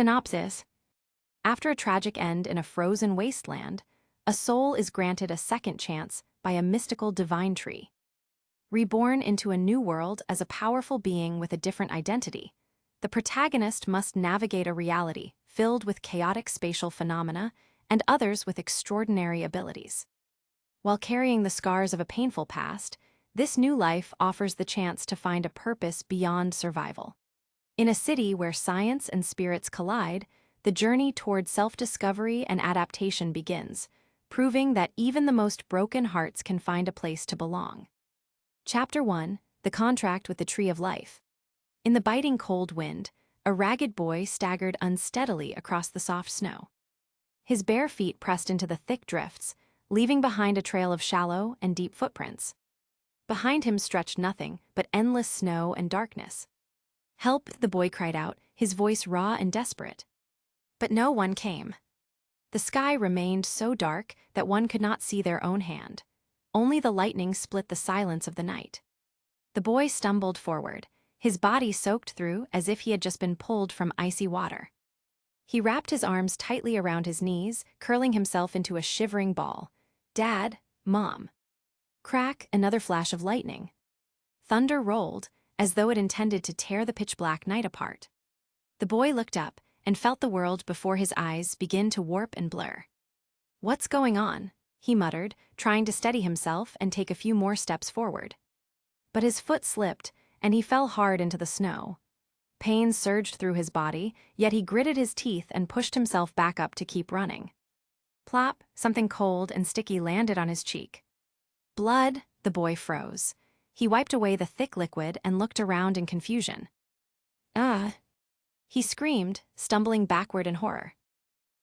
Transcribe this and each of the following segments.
Synopsis. After a tragic end in a frozen wasteland, a soul is granted a second chance by a mystical divine tree. Reborn into a new world as a powerful being with a different identity, the protagonist must navigate a reality filled with chaotic spatial phenomena and others with extraordinary abilities. While carrying the scars of a painful past, this new life offers the chance to find a purpose beyond survival. In a city where science and spirits collide, the journey toward self-discovery and adaptation begins, proving that even the most broken hearts can find a place to belong. Chapter 1: The Contract with the Tree of Life. In the biting cold wind, a ragged boy staggered unsteadily across the soft snow. His bare feet pressed into the thick drifts, leaving behind a trail of shallow and deep footprints. Behind him stretched nothing but endless snow and darkness. "Help!" the boy cried out, his voice raw and desperate. But no one came. The sky remained so dark that one could not see their own hand. Only the lightning split the silence of the night. The boy stumbled forward, his body soaked through as if he had just been pulled from icy water. He wrapped his arms tightly around his knees, curling himself into a shivering ball. "Dad, Mom." Crack, another flash of lightning. Thunder rolled, as though it intended to tear the pitch-black night apart. The boy looked up and felt the world before his eyes begin to warp and blur. "What's going on?" he muttered, trying to steady himself and take a few more steps forward. But his foot slipped, and he fell hard into the snow. Pain surged through his body, yet he gritted his teeth and pushed himself back up to keep running. Plop, something cold and sticky landed on his cheek. "Blood!" the boy froze. He wiped away the thick liquid and looked around in confusion. "Ah!" he screamed, stumbling backward in horror.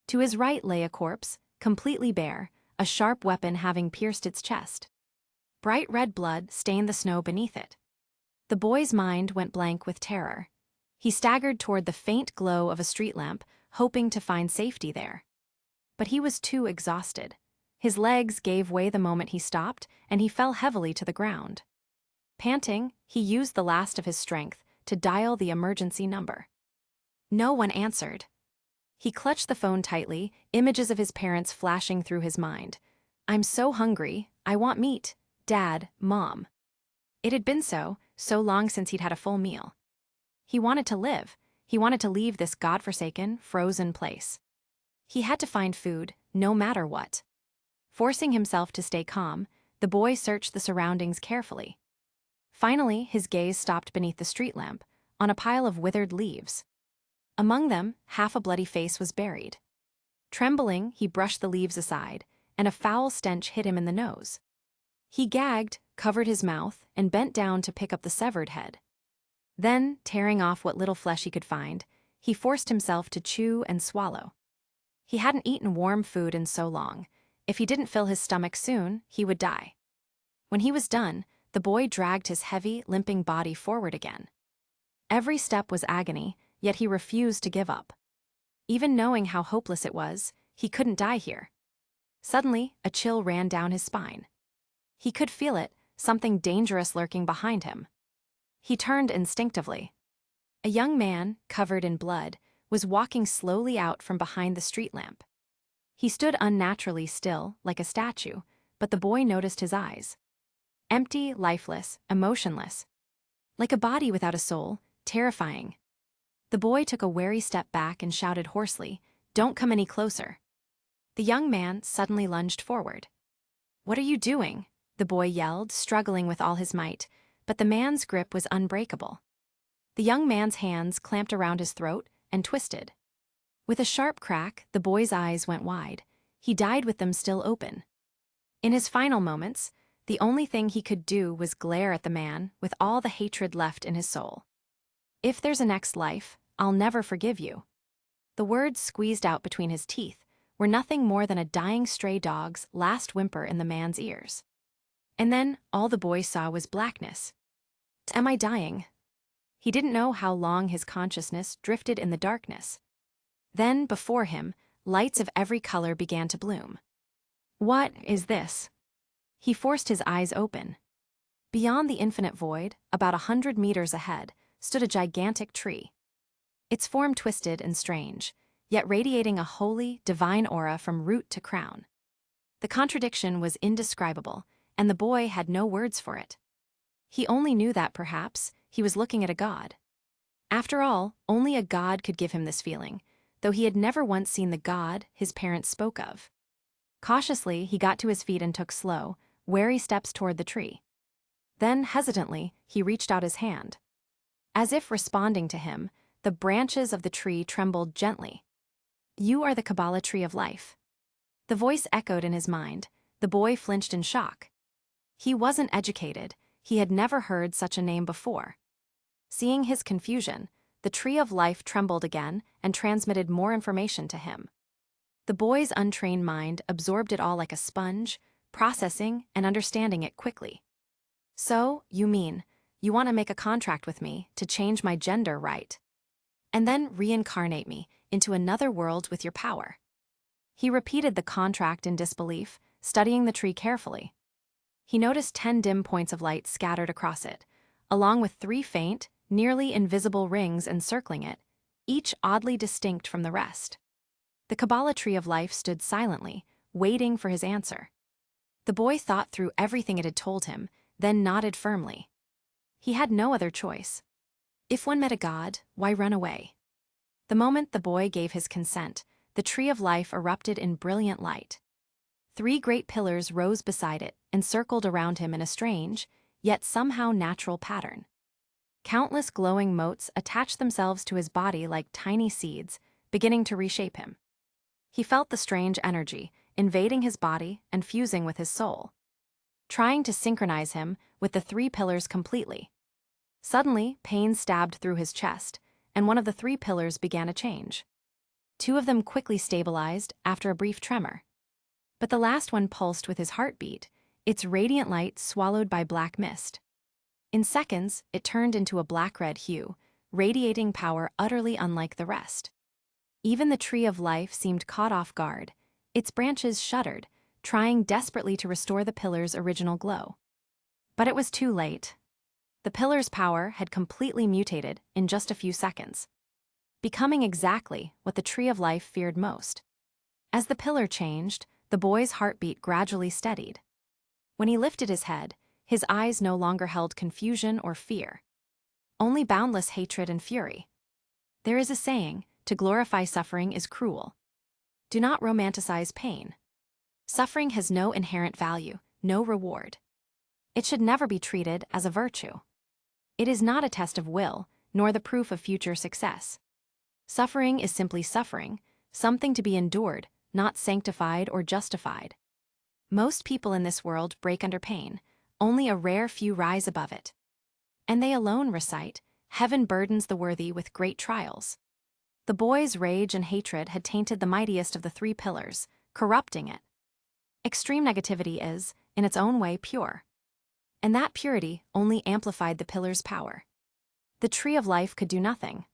To his right lay a corpse, completely bare, a sharp weapon having pierced its chest. Bright red blood stained the snow beneath it. The boy's mind went blank with terror. He staggered toward the faint glow of a street lamp, hoping to find safety there. But he was too exhausted. His legs gave way the moment he stopped, and he fell heavily to the ground. Panting, he used the last of his strength to dial the emergency number. No one answered. He clutched the phone tightly, images of his parents flashing through his mind. "I'm so hungry. I want meat. Dad, Mom." It had been so long since he'd had a full meal. He wanted to live. He wanted to leave this godforsaken, frozen place. He had to find food, no matter what. Forcing himself to stay calm, the boy searched the surroundings carefully. Finally, his gaze stopped beneath the street lamp, on a pile of withered leaves. Among them, half a bloody face was buried. Trembling, he brushed the leaves aside, and a foul stench hit him in the nose. He gagged, covered his mouth, and bent down to pick up the severed head. Then, tearing off what little flesh he could find, he forced himself to chew and swallow. He hadn't eaten warm food in so long. If he didn't fill his stomach soon, he would die. When he was done, the boy dragged his heavy, limping body forward again. Every step was agony, yet he refused to give up. Even knowing how hopeless it was, he couldn't die here. Suddenly, a chill ran down his spine. He could feel it, something dangerous lurking behind him. He turned instinctively. A young man, covered in blood, was walking slowly out from behind the street lamp. He stood unnaturally still, like a statue, but the boy noticed his eyes. Empty, lifeless, emotionless. Like a body without a soul, terrifying. The boy took a wary step back and shouted hoarsely, "Don't come any closer." The young man suddenly lunged forward. "What are you doing?" the boy yelled, struggling with all his might, but the man's grip was unbreakable. The young man's hands clamped around his throat and twisted. With a sharp crack, the boy's eyes went wide. He died with them still open. In his final moments, the only thing he could do was glare at the man with all the hatred left in his soul. "If there's a next life, I'll never forgive you." The words squeezed out between his teeth were nothing more than a dying stray dog's last whimper in the man's ears. And then all the boy saw was blackness. Am I dying? He didn't know how long his consciousness drifted in the darkness. Then, before him, lights of every color began to bloom. What is this? He forced his eyes open. Beyond the infinite void, about 100 meters ahead, stood a gigantic tree. its form twisted and strange, yet radiating a holy, divine aura from root to crown. The contradiction was indescribable, and the boy had no words for it. He only knew that, perhaps, he was looking at a god. After all, only a god could give him this feeling, though he had never once seen the god his parents spoke of. Cautiously, he got to his feet and took slow, wary steps toward the tree. Then, hesitantly, he reached out his hand. As if responding to him, the branches of the tree trembled gently. "You are the Kabbalah tree of life." The voice echoed in his mind. The boy flinched in shock. He wasn't educated. He had never heard such a name before. Seeing his confusion, the tree of life trembled again and transmitted more information to him. The boy's untrained mind absorbed it all like a sponge, processing and understanding it quickly. "So, you mean, you want to make a contract with me to change my gender, right? And then reincarnate me into another world with your power?" He repeated the contract in disbelief, studying the tree carefully. He noticed 10 dim points of light scattered across it, along with 3 faint, nearly invisible rings encircling it, each oddly distinct from the rest. The Kabbalah tree of life stood silently, waiting for his answer. The boy thought through everything it had told him, then nodded firmly. He had no other choice. If one met a god, why run away? The moment the boy gave his consent, the tree of life erupted in brilliant light. 3 great pillars rose beside it and circled around him in a strange, yet somehow natural pattern. Countless glowing motes attached themselves to his body like tiny seeds, beginning to reshape him. He felt the strange energy, invading his body and fusing with his soul, trying to synchronize him with the 3 pillars completely. Suddenly, pain stabbed through his chest, and one of the 3 pillars began to change. 2 of them quickly stabilized after a brief tremor. But the last one pulsed with his heartbeat, its radiant light swallowed by black mist. In seconds, it turned into a black-red hue, radiating power utterly unlike the rest. Even the tree of life seemed caught off guard. Its branches shuddered, trying desperately to restore the pillar's original glow. But it was too late. The pillar's power had completely mutated in just a few seconds, becoming exactly what the tree of life feared most. As the pillar changed, the boy's heartbeat gradually steadied. When he lifted his head, his eyes no longer held confusion or fear, only boundless hatred and fury. There is a saying, to glorify suffering is cruel. Do not romanticize pain. Suffering has no inherent value, no reward. It should never be treated as a virtue. It is not a test of will, nor the proof of future success. Suffering is simply suffering, something to be endured, not sanctified or justified. Most people in this world break under pain, only a rare few rise above it. And they alone recite, "Heaven burdens the worthy with great trials." The boy's rage and hatred had tainted the mightiest of the 3 pillars, corrupting it. Extreme negativity is, in its own way, pure. And that purity only amplified the pillar's power. The tree of life could do nothing.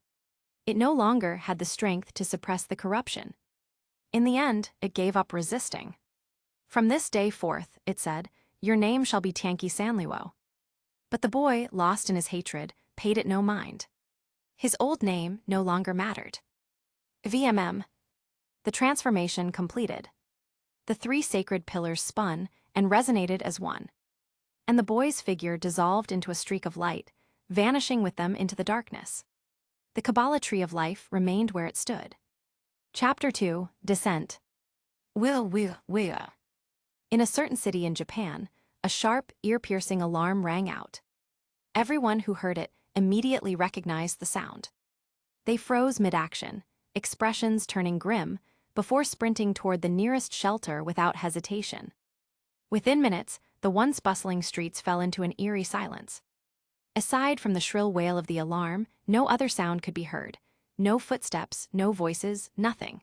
It no longer had the strength to suppress the corruption. In the end, it gave up resisting. "From this day forth," it said, "your name shall be Tianqi Sanluo." But the boy, lost in his hatred, paid it no mind. His old name no longer mattered. VMM. The transformation completed. The 3 sacred pillars spun and resonated as one. And the boy's figure dissolved into a streak of light, vanishing with them into the darkness. The Kabbalah tree of life remained where it stood. Chapter 2, Descent. In a certain city in Japan, a sharp, ear-piercing alarm rang out. Everyone who heard it immediately recognized the sound. They froze mid-action, expressions turning grim, before sprinting toward the nearest shelter without hesitation. Within minutes, the once bustling streets fell into an eerie silence. Aside from the shrill wail of the alarm, no other sound could be heard. No footsteps, no voices, nothing.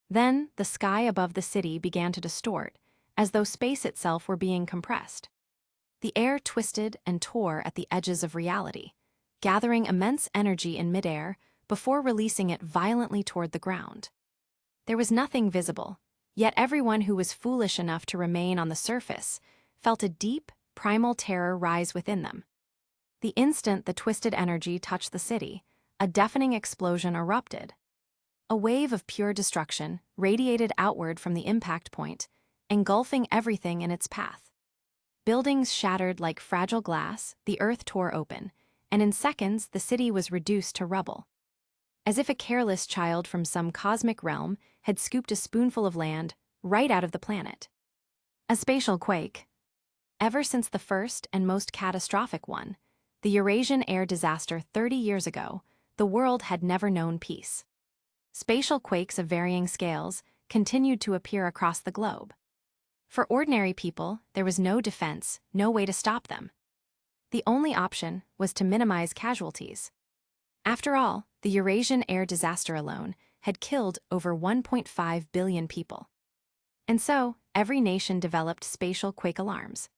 Then, the sky above the city began to distort, as though space itself were being compressed. The air twisted and tore at the edges of reality, gathering immense energy in midair before releasing it violently toward the ground. There was nothing visible, yet everyone who was foolish enough to remain on the surface felt a deep, primal terror rise within them. The instant the twisted energy touched the city, a deafening explosion erupted. A wave of pure destruction radiated outward from the impact point, engulfing everything in its path. Buildings shattered like fragile glass, the earth tore open, and in seconds the city was reduced to rubble. As if a careless child from some cosmic realm had scooped a spoonful of land right out of the planet. A spatial quake. Ever since the first and most catastrophic one, the Eurasian air disaster 30 years ago, the world had never known peace. Spatial quakes of varying scales continued to appear across the globe. For ordinary people, there was no defense, no way to stop them. The only option was to minimize casualties. After all, the Eurasian air disaster alone had killed over 1.5 billion people. And so, every nation developed spatial quake alarms.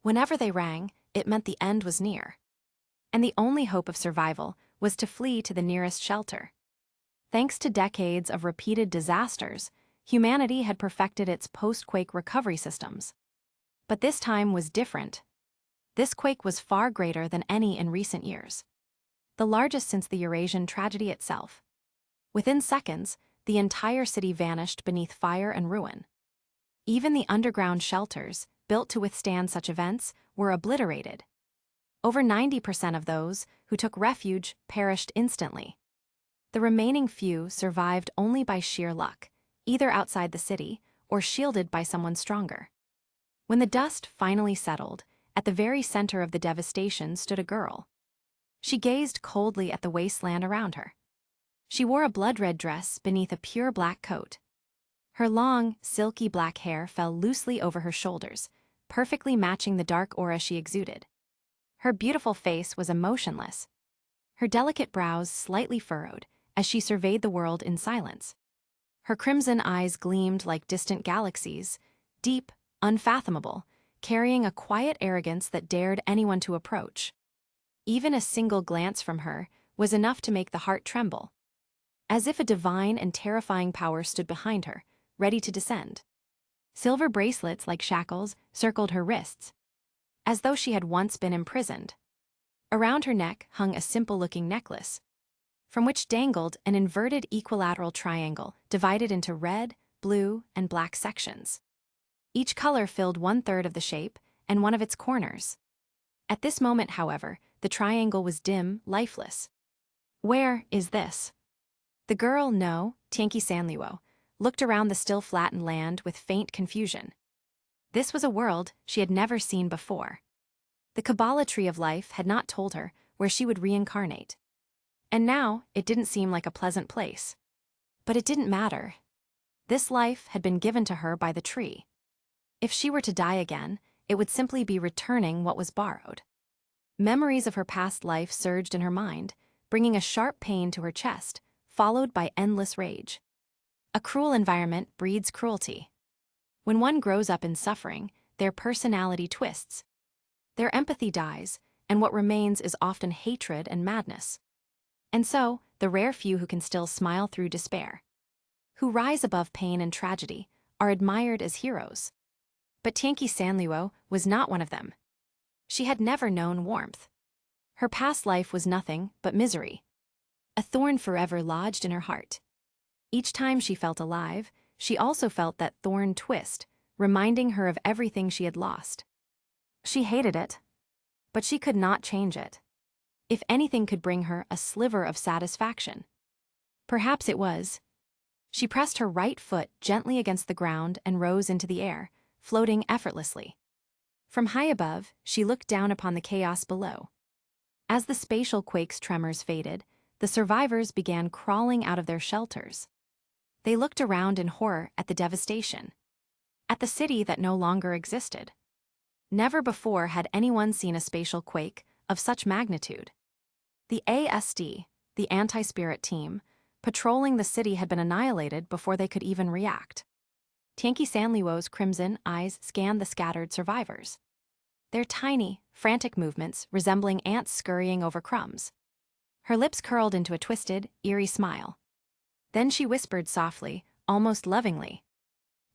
Whenever they rang, it meant the end was near. And the only hope of survival was to flee to the nearest shelter. Thanks to decades of repeated disasters, humanity had perfected its post-quake recovery systems. But this time was different. This quake was far greater than any in recent years. The largest since the Eurasian tragedy itself. Within seconds, the entire city vanished beneath fire and ruin. Even the underground shelters, built to withstand such events, were obliterated. Over 90% of those who took refuge perished instantly. The remaining few survived only by sheer luck, either outside the city or shielded by someone stronger. When the dust finally settled, at the very center of the devastation stood a girl. She gazed coldly at the wasteland around her. She wore a blood-red dress beneath a pure black coat. Her long, silky black hair fell loosely over her shoulders, perfectly matching the dark aura she exuded. Her beautiful face was emotionless, her delicate brows slightly furrowed as she surveyed the world in silence. Her crimson eyes gleamed like distant galaxies, deep, unfathomable, carrying a quiet arrogance that dared anyone to approach. Even a single glance from her was enough to make the heart tremble. As if a divine and terrifying power stood behind her, ready to descend. Silver bracelets like shackles circled her wrists, as though she had once been imprisoned. Around her neck hung a simple-looking necklace, from which dangled an inverted equilateral triangle divided into red, blue, and black sections. Each color filled 1/3 of the shape and one of its corners. At this moment, however, the triangle was dim, lifeless. Where is this? The girl, Tgthegood, looked around the still flattened land with faint confusion. This was a world she had never seen before. The Kabbalah tree of life had not told her where she would reincarnate. And now, it didn't seem like a pleasant place. But it didn't matter. This life had been given to her by the tree. If she were to die again, it would simply be returning what was borrowed. Memories of her past life surged in her mind, bringing a sharp pain to her chest, followed by endless rage. A cruel environment breeds cruelty. When one grows up in suffering, their personality twists. Their empathy dies, and what remains is often hatred and madness. And so, the rare few who can still smile through despair, who rise above pain and tragedy, are admired as heroes. But Tgthegood was not one of them. She had never known warmth. Her past life was nothing but misery. A thorn forever lodged in her heart. Each time she felt alive, she also felt that thorn twist, reminding her of everything she had lost. She hated it, but she could not change it. If anything could bring her a sliver of satisfaction, perhaps it was. She pressed her right foot gently against the ground and rose into the air, floating effortlessly. From high above, she looked down upon the chaos below. As the spatial quake's tremors faded, the survivors began crawling out of their shelters. They looked around in horror at the devastation, at the city that no longer existed. Never before had anyone seen a spatial quake of such magnitude. The ASD, the anti-spirit team, patrolling the city had been annihilated before they could even react. Tgthegood's crimson eyes scanned the scattered survivors. Their tiny, frantic movements resembling ants scurrying over crumbs. Her lips curled into a twisted, eerie smile. Then she whispered softly, almost lovingly,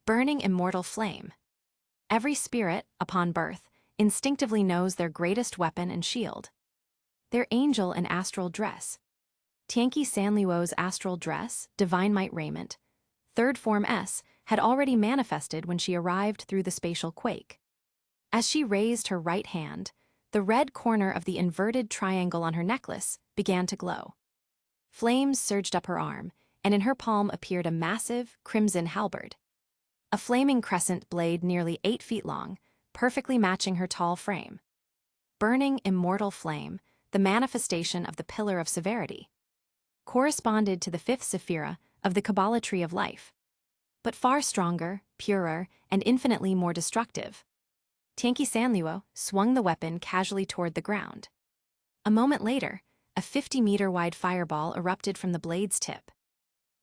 "Burning immortal flame." Every spirit, upon birth, instinctively knows their greatest weapon and shield. Their angel and astral dress. Tianqi Sanluo's astral dress, divine might raiment, third form S, had already manifested when she arrived through the spatial quake. As she raised her right hand, the red corner of the inverted triangle on her necklace began to glow. Flames surged up her arm, and in her palm appeared a massive, crimson halberd. A flaming crescent blade nearly 8 feet long, perfectly matching her tall frame. Burning immortal flame, the manifestation of the Pillar of Severity, corresponded to the 5th Sephira of the Kabbalah Tree of Life, but far stronger, purer, and infinitely more destructive. Tianqi Sanluo swung the weapon casually toward the ground. A moment later, a 50-meter-wide fireball erupted from the blade's tip,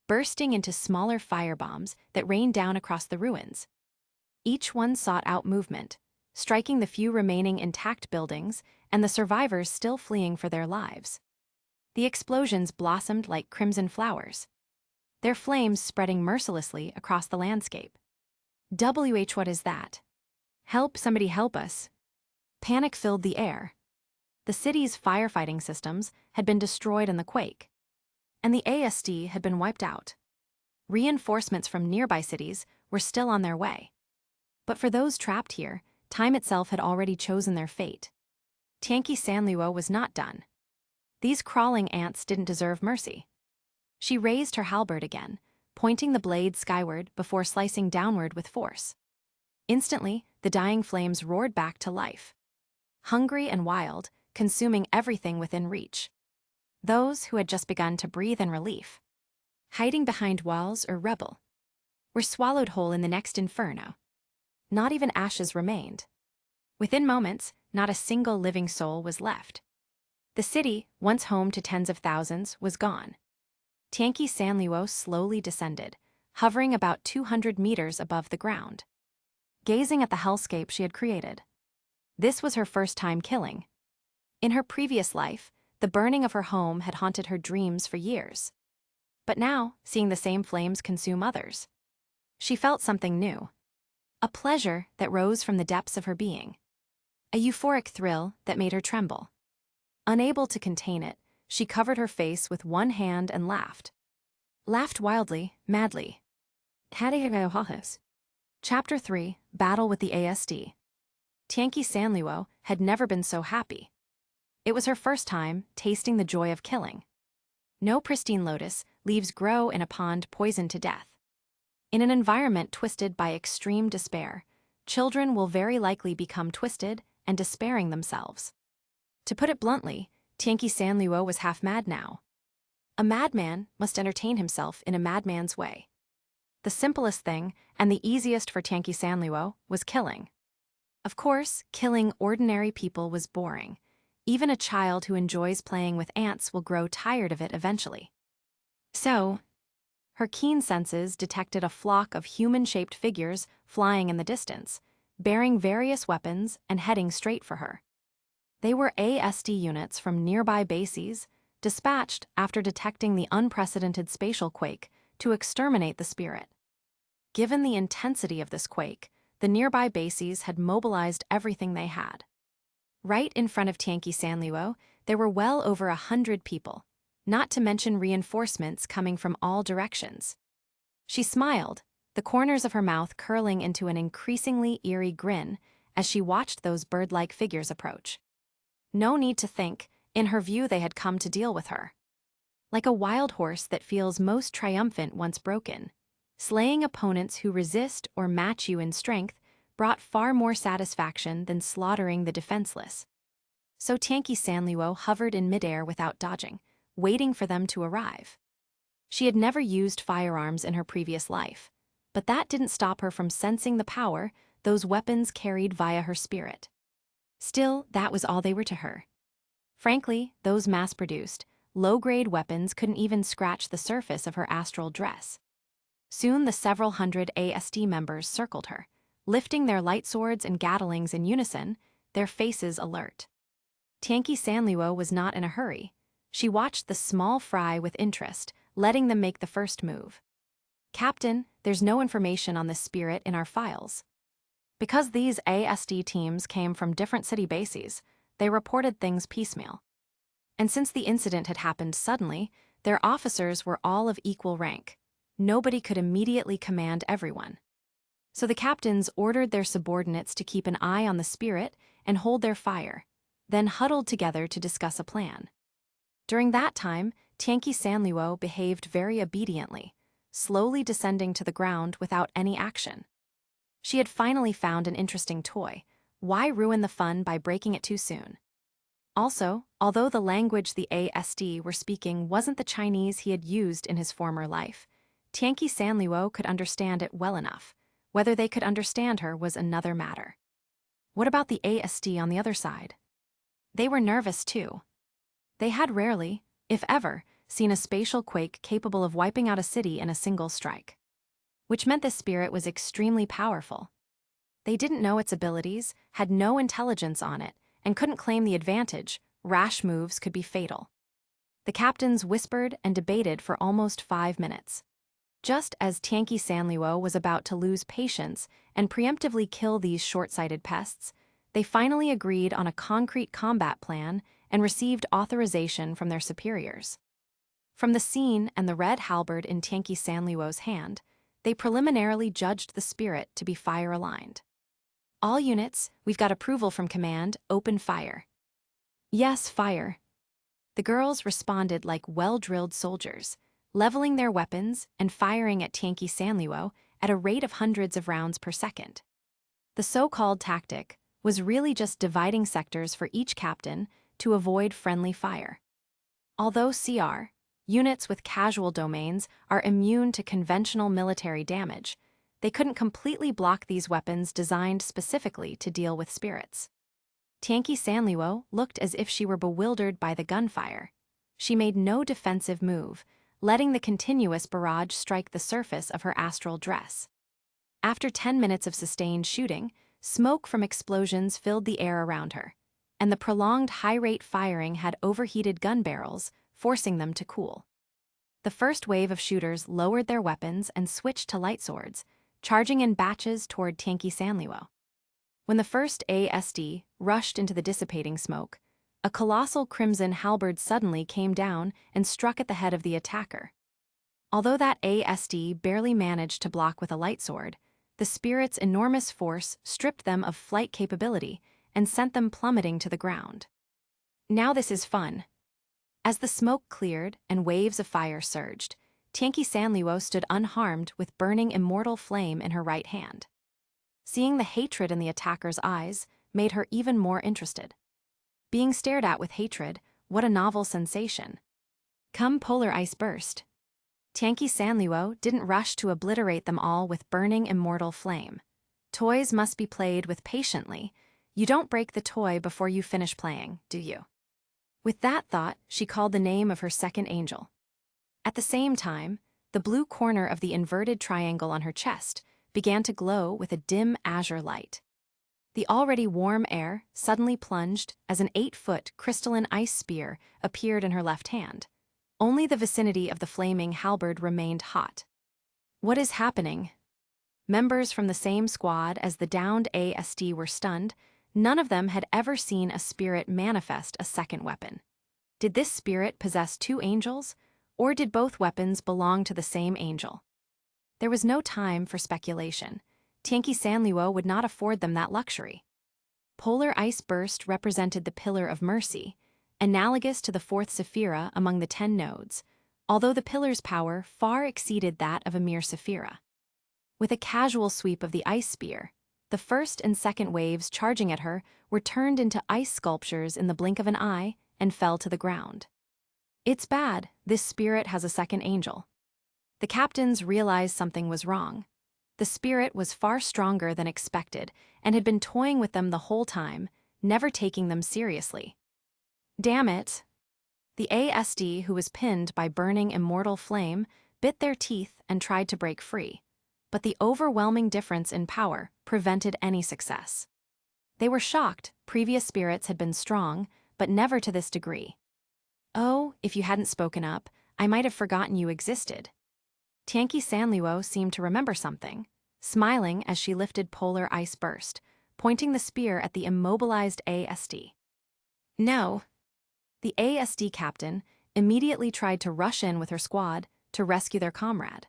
bursting into smaller firebombs that rained down across the ruins. Each one sought out movement, striking the few remaining intact buildings and the survivors still fleeing for their lives. The explosions blossomed like crimson flowers, their flames spreading mercilessly across the landscape. What is that? Help, somebody help us. Panic filled the air. The city's firefighting systems had been destroyed in the quake, and the ASD had been wiped out. Reinforcements from nearby cities were still on their way. But for those trapped here, time itself had already chosen their fate. Tianqi Sanluo was not done. These crawling ants didn't deserve mercy. She raised her halberd again, pointing the blade skyward before slicing downward with force. Instantly, the dying flames roared back to life, hungry and wild, consuming everything within reach. Those who had just begun to breathe in relief, hiding behind walls or rubble, were swallowed whole in the next inferno. Not even ashes remained. Within moments, not a single living soul was left. The city, once home to tens of thousands, was gone. Tianqi Sanluo slowly descended, hovering about 200 meters above the ground, gazing at the hellscape she had created. This was her first time killing. In her previous life, the burning of her home had haunted her dreams for years. But now, seeing the same flames consume others, she felt something new. A pleasure that rose from the depths of her being. A euphoric thrill that made her tremble. Unable to contain it, she covered her face with one hand and laughed. Laughed wildly, madly. Chapter 3, Battle with the ASD. Tianqi Sanluo had never been so happy. It was her first time tasting the joy of killing. No pristine lotus, leaves grow in a pond poisoned to death. In an environment twisted by extreme despair, children will very likely become twisted and despairing themselves. To put it bluntly, Tianqi Sanluo was half mad now. A madman must entertain himself in a madman's way. The simplest thing, and the easiest for Tianqi Sanluo, was killing. Of course, killing ordinary people was boring. Even a child who enjoys playing with ants will grow tired of it eventually. So, her keen senses detected a flock of human-shaped figures flying in the distance, bearing various weapons and heading straight for her. They were ASD units from nearby bases, dispatched after detecting the unprecedented spatial quake to exterminate the spirit. Given the intensity of this quake, the nearby bases had mobilized everything they had. Right in front of Tianqi Sanluo, there were well over 100 people, not to mention reinforcements coming from all directions. She smiled, the corners of her mouth curling into an increasingly eerie grin as she watched those bird-like figures approach. No need to think, in her view they had come to deal with her. Like a wild horse that feels most triumphant once broken, slaying opponents who resist or match you in strength brought far more satisfaction than slaughtering the defenseless. So Tianqi Sanluo hovered in midair without dodging, waiting for them to arrive. She had never used firearms in her previous life, but that didn't stop her from sensing the power those weapons carried via her spirit. Still, that was all they were to her. Frankly, those mass-produced, low-grade weapons couldn't even scratch the surface of her astral dress. Soon the several hundred ASD members circled her, lifting their light swords and gatlings in unison, their faces alert. Tianqi Sanluo was not in a hurry. She watched the small fry with interest, letting them make the first move. "Captain, there's no information on this spirit in our files." Because these ASD teams came from different city bases, they reported things piecemeal. And since the incident had happened suddenly, Their officers were all of equal rank. Nobody could immediately command everyone. So the captains ordered their subordinates to keep an eye on the spirit and hold their fire, then huddled together to discuss a plan. During that time, Tgthegood behaved very obediently, slowly descending to the ground without any action. She had finally found an interesting toy. Why ruin the fun by breaking it too soon? Also, although the language the ASD were speaking wasn't the Chinese he had used in his former life, Tgthegood could understand it well enough. Whether they could understand her was another matter. What about the ASD on the other side? They were nervous too. They had rarely, if ever, seen a spatial quake capable of wiping out a city in a single strike. Which meant this spirit was extremely powerful. They didn't know its abilities, had no intelligence on it, and couldn't claim the advantage. Rash moves could be fatal. The captains whispered and debated for almost 5 minutes. Just as Tgthegood was about to lose patience and preemptively kill these short-sighted pests, they finally agreed on a concrete combat plan and received authorization from their superiors. From the scene and the red halberd in Tgthegood's hand, they preliminarily judged the spirit to be fire-aligned. All units, we've got approval from command, open fire. Yes, fire. The girls responded like well-drilled soldiers, leveling their weapons and firing at Tgthegood at a rate of hundreds of rounds per second. The so-called tactic was really just dividing sectors for each captain to avoid friendly fire. Although CR, units with casual domains, are immune to conventional military damage, they couldn't completely block these weapons designed specifically to deal with spirits. Tgthegood looked as if she were bewildered by the gunfire. She made no defensive move, letting the continuous barrage strike the surface of her astral dress. After 10 minutes of sustained shooting, smoke from explosions filled the air around her, and the prolonged high-rate firing had overheated gun barrels, forcing them to cool. The first wave of shooters lowered their weapons and switched to light swords, charging in batches toward Tgthegood. When the first ASD rushed into the dissipating smoke, a colossal crimson halberd suddenly came down and struck at the head of the attacker. Although that ASD barely managed to block with a light sword, the spirit's enormous force stripped them of flight capability and sent them plummeting to the ground. Now this is fun. As the smoke cleared and waves of fire surged, Tgthegood stood unharmed with burning immortal flame in her right hand. Seeing the hatred in the attacker's eyes made her even more interested. Being stared at with hatred, what a novel sensation. Come polar ice burst. Tgthegood didn't rush to obliterate them all with burning immortal flame. Toys must be played with patiently. You don't break the toy before you finish playing, do you? With that thought, she called the name of her second angel. At the same time, the blue corner of the inverted triangle on her chest began to glow with a dim azure light. The already warm air suddenly plunged as an 8-foot crystalline ice spear appeared in her left hand. Only the vicinity of the flaming halberd remained hot. What is happening? Members from the same squad as the downed ASD were stunned. None of them had ever seen a spirit manifest a second weapon. Did this spirit possess 2 angels, or did both weapons belong to the same angel? There was no time for speculation. Tgthegood would not afford them that luxury. Polar ice burst represented the pillar of mercy, analogous to the 4th Sephira among the 10 nodes, although the pillar's power far exceeded that of a mere Sephira. With a casual sweep of the ice spear, the first and second waves charging at her were turned into ice sculptures in the blink of an eye and fell to the ground. It's bad, this spirit has a second angel. The captains realized something was wrong. The spirit was far stronger than expected and had been toying with them the whole time, never taking them seriously. Damn it! The ASD, who was pinned by burning immortal flame, bit their teeth and tried to break free, but the overwhelming difference in power prevented any success. They were shocked. Previous spirits had been strong, but never to this degree. Oh, if you hadn't spoken up, I might have forgotten you existed. Tgthegood seemed to remember something, smiling as she lifted polar ice burst, pointing the spear at the immobilized ASD. No. The ASD captain, immediately tried to rush in with her squad to rescue their comrade.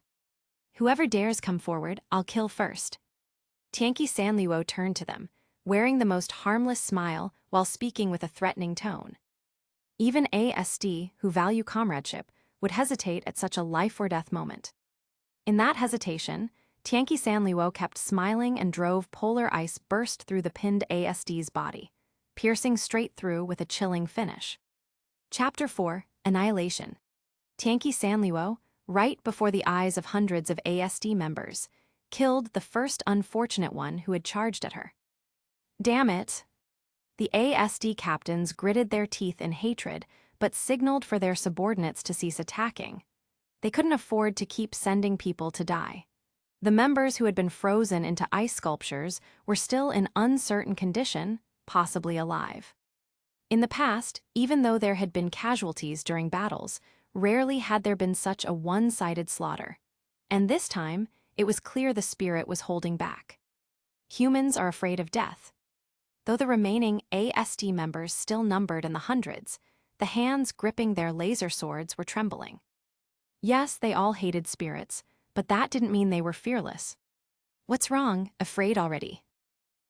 "Whoever dares come forward, I'll kill first." Tianqi Sanliuo turned to them, wearing the most harmless smile while speaking with a threatening tone. Even ASD, who value comradeship, would hesitate at such a life-or-death moment. In that hesitation, Tianqi Sanliuo kept smiling and drove polar ice burst through the pinned ASD's body, piercing straight through with a chilling finish. Chapter 4, Annihilation. Tianqi Sanliuo, right before the eyes of hundreds of ASD members, killed the first unfortunate one who had charged at her. Damn it! The ASD captains gritted their teeth in hatred, but signaled for their subordinates to cease attacking. They couldn't afford to keep sending people to die. The members who had been frozen into ice sculptures were still in uncertain condition, possibly alive. In the past, even though there had been casualties during battles, rarely had there been such a one-sided slaughter. And this time, it was clear the spirit was holding back. Humans are afraid of death. Though the remaining ASD members still numbered in the hundreds, the hands gripping their laser swords were trembling. Yes, they all hated spirits, but that didn't mean they were fearless. "What's wrong? Afraid already?"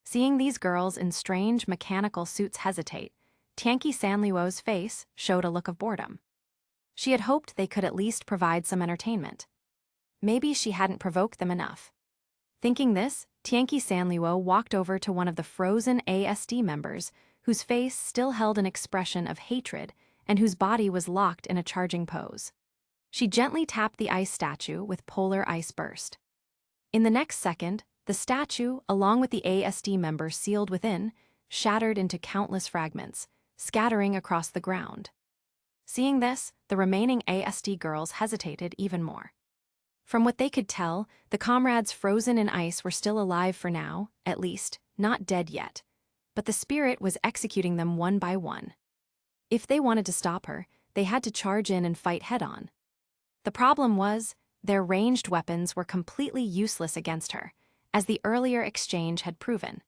Seeing these girls in strange mechanical suits hesitate, Tianqi Sanliuo's face showed a look of boredom. She had hoped they could at least provide some entertainment. Maybe she hadn't provoked them enough. Thinking this, Tianqi Sanliuo walked over to one of the frozen ASD members, whose face still held an expression of hatred and whose body was locked in a charging pose. She gently tapped the ice statue with polar ice burst. In the next second, the statue, along with the ASD member sealed within, shattered into countless fragments, scattering across the ground. Seeing this, the remaining ASD girls hesitated even more. From what they could tell, the comrades frozen in ice were still alive for now, at least, not dead yet. But the spirit was executing them one by one. If they wanted to stop her, they had to charge in and fight head-on. The problem was, their ranged weapons were completely useless against her, as the earlier exchange had proven.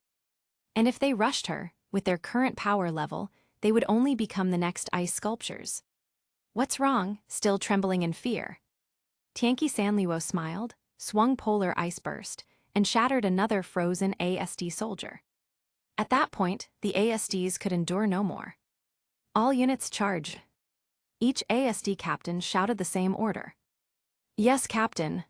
And if they rushed her, with their current power level, they would only become the next ice sculptures. "What's wrong?" Still trembling in fear. Tianqi Sanliuo smiled, swung polar ice burst, and shattered another frozen ASD soldier. At that point, the ASDs could endure no more. "All units charge." Each ASD captain shouted the same order. "Yes, Captain."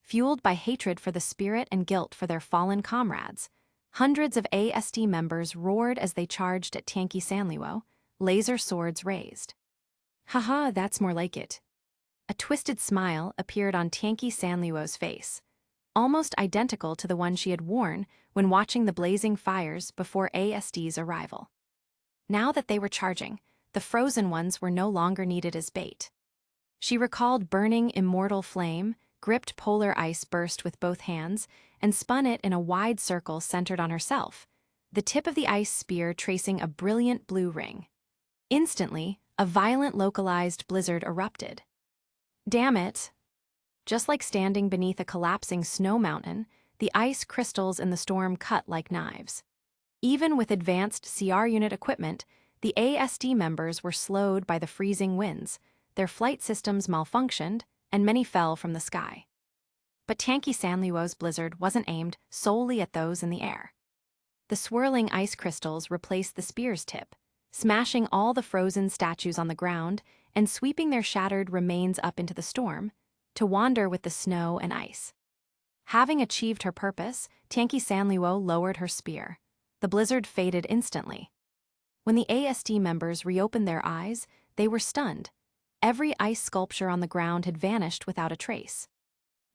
Fueled by hatred for the spirit and guilt for their fallen comrades, hundreds of ASD members roared as they charged at Tianqi Sanliuo, laser swords raised. "Haha, that's more like it." A twisted smile appeared on Tianqi Sanliuo's face, almost identical to the one she had worn when watching the blazing fires before ASD's arrival. Now that they were charging, the frozen ones were no longer needed as bait. She recalled burning immortal flame, gripped polar ice burst with both hands, and spun it in a wide circle centered on herself, the tip of the ice spear tracing a brilliant blue ring. Instantly, a violent localized blizzard erupted. Damn it! Just like standing beneath a collapsing snow mountain, the ice crystals in the storm cut like knives. Even with advanced CR unit equipment, the ASD members were slowed by the freezing winds, their flight systems malfunctioned, and many fell from the sky. But Tianqi Sanliuo's blizzard wasn't aimed solely at those in the air. The swirling ice crystals replaced the spear's tip, smashing all the frozen statues on the ground and sweeping their shattered remains up into the storm, to wander with the snow and ice. Having achieved her purpose, Tianqi Sanliuo lowered her spear. The blizzard faded instantly. When the ASD members reopened their eyes, they were stunned. Every ice sculpture on the ground had vanished without a trace.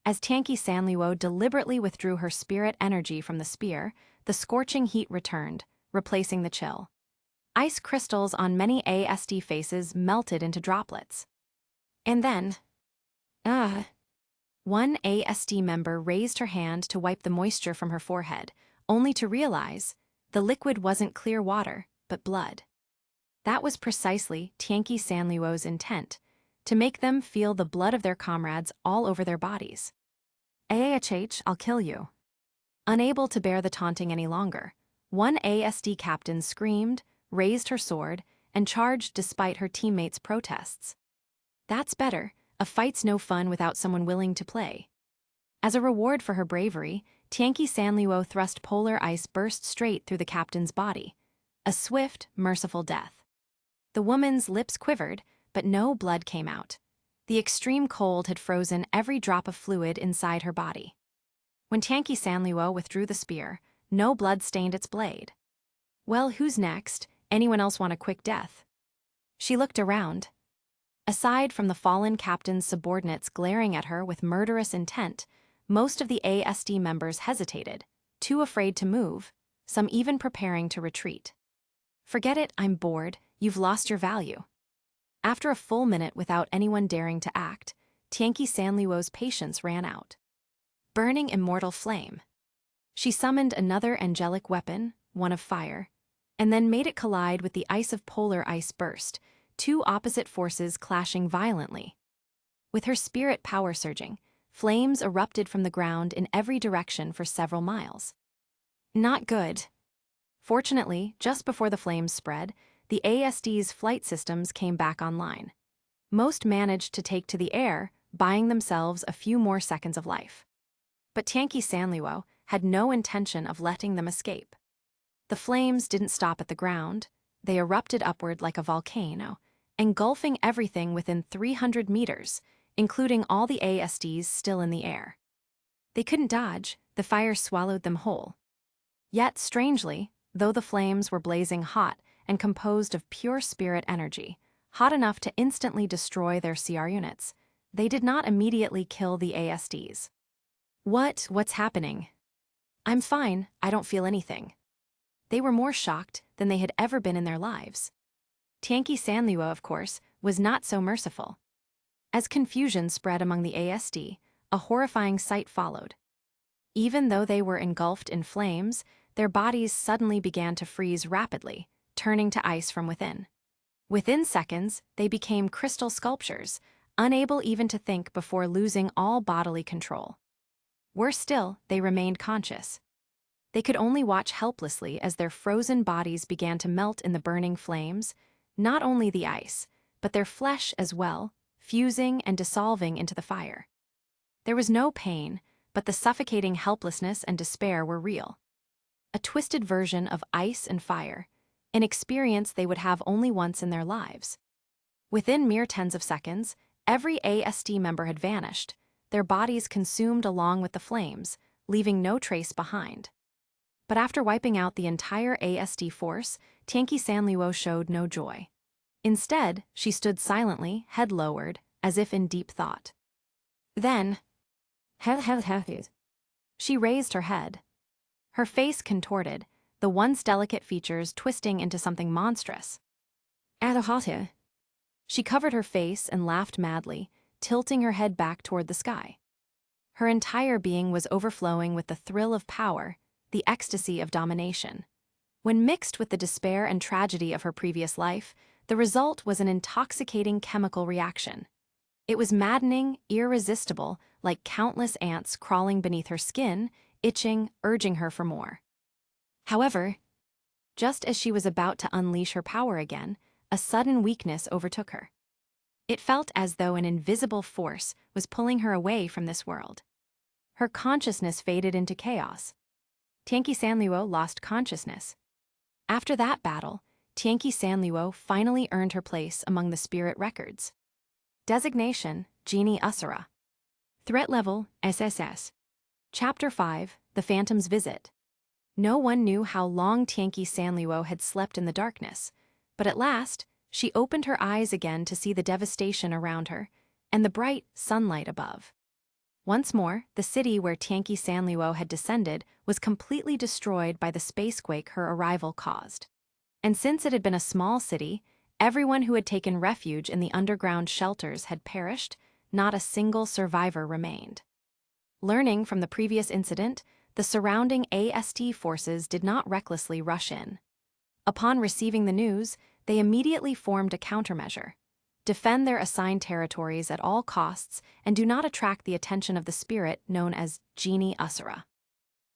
As Tianqi Sanliuo deliberately withdrew her spirit energy from the spear, the scorching heat returned, replacing the chill. Ice crystals on many ASD faces melted into droplets. And then, one ASD member raised her hand to wipe the moisture from her forehead, only to realize the liquid wasn't clear water, but blood. That was precisely Tianqi Sanliuo's intent, to make them feel the blood of their comrades all over their bodies. "AHH, I'll kill you." Unable to bear the taunting any longer, one ASD captain screamed, raised her sword, and charged despite her teammates' protests. That's better. A fight's no fun without someone willing to play. As a reward for her bravery, Tianqi Sanluo thrust polar ice burst straight through the captain's body. A swift, merciful death. The woman's lips quivered, but no blood came out. The extreme cold had frozen every drop of fluid inside her body. When Tianqi Sanluo withdrew the spear, no blood stained its blade. Well, who's next? Anyone else want a quick death? She looked around. Aside from the fallen captain's subordinates glaring at her with murderous intent, most of the ASD members hesitated, too afraid to move, some even preparing to retreat. Forget it, I'm bored, you've lost your value. After a full minute without anyone daring to act, Tianqi Sanluo's patience ran out. Burning immortal flame. She summoned another angelic weapon, one of fire, and then made it collide with the ice of polar ice burst, two opposite forces clashing violently. With her spirit power surging, flames erupted from the ground in every direction for several miles. Not good. Fortunately, just before the flames spread, the ASD's flight systems came back online. Most managed to take to the air, buying themselves a few more seconds of life. But Tianqi Sanluo had no intention of letting them escape. The flames didn't stop at the ground. They erupted upward like a volcano, engulfing everything within 300 meters, including all the ASDs still in the air. They couldn't dodge, the fire swallowed them whole. Yet, strangely, though the flames were blazing hot and composed of pure spirit energy, hot enough to instantly destroy their CR units, they did not immediately kill the ASDs. What's happening? I'm fine, I don't feel anything. They were more shocked than they had ever been in their lives. Tianqi Sanluo, of course, was not so merciful. As confusion spread among the ASD, a horrifying sight followed. Even though they were engulfed in flames, their bodies suddenly began to freeze rapidly, turning to ice from within. Within seconds, they became crystal sculptures, unable even to think before losing all bodily control. Worse still, they remained conscious. They could only watch helplessly as their frozen bodies began to melt in the burning flames, not only the ice, but their flesh as well, fusing and dissolving into the fire. There was no pain, but the suffocating helplessness and despair were real. A twisted version of ice and fire, an experience they would have only once in their lives. Within mere tens of seconds, every ASD member had vanished, their bodies consumed along with the flames, leaving no trace behind. But after wiping out the entire ASD force, Tianqi Sanluo showed no joy. Instead, she stood silently, head lowered, as if in deep thought. Then, she raised her head. Her face contorted, the once delicate features twisting into something monstrous. She covered her face and laughed madly, tilting her head back toward the sky. Her entire being was overflowing with the thrill of power, the ecstasy of domination. When mixed with the despair and tragedy of her previous life, the result was an intoxicating chemical reaction. It was maddening, irresistible, like countless ants crawling beneath her skin, itching, urging her for more. However, just as she was about to unleash her power again, a sudden weakness overtook her. It felt as though an invisible force was pulling her away from this world. Her consciousness faded into chaos. Tianqi Sanluo lost consciousness. After that battle, Tianqi Sanluo finally earned her place among the spirit records. Designation, Genie Usura. Threat level, SSS. Chapter 5, The Phantom's Visit. No one knew how long Tianqi Sanluo had slept in the darkness, but at last, she opened her eyes again to see the devastation around her and the bright sunlight above. Once more, the city where Tianqi Sanluo had descended was completely destroyed by the spacequake her arrival caused. And since it had been a small city, everyone who had taken refuge in the underground shelters had perished, not a single survivor remained. Learning from the previous incident, the surrounding ASD forces did not recklessly rush in. Upon receiving the news, they immediately formed a countermeasure. Defend their assigned territories at all costs and do not attract the attention of the spirit known as Genie Usura.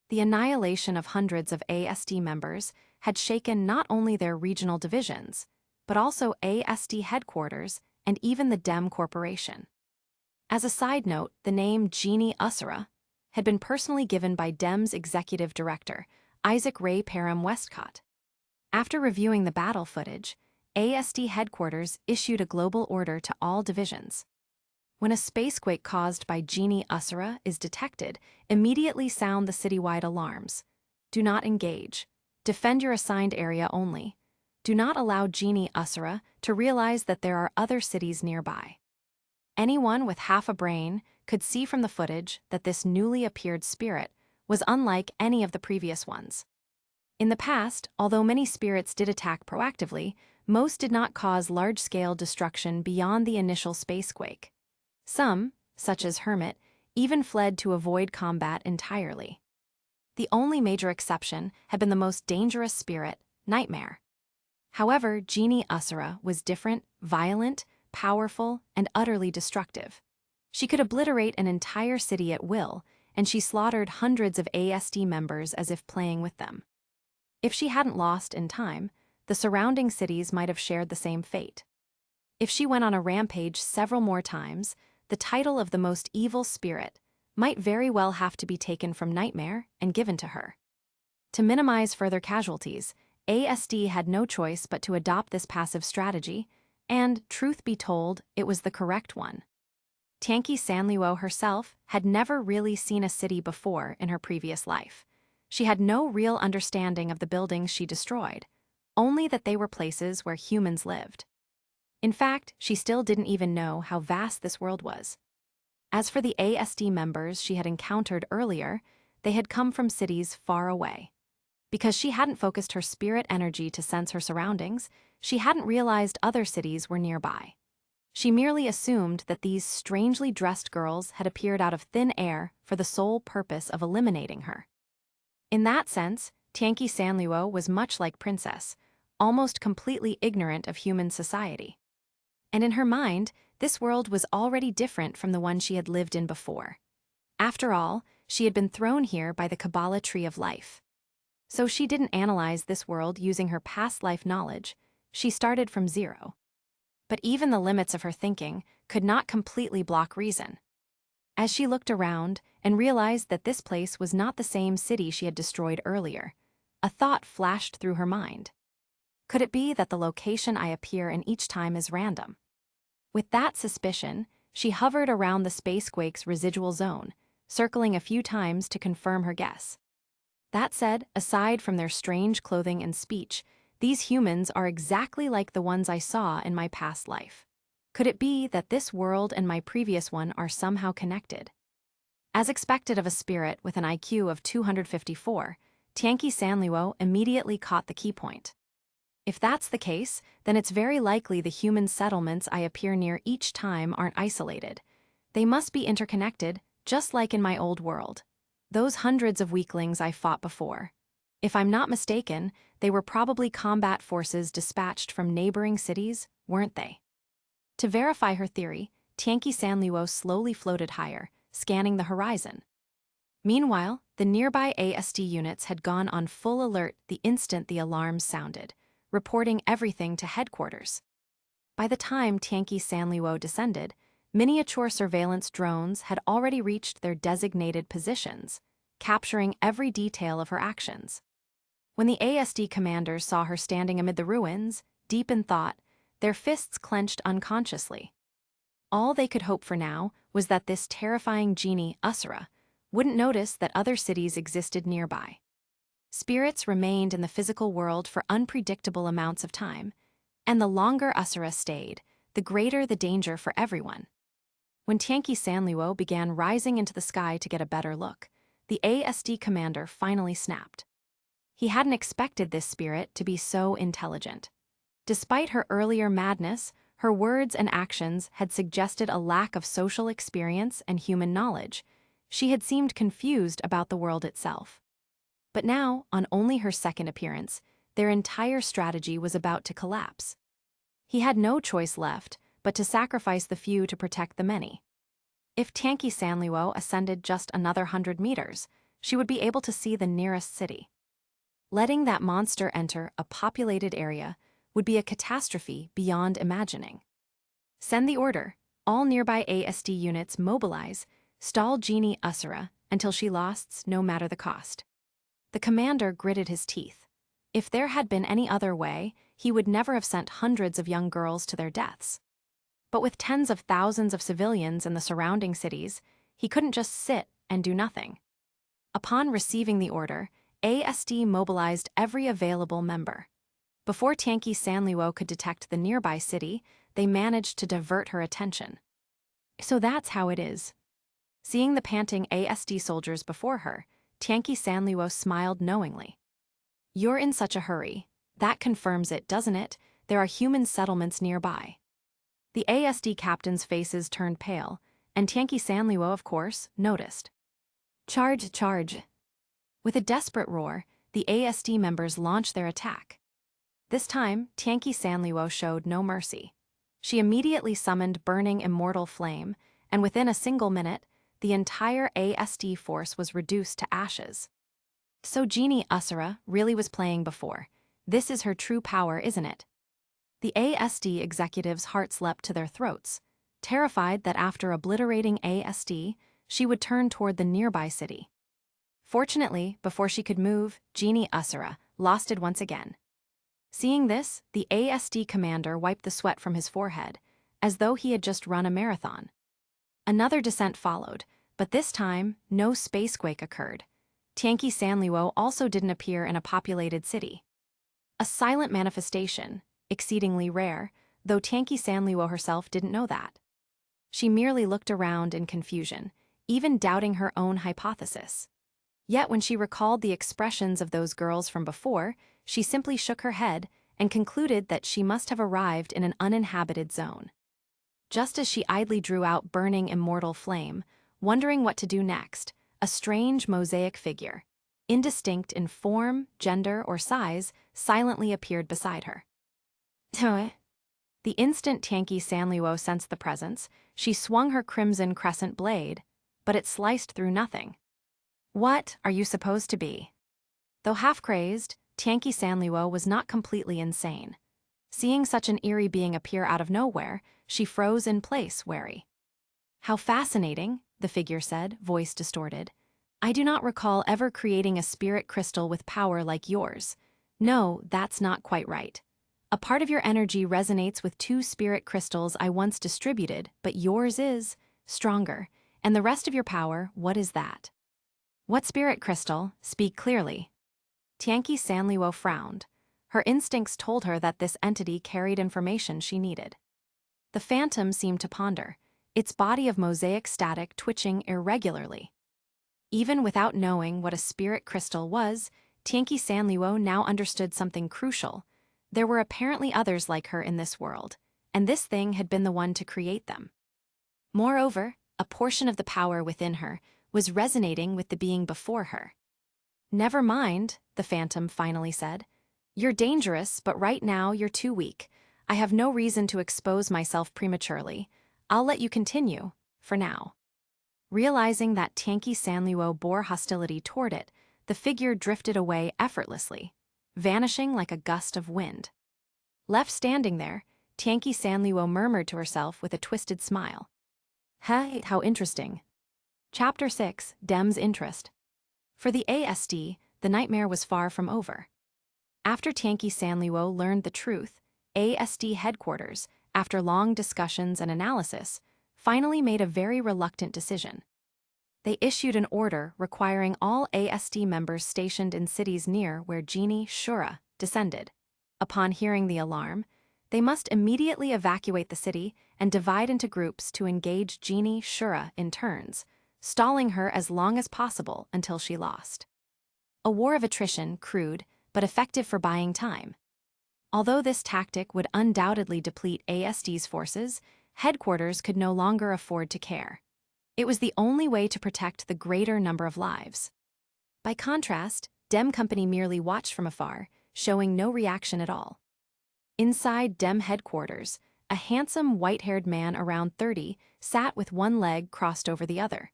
The annihilation of hundreds of ASD members had shaken not only their regional divisions, but also ASD headquarters and even the Dem Corporation. As a side note, the name Genie Usura had been personally given by Dem's executive director, Isaac Ray Parham Westcott. After reviewing the battle footage, ASD headquarters issued a global order to all divisions. When a spacequake caused by Genie Usura is detected, immediately sound the citywide alarms. Do not engage. Defend your assigned area only. Do not allow Genie Usura to realize that there are other cities nearby. Anyone with half a brain could see from the footage that this newly appeared spirit was unlike any of the previous ones. In the past, although many spirits did attack proactively, most did not cause large-scale destruction beyond the initial spacequake. Some, such as Hermit, even fled to avoid combat entirely. The only major exception had been the most dangerous spirit, Nightmare. However, Genie Usura was different, violent, powerful, and utterly destructive. She could obliterate an entire city at will, and she slaughtered hundreds of ASD members as if playing with them. If she hadn't lost in time, the surrounding cities might have shared the same fate. If she went on a rampage several more times, the title of the most evil spirit might very well have to be taken from Nightmare and given to her. To minimize further casualties, ASD had no choice but to adopt this passive strategy, and, truth be told, it was the correct one. Tianqi Sanluo herself had never really seen a city before in her previous life. She had no real understanding of the buildings she destroyed, only that they were places where humans lived. In fact, she still didn't even know how vast this world was. As for the ASD members she had encountered earlier, they had come from cities far away. Because she hadn't focused her spirit energy to sense her surroundings, she hadn't realized other cities were nearby. She merely assumed that these strangely dressed girls had appeared out of thin air for the sole purpose of eliminating her. In that sense, Tianqi Sanluo was much like Princess, almost completely ignorant of human society. And in her mind, this world was already different from the one she had lived in before. After all, she had been thrown here by the Kabbalah Tree of Life. So she didn't analyze this world using her past life knowledge, she started from zero. But even the limits of her thinking could not completely block reason. As she looked around and realized that this place was not the same city she had destroyed earlier, a thought flashed through her mind. Could it be that the location I appear in each time is random? With that suspicion, she hovered around the spacequake's residual zone, circling a few times to confirm her guess. That said, aside from their strange clothing and speech, these humans are exactly like the ones I saw in my past life. Could it be that this world and my previous one are somehow connected? As expected of a spirit with an IQ of 254, Tianqi Sanluo immediately caught the key point. If that's the case, then it's very likely the human settlements I appear near each time aren't isolated. They must be interconnected, just like in my old world. Those hundreds of weaklings I fought before. If I'm not mistaken, they were probably combat forces dispatched from neighboring cities, weren't they? To verify her theory, Tianqi Sanluo slowly floated higher, scanning the horizon. Meanwhile, the nearby ASD units had gone on full alert the instant the alarms sounded, reporting everything to headquarters. By the time Tianqi Sanluo descended, miniature surveillance drones had already reached their designated positions, capturing every detail of her actions. When the ASD commanders saw her standing amid the ruins, deep in thought, their fists clenched unconsciously. All they could hope for now was that this terrifying Genie Usura wouldn't notice that other cities existed nearby. Spirits remained in the physical world for unpredictable amounts of time, and the longer Usura stayed, the greater the danger for everyone. When Tianqi Sanluo began rising into the sky to get a better look, the ASD commander finally snapped. He hadn't expected this spirit to be so intelligent. Despite her earlier madness, her words and actions had suggested a lack of social experience and human knowledge. She had seemed confused about the world itself. But now, on only her second appearance, their entire strategy was about to collapse. He had no choice left but to sacrifice the few to protect the many. If Tianqi Sanluo ascended just another 100 meters, she would be able to see the nearest city. Letting that monster enter a populated area would be a catastrophe beyond imagining. Send the order. All nearby ASD units mobilize. Stall Genie Usura until she lasts, no matter the cost. The commander gritted his teeth. If there had been any other way, he would never have sent hundreds of young girls to their deaths. But with tens of thousands of civilians in the surrounding cities, he couldn't just sit and do nothing. Upon receiving the order, ASD mobilized every available member. Before Tanky Sanliwo could detect the nearby city, they managed to divert her attention. So that's how it is. Seeing the panting ASD soldiers before her, Tanky Sanliwo smiled knowingly. You're in such a hurry. That confirms it, doesn't it? There are human settlements nearby. The ASD captains' faces turned pale, and Tanky Sanliwo, of course, noticed. Charge, charge. With a desperate roar, the ASD members launched their attack. This time, Tanky Sanliwo showed no mercy. She immediately summoned Burning Immortal Flame, and within a single minute, the entire ASD force was reduced to ashes. So Genie Usura really was playing before. This is her true power, isn't it? The ASD executives' hearts leapt to their throats, terrified that after obliterating ASD, she would turn toward the nearby city. Fortunately, before she could move, Genie Usura lost it once again. Seeing this, the ASD commander wiped the sweat from his forehead, as though he had just run a marathon. Another descent followed, but this time, no spacequake occurred. Tanky Sanliwo also didn't appear in a populated city. A silent manifestation, exceedingly rare, though Tanky Sanliwo herself didn't know that. She merely looked around in confusion, even doubting her own hypothesis. Yet when she recalled the expressions of those girls from before, she simply shook her head and concluded that she must have arrived in an uninhabited zone. Just as she idly drew out Burning Immortal Flame, wondering what to do next, a strange mosaic figure, indistinct in form, gender, or size, silently appeared beside her. The instant Tanky Sanliwo sensed the presence, she swung her crimson crescent blade, but it sliced through nothing. What are you supposed to be? Though half-crazed, Tanky Sanliwo was not completely insane. Seeing such an eerie being appear out of nowhere, she froze in place, wary. How fascinating, the figure said, voice distorted. I do not recall ever creating a spirit crystal with power like yours. No, that's not quite right. A part of your energy resonates with 2 spirit crystals I once distributed, but yours is stronger. And the rest of your power, what is that? What spirit crystal? Speak clearly. Tanky Sanliwo frowned. Her instincts told her that this entity carried information she needed. The phantom seemed to ponder, its body of mosaic static twitching irregularly. Even without knowing what a spirit crystal was, Tanky Sanliwo now understood something crucial. There were apparently others like her in this world, and this thing had been the one to create them. Moreover, a portion of the power within her was resonating with the being before her. Never mind, the phantom finally said. You're dangerous, but right now you're too weak. I have no reason to expose myself prematurely. I'll let you continue, for now. Realizing that Tanky Sanliwo bore hostility toward it, the figure drifted away effortlessly, vanishing like a gust of wind. Left standing there, Tanky Sanliwo murmured to herself with a twisted smile. Hey, how interesting. Chapter 6, Dem's Interest. For the ASD, the nightmare was far from over. After Tanky Sanliwo learned the truth, ASD headquarters, after long discussions and analysis, finally made a very reluctant decision. They issued an order requiring all ASD members stationed in cities near where Genie Shura descended. Upon hearing the alarm, they must immediately evacuate the city and divide into groups to engage Genie Shura in turns, stalling her as long as possible until she lost. A war of attrition, crude, but effective for buying time. Although this tactic would undoubtedly deplete ASD's forces, headquarters could no longer afford to care. It was the only way to protect the greater number of lives. By contrast, Dem Company merely watched from afar, showing no reaction at all. Inside Dem headquarters, a handsome white-haired man around 30 sat with one leg crossed over the other,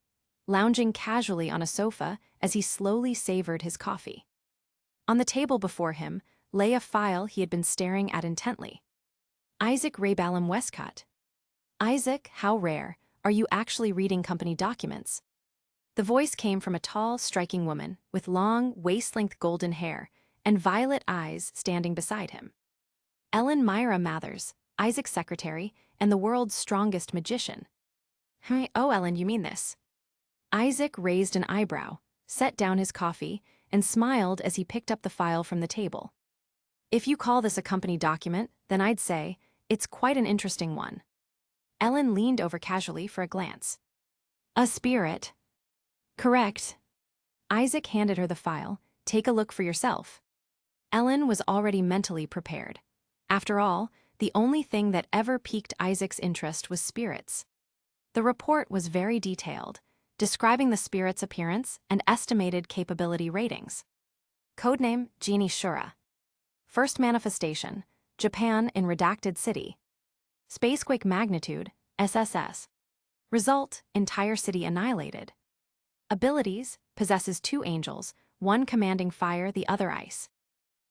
lounging casually on a sofa as he slowly savored his coffee. On the table before him lay a file he had been staring at intently. Isaac Rayballum Westcott. Isaac, how rare. Are you actually reading company documents? The voice came from a tall, striking woman with long, waist-length golden hair and violet eyes standing beside him. Ellen Myra Mathers, Isaac's secretary and the world's strongest magician. Hey, oh, Ellen, you mean this? Isaac raised an eyebrow, set down his coffee, and smiled as he picked up the file from the table. If you call this a company document, then I'd say it's quite an interesting one. Ellen leaned over casually for a glance. A spirit. Correct. Isaac handed her the file. Take a look for yourself. Ellen was already mentally prepared. After all, the only thing that ever piqued Isaac's interest was spirits. The report was very detailed, describing the spirit's appearance and estimated capability ratings. Codename Genie Shura. First manifestation, Japan in redacted city. Spacequake magnitude, SSS. Result, entire city annihilated. Abilities, possesses 2 angels, one commanding fire, the other ice.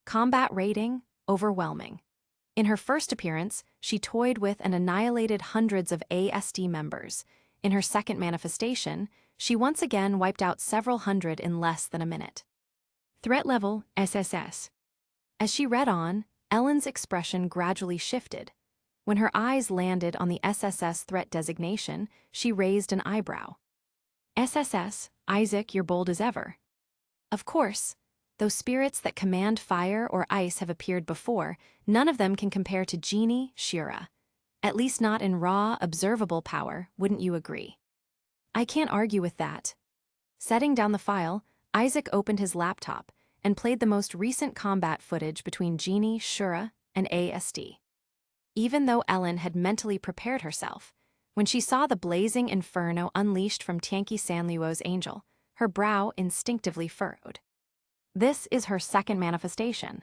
Combat rating, overwhelming. In her first appearance, she toyed with and annihilated hundreds of ASD members. In her second manifestation, she once again wiped out several hundred in less than a minute. Threat level, SSS. As she read on, Ellen's expression gradually shifted. When her eyes landed on the SSS threat designation, she raised an eyebrow. SSS, Isaac, you're bold as ever. Of course, though spirits that command fire or ice have appeared before, none of them can compare to Genie Shura. At least not in raw, observable power, wouldn't you agree? I can't argue with that. Setting down the file, Isaac opened his laptop and played the most recent combat footage between Genie Shura and ASD. Even though Ellen had mentally prepared herself, when she saw the blazing inferno unleashed from Tianqi Sanluo's angel, her brow instinctively furrowed. This is her second manifestation.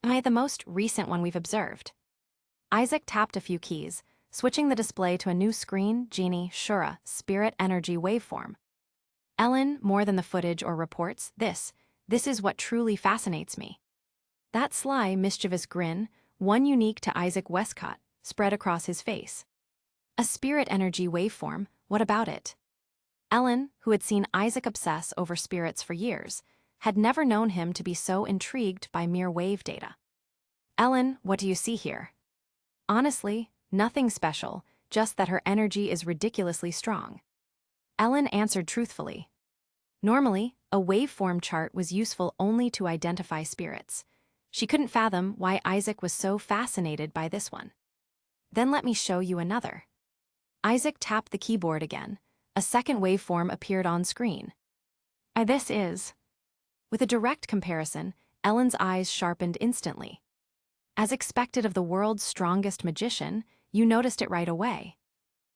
The most recent one we've observed. Isaac tapped a few keys, switching the display to a new screen, Genie Shura, spirit energy waveform. Ellen, more than the footage or reports, this is what truly fascinates me. That sly, mischievous grin, one unique to Isaac Westcott, spread across his face. A spirit energy waveform, what about it? Ellen, who had seen Isaac obsess over spirits for years, had never known him to be so intrigued by mere wave data. Ellen, what do you see here? Honestly, nothing special, just that her energy is ridiculously strong. Ellen answered truthfully. Normally, a waveform chart was useful only to identify spirits. She couldn't fathom why Isaac was so fascinated by this one. Then let me show you another. Isaac tapped the keyboard again. A second waveform appeared on screen. This is. With a direct comparison, Ellen's eyes sharpened instantly. As expected of the world's strongest magician, you noticed it right away.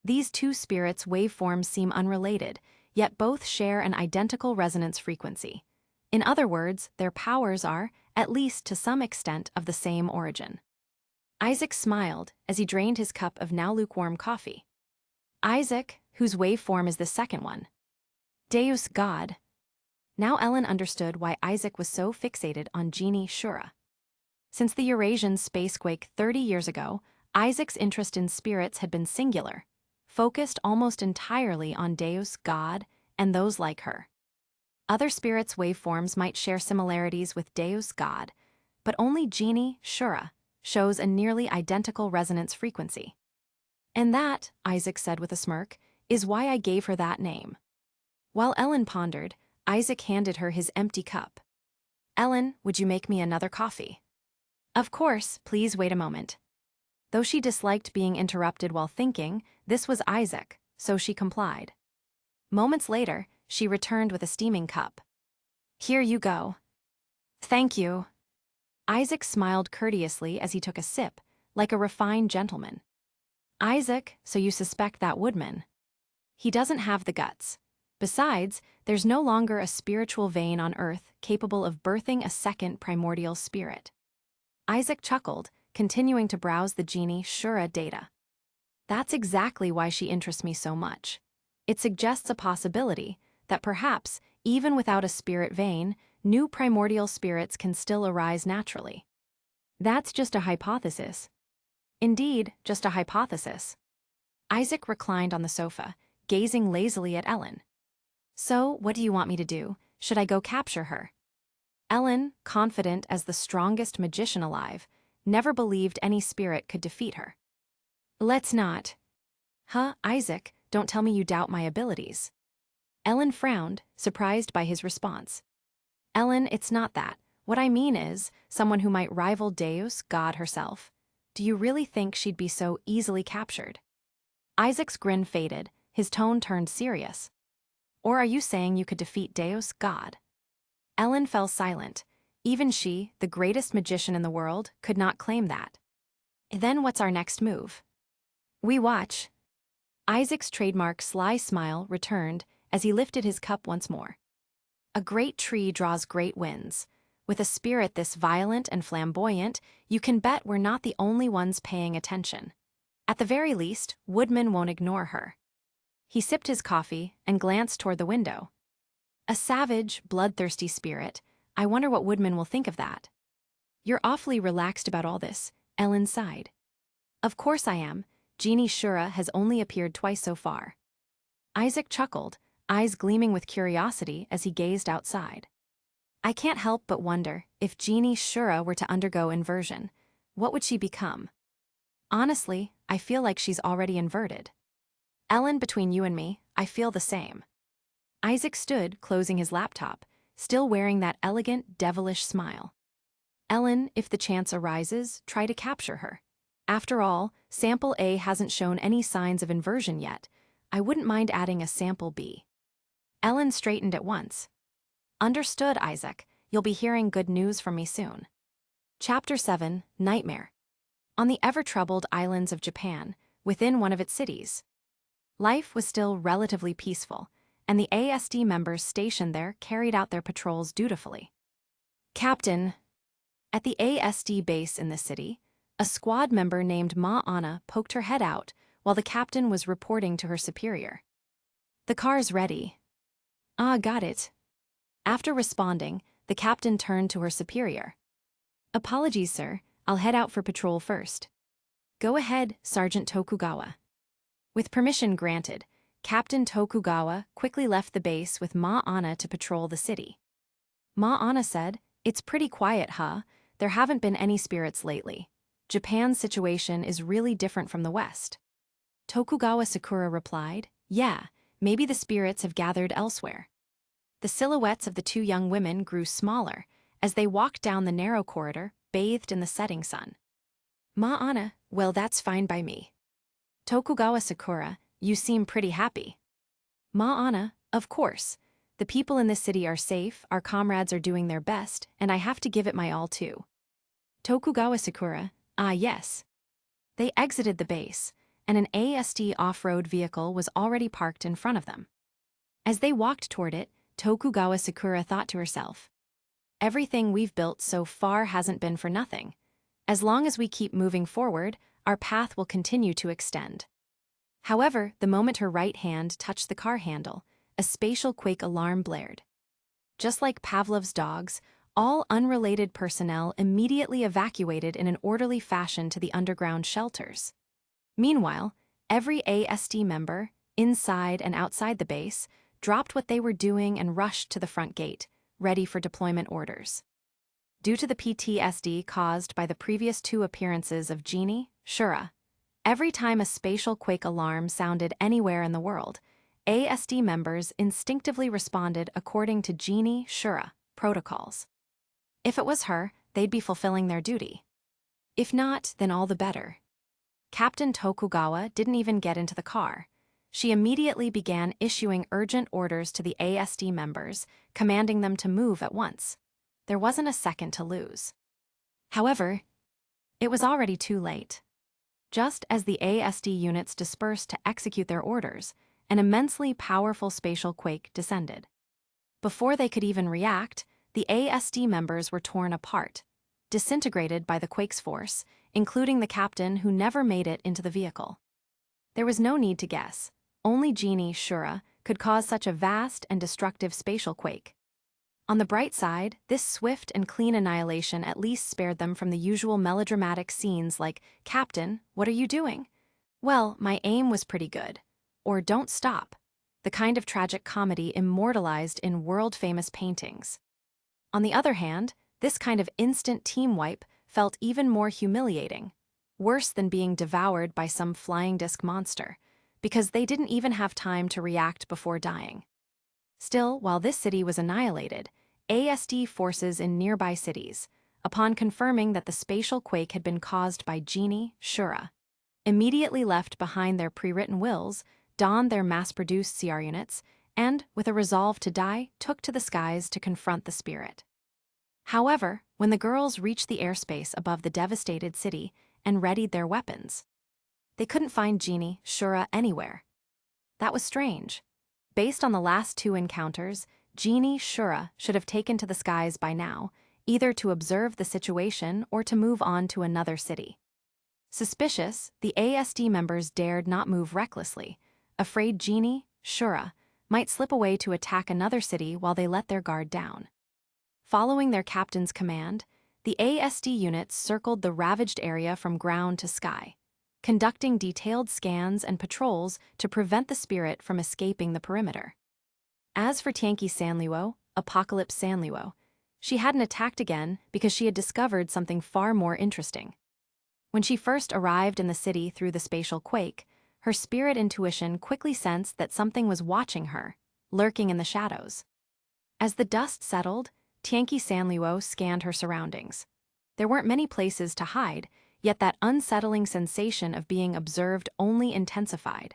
These two spirits' waveforms seem unrelated, yet both share an identical resonance frequency. In other words, their powers are, at least to some extent, of the same origin. Isaac smiled as he drained his cup of now lukewarm coffee. Isaac, whose waveform is the second one? Deus God. Now Ellen understood why Isaac was so fixated on Genie Shura. Since the Eurasian spacequake 30 years ago, Isaac's interest in spirits had been singular, focused almost entirely on Deus God and those like her. Other spirits' waveforms might share similarities with Deus God, but only Genie Shura shows a nearly identical resonance frequency. And that, Isaac said with a smirk, is why I gave her that name. While Ellen pondered, Isaac handed her his empty cup. Ellen, would you make me another coffee? Of course, please wait a moment. Though she disliked being interrupted while thinking, this was Isaac, so she complied. Moments later, she returned with a steaming cup. Here you go. Thank you. Isaac smiled courteously as he took a sip, like a refined gentleman. Isaac, so you suspect that woodman? He doesn't have the guts. Besides, there's no longer a spiritual vein on Earth capable of birthing a second primordial spirit. Isaac chuckled, continuing to browse the Genie Shura data. That's exactly why she interests me so much. It suggests a possibility that perhaps, even without a spirit vein, new primordial spirits can still arise naturally. That's just a hypothesis. Indeed, just a hypothesis. Isaac reclined on the sofa, gazing lazily at Ellen. So, what do you want me to do? Should I go capture her? Ellen, confident as the strongest magician alive, never believed any spirit could defeat her. Let's not. Huh, Isaac, don't tell me you doubt my abilities. Ellen frowned, surprised by his response. Ellen, it's not that. What I mean is, someone who might rival Deus, God herself. Do you really think she'd be so easily captured? Isaac's grin faded, his tone turned serious. Or are you saying you could defeat Deus, God? Ellen fell silent. Even she, the greatest magician in the world, could not claim that. Then what's our next move? We watch. Isaac's trademark sly smile returned as he lifted his cup once more. A great tree draws great winds. With a spirit this violent and flamboyant, you can bet we're not the only ones paying attention. At the very least, Woodman won't ignore her. He sipped his coffee and glanced toward the window. A savage, bloodthirsty spirit. I wonder what Woodman will think of that. You're awfully relaxed about all this, Ellen sighed. Of course I am. Genie Shura has only appeared twice so far. Isaac chuckled, eyes gleaming with curiosity as he gazed outside. I can't help but wonder, if Genie Shura were to undergo inversion, what would she become? Honestly, I feel like she's already inverted. Ellen, between you and me, I feel the same. Isaac stood, closing his laptop, still wearing that elegant, devilish smile. Ellen, if the chance arises, try to capture her. After all, Sample A hasn't shown any signs of inversion yet. I wouldn't mind adding a Sample B. Ellen straightened at once. Understood, Isaac. You'll be hearing good news from me soon. Chapter 7, Nightmare. On the ever-troubled islands of Japan, within one of its cities. Life was still relatively peaceful, and the ASD members stationed there carried out their patrols dutifully. Captain. At the ASD base in the city, a squad member named Ma Anna poked her head out while the captain was reporting to her superior. The car's ready. Ah, got it. After responding, the captain turned to her superior. Apologies, sir. I'll head out for patrol first. Go ahead, Sergeant Tokugawa. With permission granted, Captain Tokugawa quickly left the base with Ma Anna to patrol the city. Ma Anna said, It's pretty quiet, huh? There haven't been any spirits lately. Japan's situation is really different from the West. Tokugawa Sakura replied, Yeah, maybe the spirits have gathered elsewhere. The silhouettes of the two young women grew smaller as they walked down the narrow corridor, bathed in the setting sun. Ma Anna, well, that's fine by me. Tokugawa Sakura, you seem pretty happy. Ma Anna, of course. The people in this city are safe, our comrades are doing their best, and I have to give it my all too. Tokugawa Sakura, ah yes. They exited the base, and an ASD off-road vehicle was already parked in front of them. As they walked toward it, Tokugawa Sakura thought to herself, Everything we've built so far hasn't been for nothing. As long as we keep moving forward, our path will continue to extend. However, the moment her right hand touched the car handle, a spatial quake alarm blared. Just like Pavlov's dogs, all unrelated personnel immediately evacuated in an orderly fashion to the underground shelters. Meanwhile, every ASD member, inside and outside the base, dropped what they were doing and rushed to the front gate, ready for deployment orders. Due to the PTSD caused by the previous two appearances of Genie, Shura, every time a spatial quake alarm sounded anywhere in the world, ASD members instinctively responded according to Genie, Shura protocols. If it was her, they'd be fulfilling their duty. If not, then all the better. Captain Tokugawa didn't even get into the car. She immediately began issuing urgent orders to the ASD members, commanding them to move at once. There wasn't a second to lose. However, it was already too late. Just as the ASD units dispersed to execute their orders, an immensely powerful spatial quake descended. Before they could even react, the ASD members were torn apart, disintegrated by the quake's force, including the captain who never made it into the vehicle. There was no need to guess. Only Genie, Shura, could cause such a vast and destructive spatial quake. On the bright side, this swift and clean annihilation at least spared them from the usual melodramatic scenes like, Captain, what are you doing? Well, my aim was pretty good. Or don't stop. The kind of tragic comedy immortalized in world-famous paintings. On the other hand, this kind of instant team wipe felt even more humiliating, worse than being devoured by some flying disc monster, because they didn't even have time to react before dying. Still, while this city was annihilated, ASD forces in nearby cities, upon confirming that the spatial quake had been caused by Genie, Shura, immediately left behind their pre-written wills, donned their mass-produced CR units, and, with a resolve to die, took to the skies to confront the spirit. However, when the girls reached the airspace above the devastated city and readied their weapons, they couldn't find Genie, Shura anywhere. That was strange. Based on the last two encounters, Genie, Shura should have taken to the skies by now, either to observe the situation or to move on to another city. Suspicious, the ASD members dared not move recklessly, afraid Genie, Shura, might slip away to attack another city while they let their guard down. Following their captain's command, the ASD units circled the ravaged area from ground to sky, conducting detailed scans and patrols to prevent the spirit from escaping the perimeter. As for Tianqi Sanluo, Apocalypse Sanluo, she hadn't attacked again because she had discovered something far more interesting. When she first arrived in the city through the spatial quake, her spirit intuition quickly sensed that something was watching her, lurking in the shadows. As the dust settled, Tianqi Sanluo scanned her surroundings. There weren't many places to hide, yet that unsettling sensation of being observed only intensified.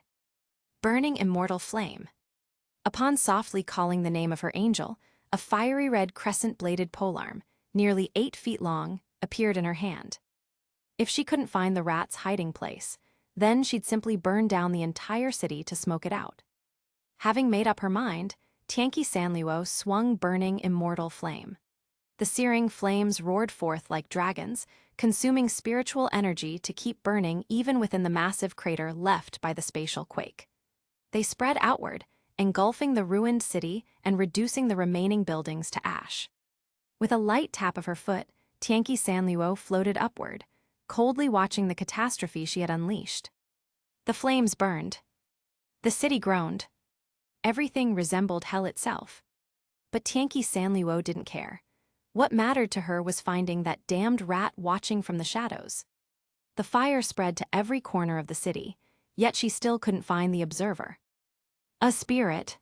Burning immortal flame. Upon softly calling the name of her angel, a fiery red crescent-bladed polearm, nearly 8 feet long, appeared in her hand. If she couldn't find the rat's hiding place, then she'd simply burn down the entire city to smoke it out. Having made up her mind, Tianqi Sanluo swung burning immortal flame. The searing flames roared forth like dragons, consuming spiritual energy to keep burning even within the massive crater left by the spatial quake. They spread outward, engulfing the ruined city and reducing the remaining buildings to ash. With a light tap of her foot, Tianqi Sanluo floated upward, coldly watching the catastrophe she had unleashed. The flames burned. The city groaned. Everything resembled hell itself. But Tianqi Sanluo didn't care. What mattered to her was finding that damned rat watching from the shadows. The fire spread to every corner of the city, yet she still couldn't find the observer. A spirit.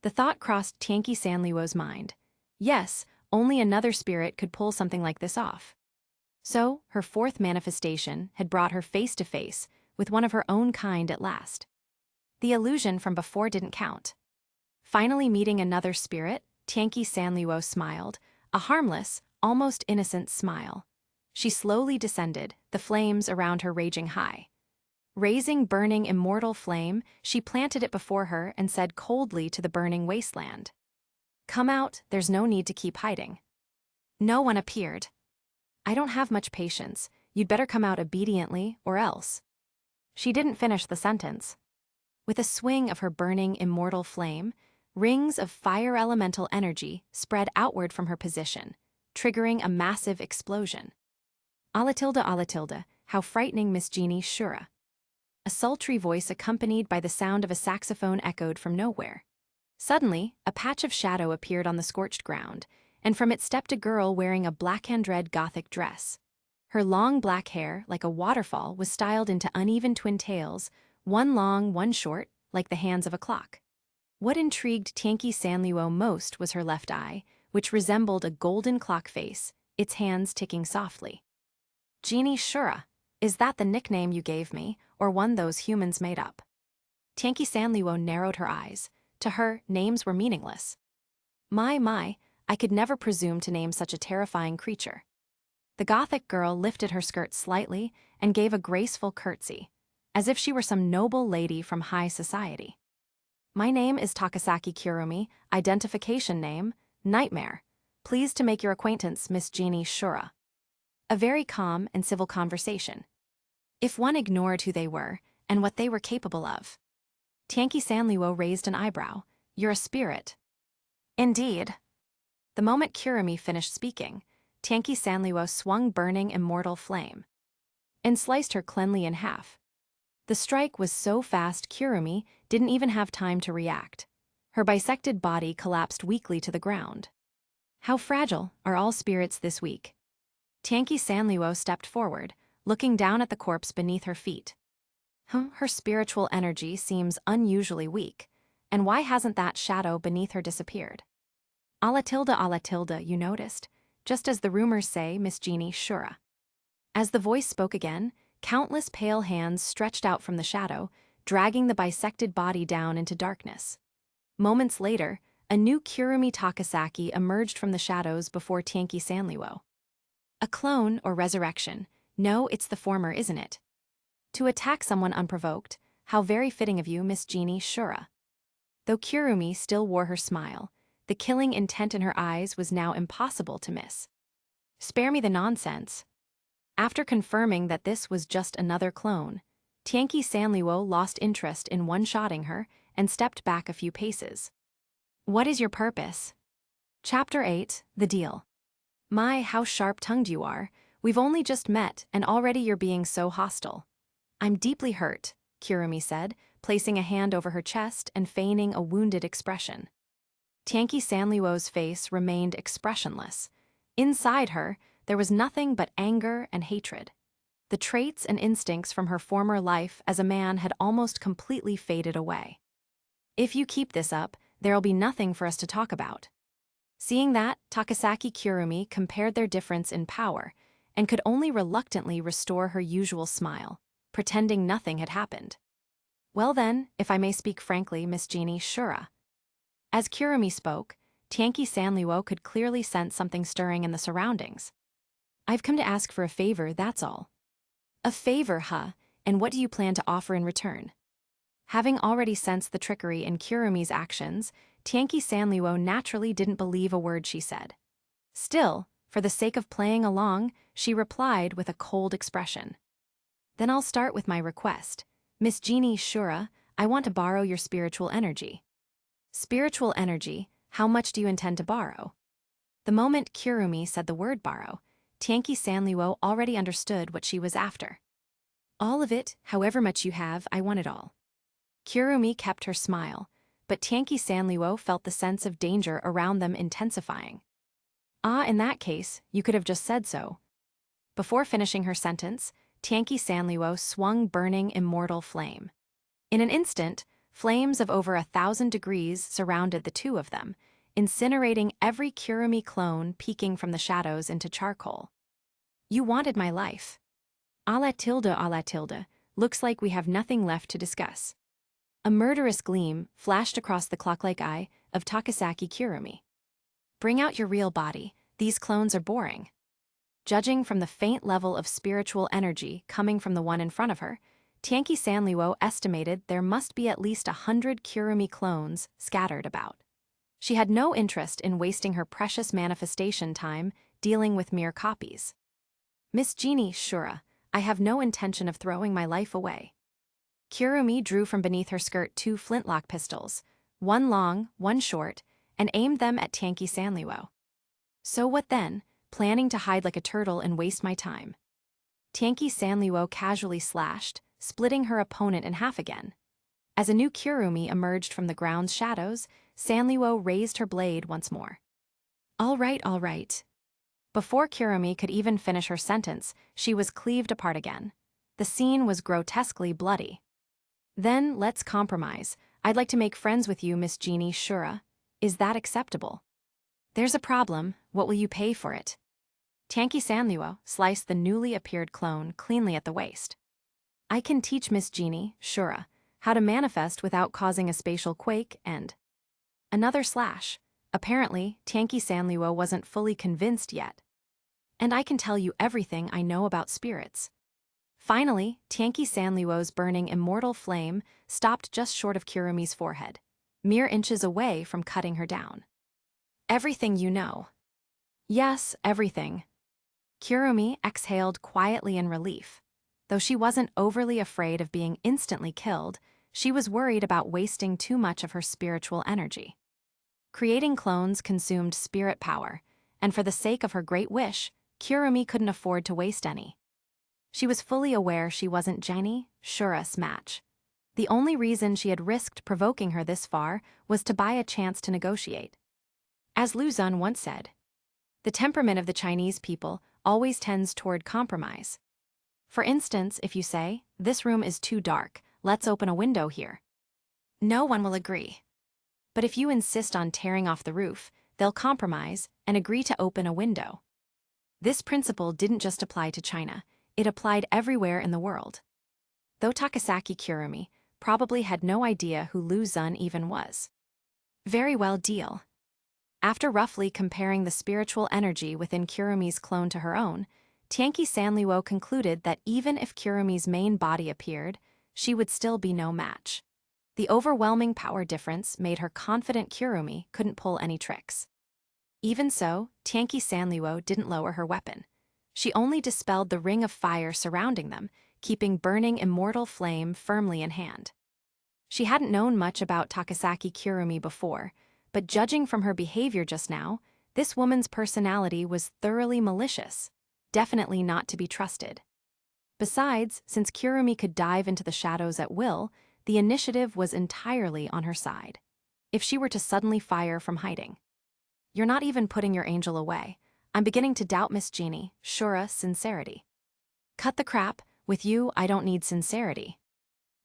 The thought crossed Tianqi Sanluo's mind. Yes, only another spirit could pull something like this off. So, her fourth manifestation had brought her face to face with one of her own kind at last. The illusion from before didn't count. Finally meeting another spirit, Tianqi Sanluo smiled, a harmless, almost innocent smile. She slowly descended, the flames around her raging high. Raising burning immortal flame, she planted it before her and said coldly to the burning wasteland, "Come out, there's no need to keep hiding." No one appeared. "I don't have much patience. You'd better come out obediently, or else." She didn't finish the sentence. With a swing of her burning immortal flame, rings of fire elemental energy spread outward from her position, triggering a massive explosion. Alatilda, how frightening, Miss Genie, Shura. A sultry voice accompanied by the sound of a saxophone echoed from nowhere. Suddenly, a patch of shadow appeared on the scorched ground, and from it stepped a girl wearing a black-and red Gothic dress. Her long black hair, like a waterfall, was styled into uneven twin tails, one long, one short, like the hands of a clock. What intrigued Tianqi Sanluo most was her left eye, which resembled a golden clock face, its hands ticking softly. "Genie Shura, is that the nickname you gave me, or one those humans made up?" Tianqi Sanluo narrowed her eyes. To her, names were meaningless. My, I could never presume to name such a terrifying creature. The Gothic girl lifted her skirt slightly and gave a graceful curtsy, as if she were some noble lady from high society. "My name is Takasaki Kurumi, identification name, Nightmare. Pleased to make your acquaintance, Miss Genie Shura." A very calm and civil conversation. If one ignored who they were and what they were capable of. Tianqi Sanluo raised an eyebrow. "You're a spirit." "Indeed." The moment Kurumi finished speaking, Tianqi Sanluo swung burning immortal flame and sliced her cleanly in half. The strike was so fast Kurumi didn't even have time to react. Her bisected body collapsed weakly to the ground. How fragile are all spirits this week? Tianqi Sanliuo stepped forward, looking down at the corpse beneath her feet. Her spiritual energy seems unusually weak, and why hasn't that shadow beneath her disappeared? Ala tilde, you noticed, just as the rumors say, Miss Genie Shura. As the voice spoke again, countless pale hands stretched out from the shadow, dragging the bisected body down into darkness. Moments later, a new Kurumi Takasaki emerged from the shadows before Tianqi Sanliuo. A clone or resurrection? No, it's the former, isn't it? To attack someone unprovoked, how very fitting of you, Miss Genie Shura. Though Kurumi still wore her smile, the killing intent in her eyes was now impossible to miss. Spare me the nonsense. After confirming that this was just another clone, Tianqi Sanliuo lost interest in one-shotting her and stepped back a few paces. What is your purpose? Chapter 8, The Deal. My, how sharp-tongued you are. We've only just met and already you're being so hostile. I'm deeply hurt, Kurumi said, placing a hand over her chest and feigning a wounded expression. Tianqi Sanliuo's face remained expressionless. Inside her, there was nothing but anger and hatred. The traits and instincts from her former life as a man had almost completely faded away. If you keep this up, there'll be nothing for us to talk about. Seeing that, Takasaki Kurumi compared their difference in power and could only reluctantly restore her usual smile, pretending nothing had happened. Well then, if I may speak frankly, Miss Genie Shura. As Kurumi spoke, Tianqi Sanliuo could clearly sense something stirring in the surroundings. I've come to ask for a favor, that's all. A favor, huh? And what do you plan to offer in return? Having already sensed the trickery in Kurumi's actions, Tianqi Sanliuo naturally didn't believe a word she said. Still, for the sake of playing along, she replied with a cold expression. Then I'll start with my request. Miss Genie Shura, I want to borrow your spiritual energy. Spiritual energy, how much do you intend to borrow? The moment Kurumi said the word borrow, Tianqi Sanliuo already understood what she was after. All of it, however much you have, I want it all. Kurumi kept her smile, but Tianqi Sanliuo felt the sense of danger around them intensifying. In that case, you could have just said so. Before finishing her sentence, Tianqi Sanliuo swung burning immortal flame. In an instant, flames of over 1,000 degrees surrounded the two of them, incinerating every Kurumi clone peeking from the shadows into charcoal. You wanted my life. Ala tilde, looks like we have nothing left to discuss. A murderous gleam flashed across the clock-like eye of Takasaki Kurumi. Bring out your real body, these clones are boring. Judging from the faint level of spiritual energy coming from the one in front of her, Tianqi Sanliuo estimated there must be at least 100 Kurumi clones scattered about. She had no interest in wasting her precious manifestation time dealing with mere copies. Miss Genie Shura, I have no intention of throwing my life away. Kurumi drew from beneath her skirt 2 flintlock pistols, one long, one short, and aimed them at Tianqi Sanliuo. So what then, planning to hide like a turtle and waste my time? Tianqi Sanliuo casually slashed, splitting her opponent in half again. As a new Kurumi emerged from the ground's shadows, Sanliuo raised her blade once more. All right. Before Kurumi could even finish her sentence, she was cleaved apart again. The scene was grotesquely bloody. Then, let's compromise. I'd like to make friends with you, Miss Genie Shura. Is that acceptable? There's a problem. What will you pay for it? Tianqi Sanliuo sliced the newly appeared clone cleanly at the waist. I can teach Miss Genie Shura how to manifest without causing a spatial quake and... Another slash. Apparently, Tianqi Sanliuo wasn't fully convinced yet. And I can tell you everything I know about spirits. Finally, Tianqi Sanliuo's burning immortal flame stopped just short of Kurumi's forehead, mere inches away from cutting her down. Everything you know. Yes, everything. Kurumi exhaled quietly in relief. Though she wasn't overly afraid of being instantly killed, she was worried about wasting too much of her spiritual energy. Creating clones consumed spirit power, and for the sake of her great wish, Kurumi couldn't afford to waste any. She was fully aware she wasn't Jenny Shura's match. The only reason she had risked provoking her this far was to buy a chance to negotiate. As Lu Xun once said, the temperament of the Chinese people always tends toward compromise. For instance, if you say, "This room is too dark, let's open a window here," no one will agree. But if you insist on tearing off the roof, they'll compromise and agree to open a window. This principle didn't just apply to China, it applied everywhere in the world. Though Takasaki Kurumi probably had no idea who Lu Xun even was. Very well, deal. After roughly comparing the spiritual energy within Kurumi's clone to her own, Tianqi Sanliuo concluded that even if Kurumi's main body appeared, she would still be no match. The overwhelming power difference made her confident Kurumi couldn't pull any tricks. Even so, Tianqi Sanliuo didn't lower her weapon. She only dispelled the ring of fire surrounding them, keeping burning immortal flame firmly in hand. She hadn't known much about Takasaki Kurumi before, but judging from her behavior just now, this woman's personality was thoroughly malicious, definitely not to be trusted. Besides, since Kurumi could dive into the shadows at will, the initiative was entirely on her side. If she were to suddenly fire from hiding. "You're not even putting your angel away. I'm beginning to doubt Miss Jeannie Shura's sincerity." "Cut the crap, with you I don't need sincerity."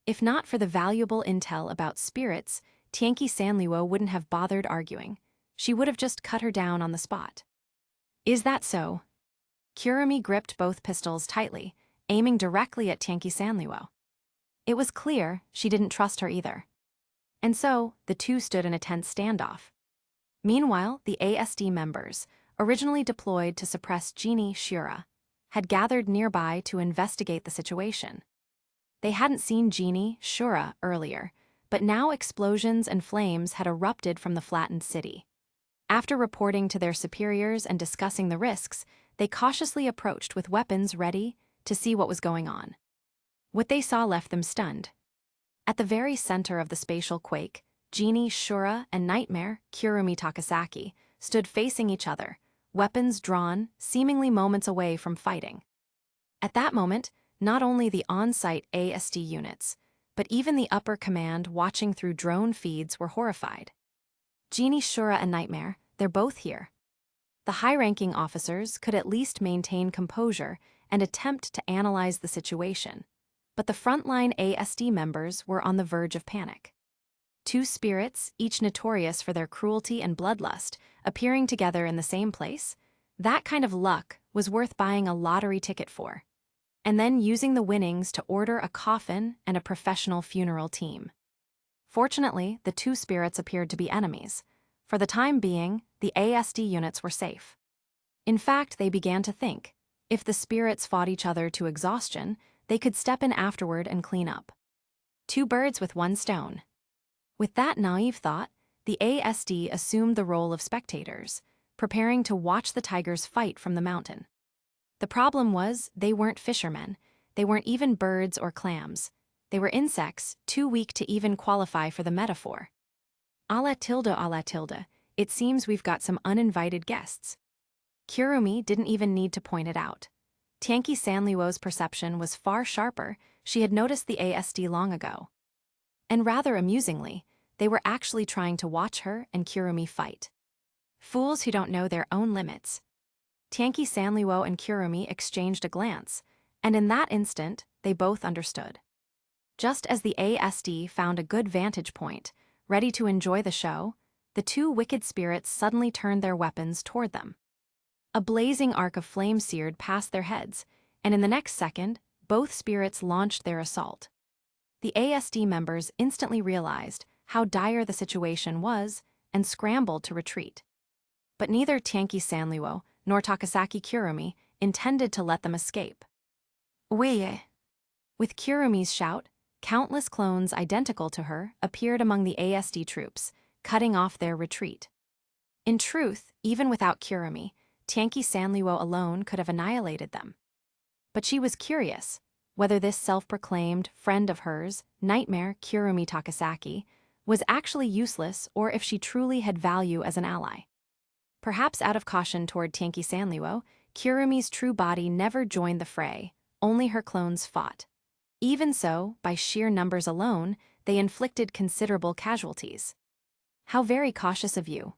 If not for the valuable intel about spirits, Tianqi Sanliuo wouldn't have bothered arguing. She would have just cut her down on the spot. "Is that so?" Kurumi gripped both pistols tightly, aiming directly at Tianqi Sanliuo. It was clear she didn't trust her either. And so, the two stood in a tense standoff. Meanwhile, the ASD members, originally deployed to suppress Jeannie Shura, had gathered nearby to investigate the situation. They hadn't seen Jeannie Shura earlier, but now explosions and flames had erupted from the flattened city. After reporting to their superiors and discussing the risks, they cautiously approached with weapons ready to see what was going on. What they saw left them stunned. At the very center of the spatial quake, Jeannie Shura and Nightmare Kurumi Takasaki stood facing each other, weapons drawn, seemingly moments away from fighting. At that moment, not only the on-site ASD units, but even the upper command watching through drone feeds were horrified. "Jeannie Shura and Nightmare, they're both here." The high-ranking officers could at least maintain composure and attempt to analyze the situation, but the frontline ASD members were on the verge of panic. Two spirits, each notorious for their cruelty and bloodlust, appearing together in the same place, that kind of luck was worth buying a lottery ticket for. And then using the winnings to order a coffin and a professional funeral team. Fortunately, the two spirits appeared to be enemies. For the time being, the ASD units were safe. In fact, they began to think, if the spirits fought each other to exhaustion, they could step in afterward and clean up. Two birds with one stone. With that naive thought, the ASD assumed the role of spectators, preparing to watch the tigers fight from the mountain. The problem was, they weren't fishermen, they weren't even birds or clams. They were insects, too weak to even qualify for the metaphor. A la tilde, it seems we've got some uninvited guests. Kurumi didn't even need to point it out. Tianqi Sanliuo's perception was far sharper, she had noticed the ASD long ago. And rather amusingly, they were actually trying to watch her and Kurumi fight. Fools who don't know their own limits. Tianqi Sanliuo and Kurumi exchanged a glance, and in that instant, they both understood. Just as the ASD found a good vantage point, ready to enjoy the show, the two wicked spirits suddenly turned their weapons toward them. A blazing arc of flame seared past their heads, and in the next second, both spirits launched their assault. The ASD members instantly realized how dire the situation was and scrambled to retreat. But neither Tianqi Sanliuo nor Takasaki Kurumi intended to let them escape. "Wei!" With Kurumi's shout, countless clones identical to her appeared among the ASD troops, cutting off their retreat. In truth, even without Kurumi, Tianqi Sanliuo alone could have annihilated them. But she was curious whether this self-proclaimed friend of hers, Nightmare Kurumi Takasaki, was actually useless or if she truly had value as an ally. Perhaps out of caution toward Tianqi Sanliuo, Kurumi's true body never joined the fray, only her clones fought. Even so, by sheer numbers alone, they inflicted considerable casualties. How very cautious of you.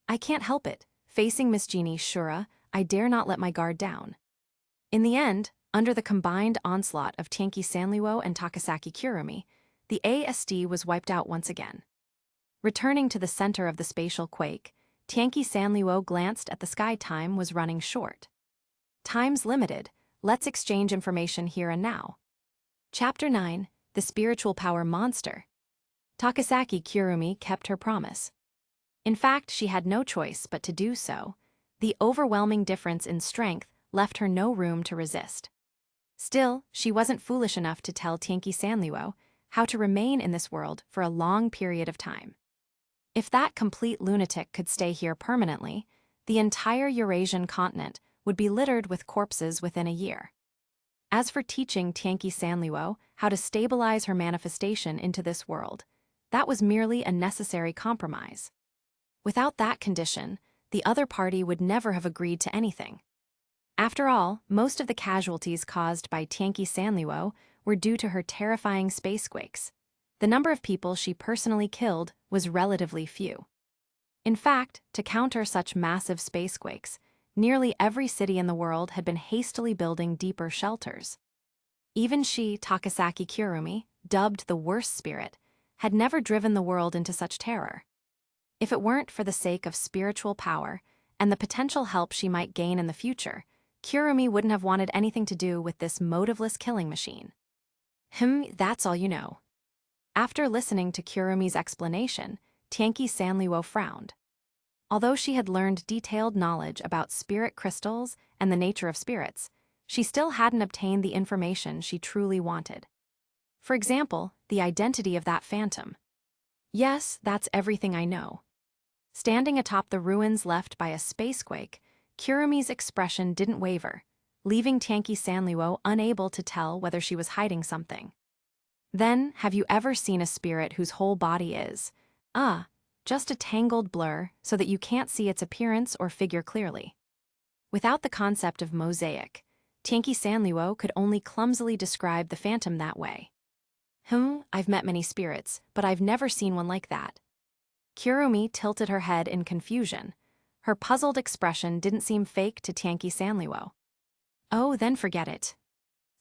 I can't help it. Facing Miss Genie Shura, I dare not let my guard down. In the end, under the combined onslaught of Tianqi Sanliuo and Takasaki Kurumi, the ASD was wiped out once again. Returning to the center of the spatial quake, Tianqi Sanliuo glanced at the sky. Time was running short. Time's limited, let's exchange information here and now. Chapter 9, The Spiritual Power Monster. Takasaki Kurumi kept her promise. In fact, she had no choice but to do so. The overwhelming difference in strength left her no room to resist. Still, she wasn't foolish enough to tell Tianqi Sanliuo how to remain in this world for a long period of time. If that complete lunatic could stay here permanently, the entire Eurasian continent would be littered with corpses within a year. As for teaching Tianqi Sanliuo how to stabilize her manifestation into this world, that was merely a necessary compromise. Without that condition, the other party would never have agreed to anything. After all, most of the casualties caused by Tianqi Sanliuo were due to her terrifying spacequakes. The number of people she personally killed was relatively few. In fact, to counter such massive spacequakes, nearly every city in the world had been hastily building deeper shelters. Even she, Takasaki Kurumi, dubbed the worst spirit, had never driven the world into such terror. If it weren't for the sake of spiritual power and the potential help she might gain in the future, Kurumi wouldn't have wanted anything to do with this motiveless killing machine. That's all you know. After listening to Kurumi's explanation, Tianqi Sanliuo frowned. Although she had learned detailed knowledge about spirit crystals and the nature of spirits, she still hadn't obtained the information she truly wanted. For example, the identity of that phantom. Yes, that's everything I know. Standing atop the ruins left by a spacequake, Kurumi's expression didn't waver, leaving Tianqi Sanliuo unable to tell whether she was hiding something. Then, have you ever seen a spirit whose whole body is, just a tangled blur so that you can't see its appearance or figure clearly? Without the concept of mosaic, Tianqi Sanliuo could only clumsily describe the phantom that way. I've met many spirits, but I've never seen one like that. Kurumi tilted her head in confusion. Her puzzled expression didn't seem fake to Tianqi Sanliuo. Oh, then forget it.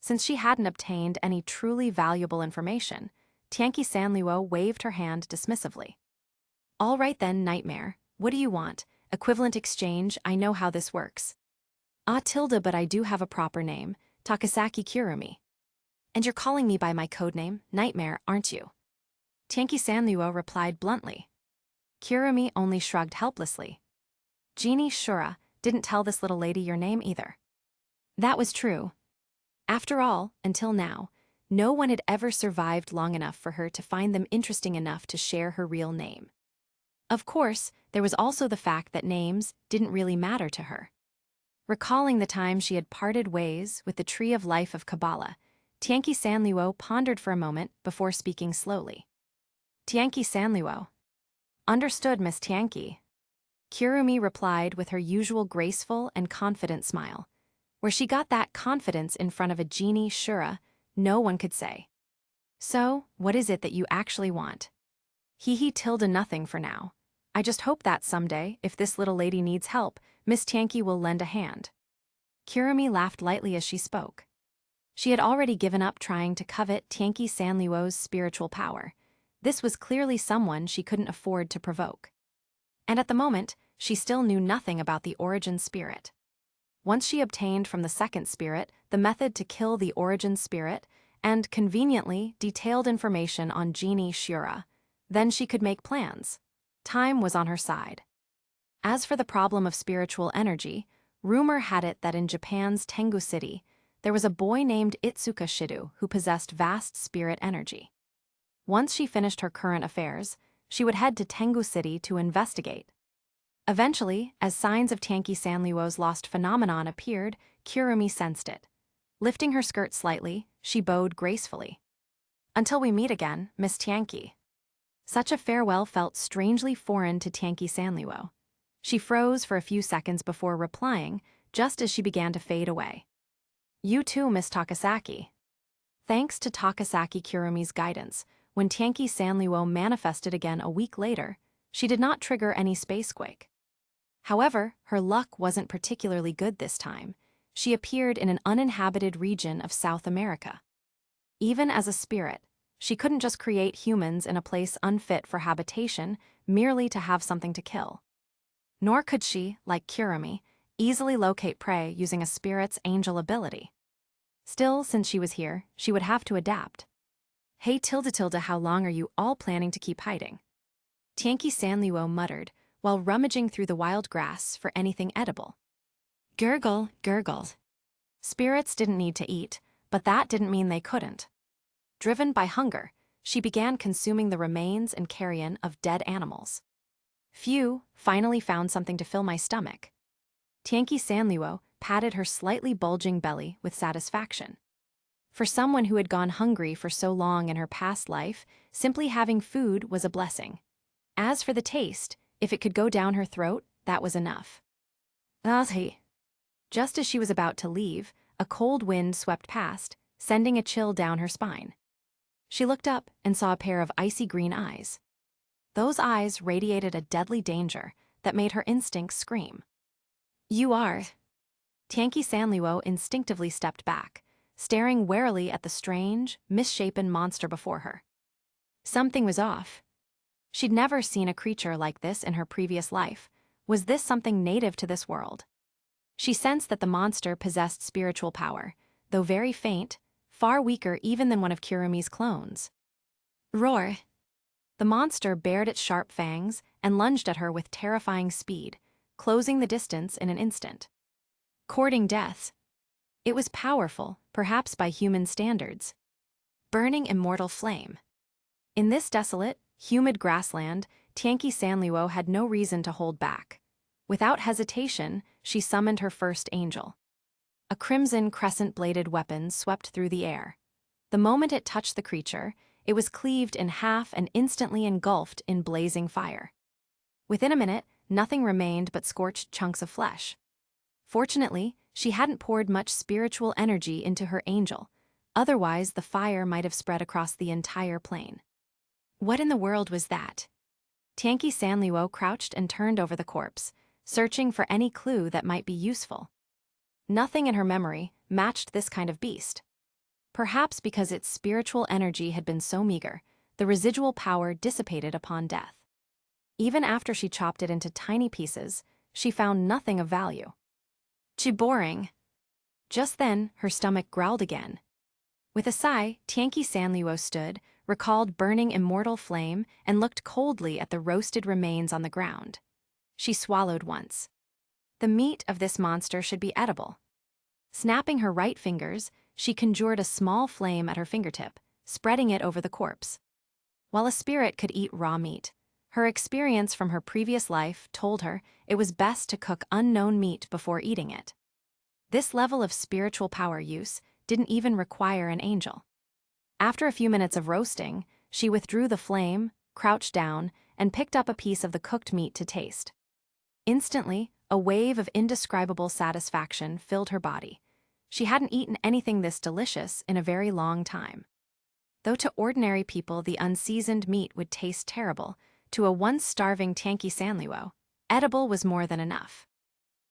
Since she hadn't obtained any truly valuable information, Tianqi Sanliuo waved her hand dismissively. All right then, Nightmare, what do you want? Equivalent exchange, I know how this works. But I do have a proper name, Takasaki Kurumi. And you're calling me by my codename, Nightmare, aren't you? Tianqi Sanliuo replied bluntly. Kurumi only shrugged helplessly. Genie Shura didn't tell this little lady your name either. That was true. After all, until now, no one had ever survived long enough for her to find them interesting enough to share her real name. Of course, there was also the fact that names didn't really matter to her. Recalling the time she had parted ways with the Tree of Life of Kabbalah, Tianqi Sanliuo pondered for a moment before speaking slowly. Tianqi Sanliuo. Understood, Miss Tianqi. Kurumi replied with her usual graceful and confident smile. Where she got that confidence in front of a Genie Shura, no one could say. So, what is it that you actually want? Nothing for now. I just hope that someday, if this little lady needs help, Miss Tianqi will lend a hand. Kurumi laughed lightly as she spoke. She had already given up trying to covet Tianqi Sanliuo's spiritual power. This was clearly someone she couldn't afford to provoke. And at the moment, she still knew nothing about the origin spirit. Once she obtained from the second spirit the method to kill the origin spirit and, conveniently, detailed information on Genie Shura, then she could make plans. Time was on her side. As for the problem of spiritual energy, rumor had it that in Japan's Tengu City, there was a boy named Itsuka Shido who possessed vast spirit energy. Once she finished her current affairs, she would head to Tengu City to investigate. Eventually, as signs of Tianqi Sanliuo's lost phenomenon appeared, Kurumi sensed it. Lifting her skirt slightly, she bowed gracefully. Until we meet again, Miss Tianqi. Such a farewell felt strangely foreign to Tianqi Sanliuo. She froze for a few seconds before replying, just as she began to fade away. You too, Miss Takasaki. Thanks to Takasaki Kurumi's guidance, when Tianqi Sanliuo manifested again a week later, she did not trigger any spacequake. However, her luck wasn't particularly good this time. She appeared in an uninhabited region of South America. Even as a spirit, she couldn't just create humans in a place unfit for habitation merely to have something to kill. Nor could she, like Kurumi, easily locate prey using a spirit's angel ability. Still, since she was here, she would have to adapt. Hey Tilde, how long are you all planning to keep hiding? Tianqi Sanliuo muttered, while rummaging through the wild grass for anything edible. Gurgle, gurgle. Spirits didn't need to eat, but that didn't mean they couldn't. Driven by hunger, she began consuming the remains and carrion of dead animals. Phew, finally found something to fill my stomach. Tianqi Sanliuo patted her slightly bulging belly with satisfaction. For someone who had gone hungry for so long in her past life, simply having food was a blessing. As for the taste, if it could go down her throat, that was enough. Just as she was about to leave, a cold wind swept past, sending a chill down her spine. She looked up and saw a pair of icy green eyes. Those eyes radiated a deadly danger that made her instincts scream. You are. Tianqi Sanliuo instinctively stepped back, staring warily at the strange, misshapen monster before her. Something was off. She'd never seen a creature like this in her previous life. Was this something native to this world? She sensed that the monster possessed spiritual power, though very faint, far weaker even than one of Kurumi's clones. Roar! The monster bared its sharp fangs and lunged at her with terrifying speed, closing the distance in an instant. Courting death. It was powerful, perhaps by human standards. Burning immortal flame. In this desolate, humid grassland, Tianqi Sanliuo had no reason to hold back. Without hesitation, she summoned her first angel. A crimson crescent-bladed weapon swept through the air. The moment it touched the creature, it was cleaved in half and instantly engulfed in blazing fire. Within a minute, nothing remained but scorched chunks of flesh. Fortunately, she hadn't poured much spiritual energy into her angel, otherwise the fire might have spread across the entire plain. What in the world was that? Tianqi Sanliuo crouched and turned over the corpse, searching for any clue that might be useful. Nothing in her memory matched this kind of beast. Perhaps because its spiritual energy had been so meager, the residual power dissipated upon death. Even after she chopped it into tiny pieces, she found nothing of value. Too boring. Just then, her stomach growled again. With a sigh, Tianqi Sanliuo stood, recalled burning immortal flame, and looked coldly at the roasted remains on the ground. She swallowed once. The meat of this monster should be edible. Snapping her right fingers, she conjured a small flame at her fingertip, spreading it over the corpse. While a spirit could eat raw meat, her experience from her previous life told her it was best to cook unknown meat before eating it. This level of spiritual power use didn't even require an angel. After a few minutes of roasting, she withdrew the flame, crouched down, and picked up a piece of the cooked meat to taste. Instantly, a wave of indescribable satisfaction filled her body. She hadn't eaten anything this delicious in a very long time. Though to ordinary people the unseasoned meat would taste terrible, to a once-starving Tianqi Sanliuo, edible was more than enough.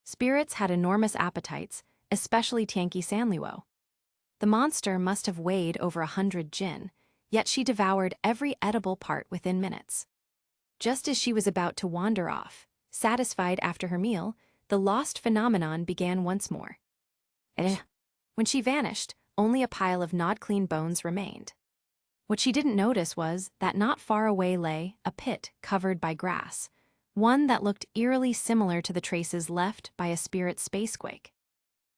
Spirits had enormous appetites, especially Tianqi Sanliuo. The monster must have weighed over 100 jin, yet she devoured every edible part within minutes. Just as she was about to wander off, satisfied after her meal, the lost phenomenon began once more. When she vanished, only a pile of gnawed-clean bones remained. What she didn't notice was that not far away lay a pit covered by grass, one that looked eerily similar to the traces left by a spirit spacequake.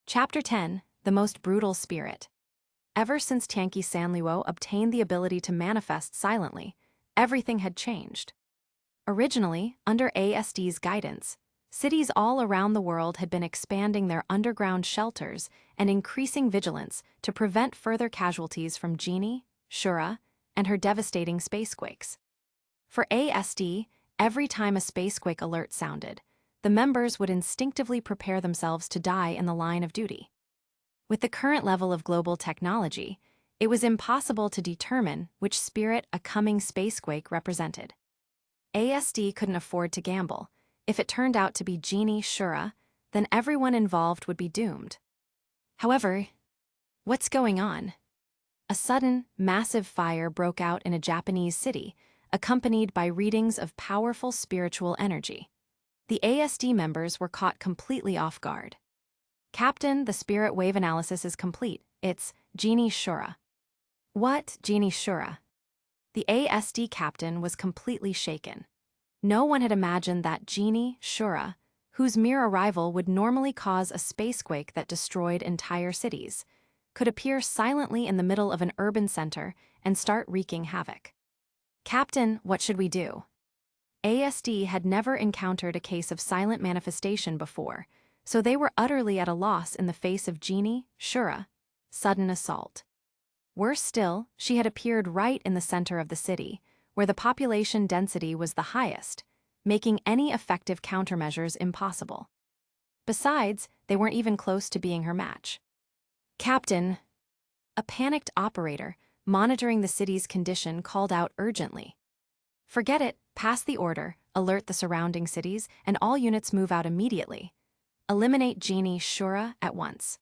Chapter 10, The Most Brutal Spirit. Ever since Tianqi Sanliuo obtained the ability to manifest silently, everything had changed. Originally, under ASD's guidance, cities all around the world had been expanding their underground shelters and increasing vigilance to prevent further casualties from Genie, Shura, and her devastating spacequakes. For ASD, every time a spacequake alert sounded, the members would instinctively prepare themselves to die in the line of duty. With the current level of global technology, it was impossible to determine which spirit a coming spacequake represented. ASD couldn't afford to gamble. If it turned out to be Genie Shura, then everyone involved would be doomed. However, what's going on? A sudden, massive fire broke out in a Japanese city, accompanied by readings of powerful spiritual energy. The ASD members were caught completely off guard. Captain, the spirit wave analysis is complete. It's Genie Shura. What, Genie Shura? The ASD captain was completely shaken. No one had imagined that Genie Shura, whose mere arrival would normally cause a spacequake that destroyed entire cities, could appear silently in the middle of an urban center and start wreaking havoc. Captain, what should we do? ASD had never encountered a case of silent manifestation before, so they were utterly at a loss in the face of Genie Shura, sudden assault. Worse still, she had appeared right in the center of the city, where the population density was the highest, making any effective countermeasures impossible. Besides, they weren't even close to being her match. Captain, a panicked operator monitoring the city's condition called out urgently. Forget it, pass the order, alert the surrounding cities, and all units move out immediately. Eliminate Genie Shura at once.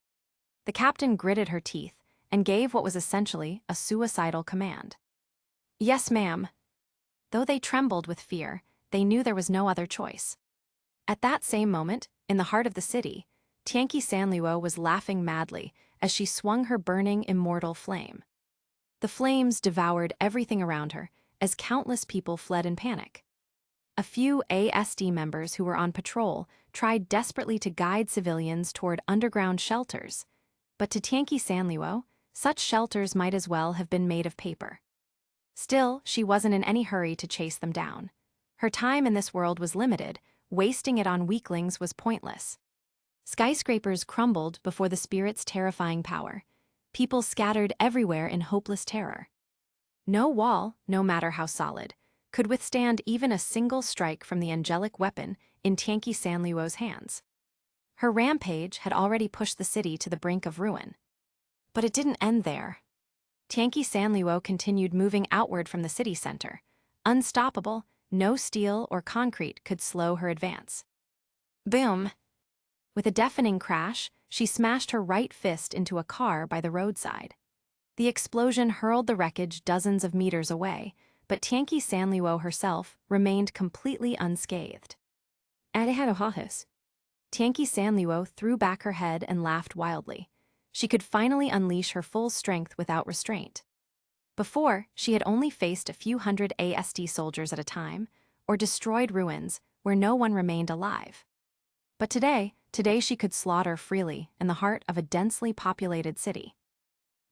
The captain gritted her teeth and gave what was essentially a suicidal command. Yes, ma'am. Though they trembled with fear, they knew there was no other choice. At that same moment, in the heart of the city, Tianqi Sanluo was laughing madly as she swung her burning immortal flame. The flames devoured everything around her as countless people fled in panic. A few ASD members who were on patrol tried desperately to guide civilians toward underground shelters, but to Tianqi Sanluo, such shelters might as well have been made of paper. Still, she wasn't in any hurry to chase them down. Her time in this world was limited, wasting it on weaklings was pointless. Skyscrapers crumbled before the spirit's terrifying power. People scattered everywhere in hopeless terror. No wall, no matter how solid, could withstand even a single strike from the angelic weapon in Tianqi Sanluo's hands. Her rampage had already pushed the city to the brink of ruin. But it didn't end there. Tianqi Sanluo continued moving outward from the city center. Unstoppable, no steel or concrete could slow her advance. Boom! With a deafening crash, she smashed her right fist into a car by the roadside. The explosion hurled the wreckage dozens of meters away, but Tianqi Sanluo herself remained completely unscathed. Tianqi Sanluo threw back her head and laughed wildly. She could finally unleash her full strength without restraint. Before, she had only faced a few hundred ASD soldiers at a time, or destroyed ruins where no one remained alive. But today she could slaughter freely in the heart of a densely populated city.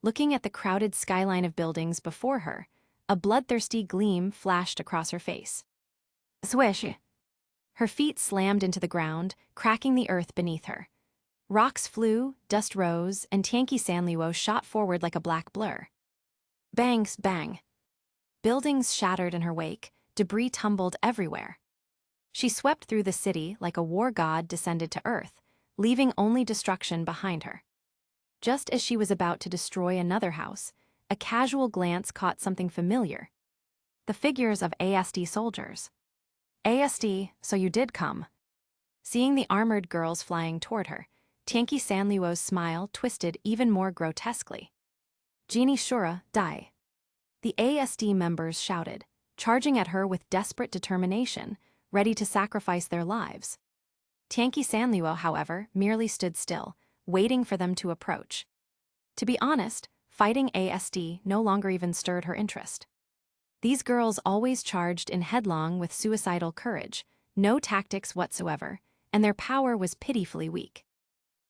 Looking at the crowded skyline of buildings before her, a bloodthirsty gleam flashed across her face. Swish! Her feet slammed into the ground, cracking the earth beneath her. Rocks flew, dust rose, and Tianqi Sanluo shot forward like a black blur. Bangs, bang. Buildings shattered in her wake, debris tumbled everywhere. She swept through the city like a war god descended to earth, leaving only destruction behind her. Just as she was about to destroy another house, a casual glance caught something familiar. The figures of ASD soldiers. ASD, so you did come. Seeing the armored girls flying toward her, Tianqi Sanluo's smile twisted even more grotesquely. Genie Shura, die. The ASD members shouted, charging at her with desperate determination, ready to sacrifice their lives. Tianqi Sanluo, however, merely stood still, waiting for them to approach. To be honest, fighting ASD no longer even stirred her interest. These girls always charged in headlong with suicidal courage, no tactics whatsoever, and their power was pitifully weak.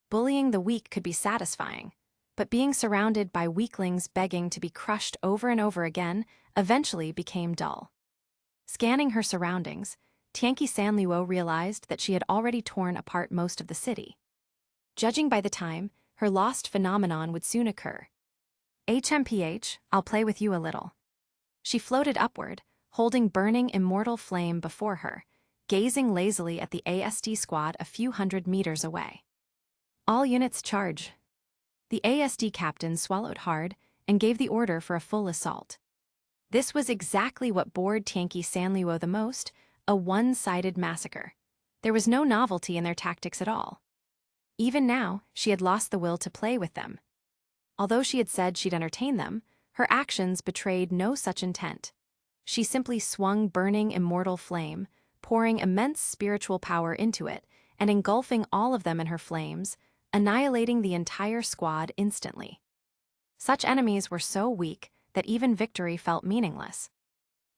Bullying the weak could be satisfying, but being surrounded by weaklings begging to be crushed over and over again eventually became dull. Scanning her surroundings, Tianqi Sanluo realized that she had already torn apart most of the city. Judging by the time, her lost phenomenon would soon occur. HMPH, I'll play with you a little. She floated upward, holding burning immortal flame before her, gazing lazily at the ASD squad a few hundred meters away. All units charge. The ASD captain swallowed hard and gave the order for a full assault. This was exactly what bored Tianqi Sanluo the most, a one-sided massacre. There was no novelty in their tactics at all. Even now, she had lost the will to play with them. Although she had said she'd entertain them, her actions betrayed no such intent. She simply swung burning immortal flame, pouring immense spiritual power into it and engulfing all of them in her flames, annihilating the entire squad instantly. Such enemies were so weak that even victory felt meaningless.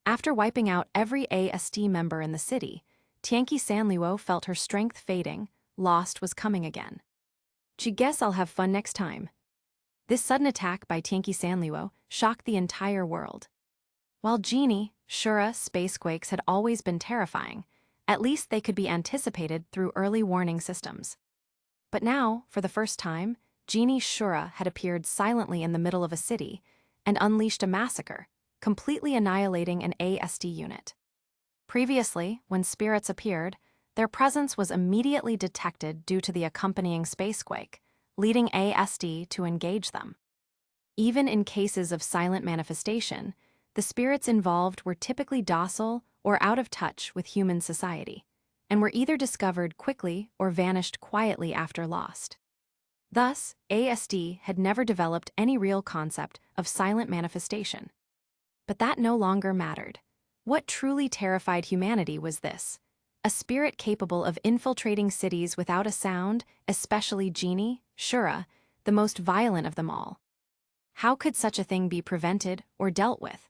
After wiping out every ASD member in the city, Tianqi Sanluo felt her strength fading, lost was coming again. Guess I'll have fun next time. This sudden attack by Tianqi Sanluo shocked the entire world. While Genie, Shura, spacequakes had always been terrifying, at least they could be anticipated through early warning systems. But now, for the first time, Genie Shura had appeared silently in the middle of a city and unleashed a massacre, completely annihilating an ASD unit. Previously, when spirits appeared, their presence was immediately detected due to the accompanying spacequake, leading ASD to engage them. Even in cases of silent manifestation, the spirits involved were typically docile or out of touch with human society, and were either discovered quickly or vanished quietly after lost. Thus, ASD had never developed any real concept of silent manifestation. But that no longer mattered. What truly terrified humanity was this: a spirit capable of infiltrating cities without a sound, especially Genie, Shura, the most violent of them all. How could such a thing be prevented or dealt with?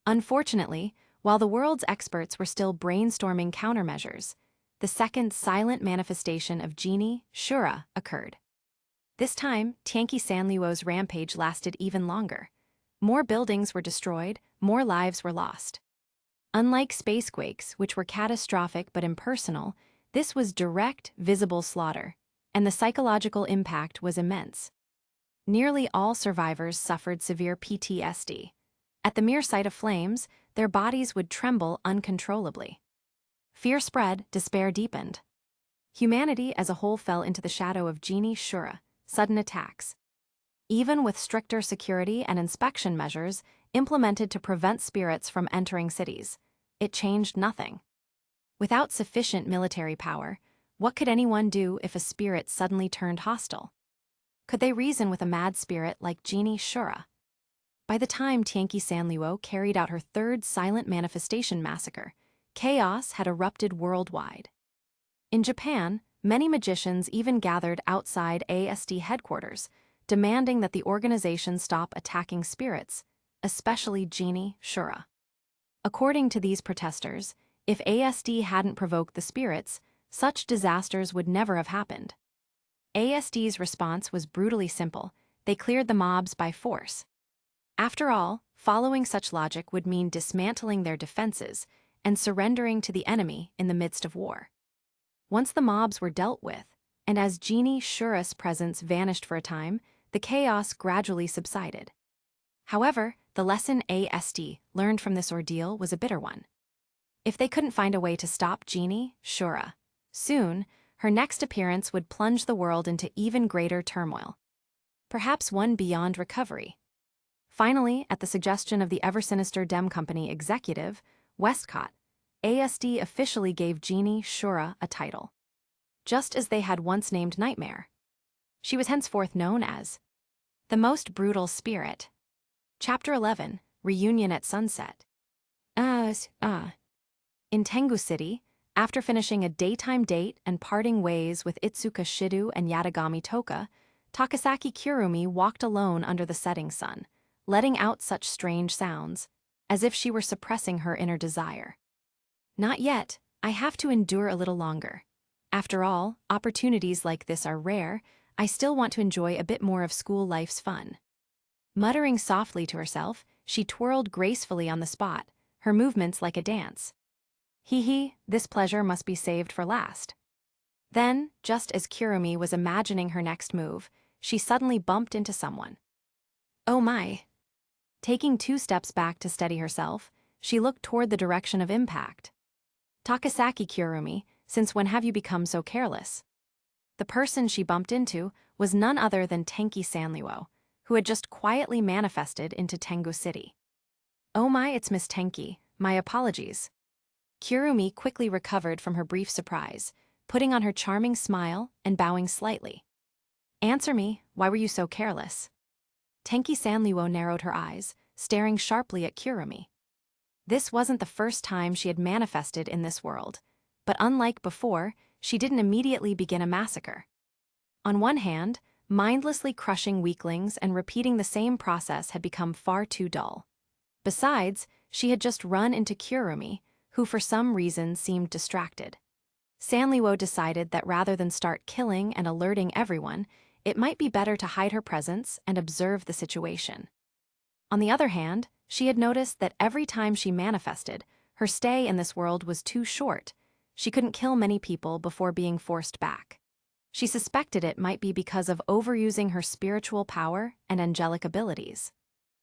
Unfortunately, while the world's experts were still brainstorming countermeasures, the second silent manifestation of Genie, Shura, occurred. This time, Tianqi Sanluo's rampage lasted even longer. More buildings were destroyed, more lives were lost. Unlike spacequakes, which were catastrophic but impersonal, this was direct, visible slaughter, and the psychological impact was immense. Nearly all survivors suffered severe PTSD. At the mere sight of flames, their bodies would tremble uncontrollably. Fear spread, despair deepened. Humanity as a whole fell into the shadow of Genie Shura, sudden attacks. Even with stricter security and inspection measures implemented to prevent spirits from entering cities, it changed nothing. Without sufficient military power, what could anyone do if a spirit suddenly turned hostile? Could they reason with a mad spirit like Genie Shura? By the time Tianqi Sanluo carried out her third silent manifestation massacre, chaos had erupted worldwide. In Japan, many magicians even gathered outside ASD headquarters, demanding that the organization stop attacking spirits, especially Genie Shura. According to these protesters, if ASD hadn't provoked the spirits, such disasters would never have happened. ASD's response was brutally simple: they cleared the mobs by force. After all, following such logic would mean dismantling their defenses and surrendering to the enemy in the midst of war. Once the mobs were dealt with, and as Genie Shura's presence vanished for a time, the chaos gradually subsided. However, the lesson ASD learned from this ordeal was a bitter one. If they couldn't find a way to stop Genie Shura, soon, her next appearance would plunge the world into even greater turmoil. Perhaps one beyond recovery. Finally, at the suggestion of the ever-sinister Dem Company executive, Westcott, ASD officially gave Genie Shura a title, just as they had once named Nightmare. She was henceforth known as the most brutal spirit. Chapter 11, Reunion at Sunset. In Tengu City, after finishing a daytime date and parting ways with Itsuka Shidu and Yatagami Toka, Takasaki Kurumi walked alone under the setting sun, letting out such strange sounds, as if she were suppressing her inner desire. Not yet, I have to endure a little longer. After all, opportunities like this are rare. I still want to enjoy a bit more of school life's fun. Muttering softly to herself, she twirled gracefully on the spot, her movements like a dance. Hee, this pleasure must be saved for last. Then, just as Kurumi was imagining her next move, she suddenly bumped into someone. Oh my! Taking 2 steps back to steady herself, she looked toward the direction of impact. Takasaki Kurumi, since when have you become so careless? The person she bumped into was none other than Tenki Sanliwo, who had just quietly manifested into Tengu City. "Oh my, it's Miss Tenki, my apologies." Kurumi quickly recovered from her brief surprise, putting on her charming smile and bowing slightly. "Answer me, why were you so careless?" Tenki Sanliwo narrowed her eyes, staring sharply at Kurumi. This wasn't the first time she had manifested in this world, but unlike before, she didn't immediately begin a massacre. On one hand, mindlessly crushing weaklings and repeating the same process had become far too dull. Besides, she had just run into Kurumi, who for some reason seemed distracted. Sanliwo decided that rather than start killing and alerting everyone, it might be better to hide her presence and observe the situation. On the other hand, she had noticed that every time she manifested, her stay in this world was too short. She couldn't kill many people before being forced back. She suspected it might be because of overusing her spiritual power and angelic abilities.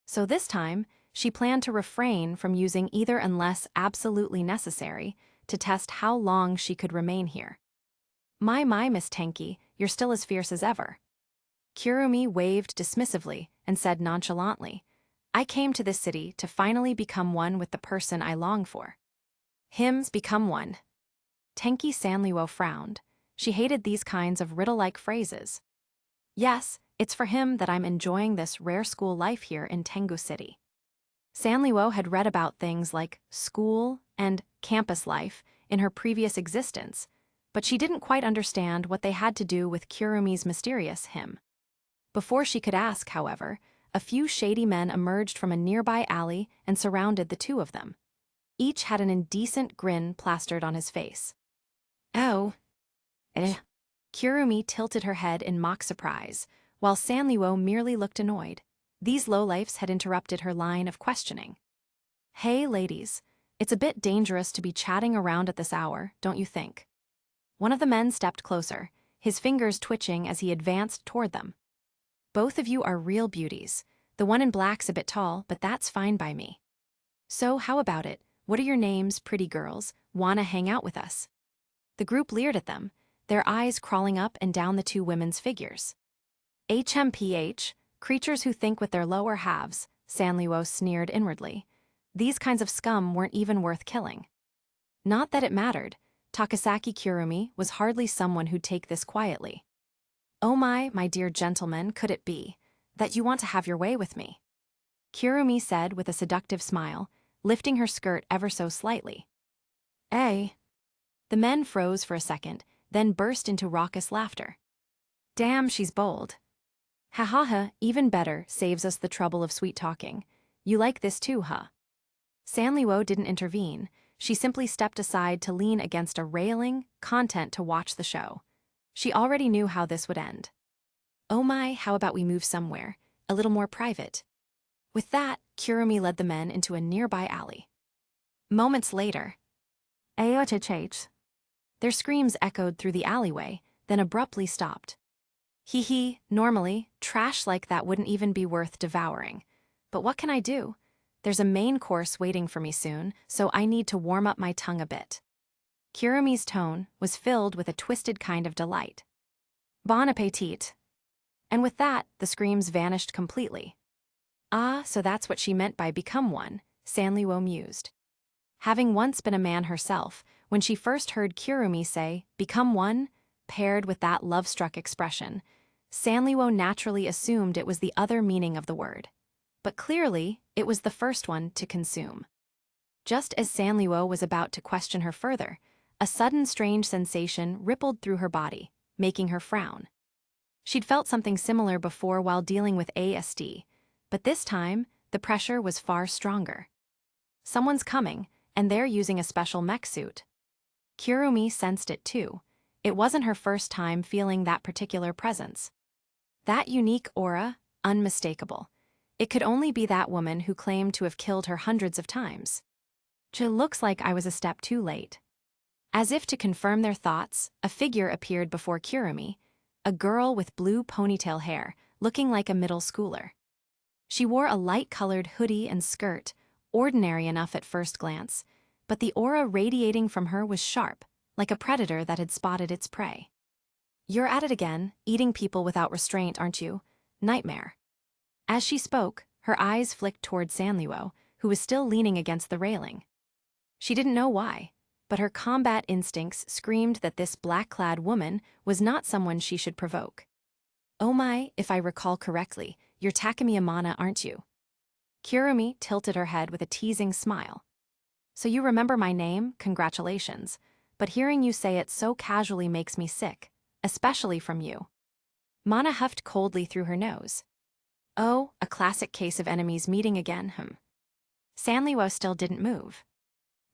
So this time, she planned to refrain from using either unless absolutely necessary to test how long she could remain here. My, Miss Tenki, you're still as fierce as ever." Kurumi waved dismissively and said nonchalantly, "I came to this city to finally become one with the person I long for." "Him's become one." Tenki Sanliwo frowned. She hated these kinds of riddle-like phrases. "Yes, it's for him that I'm enjoying this rare school life here in Tengu City." Sanliwo had read about things like school and campus life in her previous existence, but she didn't quite understand what they had to do with Kurumi's mysterious him. Before she could ask, however, a few shady men emerged from a nearby alley and surrounded the two of them. Each had an indecent grin plastered on his face. "Oh. Kurumi tilted her head in mock surprise, while Sanliwo merely looked annoyed. These lowlifes had interrupted her line of questioning. "Hey, ladies, it's a bit dangerous to be chatting around at this hour, don't you think?" One of the men stepped closer, his fingers twitching as he advanced toward them. "Both of you are real beauties. The one in black's a bit tall, but that's fine by me. So how about it? What are your names, pretty girls? Wanna hang out with us?" The group leered at them, their eyes crawling up and down the two women's figures. "HMPH, creatures who think with their lower halves," Sanliwo sneered inwardly. These kinds of scum weren't even worth killing. Not that it mattered. Takasaki Kurumi was hardly someone who'd take this quietly. "Oh my dear gentleman, could it be that you want to have your way with me?" Kurumi said with a seductive smile, lifting her skirt ever so slightly. "Eh?" The men froze for a second, then burst into raucous laughter. "Damn, she's bold." "Ha ha ha, even better, saves us the trouble of sweet talking. You like this too, huh?" Sanliwo didn't intervene. She simply stepped aside to lean against a railing, content to watch the show. She already knew how this would end. "Oh my, how about we move somewhere, a little more private?" With that, Kurumi led the men into a nearby alley. Moments later, "Ayochich." Their screams echoed through the alleyway, then abruptly stopped. Hee, normally, trash like that wouldn't even be worth devouring. But what can I do? There's a main course waiting for me soon, so I need to warm up my tongue a bit. Kurumi's tone was filled with a twisted kind of delight. "Bon appetit." And with that, the screams vanished completely. Ah, so that's what she meant by become one, Sanliwo mused. Having once been a man herself, when she first heard Kurumi say, "become one," paired with that love-struck expression, Sanliwo naturally assumed it was the other meaning of the word. But clearly, it was the first one to consume. Just as Sanliwo was about to question her further, a sudden strange sensation rippled through her body, making her frown. She'd felt something similar before while dealing with ASD, but this time, the pressure was far stronger. Someone's coming, and they're using a special mech suit. Kurumi sensed it too. It wasn't her first time feeling that particular presence. That unique aura, unmistakable. It could only be that woman who claimed to have killed her hundreds of times. It looks like I was a step too late. As if to confirm their thoughts, a figure appeared before Kurumi, a girl with blue ponytail hair, looking like a middle schooler. She wore a light-colored hoodie and skirt, ordinary enough at first glance, but the aura radiating from her was sharp, like a predator that had spotted its prey. You're at it again, eating people without restraint, aren't you? Nightmare. As she spoke, her eyes flicked toward Sanliwo, who was still leaning against the railing. She didn't know why, but her combat instincts screamed that this black-clad woman was not someone she should provoke. Oh my, if I recall correctly, you're Takumi Amana, aren't you? Kurumi tilted her head with a teasing smile. So you remember my name? Congratulations. But hearing you say it so casually makes me sick, especially from you. Mana huffed coldly through her nose. Oh, a classic case of enemies meeting again, Sanliwo still didn't move.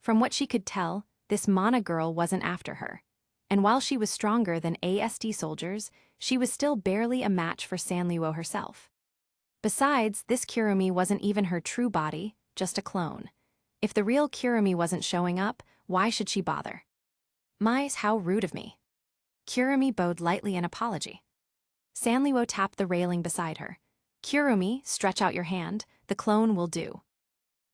From what she could tell, this Mana girl wasn't after her. And while she was stronger than ASD soldiers, she was still barely a match for Sanliwo herself. Besides, this Kurumi wasn't even her true body, just a clone. If the real Kurumi wasn't showing up, why should she bother? My, how rude of me. Kurumi bowed lightly in apology. Sanliwo tapped the railing beside her. Kurumi, stretch out your hand, the clone will do.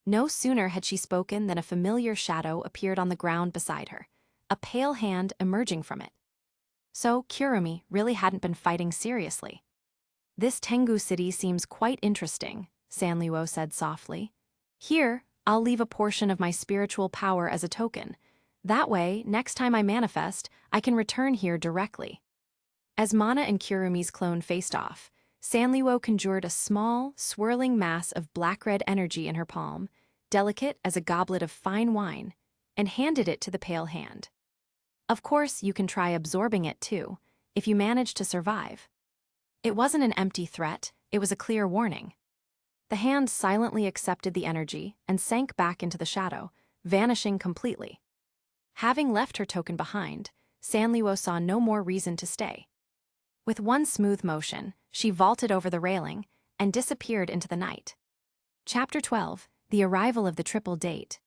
No sooner had she spoken than a familiar shadow appeared on the ground beside her, a pale hand emerging from it. So Kurumi really hadn't been fighting seriously. This Tengu city seems quite interesting, Sanliwo said softly. Here, I'll leave a portion of my spiritual power as a token. That way, next time I manifest, I can return here directly. As Mana and Kurumi's clone faced off, Sanliwo conjured a small, swirling mass of black-red energy in her palm, delicate as a goblet of fine wine, and handed it to the pale hand. Of course, you can try absorbing it too, if you manage to survive. It wasn't an empty threat, it was a clear warning. The hand silently accepted the energy and sank back into the shadow, vanishing completely. Having left her token behind, Sanliwo saw no more reason to stay. With one smooth motion, she vaulted over the railing and disappeared into the night. Chapter 12, The Arrival of the Triple Date.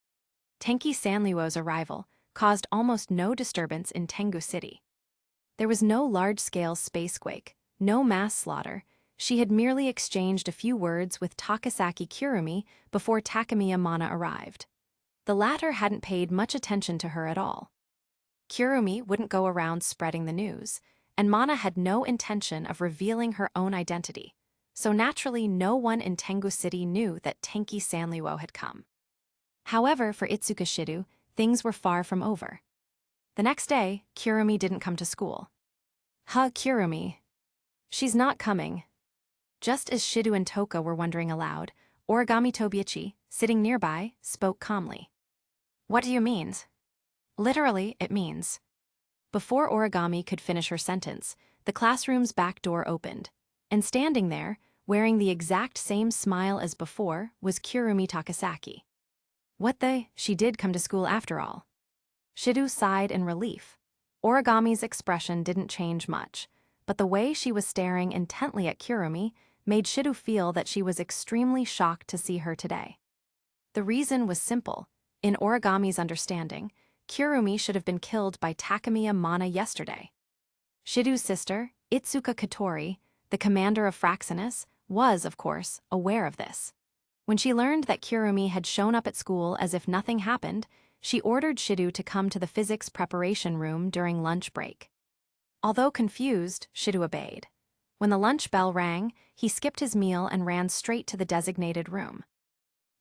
Tenki Sanliwo's arrival caused almost no disturbance in Tengu City. There was no large-scale spacequake, no mass slaughter. She had merely exchanged a few words with Takasaki Kurumi before Takumi Amana arrived. The latter hadn't paid much attention to her at all. Kurumi wouldn't go around spreading the news, and Mana had no intention of revealing her own identity, so naturally no one in Tengu City knew that Tenki Sanliwo had come. However, for Itsuka Shido, things were far from over. The next day, Kurumi didn't come to school. Kurumi. She's not coming. Just as Shido and Toka were wondering aloud, Origami Tobiichi, sitting nearby, spoke calmly. What do you mean? Literally, it means. Before Origami could finish her sentence, the classroom's back door opened, and standing there, wearing the exact same smile as before, was Kurumi Takasaki. What the? She did come to school after all. Shido sighed in relief. Origami's expression didn't change much, but the way she was staring intently at Kurumi made Shido feel that she was extremely shocked to see her today. The reason was simple. In Origami's understanding, Kurumi should have been killed by Takumi Amana yesterday. Shido's sister, Itsuka Katori, the commander of Fraxinus, was, of course, aware of this. When she learned that Kurumi had shown up at school as if nothing happened, she ordered Shido to come to the physics preparation room during lunch break. Although confused, Shido obeyed. When the lunch bell rang, he skipped his meal and ran straight to the designated room.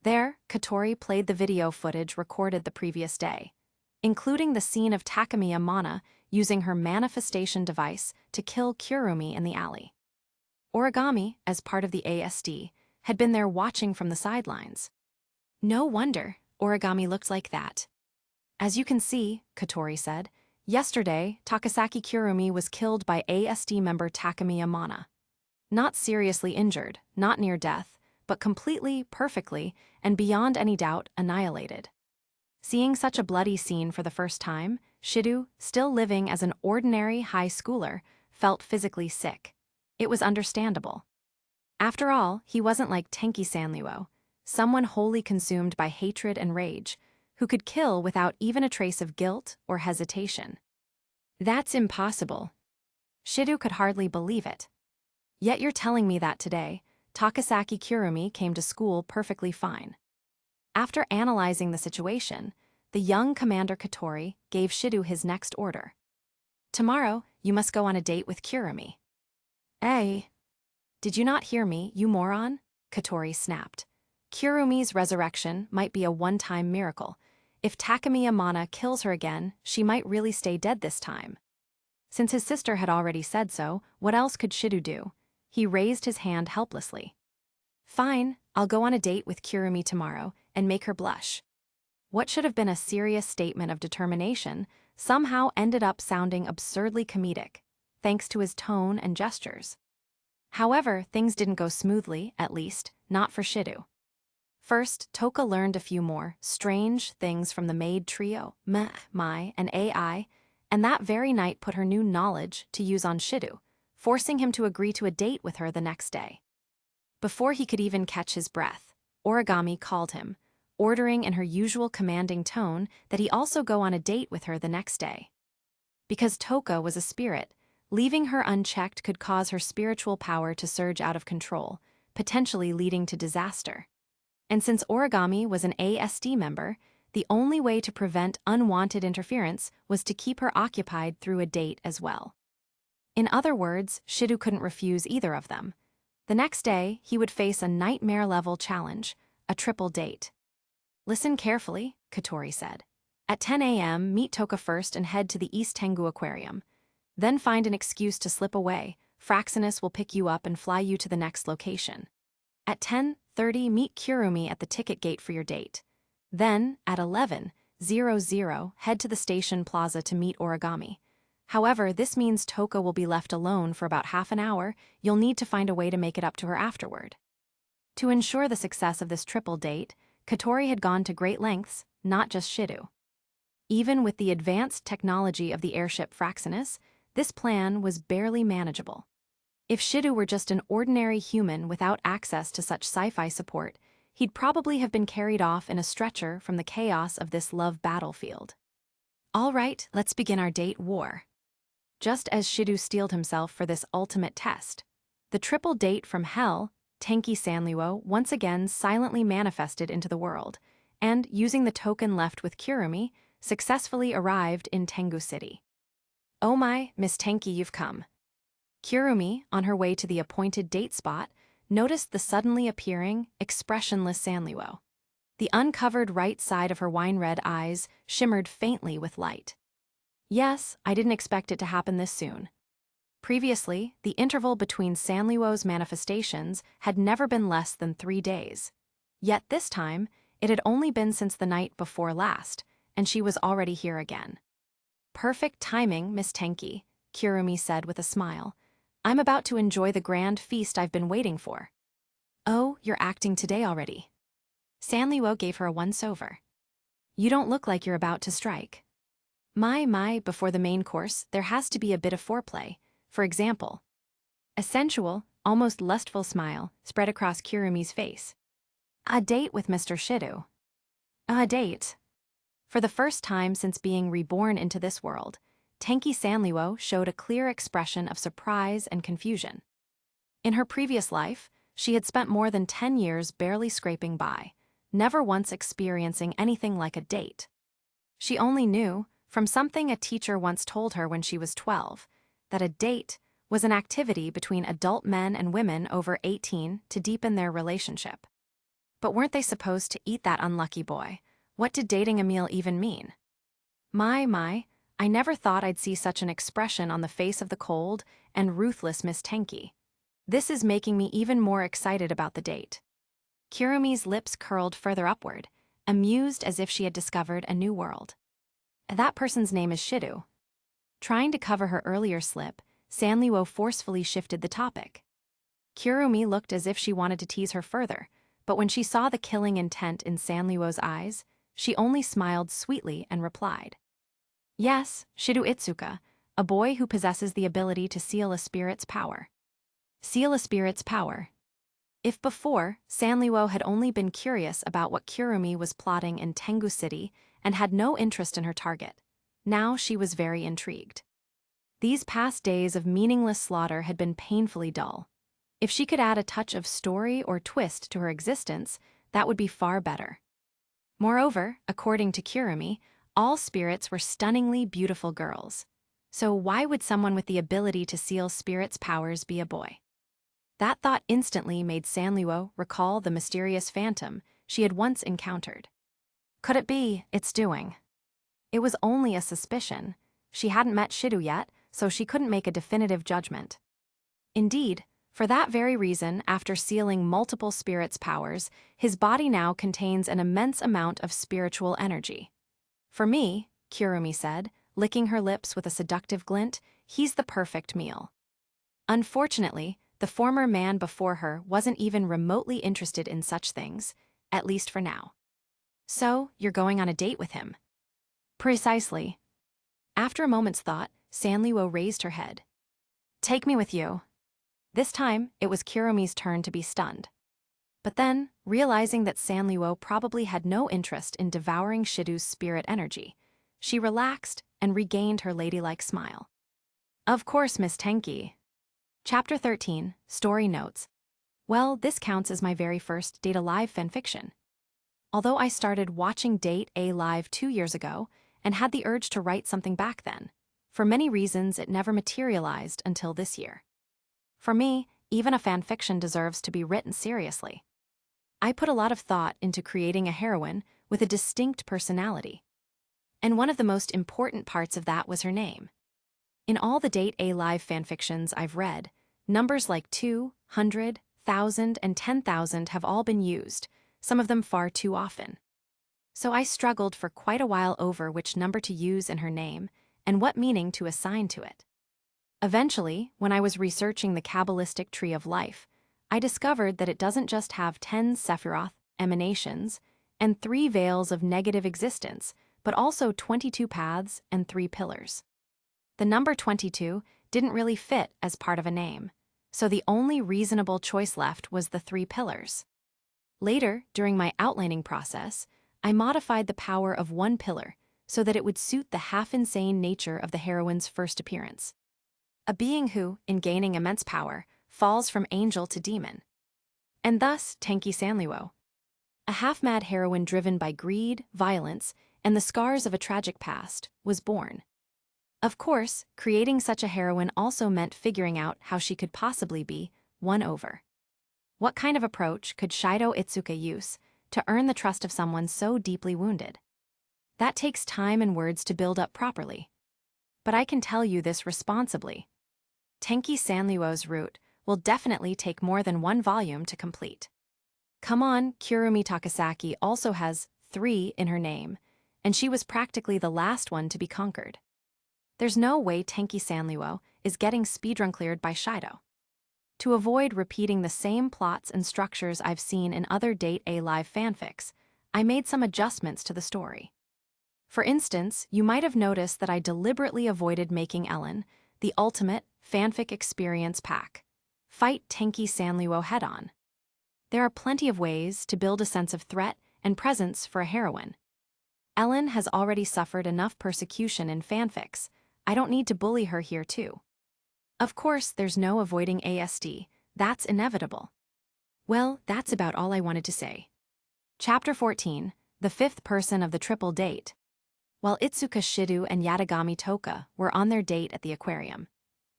There, Katori played the video footage recorded the previous day, including the scene of Takumi Amana using her manifestation device to kill Kurumi in the alley. Origami, as part of the ASD, had been there watching from the sidelines. No wonder Origami looked like that. As you can see, Katori said, yesterday, Takasaki Kurumi was killed by ASD member Takumi Amana. Not seriously injured, not near death, but completely, perfectly, and beyond any doubt, annihilated. Seeing such a bloody scene for the first time, Shido, still living as an ordinary high schooler, felt physically sick. It was understandable. After all, he wasn't like Tenki Sanliwo, someone wholly consumed by hatred and rage, who could kill without even a trace of guilt or hesitation. That's impossible. Shido could hardly believe it. Yet you're telling me that today, Takasaki Kurumi came to school perfectly fine. After analyzing the situation, the young Commander Katori gave Shido his next order. Tomorrow, you must go on a date with Kurumi. Hey! Did you not hear me, you moron? Katori snapped. Kurumi's resurrection might be a one-time miracle. If Takumi Amana kills her again, she might really stay dead this time. Since his sister had already said so, what else could Shido do? He raised his hand helplessly. Fine, I'll go on a date with Kurumi tomorrow and make her blush. What should have been a serious statement of determination somehow ended up sounding absurdly comedic, thanks to his tone and gestures. However, things didn't go smoothly, at least, not for Shido. First, Toka learned a few more strange things from the maid trio, Mai, and AI, and that very night put her new knowledge to use on Shido, forcing him to agree to a date with her the next day. Before he could even catch his breath, Origami called him, ordering in her usual commanding tone that he also go on a date with her the next day. Because Toka was a spirit, leaving her unchecked could cause her spiritual power to surge out of control, potentially leading to disaster. And since Origami was an ASD member, the only way to prevent unwanted interference was to keep her occupied through a date as well. In other words, Shido couldn't refuse either of them. The next day, he would face a nightmare-level challenge, a triple date. Listen carefully, Katori said. At 10 a.m., meet Toka first and head to the East Tengu Aquarium. Then find an excuse to slip away. Fraxinus will pick you up and fly you to the next location. At 10:30, meet Kurumi at the ticket gate for your date. Then, at 11:00, head to the station plaza to meet Origami. However, this means Toka will be left alone for about half an hour. You'll need to find a way to make it up to her afterward. To ensure the success of this triple date, Katori had gone to great lengths, not just Shido. Even with the advanced technology of the airship Fraxinus, this plan was barely manageable. If Shido were just an ordinary human without access to such sci-fi support, he'd probably have been carried off in a stretcher from the chaos of this love battlefield. All right, let's begin our date war. Just as Shido steeled himself for this ultimate test, the triple date from hell, Tenki Sanliwo, once again silently manifested into the world, and, using the token left with Kurumi, successfully arrived in Tengu City. Oh my, Miss Tenki, you've come. Kurumi, on her way to the appointed date spot, noticed the suddenly appearing, expressionless Sanliwo. The uncovered right side of her wine-red eyes shimmered faintly with light. Yes, I didn't expect it to happen this soon. Previously, the interval between Sanliwo's manifestations had never been less than 3 days. Yet this time, it had only been since the night before last, and she was already here again. Perfect timing, Miss Tenki, Kurumi said with a smile. I'm about to enjoy the grand feast I've been waiting for. Oh, you're acting today already. Sanliwo gave her a once-over. You don't look like you're about to strike. My, before the main course, there has to be a bit of foreplay. For example, a sensual, almost lustful smile spread across Kurumi's face. A date with Mr. Shido. A date. For the first time since being reborn into this world, Tenki Sanliwo showed a clear expression of surprise and confusion. In her previous life, she had spent more than 10 years barely scraping by, never once experiencing anything like a date. She only knew, from something a teacher once told her when she was 12, that a date was an activity between adult men and women over 18 to deepen their relationship. But weren't they supposed to eat that unlucky boy? What did dating a meal even mean? My, I never thought I'd see such an expression on the face of the cold and ruthless Miss Tenki. This is making me even more excited about the date. Kurumi's lips curled further upward, amused as if she had discovered a new world. That person's name is Shido. Trying to cover her earlier slip, Sanliwo forcefully shifted the topic. Kurumi looked as if she wanted to tease her further, but when she saw the killing intent in Sanliwo's eyes, she only smiled sweetly and replied. Yes, Shido Itsuka, a boy who possesses the ability to seal a spirit's power. Seal a spirit's power. If before, Sanliwo had only been curious about what Kurumi was plotting in Tengu City and had no interest in her target, now she was very intrigued. These past days of meaningless slaughter had been painfully dull. If she could add a touch of story or twist to her existence, that would be far better. Moreover, according to Kurumi, all spirits were stunningly beautiful girls. So why would someone with the ability to seal spirits' powers be a boy? That thought instantly made Sanluo recall the mysterious phantom she had once encountered. Could it be its doing? It was only a suspicion. She hadn't met Shidu yet, so she couldn't make a definitive judgment. Indeed, for that very reason, after sealing multiple spirits' powers, his body now contains an immense amount of spiritual energy. For me, Kurumi said, licking her lips with a seductive glint, he's the perfect meal. Unfortunately, the former man before her wasn't even remotely interested in such things, at least for now. So, you're going on a date with him? Precisely. After a moment's thought, Sanluo raised her head. Take me with you. This time, it was Kurumi's turn to be stunned. But then, realizing that Sanluo probably had no interest in devouring Shidu's spirit energy, she relaxed and regained her ladylike smile. Of course, Miss Tenki. Chapter 13, Story Notes. Well, this counts as my very first Date A Live fanfiction. Although I started watching Date A Live 2 years ago and had the urge to write something back then, for many reasons it never materialized until this year. For me, even a fanfiction deserves to be written seriously. I put a lot of thought into creating a heroine with a distinct personality. And one of the most important parts of that was her name. In all the Date A Live fanfictions I've read, numbers like 200, 1,000, and 10,000 have all been used, some of them far too often. So I struggled for quite a while over which number to use in her name and what meaning to assign to it. Eventually, when I was researching the Kabbalistic tree of life, I discovered that it doesn't just have 10 Sephiroth emanations and 3 veils of negative existence, but also 22 paths and 3 pillars. The number 22 didn't really fit as part of a name, so the only reasonable choice left was the 3 pillars. Later, during my outlining process, I modified the power of one pillar so that it would suit the half-insane nature of the heroine's first appearance. A being who, in gaining immense power, falls from angel to demon. And thus, Tenki Sanluo. A half-mad heroine driven by greed, violence, and the scars of a tragic past, was born. Of course, creating such a heroine also meant figuring out how she could possibly be won over. What kind of approach could Shido Itsuka use to earn the trust of someone so deeply wounded? That takes time and words to build up properly. But I can tell you this responsibly. Tenki Sanluo's route will definitely take more than 1 volume to complete. Come on, Kurumi Takasaki also has 3 in her name, and she was practically the last one to be conquered. There's no way Tenki Sanluo is getting speedrun cleared by Shido. To avoid repeating the same plots and structures I've seen in other Date A Live fanfics, I made some adjustments to the story. For instance, you might have noticed that I deliberately avoided making Ellen the ultimate fanfic experience pack. Fight Tenki Sanluo head-on. There are plenty of ways to build a sense of threat and presence for a heroine. Ellen has already suffered enough persecution in fanfics. I don't need to bully her here too. Of course, there's no avoiding ASD. That's inevitable. Well, that's about all I wanted to say. Chapter 14, The 5th Person of the Triple Date. While Itsuka Shidu and Yatagami Toka were on their date at the aquarium,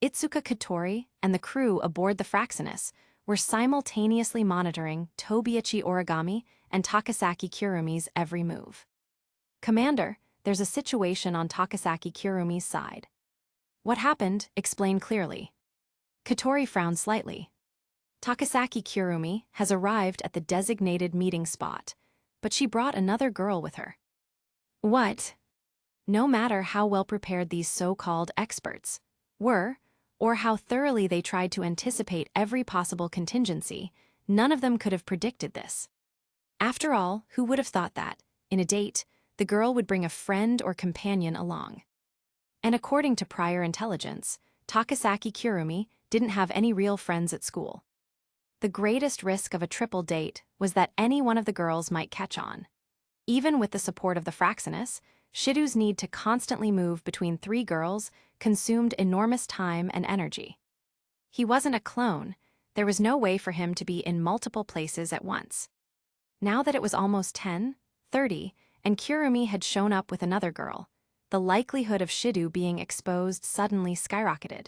Itsuka Katori and the crew aboard the Fraxinus were simultaneously monitoring Tobiichi Origami and Takasaki Kurumi's every move. Commander, there's a situation on Takasaki Kurumi's side. What happened? Explain clearly. Katori frowned slightly. Takasaki Kurumi has arrived at the designated meeting spot, but she brought another girl with her. What? No matter how well prepared these so-called experts were, or how thoroughly they tried to anticipate every possible contingency, none of them could have predicted this. After all, who would have thought that, in a date, the girl would bring a friend or companion along? And according to prior intelligence, Takasaki Kurumi didn't have any real friends at school. The greatest risk of a triple date was that any one of the girls might catch on. Even with the support of the Fraxinus, Shidu's need to constantly move between 3 girls consumed enormous time and energy. He wasn't a clone. There was no way for him to be in multiple places at once. Now that it was almost 10:30, and Kurumi had shown up with another girl, the likelihood of Shidu being exposed suddenly skyrocketed.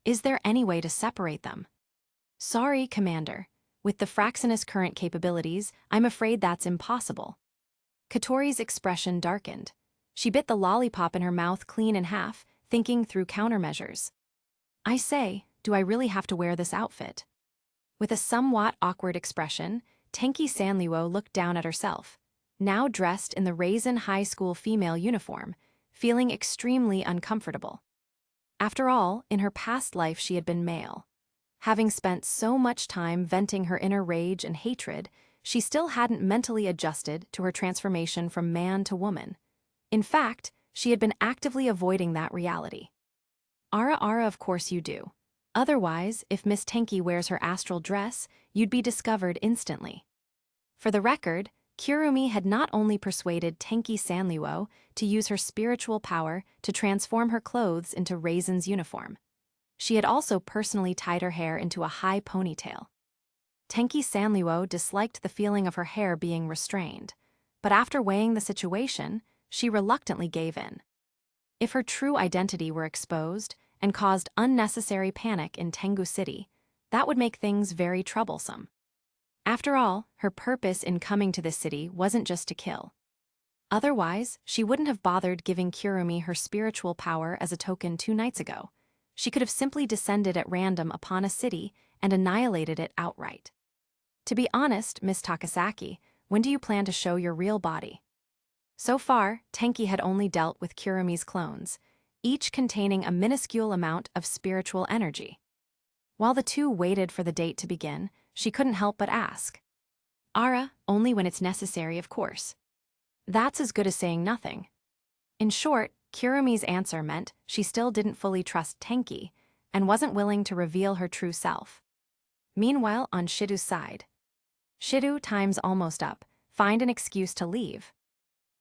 Is there any way to separate them? Sorry, Commander. With the Fraxinus' current capabilities, I'm afraid that's impossible. Katori's expression darkened. She bit the lollipop in her mouth clean in half, thinking through countermeasures. I say, do I really have to wear this outfit? With a somewhat awkward expression, Tenki Sanliwo looked down at herself, now dressed in the Raisin High School female uniform, feeling extremely uncomfortable. After all, in her past life she had been male. Having spent so much time venting her inner rage and hatred, she still hadn't mentally adjusted to her transformation from man to woman. In fact, she had been actively avoiding that reality. Ara, of course you do. Otherwise, if Miss Tenki wears her astral dress, you'd be discovered instantly. For the record, Kurumi had not only persuaded Tenki Sanliwo to use her spiritual power to transform her clothes into Raisin's uniform. She had also personally tied her hair into a high ponytail. Tenki Sanliwo disliked the feeling of her hair being restrained, but after weighing the situation, she reluctantly gave in. If her true identity were exposed and caused unnecessary panic in Tengu City, that would make things very troublesome. After all, her purpose in coming to this city wasn't just to kill. Otherwise, she wouldn't have bothered giving Kurumi her spiritual power as a token 2 nights ago. She could have simply descended at random upon a city and annihilated it outright. To be honest, Miss Takasaki, when do you plan to show your real body? So far, Tenki had only dealt with Kurumi's clones, each containing a minuscule amount of spiritual energy. While the two waited for the date to begin, she couldn't help but ask. Ara, only when it's necessary, of course. That's as good as saying nothing. In short, Kurumi's answer meant she still didn't fully trust Tenki and wasn't willing to reveal her true self. Meanwhile, on Shidu's side. Shidu, time's almost up, find an excuse to leave.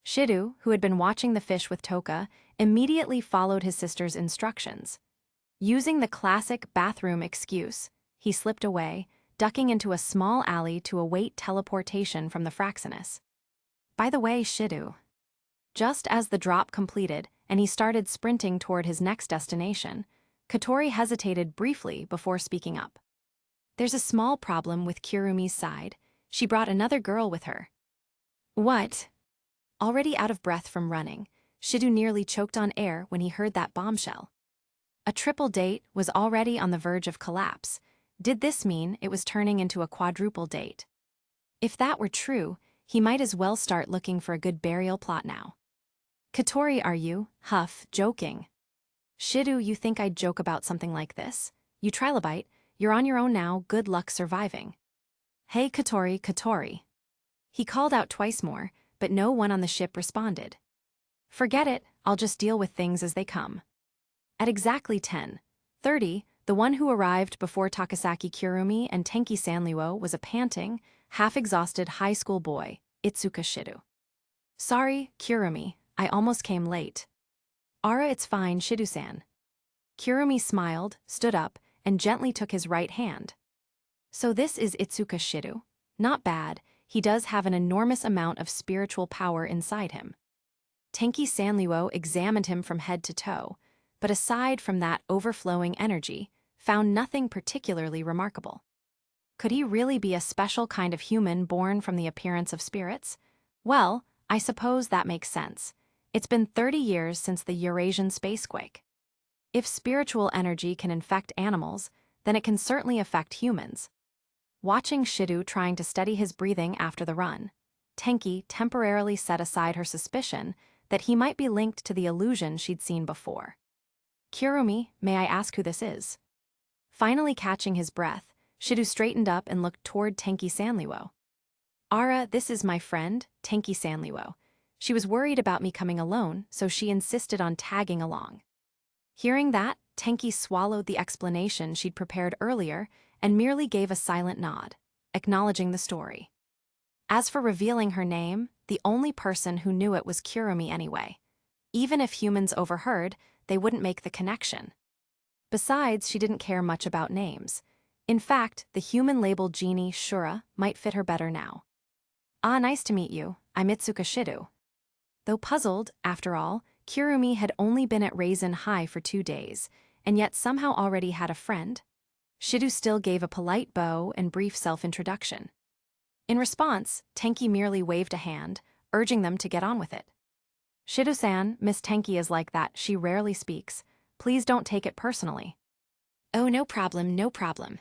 Shidu, who had been watching the fish with Toka, immediately followed his sister's instructions. Using the classic bathroom excuse, he slipped away, ducking into a small alley to await teleportation from the Fraxinus. By the way, Shidu. Just as the drop completed and he started sprinting toward his next destination, Katori hesitated briefly before speaking up. There's a small problem with Kurumi's side. She brought another girl with her. What? Already out of breath from running, Shidu nearly choked on air when he heard that bombshell. A triple date was already on the verge of collapse. Did this mean it was turning into a quadruple date? If that were true, he might as well start looking for a good burial plot now. Katori, are you, huff, joking? Shidu, you think I'd joke about something like this? You trilobite, you're on your own now, good luck surviving. Hey Katori. He called out twice more, but no one on the ship responded. Forget it, I'll just deal with things as they come. At exactly 10:30, the one who arrived before Takasaki Kurumi and Tenki Sanliwo was a panting, half-exhausted high school boy, Itsuka Shidu. Sorry, Kurumi, I almost came late. Ara, it's fine, Shidu-san. Kurumi smiled, stood up, and gently took his right hand. So this is Itsuka Shidu. Not bad, he does have an enormous amount of spiritual power inside him. Tenki Sanliwo examined him from head to toe, but aside from that overflowing energy, found nothing particularly remarkable. Could he really be a special kind of human born from the appearance of spirits? Well, I suppose that makes sense. It's been 30 years since the Eurasian spacequake. If spiritual energy can infect animals, then it can certainly affect humans. Watching Shidu trying to steady his breathing after the run, Tenki temporarily set aside her suspicion that he might be linked to the illusion she'd seen before. Kurumi, may I ask who this is? Finally catching his breath, Shidu straightened up and looked toward Tenki Sanliwo. Ara, this is my friend, Tenki Sanliwo. She was worried about me coming alone, so she insisted on tagging along. Hearing that, Tenki swallowed the explanation she'd prepared earlier and merely gave a silent nod, acknowledging the story. As for revealing her name, the only person who knew it was Kurumi anyway. Even if humans overheard, they wouldn't make the connection. Besides, she didn't care much about names. In fact, the human-labeled genie Shura might fit her better now. Ah, nice to meet you. I'm Itsuka Shidu. Though puzzled, after all, Kirumi had only been at Raisin High for 2 days, and yet somehow already had a friend. Shido still gave a polite bow and brief self-introduction. In response, Tenki merely waved a hand, urging them to get on with it. Shido-san, Miss Tenki is like that, she rarely speaks. Please don't take it personally. Oh, no problem, no problem.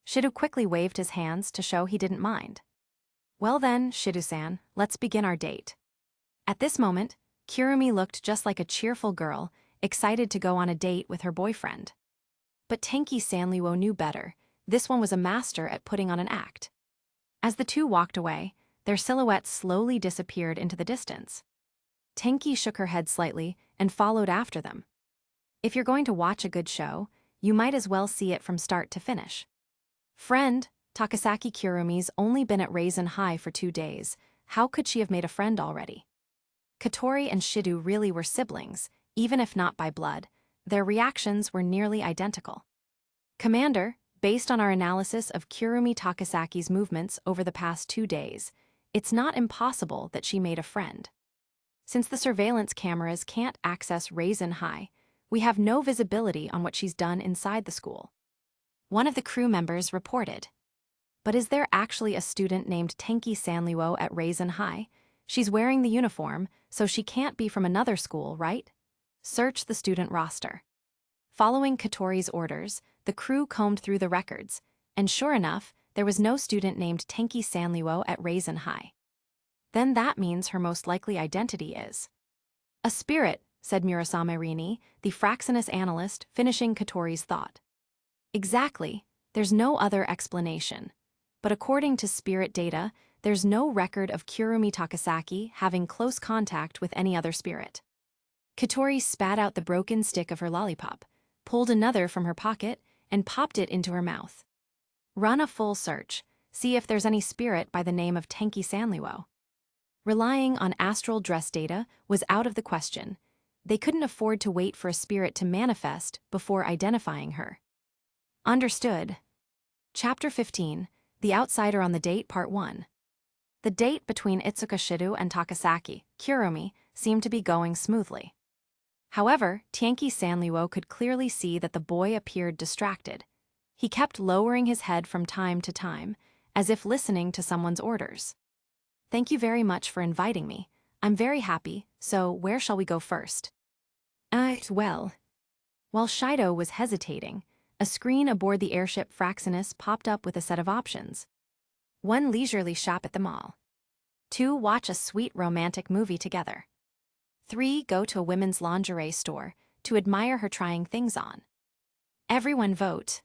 Shido quickly waved his hands to show he didn't mind. Well then, Shido-san, let's begin our date. At this moment, Kirumi looked just like a cheerful girl, excited to go on a date with her boyfriend. But Tenki Sanliwo knew better. This one was a master at putting on an act. As the two walked away, their silhouettes slowly disappeared into the distance. Tenki shook her head slightly and followed after them. If you're going to watch a good show, you might as well see it from start to finish. Friend, Takasaki Kirumi's only been at Raisin High for 2 days. How could she have made a friend already? Katori and Shido really were siblings, even if not by blood. Their reactions were nearly identical. Commander, based on our analysis of Kirumi Takasaki's movements over the past 2 days, it's not impossible that she made a friend. Since the surveillance cameras can't access Raisin High, we have no visibility on what she's done inside the school. One of the crew members reported. But is there actually a student named Tenki Sanliwo at Raisin High? She's wearing the uniform, so she can't be from another school, right? Search the student roster. Following Katori's orders, the crew combed through the records, and sure enough, there was no student named Tenki Sanliwo at Raisin High. Then that means her most likely identity is a spirit, said Murasame Rini, the Fraxinus analyst, finishing Katori's thought. Exactly, there's no other explanation. But according to spirit data, there's no record of Kirumi Takasaki having close contact with any other spirit. Katori spat out the broken stick of her lollipop, pulled another from her pocket, and popped it into her mouth. Run a full search, see if there's any spirit by the name of Tenki Sanliwo. Relying on astral dress data was out of the question. They couldn't afford to wait for a spirit to manifest before identifying her. Understood. Chapter 15, The Outsider on the Date, Part 1. The date between Itsuka Shido and Takasaki, Kirumi, seemed to be going smoothly. However, Tenki Sanliwo could clearly see that the boy appeared distracted. He kept lowering his head from time to time, as if listening to someone's orders. Thank you very much for inviting me. I'm very happy, so where shall we go first? Well. While Shido was hesitating, a screen aboard the airship Fraxinus popped up with a set of options. 1. Leisurely shop at the mall. 2. Watch a sweet romantic movie together. 3. Go to a women's lingerie store to admire her trying things on. Everyone vote.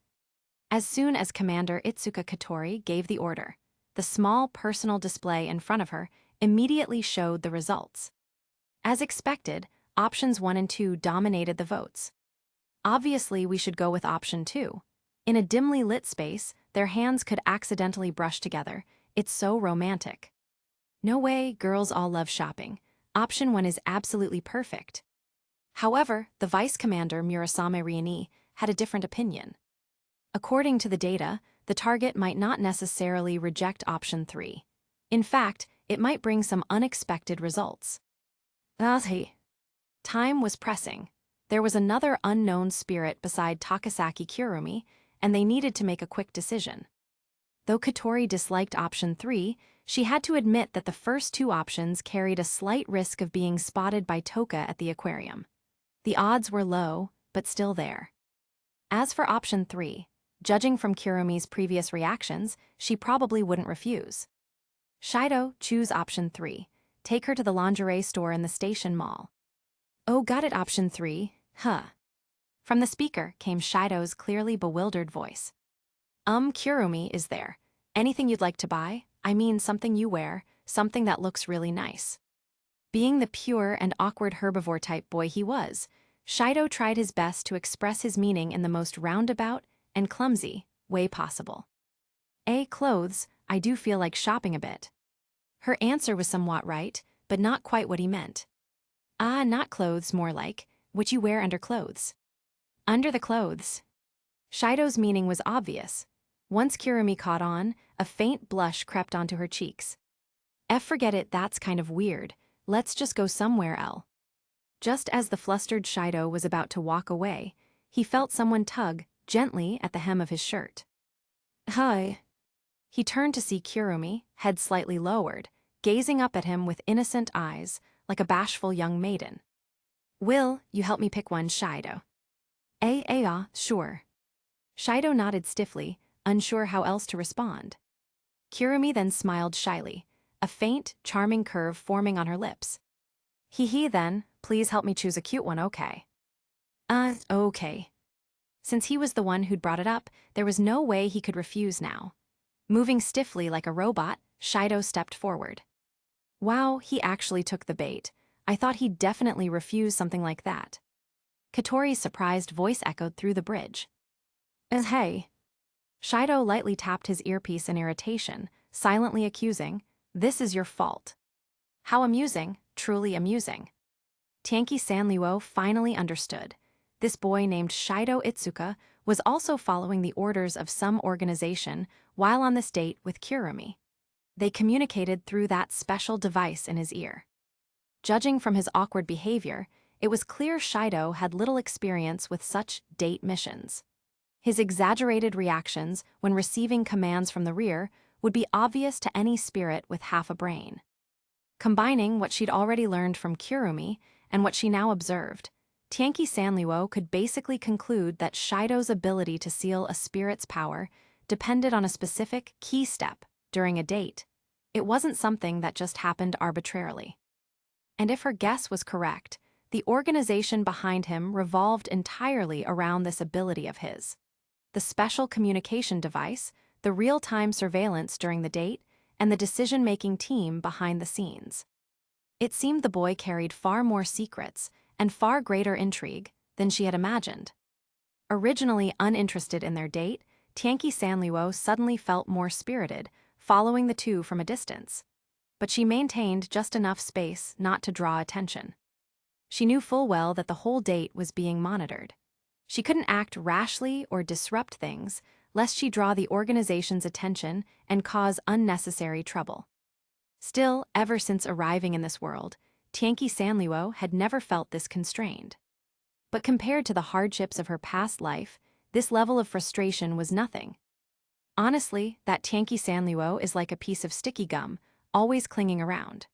As soon as Commander Itsuka Katori gave the order, the small personal display in front of her immediately showed the results. As expected, options 1 and 2 dominated the votes. Obviously, we should go with option 2. In a dimly lit space, their hands could accidentally brush together. It's so romantic. No way, girls all love shopping. Option 1 is absolutely perfect. However, the Vice Commander Murasame Riani had a different opinion. According to the data, the target might not necessarily reject option 3. In fact, it might bring some unexpected results. Time was pressing. There was another unknown spirit beside Takasaki Kirumi, and they needed to make a quick decision. Though Katori disliked option 3, she had to admit that the first 2 options carried a slight risk of being spotted by Toka at the aquarium. The odds were low, but still there. As for option 3, judging from Kirumi's previous reactions, she probably wouldn't refuse. Shido, choose option 3. Take her to the lingerie store in the station mall. Oh, got it, option 3, huh? From the speaker came Shido's clearly bewildered voice. Kirumi, is there anything you'd like to buy? I mean something you wear, something that looks really nice. Being the pure and awkward herbivore type boy he was, Shido tried his best to express his meaning in the most roundabout and clumsy way possible. Clothes, I do feel like shopping a bit. Her answer was somewhat right, but not quite what he meant. Not clothes, more like what you wear under clothes. Under the clothes. Shido's meaning was obvious. Once Kirumi caught on, a faint blush crept onto her cheeks. Forget it, that's kind of weird. Let's just go somewhere else. Just as the flustered Shido was about to walk away, he felt someone tug gently at the hem of his shirt. Hi. He turned to see Kurumi, head slightly lowered, gazing up at him with innocent eyes, like a bashful young maiden. Will you help me pick one, Shido? Sure. Shido nodded stiffly, unsure how else to respond. Kurumi then smiled shyly, a faint, charming curve forming on her lips. Hee then, please help me choose a cute one, okay? Okay. Since he was the one who'd brought it up, there was no way he could refuse now. Moving stiffly like a robot, Shido stepped forward. Wow, he actually took the bait. I thought he'd definitely refuse something like that. Katori's surprised voice echoed through the bridge. Hey. Shido lightly tapped his earpiece in irritation, silently accusing, this is your fault. How amusing, truly amusing. Tianqi Sanliuo finally understood. This boy named Shido Itsuka was also following the orders of some organization while on this date with Kurumi. They communicated through that special device in his ear. Judging from his awkward behavior, it was clear Shido had little experience with such date missions. His exaggerated reactions when receiving commands from the rear would be obvious to any spirit with half a brain. Combining what she'd already learned from Kurumi and what she now observed, Tianqi Sanliuo could basically conclude that Shido's ability to seal a spirit's power depended on a specific key step during a date. It wasn't something that just happened arbitrarily. And if her guess was correct, the organization behind him revolved entirely around this ability of his. The special communication device, the real-time surveillance during the date, and the decision-making team behind the scenes. It seemed the boy carried far more secrets and far greater intrigue than she had imagined. Originally uninterested in their date, Tianqi Sanliuo suddenly felt more spirited, following the two from a distance. But she maintained just enough space not to draw attention. She knew full well that the whole date was being monitored. She couldn't act rashly or disrupt things, lest she draw the organization's attention and cause unnecessary trouble. Still, ever since arriving in this world, Tianqi Sanliuo had never felt this constrained. But compared to the hardships of her past life, this level of frustration was nothing. Honestly, that Tianqi Sanliuo is like a piece of sticky gum, always clinging around.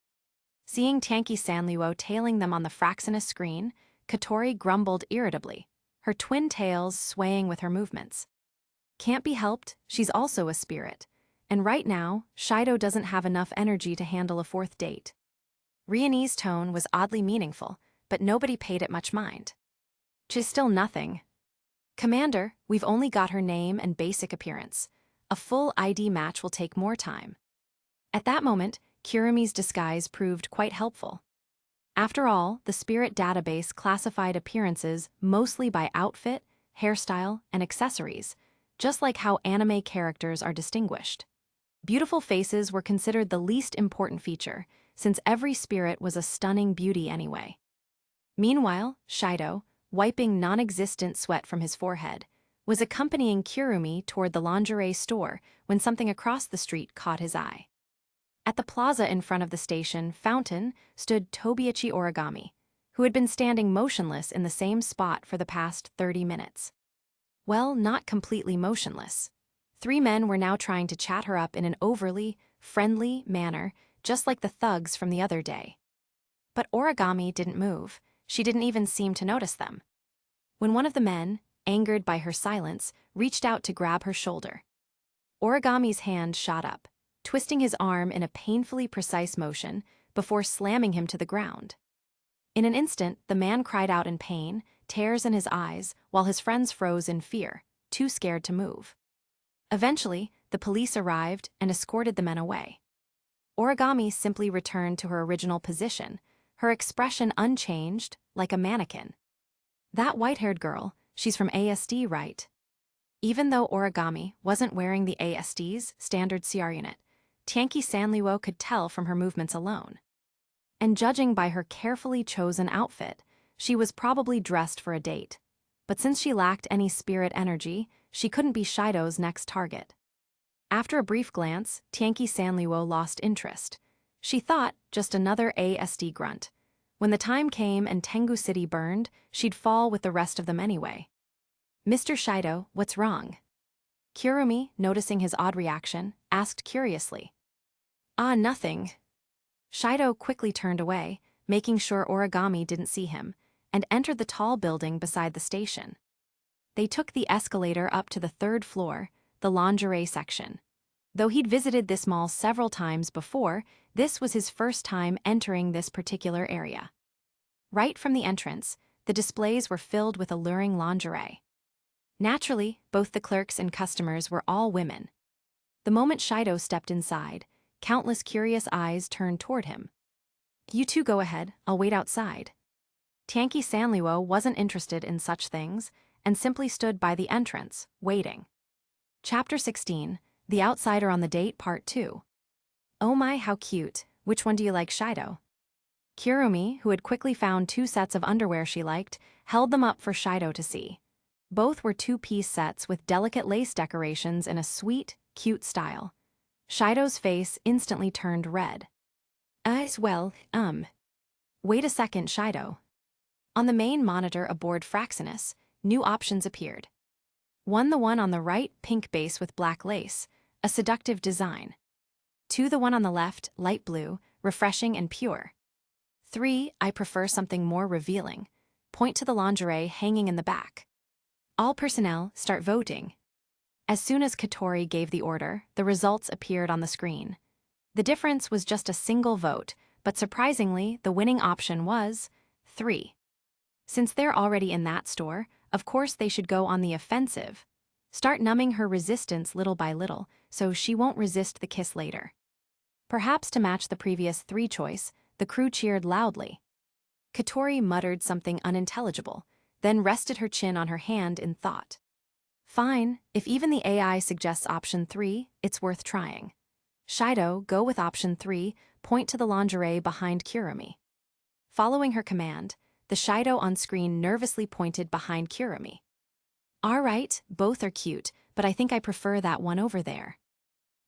Seeing Tianqi Sanliuo tailing them on the Fraxinus screen, Katori grumbled irritably, her twin tails swaying with her movements. Can't be helped, she's also a spirit, and right now, Shido doesn't have enough energy to handle a fourth date. Riani's tone was oddly meaningful, but nobody paid it much mind. She's still nothing. Commander, we've only got her name and basic appearance. A full ID match will take more time. At that moment, Kurumi's disguise proved quite helpful. After all, the spirit database classified appearances mostly by outfit, hairstyle, and accessories, just like how anime characters are distinguished. Beautiful faces were considered the least important feature, since every spirit was a stunning beauty anyway. Meanwhile, Shido, wiping non-existent sweat from his forehead, was accompanying Kurumi toward the lingerie store when something across the street caught his eye. At the plaza in front of the station fountain stood Tobiichi Origami, who had been standing motionless in the same spot for the past 30 minutes. Well, not completely motionless. 3 men were now trying to chat her up in an overly friendly manner, just like the thugs from the other day. But Origami didn't move. She didn't even seem to notice them. When one of the men, angered by her silence, reached out to grab her shoulder, Origami's hand shot up, twisting his arm in a painfully precise motion before slamming him to the ground. In an instant, the man cried out in pain, tears in his eyes, while his friends froze in fear, too scared to move. Eventually, the police arrived and escorted the men away. Origami simply returned to her original position, her expression unchanged, like a mannequin. That white-haired girl, she's from ASD, right? Even though Origami wasn't wearing the ASD's standard CR unit, Tianqi Sanliuo could tell from her movements alone. And judging by her carefully chosen outfit, she was probably dressed for a date. But since she lacked any spirit energy, she couldn't be Shido's next target. After a brief glance, Tianqi Sanliuo lost interest. She thought, just another ASD grunt. When the time came and Tengu City burned, she'd fall with the rest of them anyway. Mr. Shido, what's wrong? Kurumi, noticing his odd reaction, asked curiously. Ah, nothing. Shido quickly turned away, making sure Origami didn't see him, and entered the tall building beside the station. They took the escalator up to the 3rd floor, the lingerie section. Though he'd visited this mall several times before, this was his first time entering this particular area. Right from the entrance, the displays were filled with alluring lingerie. Naturally, both the clerks and customers were all women. The moment Shido stepped inside, countless curious eyes turned toward him. You two go ahead, I'll wait outside. Tianqi Sanluo wasn't interested in such things, and simply stood by the entrance, waiting. Chapter 16, The Outsider on the Date Part 2. Oh my, how cute. Which one do you like, Shido? Kurumi, who had quickly found 2 sets of underwear she liked, held them up for Shido to see. Both were 2-piece sets with delicate lace decorations in a sweet, cute style. Shido's face instantly turned red. Wait a second, Shido. On the main monitor aboard Fraxinus, new options appeared. 1. The one on the right, pink base with black lace, a seductive design. 2. The one on the left, light blue, refreshing and pure. 3. I prefer something more revealing. Point to the lingerie hanging in the back. All personnel, start voting. As soon as Katori gave the order, the results appeared on the screen. The difference was just a single vote, but surprisingly, the winning option was 3. Since they're already in that store, of course they should go on the offensive. Start numbing her resistance little by little, so she won't resist the kiss later. Perhaps to match the previous 3 choice, the crew cheered loudly. Katori muttered something unintelligible, then rested her chin on her hand in thought. Fine, if even the AI suggests option 3, it's worth trying. Shido, go with option 3, point to the lingerie behind Kurumi. Following her command, the Shido on screen nervously pointed behind Kurumi. All right, both are cute, but I think I prefer that one over there.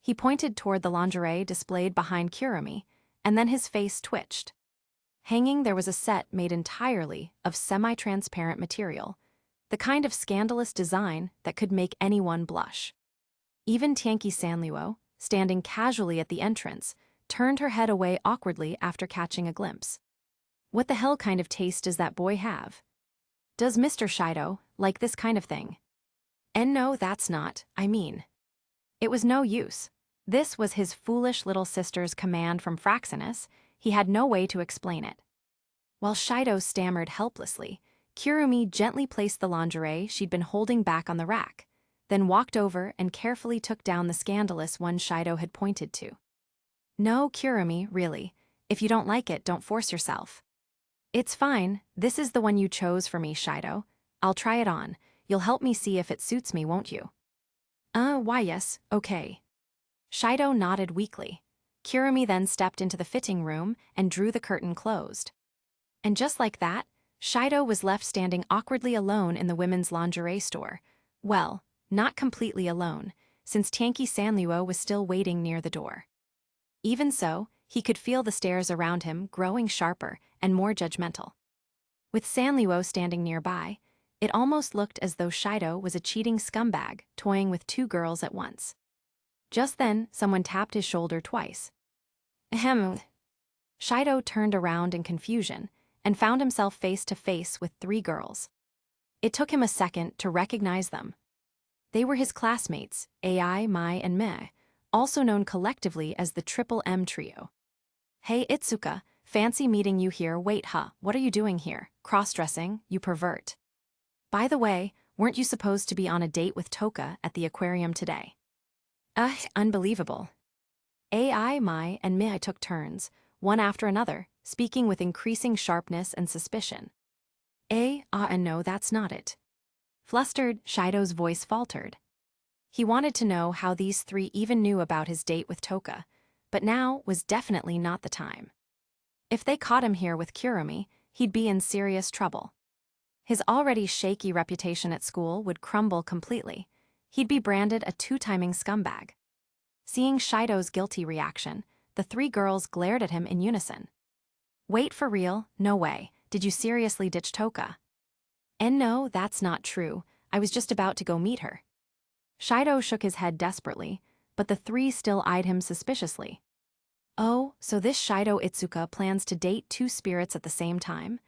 He pointed toward the lingerie displayed behind Kurumi, and then his face twitched. Hanging there was a set made entirely of semi-transparent material, the kind of scandalous design that could make anyone blush. Even Tianqi Sanluo, standing casually at the entrance, turned her head away awkwardly after catching a glimpse. What the hell kind of taste does that boy have? Does Mr. Shido like this kind of thing? And no, that's not, I mean. It was no use. This was his foolish little sister's command from Fraxinus. He had no way to explain it. While Shido stammered helplessly, Kurumi gently placed the lingerie she'd been holding back on the rack, then walked over and carefully took down the scandalous one Shido had pointed to. No, Kurumi, really. If you don't like it, don't force yourself. It's fine, this is the one you chose for me, Shido. I'll try it on. You'll help me see if it suits me, won't you? Why yes, okay. Shido nodded weakly. Kurumi then stepped into the fitting room and drew the curtain closed. And just like that, Shido was left standing awkwardly alone in the women's lingerie store. Well, not completely alone, since Tianqi Sanluo was still waiting near the door. Even so, he could feel the stares around him growing sharper and more judgmental. With Sanluo standing nearby, it almost looked as though Shido was a cheating scumbag toying with 2 girls at once. Just then, someone tapped his shoulder twice. Ahem. Shido turned around in confusion and found himself face to face with 3 girls. It took him a second to recognize them. They were his classmates, Ai, Mai, and Mei, also known collectively as the Triple M Trio. Hey Itsuka, fancy meeting you here. Wait, what are you doing here? Cross-dressing, you pervert. By the way, weren't you supposed to be on a date with Toka at the aquarium today? Unbelievable. Ai, Mai, and Mei took turns, one after another, speaking with increasing sharpness and suspicion. And no, that's not it. Flustered, Shido's voice faltered. He wanted to know how these 3 even knew about his date with Toka, but now was definitely not the time. If they caught him here with Kurumi, he'd be in serious trouble. His already shaky reputation at school would crumble completely. He'd be branded a 2-timing scumbag. Seeing Shido's guilty reaction, the 3 girls glared at him in unison. Wait, for real? No way. Did you seriously ditch Toka? And no, that's not true. I was just about to go meet her. Shido shook his head desperately, but the three still eyed him suspiciously. Oh, so this Shido Itsuka plans to date two spirits at the same time?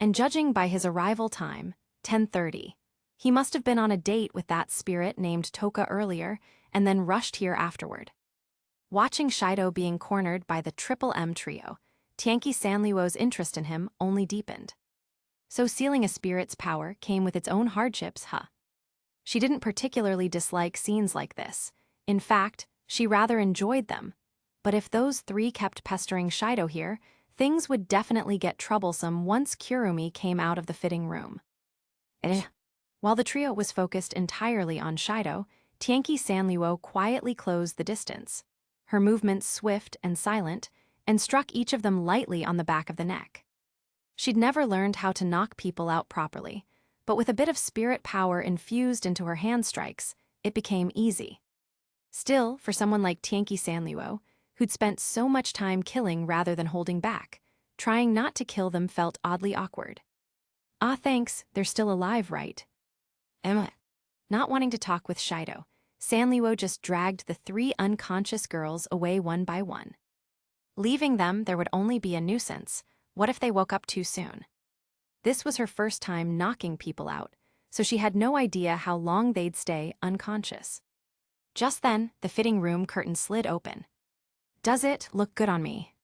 And judging by his arrival time, 10:30, he must have been on a date with that spirit named Toka earlier and then rushed here afterward. Watching Shido being cornered by the Triple M trio, Tianqi Sanliuo's interest in him only deepened. So sealing a spirit's power came with its own hardships, huh? She didn't particularly dislike scenes like this. In fact, she rather enjoyed them. But if those three kept pestering Shido here, things would definitely get troublesome once Kurumi came out of the fitting room. While the trio was focused entirely on Shido, Tianqi Sanliuo quietly closed the distance, her movements swift and silent, and struck each of them lightly on the back of the neck. She'd never learned how to knock people out properly, but with a bit of spirit power infused into her hand strikes, it became easy. Still, for someone like Tianqi Sanliuo, who'd spent so much time killing rather than holding back, trying not to kill them felt oddly awkward. Ah, thanks, they're still alive, right? Emma. Not wanting to talk with Shido, Sanliuo just dragged the three unconscious girls away one by one. Leaving them, there would only be a nuisance. What if they woke up too soon? This was her first time knocking people out, so she had no idea how long they'd stay unconscious. Just then, the fitting room curtain slid open. Does it look good on me?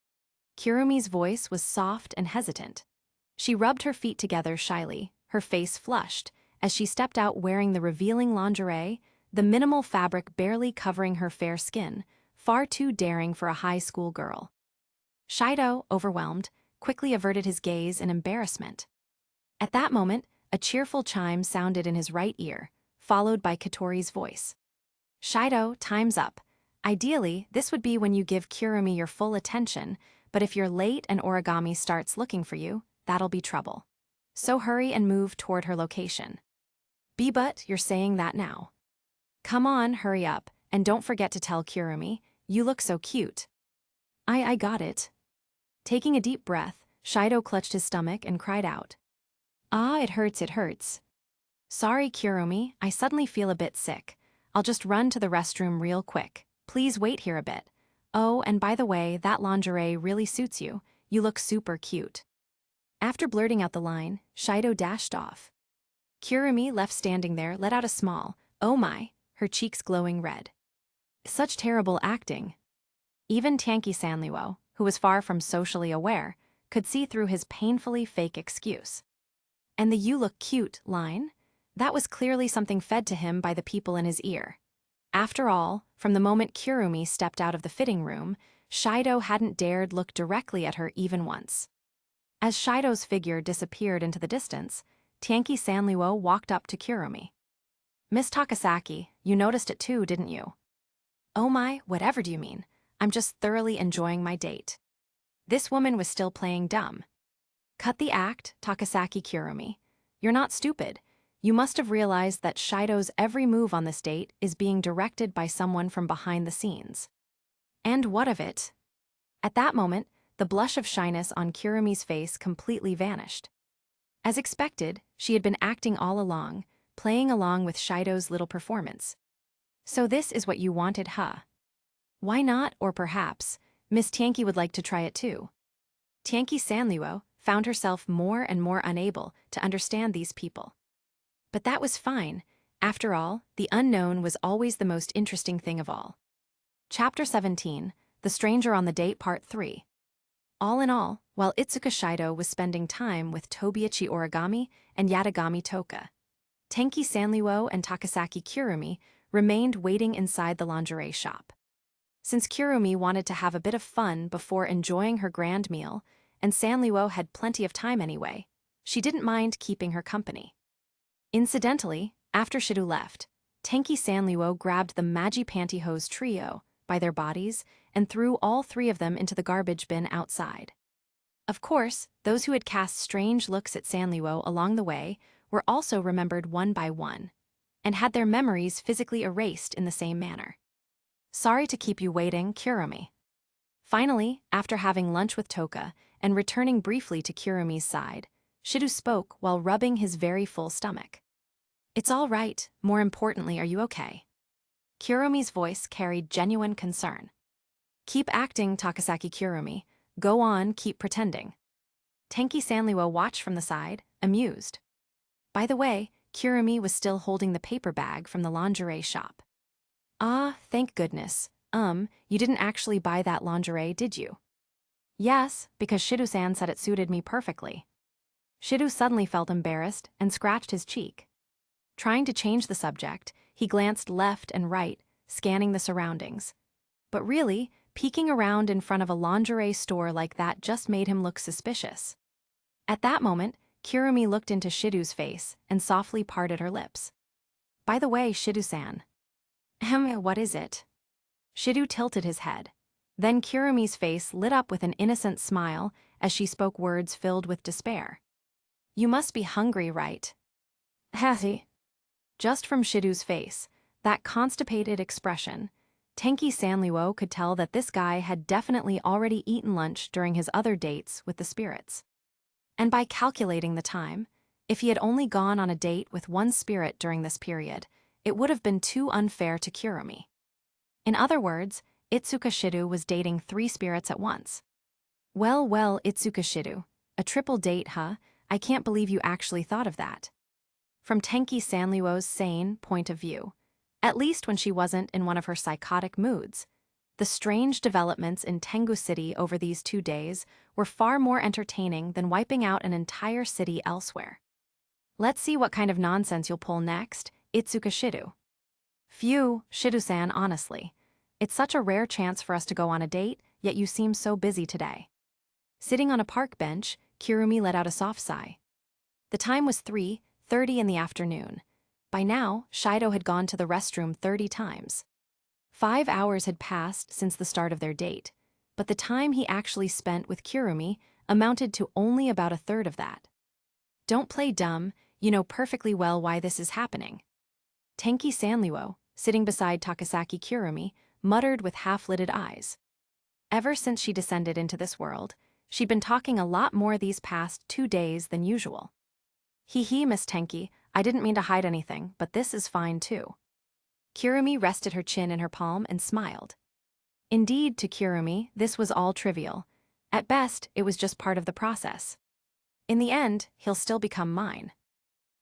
Kurumi's voice was soft and hesitant. She rubbed her feet together shyly, her face flushed, as she stepped out wearing the revealing lingerie, the minimal fabric barely covering her fair skin, far too daring for a high school girl. Shido, overwhelmed, quickly averted his gaze in embarrassment. At that moment, a cheerful chime sounded in his right ear, followed by Katori's voice. Shido, time's up. Ideally, this would be when you give Kurumi your full attention, but if you're late and Origami starts looking for you, that'll be trouble. So hurry and move toward her location. But you're saying that now. Come on, hurry up, and don't forget to tell Kurumi, you look so cute. I got it. Taking a deep breath, Shido clutched his stomach and cried out. Ah, it hurts, it hurts. Sorry, Kurumi, I suddenly feel a bit sick. I'll just run to the restroom real quick. Please wait here a bit. Oh, and by the way, that lingerie really suits you. You look super cute. After blurting out the line, Shido dashed off. Kurumi, left standing there, let out a small, oh my, her cheeks glowing red. Such terrible acting. Even Tianqi Sanliuo, who was far from socially aware, could see through his painfully fake excuse. And the "you look cute" line? That was clearly something fed to him by the people in his ear. After all, from the moment Kurumi stepped out of the fitting room, Shido hadn't dared look directly at her even once. As Shido's figure disappeared into the distance, Tianqi Sanliuo walked up to Kurumi. Miss Takasaki, you noticed it too, didn't you? Oh my, whatever do you mean? I'm just thoroughly enjoying my date. This woman was still playing dumb. Cut the act, Takasaki Kurumi. You're not stupid. You must have realized that Shido's every move on this date is being directed by someone from behind the scenes. And what of it? At that moment, the blush of shyness on Kurumi's face completely vanished. As expected, she had been acting all along, playing along with Shido's little performance. So this is what you wanted, huh? Why not, or perhaps, Miss Tianqi would like to try it too. Tianqi Sanliuo found herself more and more unable to understand these people. But that was fine. After all, the unknown was always the most interesting thing of all. Chapter 17, The Stranger on the Date, Part 3. All in all, while Itsuka Shido was spending time with Tobiichi Origami and Yatagami Toka, Tianqi Sanliuo and Takasaki Kurumi remained waiting inside the lingerie shop. Since Kurumi wanted to have a bit of fun before enjoying her grand meal, and Sanliuo had plenty of time anyway, she didn't mind keeping her company. Incidentally, after Shido left, Tianqi Sanliuo grabbed the Magi Pantyhose trio by their bodies and threw all three of them into the garbage bin outside. Of course, those who had cast strange looks at Sanliuo along the way were also remembered one by one, and had their memories physically erased in the same manner. Sorry to keep you waiting, Kurumi. Finally, after having lunch with Toka and returning briefly to Kurumi's side, Shido spoke while rubbing his very full stomach. "It's all right. More importantly, are you okay?" Kurumi's voice carried genuine concern. "Keep acting, Takasaki Kurumi. Go on, keep pretending." Tenki Sanriwo watched from the side, amused. By the way, Kurumi was still holding the paper bag from the lingerie shop. "Ah, thank goodness. You didn't actually buy that lingerie, did you?" "Yes, because Shido-san said it suited me perfectly." Shido suddenly felt embarrassed and scratched his cheek. Trying to change the subject, he glanced left and right, scanning the surroundings. But really, peeking around in front of a lingerie store like that just made him look suspicious. At that moment, Kurumi looked into Shido's face and softly parted her lips. "By the way, Shido-san." What is it?" Shido tilted his head. Then Kurumi's face lit up with an innocent smile as she spoke words filled with despair. "You must be hungry, right?" "Hathy." Just from Shido's face, that constipated expression, Tenki Sanriwo could tell that this guy had definitely already eaten lunch during his other dates with the spirits. And by calculating the time, if he had only gone on a date with one spirit during this period, it would have been too unfair to Kurumi. In other words, Itsuka Shido was dating 3 spirits at once. Well, Itsuka Shido, a triple date, huh? I can't believe you actually thought of that." From Tenki Sanriwo's sane point of view, at least when she wasn't in one of her psychotic moods, the strange developments in Tengu City over these 2 days were far more entertaining than wiping out an entire city elsewhere. "Let's see what kind of nonsense you'll pull next, Itsuka Shido." "Phew, Shido-san, honestly. It's such a rare chance for us to go on a date, yet you seem so busy today." Sitting on a park bench, Kurumi let out a soft sigh. The time was 3:30 in the afternoon. By now, Shido had gone to the restroom 30 times. 5 hours had passed since the start of their date, but the time he actually spent with Kurumi amounted to only about a third of that. "Don't play dumb, you know perfectly well why this is happening." Tenki Sanriwo, sitting beside Takasaki Kurumi, muttered with half-lidded eyes. Ever since she descended into this world, she'd been talking a lot more these past 2 days than usual. "Hee, Miss Tenki, I didn't mean to hide anything, but this is fine too." Kurumi rested her chin in her palm and smiled. Indeed, to Kurumi, this was all trivial. At best, it was just part of the process. In the end, he'll still become mine.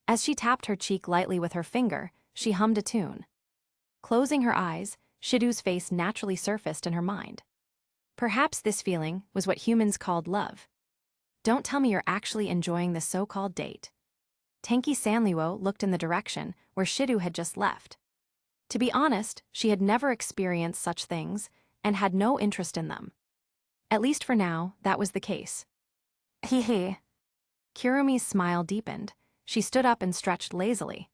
As she tapped her cheek lightly with her finger, she hummed a tune. Closing her eyes, Shido's face naturally surfaced in her mind. Perhaps this feeling was what humans called love. "Don't tell me you're actually enjoying the so-called date." Tenki Sanriwo looked in the direction where Shido had just left. To be honest, she had never experienced such things and had no interest in them. At least for now, that was the case. "Hee." Kurumi's smile deepened. She stood up and stretched lazily.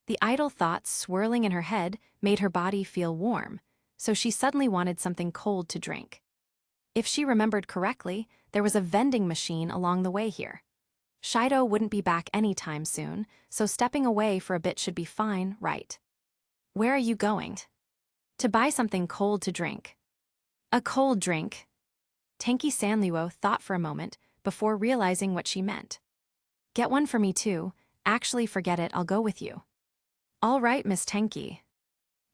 The idle thoughts swirling in her head made her body feel warm, so she suddenly wanted something cold to drink. If she remembered correctly, there was a vending machine along the way here. Shido wouldn't be back anytime soon, so stepping away for a bit should be fine, right? "Where are you going?" "To buy something cold to drink." "A cold drink?" Tenki Sanriwo thought for a moment before realizing what she meant. "Get one for me too. Actually, forget it, I'll go with you." "All right, Miss Tenki."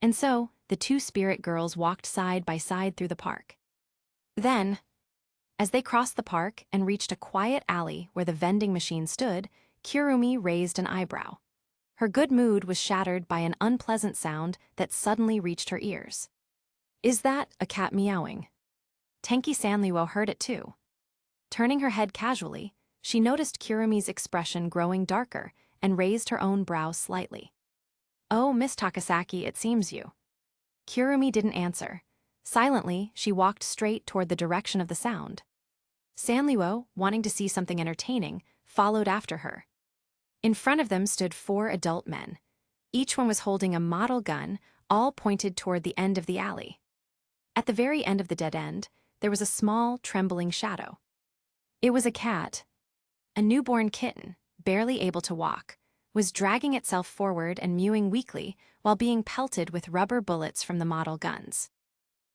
And so, the 2 spirit girls walked side by side through the park. Then, as they crossed the park and reached a quiet alley where the vending machine stood, Kurumi raised an eyebrow. Her good mood was shattered by an unpleasant sound that suddenly reached her ears. "Is that a cat meowing?" Tenki Sanriwo heard it too. Turning her head casually, she noticed Kurumi's expression growing darker and raised her own brow slightly. "Oh, Miss Takasaki, it seems you." Kurumi didn't answer. Silently, she walked straight toward the direction of the sound. Sanriwo, wanting to see something entertaining, followed after her. In front of them stood 4 adult men. Each one was holding a model gun, all pointed toward the end of the alley. At the very end of the dead end, there was a small, trembling shadow. It was a cat. A newborn kitten, barely able to walk, was dragging itself forward and mewing weakly while being pelted with rubber bullets from the model guns.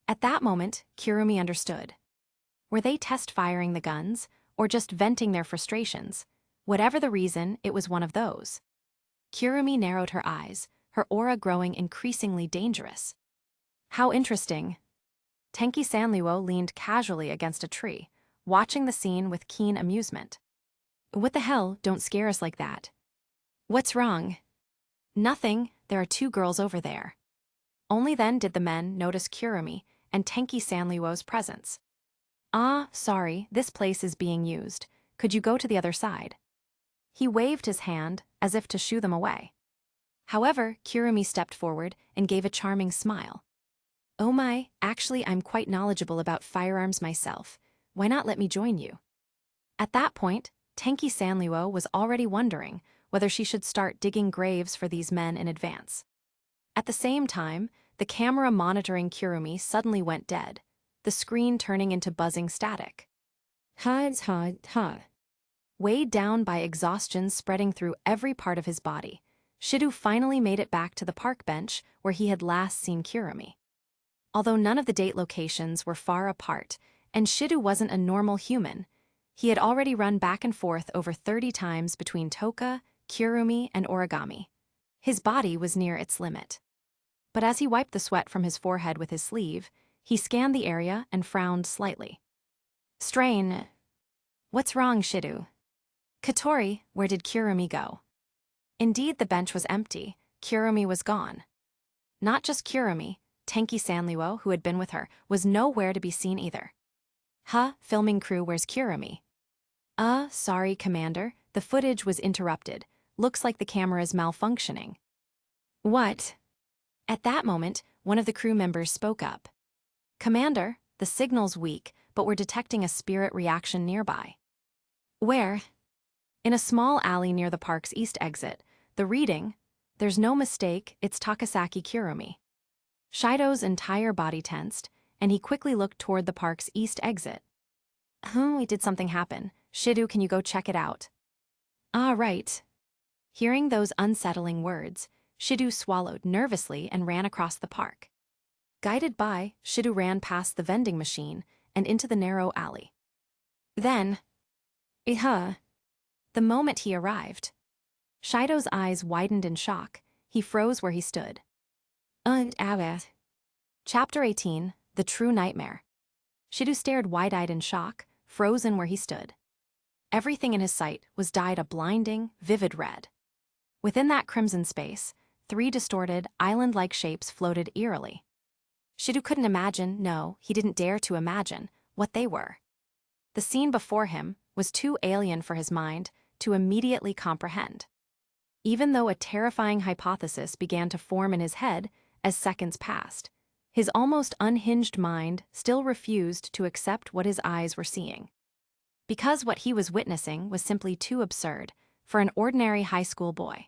At that moment, Kurumi understood. Were they test-firing the guns, or just venting their frustrations? Whatever the reason, it was one of those. Kurumi narrowed her eyes, her aura growing increasingly dangerous. How interesting. Tenki Sanliwo leaned casually against a tree, watching the scene with keen amusement. What the hell, don't scare us like that. What's wrong? Nothing, there are 2 girls over there. Only then did the men notice Kurumi and Tenki Sanliwo's presence. Ah, sorry, this place is being used. Could you go to the other side? He waved his hand as if to shoo them away. However, Kurumi stepped forward and gave a charming smile. Oh my, actually I'm quite knowledgeable about firearms myself. Why not let me join you? At that point, Tenki Sanliwo was already wondering whether she should start digging graves for these men in advance. At the same time, the camera monitoring Kurumi suddenly went dead, the screen turning into buzzing static. Ha. Weighed down by exhaustion spreading through every part of his body, Shidu finally made it back to the park bench where he had last seen Kurumi. Although none of the date locations were far apart, and Shidu wasn't a normal human, he had already run back and forth over 30 times between Toka, Kurumi, and Origami. His body was near its limit. But as he wiped the sweat from his forehead with his sleeve, he scanned the area and frowned slightly. Strain. What's wrong, Shidu? Katori, where did Kurumi go? Indeed, the bench was empty. Kurumi was gone. Not just Kurumi, Tenki Sanliwo, who had been with her, was nowhere to be seen either. Filming crew, where's Kurumi? Sorry, Commander, the footage was interrupted. Looks like the camera's malfunctioning. What? At that moment, one of the crew members spoke up. Commander, the signal's weak, but we're detecting a spirit reaction nearby. Where? In a small alley near the park's east exit. The reading, there's no mistake, it's Takasaki Kurumi. Shido's entire body tensed, and he quickly looked toward the park's east exit. Did something happen? Shidu, can you go check it out? Right. Hearing those unsettling words, Shidu swallowed nervously and ran across the park. Guided by, Shidu ran past the vending machine and into the narrow alley. Then, the moment he arrived, Shido's eyes widened in shock. He froze where he stood. Chapter 18, The True Nightmare. Shidu stared wide-eyed in shock, frozen where he stood. Everything in his sight was dyed a blinding, vivid red. Within that crimson space, 3 distorted, island-like shapes floated eerily. Shidu couldn't imagine, no, he didn't dare to imagine, what they were. The scene before him was too alien for his mind to immediately comprehend. Even though a terrifying hypothesis began to form in his head as seconds passed, his almost unhinged mind still refused to accept what his eyes were seeing. Because what he was witnessing was simply too absurd for an ordinary high school boy.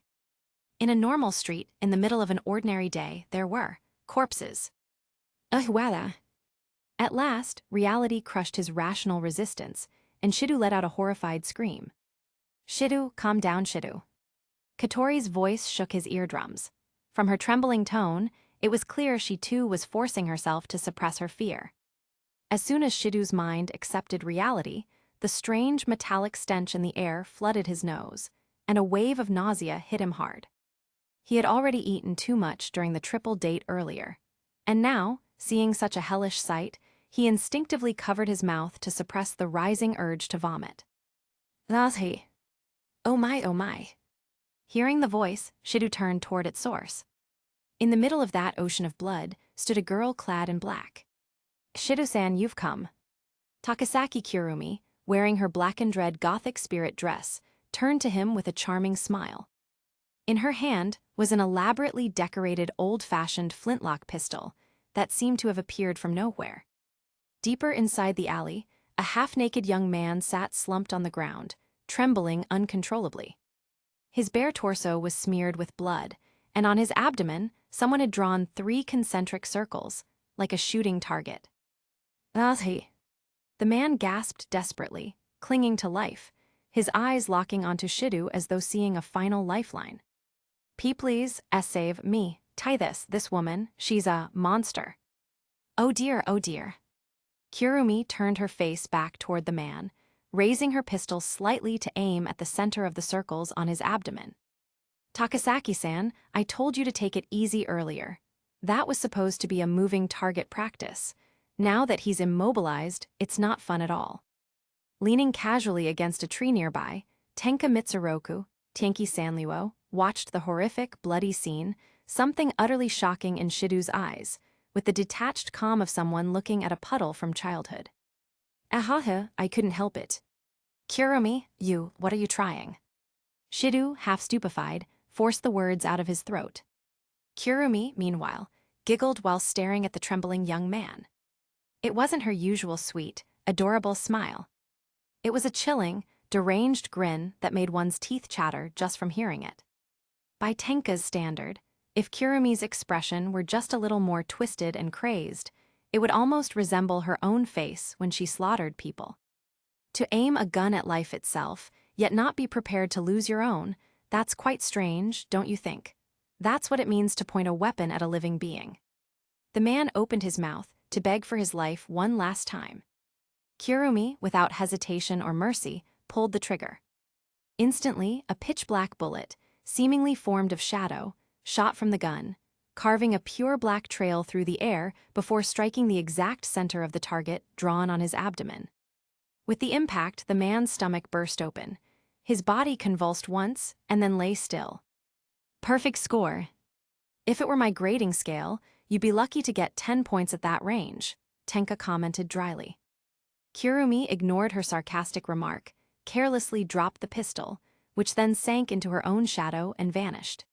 In a normal street, in the middle of an ordinary day, there were corpses. At last, reality crushed his rational resistance, and Shidu let out a horrified scream. Shidu, calm down, Shidu. Katori's voice shook his eardrums. From her trembling tone, it was clear she too was forcing herself to suppress her fear. As soon as Shidu's mind accepted reality, the strange metallic stench in the air flooded his nose, and a wave of nausea hit him hard. He had already eaten too much during the triple date earlier, and now, seeing such a hellish sight, he instinctively covered his mouth to suppress the rising urge to vomit. Oh my. Hearing the voice, Shidu turned toward its source. In the middle of that ocean of blood stood a girl clad in black. Shidu-san, you've come. Takasaki Kurumi, wearing her black and red gothic spirit dress, turned to him with a charming smile. In her hand was an elaborately decorated old-fashioned flintlock pistol that seemed to have appeared from nowhere. Deeper inside the alley, a half-naked young man sat slumped on the ground, trembling uncontrollably. His bare torso was smeared with blood, and on his abdomen, someone had drawn 3 concentric circles, like a shooting target. The man gasped desperately, clinging to life, his eyes locking onto Shidu as though seeing a final lifeline. Please, save me, tie this woman, she's a monster. Oh dear. Kirumi turned her face back toward the man, raising her pistol slightly to aim at the center of the circles on his abdomen. Takasaki-san, I told you to take it easy earlier. That was supposed to be a moving target practice. Now that he's immobilized, it's not fun at all. Leaning casually against a tree nearby, Tenka Mitsuroku, Tienki Sanluo, watched the horrific, bloody scene, something utterly shocking in Shido's eyes, with the detached calm of someone looking at a puddle from childhood. Ahaha, I couldn't help it. Kirumi, what are you trying? Shido, half stupefied, forced the words out of his throat. Kirumi, meanwhile, giggled while staring at the trembling young man. It wasn't her usual sweet, adorable smile. It was a chilling, deranged grin that made one's teeth chatter just from hearing it. By Tenka's standard, if Kirumi's expression were just a little more twisted and crazed, it would almost resemble her own face when she slaughtered people. To aim a gun at life itself, yet not be prepared to lose your own, that's quite strange, don't you think? That's what it means to point a weapon at a living being. The man opened his mouth to beg for his life one last time. Kirumi, without hesitation or mercy, pulled the trigger. Instantly, a pitch-black bullet, seemingly formed of shadow, shot from the gun, carving a pure black trail through the air before striking the exact center of the target drawn on his abdomen. With the impact, the man's stomach burst open. His body convulsed once and then lay still. Perfect score. If it were my grading scale, you'd be lucky to get 10 points at that range, Tenka commented dryly. Kirumi ignored her sarcastic remark, carelessly dropped the pistol, which then sank into her own shadow and vanished.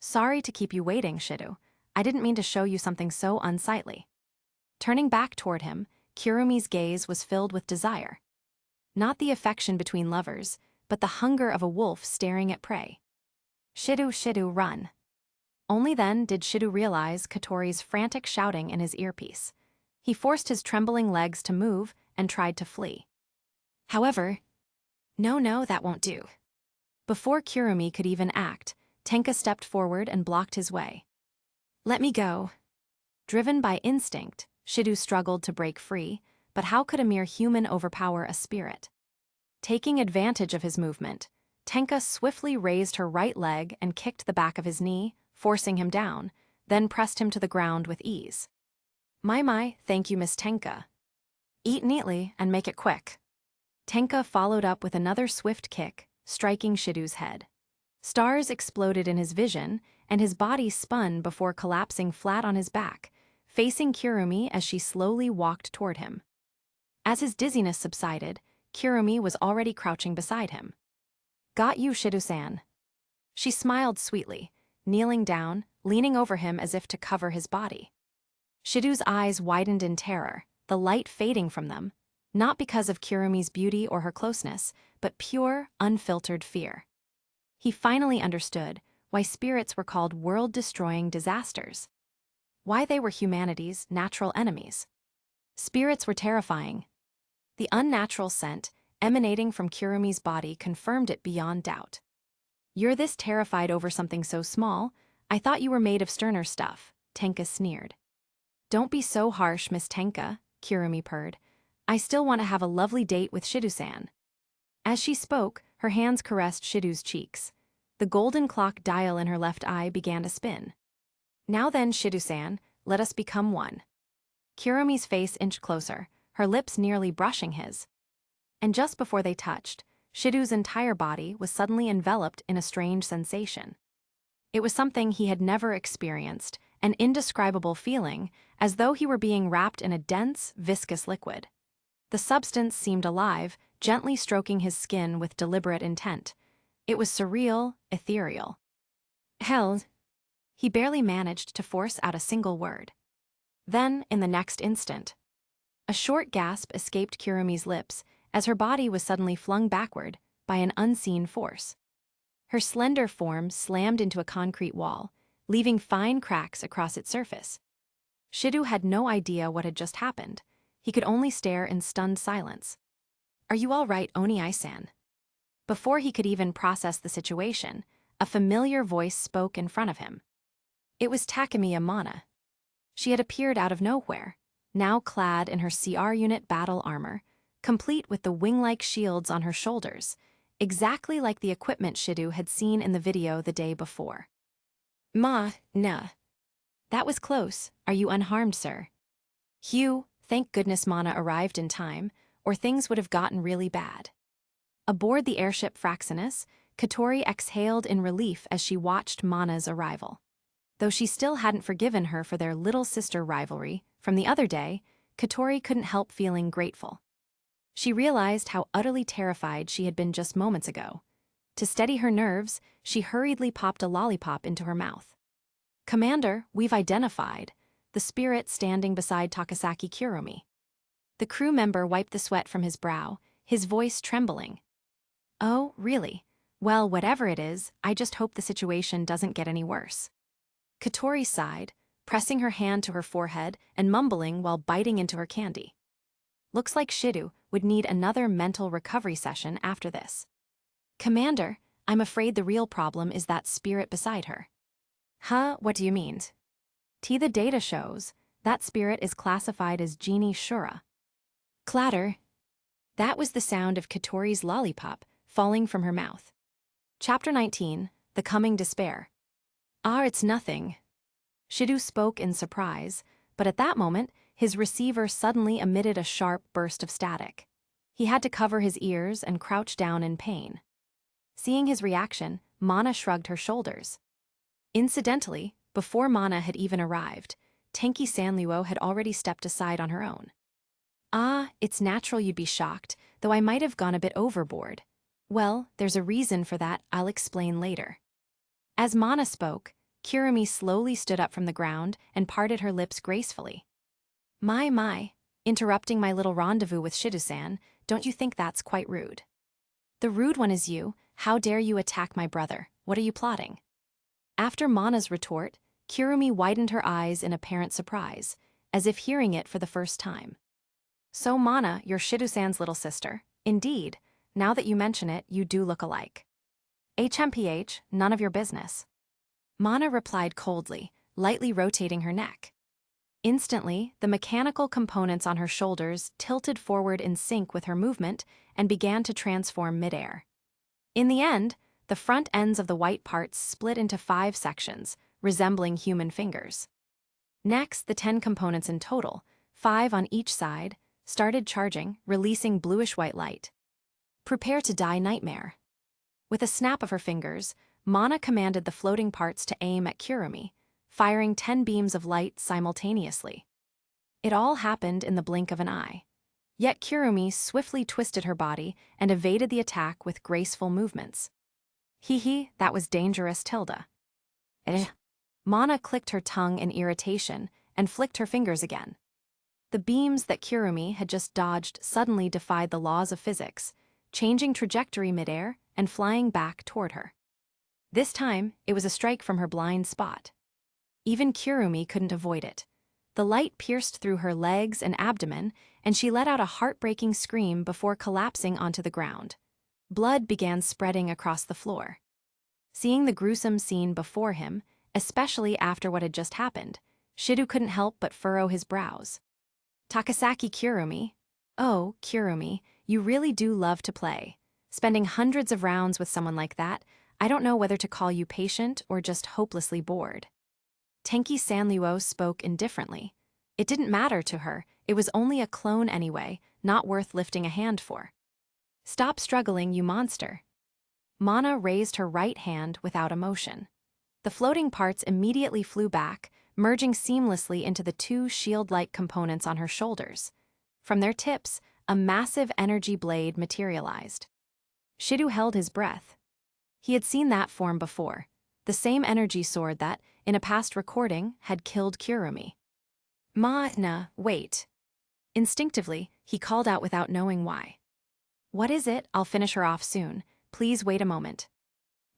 Sorry to keep you waiting, Shido. I didn't mean to show you something so unsightly. Turning back toward him, Kirumi's gaze was filled with desire. Not the affection between lovers, but the hunger of a wolf staring at prey. Shido, run. Only then did Shido realize Katori's frantic shouting in his earpiece. He forced his trembling legs to move and tried to flee. However, no, that won't do. Before Kirumi could even act, Tenka stepped forward and blocked his way. Let me go. Driven by instinct, Shido struggled to break free, but how could a mere human overpower a spirit? Taking advantage of his movement, Tenka swiftly raised her right leg and kicked the back of his knee, forcing him down, then pressed him to the ground with ease. My, thank you, Miss Tenka. Eat neatly and make it quick. Tenka followed up with another swift kick, striking Shido's head. Stars exploded in his vision, and his body spun before collapsing flat on his back, facing Kirumi as she slowly walked toward him. As his dizziness subsided, Kirumi was already crouching beside him. Got you, Shido-san. She smiled sweetly, kneeling down, leaning over him as if to cover his body. Shido's eyes widened in terror, the light fading from them, not because of Kirumi's beauty or her closeness, but pure, unfiltered fear. He finally understood why spirits were called world-destroying disasters. Why they were humanity's natural enemies. Spirits were terrifying. The unnatural scent emanating from Kirumi's body confirmed it beyond doubt. You're this terrified over something so small? I thought you were made of sterner stuff, Tenka sneered. Don't be so harsh, Miss Tenka, Kirumi purred. I still want to have a lovely date with Shido-san. As she spoke, her hands caressed Shido's cheeks. The golden clock dial in her left eye began to spin. Now then, Shido-san, let us become one. Kirumi's face inched closer, her lips nearly brushing his. And just before they touched, Shido's entire body was suddenly enveloped in a strange sensation. It was something he had never experienced, an indescribable feeling, as though he were being wrapped in a dense, viscous liquid. The substance seemed alive, gently stroking his skin with deliberate intent. It was surreal, ethereal. Hell, he barely managed to force out a single word. Then, in the next instant, a short gasp escaped Kirumi's lips as her body was suddenly flung backward by an unseen force. Her slender form slammed into a concrete wall, leaving fine cracks across its surface. Shido had no idea what had just happened. He could only stare in stunned silence. Are you all right, Oni-san? Before he could even process the situation, a familiar voice spoke in front of him. It was Takemi Amana. She had appeared out of nowhere, now clad in her CR unit battle armor, complete with the wing-like shields on her shoulders, exactly like the equipment Shidu had seen in the video the day before. Nah. That was close. Are you unharmed, sir? Hugh, thank goodness Mana arrived in time, or things would have gotten really bad. Aboard the airship Fraxinus, Katori exhaled in relief as she watched Mana's arrival. Though she still hadn't forgiven her for their little sister rivalry from the other day, Katori couldn't help feeling grateful. She realized how utterly terrified she had been just moments ago. To steady her nerves, she hurriedly popped a lollipop into her mouth. "Commander, we've identified," the spirit standing beside Takasaki Kurumi. The crew member wiped the sweat from his brow, his voice trembling. "Oh, really? Well, whatever it is, I just hope the situation doesn't get any worse." Katori sighed, pressing her hand to her forehead and mumbling while biting into her candy. Looks like Shidu would need another mental recovery session after this. "Commander, I'm afraid the real problem is that spirit beside her." "Huh, what do you mean?" The data shows that spirit is classified as Genie Shura." Clatter. That was the sound of Katori's lollipop falling from her mouth. Chapter 19, The Coming Despair. It's nothing." Shidu spoke in surprise, but at that moment, his receiver suddenly emitted a sharp burst of static. He had to cover his ears and crouch down in pain. Seeing his reaction, Mana shrugged her shoulders. Incidentally, before Mana had even arrived, Tenki Sanluo had already stepped aside on her own. It's natural you'd be shocked, though I might have gone a bit overboard. Well, there's a reason for that I'll explain later." As Mana spoke, Kurumi slowly stood up from the ground and parted her lips gracefully. My, interrupting my little rendezvous with Shidu-san, don't you think that's quite rude?" "The rude one is you. How dare you attack my brother? What are you plotting?" After Mana's retort, Kurumi widened her eyes in apparent surprise, as if hearing it for the first time. "So Mana, you're Shidu-san's little sister. Indeed, now that you mention it, you do look alike." "HMPH, none of your business." Mana replied coldly, lightly rotating her neck. Instantly, the mechanical components on her shoulders tilted forward in sync with her movement and began to transform midair. In the end, the front ends of the white parts split into 5 sections, resembling human fingers. Next, the 10 components in total, 5 on each side, started charging, releasing bluish-white light. "Prepare to die, nightmare." With a snap of her fingers, Mana commanded the floating parts to aim at Kurumi, firing 10 beams of light simultaneously. It all happened in the blink of an eye. Yet Kurumi swiftly twisted her body and evaded the attack with graceful movements. That was dangerous, Tilda. Mana clicked her tongue in irritation and flicked her fingers again. The beams that Kurumi had just dodged suddenly defied the laws of physics, changing trajectory midair and flying back toward her. This time, it was a strike from her blind spot. Even Kurumi couldn't avoid it. The light pierced through her legs and abdomen, and she let out a heartbreaking scream before collapsing onto the ground. Blood began spreading across the floor. Seeing the gruesome scene before him, especially after what had just happened, Shidu couldn't help but furrow his brows. "Takasaki Kurumi. Oh, Kurumi, you really do love to play. Spending hundreds of rounds with someone like that, I don't know whether to call you patient or just hopelessly bored." Tenki Sanluo spoke indifferently. It didn't matter to her, it was only a clone anyway, not worth lifting a hand for. "Stop struggling, you monster." Mana raised her right hand without emotion. The floating parts immediately flew back, merging seamlessly into the 2 shield-like components on her shoulders. From their tips, a massive energy blade materialized. Shidu held his breath. He had seen that form before, the same energy sword that, in a past recording, had killed Kurumi. Wait." Instinctively, he called out without knowing why. "What is it? I'll finish her off soon. Please wait a moment."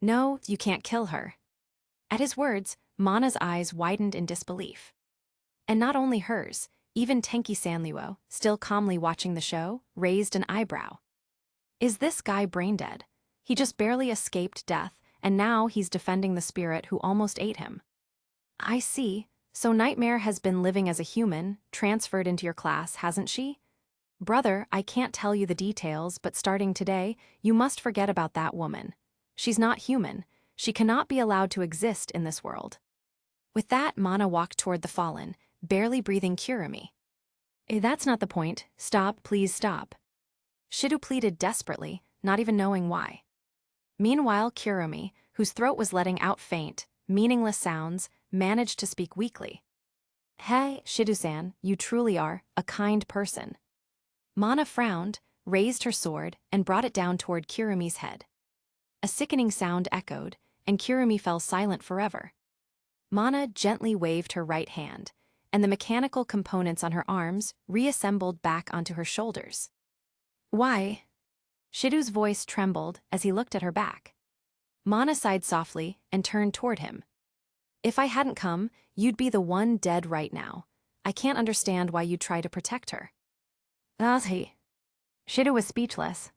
"No, you can't kill her." At his words, Mana's eyes widened in disbelief. And not only hers, even Tenki Sanluo, still calmly watching the show, raised an eyebrow. Is this guy brain-dead? He just barely escaped death, and now he's defending the spirit who almost ate him. "I see. So Nightmare has been living as a human, transferred into your class, hasn't she? Brother, I can't tell you the details, but starting today, you must forget about that woman. She's not human. She cannot be allowed to exist in this world. With that, Mana walked toward the fallen, barely breathing Kurumi. That's not the point. Stop, please stop. Shido pleaded desperately, not even knowing why. Meanwhile, Kurumi, whose throat was letting out faint, meaningless sounds, managed to speak weakly. Hey, Shido-san, you truly are a kind person. Mana frowned, raised her sword, and brought it down toward Kurumi's head. A sickening sound echoed, and Kurumi fell silent forever. Mana gently waved her right hand, and the mechanical components on her arms reassembled back onto her shoulders. Why? Shido's voice trembled as he looked at her back. Mana sighed softly and turned toward him. If I hadn't come, you'd be the one dead right now. I can't understand why you'd try to protect her. He. Shido was speechless.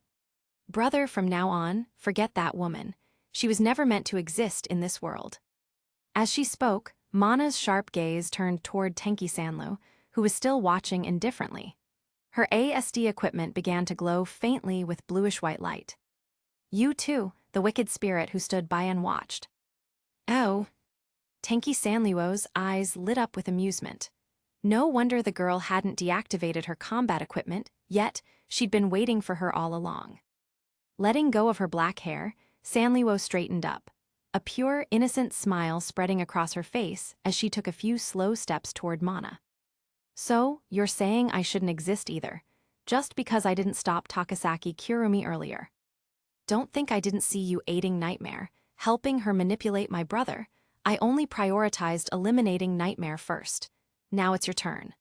Brother, from now on, forget that woman. She was never meant to exist in this world. As she spoke, Mana's sharp gaze turned toward Tenki Sanlo, who was still watching indifferently. Her ASD equipment began to glow faintly with bluish-white light. You too, the wicked spirit who stood by and watched. Oh. Tenki Sanluo's eyes lit up with amusement. No wonder the girl hadn't deactivated her combat equipment, yet she'd been waiting for her all along. Letting go of her black hair, Sanluo straightened up, a pure, innocent smile spreading across her face as she took a few slow steps toward Mana. So, you're saying I shouldn't exist either, just because I didn't stop Takasaki Kurumi earlier. Don't think I didn't see you aiding Nightmare, helping her manipulate my brother. I only prioritized eliminating Nightmare first. Now it's your turn.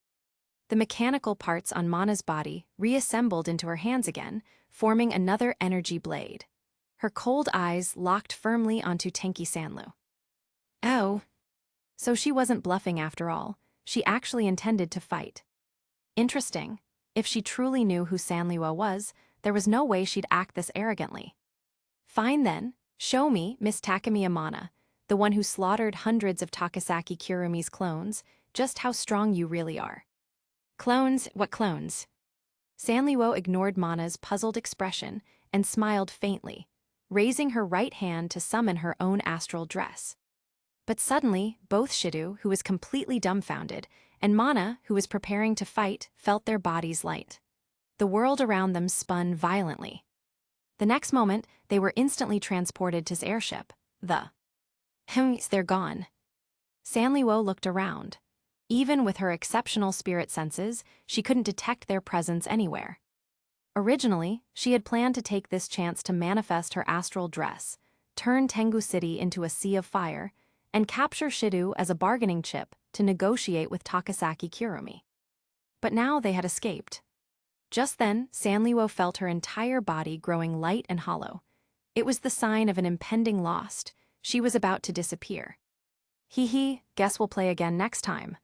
The mechanical parts on Mana's body reassembled into her hands again, forming another energy blade. Her cold eyes locked firmly onto Tenki Sanlu. Oh. So she wasn't bluffing after all. She actually intended to fight. Interesting. If she truly knew who Sanluo was, there was no way she'd act this arrogantly. Fine then, show me, Miss Takemiya Mana, the one who slaughtered hundreds of Takasaki Kurumi's clones, just how strong you really are. Clones? What clones? Sanluo ignored Mana's puzzled expression and smiled faintly, raising her right hand to summon her own astral dress. But suddenly, both Shido, who was completely dumbfounded, and Mana, who was preparing to fight, felt their bodies light. The world around them spun violently. The next moment, they were instantly transported to his airship. They're gone. Sanluo looked around. Even with her exceptional spirit senses, she couldn't detect their presence anywhere. Originally, she had planned to take this chance to manifest her astral dress, turn Tengu City into a sea of fire, and capture Shido as a bargaining chip to negotiate with Takasaki Kurumi. But now they had escaped. Just then, Sanluo felt her entire body growing light and hollow. It was the sign of an impending loss. She was about to disappear. Hee, guess we'll play again next time.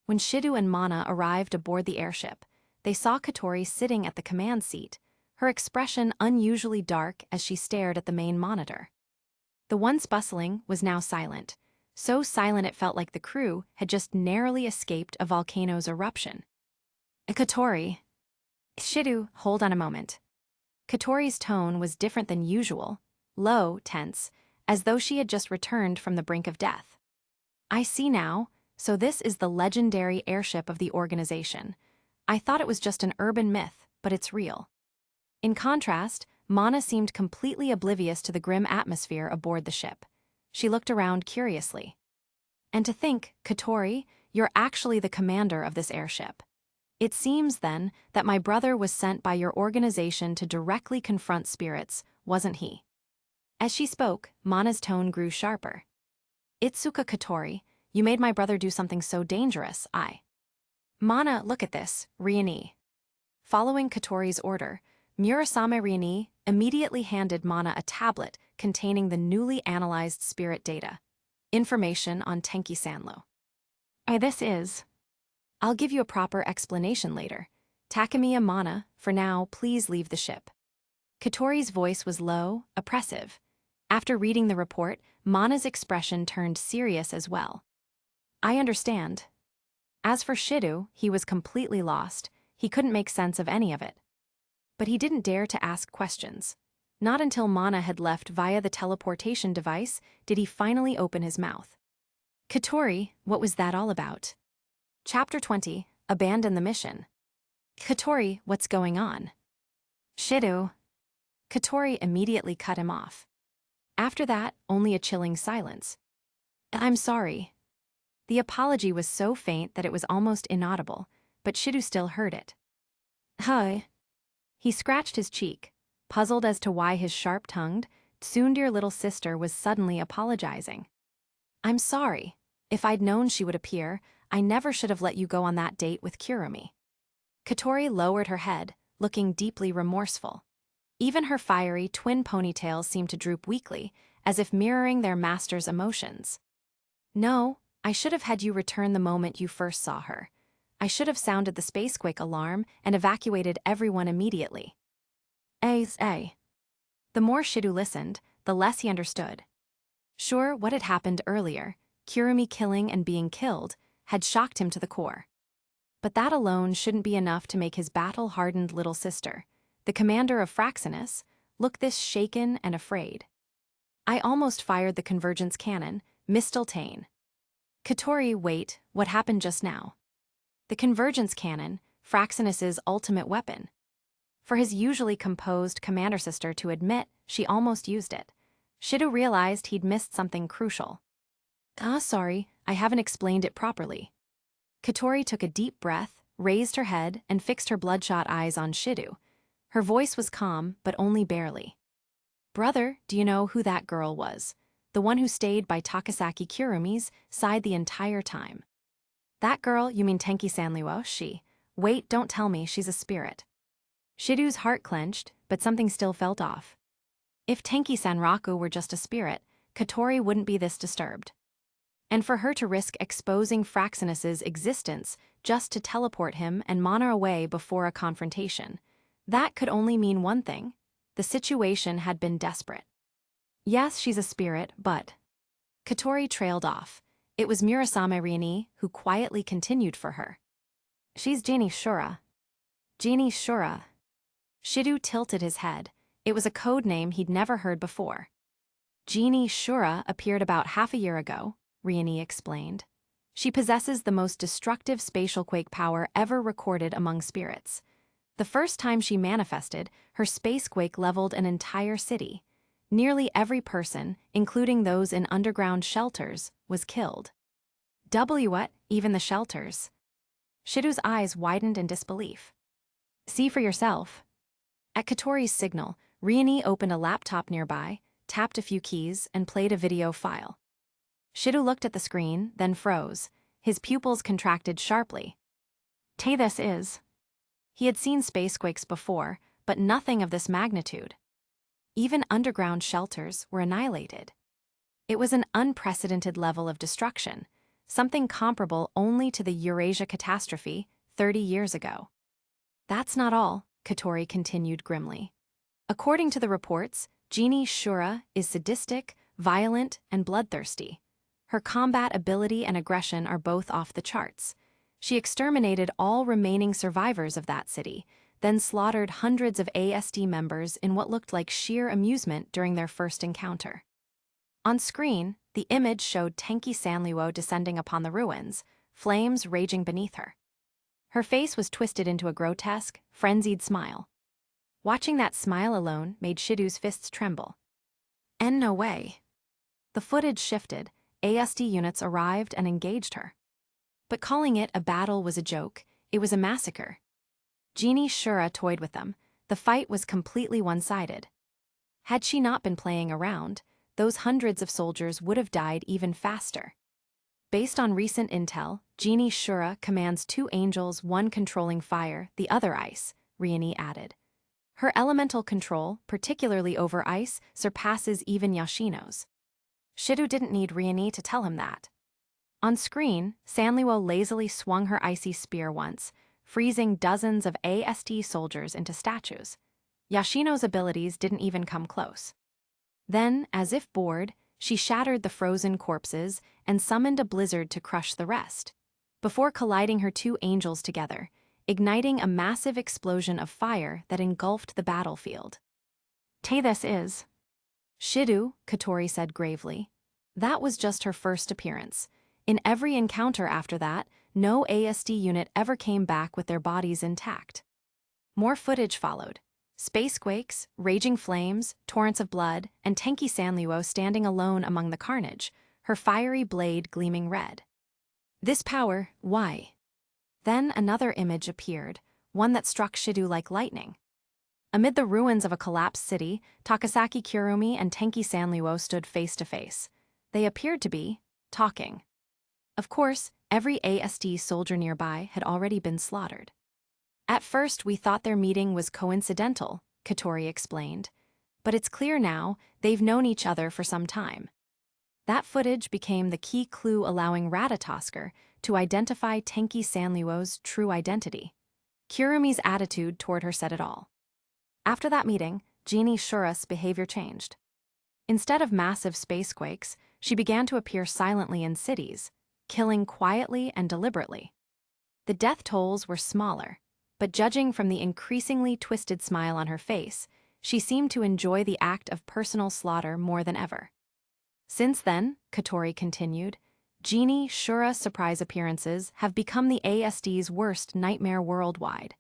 When Shido and Mana arrived aboard the airship, they saw Katori sitting at the command seat, her expression unusually dark as she stared at the main monitor. The once bustling was now silent, so silent it felt like the crew had just narrowly escaped a volcano's eruption. Katori. Shido, hold on a moment. Katori's tone was different than usual, low, tense, as though she had just returned from the brink of death. I see now, so this is the legendary airship of the organization. I thought it was just an urban myth, but it's real. In contrast, Mana seemed completely oblivious to the grim atmosphere aboard the ship. She looked around curiously. And to think, Katori, you're actually the commander of this airship. It seems, then, that my brother was sent by your organization to directly confront spirits, wasn't he? As she spoke, Mana's tone grew sharper. Itsuka Katori, you made my brother do something so dangerous, Mana, look at this, Riani. Following Katori's order, Murasame Riani immediately handed Mana a tablet containing the newly analyzed spirit data. Information on Tenki Sanlo. This is... I'll give you a proper explanation later. Takemiya Mana, for now, please leave the ship. Katori's voice was low, oppressive. After reading the report, Mana's expression turned serious as well. I understand. As for Shidu, he was completely lost. He couldn't make sense of any of it. But he didn't dare to ask questions. Not until Mana had left via the teleportation device did he finally open his mouth. Katori, what was that all about? Chapter 20, Abandon the Mission. Katori, what's going on? Shidu. Katori immediately cut him off. After that, only a chilling silence. I'm sorry. The apology was so faint that it was almost inaudible, but Shidu still heard it. Hi. He scratched his cheek, puzzled as to why his sharp-tongued, tsundere little sister was suddenly apologizing. I'm sorry. If I'd known she would appear, I never should have let you go on that date with Kurumi. Katori lowered her head, looking deeply remorseful. Even her fiery twin ponytails seemed to droop weakly, as if mirroring their master's emotions. No, I should have had you return the moment you first saw her. I should have sounded the spacequake alarm and evacuated everyone immediately. The more Shidu listened, the less he understood. Sure, what had happened earlier, Kurumi killing and being killed, had shocked him to the core. But that alone shouldn't be enough to make his battle-hardened little sister, the commander of Fraxinus, look this shaken and afraid. I almost fired the convergence cannon, Mistletoe. Katori, wait, what happened just now? The convergence cannon, Fraxinus's ultimate weapon. For his usually composed commander sister to admit she almost used it, Shidu realized he'd missed something crucial. Sorry, I haven't explained it properly. Katori took a deep breath, raised her head, and fixed her bloodshot eyes on Shidu. Her voice was calm, but only barely. Brother, do you know who that girl was? The one who stayed by Takasaki Kurumi's side the entire time. That girl, you mean Tenki Sanliwo, she. Wait, don't tell me she's a spirit. Shidu's heart clenched, but something still felt off. If Tenki Sanraku were just a spirit, Katori wouldn't be this disturbed. And for her to risk exposing Fraxinus's existence just to teleport him and Mana away before a confrontation, that could only mean one thing. The situation had been desperate. Yes, she's a spirit, but... Katori trailed off. It was Murasame Rioni who quietly continued for her. She's Genie Shura. Genie Shura. Shidu tilted his head. It was a code name he'd never heard before. Genie Shura appeared about half a year ago, Rioni explained. She possesses the most destructive spatial quake power ever recorded among spirits. The first time she manifested, her spacequake leveled an entire city. Nearly every person, including those in underground shelters, was killed. What? Even the shelters? Shidu's eyes widened in disbelief. See for yourself. At Katori's signal, Rioni opened a laptop nearby, tapped a few keys, and played a video file. Shidu looked at the screen, then froze. His pupils contracted sharply. This is. He had seen spacequakes before, but nothing of this magnitude. Even underground shelters were annihilated. It was an unprecedented level of destruction, something comparable only to the Eurasia catastrophe 30 years ago. That's not all, Katori continued grimly. According to the reports, Genie Shura is sadistic, violent, and bloodthirsty. Her combat ability and aggression are both off the charts. She exterminated all remaining survivors of that city, then slaughtered hundreds of ASD members in what looked like sheer amusement during their first encounter. On screen, the image showed Tenki Sanliwo descending upon the ruins, flames raging beneath her. Her face was twisted into a grotesque, frenzied smile. Watching that smile alone made Shidu's fists tremble. And no way. The footage shifted, ASD units arrived and engaged her. But calling it a battle was a joke, it was a massacre. Genie Shura toyed with them. The fight was completely one-sided. Had she not been playing around, those hundreds of soldiers would have died even faster. Based on recent intel, Genie Shura commands 2 angels, one controlling fire, the other ice, Rioni added. Her elemental control, particularly over ice, surpasses even Yoshino's. Shidu didn't need Rioni to tell him that. On screen, Sanliwo lazily swung her icy spear once, freezing dozens of ASD soldiers into statues. Yoshino's abilities didn't even come close. Then, as if bored, she shattered the frozen corpses and summoned a blizzard to crush the rest, before colliding her two angels together, igniting a massive explosion of fire that engulfed the battlefield. "This is Shidu," Katori said gravely. That was just her first appearance. In every encounter after that, no ASD unit ever came back with their bodies intact. More footage followed. Spacequakes, raging flames, torrents of blood, and Tenki Sanluo standing alone among the carnage, her fiery blade gleaming red. This power, why? Then another image appeared, one that struck Shidu like lightning. Amid the ruins of a collapsed city, Takasaki Kurumi and Tenki Sanluo stood face to face. They appeared to be talking. Of course, every ASD soldier nearby had already been slaughtered. "At first, we thought their meeting was coincidental," Katori explained. "But it's clear now they've known each other for some time." That footage became the key clue allowing Ratatosker to identify Tenki Sanluo's true identity. Kurumi's attitude toward her said it all. After that meeting, Genie Shura's behavior changed. Instead of massive spacequakes, she began to appear silently in cities, killing quietly and deliberately. The death tolls were smaller, but judging from the increasingly twisted smile on her face, she seemed to enjoy the act of personal slaughter more than ever. Since then, Katori continued, Genie Shura's surprise appearances have become the ASD's worst nightmare worldwide.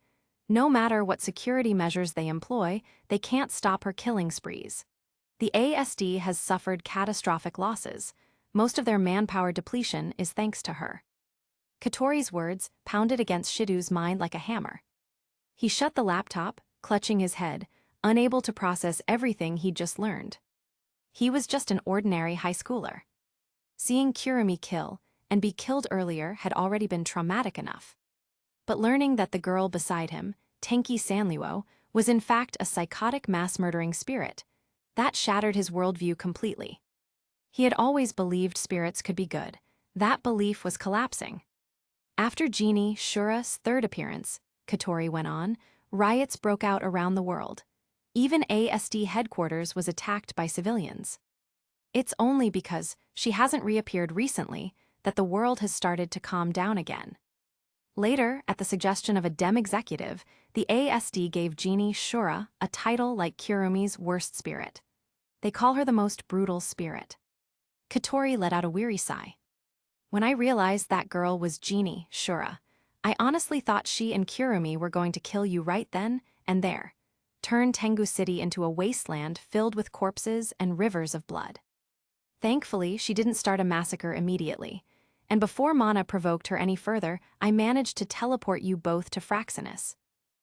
No matter what security measures they employ, they can't stop her killing sprees. The ASD has suffered catastrophic losses. Most of their manpower depletion is thanks to her. Katori's words pounded against Shidu's mind like a hammer. He shut the laptop, clutching his head, unable to process everything he'd just learned. He was just an ordinary high schooler. Seeing Kurumi kill and be killed earlier had already been traumatic enough. But learning that the girl beside him, Tenki Sanluo, was in fact a psychotic mass-murdering spirit, that shattered his worldview completely. He had always believed spirits could be good. That belief was collapsing. After Genie Shura's third appearance, Katori went on, riots broke out around the world. Even ASD headquarters was attacked by civilians. It's only because she hasn't reappeared recently that the world has started to calm down again. Later, at the suggestion of a DEM executive, the ASD gave Genie Shura a title like Kurumi's worst spirit. They call her the most brutal spirit. Katori let out a weary sigh. When I realized that girl was Genie Shura, I honestly thought she and Kurumi were going to kill you right then and there, turn Tengu City into a wasteland filled with corpses and rivers of blood. Thankfully, she didn't start a massacre immediately, and before Mana provoked her any further, I managed to teleport you both to Fraxinus.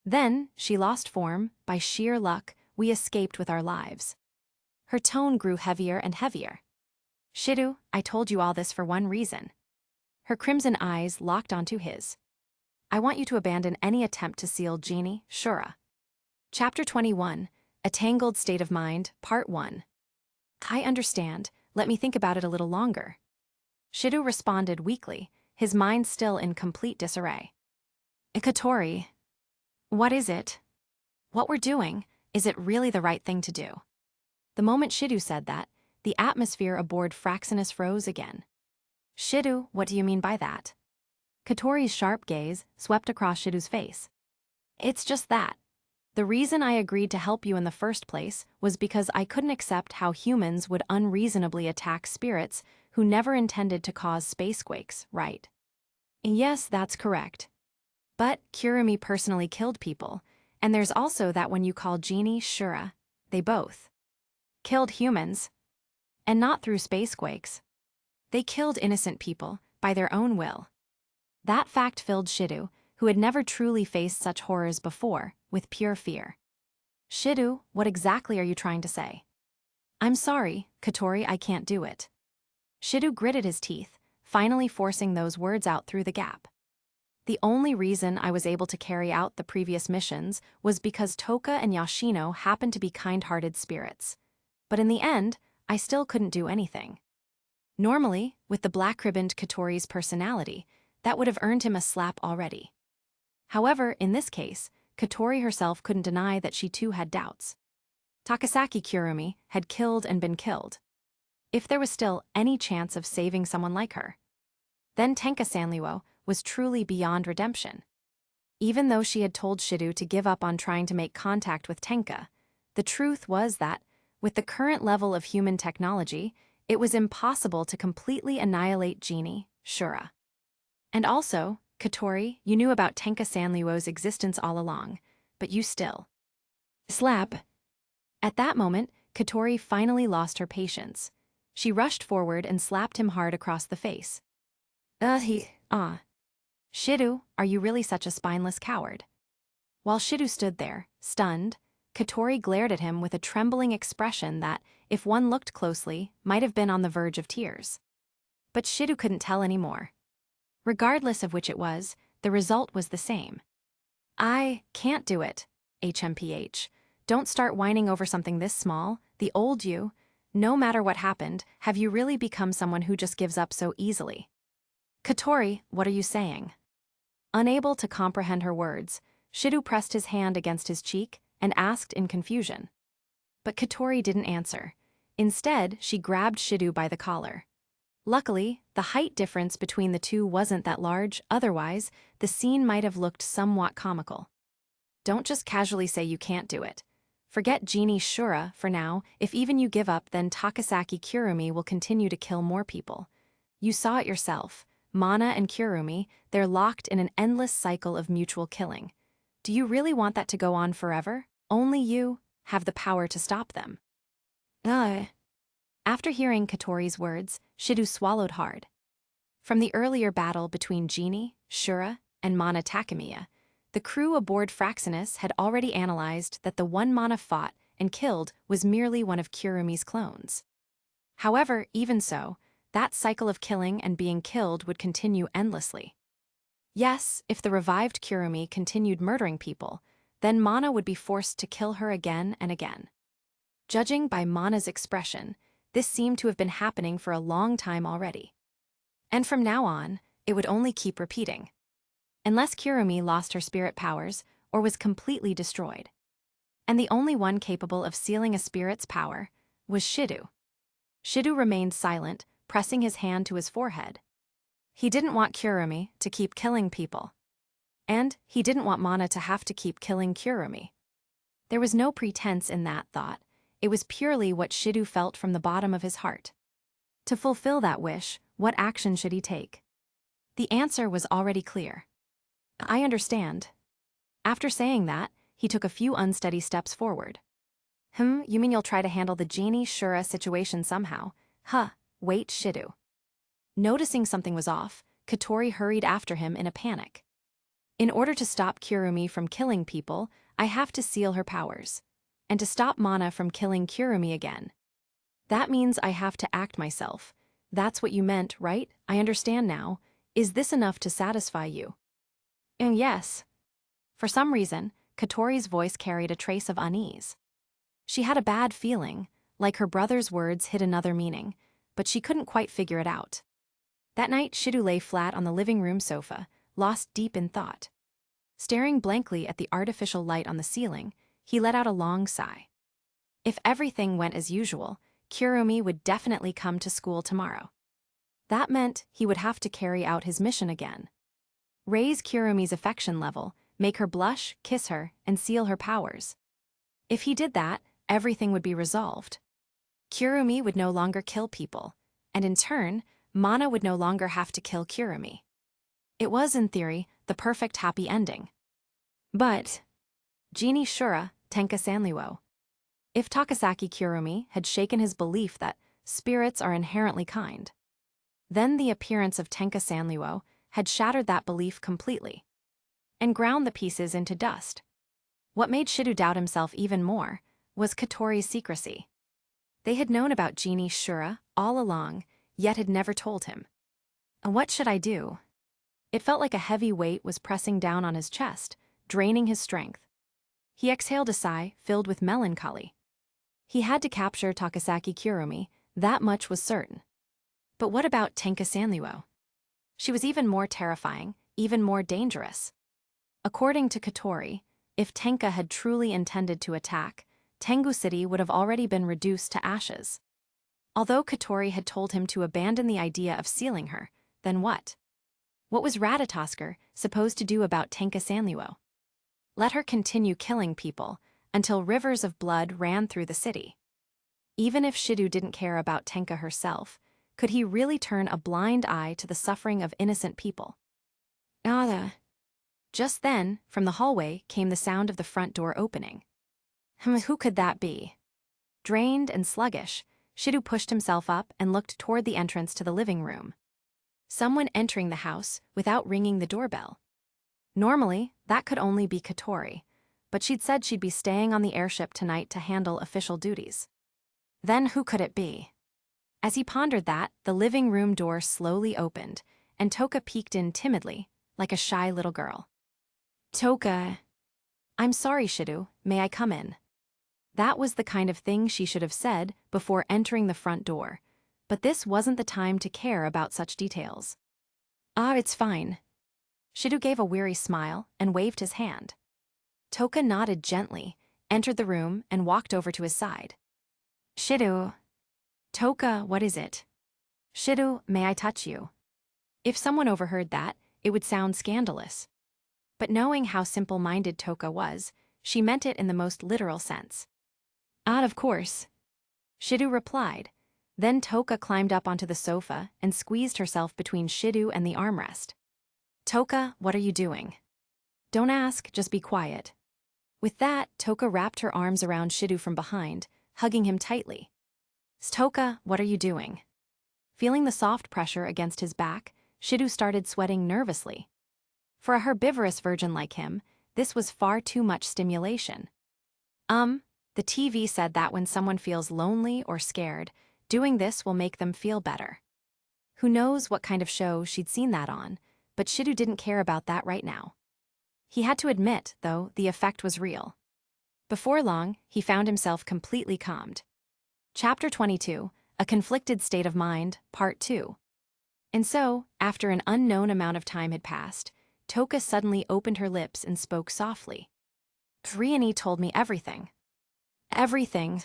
Then, she lost form. By sheer luck, we escaped with our lives. Her tone grew heavier and heavier. Shidu, I told you all this for one reason. Her crimson eyes locked onto his. I want you to abandon any attempt to seal Genie Shura. Chapter 21, A Tangled State of Mind, Part 1. I understand. Let me think about it a little longer. Shidu responded weakly, his mind still in complete disarray. Katori. What is it? What we're doing, is it really the right thing to do? The moment Shidu said that, the atmosphere aboard Fraxinus froze again. Shidu, what do you mean by that? Katori's sharp gaze swept across Shidu's face. It's just that. The reason I agreed to help you in the first place was because I couldn't accept how humans would unreasonably attack spirits who never intended to cause spacequakes, right? Yes, that's correct. But Kurumi personally killed people, and there's also that one you call Genie Shura. They both killed humans, and not through spacequakes. They killed innocent people by their own will. That fact filled Shidu, who had never truly faced such horrors before, with pure fear. Shidu, what exactly are you trying to say? I'm sorry, Katori, I can't do it. Shidu gritted his teeth, finally forcing those words out through the gap. The only reason I was able to carry out the previous missions was because Toka and Yashino happened to be kind-hearted spirits. But in the end, I still couldn't do anything. Normally, with the black-ribboned Katori's personality, that would have earned him a slap already. However, in this case, Katori herself couldn't deny that she too had doubts. Takasaki Kurumi had killed and been killed. if there was still any chance of saving someone like her. Then Tenka Sanliu was truly beyond redemption. Even though she had told Shidu to give up on trying to make contact with Tenka, the truth was that, with the current level of human technology, it was impossible to completely annihilate Genie, Shura. And also, Katori, you knew about Tenka Sanliu's existence all along, but you still. Slap. At that moment, Katori finally lost her patience. She rushed forward and slapped him hard across the face. Shidu, are you really such a spineless coward? While Shidu stood there, stunned, Katori glared at him with a trembling expression that, if one looked closely, might have been on the verge of tears. But Shidu couldn't tell any more. Regardless of which it was, the result was the same. I can't do it, HMPH. Don't start whining over something this small. The old you, no matter what happened, have you really become someone who just gives up so easily? Katori, what are you saying? Unable to comprehend her words, Shidu pressed his hand against his cheek and asked in confusion. But Katori didn't answer. Instead, she grabbed Shidu by the collar. Luckily, the height difference between the two wasn't that large, otherwise, the scene might have looked somewhat comical. Don't just casually say you can't do it. Forget Genie Shura for now. If even you give up, then Takasaki Kurumi will continue to kill more people. You saw it yourself. Mana and Kurumi, they're locked in an endless cycle of mutual killing. Do you really want that to go on forever? Only you have the power to stop them. After hearing Katori's words, Shidu swallowed hard. From the earlier battle between Genie, Shura, and Mana Takemiya, the crew aboard Fraxinus had already analyzed that the one Mana fought and killed was merely one of Kurumi's clones. However, even so, that cycle of killing and being killed would continue endlessly. Yes, if the revived Kurumi continued murdering people, then Mana would be forced to kill her again and again. Judging by Mana's expression, this seemed to have been happening for a long time already. And from now on, it would only keep repeating. Unless Kurumi lost her spirit powers or was completely destroyed. And the only one capable of sealing a spirit's power was Shidu. Shidu remained silent, pressing his hand to his forehead. He didn't want Kurumi to keep killing people. And he didn't want Mana to have to keep killing Kurumi. There was no pretense in that thought. It was purely what Shidu felt from the bottom of his heart. To fulfill that wish, what action should he take? The answer was already clear. I understand. After saying that, he took a few unsteady steps forward. You mean you'll try to handle the Genie Shura situation somehow? Wait, Shidu. Noticing something was off, Katori hurried after him in a panic. In order to stop Kurumi from killing people, I have to seal her powers. And to stop Mana from killing Kurumi again. That means I have to act myself. That's what you meant, right? I understand now. Is this enough to satisfy you? And yes. For some reason, Katori's voice carried a trace of unease. She had a bad feeling, like her brother's words hid another meaning, but she couldn't quite figure it out. That night, Shidu lay flat on the living room sofa, lost deep in thought. Staring blankly at the artificial light on the ceiling, he let out a long sigh. If everything went as usual, Kurumi would definitely come to school tomorrow. That meant he would have to carry out his mission again. Raise Kurumi's affection level, make her blush, kiss her, and seal her powers. If he did that, everything would be resolved. Kurumi would no longer kill people, and in turn, Mana would no longer have to kill Kurumi. It was, in theory, the perfect happy ending. But Genie Shura, Tenka Sanliu. If Takasaki Kurumi had shaken his belief that spirits are inherently kind, then the appearance of Tenka Sanliu had shattered that belief completely and ground the pieces into dust. What made Shidu doubt himself even more was Katori's secrecy. They had known about Genie Shura all along, yet had never told him. And what should I do? It felt like a heavy weight was pressing down on his chest, draining his strength. He exhaled a sigh filled with melancholy. He had to capture Takasaki Kurumi, that much was certain. But what about Tenka Sanliu? She was even more terrifying, even more dangerous. According to Katori, if Tenka had truly intended to attack, Tengu City would have already been reduced to ashes. Although Katori had told him to abandon the idea of sealing her, then what? What was Ratatosker supposed to do about Tenka Sanluo? Let her continue killing people until rivers of blood ran through the city. Even if Shidu didn't care about Tenka herself, could he really turn a blind eye to the suffering of innocent people? Just then, from the hallway came the sound of the front door opening. Who could that be? Drained and sluggish, Shidu pushed himself up and looked toward the entrance to the living room. Someone entering the house without ringing the doorbell. Normally, that could only be Katori, but she'd said she'd be staying on the airship tonight to handle official duties. Then who could it be? As he pondered that, the living room door slowly opened, and Toka peeked in timidly, like a shy little girl. Toka. I'm sorry, Shidu, may I come in? That was the kind of thing she should have said before entering the front door, but this wasn't the time to care about such details. It's fine. Shidu gave a weary smile and waved his hand. Toka nodded gently, entered the room, and walked over to his side. Shidu. Toka, what is it? Shidu, may I touch you? If someone overheard that, it would sound scandalous. But knowing how simple-minded Toka was, she meant it in the most literal sense. Of course. Shidu replied. Then Toka climbed up onto the sofa and squeezed herself between Shidu and the armrest. Toka, what are you doing? Don't ask, just be quiet. With that, Toka wrapped her arms around Shidu from behind, hugging him tightly. Toka, what are you doing? Feeling the soft pressure against his back, Shidu started sweating nervously. For a herbivorous virgin like him, this was far too much stimulation. The TV said that when someone feels lonely or scared, doing this will make them feel better. Who knows what kind of show she'd seen that on, but Shidu didn't care about that right now. He had to admit, though, the effect was real. Before long, he found himself completely calmed. Chapter 22, A Conflicted State of Mind, Part 2. And so, after an unknown amount of time had passed, Toka suddenly opened her lips and spoke softly. Riani told me everything. Everything.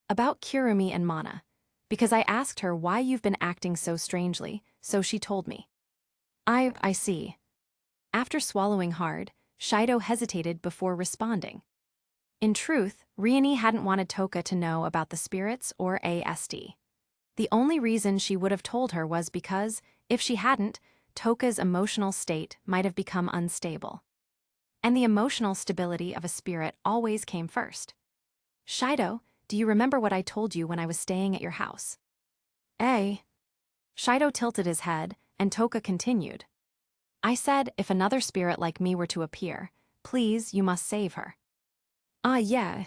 About Kurumi and Mana. Because I asked her why you've been acting so strangely, so she told me. I see. After swallowing hard, Shido hesitated before responding. In truth, Riani hadn't wanted Toka to know about the spirits or ASD. The only reason she would have told her was because, if she hadn't, Toka's emotional state might have become unstable. And the emotional stability of a spirit always came first. Shido, do you remember what I told you when I was staying at your house? Shido tilted his head, and Toka continued. I said if another spirit like me were to appear, please, you must save her. Yeah.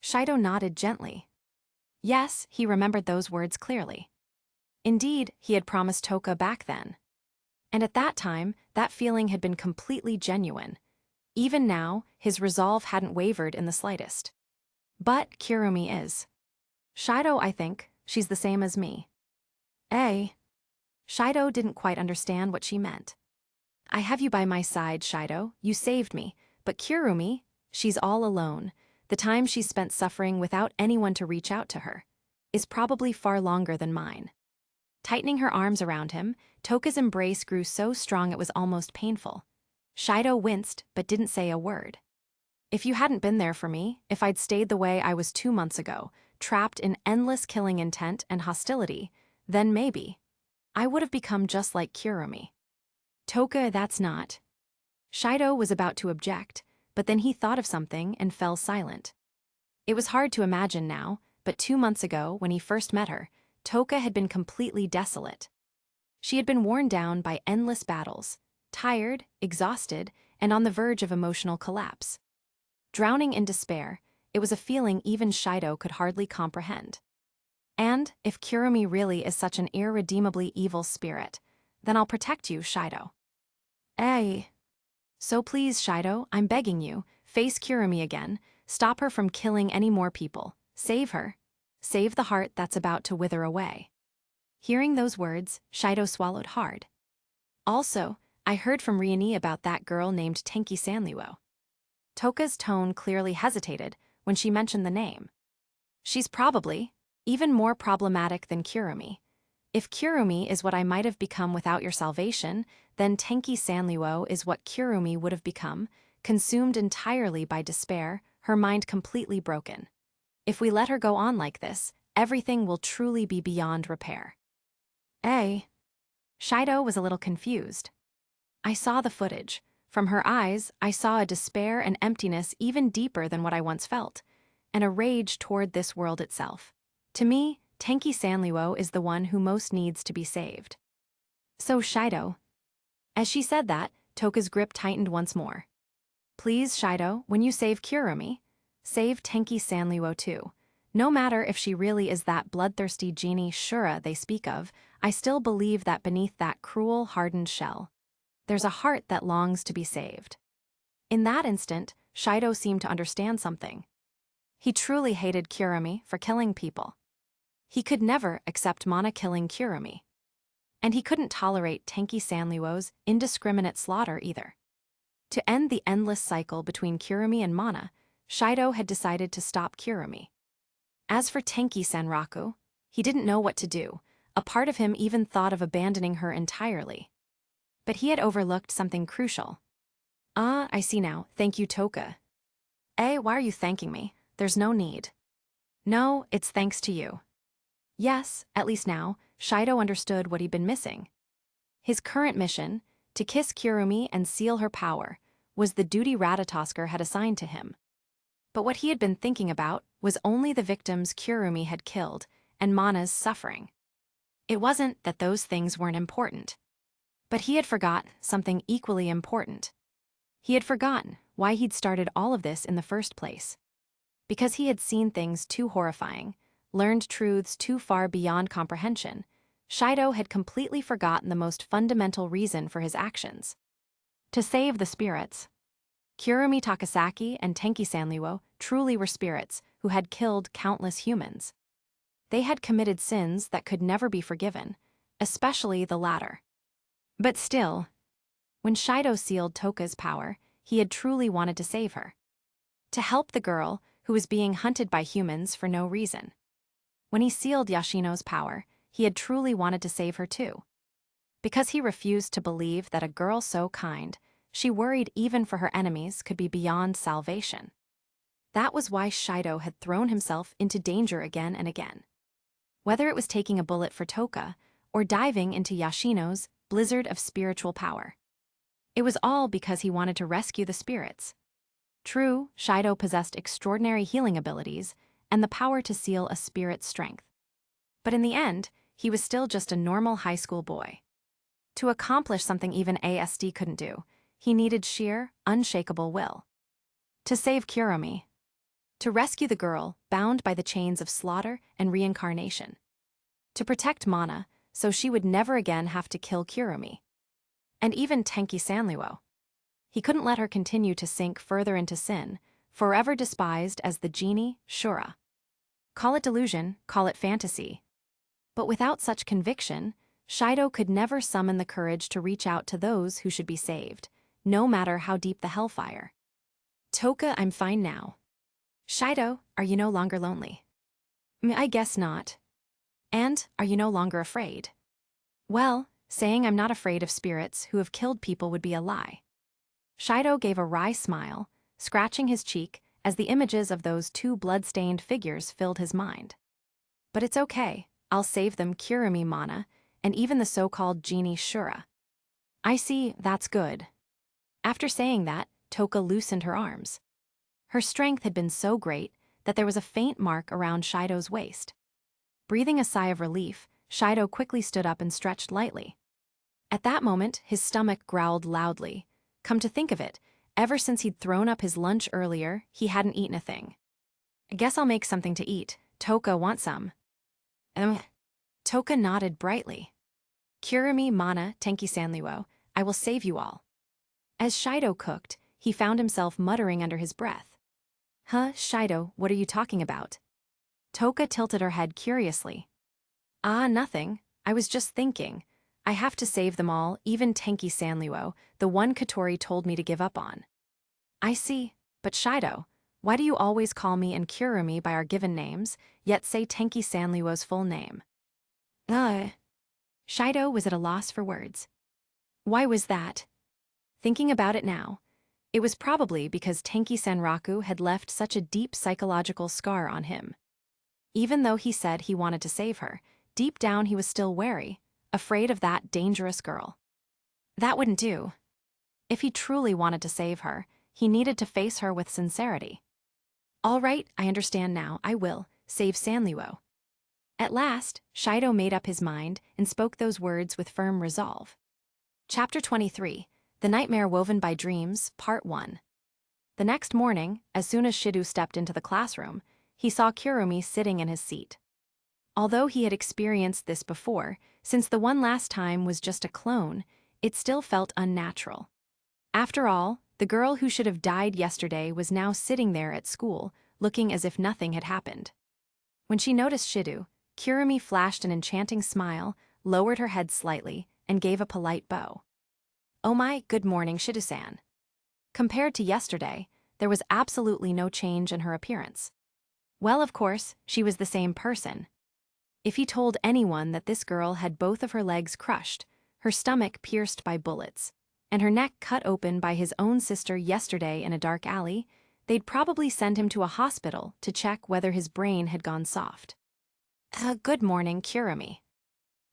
Shido nodded gently. Yes, he remembered those words clearly. Indeed, he had promised Toka back then. And at that time, that feeling had been completely genuine. Even now, his resolve hadn't wavered in the slightest. But Kurumi is. Shido, I think, she's the same as me. Shido didn't quite understand what she meant. I have you by my side, Shido, you saved me, but Kurumi, she's all alone. The time she's spent suffering without anyone to reach out to her is probably far longer than mine. Tightening her arms around him, Toka's embrace grew so strong it was almost painful. Shido winced but didn't say a word. If you hadn't been there for me, if I'd stayed the way I was 2 months ago, trapped in endless killing intent and hostility, then maybe I would have become just like Kurumi. Toka, that's not. Shido was about to object, but then he thought of something and fell silent. It was hard to imagine now, but 2 months ago, when he first met her, Toka had been completely desolate. She had been worn down by endless battles, tired, exhausted, and on the verge of emotional collapse. Drowning in despair, it was a feeling even Shido could hardly comprehend. And if Kurumi really is such an irredeemably evil spirit, then I'll protect you, Shido. So please, Shido, I'm begging you, face Kurumi again, stop her from killing any more people, save her. Save the heart that's about to wither away. Hearing those words, Shido swallowed hard. Also, I heard from Riani about that girl named Tenki Sanluo. Toka's tone clearly hesitated when she mentioned the name. She's probably, even more problematic than Kurumi. If Kurumi is what I might have become without your salvation, then Tenki Sanliuo is what Kurumi would have become, consumed entirely by despair, her mind completely broken. If we let her go on like this, everything will truly be beyond repair. Shido was a little confused. I saw the footage. From her eyes, I saw a despair and emptiness even deeper than what I once felt, and a rage toward this world itself. To me, Tenki Sanliuo is the one who most needs to be saved. So Shido. As she said that, Toka's grip tightened once more. Please, Shido, when you save Kurumi, save Tenki Sanliuo too. No matter if she really is that bloodthirsty genie Shura they speak of, I still believe that beneath that cruel, hardened shell, there's a heart that longs to be saved. In that instant, Shido seemed to understand something. He truly hated Kurumi for killing people. He could never accept Mana killing Kurumi. And he couldn't tolerate Tenki Sanliuo's indiscriminate slaughter either. To end the endless cycle between Kurumi and Mana, Shido had decided to stop Kurumi. As for Tenki Sanraku, he didn't know what to do. A part of him even thought of abandoning her entirely. But he had overlooked something crucial. Ah, I see now. Thank you, Toka. Why are you thanking me? There's no need. No, it's thanks to you. Yes, at least now, Shido understood what he'd been missing. His current mission, to kiss Kurumi and seal her power, was the duty Ratatosker had assigned to him. But what he had been thinking about was only the victims Kurumi had killed and Mana's suffering. It wasn't that those things weren't important. But he had forgotten something equally important. He had forgotten why he'd started all of this in the first place. Because he had seen things too horrifying, learned truths too far beyond comprehension, Shido had completely forgotten the most fundamental reason for his actions. To save the spirits. Kurumi Takasaki and Tenki Sanliuo truly were spirits who had killed countless humans. They had committed sins that could never be forgiven, especially the latter. But still, when Shido sealed Toka's power, he had truly wanted to save her. To help the girl who was being hunted by humans for no reason. When he sealed Yashino's power, he had truly wanted to save her too. Because he refused to believe that a girl so kind, she worried even for her enemies, could be beyond salvation. That was why Shido had thrown himself into danger again and again. Whether it was taking a bullet for Toka, or diving into Yashino's blizzard of spiritual power. It was all because he wanted to rescue the spirits. True, Shido possessed extraordinary healing abilities and the power to seal a spirit's strength. But in the end, he was still just a normal high school boy. To accomplish something even ASD couldn't do, he needed sheer, unshakable will. To save Kurumi. To rescue the girl bound by the chains of slaughter and reincarnation. To protect Mana, so she would never again have to kill Kurumi. And even Tenki Sanliuo. He couldn't let her continue to sink further into sin, forever despised as the genie, Shura. Call it delusion, call it fantasy. But without such conviction, Shido could never summon the courage to reach out to those who should be saved, no matter how deep the hellfire. Toka, I'm fine now. Shido, are you no longer lonely? I guess not. And, are you no longer afraid? Well, saying I'm not afraid of spirits who have killed people would be a lie. Shido gave a wry smile, scratching his cheek as the images of those two blood-stained figures filled his mind. But it's okay, I'll save them, Kurumi, Mana, and even the so-called genie Shura. I see, that's good. After saying that, Toka loosened her arms. Her strength had been so great that there was a faint mark around Shido's waist. Breathing a sigh of relief, Shido quickly stood up and stretched lightly. At that moment, his stomach growled loudly. Come to think of it, ever since he'd thrown up his lunch earlier, he hadn't eaten a thing. I guess I'll make something to eat. Toka, want some? Toka nodded brightly. Kurumi, Mana, Tenki Sanliuo, I will save you all. As Shido cooked, he found himself muttering under his breath. Huh, Shido, what are you talking about? Toka tilted her head curiously. Ah, nothing. I was just thinking. I have to save them all, even Tenki Sanliuo, the one Katori told me to give up on. I see. But Shido, Why do you always call me and Kurumi by our given names, yet say Tenki Sanliwo's full name? Uh. Shido was at a loss for words. Why was that? Thinking about it now, it was probably because Tenki Sanraku had left such a deep psychological scar on him. Even though he said he wanted to save her, deep down he was still wary, afraid of that dangerous girl. That wouldn't do. If he truly wanted to save her, he needed to face her with sincerity. All right, I understand now, I will, save Sanliwo. At last, Shido made up his mind and spoke those words with firm resolve. Chapter 23, The Nightmare Woven by Dreams, Part 1. The next morning, as soon as Shido stepped into the classroom, he saw Kurumi sitting in his seat. Although he had experienced this before, since the one last time was just a clone, it still felt unnatural. After all, the girl who should have died yesterday was now sitting there at school, looking as if nothing had happened. When she noticed Shido, Kurumi flashed an enchanting smile, lowered her head slightly, and gave a polite bow. Oh my, good morning, Shido-san. Compared to yesterday, there was absolutely no change in her appearance. Well, of course, she was the same person. If he told anyone that this girl had both of her legs crushed, her stomach pierced by bullets, and her neck cut open by his own sister yesterday in a dark alley, they'd probably send him to a hospital to check whether his brain had gone soft. Good morning, Kurumi.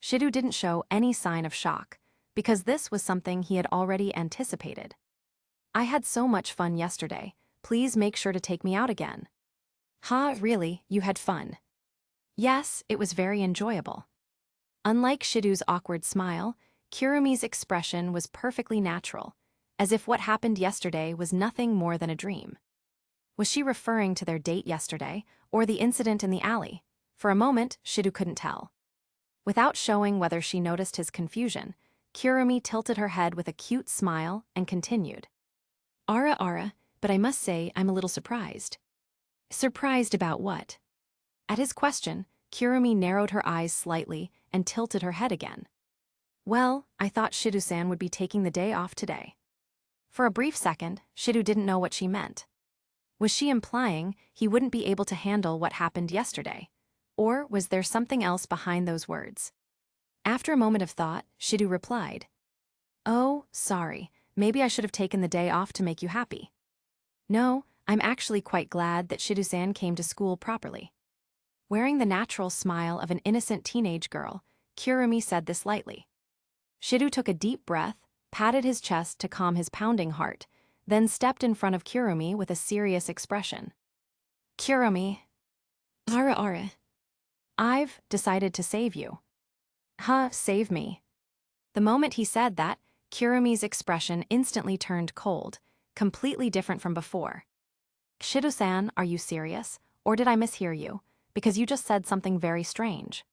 Shido didn't show any sign of shock, because this was something he had already anticipated. I had so much fun yesterday, please make sure to take me out again. Really, you had fun? Yes, it was very enjoyable. Unlike Shido's awkward smile, Kurumi's expression was perfectly natural, as if what happened yesterday was nothing more than a dream. Was she referring to their date yesterday, or the incident in the alley? For a moment, Shido couldn't tell. Without showing whether she noticed his confusion, Kurumi tilted her head with a cute smile and continued. Ara, but I must say I'm a little surprised. Surprised about what? At his question, Kurumi narrowed her eyes slightly and tilted her head again. Well, I thought Shido-san would be taking the day off today. For a brief second, Shido didn't know what she meant. Was she implying he wouldn't be able to handle what happened yesterday? Or was there something else behind those words? After a moment of thought, Shido replied, Oh, sorry, maybe I should have taken the day off to make you happy. No, I'm actually quite glad that Shido-san came to school properly. Wearing the natural smile of an innocent teenage girl, Kurumi said this lightly. Shido took a deep breath, patted his chest to calm his pounding heart, then stepped in front of Kurumi with a serious expression. Kurumi. Ara. I've decided to save you. Save me. The moment he said that, Kurumi's expression instantly turned cold, completely different from before. Shido-san, are you serious? Or did I mishear you? Because you just said something very strange.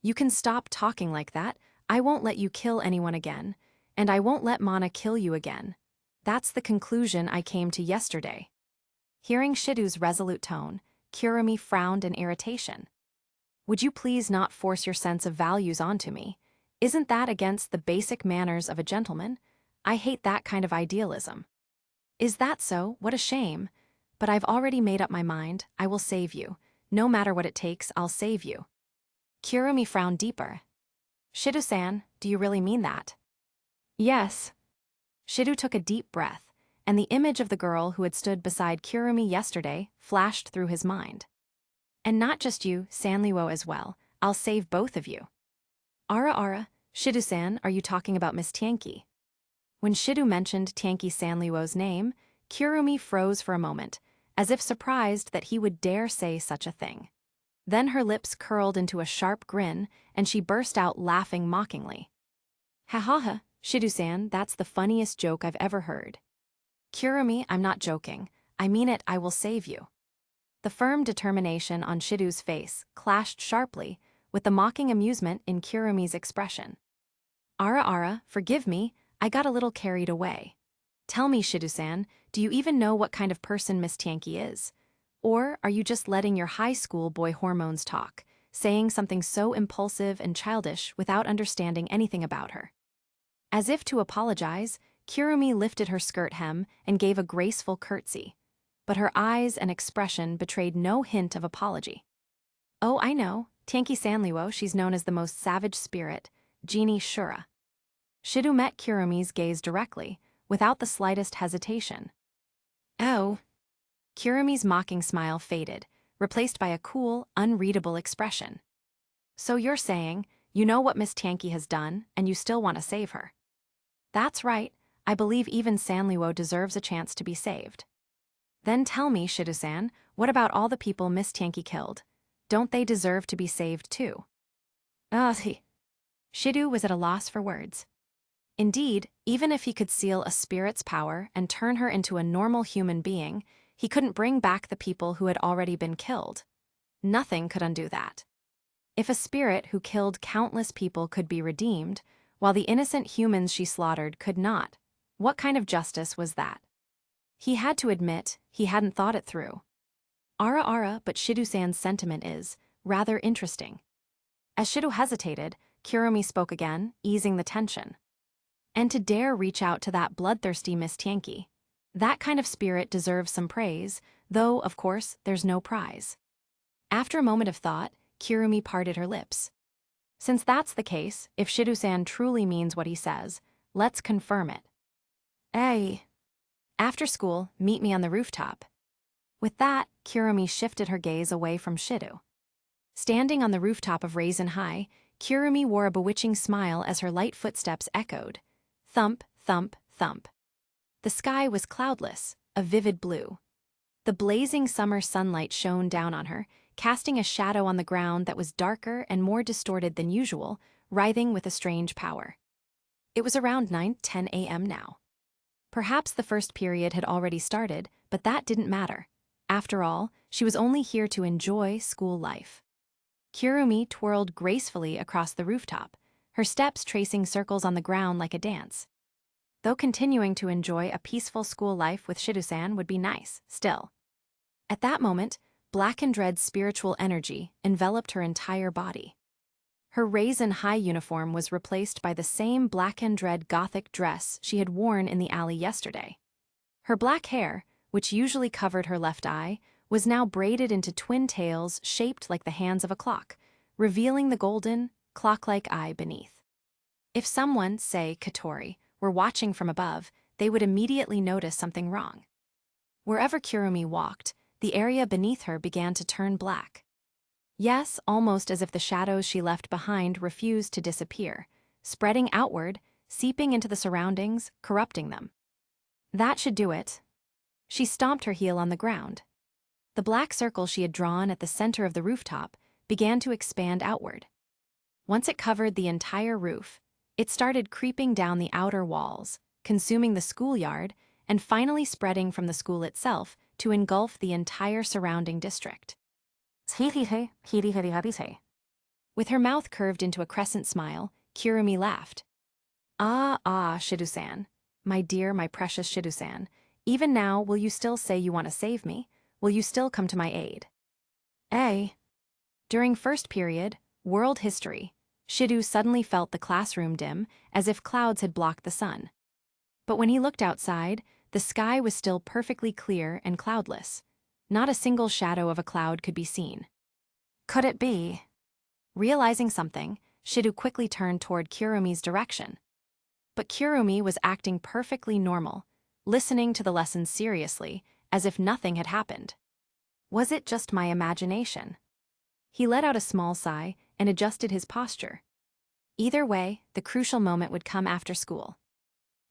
You can stop talking like that. I won't let you kill anyone again, and I won't let Mana kill you again. That's the conclusion I came to yesterday. Hearing Shido's resolute tone, Kurumi frowned in irritation. Would you please not force your sense of values onto me? Isn't that against the basic manners of a gentleman? I hate that kind of idealism. Is that so? What a shame. But I've already made up my mind. I will save you. No matter what it takes, I'll save you. Kurumi frowned deeper. Shido-san, do you really mean that? Yes. Shido took a deep breath, and the image of the girl who had stood beside Kurumi yesterday flashed through his mind. And not just you, Sanliwo as well. I'll save both of you. Ara, Shido-san, are you talking about Miss Tianki? When Shido mentioned Tianki Sanliwo's name, Kurumi froze for a moment, as if surprised that he would dare say such a thing. Then her lips curled into a sharp grin, and she burst out laughing mockingly. Ha, Shido-san, that's the funniest joke I've ever heard. Kurumi, I'm not joking. I mean it, I will save you. The firm determination on Shido's face clashed sharply with the mocking amusement in Kurumi's expression. Ara, forgive me, I got a little carried away. Tell me, Shido-san, do you even know what kind of person Miss Tianki is? Or are you just letting your high school boy hormones talk, saying something so impulsive and childish without understanding anything about her? As if to apologize, Kurumi lifted her skirt hem and gave a graceful curtsy. but her eyes and expression betrayed no hint of apology. "Oh, I know, Tianqi Sanliwo, she's known as the most savage spirit, Genie Shura." Shidu met Kurumi's gaze directly, without the slightest hesitation. "Oh." Kurumi's mocking smile faded, replaced by a cool, unreadable expression. "So you're saying, you know what Miss Tianqi has done, and you still want to save her?" "That's right, I believe even Sanliwo deserves a chance to be saved." "Then tell me, Shidu-san, what about all the people Miss Tianqi killed? Don't they deserve to be saved too?" Shidu was at a loss for words. Indeed, even if he could seal a spirit's power and turn her into a normal human being, he couldn't bring back the people who had already been killed. Nothing could undo that. If a spirit who killed countless people could be redeemed, while the innocent humans she slaughtered could not, what kind of justice was that? He had to admit he hadn't thought it through. Ara, but Shidu-san's sentiment is rather interesting. As Shidu hesitated, Kurumi spoke again, easing the tension. "And to dare reach out to that bloodthirsty Miss Tianqi. That kind of spirit deserves some praise, though, of course, there's no prize." After a moment of thought, Kurumi parted her lips. "Since that's the case, if Shidu-san truly means what he says, let's confirm it. After school, meet me on the rooftop." With that, Kurumi shifted her gaze away from Shidu. Standing on the rooftop of Raisin High, Kurumi wore a bewitching smile as her light footsteps echoed. Thump, thump, thump. The sky was cloudless, a vivid blue. The blazing summer sunlight shone down on her, casting a shadow on the ground that was darker and more distorted than usual, writhing with a strange power. It was around 9:10 a.m. now. Perhaps the first period had already started, but that didn't matter. After all, she was only here to enjoy school life. Kurumi twirled gracefully across the rooftop, her steps tracing circles on the ground like a dance. Though continuing to enjoy a peaceful school life with Shidu-san would be nice, still. At that moment, Black and Dread's spiritual energy enveloped her entire body. Her Raisin High uniform was replaced by the same Black and Dread gothic dress she had worn in the alley yesterday. Her black hair, which usually covered her left eye, was now braided into twin tails shaped like the hands of a clock, revealing the golden, clock-like eye beneath. If someone, say Katori, were watching from above, they would immediately notice something wrong. Wherever Kurumi walked, the area beneath her began to turn black. Yes, almost as if the shadows she left behind refused to disappear, spreading outward, seeping into the surroundings, corrupting them. That should do it. She stomped her heel on the ground. The black circle she had drawn at the center of the rooftop began to expand outward. Once it covered the entire roof, it started creeping down the outer walls, consuming the schoolyard, and finally spreading from the school itself to engulf the entire surrounding district. With her mouth curved into a crescent smile, Kurumi laughed. Shidu-san. My dear, my precious Shidu-san. Even now, will you still say you want to save me? Will you still come to my aid? During first period, world history, Shidu suddenly felt the classroom dim, as if clouds had blocked the sun. But when he looked outside, the sky was still perfectly clear and cloudless. Not a single shadow of a cloud could be seen. Could it be? Realizing something, Shidu quickly turned toward Kurumi's direction. But Kurumi was acting perfectly normal, listening to the lesson seriously, as if nothing had happened. Was it just my imagination? He let out a small sigh and adjusted his posture. Either way, the crucial moment would come after school.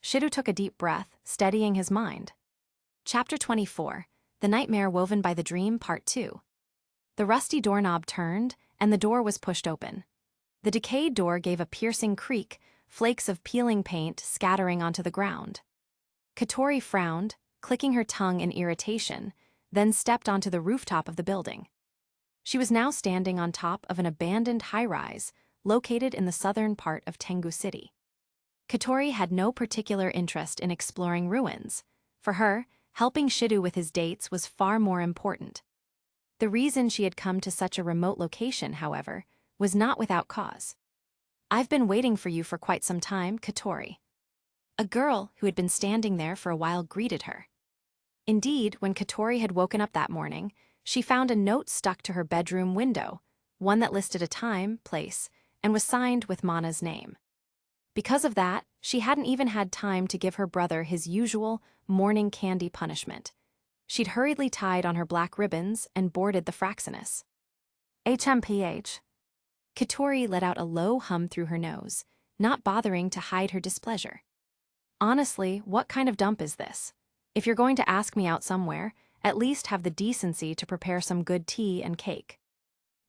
Shidu took a deep breath, steadying his mind. Chapter 24, The Nightmare Woven by the Dream, Part 2. The rusty doorknob turned, and the door was pushed open. The decayed door gave a piercing creak, flakes of peeling paint scattering onto the ground. Katori frowned, clicking her tongue in irritation, then stepped onto the rooftop of the building. She was now standing on top of an abandoned high-rise located in the southern part of Tengu City. Katori had no particular interest in exploring ruins. For her, helping Shidu with his dates was far more important. The reason she had come to such a remote location, however, was not without cause. "I've been waiting for you for quite some time, Katori." A girl who had been standing there for a while greeted her. Indeed, when Katori had woken up that morning, she found a note stuck to her bedroom window, one that listed a time, place, and was signed with Mana's name. Because of that, she hadn't even had time to give her brother his usual morning candy punishment. She'd hurriedly tied on her black ribbons and boarded the Fraxinus. HMPH. Katori let out a low hum through her nose, not bothering to hide her displeasure. Honestly, what kind of dump is this? If you're going to ask me out somewhere, at least have the decency to prepare some good tea and cake.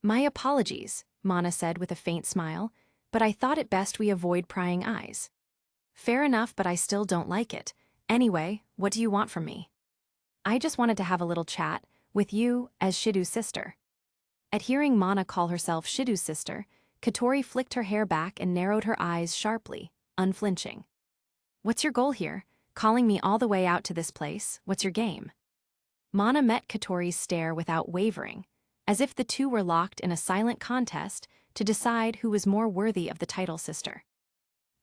My apologies, Mana said with a faint smile, but I thought it best we avoid prying eyes. Fair enough, but I still don't like it. Anyway, what do you want from me? I just wanted to have a little chat with you as Shidu's sister. At hearing Mana call herself Shidu's sister, Katori flicked her hair back and narrowed her eyes sharply, unflinching. What's your goal here? Calling me all the way out to this place? What's your game? Mana met Katori's stare without wavering, as if the two were locked in a silent contest to decide who was more worthy of the title sister.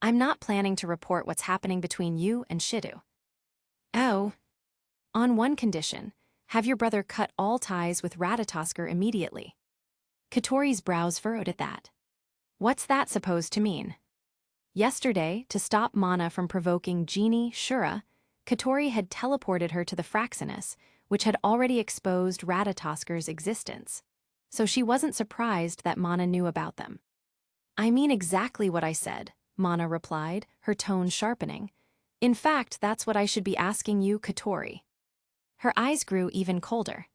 I'm not planning to report what's happening between you and Shidu. Oh. On one condition, have your brother cut all ties with Ratatosker immediately. Katori's brows furrowed at that. What's that supposed to mean? Yesterday, to stop Mana from provoking Genie Shura, Katori had teleported her to the Fraxinus, which had already exposed Ratatosker's existence. So she wasn't surprised that Mana knew about them. I mean exactly what I said, Mana replied, her tone sharpening. In fact, that's what I should be asking you, Katori. Her eyes grew even colder.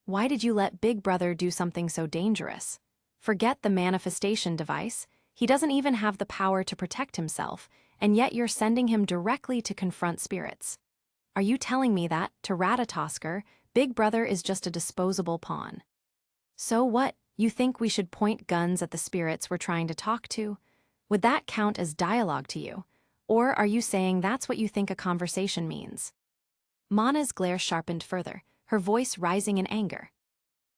Why did you let Big Brother do something so dangerous? Forget the manifestation device. He doesn't even have the power to protect himself, and yet you're sending him directly to confront spirits. Are you telling me that, to Ratatosker, Big Brother is just a disposable pawn? So what, you think we should point guns at the spirits we're trying to talk to? Would that count as dialogue to you? Or are you saying that's what you think a conversation means? Mana's glare sharpened further, her voice rising in anger.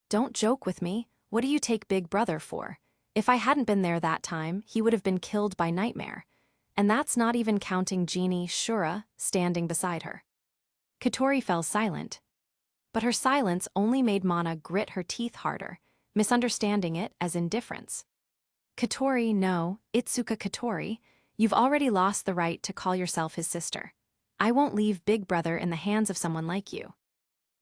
Don't joke with me. What do you take Big Brother for? If I hadn't been there that time, he would have been killed by Nightmare. And that's not even counting Genie Shura standing beside her. Katori fell silent. But her silence only made Mana grit her teeth harder, misunderstanding it as indifference. Katori, no, Itsuka Katori, you've already lost the right to call yourself his sister. I won't leave Big Brother in the hands of someone like you.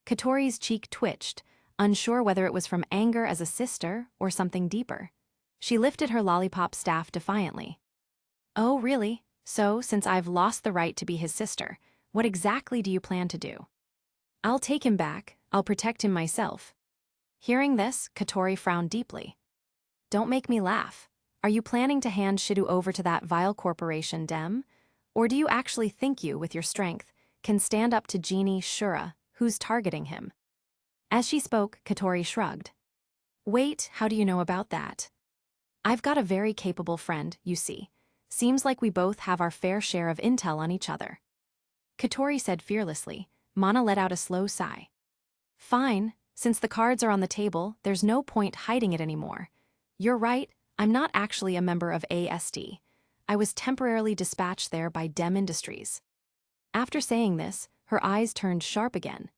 Katori's cheek twitched, unsure whether it was from anger as a sister or something deeper. She lifted her lollipop staff defiantly. Oh, really? So, since I've lost the right to be his sister, what exactly do you plan to do? I'll take him back. I'll protect him myself. Hearing this, Katori frowned deeply. Don't make me laugh. Are you planning to hand Shidu over to that vile corporation, Dem? Or do you actually think you, with your strength, can stand up to Genie Shura, who's targeting him? As she spoke, Katori shrugged. Wait, how do you know about that? I've got a very capable friend, you see. Seems like we both have our fair share of intel on each other. Katori said fearlessly. Mana let out a slow sigh. Fine, since the cards are on the table, there's no point hiding it anymore. You're right, I'm not actually a member of ASD. I was temporarily dispatched there by Dem Industries. After saying this, her eyes turned sharp again.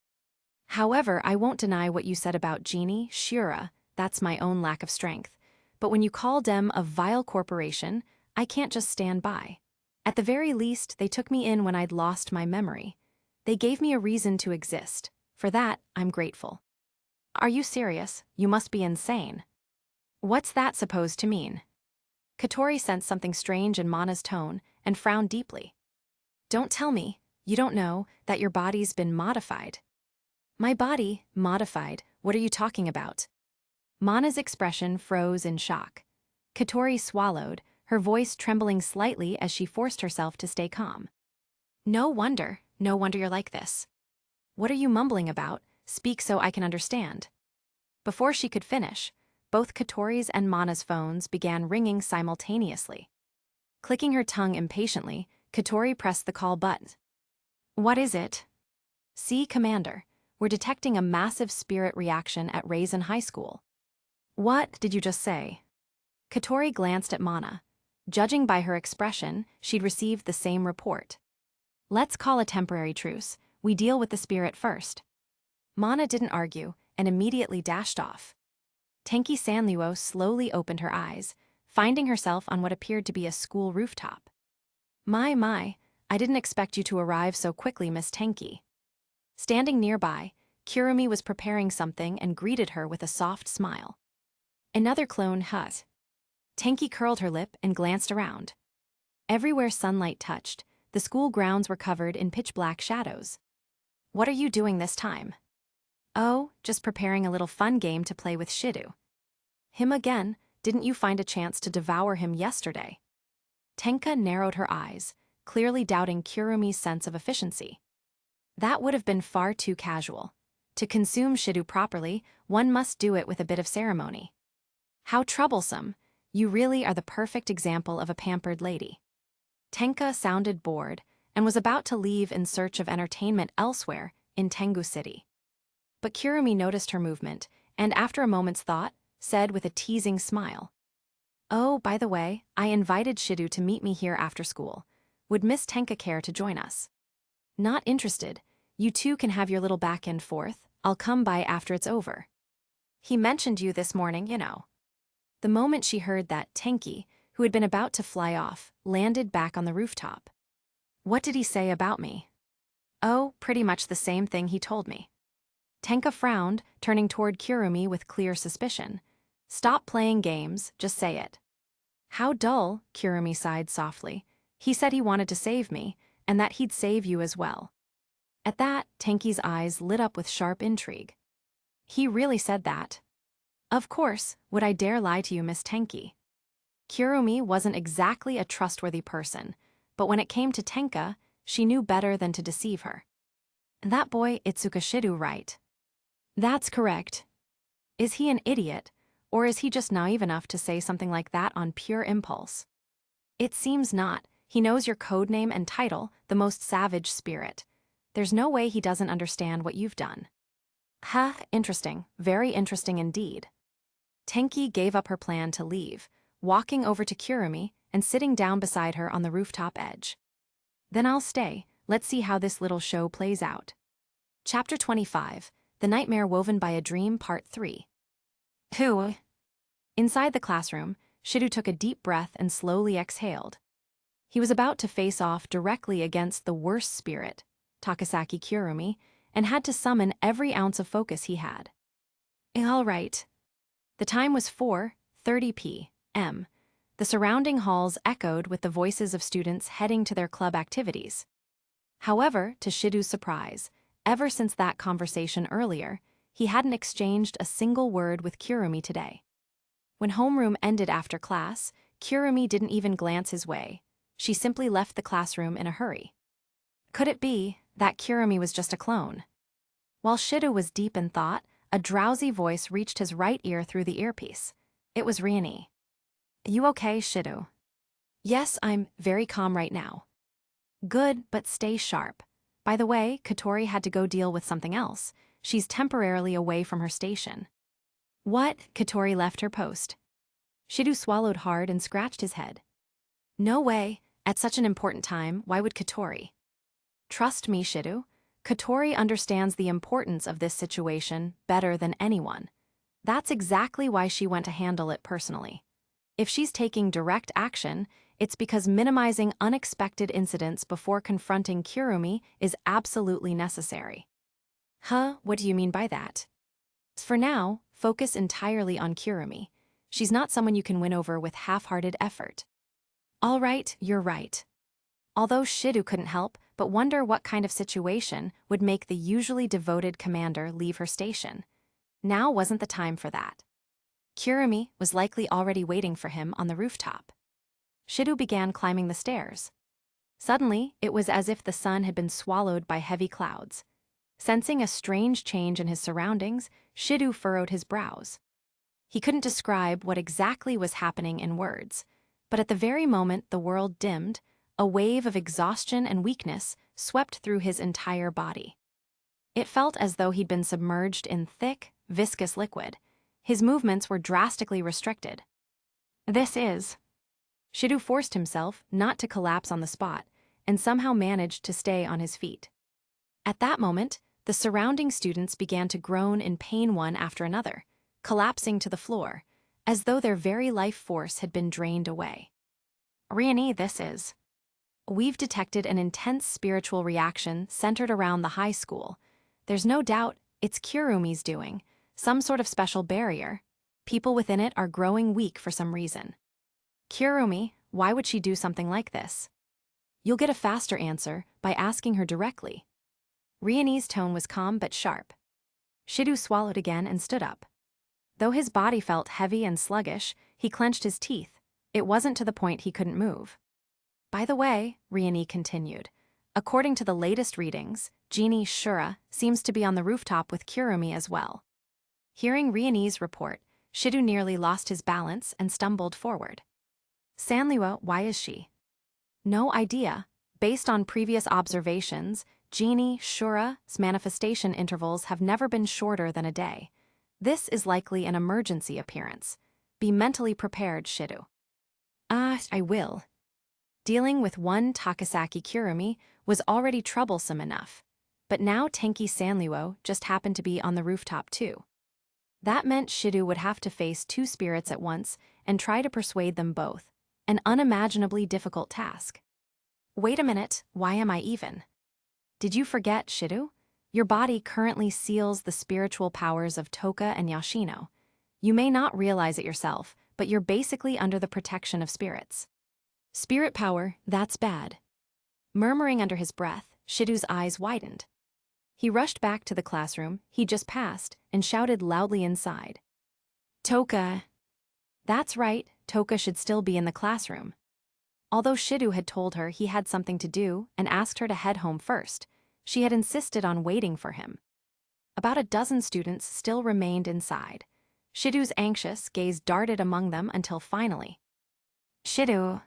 However, I won't deny what you said about Genie Shura, that's my own lack of strength. But when you call Dem a vile corporation, I can't just stand by. At the very least, they took me in when I'd lost my memory. They gave me a reason to exist. For that, I'm grateful. Are you serious? You must be insane. What's that supposed to mean? Katori sensed something strange in Mana's tone and frowned deeply. Don't tell me, you don't know, that your body's been modified. My body, modified, what are you talking about? Mana's expression froze in shock. Katori swallowed, her voice trembling slightly as she forced herself to stay calm. No wonder you're like this. What are you mumbling about? Speak so I can understand. Before she could finish, both Katori's and Mana's phones began ringing simultaneously. Clicking her tongue impatiently, Katori pressed the call button. What is it? See, Commander, we're detecting a massive spirit reaction at Raisin High School. What did you just say? Katori glanced at Mana. Judging by her expression, she'd received the same report. Let's call a temporary truce. We deal with the spirit first. Mana didn't argue and immediately dashed off. Tenki Sanluo slowly opened her eyes, finding herself on what appeared to be a school rooftop. My, I didn't expect you to arrive so quickly, Miss Tenki. Standing nearby, Kurumi was preparing something and greeted her with a soft smile. Another clone hut. Tenki curled her lip and glanced around. Everywhere sunlight touched, the school grounds were covered in pitch-black shadows. What are you doing this time? Oh, just preparing a little fun game to play with Shidu. Him again? Didn't you find a chance to devour him yesterday? Tenka narrowed her eyes, clearly doubting Kurumi's sense of efficiency. That would have been far too casual. To consume Shidu properly, one must do it with a bit of ceremony. How troublesome. You really are the perfect example of a pampered lady. Tenka sounded bored and was about to leave in search of entertainment elsewhere in Tengu City. But Kurumi noticed her movement and, after a moment's thought, said with a teasing smile, "Oh, by the way, I invited Shidu to meet me here after school. Would Miss Tenka care to join us?" "Not interested. You two can have your little back and forth. I'll come by after it's over." "He mentioned you this morning, you know." The moment she heard that, Tenki, who had been about to fly off, landed back on the rooftop. "What did he say about me?" "Oh, pretty much the same thing he told me." Tenka frowned, turning toward Kurumi with clear suspicion. "Stop playing games, just say it." "How dull," Kurumi sighed softly. "He said he wanted to save me, and that he'd save you as well." At that, Tenki's eyes lit up with sharp intrigue. "He really said that?" "Of course, would I dare lie to you, Miss Tenki?" Kurumi wasn't exactly a trustworthy person, but when it came to Tenka, she knew better than to deceive her. "That boy Itsuka Shidu, right?" "That's correct." "Is he an idiot, or is he just naive enough to say something like that on pure impulse?" "It seems not. He knows your code name and title, the most savage spirit. There's no way he doesn't understand what you've done." "Ha, interesting, very interesting indeed." Tenki gave up her plan to leave, walking over to Kurumi and sitting down beside her on the rooftop edge. "Then I'll stay. Let's see how this little show plays out." Chapter 25, The Nightmare Woven by a Dream, Part 3. Who? Inside the classroom, Shidu took a deep breath and slowly exhaled. He was about to face off directly against the worst spirit, Takasaki Kurumi, and had to summon every ounce of focus he had. All right. The time was 4:30 p.m. The surrounding halls echoed with the voices of students heading to their club activities. However, to Shidu's surprise, ever since that conversation earlier, he hadn't exchanged a single word with Kurumi today. When homeroom ended after class, Kurumi didn't even glance his way. She simply left the classroom in a hurry. Could it be that Kurumi was just a clone? While Shidu was deep in thought, a drowsy voice reached his right ear through the earpiece. It was Riani. "You okay, Shidu?" "Yes, I'm very calm right now." "Good, but stay sharp. By the way, Katori had to go deal with something else. She's temporarily away from her station." "What?" Katori left her post. Shidu swallowed hard and scratched his head. "No way. At such an important time, why would Katori?" "Trust me, Shidu. Katori understands the importance of this situation better than anyone. That's exactly why she went to handle it personally. If she's taking direct action, it's because minimizing unexpected incidents before confronting Kurumi is absolutely necessary." "Huh, what do you mean by that?" "For now, focus entirely on Kurumi. She's not someone you can win over with half-hearted effort." "All right, you're right." Although Shidu couldn't help but wonder what kind of situation would make the usually devoted commander leave her station. Now wasn't the time for that. Kurumi was likely already waiting for him on the rooftop. Shidu began climbing the stairs. Suddenly, it was as if the sun had been swallowed by heavy clouds. Sensing a strange change in his surroundings, Shidu furrowed his brows. He couldn't describe what exactly was happening in words, but at the very moment the world dimmed, a wave of exhaustion and weakness swept through his entire body. It felt as though he'd been submerged in thick, viscous liquid. His movements were drastically restricted. "This is..." Shidu forced himself not to collapse on the spot, and somehow managed to stay on his feet. At that moment, the surrounding students began to groan in pain one after another, collapsing to the floor, as though their very life force had been drained away. Riani, this is. We've detected an intense spiritual reaction centered around the high school. There's no doubt it's Kurumi's doing, some sort of special barrier. People within it are growing weak for some reason. Kurumi, why would she do something like this? You'll get a faster answer by asking her directly. Riani's tone was calm but sharp. Shidu swallowed again and stood up. Though his body felt heavy and sluggish, he clenched his teeth. It wasn't to the point he couldn't move. By the way, Riani continued, according to the latest readings, Genie Shura seems to be on the rooftop with Kurumi as well. Hearing Riani's report, Shidu nearly lost his balance and stumbled forward. Sanliwa, why is she? No idea. Based on previous observations, Genie Shura's manifestation intervals have never been shorter than a day. This is likely an emergency appearance. Be mentally prepared, Shidu. I will. Dealing with one Takasaki Kurumi was already troublesome enough, but now Tenki Sanliwo just happened to be on the rooftop too. That meant Shidu would have to face two spirits at once and try to persuade them both, an unimaginably difficult task. Wait a minute, why am I even? Did you forget, Shidu? Your body currently seals the spiritual powers of Toka and Yashino. You may not realize it yourself, but you're basically under the protection of spirits. Spirit power, that's bad. Murmuring under his breath, Shidu's eyes widened. He rushed back to the classroom he just passed and shouted loudly inside. Toka! That's right, Toka should still be in the classroom. Although Shidu had told her he had something to do and asked her to head home first, she had insisted on waiting for him. About a dozen students still remained inside. Shidu's anxious gaze darted among them until finally. Shidu.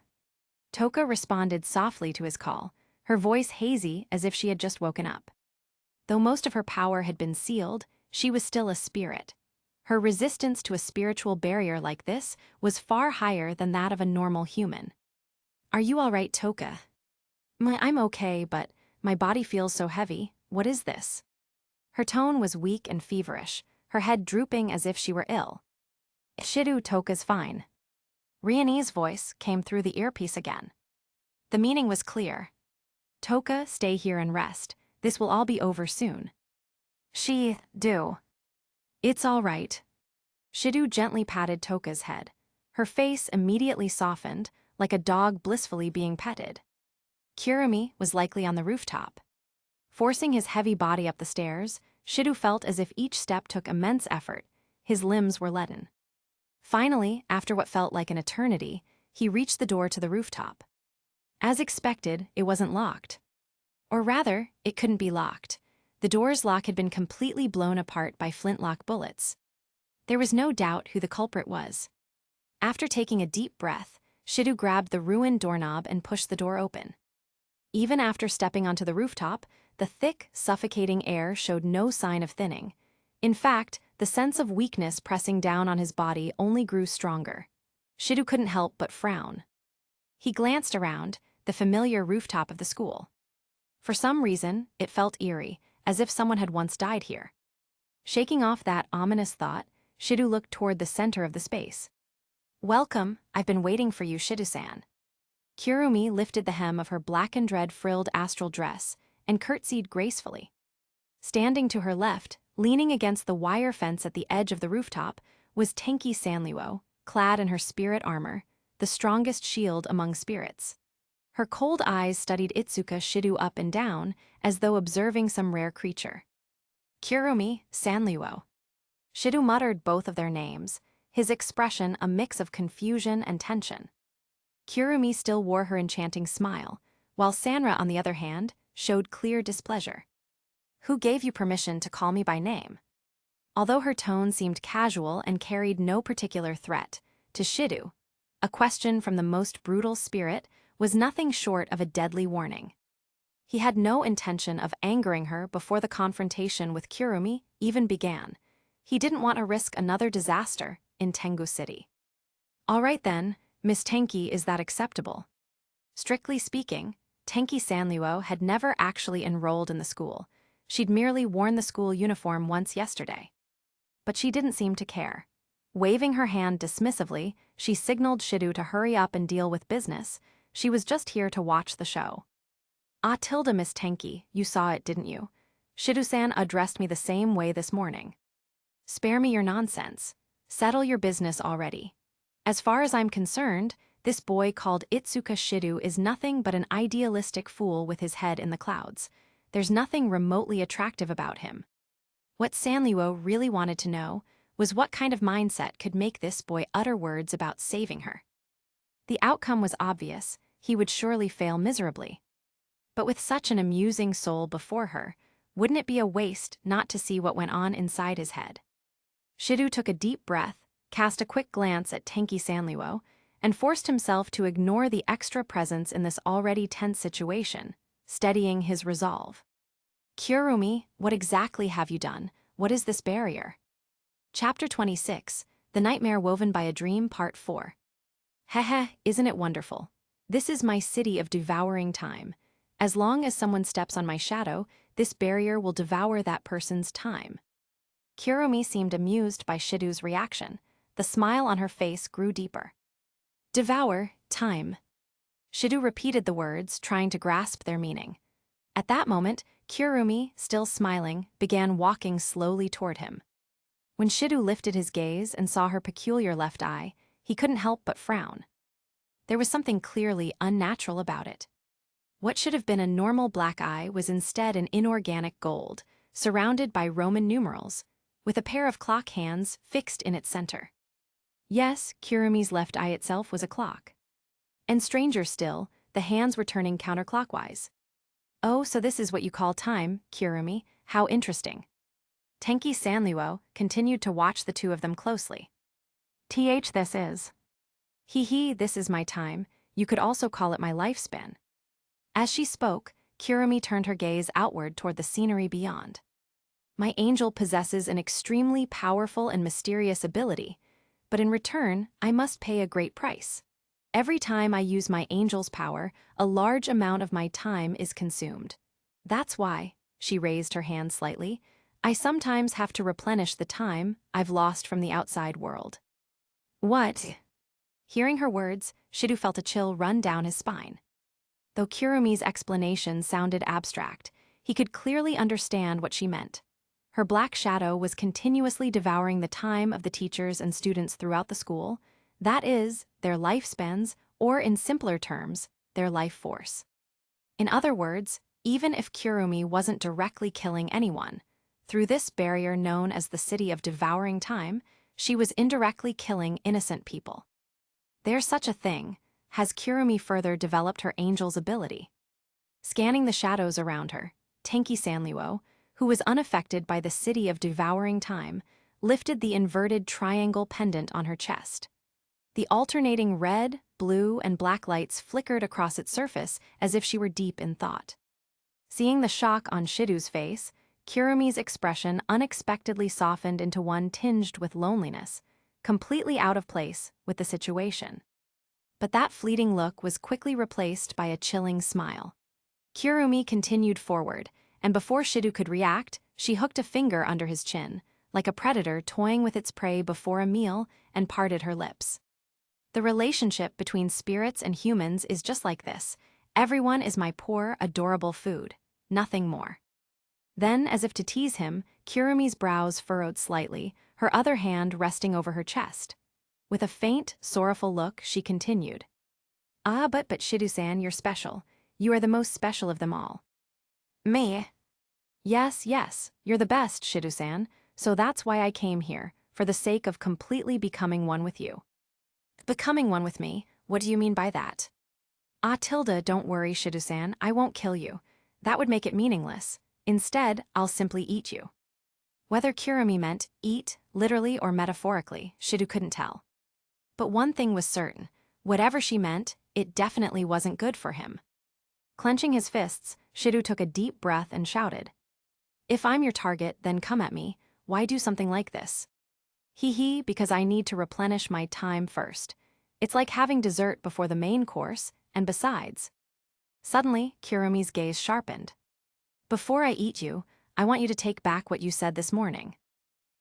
Toka responded softly to his call, her voice hazy as if she had just woken up. Though most of her power had been sealed, she was still a spirit. Her resistance to a spiritual barrier like this was far higher than that of a normal human. Are you all right, Toka? I'm okay, but my body feels so heavy. What is this? Her tone was weak and feverish, her head drooping as if she were ill. Shidu, Toka's fine. Riani's voice came through the earpiece again. The meaning was clear. Toka, stay here and rest. This will all be over soon. Do. It's all right. Shidu gently patted Toka's head. Her face immediately softened, like a dog blissfully being petted. Kurumi was likely on the rooftop. Forcing his heavy body up the stairs, Shidu felt as if each step took immense effort. His limbs were leaden. Finally, after what felt like an eternity, he reached the door to the rooftop. As expected, it wasn't locked. Or rather, it couldn't be locked. The door's lock had been completely blown apart by flintlock bullets. There was no doubt who the culprit was. After taking a deep breath, Shidu grabbed the ruined doorknob and pushed the door open. Even after stepping onto the rooftop, the thick, suffocating air showed no sign of thinning. In fact, the sense of weakness pressing down on his body only grew stronger. Shidu couldn't help but frown. He glanced around, the familiar rooftop of the school. For some reason, it felt eerie, as if someone had once died here. Shaking off that ominous thought, Shidu looked toward the center of the space. Welcome, I've been waiting for you, Shidu-san. Kurumi lifted the hem of her black and red frilled astral dress and curtsied gracefully. Standing to her left, leaning against the wire fence at the edge of the rooftop, was Tenki Sanliwo, clad in her spirit armor, the strongest shield among spirits. Her cold eyes studied Itsuka Shidu up and down, as though observing some rare creature. Kurumi, Sanliwo. Shidu muttered both of their names, his expression a mix of confusion and tension. Kurumi still wore her enchanting smile, while Sanra, on the other hand, showed clear displeasure. Who gave you permission to call me by name? Although her tone seemed casual and carried no particular threat, to Shidu, a question from the most brutal spirit was nothing short of a deadly warning. He had no intention of angering her before the confrontation with Kurumi even began. He didn't want to risk another disaster in Tengu City. All right then, Miss Tenki, is that acceptable? Strictly speaking, Tenki Sanliwo had never actually enrolled in the school. She'd merely worn the school uniform once yesterday. But she didn't seem to care. Waving her hand dismissively, she signaled Shidu to hurry up and deal with business. She was just here to watch the show. "Ah, Tilda, Miss Tenki, you saw it, didn't you? Shidu-san addressed me the same way this morning." "Spare me your nonsense. Settle your business already. As far as I'm concerned, this boy called Itsuka Shidu is nothing but an idealistic fool with his head in the clouds. There's nothing remotely attractive about him." What Sanliuo really wanted to know was what kind of mindset could make this boy utter words about saving her. The outcome was obvious: he would surely fail miserably. But with such an amusing soul before her, wouldn't it be a waste not to see what went on inside his head? Shidu took a deep breath, cast a quick glance at Tenki Sanliuo, and forced himself to ignore the extra presence in this already tense situation, steadying his resolve. "Kurumi, what exactly have you done? What is this barrier?" Chapter 26, The Nightmare Woven by a Dream, Part 4. Hehe, isn't it wonderful? This is my city of devouring time. As long as someone steps on my shadow, this barrier will devour that person's time. Kurumi seemed amused by Shidu's reaction. The smile on her face grew deeper. "Devour time." Shidu repeated the words, trying to grasp their meaning. At that moment, Kurumi, still smiling, began walking slowly toward him. When Shidu lifted his gaze and saw her peculiar left eye, he couldn't help but frown. There was something clearly unnatural about it. What should have been a normal black eye was instead an inorganic gold, surrounded by Roman numerals, with a pair of clock hands fixed in its center. Yes, Kurumi's left eye itself was a clock. And stranger still, the hands were turning counterclockwise. "Oh, so this is what you call time, Kurumi, how interesting." Tenki Sanliuo continued to watch the two of them closely. This is. He, this is my time, you could also call it my lifespan." As she spoke, Kurumi turned her gaze outward toward the scenery beyond. "My angel possesses an extremely powerful and mysterious ability, but in return, I must pay a great price. Every time I use my angel's power, a large amount of my time is consumed. That's why," she raised her hand slightly, "I sometimes have to replenish the time I've lost from the outside world." "What?" Hearing her words, Shidu felt a chill run down his spine. Though Kurumi's explanation sounded abstract, he could clearly understand what she meant. Her black shadow was continuously devouring the time of the teachers and students throughout the school, that is, their lifespans, or in simpler terms, their life force. In other words, even if Kurumi wasn't directly killing anyone, through this barrier known as the City of Devouring Time, she was indirectly killing innocent people. There's such a thing. Has Kurumi further developed her angel's ability? Scanning the shadows around her, Tenki Sanliuo, who was unaffected by the City of Devouring Time, lifted the inverted triangle pendant on her chest. The alternating red, blue, and black lights flickered across its surface as if she were deep in thought. Seeing the shock on Shidu's face, Kurumi's expression unexpectedly softened into one tinged with loneliness, completely out of place with the situation. But that fleeting look was quickly replaced by a chilling smile. Kurumi continued forward, and before Shidu could react, she hooked a finger under his chin, like a predator toying with its prey before a meal, and parted her lips. The relationship between spirits and humans is just like this. Everyone is my poor, adorable food, nothing more. Then, as if to tease him, Kurumi's brows furrowed slightly, her other hand resting over her chest. With a faint, sorrowful look, she continued. "Ah, but Shidu-san, you're special. You are the most special of them all." "Me?" Yes, you're the best, Shidu-san, so that's why I came here, for the sake of completely becoming one with you." "Becoming one with me? What do you mean by that?" "Ah, Tilda, don't worry, Shidu-san, I won't kill you. That would make it meaningless. Instead, I'll simply eat you." Whether Kurumi meant eat, literally or metaphorically, Shidu couldn't tell. But one thing was certain: whatever she meant, it definitely wasn't good for him. Clenching his fists, Shidu took a deep breath and shouted, "If I'm your target, then come at me. Why do something like this?" Because I need to replenish my time first. It's like having dessert before the main course, and besides." Suddenly, Kurumi's gaze sharpened. "Before I eat you, I want you to take back what you said this morning.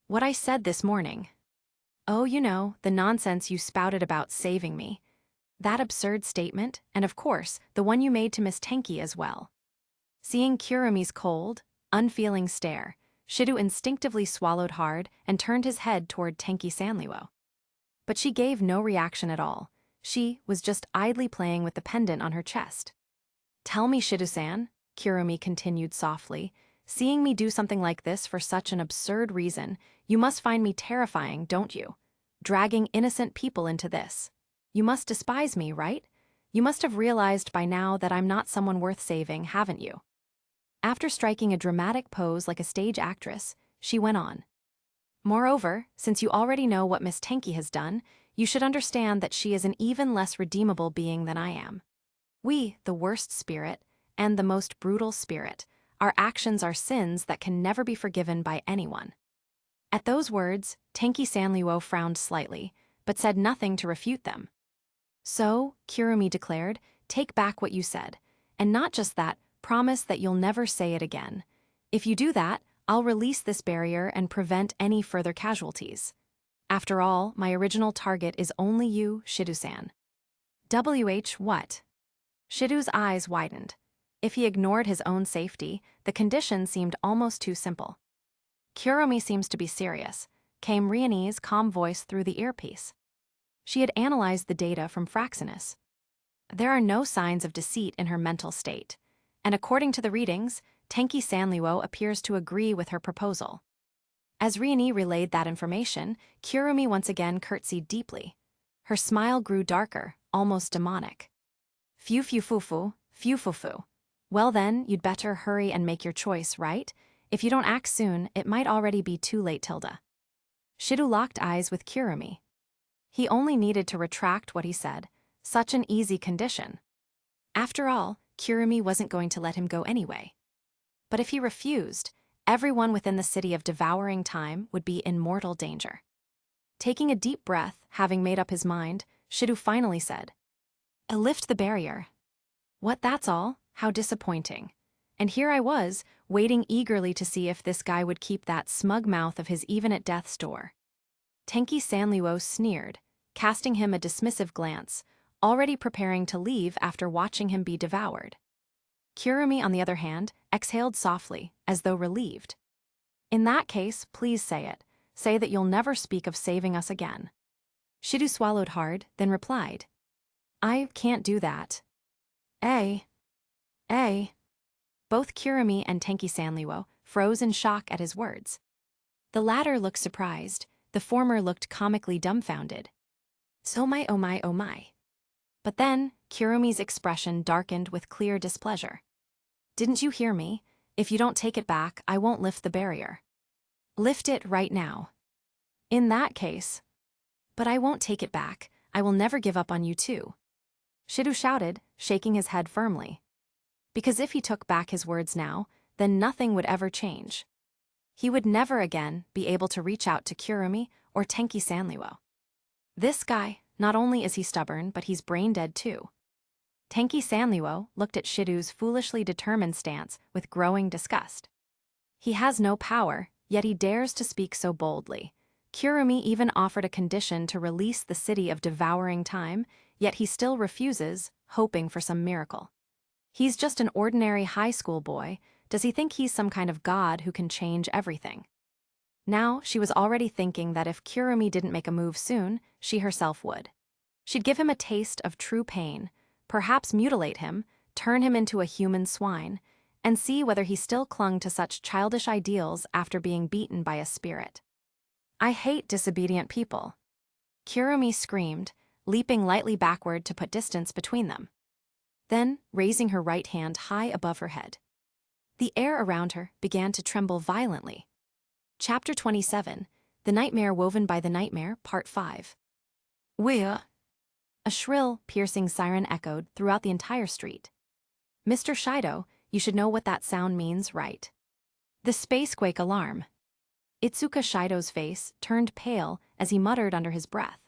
What I said this morning. Oh, you know, the nonsense you spouted about saving me. That absurd statement, and of course, the one you made to Miss Tenki as well. Seeing Kurumi's cold, unfeeling stare, Shido instinctively swallowed hard and turned his head toward Tenki Sanliwo. But she gave no reaction at all. She was just idly playing with the pendant on her chest. Tell me, Shido-san, Kurumi continued softly, seeing me do something like this for such an absurd reason, you must find me terrifying, don't you? Dragging innocent people into this. You must despise me, right? You must have realized by now that I'm not someone worth saving, haven't you? After striking a dramatic pose like a stage actress, she went on. Moreover, since you already know what Miss Tenki has done, you should understand that she is an even less redeemable being than I am. We, the worst spirit, and the most brutal spirit, our actions are sins that can never be forgiven by anyone. At those words, Tenki Sanliwo frowned slightly, but said nothing to refute them. So, Kurumi declared, take back what you said, and not just that, promise that you'll never say it again. If you do that, I'll release this barrier and prevent any further casualties. After all, my original target is only you, Shido-san. What? Shido's eyes widened. If he ignored his own safety, the condition seemed almost too simple. Kurumi seems to be serious, came Rionee's calm voice through the earpiece. She had analyzed the data from Fraxinus. There are no signs of deceit in her mental state, and according to the readings, Tenki Sanliwo appears to agree with her proposal. As Rionee relayed that information, Kurumi once again curtsied deeply. Her smile grew darker, almost demonic. Fufu. Well then, you'd better hurry and make your choice, right? If you don't act soon, it might already be too late, Tilda. Shido locked eyes with Kurumi. He only needed to retract what he said. Such an easy condition. After all, Kurumi wasn't going to let him go anyway. But if he refused, everyone within the city of devouring time would be in mortal danger. Taking a deep breath, having made up his mind, Shido finally said, lift the barrier. What, that's all? How disappointing. And here I was, waiting eagerly to see if this guy would keep that smug mouth of his even at death's door. Tenki Sanliwo sneered, casting him a dismissive glance, already preparing to leave after watching him be devoured. Kurumi, on the other hand, exhaled softly, as though relieved. In that case, please say it. Say that you'll never speak of saving us again. Shido swallowed hard, then replied, I can't do that. Both Kurumi and Tenki Sanliwo froze in shock at his words. The latter looked surprised, the former looked comically dumbfounded. Oh my. But then, Kurumi's expression darkened with clear displeasure. Didn't you hear me? If you don't take it back, I won't lift the barrier. Lift it right now. In that case. But I won't take it back, I will never give up on you too. Shido shouted, shaking his head firmly. Because if he took back his words now, then nothing would ever change. He would never again be able to reach out to Kurumi or Tenki Sanliwo. This guy, not only is he stubborn, but he's brain-dead too. Tenki Sanliwo looked at Shido's foolishly determined stance with growing disgust. He has no power, yet he dares to speak so boldly. Kurumi even offered a condition to release the city of devouring time, yet he still refuses, hoping for some miracle. He's just an ordinary high school boy. Does he think he's some kind of god who can change everything? Now, she was already thinking that if Kurumi didn't make a move soon, she herself would. She'd give him a taste of true pain, perhaps mutilate him, turn him into a human swine, and see whether he still clung to such childish ideals after being beaten by a spirit. I hate disobedient people. Kurumi screamed, leaping lightly backward to put distance between them. Then, raising her right hand high above her head. The air around her began to tremble violently. Chapter 27, The Nightmare Woven by the Nightmare, Part 5. Where? A shrill, piercing siren echoed throughout the entire street. Mr. Shido, you should know what that sound means, right? The spacequake alarm. Itsuka Shido's face turned pale as he muttered under his breath.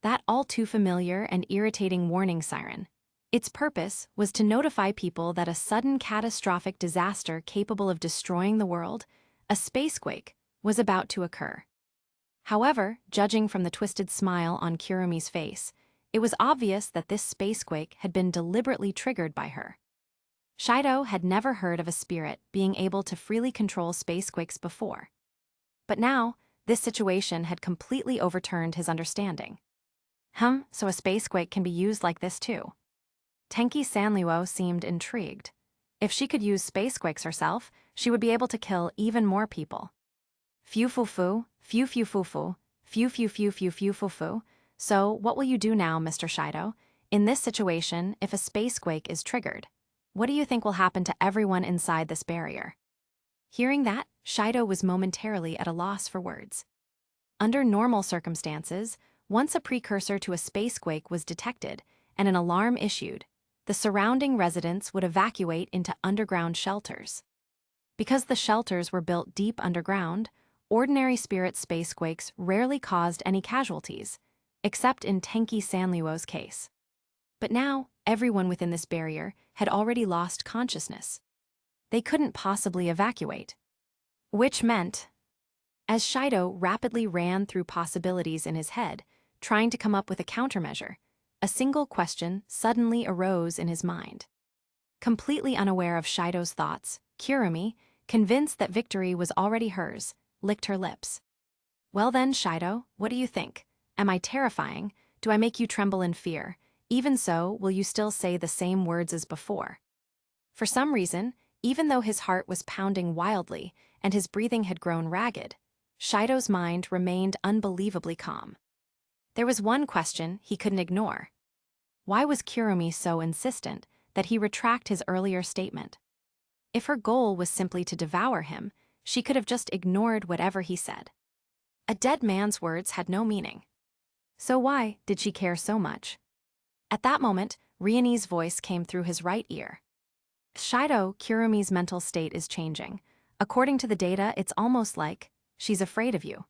That all too familiar and irritating warning siren. Its purpose was to notify people that a sudden catastrophic disaster capable of destroying the world, a spacequake, was about to occur. However, judging from the twisted smile on Kurumi's face, it was obvious that this spacequake had been deliberately triggered by her. Shido had never heard of a spirit being able to freely control spacequakes before. But now, this situation had completely overturned his understanding. So a spacequake can be used like this too? Tenki Sanliwo seemed intrigued. If she could use spacequakes herself, she would be able to kill even more people. Few-foo-foo, few-few-foo-foo, few-few-few-few-few-foo-foo. So, what will you do now, Mr. Shido? In this situation, if a spacequake is triggered, what do you think will happen to everyone inside this barrier? Hearing that, Shido was momentarily at a loss for words. Under normal circumstances, once a precursor to a spacequake was detected and an alarm issued, the surrounding residents would evacuate into underground shelters. Because the shelters were built deep underground, ordinary spirit spacequakes rarely caused any casualties, except in Tenki Sanliwo's case. But now, everyone within this barrier had already lost consciousness. They couldn't possibly evacuate. Which meant, as Shido rapidly ran through possibilities in his head, trying to come up with a countermeasure, a single question suddenly arose in his mind. Completely unaware of Shido's thoughts, Kurumi, convinced that victory was already hers, licked her lips. Well then, Shido, what do you think? Am I terrifying? Do I make you tremble in fear? Even so, will you still say the same words as before? For some reason, even though his heart was pounding wildly and his breathing had grown ragged, Shido's mind remained unbelievably calm. There was one question he couldn't ignore. Why was Kurumi so insistent that he retract his earlier statement? If her goal was simply to devour him, she could have just ignored whatever he said. A dead man's words had no meaning. So why did she care so much? At that moment, Riani's voice came through his right ear. Shido, Kurumi's mental state is changing. According to the data, it's almost like she's afraid of you.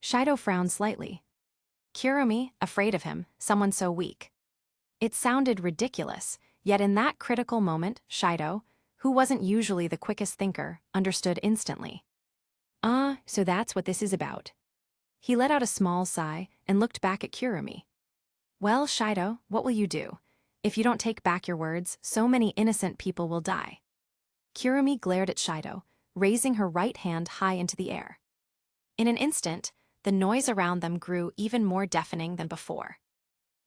Shido frowned slightly. Kurumi, afraid of him, someone so weak. It sounded ridiculous, yet in that critical moment, Shido, who wasn't usually the quickest thinker, understood instantly. So that's what this is about. He let out a small sigh and looked back at Kurumi. Well, Shido, what will you do? If you don't take back your words, so many innocent people will die. Kurumi glared at Shido, raising her right hand high into the air. In an instant, the noise around them grew even more deafening than before.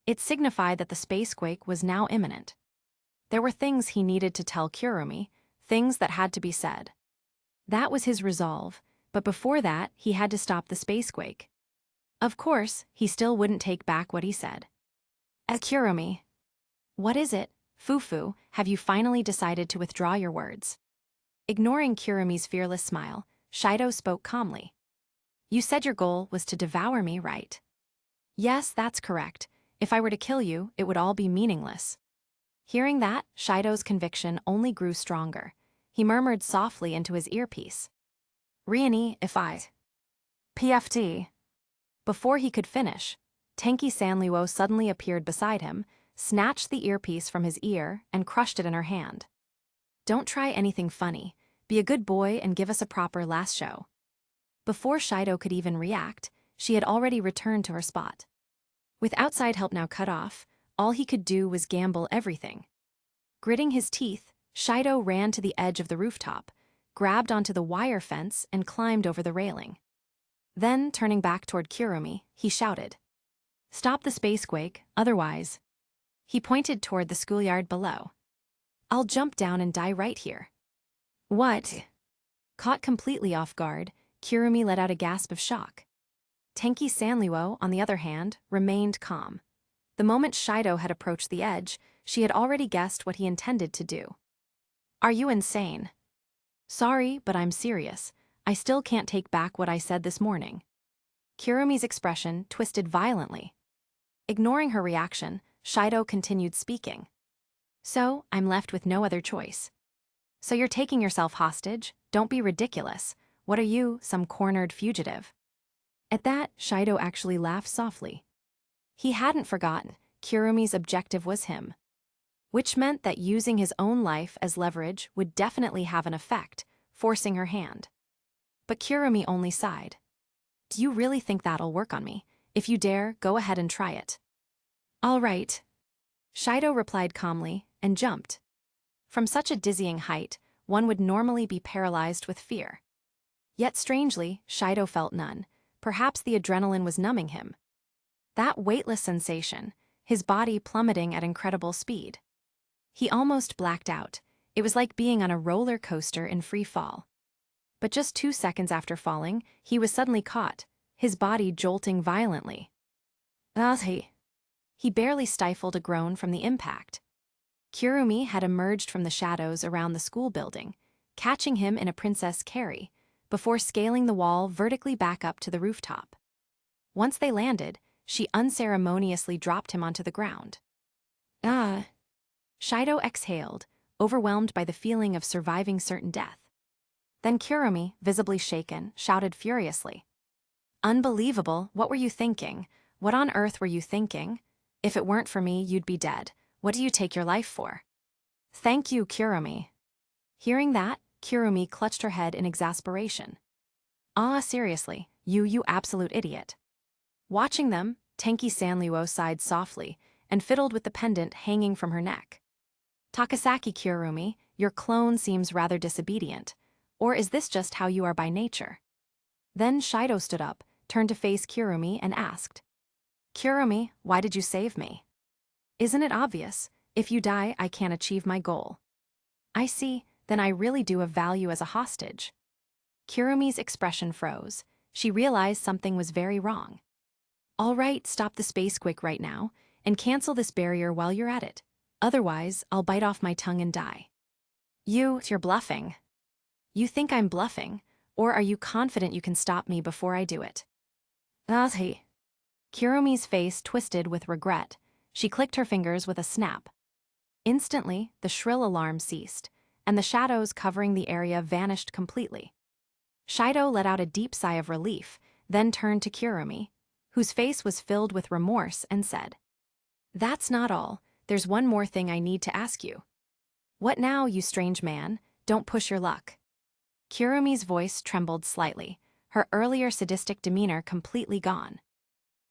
It signified that the spacequake was now imminent. There were things he needed to tell Kurumi, things that had to be said. That was his resolve, but before that, he had to stop the spacequake. Of course, he still wouldn't take back what he said. Kurumi. What is it, Fufu, have you finally decided to withdraw your words? Ignoring Kurumi's fearless smile, Shido spoke calmly. You said your goal was to devour me, right? Yes, that's correct. If I were to kill you, it would all be meaningless. Hearing that, Shido's conviction only grew stronger. He murmured softly into his earpiece. Riani, if I... PFT. Before he could finish, Tenki Sanliwo suddenly appeared beside him, snatched the earpiece from his ear, and crushed it in her hand. Don't try anything funny. Be a good boy and give us a proper last show. Before Shido could even react, she had already returned to her spot. With outside help now cut off, all he could do was gamble everything. Gritting his teeth, Shido ran to the edge of the rooftop, grabbed onto the wire fence, and climbed over the railing. Then, turning back toward Kurumi, he shouted, Stop the spacequake, otherwise... He pointed toward the schoolyard below. I'll jump down and die right here. What? Caught completely off guard, Kurumi let out a gasp of shock. Tenki Sanliwo, on the other hand, remained calm. The moment Shido had approached the edge, she had already guessed what he intended to do. Are you insane? Sorry, but I'm serious. I still can't take back what I said this morning. Kurumi's expression twisted violently. Ignoring her reaction, Shido continued speaking. So, I'm left with no other choice. So you're taking yourself hostage? Don't be ridiculous. What are you, some cornered fugitive? At that, Shido actually laughed softly. He hadn't forgotten. Kurumi's objective was him, which meant that using his own life as leverage would definitely have an effect, forcing her hand. But Kurumi only sighed. Do you really think that'll work on me? If you dare, go ahead and try it. All right. Shido replied calmly and jumped. From such a dizzying height, one would normally be paralyzed with fear. Yet strangely, Shido felt none. Perhaps the adrenaline was numbing him. That weightless sensation, his body plummeting at incredible speed. He almost blacked out. It was like being on a roller coaster in free fall. But just 2 seconds after falling, he was suddenly caught, his body jolting violently. He barely stifled a groan from the impact. Kurumi had emerged from the shadows around the school building, catching him in a princess carry, before scaling the wall vertically back up to the rooftop. Once they landed, she unceremoniously dropped him onto the ground. Shido exhaled, overwhelmed by the feeling of surviving certain death. Then Kurumi, visibly shaken, shouted furiously. Unbelievable, what were you thinking? What on earth were you thinking? If it weren't for me, you'd be dead. What do you take your life for? Thank you, Kurumi. Hearing that, Kurumi clutched her head in exasperation. Seriously, you absolute idiot. Watching them, Tenki Sanluo sighed softly and fiddled with the pendant hanging from her neck. Takasaki Kurumi, your clone seems rather disobedient. Or is this just how you are by nature? Then Shido stood up, turned to face Kurumi and asked. Kurumi, why did you save me? Isn't it obvious? If you die, I can't achieve my goal. I see, then I really do have value as a hostage. Kurumi's expression froze. She realized something was very wrong. All right, stop the space quick right now, and cancel this barrier while you're at it. Otherwise, I'll bite off my tongue and die. You're bluffing. You think I'm bluffing, or are you confident you can stop me before I do it? Kurumi's face twisted with regret. She clicked her fingers with a snap. Instantly, the shrill alarm ceased, and the shadows covering the area vanished completely. Shido let out a deep sigh of relief, then turned to Kurumi, whose face was filled with remorse, and said, That's not all. There's one more thing I need to ask you. What now, you strange man? Don't push your luck. Kurumi's voice trembled slightly, her earlier sadistic demeanor completely gone.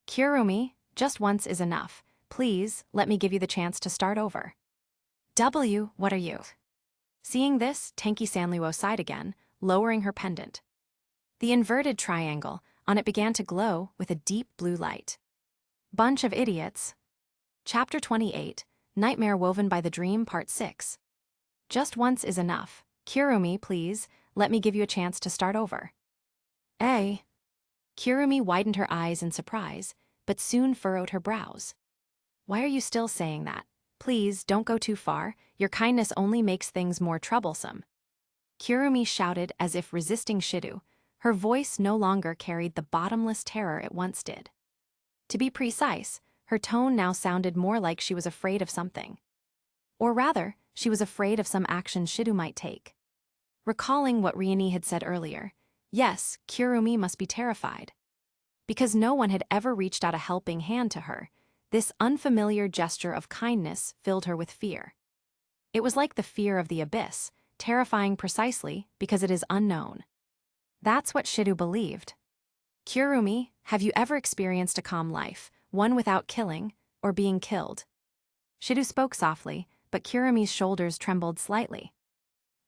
Kurumi, just once is enough. Please, let me give you the chance to start over. What are you? Seeing this, Tenki Sanluo sighed again, lowering her pendant. The inverted triangle on it began to glow with a deep blue light. Bunch of idiots. Chapter 28, Nightmare Woven by the Dream, Part 6. Just once is enough. Kurumi, please, let me give you a chance to start over. Kurumi widened her eyes in surprise, but soon furrowed her brows. Why are you still saying that? Please, don't go too far. Your kindness only makes things more troublesome. Kurumi shouted as if resisting Shido. Her voice no longer carried the bottomless terror it once did. To be precise, her tone now sounded more like she was afraid of something. Or rather, she was afraid of some action Shido might take. Recalling what Riani had said earlier, yes, Kurumi must be terrified. Because no one had ever reached out a helping hand to her, this unfamiliar gesture of kindness filled her with fear. It was like the fear of the abyss, terrifying precisely because it is unknown. That's what Shido believed. Kurumi, have you ever experienced a calm life, one without killing, or being killed? Shido spoke softly, but Kurumi's shoulders trembled slightly.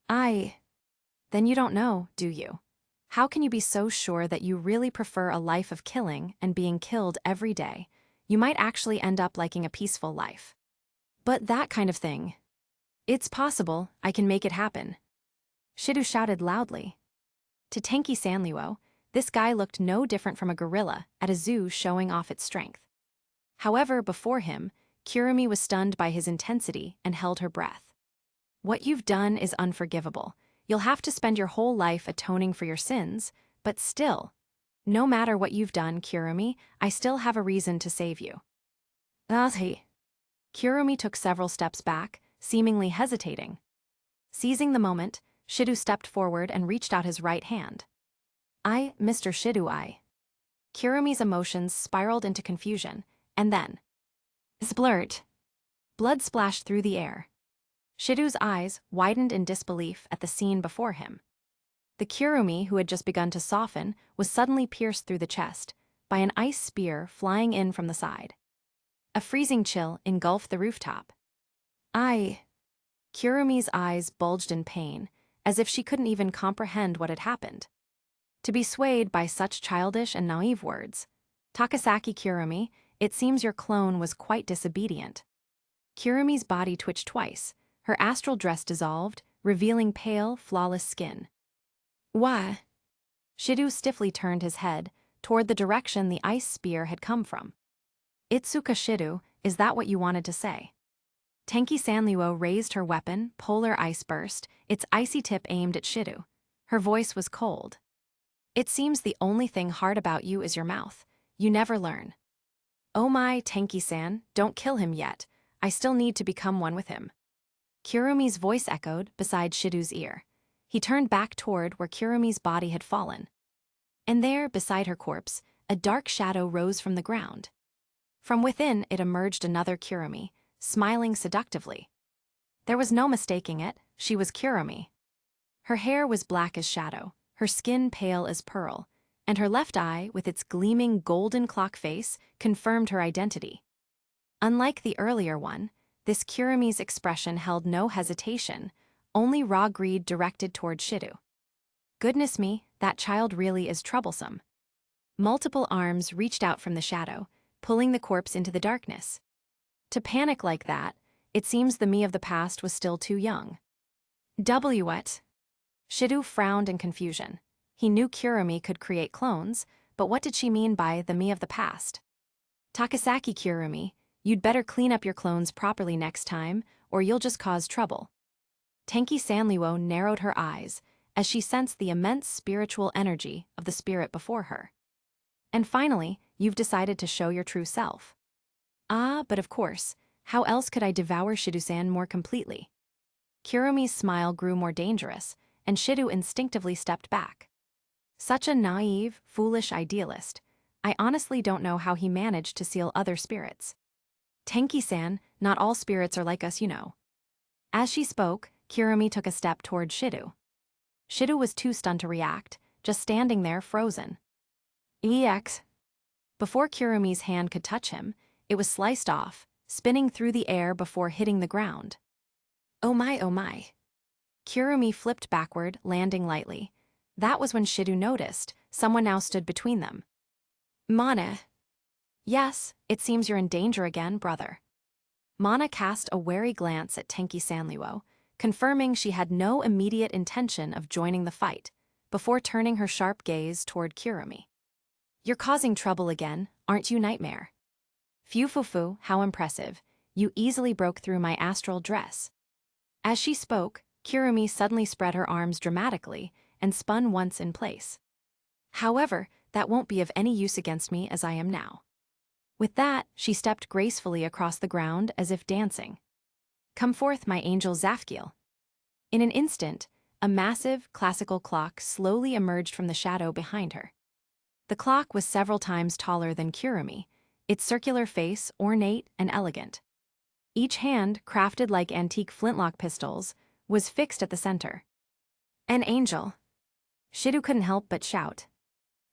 Then you don't know, do you? How can you be so sure that you really prefer a life of killing and being killed every day? You might actually end up liking a peaceful life. But that kind of thing. It's possible, I can make it happen. Shido shouted loudly. To Tenki Sanluo, this guy looked no different from a gorilla at a zoo showing off its strength. However, before him, Kurumi was stunned by his intensity and held her breath. What you've done is unforgivable. You'll have to spend your whole life atoning for your sins, but still, no matter what you've done, Kurumi, I still have a reason to save you. Kurumi took several steps back, seemingly hesitating. Seizing the moment, Shido stepped forward and reached out his right hand. Mr. Shido, Kurumi's emotions spiraled into confusion, and then, Splurt. Blood splashed through the air. Shidu's eyes widened in disbelief at the scene before him. The Kurumi, who had just begun to soften, was suddenly pierced through the chest by an ice spear flying in from the side. A freezing chill engulfed the rooftop. Kurumi's eyes bulged in pain, as if she couldn't even comprehend what had happened. To be swayed by such childish and naive words. Takasaki Kurumi, it seems your clone was quite disobedient. Kurumi's body twitched twice, her astral dress dissolved, revealing pale, flawless skin. Why? Shidu stiffly turned his head toward the direction the ice spear had come from. Itsuka Shidu, is that what you wanted to say? Tenki Sanluo raised her weapon, Polar Ice Burst, its icy tip aimed at Shidu. Her voice was cold. It seems the only thing hard about you is your mouth. You never learn. Oh my, Tenki-san, don't kill him yet. I still need to become one with him. Kurumi's voice echoed beside Shidu's ear. He turned back toward where Kurumi's body had fallen. And there, beside her corpse, a dark shadow rose from the ground. From within it emerged another Kurumi, smiling seductively. There was no mistaking it, she was Kurumi. Her hair was black as shadow, her skin pale as pearl, and her left eye, with its gleaming golden clock face, confirmed her identity. Unlike the earlier one, this Kurumi's expression held no hesitation, only raw greed directed toward Shidu. Goodness me, that child really is troublesome. Multiple arms reached out from the shadow, pulling the corpse into the darkness. To panic like that, it seems the me of the past was still too young. What? Shidu frowned in confusion. He knew Kurumi could create clones, but what did she mean by the me of the past? Takasaki Kurumi, you'd better clean up your clones properly next time, or you'll just cause trouble. Tenki Sanluo narrowed her eyes as she sensed the immense spiritual energy of the spirit before her. And finally, you've decided to show your true self. But of course, how else could I devour Shidu-san more completely? Kurumi's smile grew more dangerous, and Shidu instinctively stepped back. Such a naive, foolish idealist. I honestly don't know how he managed to seal other spirits. Tenki-san, not all spirits are like us, you know. As she spoke, Kurumi took a step toward Shidu. Shidu was too stunned to react, just standing there frozen. EX. Before Kurumi's hand could touch him, it was sliced off, spinning through the air before hitting the ground. Oh my, oh my. Kurumi flipped backward, landing lightly. That was when Shidu noticed someone now stood between them. Mana. Yes, it seems you're in danger again, brother. Mana cast a wary glance at Tenki Sanluo, confirming she had no immediate intention of joining the fight, before turning her sharp gaze toward Kurumi. You're causing trouble again, aren't you, Nightmare? Fufufu, how impressive. You easily broke through my astral dress. As she spoke, Kurumi suddenly spread her arms dramatically and spun once in place. However, that won't be of any use against me as I am now. With that, she stepped gracefully across the ground as if dancing. Come forth, my angel Zafkiel. In an instant, a massive, classical clock slowly emerged from the shadow behind her. The clock was several times taller than Kurumi, its circular face ornate and elegant. Each hand, crafted like antique flintlock pistols, was fixed at the center. An angel. Shidu couldn't help but shout.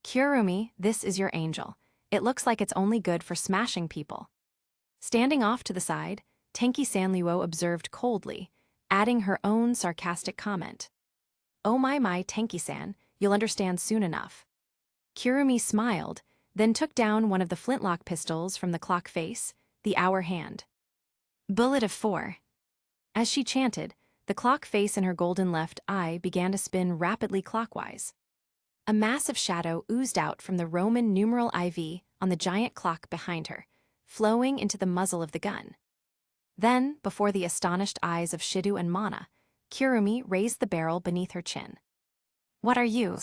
Kurumi, this is your angel. It looks like it's only good for smashing people. Standing off to the side, Tenki Sanluo observed coldly, adding her own sarcastic comment. Oh my Tenki-san, you'll understand soon enough. Kurumi smiled, then took down one of the flintlock pistols from the clock face, the hour hand. Bullet of 4. As she chanted, the clock face in her golden left eye began to spin rapidly clockwise. A massive shadow oozed out from the Roman numeral IV on the giant clock behind her, flowing into the muzzle of the gun. Then, before the astonished eyes of Shidu and Mana, Kurumi raised the barrel beneath her chin. What are you?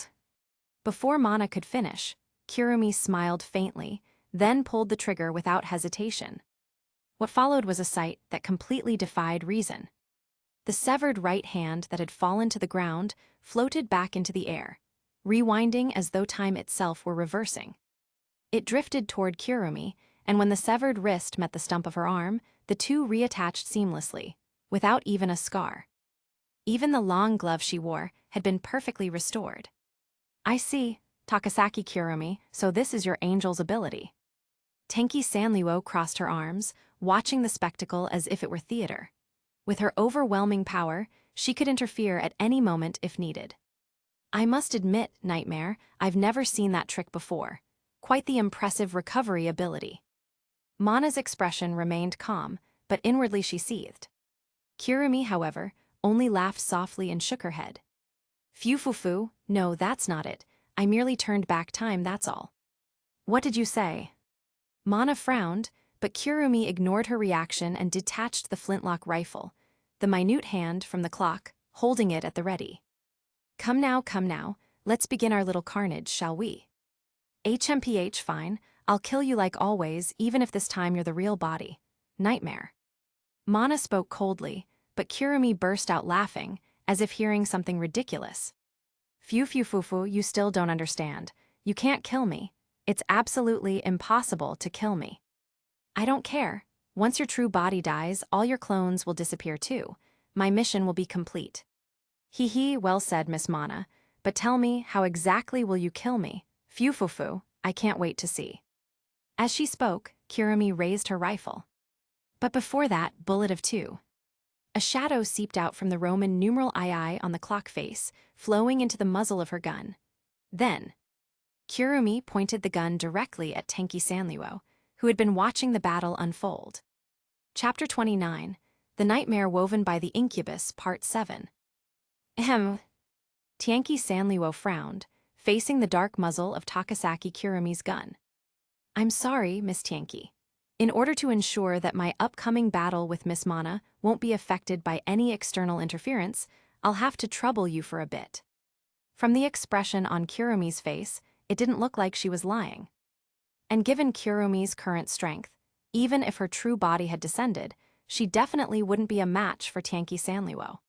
Before Mana could finish, Kurumi smiled faintly, then pulled the trigger without hesitation. What followed was a sight that completely defied reason. The severed right hand that had fallen to the ground floated back into the air, rewinding as though time itself were reversing. It drifted toward Kurumi and when the severed wrist met the stump of her arm, the two reattached seamlessly, without even a scar. Even the long glove she wore had been perfectly restored. I see, Takasaki Kurumi, so this is your angel's ability. Tenki Sanliwo crossed her arms, watching the spectacle as if it were theater. With her overwhelming power, she could interfere at any moment if needed. I must admit, Nightmare, I've never seen that trick before. Quite the impressive recovery ability. Mana's expression remained calm, but inwardly she seethed. Kurumi, however, only laughed softly and shook her head. Fufufu, no, that's not it. I merely turned back time, that's all. What did you say? Mana frowned, but Kurumi ignored her reaction and detached the flintlock rifle, the minute hand from the clock, holding it at the ready. Come now, let's begin our little carnage, shall we? HMPH, fine, I'll kill you like always, even if this time you're the real body. Nightmare. Mana spoke coldly, but Kurumi burst out laughing, as if hearing something ridiculous. Fufu, you still don't understand. You can't kill me. It's absolutely impossible to kill me. I don't care. Once your true body dies, all your clones will disappear too. My mission will be complete. Hee, well said, Miss Mana. But tell me, how exactly will you kill me? Fufu, I can't wait to see. As she spoke, Kurumi raised her rifle. But before that, bullet of 2. A shadow seeped out from the Roman numeral II on the clock face, flowing into the muzzle of her gun. Then, Kurumi pointed the gun directly at Tenki Sanliwo, who had been watching the battle unfold. Chapter 29, The Nightmare Woven by the Incubus, Part 7. Ahem. Tenki Sanliwo frowned, facing the dark muzzle of Takasaki Kurumi's gun. I'm sorry, Miss Tenki. In order to ensure that my upcoming battle with Miss Mana won't be affected by any external interference, I'll have to trouble you for a bit. From the expression on Kurumi's face, it didn't look like she was lying. And given Kurumi's current strength, even if her true body had descended, she definitely wouldn't be a match for Tenki Sanliwo.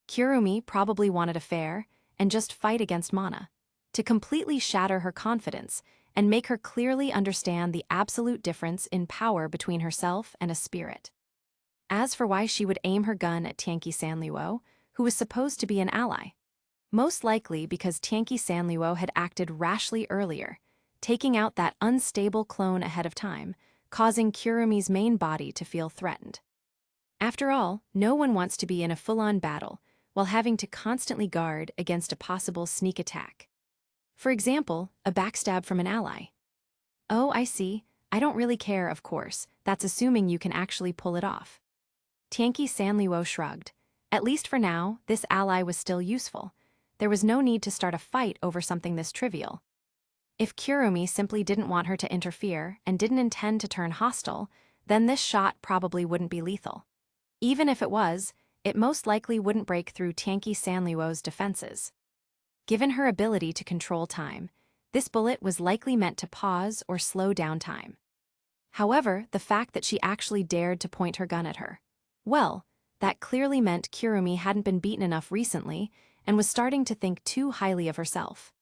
Kurumi probably wanted a fair and just fight against Mana, to completely shatter her confidence and make her clearly understand the absolute difference in power between herself and a spirit. As for why she would aim her gun at Tenki Sanliwo, who was supposed to be an ally, most likely because Tenki Sanliwo had acted rashly earlier, taking out that unstable clone ahead of time, causing Kurumi's main body to feel threatened. After all, no one wants to be in a full-on battle while having to constantly guard against a possible sneak attack. For example, a backstab from an ally. Oh, I see. I don't really care, of course. That's assuming you can actually pull it off. Tenki Sanliwo shrugged. At least for now, this ally was still useful. There was no need to start a fight over something this trivial. If Kurumi simply didn't want her to interfere and didn't intend to turn hostile, then this shot probably wouldn't be lethal. Even if it was, it most likely wouldn't break through Tenki Sanliwo's defenses. Given her ability to control time, this bullet was likely meant to pause or slow down time. However, the fact that she actually dared to point her gun at her, well, that clearly meant Kurumi hadn't been beaten enough recently and was starting to think too highly of herself.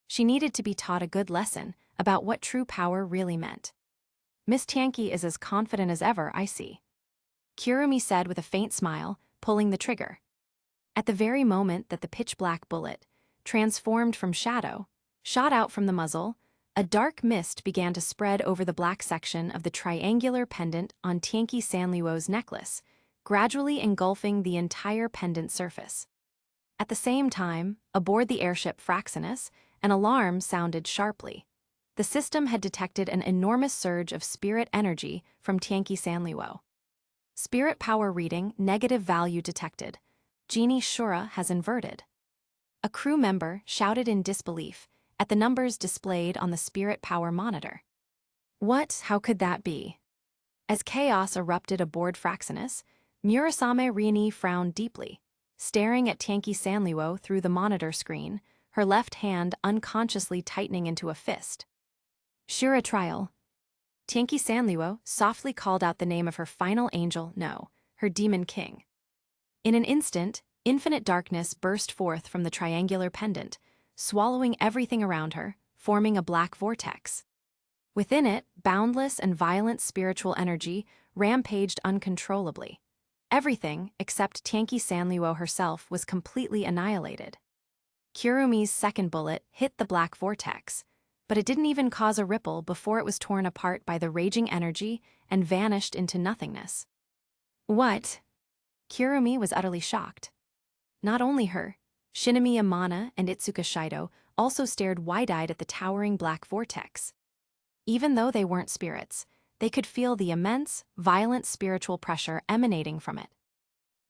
She needed to be taught a good lesson about what true power really meant. Miss Tenki is as confident as ever, I see. Kurumi said with a faint smile, pulling the trigger. At the very moment that the pitch-black bullet, transformed from shadow, shot out from the muzzle, a dark mist began to spread over the black section of the triangular pendant on Tenki Sanliwo's necklace, gradually engulfing the entire pendant surface. At the same time, aboard the airship Fraxinus, an alarm sounded sharply. The system had detected an enormous surge of spirit energy from Tenki Sanliwo. Spirit power reading, negative value detected. Genie Shura has inverted. A crew member shouted in disbelief at the numbers displayed on the spirit power monitor. What? How could that be? As chaos erupted aboard Fraxinus, Murasame Rini frowned deeply, staring at Tenki Sanliwo through the monitor screen, her left hand unconsciously tightening into a fist. Shura trial. Tenki Sanliwo softly called out the name of her final angel, no, her demon king. In an instant, infinite darkness burst forth from the triangular pendant, swallowing everything around her, forming a black vortex. Within it, boundless and violent spiritual energy rampaged uncontrollably. Everything, except Tianqi Sanluo herself, was completely annihilated. Kurumi's second bullet hit the black vortex, but it didn't even cause a ripple before it was torn apart by the raging energy and vanished into nothingness. What? Kurumi was utterly shocked. Not only her, Shinomiya Mana and Itsuka Shido also stared wide-eyed at the towering black vortex. Even though they weren't spirits, they could feel the immense, violent spiritual pressure emanating from it.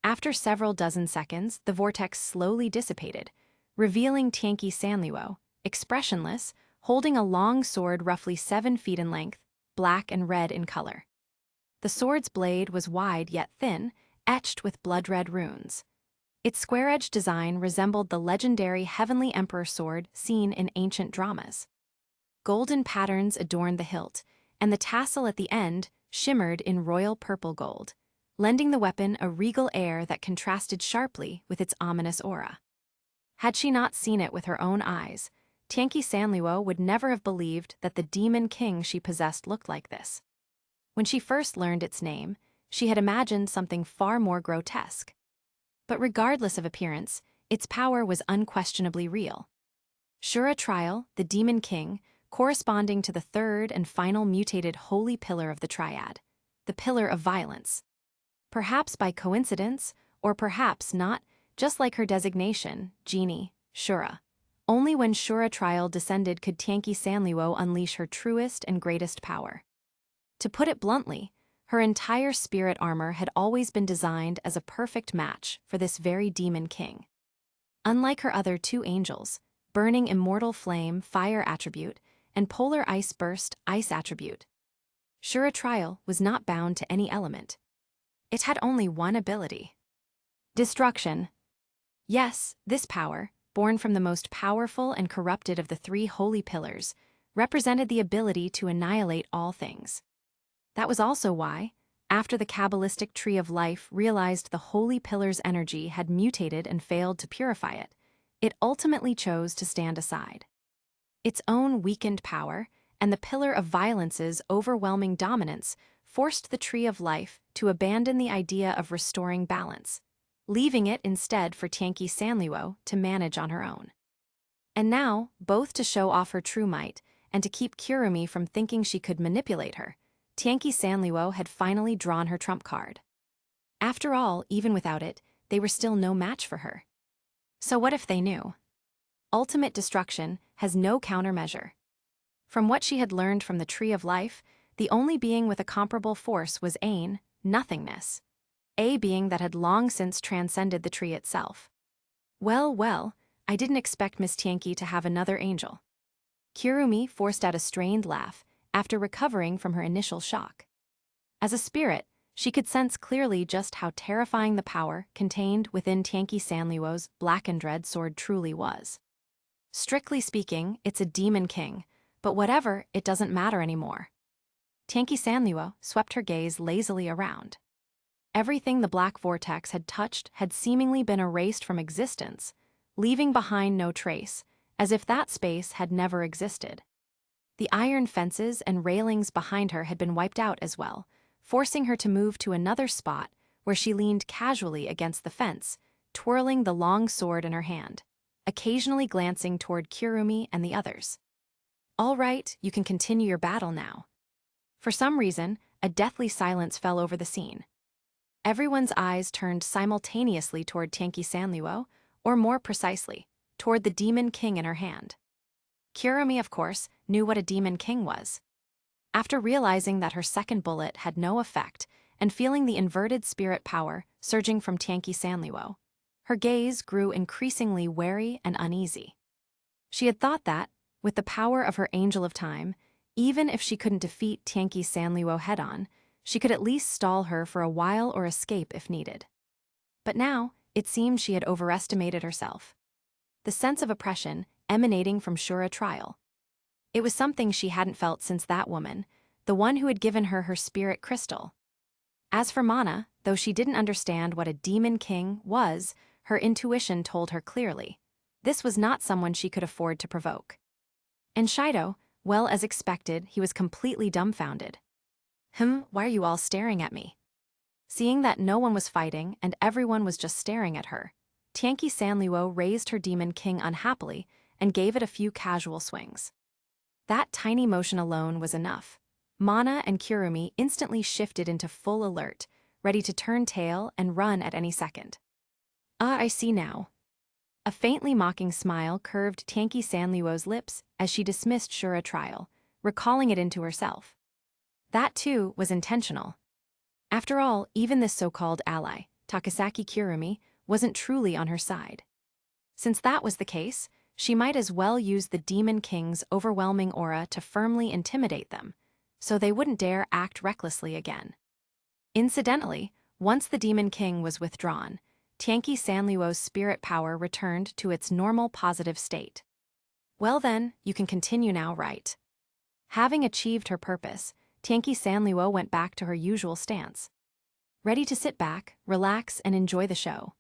After several dozen seconds, the vortex slowly dissipated, revealing Tianqi Sanluo, expressionless, holding a long sword roughly 7 feet in length, black and red in color. The sword's blade was wide yet thin, etched with blood-red runes. Its square-edged design resembled the legendary Heavenly Emperor sword seen in ancient dramas. Golden patterns adorned the hilt, and the tassel at the end shimmered in royal purple gold, lending the weapon a regal air that contrasted sharply with its ominous aura. Had she not seen it with her own eyes, Tianqi Sanluo would never have believed that the demon king she possessed looked like this. When she first learned its name, she had imagined something far more grotesque. But regardless of appearance, its power was unquestionably real. Shura Trial, the demon king, corresponding to the third and final mutated holy pillar of the triad, the pillar of violence. Perhaps by coincidence, or perhaps not, just like her designation, Genie, Shura. Only when Shura Trial descended could Tianqi Sanluo unleash her truest and greatest power. To put it bluntly, her entire spirit armor had always been designed as a perfect match for this very demon king. Unlike her other 2 angels, Burning Immortal Flame fire attribute and Polar Ice Burst ice attribute, Shura Trial was not bound to any element. It had only one ability: destruction. Yes, this power, born from the most powerful and corrupted of the 3 holy pillars, represented the ability to annihilate all things. That was also why, after the Kabbalistic Tree of Life realized the holy pillar's energy had mutated and failed to purify it, it ultimately chose to stand aside. Its own weakened power and the Pillar of Violence's overwhelming dominance forced the Tree of Life to abandon the idea of restoring balance, leaving it instead for Tianqi Sanluo to manage on her own. And now, both to show off her true might and to keep Kurumi from thinking she could manipulate her, Tianqi Sanluo had finally drawn her trump card. After all, even without it, they were still no match for her. So what if they knew? Ultimate destruction has no countermeasure. From what she had learned from the Tree of Life, the only being with a comparable force was Ain, nothingness, a being that had long since transcended the tree itself. Well, I didn't expect Miss Tianqi to have another angel. Kurumi forced out a strained laugh after recovering from her initial shock. As a spirit, she could sense clearly just how terrifying the power contained within Tianqi Sanluo's black and red sword truly was. Strictly speaking, it's a demon king, but whatever, it doesn't matter anymore. Tianqi Sanluo swept her gaze lazily around. Everything the black vortex had touched had seemingly been erased from existence, leaving behind no trace, as if that space had never existed. The iron fences and railings behind her had been wiped out as well, forcing her to move to another spot where she leaned casually against the fence, twirling the long sword in her hand, occasionally glancing toward Kurumi and the others. All right, you can continue your battle now. For some reason, a deathly silence fell over the scene. Everyone's eyes turned simultaneously toward Tianqi Sanluo, or more precisely, toward the demon king in her hand. Kurumi, of course, knew what a demon king was. After realizing that her second bullet had no effect and feeling the inverted spirit power surging from Tianqi Sanluo, her gaze grew increasingly wary and uneasy. She had thought that, with the power of her Angel of Time, even if she couldn't defeat Tianqi Sanluo head-on, she could at least stall her for a while or escape if needed. But now, it seemed she had overestimated herself. The sense of oppression emanating from Shura Trial. It was something she hadn't felt since that woman, the one who had given her her spirit crystal. As for Mana, though she didn't understand what a demon king was, her intuition told her clearly. This was not someone she could afford to provoke. And Shido, Well, as expected, he was completely dumbfounded. Why are you all staring at me? Seeing that no one was fighting and everyone was just staring at her, Tianqi Sanluo raised her Demon King unhappily and gave it a few casual swings. That tiny motion alone was enough. Mana and Kirumi instantly shifted into full alert, ready to turn tail and run at any second. I see now. A faintly mocking smile curved Tianqi Sanluo's lips as she dismissed Shura trial, recalling it into herself. That, too, was intentional. After all, even this so-called ally, Takasaki Kirumi, wasn't truly on her side. Since that was the case, she might as well use the Demon King's overwhelming aura to firmly intimidate them, so they wouldn't dare act recklessly again. Incidentally, once the Demon King was withdrawn, Tianqi Sanluo's spirit power returned to its normal positive state. Well then, you can continue now, right? Having achieved her purpose, Tianqi Sanluo went back to her usual stance. Ready to sit back, relax, and enjoy the show.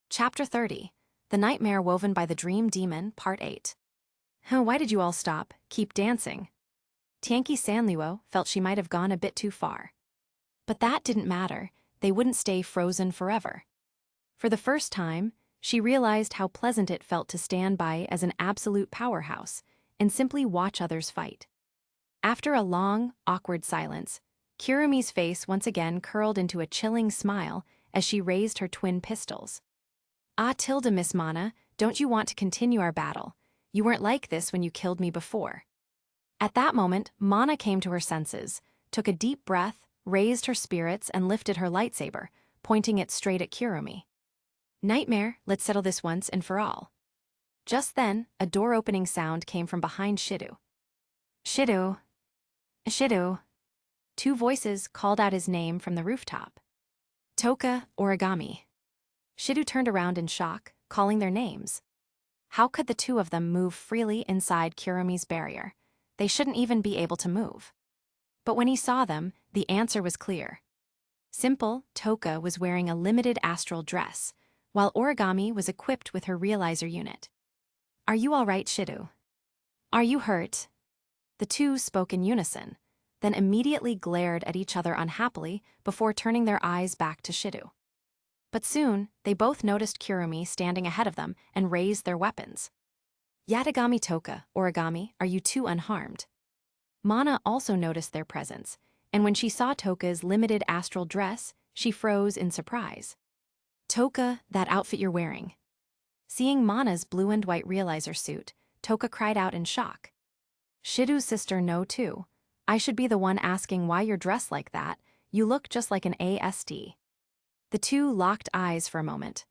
Chapter 30. The Nightmare Woven by the Dream Demon, Part 8. Why did you all stop? Keep dancing. Tianqi Sanluo felt she might have gone a bit too far. But that didn't matter, they wouldn't stay frozen forever. For the first time, she realized how pleasant it felt to stand by as an absolute powerhouse and simply watch others fight. After a long, awkward silence, Kirumi's face once again curled into a chilling smile as she raised her twin pistols. Miss Mana, don't you want to continue our battle? You weren't like this when you killed me before. At that moment, Mana came to her senses, took a deep breath, raised her spirits, and lifted her lightsaber, pointing it straight at Kirumi. Nightmare, let's settle this once and for all. Just then, a door-opening sound came from behind Shidu. Shidu. Shidu. Two voices called out his name from the rooftop. Toka, Origami. Shidu turned around in shock, calling their names. How could the two of them move freely inside Kirumi's barrier? They shouldn't even be able to move. But when he saw them, the answer was clear. Simple, Toka was wearing a limited astral dress, while Origami was equipped with her realizer unit. Are you all right, Shidu? Are you hurt? The two spoke in unison, then immediately glared at each other unhappily before turning their eyes back to Shidu. But soon, they both noticed Kirumi standing ahead of them and raised their weapons. Yatagami Toka, Origami, are you two unharmed? Mana also noticed their presence, and when she saw Toka's limited astral dress, she froze in surprise. Toka, that outfit you're wearing. Seeing Mana's blue and white realizer suit, Toka cried out in shock. Shidu's sister, no too. I should be the one asking why you're dressed like that. You look just like an ASD. The two locked eyes for a moment.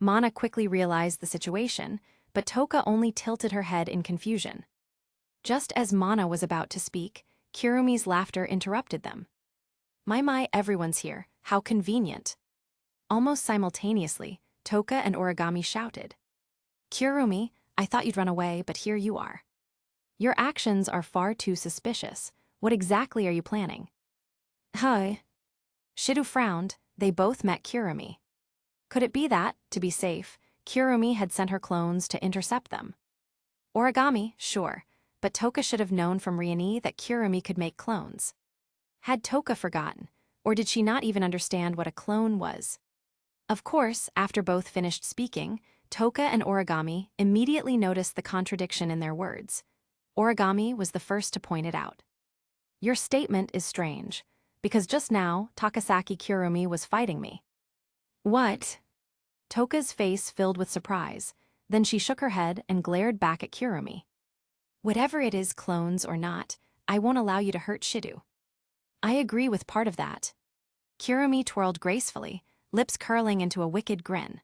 Mana quickly realized the situation, but Toka only tilted her head in confusion. Just as Mana was about to speak, Kirumi's laughter interrupted them. My, everyone's here. How convenient. Almost simultaneously, Toka and Origami shouted. Kirumi, I thought you'd run away, but here you are. Your actions are far too suspicious. What exactly are you planning? Hi. Shidu frowned. They both met Kirumi. Could it be that, to be safe, Kirumi had sent her clones to intercept them? Origami, sure, but Toka should have known from Riani that Kirumi could make clones. Had Toka forgotten, or did she not even understand what a clone was? Of course, after both finished speaking, Toka and Origami immediately noticed the contradiction in their words. Origami was the first to point it out. Your statement is strange, because just now, Takasaki Kirumi was fighting me. What? Toka's face filled with surprise, then she shook her head and glared back at Kirumi. Whatever it is, clones or not, I won't allow you to hurt Shidu. I agree with part of that. Kirumi twirled gracefully, lips curling into a wicked grin.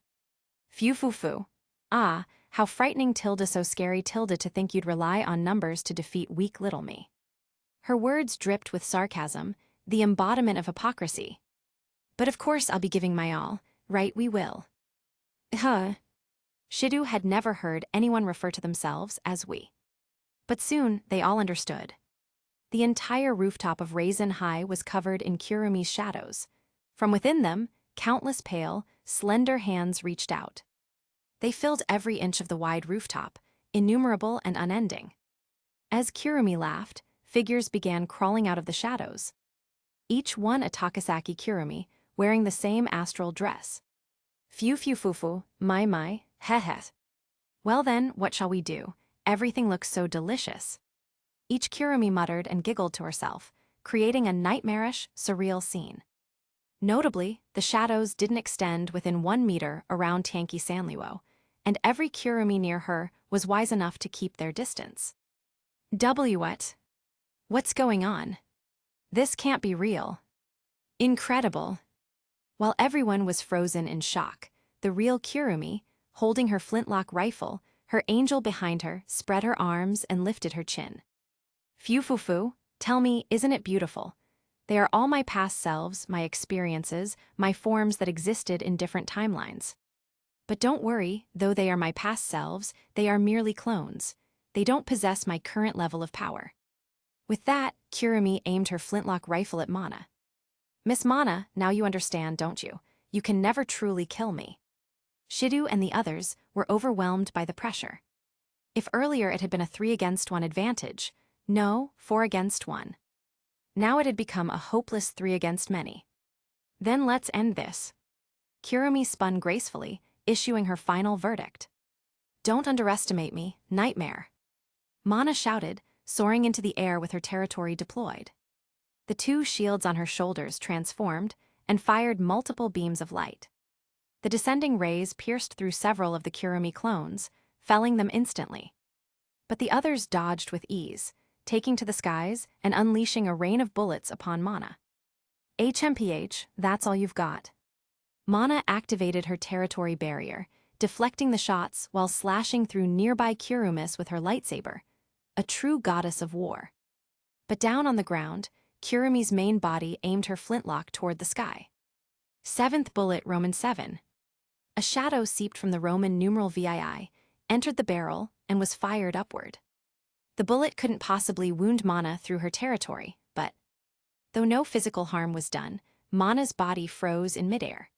Phew. Ah, how frightening tilde so scary tilde to think you'd rely on numbers to defeat weak little me. Her words dripped with sarcasm, the embodiment of hypocrisy. But of course I'll be giving my all, right we will. Shidu had never heard anyone refer to themselves as we. But soon they all understood. The entire rooftop of Raisin High was covered in Kirumi's shadows. From within them, countless pale, slender hands reached out. They filled every inch of the wide rooftop, innumerable and unending. As Kirumi laughed, figures began crawling out of the shadows. Each one a Takasaki Kirumi, wearing the same astral dress. Phew phew fufu, my, heh. Well then, what shall we do? Everything looks so delicious. Each Kirumi muttered and giggled to herself, creating a nightmarish, surreal scene. Notably, the shadows didn't extend within 1 meter around Tianqi Sanluo, and every Kirumi near her was wise enough to keep their distance. What? What's going on? This can't be real. Incredible. While everyone was frozen in shock, the real Kirumi, holding her flintlock rifle, her angel behind her, spread her arms and lifted her chin. Phew foo foo, tell me, isn't it beautiful? They are all my past selves, my experiences, my forms that existed in different timelines. But don't worry, though they are my past selves, they are merely clones. They don't possess my current level of power. With that, Kirumi aimed her flintlock rifle at Mana. Miss Mana, now you understand, don't you? You can never truly kill me. Shidu and the others were overwhelmed by the pressure. If earlier it had been a 3-against-1 advantage, no, 4-against-1. Now it had become a hopeless 3-against-many. Then let's end this. Kirumi spun gracefully, issuing her final verdict. Don't underestimate me, nightmare. Mana shouted, soaring into the air with her territory deployed. The 2 shields on her shoulders transformed and fired multiple beams of light. The descending rays pierced through several of the Kirumi clones, felling them instantly. But the others dodged with ease, taking to the skies and unleashing a rain of bullets upon Mana. HMPH, that's all you've got. Mana activated her territory barrier, deflecting the shots while slashing through nearby Kirumis with her lightsaber, a true goddess of war. But down on the ground, Kirumi's main body aimed her flintlock toward the sky. 7th bullet Roman 7. A shadow seeped from the Roman numeral VII, entered the barrel, and was fired upward. The bullet couldn't possibly wound Mana through her territory, but though no physical harm was done, Mana's body froze in midair,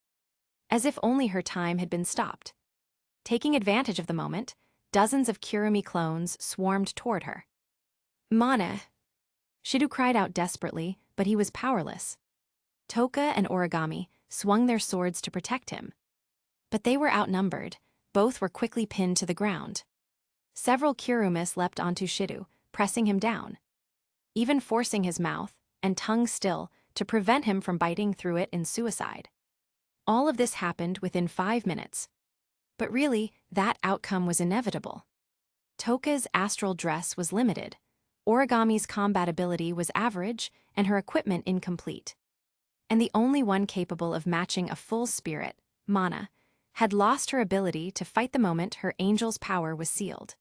as if only her time had been stopped. Taking advantage of the moment, dozens of Kirumi clones swarmed toward her. Mana! Shidu cried out desperately, but he was powerless. Toka and Origami swung their swords to protect him. But they were outnumbered, both were quickly pinned to the ground. Several Kirumis leapt onto Shidu, pressing him down, even forcing his mouth and tongue still to prevent him from biting through it in suicide. All of this happened within 5 minutes. But really, that outcome was inevitable. Toka's astral dress was limited, Origami's combat ability was average, and her equipment incomplete. And the only one capable of matching a full spirit, Mana, had lost her ability to fight the moment her angel's power was sealed.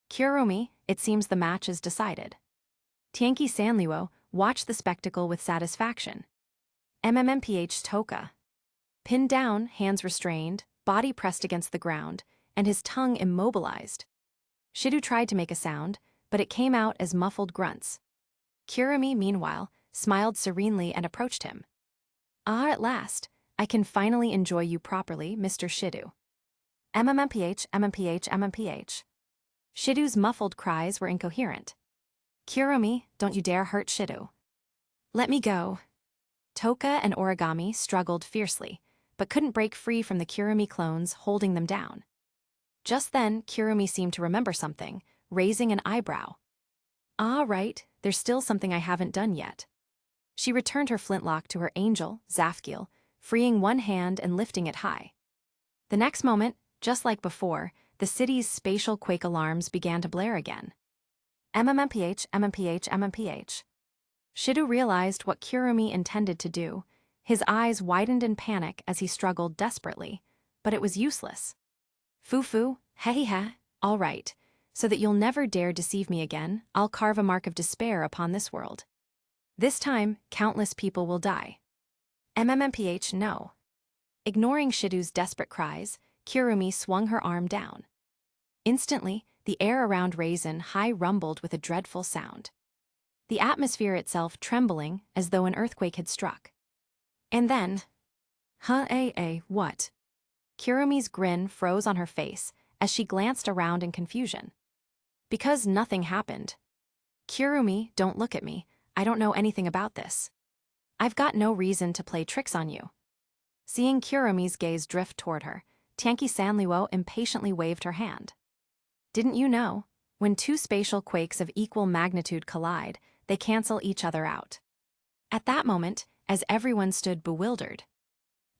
Kirumi, it seems the match is decided. Tianqi Sanluo watched the spectacle with satisfaction. MMMPH Toka. Pinned down, hands restrained, body pressed against the ground, and his tongue immobilized. Shidu tried to make a sound, but it came out as muffled grunts. Kirumi, meanwhile, smiled serenely and approached him. Ah, at last, I can finally enjoy you properly, Mr. Shidu. MMMPH, MMPH, MMPH. Shidu's muffled cries were incoherent. Kirumi, don't you dare hurt Shidu. Let me go. Toka and Origami struggled fiercely, but couldn't break free from the Kirumi clones holding them down. Just then, Kirumi seemed to remember something, raising an eyebrow. Ah, right, there's still something I haven't done yet. She returned her flintlock to her angel, Zafgil, freeing one hand and lifting it high. The next moment, just like before, the city's spatial quake alarms began to blare again. MMMPH, MMPH, MMPH. Shidu realized what Kirumi intended to do. His eyes widened in panic as he struggled desperately, but it was useless. Fufu, hehehe, all right, so that you'll never dare deceive me again, I'll carve a mark of despair upon this world. This time, countless people will die. MMMPH, no. Ignoring Shidu's desperate cries, Kirumi swung her arm down. Instantly, the air around Raisin High rumbled with a dreadful sound, the atmosphere itself trembling as though an earthquake had struck. And then, what? Kirumi's grin froze on her face as she glanced around in confusion. Because nothing happened. "Kirumi, don't look at me. I don't know anything about this. I've got no reason to play tricks on you." Seeing Kirumi's gaze drift toward her, Tianqi Sanliuo impatiently waved her hand. "Didn't you know? When two spatial quakes of equal magnitude collide, they cancel each other out." At that moment, as everyone stood bewildered,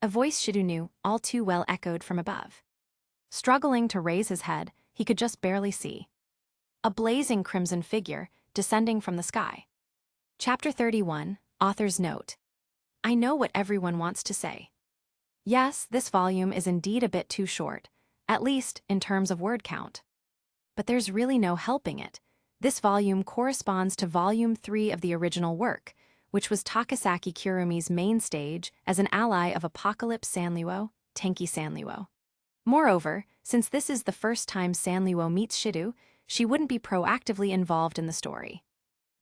a voice Shidu knew all too well echoed from above. Struggling to raise his head, he could just barely see a blazing crimson figure descending from the sky. Chapter 31, Author's Note. I know what everyone wants to say. Yes, this volume is indeed a bit too short, at least in terms of word count. But there's really no helping it. This volume corresponds to Volume 3 of the original work, which was Takasaki Kirumi's main stage as an ally of Apocalypse Sanliuo, Tianqi Sanliuo. Moreover, since this is the first time Sanliuo meets Shidu, she wouldn't be proactively involved in the story.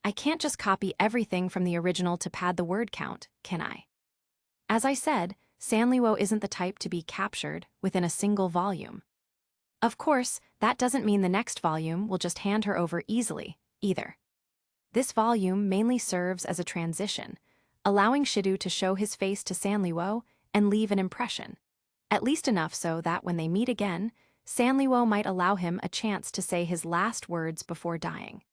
I can't just copy everything from the original to pad the word count, can I? As I said, Sanliuo isn't the type to be captured within a single volume. Of course, that doesn't mean the next volume will just hand her over easily, either. This volume mainly serves as a transition, allowing Shidu to show his face to Sanliuo and leave an impression, at least enough so that when they meet again, Sanliuo might allow him a chance to say his last words before dying.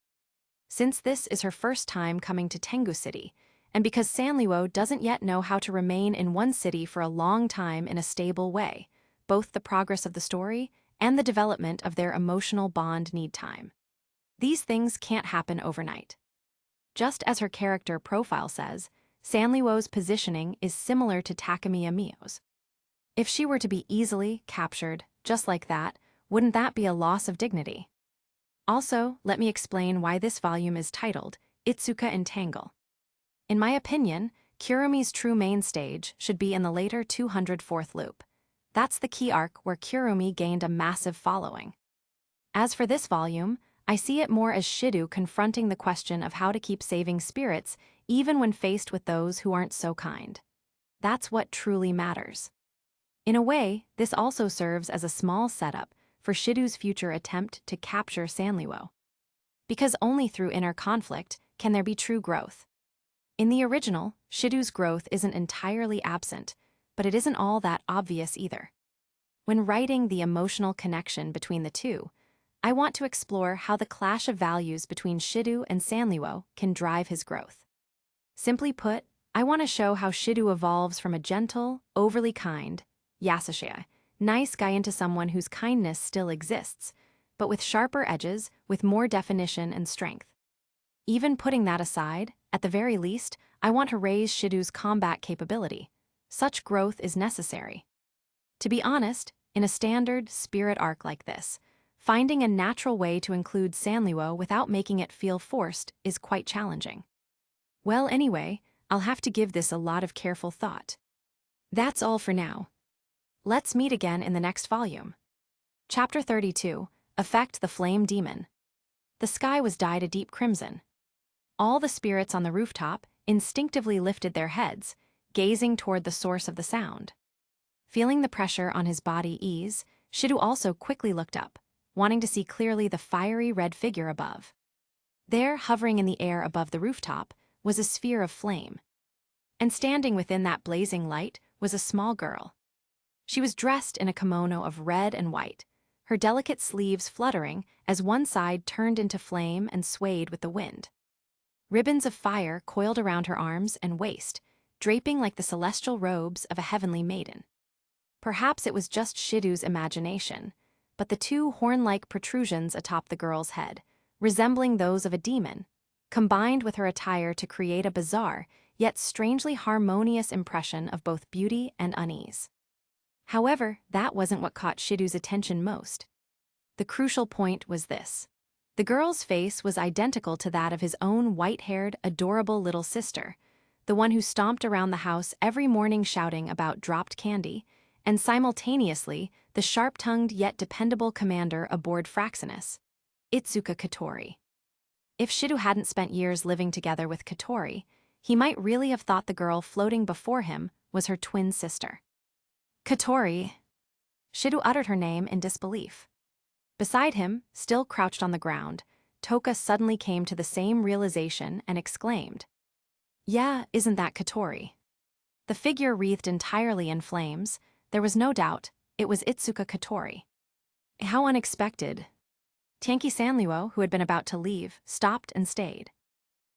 Since this is her first time coming to Tengu City, and because Sanliuo doesn't yet know how to remain in one city for a long time in a stable way, both the progress of the story and the development of their emotional bond need time. These things can't happen overnight. Just as her character profile says, Sanliuo's positioning is similar to Takemiya Mio's. If she were to be easily captured, just like that, wouldn't that be a loss of dignity? Also, let me explain why this volume is titled Itsuka Entangle. In my opinion, Kirumi's true main stage should be in the later 204th loop. That's the key arc where Kirumi gained a massive following. As for this volume, I see it more as Shidu confronting the question of how to keep saving spirits even when faced with those who aren't so kind. That's what truly matters. In a way, this also serves as a small setup for Shidu's future attempt to capture Sanliuo. Because only through inner conflict can there be true growth. In the original, Shidu's growth isn't entirely absent, but it isn't all that obvious either. When writing the emotional connection between the two, I want to explore how the clash of values between Shidu and Sanliuo can drive his growth. Simply put, I want to show how Shidu evolves from a gentle, overly kind, Yasashia, nice guy into someone whose kindness still exists, but with sharper edges, with more definition and strength. Even putting that aside, at the very least, I want to raise Shidu's combat capability. Such growth is necessary. To be honest, in a standard spirit arc like this, finding a natural way to include Sanliuo without making it feel forced is quite challenging. Well, anyway, I'll have to give this a lot of careful thought. That's all for now. Let's meet again in the next volume. Chapter 32, Affect the Flame Demon. The sky was dyed a deep crimson. All the spirits on the rooftop instinctively lifted their heads, gazing toward the source of the sound. Feeling the pressure on his body ease, Shidu also quickly looked up, wanting to see clearly the fiery red figure above. There, hovering in the air above the rooftop, was a sphere of flame. And standing within that blazing light was a small girl. She was dressed in a kimono of red and white, her delicate sleeves fluttering as one side turned into flame and swayed with the wind. Ribbons of fire coiled around her arms and waist, draping like the celestial robes of a heavenly maiden. Perhaps it was just Shidu's imagination, but the two horn-like protrusions atop the girl's head, resembling those of a demon, combined with her attire to create a bizarre, yet strangely harmonious impression of both beauty and unease. However, that wasn't what caught Shidu's attention most. The crucial point was this. The girl's face was identical to that of his own white-haired, adorable little sister, the one who stomped around the house every morning shouting about dropped candy, and simultaneously the sharp-tongued yet dependable commander aboard Fraxinus, Itsuka Katori. If Shidu hadn't spent years living together with Katori, he might really have thought the girl floating before him was her twin sister. Katori. Shidu uttered her name in disbelief. Beside him, still crouched on the ground, Toka suddenly came to the same realization and exclaimed, "Yeah, isn't that Katori?" The figure wreathed entirely in flames. There was no doubt, it was Itsuka Katori. How unexpected. Tianqi Sanluo, who had been about to leave, stopped and stayed.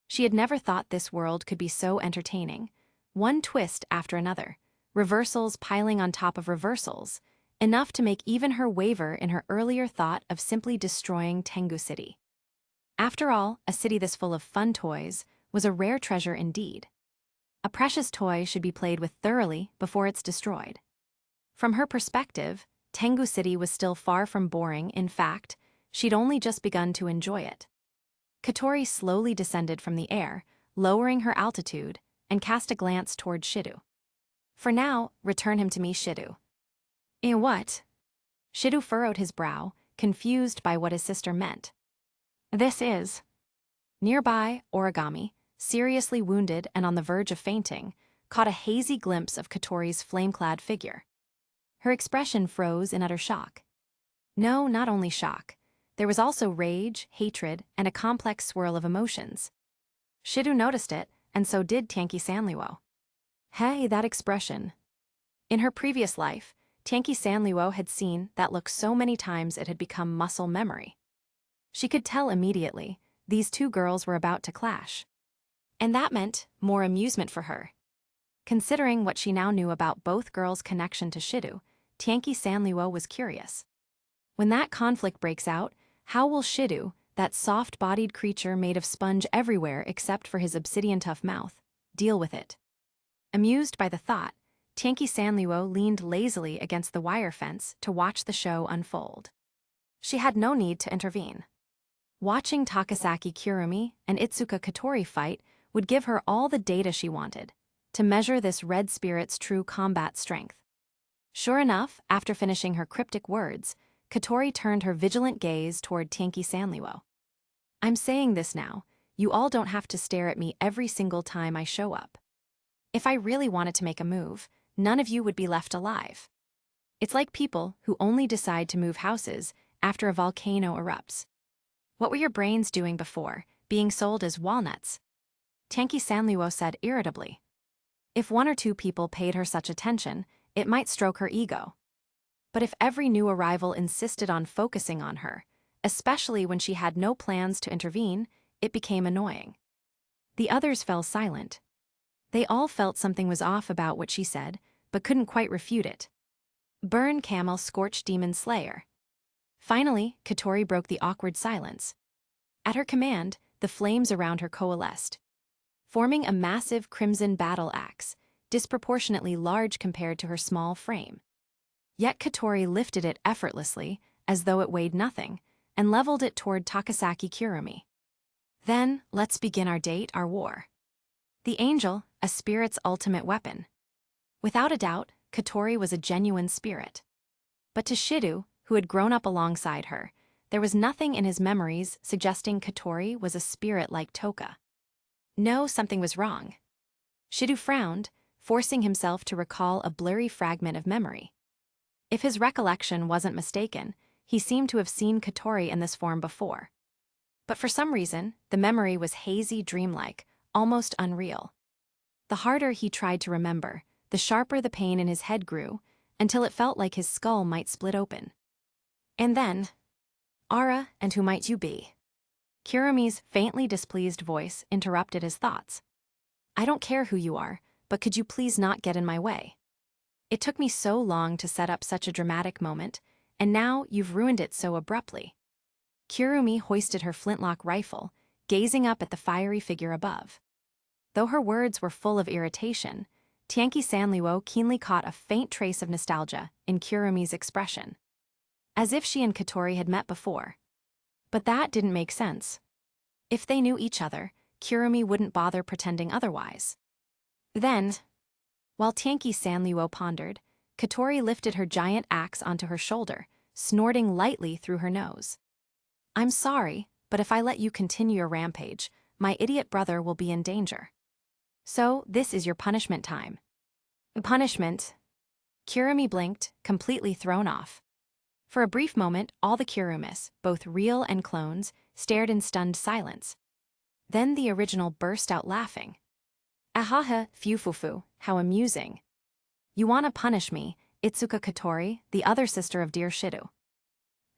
She had never thought this world could be so entertaining. One twist after another, reversals piling on top of reversals, enough to make even her waver in her earlier thought of simply destroying Tengu City. After all, a city this full of fun toys was a rare treasure indeed. A precious toy should be played with thoroughly before it's destroyed. From her perspective, Tengu City was still far from boring. In fact, she'd only just begun to enjoy it. Katori slowly descended from the air, lowering her altitude, and cast a glance toward Shidu. "For now, return him to me, Shidu." "In what?" Shidu furrowed his brow, confused by what his sister meant. "This is." Nearby, Origami, seriously wounded and on the verge of fainting, caught a hazy glimpse of Katori's flame-clad figure. Her expression froze in utter shock. No, not only shock. There was also rage, hatred, and a complex swirl of emotions. Shidu noticed it, and so did Tianqi Sanluo. Hey, that expression. In her previous life, Tianqi Sanluo had seen that look so many times it had become muscle memory. She could tell immediately, these two girls were about to clash. And that meant more amusement for her. Considering what she now knew about both girls' connection to Shidu, Tianqi Sanluo was curious. When that conflict breaks out, how will Shidu, that soft-bodied creature made of sponge everywhere except for his obsidian-tough mouth, deal with it? Amused by the thought, Tianqi Sanluo leaned lazily against the wire fence to watch the show unfold. She had no need to intervene. Watching Takasaki Kurumi and Itsuka Katori fight would give her all the data she wanted to measure this red spirit's true combat strength. Sure enough, after finishing her cryptic words, Katori turned her vigilant gaze toward Tianqi Sanluo. "I'm saying this now, you all don't have to stare at me every single time I show up. If I really wanted to make a move, none of you would be left alive. It's like people who only decide to move houses after a volcano erupts. What were your brains doing before, being sold as walnuts?" Tianqi Sanluo said irritably. If one or two people paid her such attention, it might stroke her ego. But if every new arrival insisted on focusing on her, especially when she had no plans to intervene, it became annoying. The others fell silent. They all felt something was off about what she said, but couldn't quite refute it. "Burn, camel, scorch, demon slayer." Finally, Katori broke the awkward silence. At her command, the flames around her coalesced, forming a massive crimson battle axe, disproportionately large compared to her small frame. Yet Katori lifted it effortlessly, as though it weighed nothing, and leveled it toward Takasaki Kurumi. "Then, let's begin our date, our war." The angel, a spirit's ultimate weapon. Without a doubt, Katori was a genuine spirit. But to Shidu, who had grown up alongside her, there was nothing in his memories suggesting Katori was a spirit like Toka. No, something was wrong. Shidu frowned, forcing himself to recall a blurry fragment of memory. If his recollection wasn't mistaken, he seemed to have seen Katori in this form before. But for some reason, the memory was hazy, dreamlike, almost unreal. The harder he tried to remember, the sharper the pain in his head grew, until it felt like his skull might split open. And then, "Ara, and who might you be?" Kurumi's faintly displeased voice interrupted his thoughts. "I don't care who you are, but could you please not get in my way? It took me so long to set up such a dramatic moment, and now you've ruined it so abruptly." Kurumi hoisted her flintlock rifle, gazing up at the fiery figure above. Though her words were full of irritation, Tianqi Sanluo keenly caught a faint trace of nostalgia in Kurumi's expression. As if she and Katori had met before. But that didn't make sense. If they knew each other, Kurumi wouldn't bother pretending otherwise. Then, while Tianqi Sanluo pondered, Katori lifted her giant axe onto her shoulder, snorting lightly through her nose. "I'm sorry, but if I let you continue your rampage, my idiot brother will be in danger. So, this is your punishment time." "Punishment?" Kurumi blinked, completely thrown off. For a brief moment, all the Kurumis, both real and clones, stared in stunned silence. Then the original burst out laughing. Ahaha, fufufu, how amusing. You wanna punish me, Itsuka Katori, the other sister of dear Shido.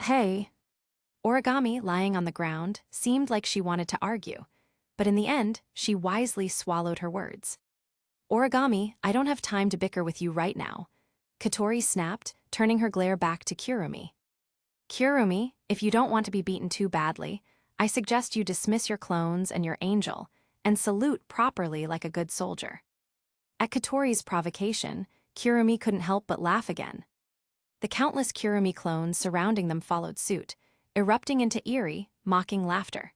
Hey. Origami, lying on the ground, seemed like she wanted to argue, but in the end, she wisely swallowed her words. Origami, I don't have time to bicker with you right now. Katori snapped, turning her glare back to Kurumi. Kurumi, if you don't want to be beaten too badly, I suggest you dismiss your clones and your angel, and salute properly like a good soldier. At Katori's provocation, Kurumi couldn't help but laugh again. The countless Kurumi clones surrounding them followed suit, erupting into eerie, mocking laughter.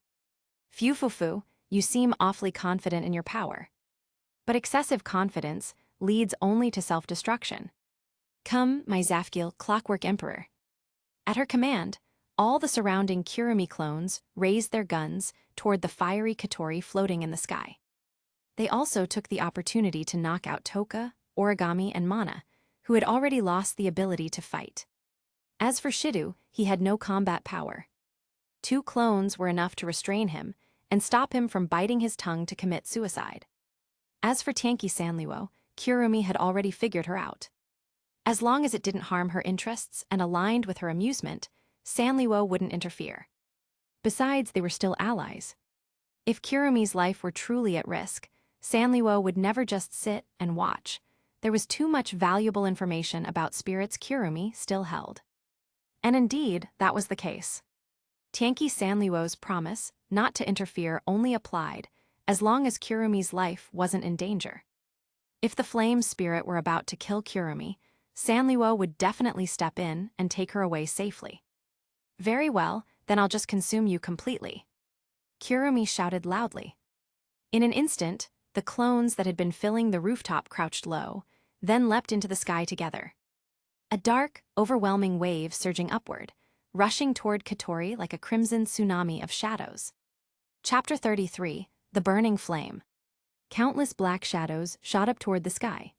Fufufu, you seem awfully confident in your power. But excessive confidence leads only to self-destruction. Come, my Zafgil clockwork emperor. At her command, all the surrounding Kurumi clones raised their guns toward the fiery Katori floating in the sky. They also took the opportunity to knock out Toka, Origami, and Mana, who had already lost the ability to fight. As for Shido, he had no combat power. 2 clones were enough to restrain him and stop him from biting his tongue to commit suicide. As for Tanki Sanliwo, Kurumi had already figured her out. As long as it didn't harm her interests and aligned with her amusement, Sanliwo wouldn't interfere. Besides, they were still allies. If Kurumi's life were truly at risk, Sanliwo would never just sit and watch. There was too much valuable information about spirits Kurumi still held. And indeed, that was the case. Tanki Sanliwo's promise not to interfere only applied as long as Kurumi's life wasn't in danger. If the flame spirit were about to kill Kurumi, Sanliwo would definitely step in and take her away safely. Very well, then I'll just consume you completely. Kurumi shouted loudly. In an instant, the clones that had been filling the rooftop crouched low, then leapt into the sky together. A dark, overwhelming wave surging upward, rushing toward Katori like a crimson tsunami of shadows. Chapter 33, The Burning Flame. Countless black shadows shot up toward the sky.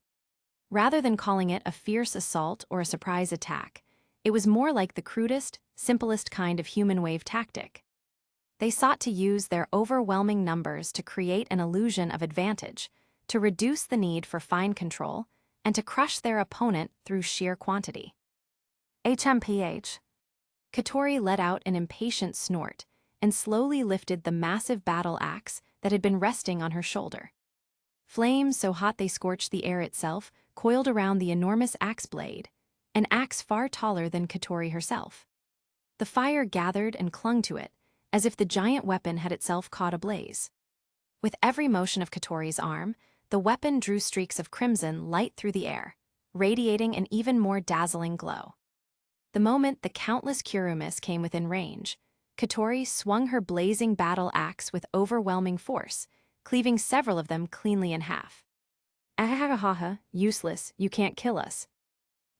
Rather than calling it a fierce assault or a surprise attack, it was more like the crudest, simplest kind of human wave tactic. They sought to use their overwhelming numbers to create an illusion of advantage, to reduce the need for fine control, and to crush their opponent through sheer quantity. HMPH. Katori let out an impatient snort and slowly lifted the massive battle axe that had been resting on her shoulder. Flames so hot they scorched the air itself coiled around the enormous axe blade, an axe far taller than Katori herself. The fire gathered and clung to it, as if the giant weapon had itself caught ablaze. With every motion of Katori's arm, the weapon drew streaks of crimson light through the air, radiating an even more dazzling glow. The moment the countless Kurumis came within range, Katori swung her blazing battle axe with overwhelming force, cleaving several of them cleanly in half. Ahahaha, useless, you can't kill us.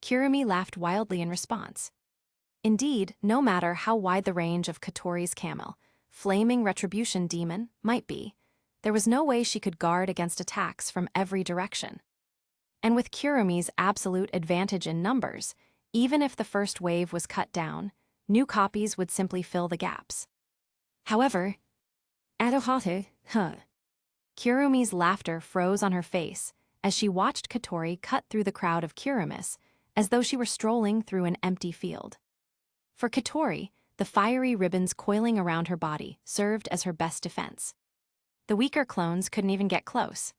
Kurumi laughed wildly in response. Indeed, no matter how wide the range of Katori's camel, flaming retribution demon, might be, there was no way she could guard against attacks from every direction. And with Kurumi's absolute advantage in numbers, even if the first wave was cut down, new copies would simply fill the gaps. However, Kurumi's laughter froze on her face as she watched Katori cut through the crowd of Kurumis as though she were strolling through an empty field. For Katori, the fiery ribbons coiling around her body served as her best defense. The weaker clones couldn't even get close.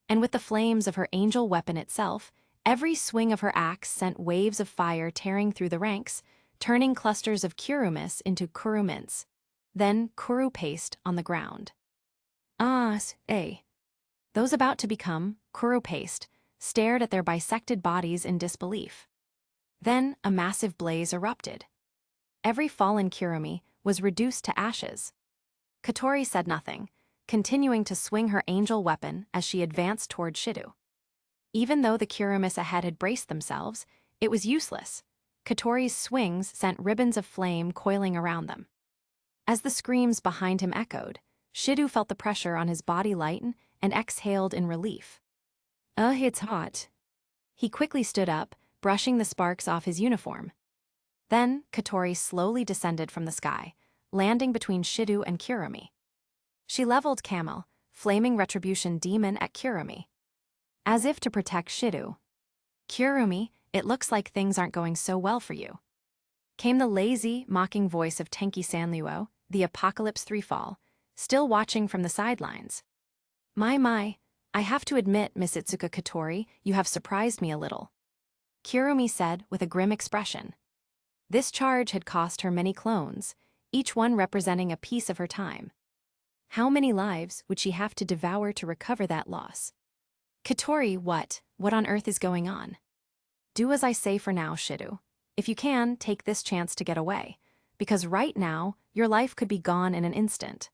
And with the flames of her angel weapon itself, every swing of her axe sent waves of fire tearing through the ranks, turning clusters of Kurumis into Kurumints, then Kuru paste on the ground. Those about to become Kuru paste stared at their bisected bodies in disbelief. Then a massive blaze erupted. Every fallen Kurumi was reduced to ashes. Katori said nothing, continuing to swing her angel weapon as she advanced toward Shido. Even though the Kurumis ahead had braced themselves, it was useless. Katori's swings sent ribbons of flame coiling around them. As the screams behind him echoed, Shido felt the pressure on his body lighten and exhaled in relief. It's hot. He quickly stood up, brushing the sparks off his uniform. Then, Katori slowly descended from the sky, landing between Shido and Kurumi. She leveled Camel, flaming retribution demon at Kurumi. As if to protect Shido. "Kurumi, it looks like things aren't going so well for you," came the lazy, mocking voice of Tenki Sanluo, the Apocalypse 3 Fall, still watching from the sidelines. My, I have to admit, Miss Itsuka Katori, you have surprised me a little," Kurumi said with a grim expression. This charge had cost her many clones, each one representing a piece of her time. How many lives would she have to devour to recover that loss? "Katori, what on earth is going on? Do as I say for now, Shido. If you can, take this chance to get away, because right now, your life could be gone in an instant."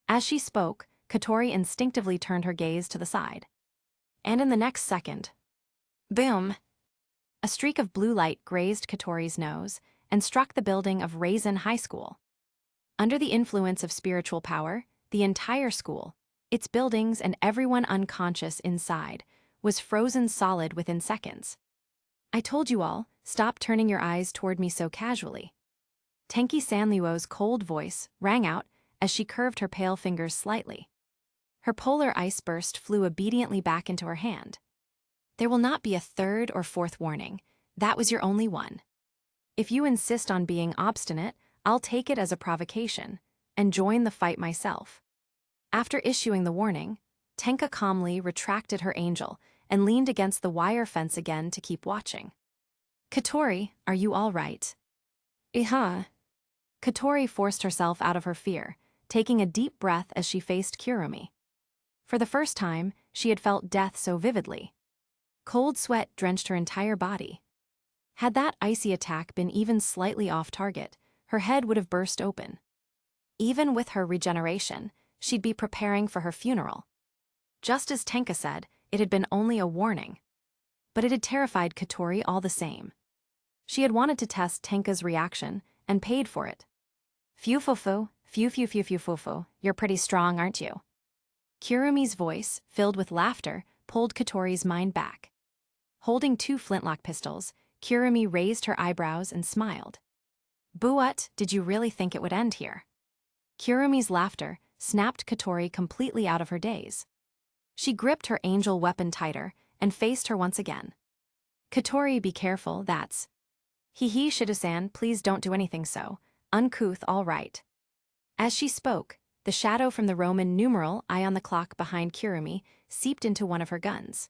As she spoke, Katori instinctively turned her gaze to the side. And in the next second, boom! A streak of blue light grazed Katori's nose and struck the building of Raisin High School. Under the influence of spiritual power, the entire school, its buildings and everyone unconscious inside, was frozen solid within seconds. "I told you all, stop turning your eyes toward me so casually." Tenki Sanluo's cold voice rang out as she curved her pale fingers slightly. Her polar ice burst flew obediently back into her hand. "There will not be a third or fourth warning. That was your only one. If you insist on being obstinate, I'll take it as a provocation and join the fight myself." After issuing the warning, Tenka calmly retracted her angel and leaned against the wire fence again to keep watching. "Katori, are you all right?" "Iha." Katori forced herself out of her fear, taking a deep breath as she faced Kurumi. For the first time, she had felt death so vividly. Cold sweat drenched her entire body. Had that icy attack been even slightly off target, her head would have burst open. Even with her regeneration, she'd be preparing for her funeral. Just as Tenka said, it had been only a warning. But it had terrified Katori all the same. She had wanted to test Tenka's reaction and paid for it. "Fufufu, fufufufufufu, you're pretty strong, aren't you?" Kurumi's voice, filled with laughter, pulled Katori's mind back. Holding 2 flintlock pistols, Kurumi raised her eyebrows and smiled. "Buat, did you really think it would end here?" Kurumi's laughter snapped Katori completely out of her daze. She gripped her angel weapon tighter and faced her once again. "Katori, be careful, that's..." "Hee Shido-san, please don't do anything so. Uncouth, all right." As she spoke, the shadow from the Roman numeral I on the clock behind Kurumi seeped into one of her guns.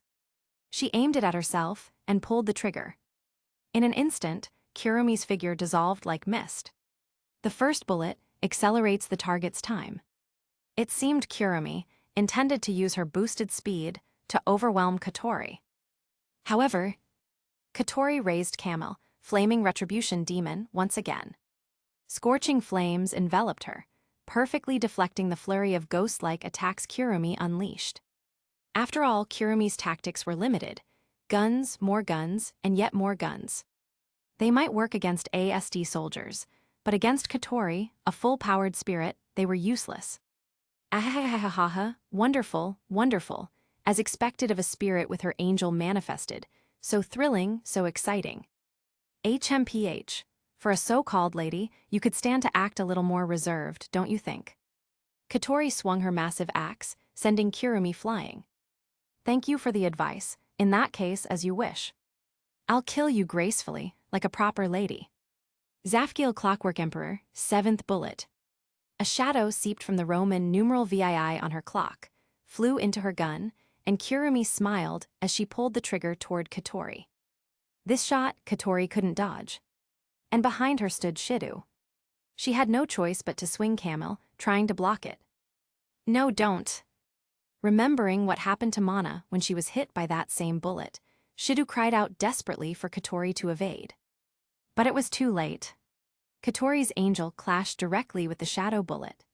She aimed it at herself and pulled the trigger. In an instant, Kurumi's figure dissolved like mist. The first bullet accelerates the target's time. It seemed Kurumi intended to use her boosted speed to overwhelm Katori. However, Katori raised Camel, flaming retribution demon, once again. Scorching flames enveloped her, perfectly deflecting the flurry of ghost-like attacks Kurumi unleashed. After all, Kurumi's tactics were limited. Guns, and yet more guns. They might work against ASD soldiers, but against Katori, a full-powered spirit, they were useless. Ahahahaha, wonderful, wonderful, as expected of a spirit with her angel manifested, so thrilling, so exciting. HMPH. For a so-called lady, you could stand to act a little more reserved, don't you think? Katori swung her massive axe, sending Kurumi flying. "Thank you for the advice. In that case, as you wish. I'll kill you gracefully, like a proper lady." Zafkiel Clockwork Emperor, 7th bullet. A shadow seeped from the Roman numeral VII on her clock, flew into her gun, and Kurumi smiled as she pulled the trigger toward Katori. This shot, Katori couldn't dodge. And behind her stood Shido. She had no choice but to swing Camel, trying to block it. "No, don't." Remembering what happened to Mana when she was hit by that same bullet, Shido cried out desperately for Katori to evade. But it was too late. Katori's angel clashed directly with the shadow bullet.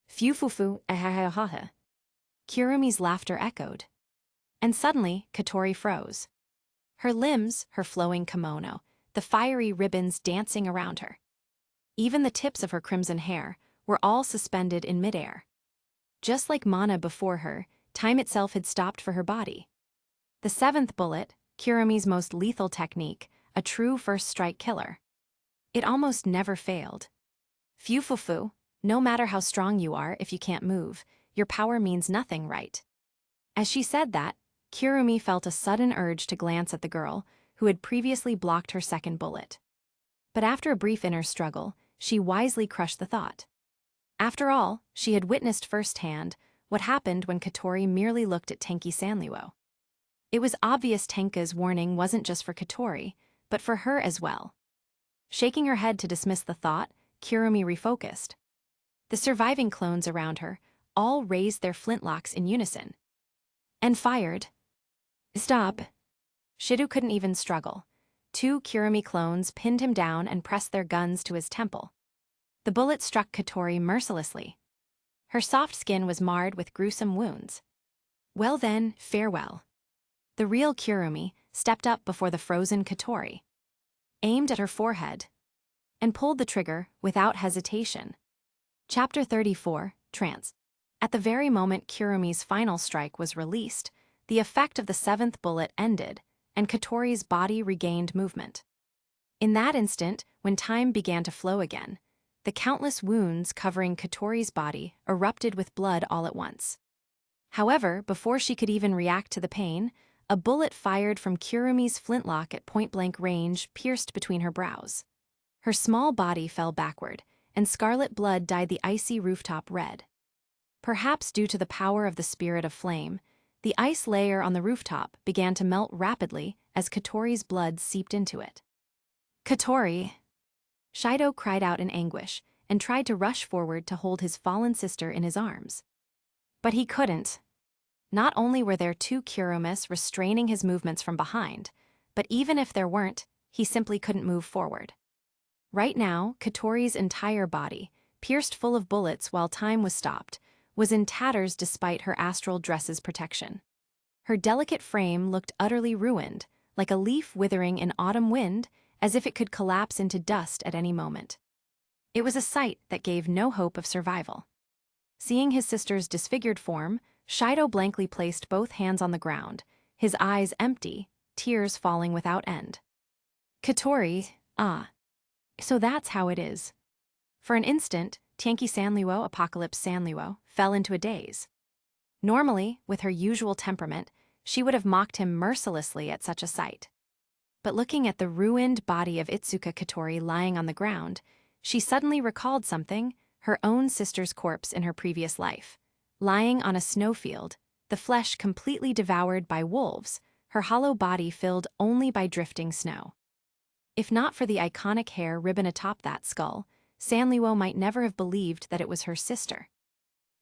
"Fufufu, ahahaha." Kurumi's laughter echoed. And suddenly, Katori froze. Her limbs, her flowing kimono, the fiery ribbons dancing around her. Even the tips of her crimson hair were all suspended in midair. Just like Mana before her, time itself had stopped for her body. The 7th bullet, Kurumi's most lethal technique, a true first-strike killer. It almost never failed. Fufufu, no matter how strong you are, if you can't move, your power means nothing, right? As she said that, Kirumi felt a sudden urge to glance at the girl, who had previously blocked her second bullet. But after a brief inner struggle, she wisely crushed the thought. After all, she had witnessed firsthand what happened when Katori merely looked at Tenki Sanliwo. It was obvious Tenka's warning wasn't just for Katori, but for her as well. Shaking her head to dismiss the thought, Kirumi refocused. The surviving clones around her all raised their flintlocks in unison. And fired. Stop. Shido couldn't even struggle. 2 Kirumi clones pinned him down and pressed their guns to his temple. The bullet struck Katori mercilessly. Her soft skin was marred with gruesome wounds. Well then, farewell. The real Kirumi stepped up before the frozen Katori, aimed at her forehead, and pulled the trigger without hesitation. Chapter 34, Trance. At the very moment Kirumi's final strike was released, the effect of the 7th bullet ended, and Katori's body regained movement. In that instant, when time began to flow again, the countless wounds covering Katori's body erupted with blood all at once. However, before she could even react to the pain, a bullet fired from Kirumi's flintlock at point-blank range pierced between her brows. Her small body fell backward, and scarlet blood dyed the icy rooftop red. Perhaps due to the power of the spirit of flame, the ice layer on the rooftop began to melt rapidly as Katori's blood seeped into it. Katori! Shido cried out in anguish and tried to rush forward to hold his fallen sister in his arms. But he couldn't. Not only were there 2 Kurumis restraining his movements from behind, but even if there weren't, he simply couldn't move forward. Right now, Katori's entire body, pierced full of bullets while time was stopped, was in tatters despite her astral dress's protection. Her delicate frame looked utterly ruined, like a leaf withering in autumn wind, as if it could collapse into dust at any moment. It was a sight that gave no hope of survival. Seeing his sister's disfigured form, Shido blankly placed both hands on the ground, his eyes empty, tears falling without end. Katori, so that's how it is. For an instant, Tenki Sanliwo, Apocalypse Sanliwo, fell into a daze. Normally, with her usual temperament, she would have mocked him mercilessly at such a sight. But looking at the ruined body of Itsuka Katori lying on the ground, she suddenly recalled something, her own sister's corpse in her previous life. Lying on a snowfield, the flesh completely devoured by wolves, her hollow body filled only by drifting snow. If not for the iconic hair ribbon atop that skull, Sanliwo might never have believed that it was her sister.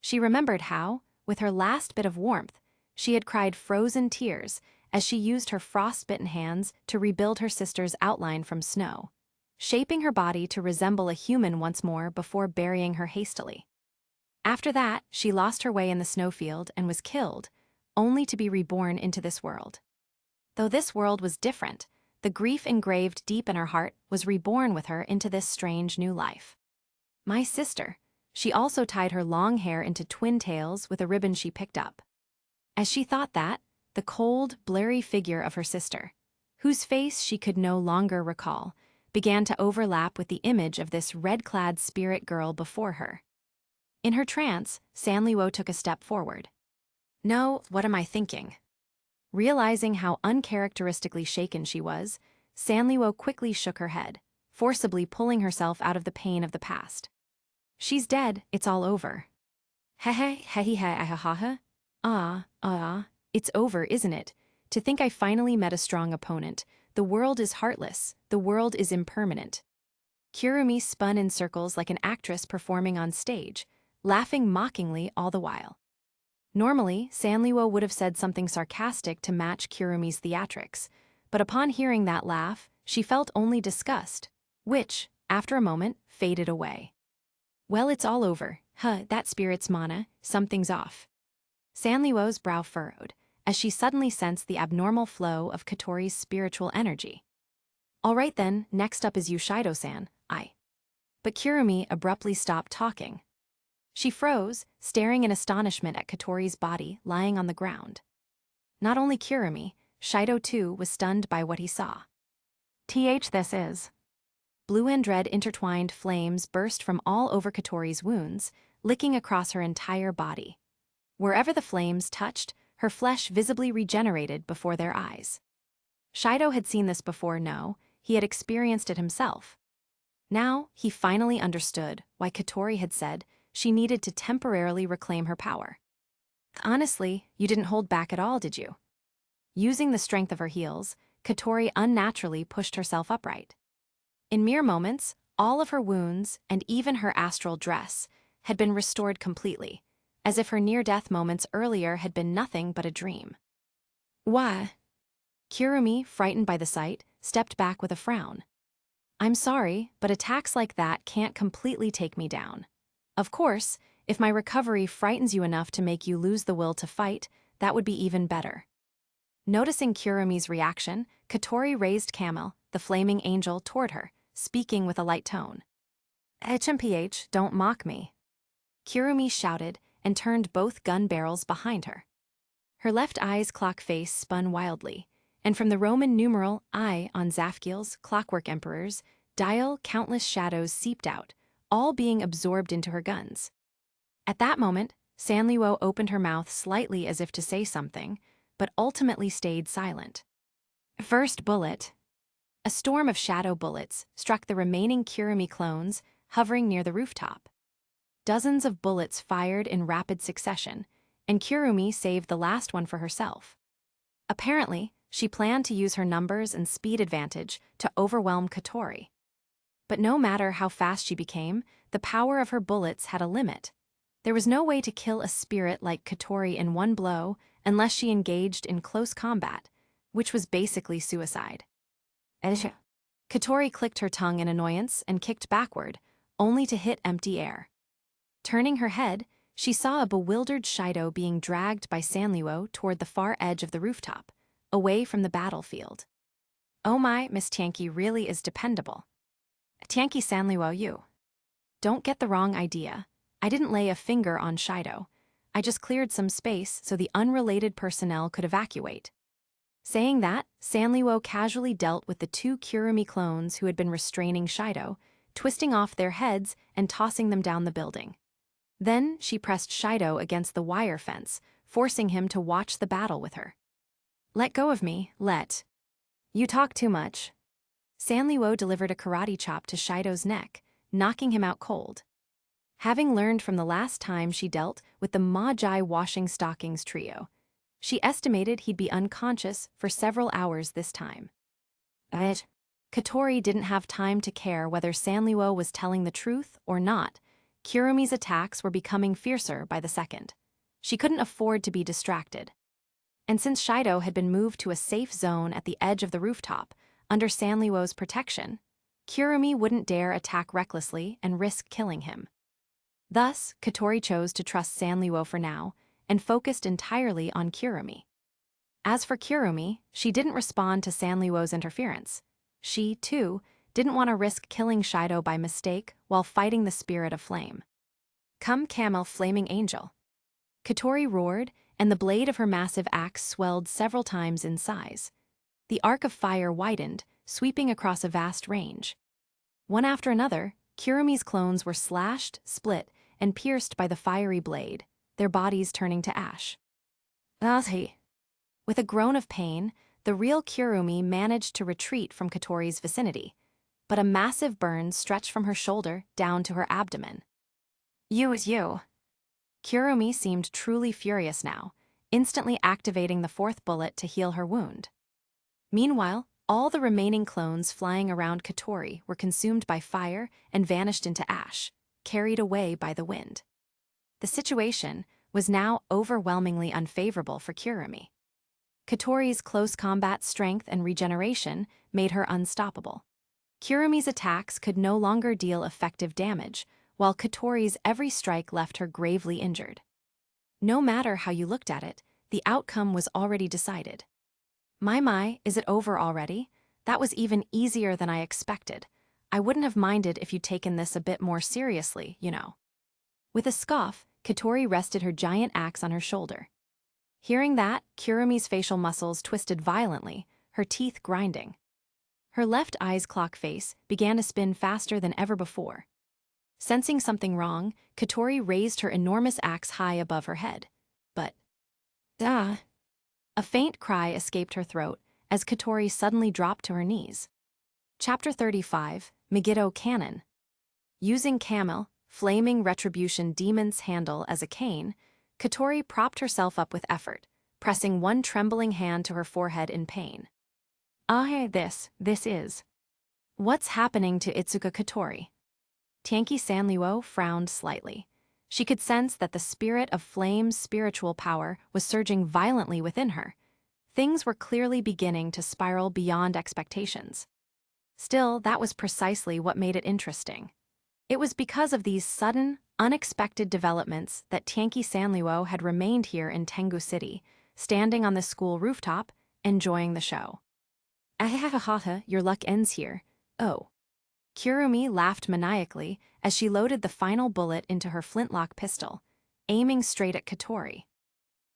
She remembered how, with her last bit of warmth, she had cried frozen tears as she used her frostbitten hands to rebuild her sister's outline from snow, shaping her body to resemble a human once more before burying her hastily. After that, she lost her way in the snowfield and was killed, only to be reborn into this world. Though this world was different, the grief engraved deep in her heart was reborn with her into this strange new life. My sister. She also tied her long hair into twin tails with a ribbon she picked up. As she thought that, the cold, blurry figure of her sister, whose face she could no longer recall, began to overlap with the image of this red-clad spirit girl before her. In her trance, Sanliwo took a step forward. No, what am I thinking? Realizing how uncharacteristically shaken she was, Sanliwo quickly shook her head, forcibly pulling herself out of the pain of the past. She's dead, it's all over. Hehe, it's over, isn't it? To think I finally met a strong opponent. The world is heartless, the world is impermanent. Kirumi spun in circles like an actress performing on stage, laughing mockingly all the while. Normally, Sanliwo would have said something sarcastic to match Kirumi's theatrics, but upon hearing that laugh, she felt only disgust, which, after a moment, faded away. Well, it's all over. That spirit's mana, something's off. Sanliwo's brow furrowed, as she suddenly sensed the abnormal flow of Katori's spiritual energy. All right then, next up is you, Shido-san, But Kirumi abruptly stopped talking. She froze, staring in astonishment at Katori's body lying on the ground. Not only Kirumi, Shido too was stunned by what he saw. This is. blue and red intertwined flames burst from all over Katori's wounds, licking across her entire body. Wherever the flames touched, her flesh visibly regenerated before their eyes. Shido had seen this before, no, he had experienced it himself. Now, he finally understood why Katori had said she needed to temporarily reclaim her power. Honestly, you didn't hold back at all, did you? Using the strength of her heels, Katori unnaturally pushed herself upright. In mere moments, all of her wounds and even her astral dress had been restored completely, as if her near-death moments earlier had been nothing but a dream. Why? Kirumi, frightened by the sight, stepped back with a frown. I'm sorry, but attacks like that can't completely take me down. Of course, if my recovery frightens you enough to make you lose the will to fight, that would be even better. Noticing Kurumi's reaction, Katori raised Camel, the flaming angel, toward her, speaking with a light tone. HMPH, don't mock me. Kurumi shouted and turned both gun barrels behind her. Her left eye's clock face spun wildly, and from the Roman numeral I on Zafkiel's Clockwork Emperor's dial, countless shadows seeped out, all being absorbed into her guns. At that moment, Sanliuo opened her mouth slightly as if to say something, but ultimately stayed silent. First bullet. A storm of shadow bullets struck the remaining Kurumi clones hovering near the rooftop. Dozens of bullets fired in rapid succession, and Kurumi saved the last one for herself. Apparently, she planned to use her numbers and speed advantage to overwhelm Katori. But no matter how fast she became, the power of her bullets had a limit. There was no way to kill a spirit like Katori in one blow unless she engaged in close combat, which was basically suicide. Katori clicked her tongue in annoyance and kicked backward, only to hit empty air. Turning her head, she saw a bewildered Shido being dragged by Sanliuo toward the far edge of the rooftop, away from the battlefield. Oh my, Miss Tianqi really is dependable. Tianqi Sanliuo, you. Don't get the wrong idea. I didn't lay a finger on Shido. I just cleared some space so the unrelated personnel could evacuate. Saying that, Sanliuo casually dealt with the two Kurumi clones who had been restraining Shido, twisting off their heads and tossing them down the building. Then she pressed Shido against the wire fence, forcing him to watch the battle with her. Let go of me, let. You talk too much. Sanliuo delivered a karate chop to Shido's neck, knocking him out cold. Having learned from the last time she dealt with the Magi washing stockings trio, she estimated he'd be unconscious for several hours this time. Katori didn't have time to care whether Sanliuo was telling the truth or not. Kurumi's attacks were becoming fiercer by the second. She couldn't afford to be distracted. And since Shido had been moved to a safe zone at the edge of the rooftop, under Sanliuo's protection, Kurumi wouldn't dare attack recklessly and risk killing him. Thus, Katori chose to trust Sanliuo for now, and focused entirely on Kurumi. As for Kurumi, she didn't respond to Sanliuo's interference. She, too, didn't want to risk killing Shido by mistake while fighting the spirit of flame. Come, Camel, flaming angel. Katori roared, and the blade of her massive axe swelled several times in size. The arc of fire widened, sweeping across a vast range. One after another, Kurumi's clones were slashed, split, and pierced by the fiery blade, their bodies turning to ash. With a groan of pain, the real Kurumi managed to retreat from Katori's vicinity, but a massive burn stretched from her shoulder down to her abdomen. You is you. Kurumi seemed truly furious now, instantly activating the fourth bullet to heal her wound. Meanwhile, all the remaining clones flying around Katori were consumed by fire and vanished into ash, carried away by the wind. The situation was now overwhelmingly unfavorable for Kurumi. Katori's close combat strength and regeneration made her unstoppable. Kurumi's attacks could no longer deal effective damage, while Katori's every strike left her gravely injured. No matter how you looked at it, the outcome was already decided. My, is it over already? That was even easier than I expected. I wouldn't have minded if you'd taken this a bit more seriously, you know. With a scoff, Katori rested her giant axe on her shoulder. Hearing that, Kurumi's facial muscles twisted violently, her teeth grinding. Her left eye's clock face began to spin faster than ever before. Sensing something wrong, Katori raised her enormous axe high above her head. But, a faint cry escaped her throat as Katori suddenly dropped to her knees. Chapter 35, Megiddo Cannon. Using Camel, flaming retribution demon's handle as a cane, Katori propped herself up with effort, pressing one trembling hand to her forehead in pain. This is. What's happening to Itsuka Katori? Tianqi Sanliuo frowned slightly. She could sense that the spirit of Flame's spiritual power was surging violently within her. Things were clearly beginning to spiral beyond expectations. Still, that was precisely what made it interesting. It was because of these sudden, unexpected developments that Tianqi Sanliuo had remained here in Tengu City, standing on the school rooftop, enjoying the show. Your luck ends here. Oh. Kurumi laughed maniacally as she loaded the final bullet into her flintlock pistol, aiming straight at Katori.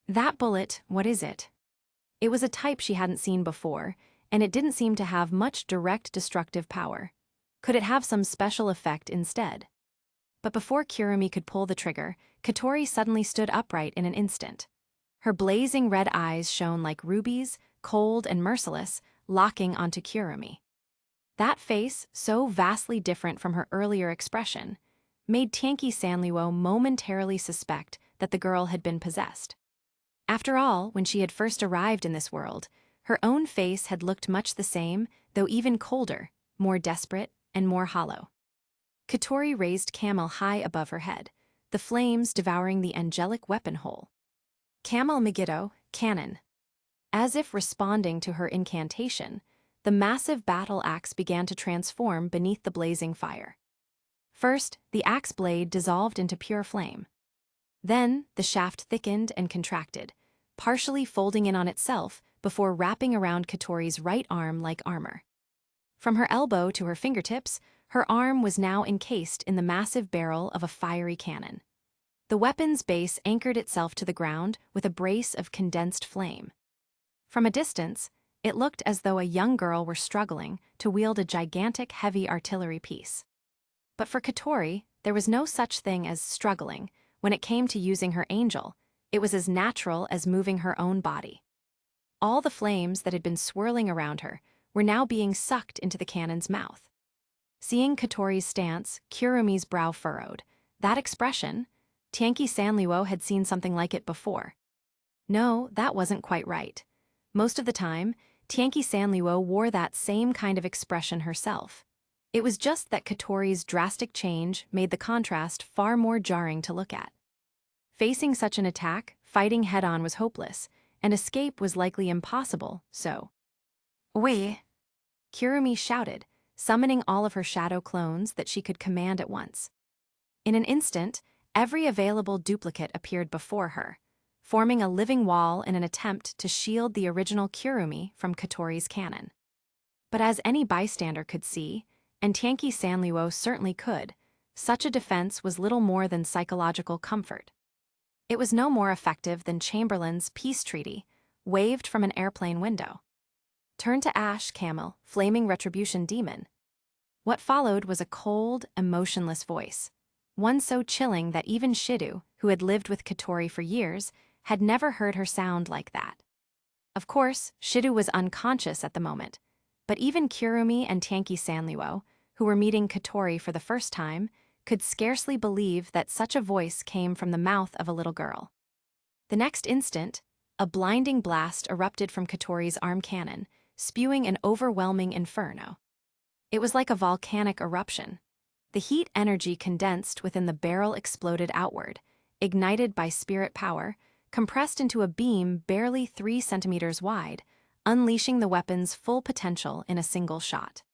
That bullet, what is it? It was a type she hadn't seen before, and it didn't seem to have much direct destructive power. Could it have some special effect instead? But before Kurumi could pull the trigger, Katori suddenly stood upright in an instant. Her blazing red eyes shone like rubies, cold and merciless, locking onto Kurumi. That face, so vastly different from her earlier expression, made Tianqi Sanliuo momentarily suspect that the girl had been possessed. After all, when she had first arrived in this world, her own face had looked much the same, though even colder, more desperate, and more hollow. Katori raised Camel high above her head, the flames devouring the angelic weapon hole. Camel Megiddo, cannon. As if responding to her incantation, the massive battle axe began to transform beneath the blazing fire. First, the axe blade dissolved into pure flame. Then, the shaft thickened and contracted, partially folding in on itself before wrapping around Katori's right arm like armor. From her elbow to her fingertips, her arm was now encased in the massive barrel of a fiery cannon. The weapon's base anchored itself to the ground with a brace of condensed flame. From a distance, it looked as though a young girl were struggling to wield a gigantic heavy artillery piece. But for Katori, there was no such thing as struggling. When it came to using her angel, it was as natural as moving her own body. All the flames that had been swirling around her were now being sucked into the cannon's mouth. Seeing Katori's stance, Kurumi's brow furrowed. That expression, Tianqi Sanliuo had seen something like it before. No, that wasn't quite right. Most of the time, Tianqi Sanliuo wore that same kind of expression herself. It was just that Katori's drastic change made the contrast far more jarring to look at. Facing such an attack, fighting head-on was hopeless, and escape was likely impossible, so... Kurumi shouted, summoning all of her shadow clones that she could command at once. In an instant, every available duplicate appeared before her, forming a living wall in an attempt to shield the original Kurumi from Katori's cannon. But as any bystander could see, and Tianqi Sanliuo certainly could, such a defense was little more than psychological comfort. It was no more effective than Chamberlain's peace treaty, waved from an airplane window. Turn to ash, Camel, flaming retribution demon. What followed was a cold, emotionless voice, one so chilling that even Shidu, who had lived with Katori for years, had never heard her sound like that. Of course, Shidu was unconscious at the moment, but even Kurumi and Tianqi Sanliuo, who were meeting Katori for the first time, could scarcely believe that such a voice came from the mouth of a little girl. The next instant, a blinding blast erupted from Katori's arm cannon, spewing an overwhelming inferno. It was like a volcanic eruption. The heat energy condensed within the barrel exploded outward, ignited by spirit power, compressed into a beam barely 3 centimeters wide, unleashing the weapon's full potential in a single shot.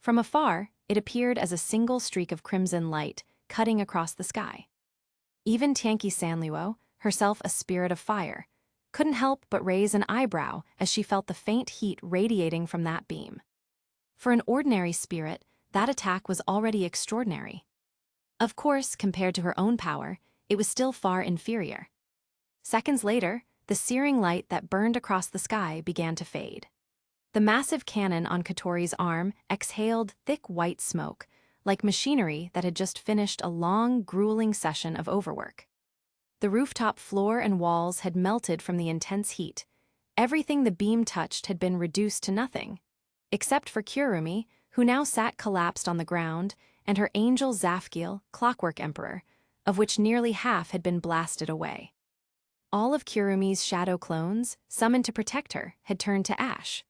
From afar, it appeared as a single streak of crimson light cutting across the sky. Even Tianqi Sanliuo, herself a spirit of fire, couldn't help but raise an eyebrow as she felt the faint heat radiating from that beam. For an ordinary spirit, that attack was already extraordinary. Of course, compared to her own power, it was still far inferior. Seconds later, the searing light that burned across the sky began to fade. The massive cannon on Katori's arm exhaled thick white smoke, like machinery that had just finished a long, grueling session of overwork. The rooftop floor and walls had melted from the intense heat. Everything the beam touched had been reduced to nothing, except for Kurumi, who now sat collapsed on the ground, and her angel Zafkiel, Clockwork Emperor, of which nearly half had been blasted away. All of Kurumi's shadow clones, summoned to protect her, had turned to ash.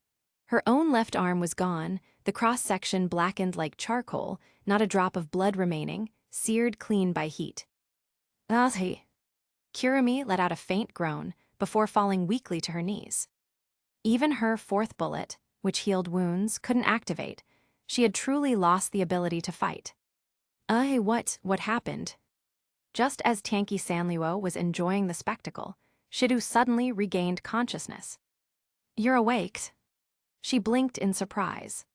Her own left arm was gone, the cross-section blackened like charcoal, not a drop of blood remaining, seared clean by heat. "Ahi." Kurumi let out a faint groan before falling weakly to her knees. Even her fourth bullet, which healed wounds, couldn't activate. She had truly lost the ability to fight. What happened? Just as Tanky Sanliuo was enjoying the spectacle, Shidu suddenly regained consciousness. "You're awake." She blinked in surprise.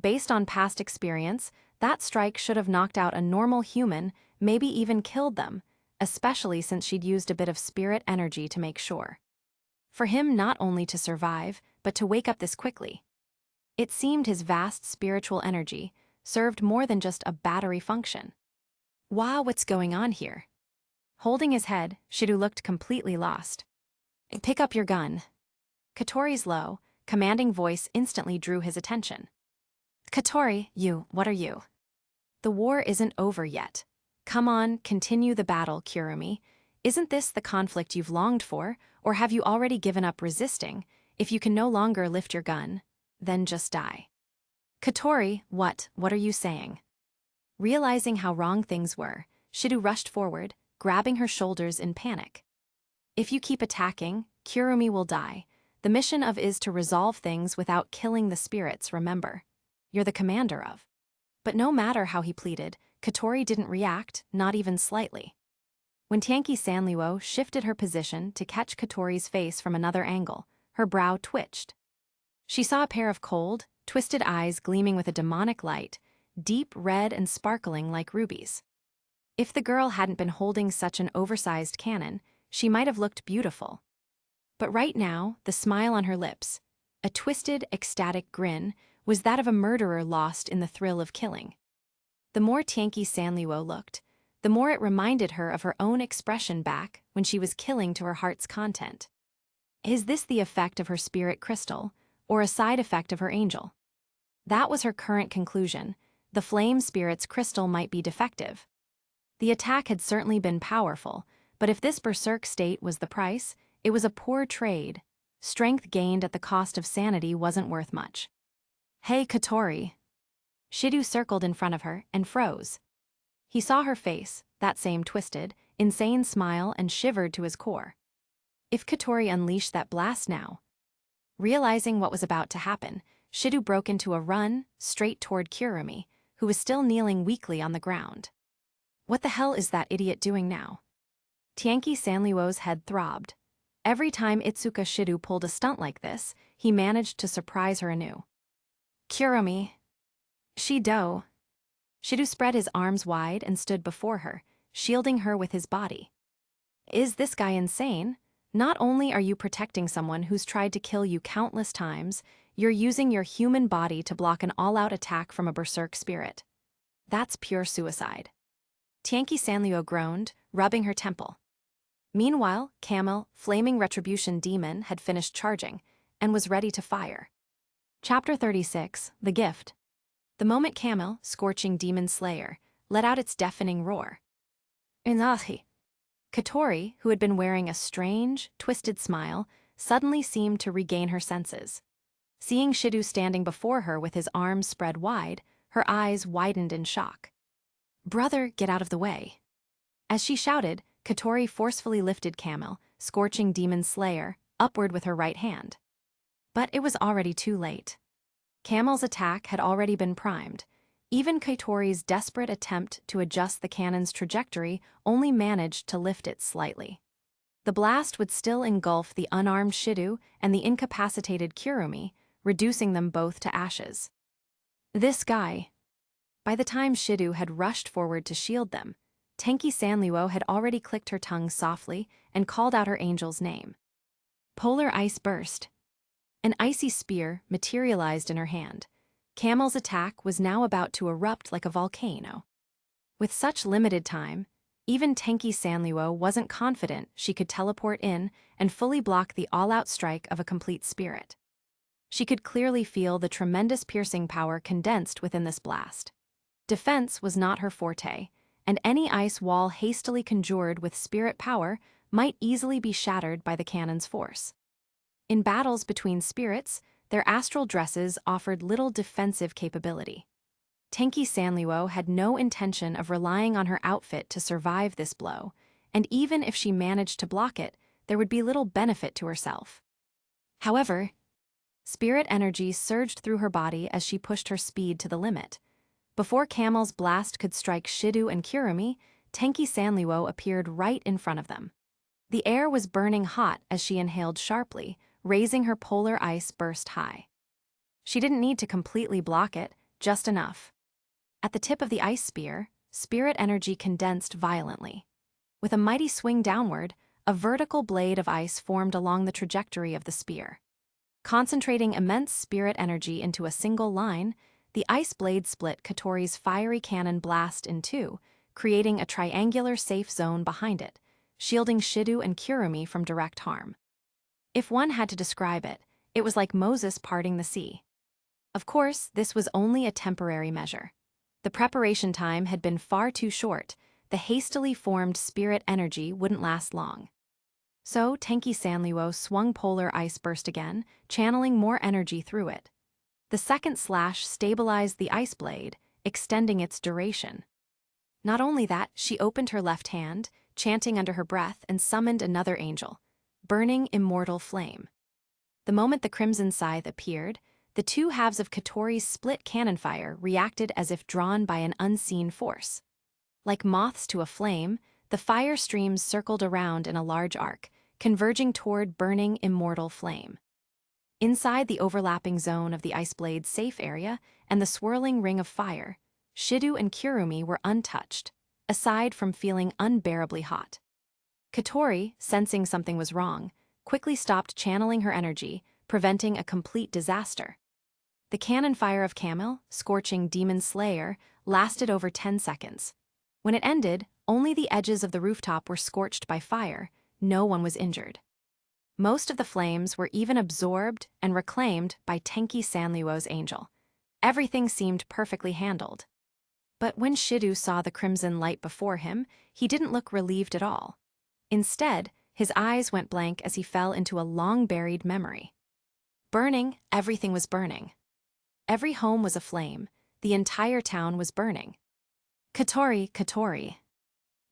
Based on past experience, that strike should have knocked out a normal human, maybe even killed them, especially since she'd used a bit of spirit energy to make sure. For him not only to survive, but to wake up this quickly. It seemed his vast spiritual energy served more than just a battery function. Wow, what's going on here? Holding his head, Shidu looked completely lost. "Pick up your gun." Katori's low, commanding voice instantly drew his attention. "Katori, what are you?" "The war isn't over yet. Come on, continue the battle, Kurumi. Isn't this the conflict you've longed for, or have you already given up resisting? If you can no longer lift your gun, then just die." "Katori, what are you saying?" Realizing how wrong things were, Shidu rushed forward, grabbing her shoulders in panic. "If you keep attacking, Kurumi will die. The mission is to resolve things without killing the spirits, remember. You're the commander of." But no matter how he pleaded, Katori didn't react, not even slightly. When Tanky Sanliuo shifted her position to catch Katori's face from another angle, her brow twitched. She saw a pair of cold, twisted eyes gleaming with a demonic light, deep red and sparkling like rubies. If the girl hadn't been holding such an oversized cannon, she might have looked beautiful. But right now, the smile on her lips, a twisted, ecstatic grin, was that of a murderer lost in the thrill of killing. The more Tanky Sanliuo looked, the more it reminded her of her own expression back when she was killing to her heart's content. Is this the effect of her spirit crystal, or a side effect of her angel? That was her current conclusion. The flame spirit's crystal might be defective. The attack had certainly been powerful, but if this berserk state was the price, it was a poor trade. Strength gained at the cost of sanity wasn't worth much. "Hey, Katori." Shidu circled in front of her and froze. He saw her face, that same twisted, insane smile, and shivered to his core. If Katori unleashed that blast now? Realizing what was about to happen, Shidu broke into a run, straight toward Kurumi, who was still kneeling weakly on the ground. What the hell is that idiot doing now? Tanky Sanliuo's head throbbed. Every time Itsuka Shidu pulled a stunt like this, he managed to surprise her anew. "Kurumi." "Shido." Shidu spread his arms wide and stood before her, shielding her with his body. "Is this guy insane? Not only are you protecting someone who's tried to kill you countless times, you're using your human body to block an all-out attack from a berserk spirit. That's pure suicide." Tanky Sanliuo groaned, rubbing her temple. Meanwhile, Camel, Flaming Retribution Demon, had finished charging and was ready to fire. Chapter 36, The Gift. The moment Camel, Scorching Demon Slayer, let out its deafening roar. "Inahi." Katori, who had been wearing a strange, twisted smile, suddenly seemed to regain her senses. Seeing Shidu standing before her with his arms spread wide, her eyes widened in shock. "Brother, get out of the way." As she shouted, Katori forcefully lifted Camel, Scorching Demon Slayer, upward with her right hand. But it was already too late. Camel's attack had already been primed. Even Katori's desperate attempt to adjust the cannon's trajectory only managed to lift it slightly. The blast would still engulf the unarmed Shidu and the incapacitated Kurumi, reducing them both to ashes. This guy. By the time Shidu had rushed forward to shield them, Tanky Sanliuo had already clicked her tongue softly and called out her angel's name. "Polar ice burst." An icy spear materialized in her hand. Camel's attack was now about to erupt like a volcano. With such limited time, even Tenki Sanliwo wasn't confident she could teleport in and fully block the all-out strike of a complete spirit. She could clearly feel the tremendous piercing power condensed within this blast. Defense was not her forte, and any ice wall hastily conjured with spirit power might easily be shattered by the cannon's force. In battles between spirits, their astral dresses offered little defensive capability. Tenki Sanliwo had no intention of relying on her outfit to survive this blow, and even if she managed to block it, there would be little benefit to herself. However, spirit energy surged through her body as she pushed her speed to the limit. Before Camel's blast could strike Shidu and Kurumi, Tenki Sanliwo appeared right in front of them. The air was burning hot as she inhaled sharply, raising her polar ice burst high. She didn't need to completely block it, just enough. At the tip of the ice spear, spirit energy condensed violently. With a mighty swing downward, a vertical blade of ice formed along the trajectory of the spear. Concentrating immense spirit energy into a single line, the ice blade split Katori's fiery cannon blast in two, creating a triangular safe zone behind it, shielding Shidu and Kurumi from direct harm. If one had to describe it, it was like Moses parting the sea. Of course, this was only a temporary measure. The preparation time had been far too short. The hastily formed spirit energy wouldn't last long. So Tenki Sanliwo swung polar ice burst again, channeling more energy through it. The second slash stabilized the ice blade, extending its duration. Not only that, she opened her left hand, chanting under her breath, and summoned another angel, burning immortal flame. The moment the crimson scythe appeared, the two halves of Katori's split cannon fire reacted as if drawn by an unseen force. Like moths to a flame, the fire streams circled around in a large arc, converging toward burning immortal flame. Inside the overlapping zone of the ice blade's safe area and the swirling ring of fire, Shidu and Kurumi were untouched, aside from feeling unbearably hot. Katori, sensing something was wrong, quickly stopped channeling her energy, preventing a complete disaster. The cannon fire of Camel, scorching Demon Slayer, lasted over 10 seconds. When it ended, only the edges of the rooftop were scorched by fire. No one was injured. Most of the flames were even absorbed and reclaimed by Tenki Sanliwo's angel. Everything seemed perfectly handled. But when Shidu saw the crimson light before him, he didn't look relieved at all. Instead, his eyes went blank as he fell into a long-buried memory. Burning, everything was burning. Every home was aflame. The entire town was burning. Katori, Katori.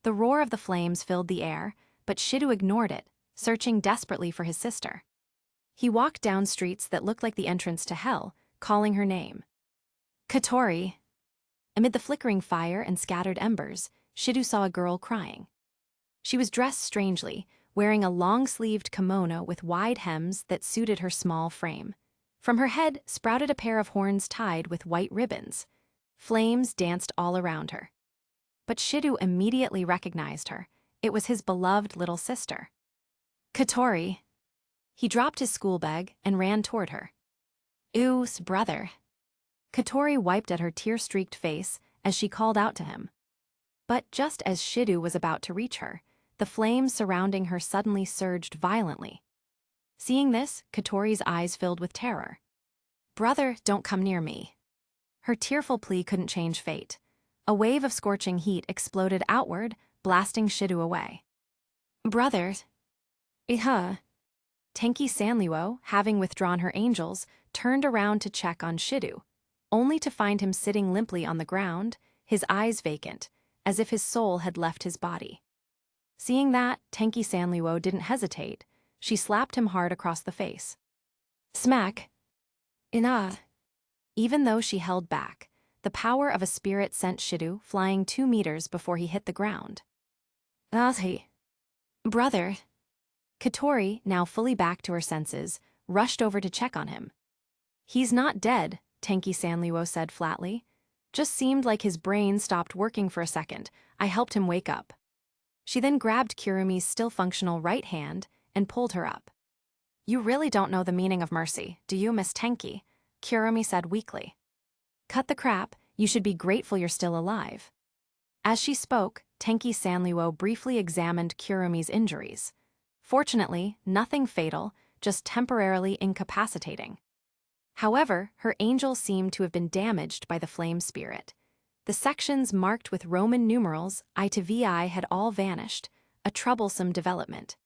The roar of the flames filled the air, but Shidu ignored it, searching desperately for his sister. He walked down streets that looked like the entrance to hell, calling her name. Katori. Amid the flickering fire and scattered embers, Shidu saw a girl crying. She was dressed strangely, wearing a long-sleeved kimono with wide hems that suited her small frame. From her head sprouted a pair of horns tied with white ribbons. Flames danced all around her. But Shidu immediately recognized her. It was his beloved little sister. Katori. He dropped his school bag and ran toward her. Ooh's brother. Katori wiped at her tear-streaked face as she called out to him. But just as Shidu was about to reach her, the flames surrounding her suddenly surged violently. Seeing this, Katori's eyes filled with terror. Brother, don't come near me. Her tearful plea couldn't change fate. A wave of scorching heat exploded outward, blasting Shidu away. Brother. Tenki Sanliwo, having withdrawn her angels, turned around to check on Shidu, only to find him sitting limply on the ground, his eyes vacant, as if his soul had left his body. Seeing that, Tenki Sanliwo didn't hesitate. She slapped him hard across the face. Smack. Even though she held back, the power of a spirit sent Shidu flying 2 meters before he hit the ground. Brother. Katori, now fully back to her senses, rushed over to check on him. He's not dead, Tenki Sanliwo said flatly. Just seemed like his brain stopped working for a second. I helped him wake up. She then grabbed Kurumi's still functional right hand and pulled her up. You really don't know the meaning of mercy, do you, Miss Tenki? Kurumi said weakly. Cut the crap, you should be grateful you're still alive. As she spoke, Tenki Sanluo briefly examined Kurumi's injuries. Fortunately, nothing fatal, just temporarily incapacitating. However, her angel seemed to have been damaged by the flame spirit. The sections marked with Roman numerals I to VI had all vanished, a troublesome development.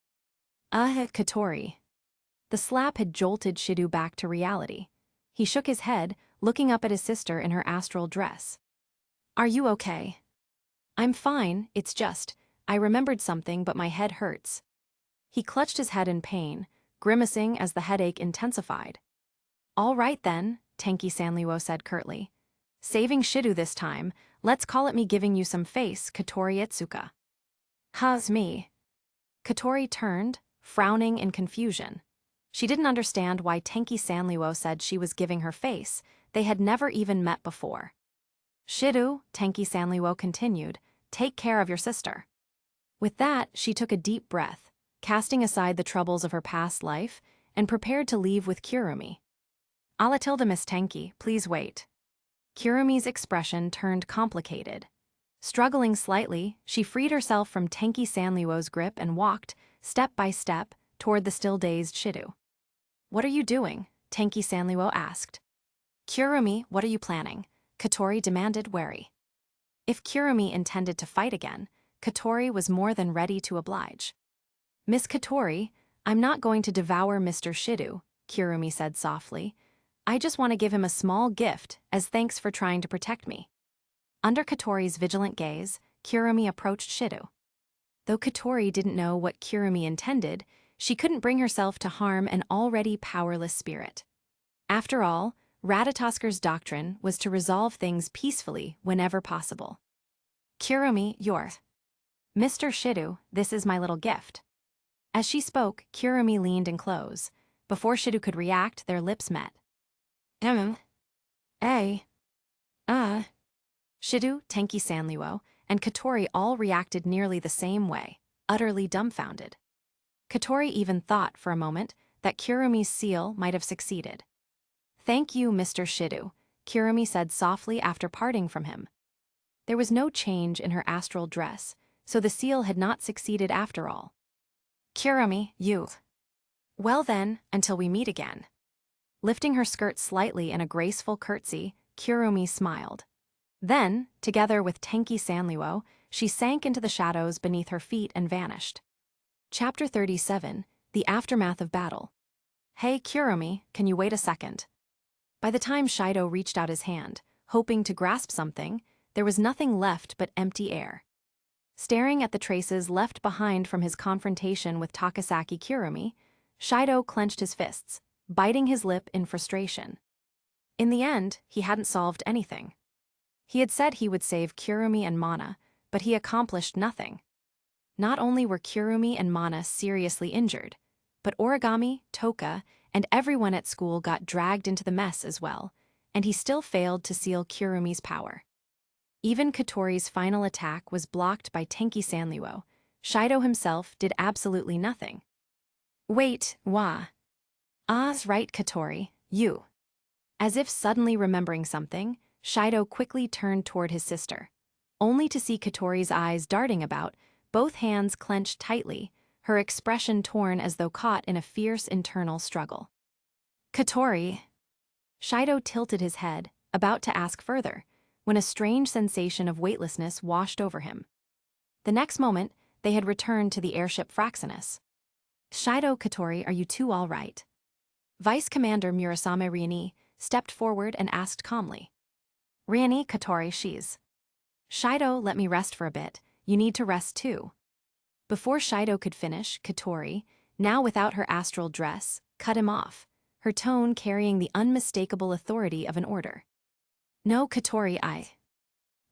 Katori. The slap had jolted Shido back to reality. He shook his head, looking up at his sister in her astral dress. Are you okay? I'm fine, it's just, I remembered something but my head hurts. He clutched his head in pain, grimacing as the headache intensified. All right then, Tenki Sanluo said curtly. Saving Shido this time, let's call it me giving you some face, Katori Itsuka. How's me? Katori turned, frowning in confusion. She didn't understand why Tenki Sanluo said she was giving her face. They had never even met before. Shido, Tenki Sanluo continued, take care of your sister. With that, she took a deep breath, casting aside the troubles of her past life, and prepared to leave with Kurumi. Alatilda Miss Tenki, please wait. Kurumi's expression turned complicated. Struggling slightly, she freed herself from Tenki Sanluo's grip and walked, step by step, toward the still dazed Shido. What are you doing? Tenki Sanluo asked. Kurumi, what are you planning? Katori demanded, wary. If Kurumi intended to fight again, Katori was more than ready to oblige. Miss Katori, I'm not going to devour Mr. Shido, Kurumi said softly. I just want to give him a small gift as thanks for trying to protect me. Under Katori's vigilant gaze, Kurumi approached Shido. Though Katori didn't know what Kurumi intended, she couldn't bring herself to harm an already powerless spirit. After all, Ratatasker's doctrine was to resolve things peacefully whenever possible. Kurumi, you're... Mr. Shido, this is my little gift. As she spoke, Kurumi leaned in close. Before Shido could react, their lips met. Shido, Tenki Sanluo, and Katori all reacted nearly the same way, utterly dumbfounded. Katori even thought for a moment that Kurumi's seal might have succeeded. Thank you, Mr. Shido, Kurumi said softly after parting from him. There was no change in her astral dress, so the seal had not succeeded after all. Kurumi, you. Well then, until we meet again. Lifting her skirt slightly in a graceful curtsy, Kurumi smiled. Then, together with Tenki Sanluo, she sank into the shadows beneath her feet and vanished. Chapter 37, The Aftermath of Battle. Hey Kurumi, can you wait a second? By the time Shido reached out his hand, hoping to grasp something, there was nothing left but empty air. Staring at the traces left behind from his confrontation with Takasaki Kurumi, Shido clenched his fists, biting his lip in frustration. In the end, he hadn't solved anything. He had said he would save Kurumi and Mana, but he accomplished nothing. Not only were Kurumi and Mana seriously injured, but Origami, Toka, and everyone at school got dragged into the mess as well, and he still failed to seal Kurumi's power. Even Katori's final attack was blocked by Tenki Sanluo. Shido himself did absolutely nothing. Wait, Ah's right, Katori, you. As if suddenly remembering something, Shido quickly turned toward his sister, only to see Katori's eyes darting about, both hands clenched tightly, her expression torn as though caught in a fierce internal struggle. Katori. Shido tilted his head, about to ask further, when a strange sensation of weightlessness washed over him. The next moment, they had returned to the airship Fraxinus. Shido, Katori, are you two all right? Vice Commander Murasame Riani stepped forward and asked calmly. Riani, Katori, she's. Shido, let me rest for a bit, you need to rest too. Before Shido could finish, Katori, now without her astral dress, cut him off, her tone carrying the unmistakable authority of an order. No, Katori,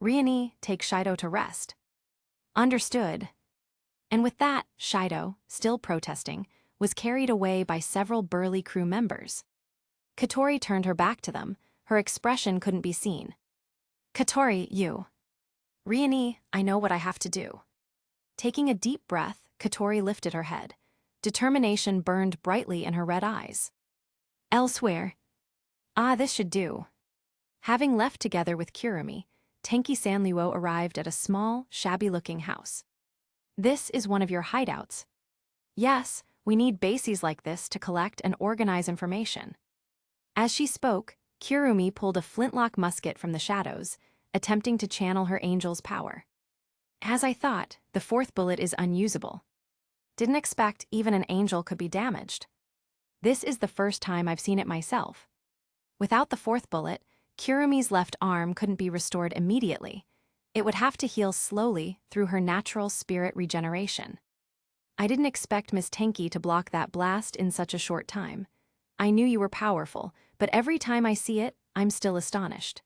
Riani, take Shido to rest. Understood. And with that, Shido, still protesting, was carried away by several burly crew members. Katori turned her back to them, her expression couldn't be seen. Katori, you. Riani, I know what I have to do. Taking a deep breath, Katori lifted her head. Determination burned brightly in her red eyes. Elsewhere. Ah, this should do. Having left together with Kurumi, Tenki Sanluo arrived at a small, shabby-looking house. This is one of your hideouts. Yes, we need bases like this to collect and organize information. As she spoke, Kurumi pulled a flintlock musket from the shadows, attempting to channel her angel's power. As I thought, the fourth bullet is unusable. Didn't expect even an angel could be damaged. This is the first time I've seen it myself. Without the fourth bullet, Kurumi's left arm couldn't be restored immediately. It would have to heal slowly through her natural spirit regeneration. I didn't expect Miss Tenki to block that blast in such a short time. I knew you were powerful, but every time I see it, I'm still astonished.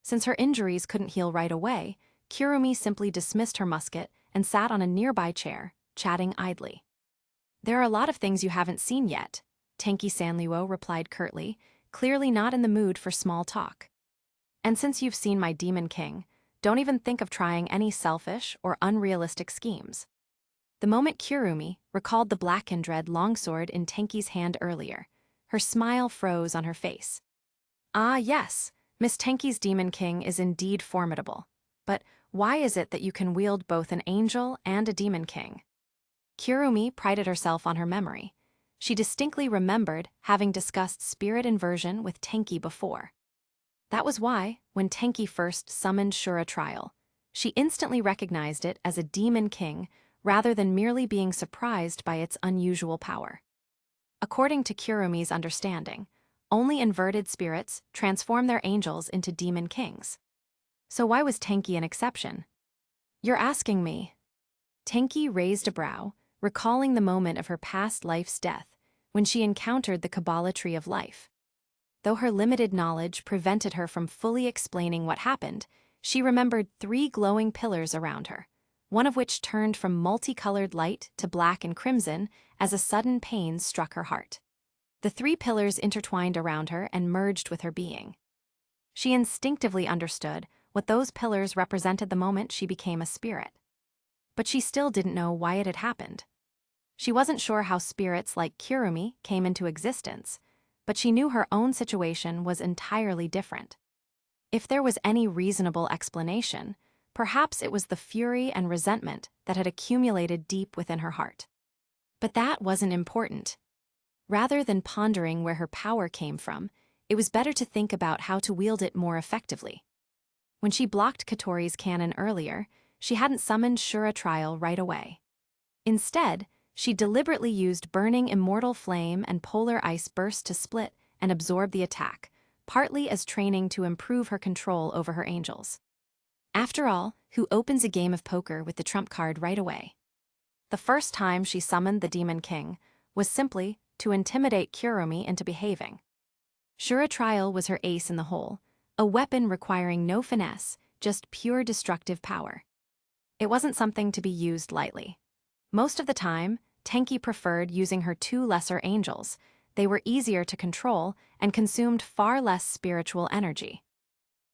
Since her injuries couldn't heal right away, Kurumi simply dismissed her musket and sat on a nearby chair, chatting idly. There are a lot of things you haven't seen yet, Tenki Sanluo replied curtly, clearly not in the mood for small talk. And since you've seen my Demon King, don't even think of trying any selfish or unrealistic schemes. The moment Kurumi recalled the blackened red longsword in Tenki's hand earlier, her smile froze on her face. Ah yes, Miss Tenki's Demon King is indeed formidable. But why is it that you can wield both an angel and a Demon King? Kurumi prided herself on her memory. She distinctly remembered having discussed spirit inversion with Tenki before. That was why, when Tenki first summoned Shura Trial, she instantly recognized it as a Demon King rather than merely being surprised by its unusual power. According to Kurumi's understanding, only inverted spirits transform their angels into Demon Kings. So why was Tenki an exception? You're asking me. Tenki raised a brow, recalling the moment of her past life's death, when she encountered the Kabbalah Tree of Life. Though her limited knowledge prevented her from fully explaining what happened, she remembered 3 glowing pillars around her, one of which turned from multicolored light to black and crimson as a sudden pain struck her heart. The 3 pillars intertwined around her and merged with her being. She instinctively understood what those pillars represented the moment she became a spirit. But she still didn't know why it had happened. She wasn't sure how spirits like Kurumi came into existence, but she knew her own situation was entirely different. If there was any reasonable explanation, perhaps it was the fury and resentment that had accumulated deep within her heart. But that wasn't important. Rather than pondering where her power came from, it was better to think about how to wield it more effectively. When she blocked Katori's cannon earlier, she hadn't summoned Shura Trial right away. Instead, she deliberately used burning immortal flame and polar ice burst to split and absorb the attack, partly as training to improve her control over her angels. After all, who opens a game of poker with the trump card right away? The first time she summoned the Demon King was simply to intimidate Kurumi into behaving. Shura Trial was her ace in the hole, a weapon requiring no finesse, just pure destructive power. It wasn't something to be used lightly. Most of the time, Tenki preferred using her 2 lesser angels. They were easier to control and consumed far less spiritual energy.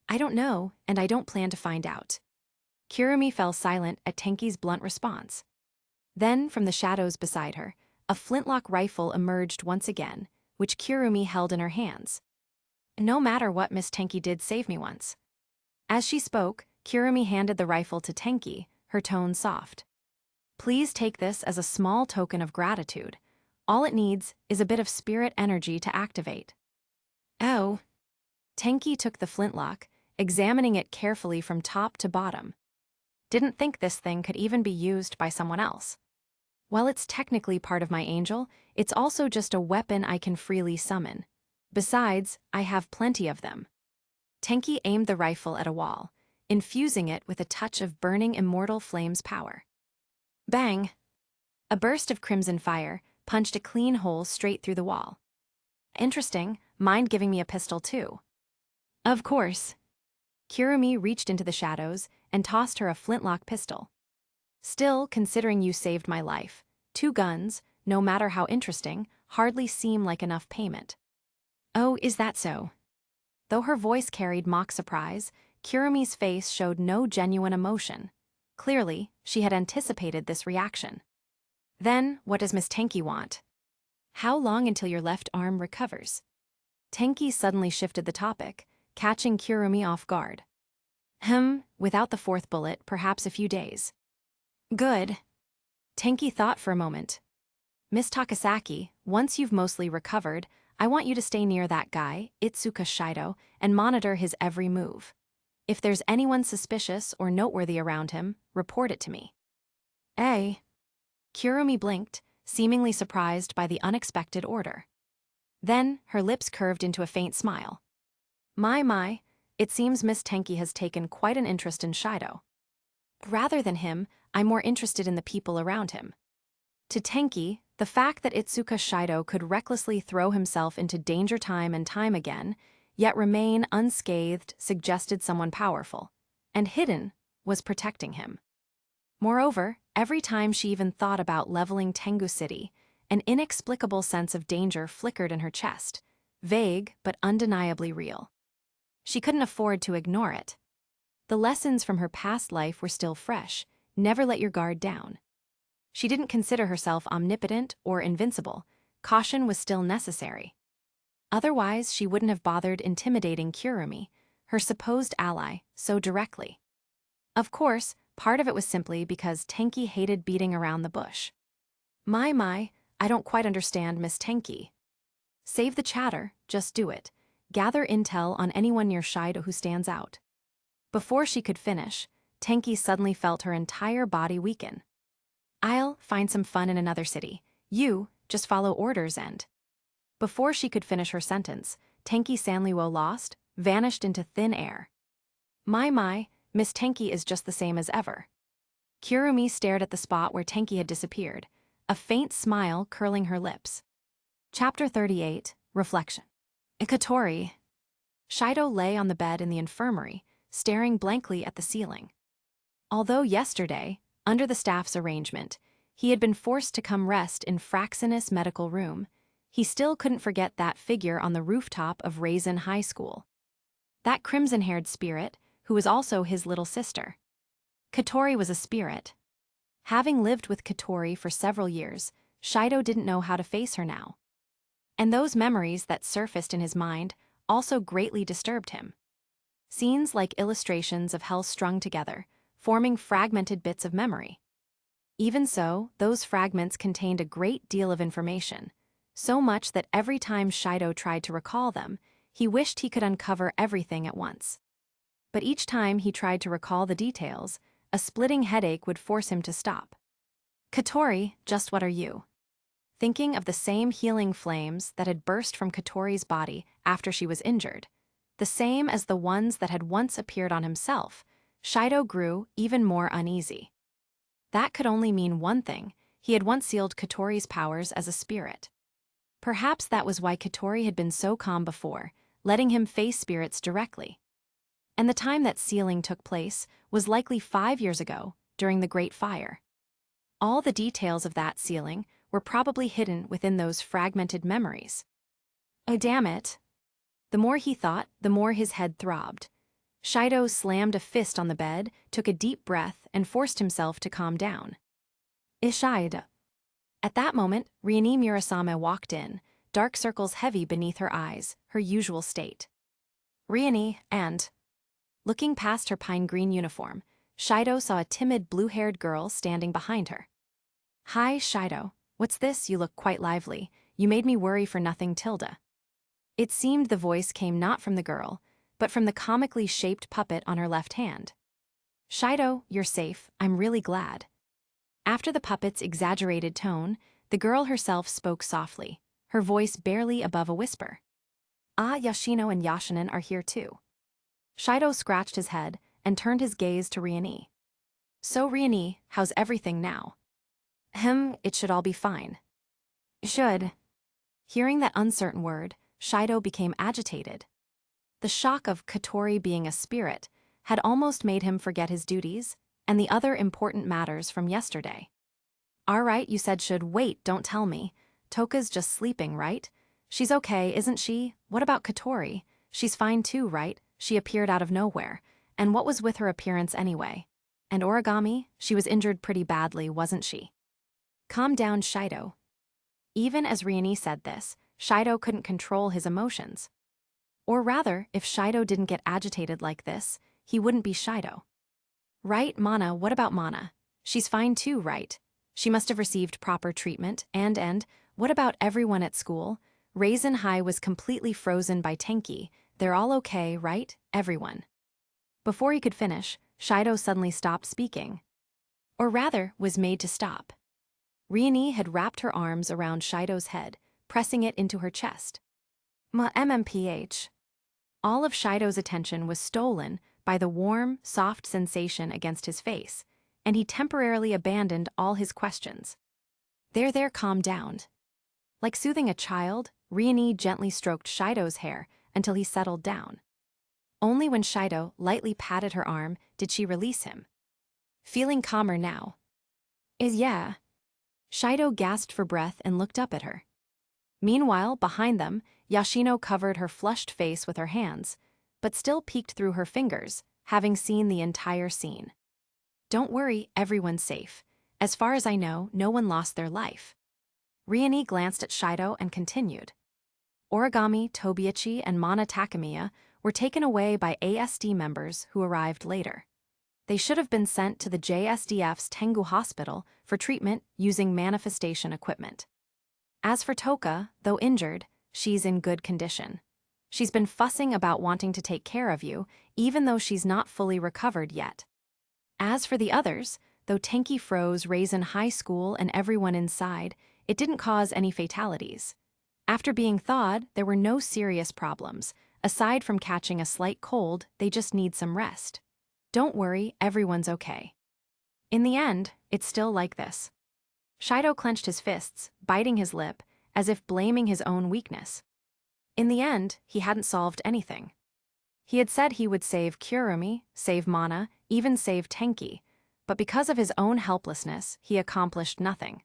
I don't know, and I don't plan to find out. Kurumi fell silent at Tenki's blunt response. Then, from the shadows beside her, a flintlock rifle emerged once again, which Kurumi held in her hands. No matter what Miss Tenki did save me once. As she spoke, Kurumi handed the rifle to Tenki, her tone soft. Please take this as a small token of gratitude. All it needs is a bit of spirit energy to activate. Oh. Tenki took the flintlock, examining it carefully from top to bottom. Didn't think this thing could even be used by someone else. While it's technically part of my angel, it's also just a weapon I can freely summon. Besides, I have plenty of them. Tenki aimed the rifle at a wall, infusing it with a touch of burning immortal flame's power. Bang! A burst of crimson fire punched a clean hole straight through the wall. Interesting, mind giving me a pistol too. Of course. Kurumi reached into the shadows and tossed her a flintlock pistol. Still, considering you saved my life, 2 guns, no matter how interesting, hardly seem like enough payment. Oh, is that so? Though her voice carried mock surprise, Kurumi's face showed no genuine emotion. Clearly, she had anticipated this reaction. Then, what does Miss Tenki want? How long until your left arm recovers? Tenki suddenly shifted the topic, catching Kurumi off guard. Without the fourth bullet, perhaps a few days. Good. Tenki thought for a moment. Miss Takasaki, once you've mostly recovered, I want you to stay near that guy, Itsuka Shido, and monitor his every move. If there's anyone suspicious or noteworthy around him, report it to me. Kurumi blinked, seemingly surprised by the unexpected order. Then, her lips curved into a faint smile. My, it seems Miss Tenki has taken quite an interest in Shido. Rather than him, I'm more interested in the people around him. To Tenki, the fact that Itsuka Shido could recklessly throw himself into danger time and time again, yet remain unscathed, suggested someone powerful, and hidden, was protecting him. Moreover, every time she even thought about leveling Tengu City, an inexplicable sense of danger flickered in her chest, vague but undeniably real. She couldn't afford to ignore it. The lessons from her past life were still fresh. Never let your guard down. She didn't consider herself omnipotent or invincible. Caution was still necessary. Otherwise, she wouldn't have bothered intimidating Kurumi, her supposed ally, so directly. Of course, part of it was simply because Tenki hated beating around the bush. My, I don't quite understand Miss Tenki. Save the chatter, just do it. Gather intel on anyone near Shido who stands out. Before she could finish, Tenki suddenly felt her entire body weaken. I'll find some fun in another city. You, just follow orders and... Before she could finish her sentence, Tenki Sanliwo vanished into thin air. My, Miss Tenki is just the same as ever. Kurumi stared at the spot where Tenki had disappeared, a faint smile curling her lips. Chapter 38, Reflection. Ikatori. Shido lay on the bed in the infirmary, staring blankly at the ceiling. Although yesterday, under the staff's arrangement, he had been forced to come rest in Fraxinus Medical Room, he still couldn't forget that figure on the rooftop of Raisin High School. That crimson-haired spirit, who was also his little sister. Katori was a spirit. Having lived with Katori for several years, Shido didn't know how to face her now. And those memories that surfaced in his mind also greatly disturbed him. Scenes like illustrations of hell strung together, forming fragmented bits of memory. Even so, those fragments contained a great deal of information, so much that every time Shido tried to recall them, he wished he could uncover everything at once. But each time he tried to recall the details, a splitting headache would force him to stop. Katori, just what are you? Thinking of the same healing flames that had burst from Katori's body after she was injured, the same as the ones that had once appeared on himself, Shido grew even more uneasy. That could only mean one thing: he had once sealed Katori's powers as a spirit. Perhaps that was why Katori had been so calm before, letting him face spirits directly. And the time that sealing took place was likely 5 years ago, during the Great Fire. All the details of that sealing were probably hidden within those fragmented memories. Oh, damn it. The more he thought, the more his head throbbed. Shido slammed a fist on the bed, took a deep breath, and forced himself to calm down. Ishida. At that moment, Riani Murasame walked in, dark circles heavy beneath her eyes, her usual state. Riani, and... Looking past her pine green uniform, Shido saw a timid blue-haired girl standing behind her. Hi, Shido. What's this? You look quite lively. You made me worry for nothing, Tilda. It seemed the voice came not from the girl, but from the comically shaped puppet on her left hand. Shido, you're safe. I'm really glad. After the puppet's exaggerated tone, the girl herself spoke softly, her voice barely above a whisper. Yoshino and Yashinin are here too. Shido scratched his head and turned his gaze to Riani. So Riani, how's everything now? It should all be fine. Should. Hearing that uncertain word, Shido became agitated. The shock of Katori being a spirit had almost made him forget his duties and the other important matters from yesterday. All right, you said should. Wait, don't tell me. Toka's just sleeping, right? She's okay, isn't she? What about Katori? She's fine too, right? She appeared out of nowhere. And what was with her appearance anyway? And Origami? She was injured pretty badly, wasn't she? Calm down, Shido. Even as Riani said this, Shido couldn't control his emotions. Or rather, if Shido didn't get agitated like this, he wouldn't be Shido. Right, Mana, what about Mana? She's fine too, right? She must have received proper treatment, and what about everyone at school? Raisin High was completely frozen by Tenki. They're all okay, right, everyone? Before he could finish, Shido suddenly stopped speaking. Or rather, was made to stop. Riani had wrapped her arms around Shido's head, pressing it into her chest. MMPH. All of Shido's attention was stolen by the warm, soft sensation against his face, and he temporarily abandoned all his questions. There, calm down. Like soothing a child, Riani gently stroked Shido's hair until he settled down. Only when Shido lightly patted her arm did she release him. Feeling calmer now. Yeah. Shido gasped for breath and looked up at her. Meanwhile, behind them, Yashino covered her flushed face with her hands, but still peeked through her fingers, having seen the entire scene. Don't worry, everyone's safe. As far as I know, no one lost their life. Riani glanced at Shido and continued. Origami, Tobiichi, and Mana Takamiya were taken away by ASD members who arrived later. They should have been sent to the JSDF's Tengu Hospital for treatment using manifestation equipment. As for Toka, though injured, she's in good condition. She's been fussing about wanting to take care of you, even though she's not fully recovered yet. As for the others, though Tenki froze Raisin High School and everyone inside, it didn't cause any fatalities. After being thawed, there were no serious problems. Aside from catching a slight cold, they just need some rest. Don't worry, everyone's okay. In the end, it's still like this. Shido clenched his fists, biting his lip, as if blaming his own weakness. In the end, he hadn't solved anything. He had said he would save Kurumi, save Mana, even save Tenki, but because of his own helplessness, he accomplished nothing.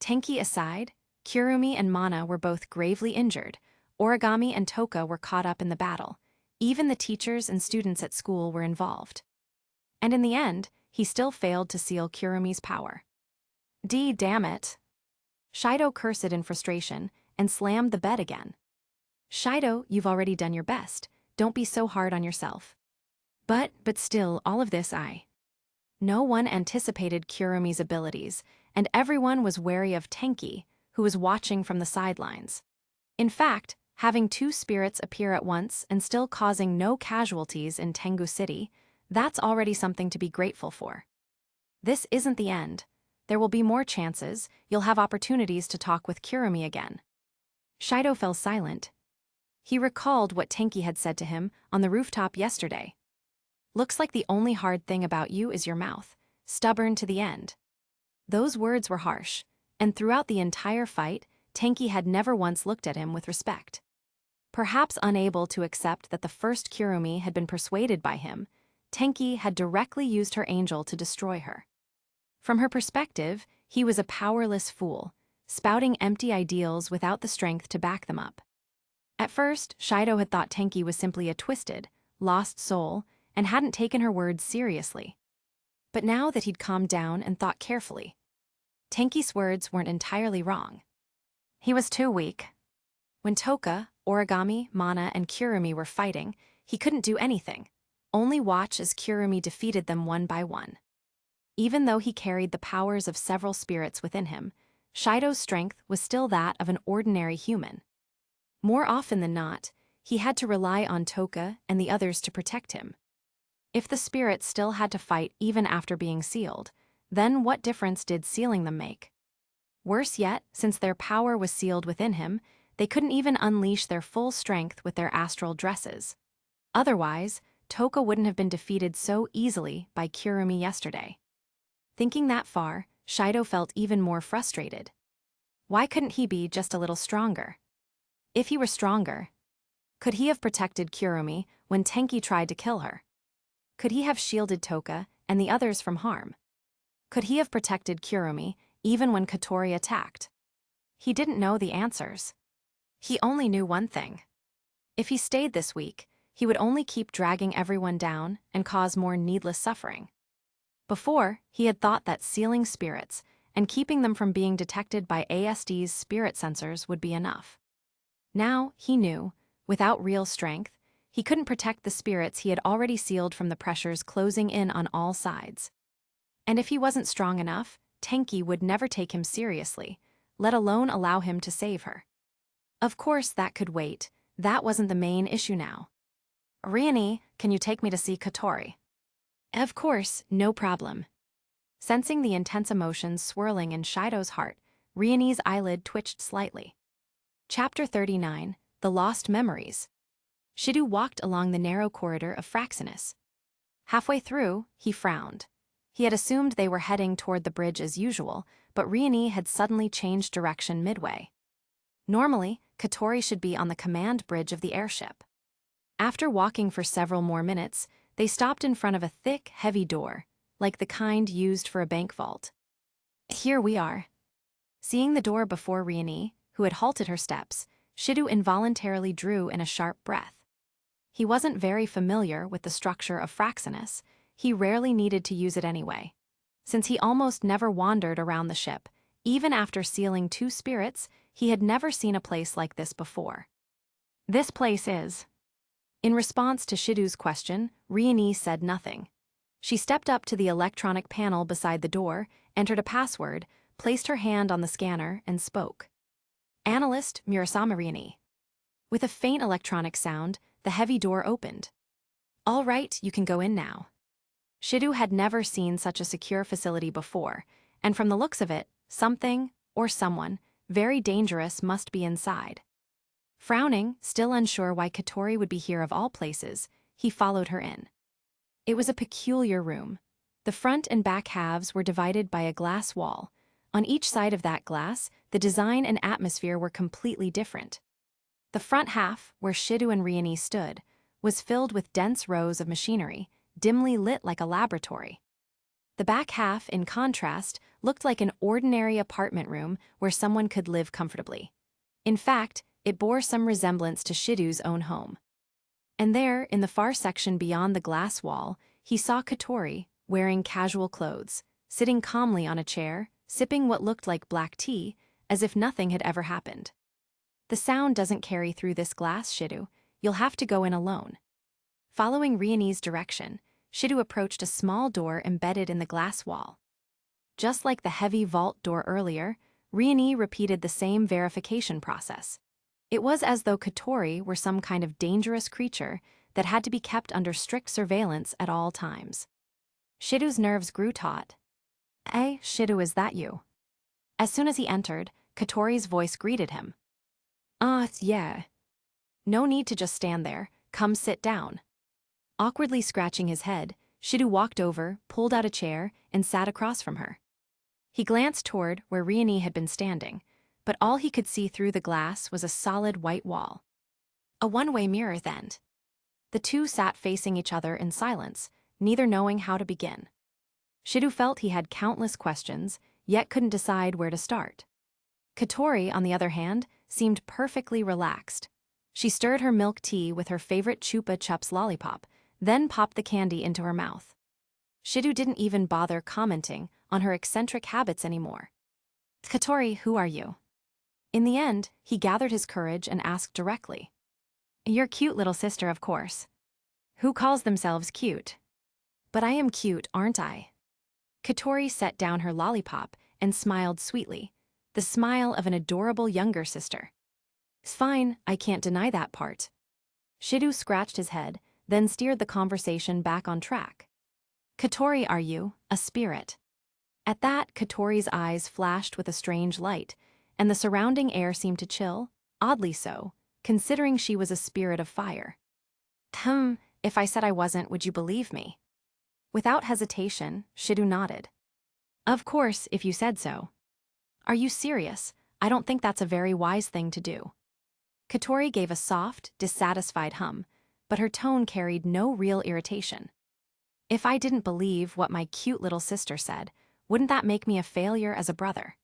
Tenki aside, Kurumi and Mana were both gravely injured. Origami and Toka were caught up in the battle. Even the teachers and students at school were involved. And in the end, he still failed to seal Kurumi's power. Damn it. Shido cursed in frustration and slammed the bed again. Shido, you've already done your best. Don't be so hard on yourself. But still, all of this No one anticipated Kurumi's abilities, and everyone was wary of Tenki, who was watching from the sidelines. In fact, having two spirits appear at once and still causing no casualties in Tengu City, that's already something to be grateful for. This isn't the end. There will be more chances. You'll have opportunities to talk with Kurumi again. Shido fell silent. He recalled what Tenki had said to him on the rooftop yesterday. Looks like the only hard thing about you is your mouth, stubborn to the end. Those words were harsh, and throughout the entire fight, Tenki had never once looked at him with respect. Perhaps unable to accept that the first Kurumi had been persuaded by him, Tenki had directly used her angel to destroy her. From her perspective, he was a powerless fool, spouting empty ideals without the strength to back them up. At first, Shido had thought Tenki was simply a twisted, lost soul, and hadn't taken her words seriously. But now that he'd calmed down and thought carefully, Tenki's words weren't entirely wrong. He was too weak. When Toka, Origami, Mana, and Kurumi were fighting, he couldn't do anything, only watch as Kurumi defeated them one by one. Even though he carried the powers of several spirits within him, Shido's strength was still that of an ordinary human. More often than not, he had to rely on Toka and the others to protect him. If the spirits still had to fight even after being sealed, then what difference did sealing them make? Worse yet, since their power was sealed within him, they couldn't even unleash their full strength with their astral dresses. Otherwise, Toka wouldn't have been defeated so easily by Kurumi yesterday. Thinking that far, Shido felt even more frustrated. Why couldn't he be just a little stronger? If he were stronger, could he have protected Kurumi when Tenki tried to kill her? Could he have shielded Toka and the others from harm? Could he have protected Kurumi even when Katori attacked? He didn't know the answers. He only knew one thing. If he stayed this weak, he would only keep dragging everyone down and cause more needless suffering. Before, he had thought that sealing spirits and keeping them from being detected by ASD's spirit sensors would be enough. Now, he knew, without real strength, he couldn't protect the spirits he had already sealed from the pressures closing in on all sides. And if he wasn't strong enough, Tenki would never take him seriously, let alone allow him to save her. Of course, that could wait. That wasn't the main issue now. "Riani, can you take me to see Katori?" "Of course, no problem." Sensing the intense emotions swirling in Shido's heart, Riani's eyelid twitched slightly. Chapter 39, The Lost Memories. Shido walked along the narrow corridor of Fraxinus. Halfway through, he frowned. He had assumed they were heading toward the bridge as usual, but Riani had suddenly changed direction midway. Normally, Katori should be on the command bridge of the airship. After walking for several more minutes, they stopped in front of a thick, heavy door, like the kind used for a bank vault. "Here we are." Seeing the door before Riani, who had halted her steps, Shido involuntarily drew in a sharp breath. He wasn't very familiar with the structure of Fraxinus. He rarely needed to use it anyway. Since he almost never wandered around the ship, even after sealing 2 spirits, he had never seen a place like this before. "This place is..." In response to Shido's question, Riani said nothing. She stepped up to the electronic panel beside the door, entered a password, placed her hand on the scanner, and spoke. "Analyst Murasama Riani." With a faint electronic sound, the heavy door opened. "All right, you can go in now." Shido had never seen such a secure facility before, and from the looks of it, something, or someone, very dangerous must be inside. Frowning, still unsure why Katori would be here of all places, he followed her in. It was a peculiar room. The front and back halves were divided by a glass wall. On each side of that glass, the design and atmosphere were completely different. The front half, where Shido and Riani stood, was filled with dense rows of machinery, dimly lit like a laboratory. The back half, in contrast, looked like an ordinary apartment room where someone could live comfortably. In fact, it bore some resemblance to Shido's own home. And there, in the far section beyond the glass wall, he saw Katori, wearing casual clothes, sitting calmly on a chair, sipping what looked like black tea, as if nothing had ever happened. "The sound doesn't carry through this glass, Shido. You'll have to go in alone." Following Riani's direction, Shido approached a small door embedded in the glass wall. Just like the heavy vault door earlier, Riani repeated the same verification process. It was as though Katori were some kind of dangerous creature that had to be kept under strict surveillance at all times. Shido's nerves grew taut. "Hey, Shido, is that you?" As soon as he entered, Katori's voice greeted him. Yeah. No need to just stand there. Come sit down." Awkwardly scratching his head, Shido walked over, pulled out a chair, and sat across from her. He glanced toward where Riani had been standing, but all he could see through the glass was a solid white wall. A one-way mirror, then. The two sat facing each other in silence, neither knowing how to begin. Shido felt he had countless questions, yet couldn't decide where to start. Katori, on the other hand, seemed perfectly relaxed. She stirred her milk tea with her favorite Chupa Chups lollipop, then popped the candy into her mouth. Shido didn't even bother commenting on her eccentric habits anymore. "Katori, who are you?" In the end, he gathered his courage and asked directly. "Your cute little sister, of course." "Who calls themselves cute?" "But I am cute, aren't I?" Katori set down her lollipop and smiled sweetly, the smile of an adorable younger sister. "It's fine, I can't deny that part." Shido scratched his head, then steered the conversation back on track. "Katori, are you, a spirit?" At that, Katori's eyes flashed with a strange light, and the surrounding air seemed to chill, oddly so, considering she was a spirit of fire. If I said I wasn't, would you believe me?" Without hesitation, Shido nodded. "Of course, if you said so." "Are you serious? I don't think that's a very wise thing to do." Katori gave a soft, dissatisfied hum, but her tone carried no real irritation. "If I didn't believe what my cute little sister said, wouldn't that make me a failure as a brother?"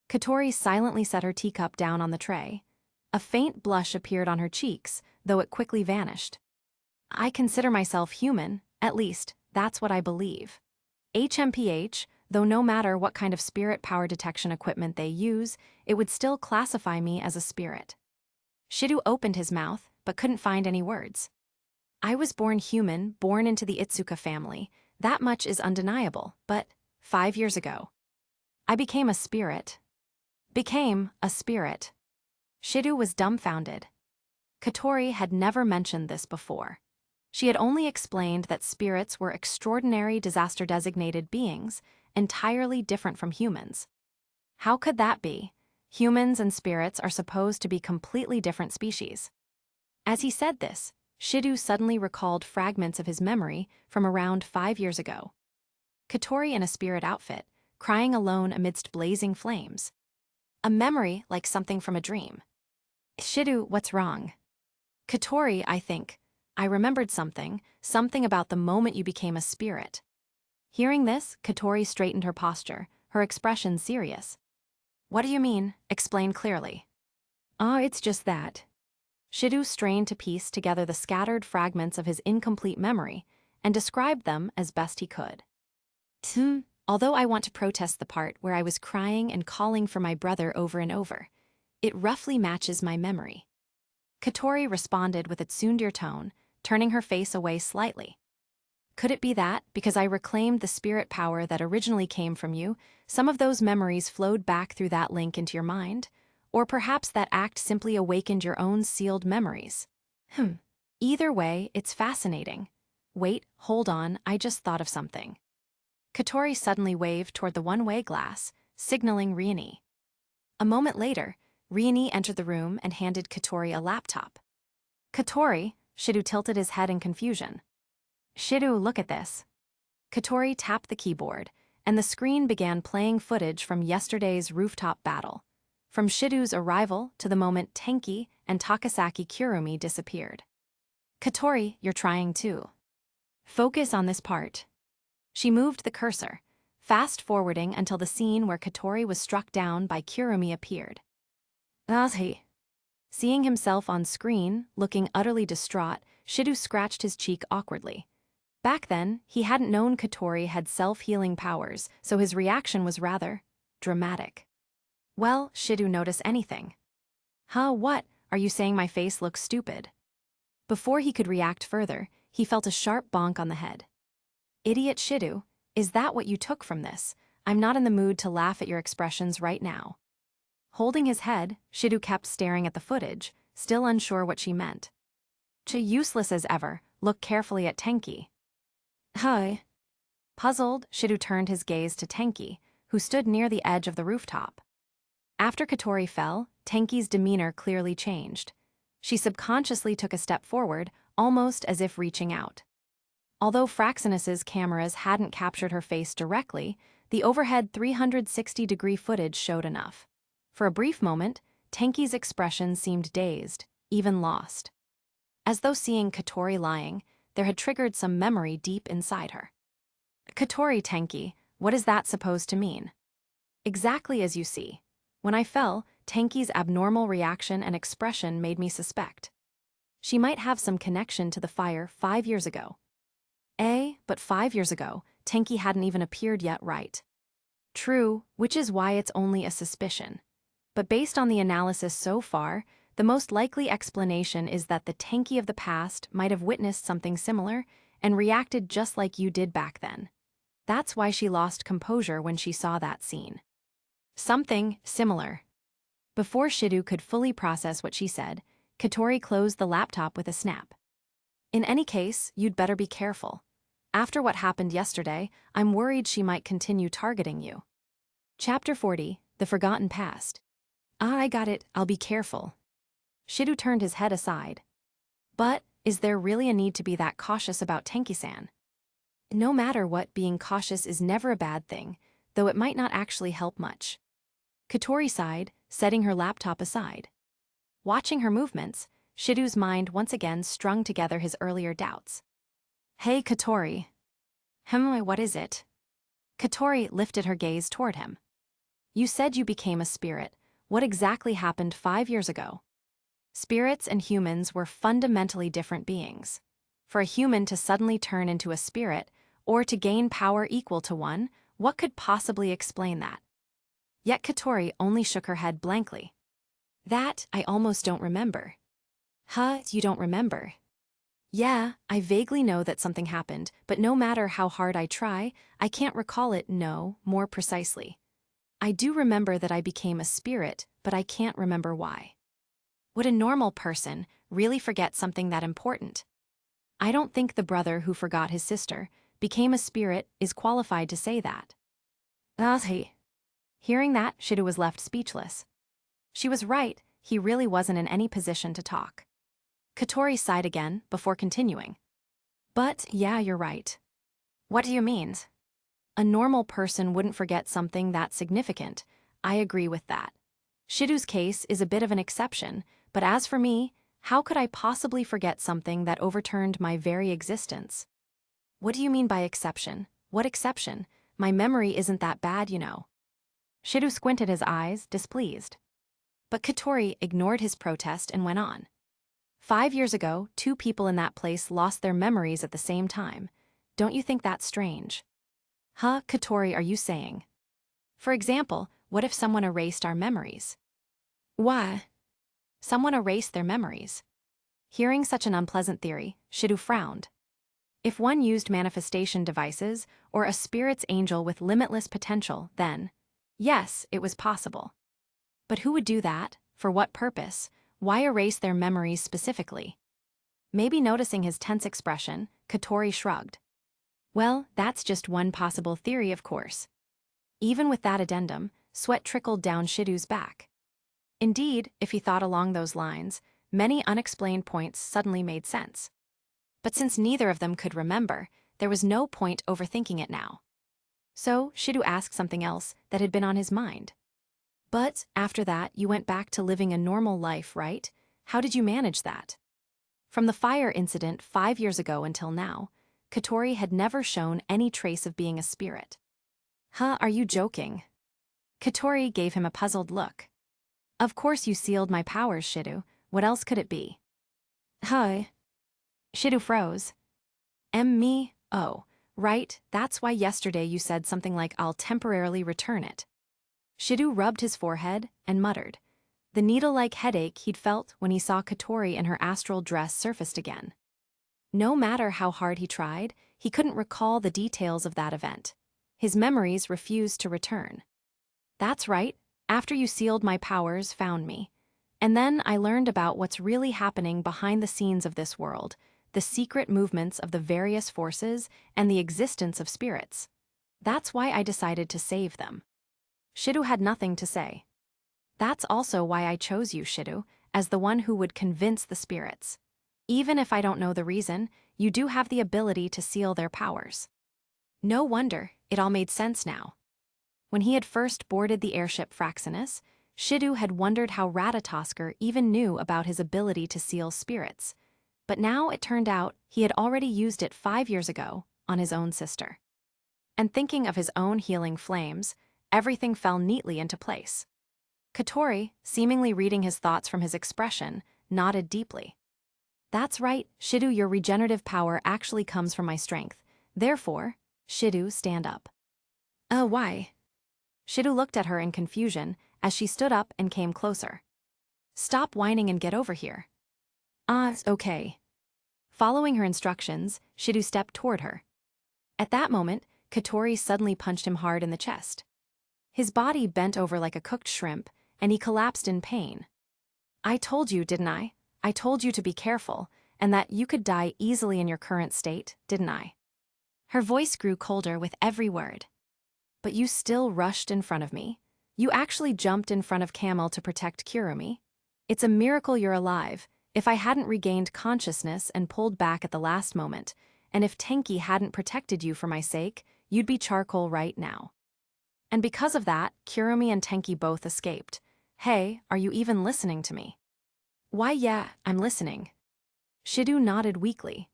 Katori silently set her teacup down on the tray. A faint blush appeared on her cheeks, though it quickly vanished. "I consider myself human, at least, that's what I believe. HMPH, though no matter what kind of spirit power detection equipment they use, it would still classify me as a spirit. Shidu opened his mouth, but couldn't find any words. I was born human, born into the Itsuka family. That much is undeniable, but 5 years ago, I became a spirit. Shidu was dumbfounded. Katori had never mentioned this before. She had only explained that spirits were extraordinary disaster-designated beings, entirely different from humans. How could that be? Humans and spirits are supposed to be completely different species. As he said this, Shidu suddenly recalled fragments of his memory from around 5 years ago. Katori in a spirit outfit, crying alone amidst blazing flames. A memory like something from a dream. Shidu, what's wrong? Katori, I think. I remembered something about the moment you became a spirit. Hearing this, Katori straightened her posture, her expression serious. What do you mean? Explain clearly. It's just that. Shidu strained to piece together the scattered fragments of his incomplete memory and described them as best he could. Although I want to protest the part where I was crying and calling for my brother over and over, it roughly matches my memory. Katori responded with a tsundere tone, turning her face away slightly. Could it be that, because I reclaimed the spirit power that originally came from you, some of those memories flowed back through that link into your mind? Or perhaps that act simply awakened your own sealed memories? Either way, it's fascinating. Wait, hold on, I just thought of something. Katori suddenly waved toward the one-way glass, signaling Riani. A moment later, Riani entered the room and handed Katori a laptop. Katori, Shidu tilted his head in confusion. Shidu, look at this. Katori tapped the keyboard, and the screen began playing footage from yesterday's rooftop battle, from Shidu's arrival to the moment Tenki and Takasaki Kurumi disappeared. Katori, you're trying too. Focus on this part. She moved the cursor, fast-forwarding until the scene where Katori was struck down by Kurumi appeared. Seeing himself on screen, looking utterly distraught, Shidu scratched his cheek awkwardly. Back then, he hadn't known Katori had self-healing powers, so his reaction was rather dramatic. Well, Shidu notice anything. What? Are you saying my face looks stupid? Before he could react further, he felt a sharp bonk on the head. Idiot Shidu, is that what you took from this? I'm not in the mood to laugh at your expressions right now. Holding his head, Shidu kept staring at the footage, still unsure what she meant. Useless as ever, look carefully at Tenki. Hi. Puzzled, Shidu turned his gaze to Tenki, who stood near the edge of the rooftop. After Katori fell, Tenki's demeanor clearly changed. She subconsciously took a step forward, almost as if reaching out. Although Fraxinus's cameras hadn't captured her face directly, the overhead 360-degree footage showed enough. For a brief moment, Tenki's expression seemed dazed, even lost. As though seeing Katori lying, there had triggered some memory deep inside her. Katori, Tenki, what is that supposed to mean? Exactly as you see. When I fell, Tenki's abnormal reaction and expression made me suspect. She might have some connection to the fire 5 years ago. But 5 years ago, Tenki hadn't even appeared yet, right? True, which is why it's only a suspicion. But based on the analysis so far, the most likely explanation is that the Tenki of the past might have witnessed something similar and reacted just like you did back then. That's why she lost composure when she saw that scene. Something similar. Before Shidu could fully process what she said, Katori closed the laptop with a snap. In any case, you'd better be careful. After what happened yesterday, I'm worried she might continue targeting you. Chapter 40, The Forgotten Past. I got it, I'll be careful. Shidu turned his head aside. But, is there really a need to be that cautious about Tenki-san? No matter what, being cautious is never a bad thing, though it might not actually help much. Katori sighed, setting her laptop aside. Watching her movements, Shidu's mind once again strung together his earlier doubts. Hey, Katori. What is it? Katori lifted her gaze toward him. You said you became a spirit. What exactly happened 5 years ago? Spirits and humans were fundamentally different beings. For a human to suddenly turn into a spirit, or to gain power equal to one, What could possibly explain that? Yet Katori only shook her head blankly. That, I almost don't remember. Huh, you don't remember? Yeah, I vaguely know that something happened, but no matter how hard I try, I can't recall it, no, more precisely. I do remember that I became a spirit, but I can't remember why. Would a normal person really forget something that important? I don't think the brother who forgot his sister, became a spirit, is qualified to say that. Hey. Hearing that, Shidu was left speechless. She was right, he really wasn't in any position to talk. Katori sighed again, before continuing. But, yeah, you're right. What do you mean? A normal person wouldn't forget something that significant. I agree with that. Shidu's case is a bit of an exception, but as for me, how could I possibly forget something that overturned my very existence? What do you mean by exception? What exception? My memory isn't that bad, you know. Shidu squinted his eyes, displeased. But Katori ignored his protest and went on. 5 years ago, 2 people in that place lost their memories at the same time. Don't you think that's strange? Huh, Katori, are you saying? For example, what if someone erased our memories? Why? Someone erased their memories. Hearing such an unpleasant theory, Shidu frowned. If one used manifestation devices, or a spirit's angel with limitless potential, then, yes, it was possible. But who would do that? For what purpose? Why erase their memories specifically? Maybe noticing his tense expression, Katori shrugged. Well, that's just one possible theory, of course. Even with that addendum, sweat trickled down Shidu's back. Indeed, if he thought along those lines, many unexplained points suddenly made sense. But since neither of them could remember, there was no point overthinking it now. So, Shidu asked something else that had been on his mind. But, after that, you went back to living a normal life, right? How did you manage that? From the fire incident 5 years ago until now, Katori had never shown any trace of being a spirit. Huh, are you joking? Katori gave him a puzzled look. Of course you sealed my powers, Shidu. What else could it be? Huh? Shidu froze. Me? Oh, right, that's why yesterday you said something like I'll temporarily return it. Shidu rubbed his forehead and muttered. The needle-like headache he'd felt when he saw Katori in her astral dress surfaced again. No matter how hard he tried, he couldn't recall the details of that event. His memories refused to return. That's right, after you sealed my powers, found me. And then I learned about what's really happening behind the scenes of this world, the secret movements of the various forces and the existence of spirits. That's why I decided to save them. Shidu had nothing to say. That's also why I chose you, Shidu, as the one who would convince the spirits. Even if I don't know the reason, you do have the ability to seal their powers. No wonder, it all made sense now. When he had first boarded the airship Fraxinus, Shidu had wondered how Ratatosker even knew about his ability to seal spirits. But now it turned out he had already used it 5 years ago on his own sister. And thinking of his own healing flames, everything fell neatly into place. Katori, seemingly reading his thoughts from his expression, nodded deeply. That's right, Shidu, your regenerative power actually comes from my strength. Therefore, Shidu, stand up. Why? Shidu looked at her in confusion as she stood up and came closer. Stop whining and get over here. Okay. Following her instructions, Shidu stepped toward her. At that moment, Katori suddenly punched him hard in the chest. His body bent over like a cooked shrimp, and he collapsed in pain. I told you, didn't I? I told you to be careful, and that you could die easily in your current state, didn't I? Her voice grew colder with every word. But you still rushed in front of me. You actually jumped in front of Camel to protect Kurumi. It's a miracle you're alive. If I hadn't regained consciousness and pulled back at the last moment, and if Tenki hadn't protected you for my sake, you'd be charcoal right now. And because of that, Kurumi and Tenki both escaped. Hey, are you even listening to me? Why, yeah, I'm listening. Shidu nodded weakly.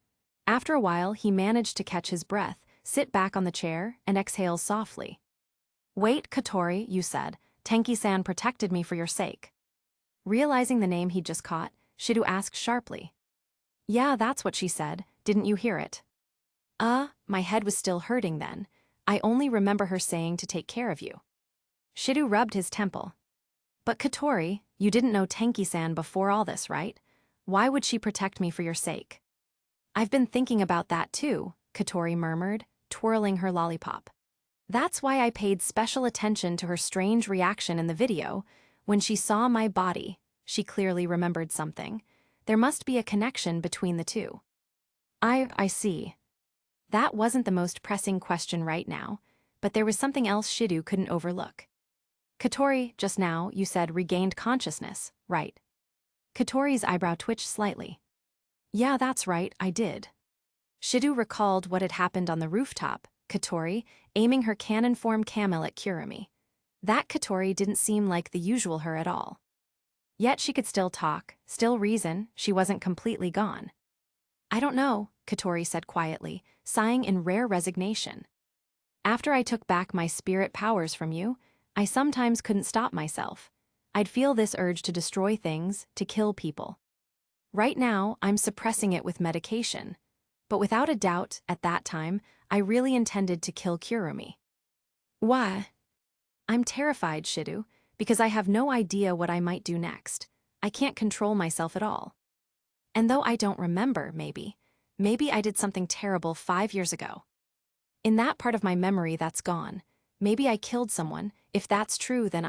After a while, he managed to catch his breath, sit back on the chair, and exhale softly. Wait, Katori, you said. Tenki-san protected me for your sake. Realizing the name he'd just caught, Shidu asked sharply. Yeah, that's what she said. Didn't you hear it? My head was still hurting then. I only remember her saying to take care of you. Shidu rubbed his temple. But Katori, you didn't know Tenki-san before all this, right? Why would she protect me for your sake? I've been thinking about that too, Katori murmured, twirling her lollipop. That's why I paid special attention to her strange reaction in the video. When she saw my body, she clearly remembered something. There must be a connection between the two. I see. That wasn't the most pressing question right now, but there was something else Shidu couldn't overlook. Katori, just now, you said regained consciousness, right? Katori's eyebrow twitched slightly. Yeah, that's right, I did. Shidu recalled what had happened on the rooftop, Katori, aiming her cannon-form camel at Kurumi. That Katori didn't seem like the usual her at all. Yet she could still talk, still reason, she wasn't completely gone. I don't know, Katori said quietly, sighing in rare resignation. After I took back my spirit powers from you, I sometimes couldn't stop myself. I'd feel this urge to destroy things, to kill people. Right now, I'm suppressing it with medication. But without a doubt, at that time, I really intended to kill Kurumi. Why? I'm terrified, Shidu, because I have no idea what I might do next. I can't control myself at all. And though I don't remember, maybe I did something terrible 5 years ago. In that part of my memory that's gone, maybe I killed someone. If that's true, then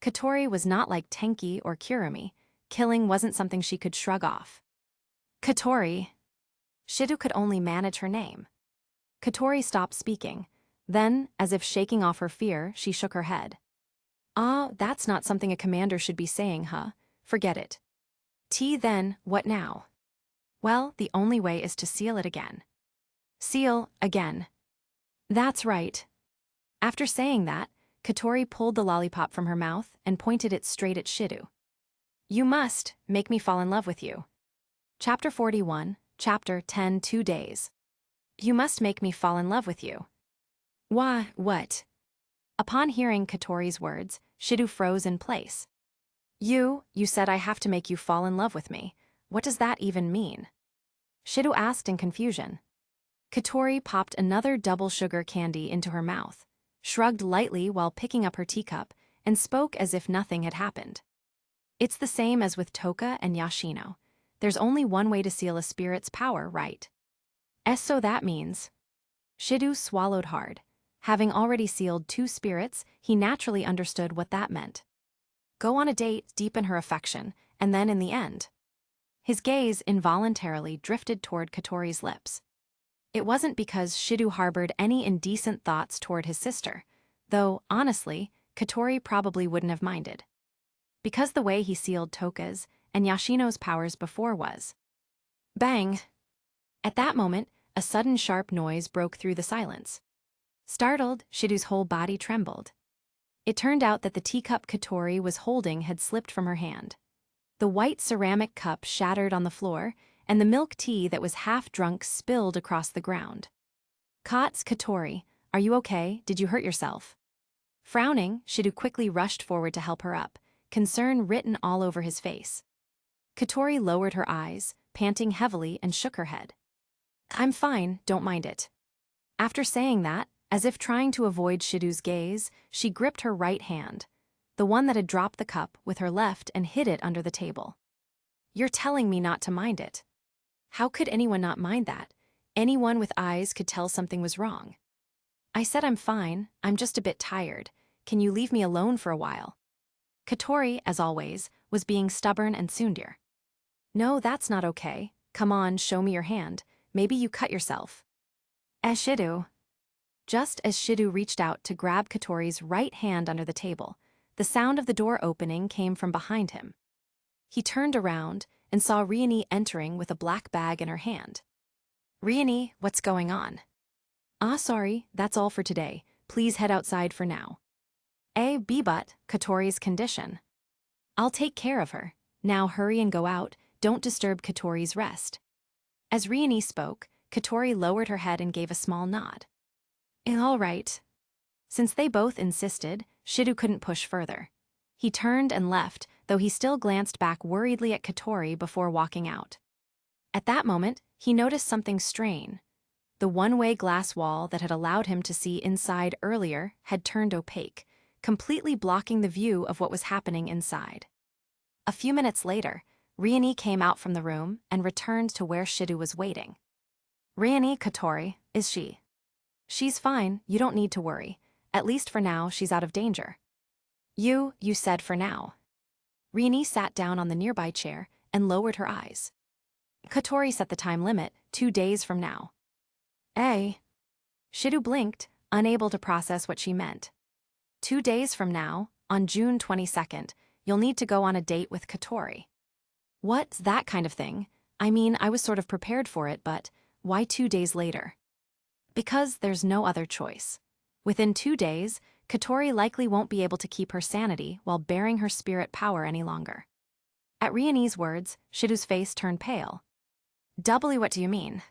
Katori was not like Tenki or Kurumi. Killing wasn't something she could shrug off. Katori. Shidu could only manage her name. Katori stopped speaking. Then, as if shaking off her fear, she shook her head. That's not something a commander should be saying, huh? Forget it. Then, what now? Well, the only way is to seal it again. Seal, again. That's right. After saying that, Katori pulled the lollipop from her mouth and pointed it straight at Shidu. You must make me fall in love with you. Chapter 41, Chapter 10, 2 days. You must make me fall in love with you. Why, what? Upon hearing Katori's words, Shidu froze in place. You said I have to make you fall in love with me. What does that even mean? Shidu asked in confusion. Katori popped another double sugar candy into her mouth, shrugged lightly while picking up her teacup, and spoke as if nothing had happened. It's the same as with Toka and Yashino. There's only one way to seal a spirit's power, right? So that means... Shidu swallowed hard. Having already sealed 2 spirits, he naturally understood what that meant. Go on a date, deepen her affection, and then in the end. His gaze involuntarily drifted toward Katori's lips. It wasn't because Shidu harbored any indecent thoughts toward his sister, though, honestly, Katori probably wouldn't have minded. Because the way he sealed Toka's and Yashino's powers before was. Bang! At that moment, a sudden sharp noise broke through the silence. Startled, Shidu's whole body trembled. It turned out that the teacup Katori was holding had slipped from her hand. The white ceramic cup shattered on the floor, and the milk tea that was half drunk spilled across the ground. Katori, are you okay? Did you hurt yourself? Frowning, Shidu quickly rushed forward to help her up, concern written all over his face. Katori lowered her eyes, panting heavily, and shook her head. I'm fine, don't mind it. After saying that, as if trying to avoid Shidu's gaze, she gripped her right hand, the one that had dropped the cup, with her left and hid it under the table. You're telling me not to mind it. How could anyone not mind that? Anyone with eyes could tell something was wrong. I said I'm fine, I'm just a bit tired. Can you leave me alone for a while? Katori, as always, was being stubborn and tsundere. No, that's not okay. Come on, show me your hand. Maybe you cut yourself. Shidu. Just as Shidu reached out to grab Katori's right hand under the table, the sound of the door opening came from behind him. He turned around and saw Riani entering with a black bag in her hand. Riani, what's going on? Sorry, that's all for today. Please head outside for now. But Katori's condition. I'll take care of her. Now hurry and go out, don't disturb Katori's rest. As Riani spoke, Katori lowered her head and gave a small nod. All right. Since they both insisted, Shidu couldn't push further. He turned and left, though he still glanced back worriedly at Katori before walking out. At that moment, he noticed something strange. the one-way glass wall that had allowed him to see inside earlier had turned opaque, completely blocking the view of what was happening inside. A few minutes later, Riani came out from the room and returned to where Shidu was waiting. "Riani, Katori, is she?" "She's fine, you don't need to worry. At least for now, she's out of danger." You said for now." Riani sat down on the nearby chair and lowered her eyes. "Katori set the time limit, 2 days from now." "Eh?" Shidu blinked, unable to process what she meant. 2 days from now, on June 22nd, you'll need to go on a date with Katori." "What's that kind of thing? I mean, I was sort of prepared for it, but why 2 days later?" "Because there's no other choice. Within 2 days, Katori likely won't be able to keep her sanity while bearing her spirit power any longer." At Riani's words, Shidu's face turned pale. "Doubly, what do you mean?"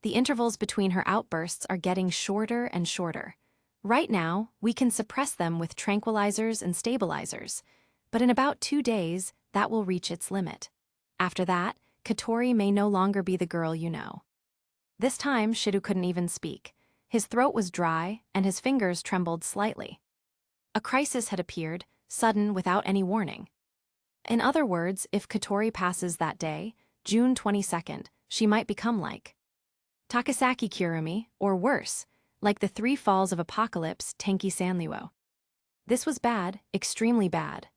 "The intervals between her outbursts are getting shorter and shorter. Right now, we can suppress them with tranquilizers and stabilizers, but in about 2 days, that will reach its limit. After that, Katori may no longer be the girl you know." This time, Shidu couldn't even speak. His throat was dry, and his fingers trembled slightly. A crisis had appeared, sudden without any warning. In other words, if Katori passes that day, June 22nd, she might become like Takasaki Kurumi, or worse, like the 3 Falls of Apocalypse Tenki Sanryuo. This was bad, extremely bad.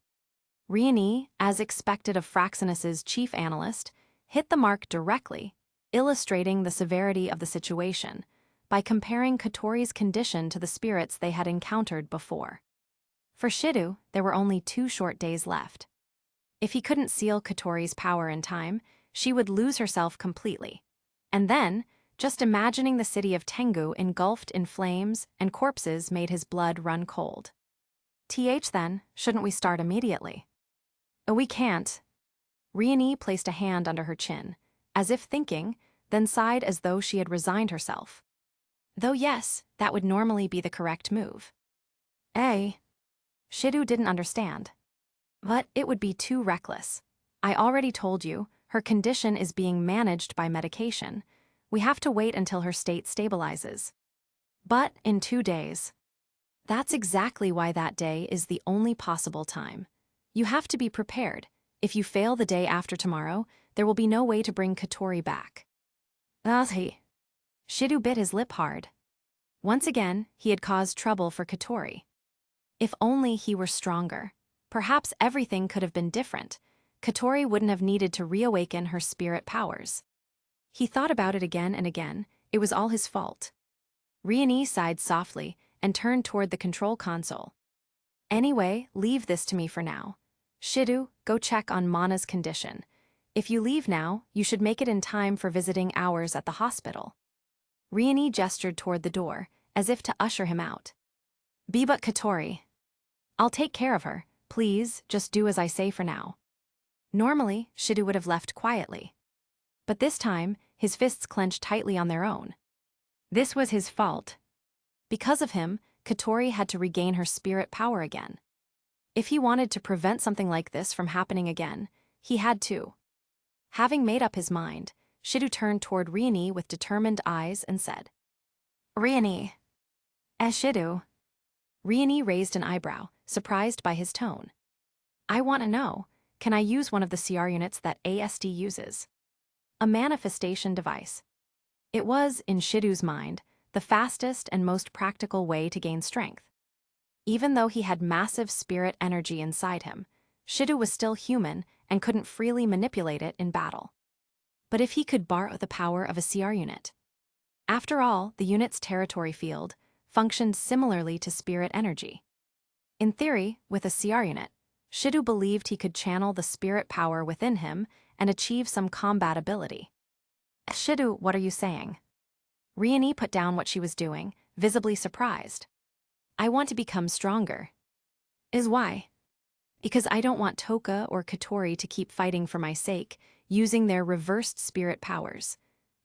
Riani, as expected of Fraxinus's chief analyst, hit the mark directly, illustrating the severity of the situation by comparing Katori's condition to the spirits they had encountered before. For Shidu, there were only 2 short days left. If he couldn't seal Katori's power in time, she would lose herself completely. And then, just imagining the city of Tengu engulfed in flames and corpses made his blood run cold. Then, shouldn't we start immediately?" "Oh, we can't." Riani placed a hand under her chin, as if thinking, then sighed as though she had resigned herself. "Though yes, that would normally be the correct move." "Eh?" Shidu didn't understand. "But it would be too reckless. I already told you, her condition is being managed by medication. We have to wait until her state stabilizes." "But in 2 days." "That's exactly why that day is the only possible time. You have to be prepared. If you fail the day after tomorrow, there will be no way to bring Katori back." "Ahi." Shidu bit his lip hard. Once again, he had caused trouble for Katori. If only he were stronger. Perhaps everything could have been different. Katori wouldn't have needed to reawaken her spirit powers. He thought about it again and again. It was all his fault. Riani sighed softly and turned toward the control console. "Anyway, leave this to me for now. Shidu, go check on Mana's condition. If you leave now, you should make it in time for visiting hours at the hospital." Riani gestured toward the door, as if to usher him out. "Be but Katori. I'll take care of her. Please, just do as I say for now." Normally, Shidu would have left quietly. But this time, his fists clenched tightly on their own. This was his fault. Because of him, Katori had to regain her spirit power again. If he wanted to prevent something like this from happening again, he had to. Having made up his mind, Shidu turned toward Riani with determined eyes and said, "Riani." Shidu." Riani raised an eyebrow, surprised by his tone. "I want to know, can I use one of the CR units that ASD uses?" A manifestation device. It was, in Shidu's mind, the fastest and most practical way to gain strength. Even though he had massive spirit energy inside him, Shidu was still human and couldn't freely manipulate it in battle. But if he could borrow the power of a CR unit? After all, the unit's territory field functioned similarly to spirit energy. In theory, with a CR unit, Shidu believed he could channel the spirit power within him and achieve some combat ability. "Shidu, what are you saying?" Riani put down what she was doing, visibly surprised. "I want to become stronger." "Is why?" "Because I don't want Toka or Katori to keep fighting for my sake, using their reversed spirit powers.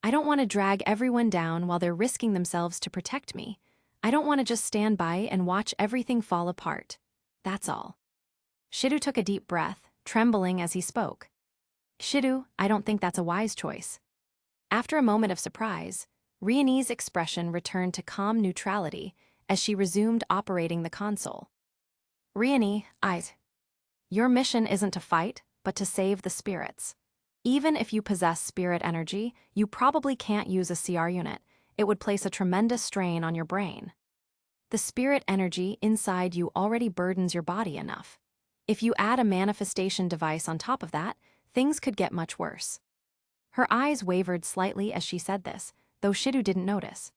I don't want to drag everyone down while they're risking themselves to protect me. I don't want to just stand by and watch everything fall apart. That's all." Shidu took a deep breath, trembling as he spoke. "Shidu, I don't think that's a wise choice." After a moment of surprise, Riene's expression returned to calm neutrality as she resumed operating the console. Riene, your mission isn't to fight, but to save the spirits. Even if you possess spirit energy, you probably can't use a CR unit. It would place a tremendous strain on your brain. The spirit energy inside you already burdens your body enough. If you add a manifestation device on top of that, things could get much worse. Her eyes wavered slightly as she said this, though Shidu didn't notice.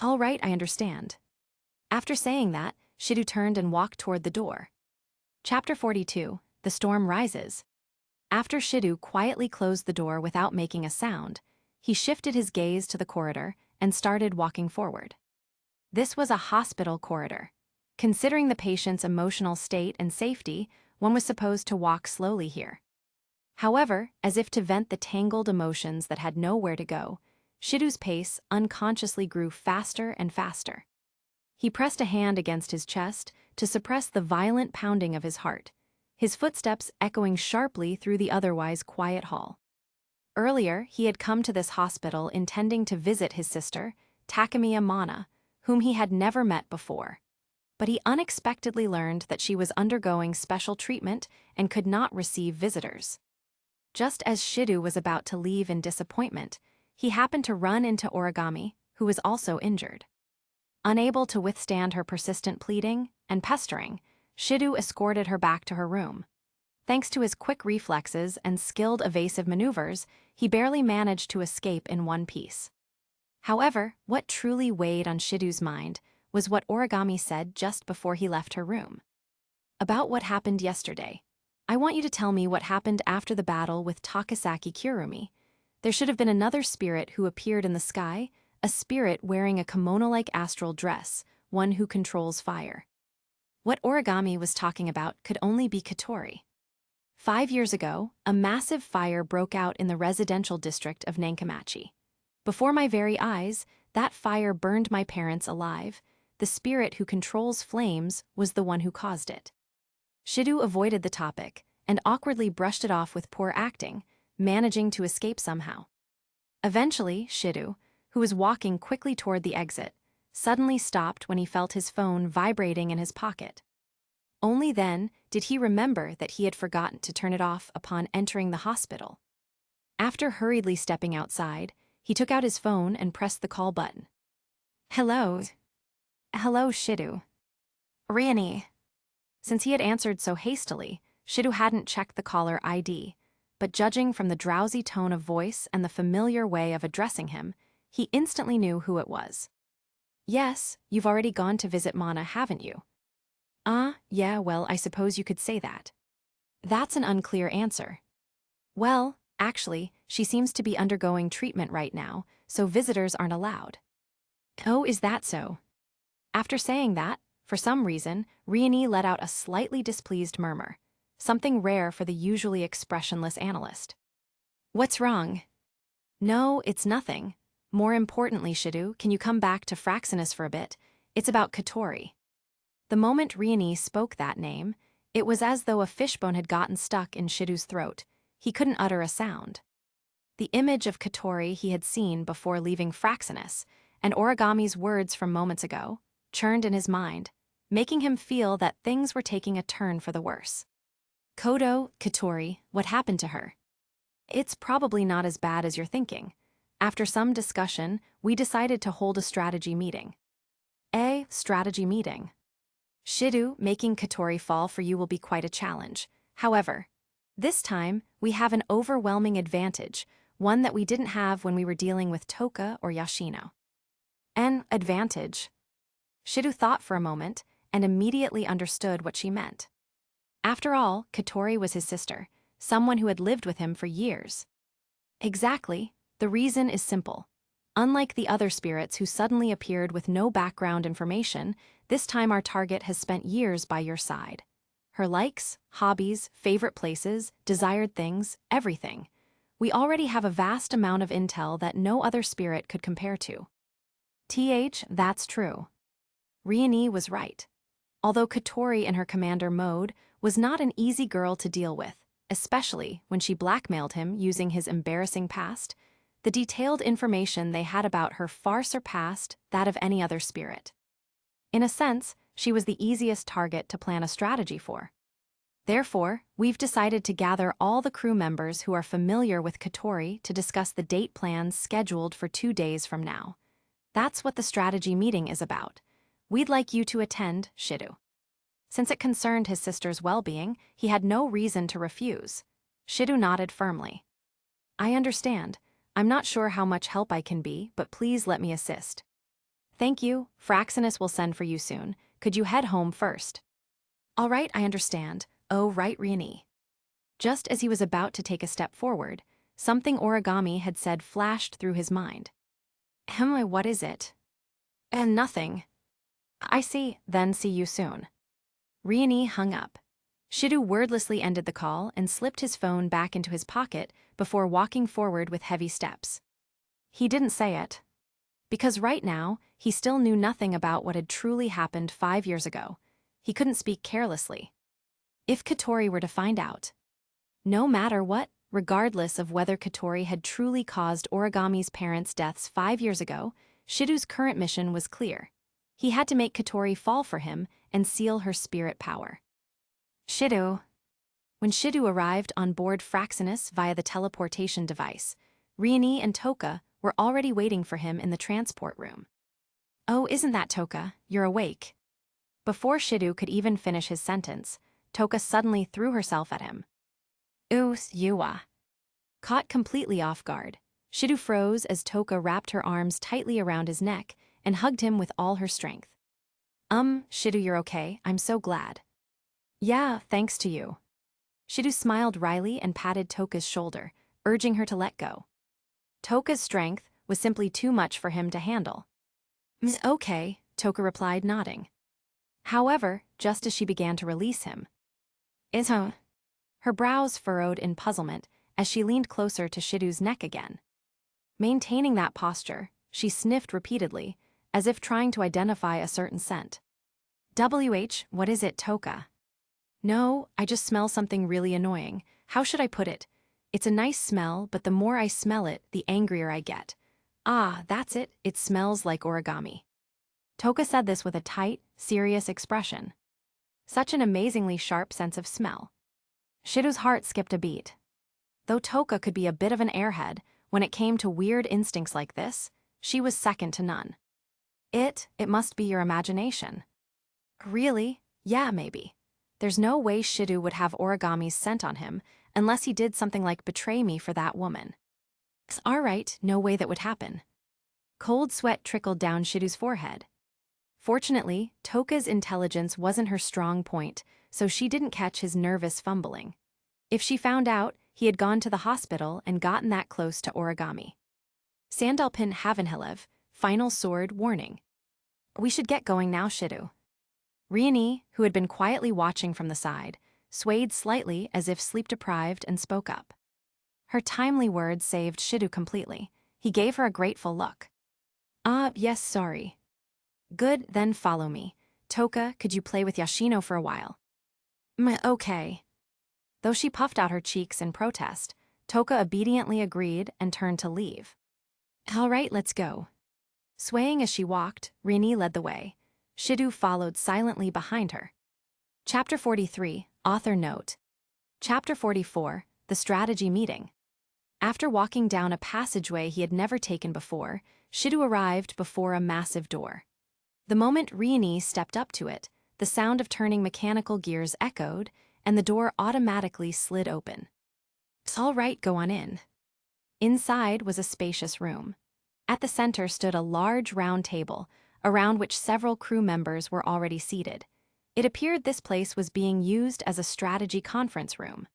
All right, I understand. After saying that, Shidu turned and walked toward the door. Chapter 42, The Storm Rises. After Shidu quietly closed the door without making a sound, he shifted his gaze to the corridor and started walking forward. This was a hospital corridor. Considering the patient's emotional state and safety, one was supposed to walk slowly here. However, as if to vent the tangled emotions that had nowhere to go, Shidu's pace unconsciously grew faster and faster. He pressed a hand against his chest to suppress the violent pounding of his heart, his footsteps echoing sharply through the otherwise quiet hall. Earlier, he had come to this hospital intending to visit his sister, Takemiya Mana, whom he had never met before. But he unexpectedly learned that she was undergoing special treatment and could not receive visitors. Just as Shidu was about to leave in disappointment, he happened to run into Origami, who was also injured. Unable to withstand her persistent pleading and pestering, Shidu escorted her back to her room. Thanks to his quick reflexes and skilled evasive maneuvers, he barely managed to escape in one piece. However, what truly weighed on Shidu's mind was what Origami said just before he left her room. About what happened yesterday. I want you to tell me what happened after the battle with Takasaki Kurumi. There should have been another spirit who appeared in the sky, a spirit wearing a kimono-like astral dress, one who controls fire. What Origami was talking about could only be Katori. 5 years ago, a massive fire broke out in the residential district of Nankamachi. Before my very eyes, that fire burned my parents alive. The spirit who controls flames was the one who caused it. Shidu avoided the topic and awkwardly brushed it off with poor acting, managing to escape somehow. Eventually, Shidu, who was walking quickly toward the exit, suddenly stopped when he felt his phone vibrating in his pocket. Only then did he remember that he had forgotten to turn it off upon entering the hospital. After hurriedly stepping outside, he took out his phone and pressed the call button. Hello. Hello, Shidu. Riene. Since he had answered so hastily, Shidu hadn't checked the caller ID, but judging from the drowsy tone of voice and the familiar way of addressing him, he instantly knew who it was. Yes, you've already gone to visit Mana, haven't you? Yeah, well, I suppose you could say that. That's an unclear answer. Well, actually, she seems to be undergoing treatment right now, so visitors aren't allowed. Oh, is that so? After saying that, for some reason, Riene let out a slightly displeased murmur, something rare for the usually expressionless analyst. What's wrong? No, it's nothing. More importantly, Shidu, can you come back to Fraxinus for a bit? It's about Katori. The moment Riene spoke that name, it was as though a fishbone had gotten stuck in Shidu's throat. He couldn't utter a sound. The image of Katori he had seen before leaving Fraxinus, and Origami's words from moments ago, churned in his mind, making him feel that things were taking a turn for the worse. Katori, what happened to her? It's probably not as bad as you're thinking. After some discussion, we decided to hold a strategy meeting. A strategy meeting. Shidu, making Katori fall for you will be quite a challenge. However, this time, we have an overwhelming advantage, one that we didn't have when we were dealing with Toka or Yashino. An advantage. Shidu thought for a moment and immediately understood what she meant. After all, Katori was his sister, someone who had lived with him for years. Exactly, the reason is simple. Unlike the other spirits who suddenly appeared with no background information, this time our target has spent years by your side. Her likes, hobbies, favorite places, desired things, everything. We already have a vast amount of intel that no other spirit could compare to. That's true. Riene was right. Although Katori in her commander mode was not an easy girl to deal with, especially when she blackmailed him using his embarrassing past, The detailed information they had about her far surpassed that of any other spirit. In a sense, she was the easiest target to plan a strategy for. Therefore, we've decided to gather all the crew members who are familiar with Katori to discuss the date plans scheduled for 2 days from now. That's what the strategy meeting is about. We'd like you to attend, Shidu. Since it concerned his sister's well-being, he had no reason to refuse. Shidu nodded firmly. I understand. I'm not sure how much help I can be, but please let me assist. Thank you. Fraxinus will send for you soon. Could you head home first? All right, I understand. Oh, right, Riani. Just as he was about to take a step forward, something Origami had said flashed through his mind. What is it? Nothing. I see, then see you soon. Riani hung up. Shidu wordlessly ended the call and slipped his phone back into his pocket before walking forward with heavy steps. He didn't say it. Because right now, he still knew nothing about what had truly happened 5 years ago. He couldn't speak carelessly. If Katori were to find out, no matter what, regardless of whether Katori had truly caused Origami's parents' deaths 5 years ago, Shidu's current mission was clear. He had to make Katori fall for him and seal her spirit power. Shidu. When Shidu arrived on board Fraxinus via the teleportation device, Riani and Toka were already waiting for him in the transport room. Oh, isn't that Toka? You're awake. Before Shidu could even finish his sentence, Toka suddenly threw herself at him. Yua. Caught completely off guard, Shidu froze as Toka wrapped her arms tightly around his neck and hugged him with all her strength. Shidu, you're okay, I'm so glad. Yeah, thanks to you. Shidu smiled wryly and patted Toka's shoulder, urging her to let go. Toka's strength was simply too much for him to handle. Okay, Toka replied, nodding. However, just as she began to release him, her brows furrowed in puzzlement as she leaned closer to Shidu's neck again. Maintaining that posture, she sniffed repeatedly, as if trying to identify a certain scent. What is it, Toka? No, I just smell something really annoying. How should I put it? It's a nice smell, but the more I smell it, the angrier I get. Ah, that's it, it smells like origami. Toka said this with a tight, serious expression. Such an amazingly sharp sense of smell. Shidu's heart skipped a beat. Though Toka could be a bit of an airhead, when it came to weird instincts like this, she was second to none. It must be your imagination. Really? Yeah, maybe. There's no way Shidu would have origami's scent on him, unless he did something like betray me for that woman. All right, no way that would happen. Cold sweat trickled down Shidu's forehead. Fortunately, Toka's intelligence wasn't her strong point, so she didn't catch his nervous fumbling. If she found out, he had gone to the hospital and gotten that close to origami. Sandalpin Havenhelev, final sword warning. We should get going now, Shidu. Riani, who had been quietly watching from the side, swayed slightly as if sleep-deprived and spoke up. Her timely words saved Shidu completely. He gave her a grateful look. Yes, sorry. Good, then follow me. Toka, could you play with Yashino for a while? Okay. Though she puffed out her cheeks in protest, Toka obediently agreed and turned to leave. All right, let's go. Swaying as she walked, Riani led the way. Shidu followed silently behind her. Chapter 43, Author Note. Chapter 44, The Strategy Meeting. After walking down a passageway he had never taken before, Shidu arrived before a massive door. The moment Riani stepped up to it, the sound of turning mechanical gears echoed, and the door automatically slid open. All right, go on in. Inside was a spacious room. At the center stood a large round table, around which several crew members were already seated. It appeared this place was being used as a strategy conference room.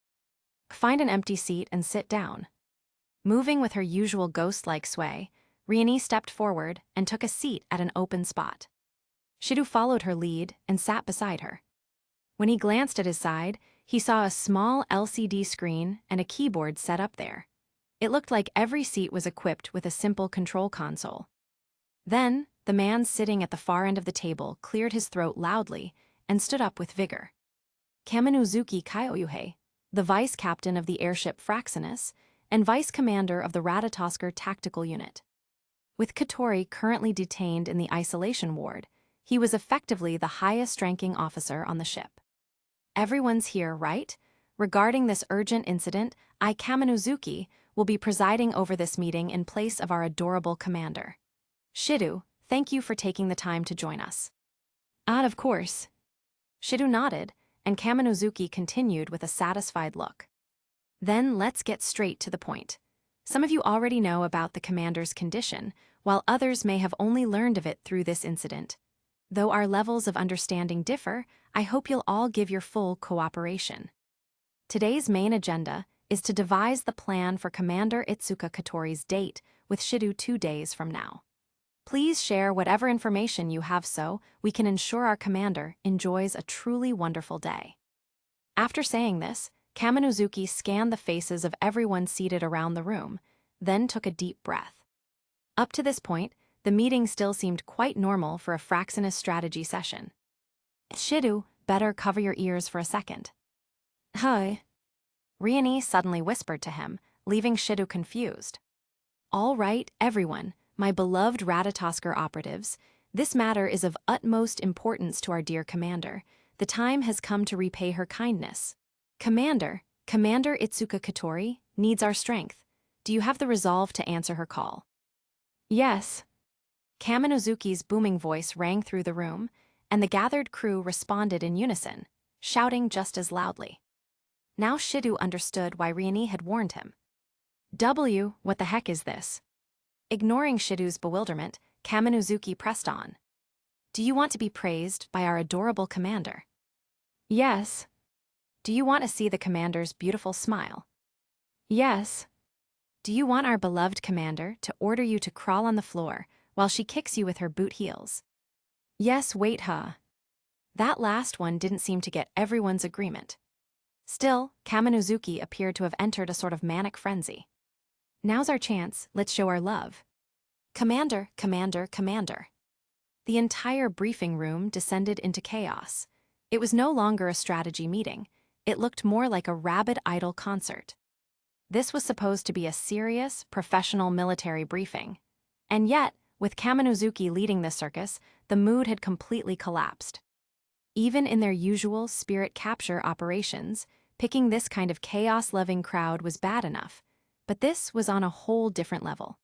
Find an empty seat and sit down. Moving with her usual ghost-like sway, Riani stepped forward and took a seat at an open spot. Shidu followed her lead and sat beside her. When he glanced at his side, he saw a small LCD screen and a keyboard set up there. It looked like every seat was equipped with a simple control console. Then, the man sitting at the far end of the table cleared his throat loudly and stood up with vigor. Kaminuzuki Kyoyuhei, the vice captain of the airship Fraxinus, and vice commander of the Ratatosker Tactical Unit. With Katori currently detained in the isolation ward, he was effectively the highest-ranking officer on the ship. Everyone's here, right? Regarding this urgent incident, I, Kaminuzuki, will be presiding over this meeting in place of our adorable commander. Shidu, thank you for taking the time to join us. Of course. Shidu nodded, and Kaminuzuki continued with a satisfied look. Then let's get straight to the point. Some of you already know about the commander's condition, while others may have only learned of it through this incident. Though our levels of understanding differ, I hope you'll all give your full cooperation. Today's main agenda is to devise the plan for Commander Itsuka Katori's date with Shidu 2 days from now. Please share whatever information you have so we can ensure our commander enjoys a truly wonderful day. After saying this, Kaminuzuki scanned the faces of everyone seated around the room, then took a deep breath. Up to this point, the meeting still seemed quite normal for a Fraxinus strategy session. Shidu, better cover your ears for a second. Hi. Riani suddenly whispered to him, leaving Shidu confused. All right, everyone, my beloved Ratatosker operatives, this matter is of utmost importance to our dear commander. The time has come to repay her kindness. Commander Itsuka Katori needs our strength. Do you have the resolve to answer her call? Yes. Kaminuzuki's booming voice rang through the room, and the gathered crew responded in unison, shouting just as loudly. Now Shidu understood why Riani had warned him. What the heck is this? Ignoring Shidu's bewilderment, Kaminuzuki pressed on. Do you want to be praised by our adorable commander? Yes. Do you want to see the commander's beautiful smile? Yes. Do you want our beloved commander to order you to crawl on the floor while she kicks you with her boot heels? Yes, wait, That last one didn't seem to get everyone's agreement. Still, Kaminuzuki appeared to have entered a sort of manic frenzy. Now's our chance, let's show our love. Commander. The entire briefing room descended into chaos. It was no longer a strategy meeting. It looked more like a rabid idol concert. This was supposed to be a serious, professional military briefing. And yet, with Kaminuzuki leading this circus, the mood had completely collapsed. Even in their usual spirit capture operations, picking this kind of chaos-loving crowd was bad enough, but this was on a whole different level.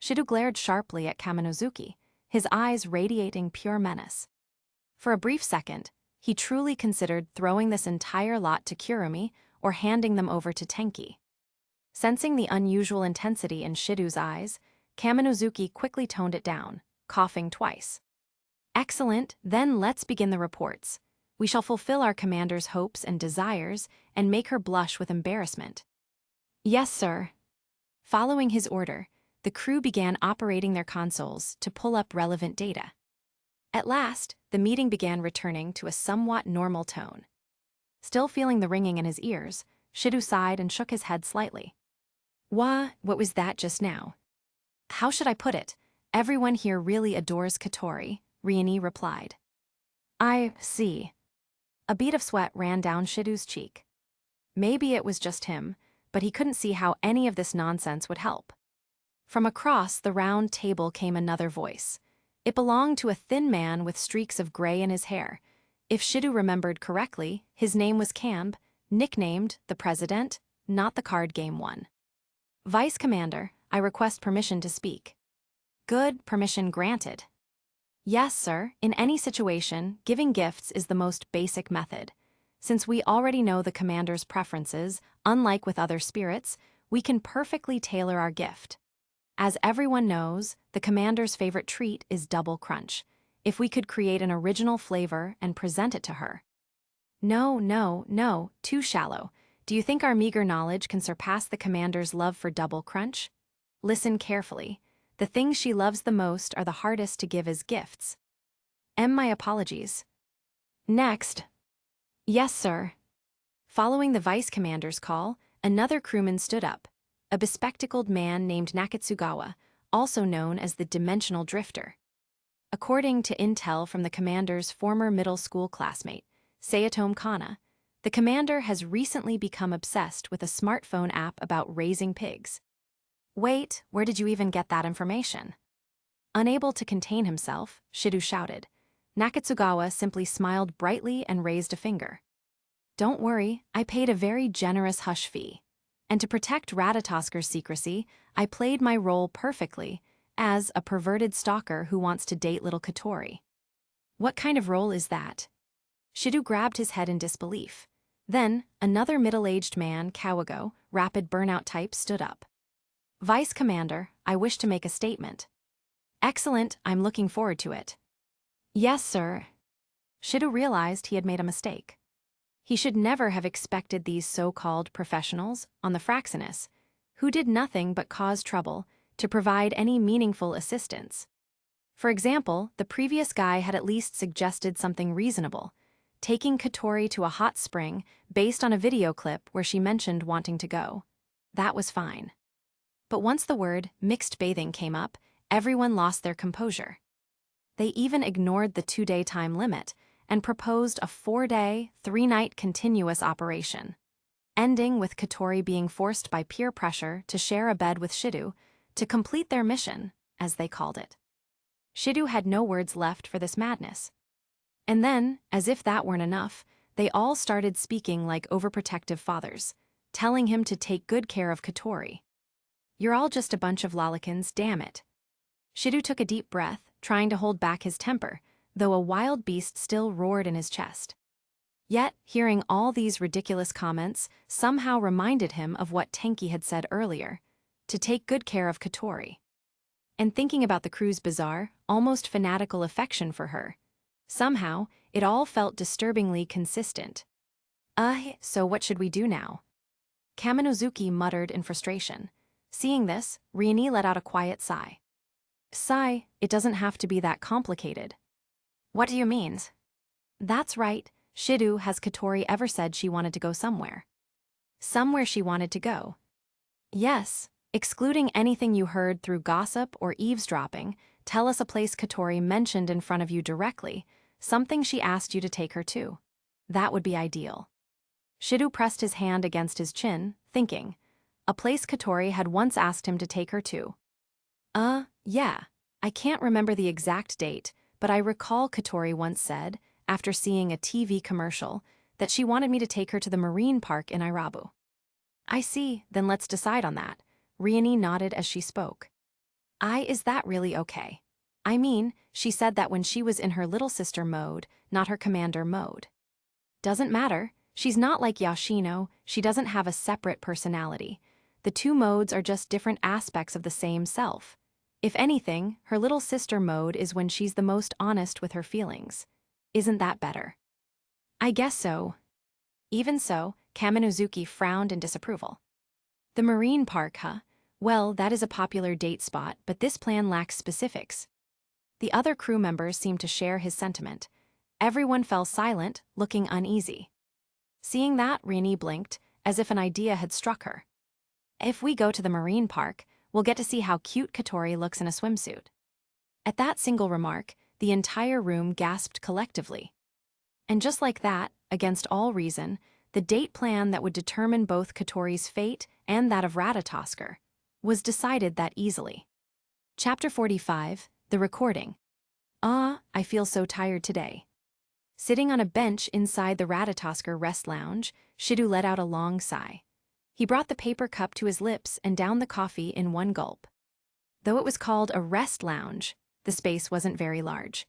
Shidu glared sharply at Kaminuzuki, his eyes radiating pure menace. For a brief second, he truly considered throwing this entire lot to Kurumi or handing them over to Tenki. Sensing the unusual intensity in Shidu's eyes, Kaminuzuki quickly toned it down, coughing twice. Excellent, then let's begin the reports. We shall fulfill our commander's hopes and desires and make her blush with embarrassment. Yes, sir. Following his order, the crew began operating their consoles to pull up relevant data. At last, the meeting began returning to a somewhat normal tone. Still feeling the ringing in his ears, Shidu sighed and shook his head slightly. What was that just now? How should I put it? Everyone here really adores Katori, Riani replied. I see. A bead of sweat ran down Shidu's cheek. Maybe it was just him, but he couldn't see how any of this nonsense would help. From across the round table came another voice. It belonged to a thin man with streaks of gray in his hair. If Shidu remembered correctly, his name was Camb, nicknamed the President, not the card game one. Vice Commander, I request permission to speak. Good, permission granted. Yes, sir, in any situation, giving gifts is the most basic method. Since we already know the commander's preferences, unlike with other spirits, we can perfectly tailor our gift. As everyone knows, the commander's favorite treat is double crunch. If we could create an original flavor and present it to her. No, too shallow. Do you think our meager knowledge can surpass the commander's love for double crunch? Listen carefully. The things she loves the most are the hardest to give as gifts. My apologies. Next. Yes, sir. Following the vice commander's call, another crewman stood up, a bespectacled man named Nakatsugawa, also known as the Dimensional Drifter. According to intel from the commander's former middle school classmate, Sayatome Kana, The commander has recently become obsessed with a smartphone app about raising pigs. Wait, where did you even get that information? Unable to contain himself, Shidu shouted. Nakatsugawa simply smiled brightly and raised a finger. Don't worry, I paid a very generous hush fee. And to protect Ratatosker's secrecy, I played my role perfectly, as a perverted stalker who wants to date little Katori. What kind of role is that? Shidu grabbed his head in disbelief. Then, another middle-aged man, Kawago, rapid burnout type, stood up. Vice Commander, I wish to make a statement. Excellent, I'm looking forward to it. Yes, sir. Shidu realized he had made a mistake. He should never have expected these so-called professionals on the Fraxinus, who did nothing but cause trouble, to provide any meaningful assistance. For example, the previous guy had at least suggested something reasonable, taking Katori to a hot spring based on a video clip where she mentioned wanting to go. That was fine. But once the word mixed bathing came up, everyone lost their composure. They even ignored the 2-day time limit and proposed a 4-day, 3-night continuous operation, ending with Katori being forced by peer pressure to share a bed with Shidu to complete their mission, as they called it. Shidu had no words left for this madness. And then, as if that weren't enough, they all started speaking like overprotective fathers, telling him to take good care of Katori. You're all just a bunch of lolicons, damn it. Shidu took a deep breath, trying to hold back his temper, though a wild beast still roared in his chest. Yet, hearing all these ridiculous comments somehow reminded him of what Tenki had said earlier, to take good care of Katori. And thinking about the crew's bizarre, almost fanatical affection for her, somehow, it all felt disturbingly consistent. So what should we do now? Kaminozuki muttered in frustration. Seeing this, Rieni let out a quiet sigh. Sigh, it doesn't have to be that complicated. What do you mean? That's right, Shidu, has Katori ever said she wanted to go somewhere? Somewhere she wanted to go. Yes, excluding anything you heard through gossip or eavesdropping, tell us a place Katori mentioned in front of you directly, something she asked you to take her to. That would be ideal. Shidu pressed his hand against his chin, thinking. A place Katori had once asked him to take her to. Yeah. I can't remember the exact date, but I recall Katori once said, after seeing a TV commercial, that she wanted me to take her to the marine park in Irabu. I see, then let's decide on that. Rieni nodded as she spoke. Is that really okay? I mean, she said that when she was in her little sister mode, not her commander mode. Doesn't matter, she's not like Yoshino, she doesn't have a separate personality. The two modes are just different aspects of the same self. If anything, her little sister mode is when she's the most honest with her feelings. Isn't that better? I guess so. Even so, Kaminozuki frowned in disapproval. The marine park, huh? Well, that is a popular date spot, but this plan lacks specifics. The other crew members seemed to share his sentiment. Everyone fell silent, looking uneasy. Seeing that, Rieni blinked, as if an idea had struck her. If we go to the marine park, we'll get to see how cute Katori looks in a swimsuit. At that single remark, the entire room gasped collectively. And just like that, against all reason, the date plan that would determine both Katori's fate and that of Ratatosker was decided that easily. Chapter 45, The Recording. I feel so tired today. Sitting on a bench inside the Ratatosker rest lounge, Shidu let out a long sigh. He brought the paper cup to his lips and downed the coffee in one gulp. Though it was called a rest lounge, the space wasn't very large.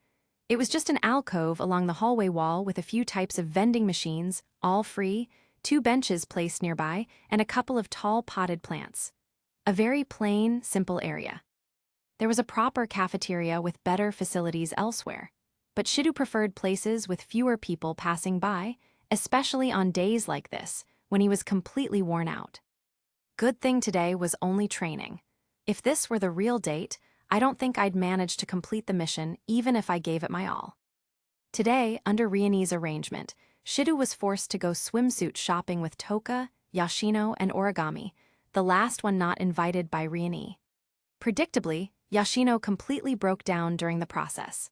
It was just an alcove along the hallway wall with a few types of vending machines, all free, 2 benches placed nearby, and a couple of tall potted plants. A very plain, simple area. There was a proper cafeteria with better facilities elsewhere, but Shidu preferred places with fewer people passing by, especially on days like this, when he was completely worn out. Good thing today was only training. If this were the real date, I don't think I'd manage to complete the mission even if I gave it my all. Today, under Rieni's arrangement, Shidu was forced to go swimsuit shopping with Toka, Yoshino, and Origami, the last one not invited by Rieni. Predictably, Yoshino completely broke down during the process.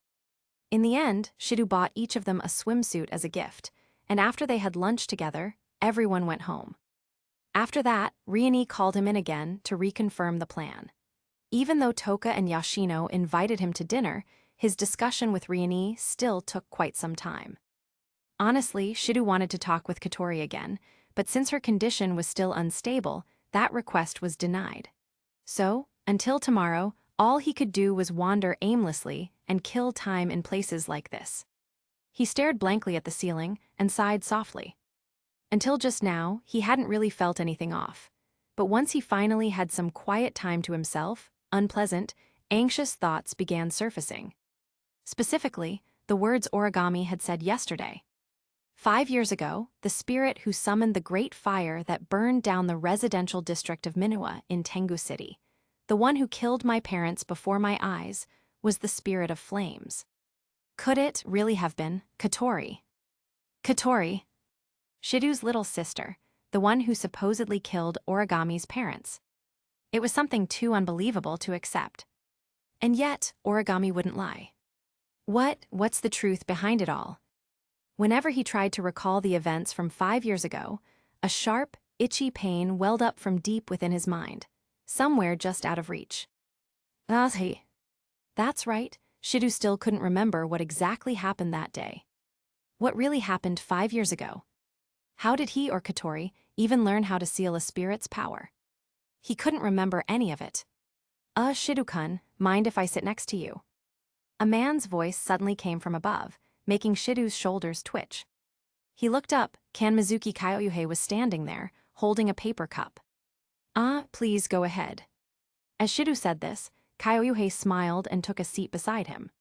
In the end, Shidu bought each of them a swimsuit as a gift, and after they had lunch together, everyone went home. After that, Riani called him in again to reconfirm the plan. Even though Toka and Yoshino invited him to dinner, his discussion with Riani still took quite some time. Honestly, Shidu wanted to talk with Katori again, but since her condition was still unstable, that request was denied. So, until tomorrow, all he could do was wander aimlessly and kill time in places like this. He stared blankly at the ceiling and sighed softly. Until just now, he hadn't really felt anything off. But once he finally had some quiet time to himself, unpleasant, anxious thoughts began surfacing. Specifically, the words Origami had said yesterday. 5 years ago, the spirit who summoned the great fire that burned down the residential district of Minua in Tengu City, the one who killed my parents before my eyes, was the spirit of flames. Could it really have been Katori? Katori, Shidu's little sister, the one who supposedly killed Origami's parents. It was something too unbelievable to accept. And yet, Origami wouldn't lie. What's the truth behind it all? Whenever he tried to recall the events from 5 years ago, a sharp, itchy pain welled up from deep within his mind, somewhere just out of reach. That's right, Shidu still couldn't remember what exactly happened that day. What really happened 5 years ago? How did he or Katori even learn how to seal a spirit's power? He couldn't remember any of it. Shidu-kun, mind if I sit next to you? A man's voice suddenly came from above, making Shidu's shoulders twitch. He looked up. Kanmizuki Kyoyuhei was standing there, holding a paper cup. Please go ahead. As Shidu said this, Kyoyuhei smiled and took a seat beside him.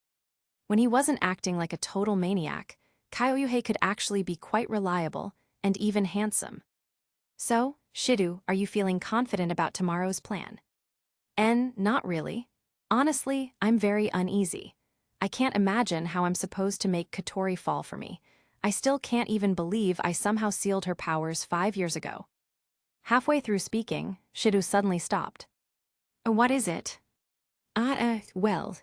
When he wasn't acting like a total maniac, Kyoyuhei could actually be quite reliable and even handsome. So, Shidu, are you feeling confident about tomorrow's plan? Not really. Honestly, I'm very uneasy. I can't imagine how I'm supposed to make Katori fall for me. I still can't even believe I somehow sealed her powers 5 years ago. Halfway through speaking, Shidu suddenly stopped. What is it? Well.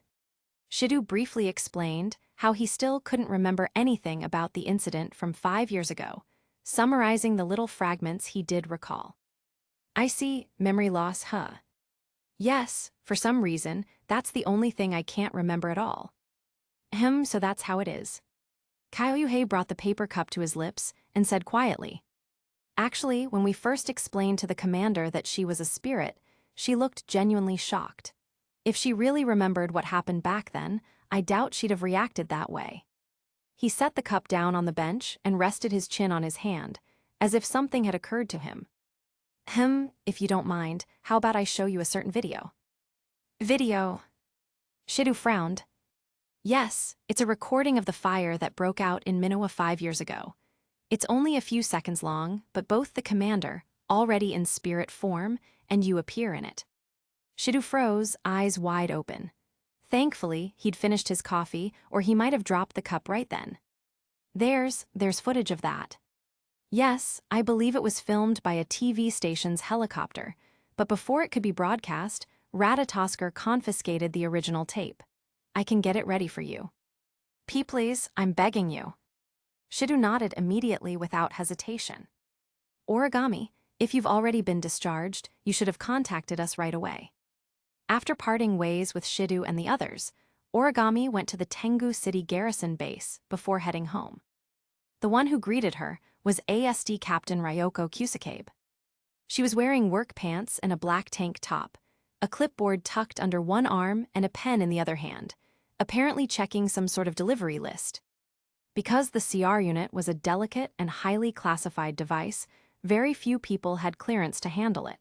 Shidu briefly explained how he still couldn't remember anything about the incident from 5 years ago, summarizing the little fragments he did recall. I see, memory loss, huh? Yes, for some reason, that's the only thing I can't remember at all. So that's how it is. Kyoyuhei brought the paper cup to his lips and said quietly. Actually, when we first explained to the commander that she was a spirit, she looked genuinely shocked. If she really remembered what happened back then, I doubt she'd have reacted that way. He set the cup down on the bench and rested his chin on his hand, as if something had occurred to him. If you don't mind, how about I show you a certain video? Video? Shidu frowned. Yes, it's a recording of the fire that broke out in Minua 5 years ago. It's only a few seconds long, but both the commander, already in spirit form, and you appear in it. Shidu froze, eyes wide open. Thankfully, he'd finished his coffee, or he might have dropped the cup right then. There's footage of that. Yes, I believe it was filmed by a TV station's helicopter, but before it could be broadcast, Ratatosker confiscated the original tape. I can get it ready for you. Please, I'm begging you. Shidu nodded immediately without hesitation. Origami, if you've already been discharged, you should have contacted us right away. After parting ways with Shidu and the others, Origami went to the Tengu City garrison base before heading home. The one who greeted her was ASD Captain Ryoko Kusakabe. She was wearing work pants and a black tank top, a clipboard tucked under one arm and a pen in the other hand, apparently checking some sort of delivery list. Because the CR unit was a delicate and highly classified device, very few people had clearance to handle it.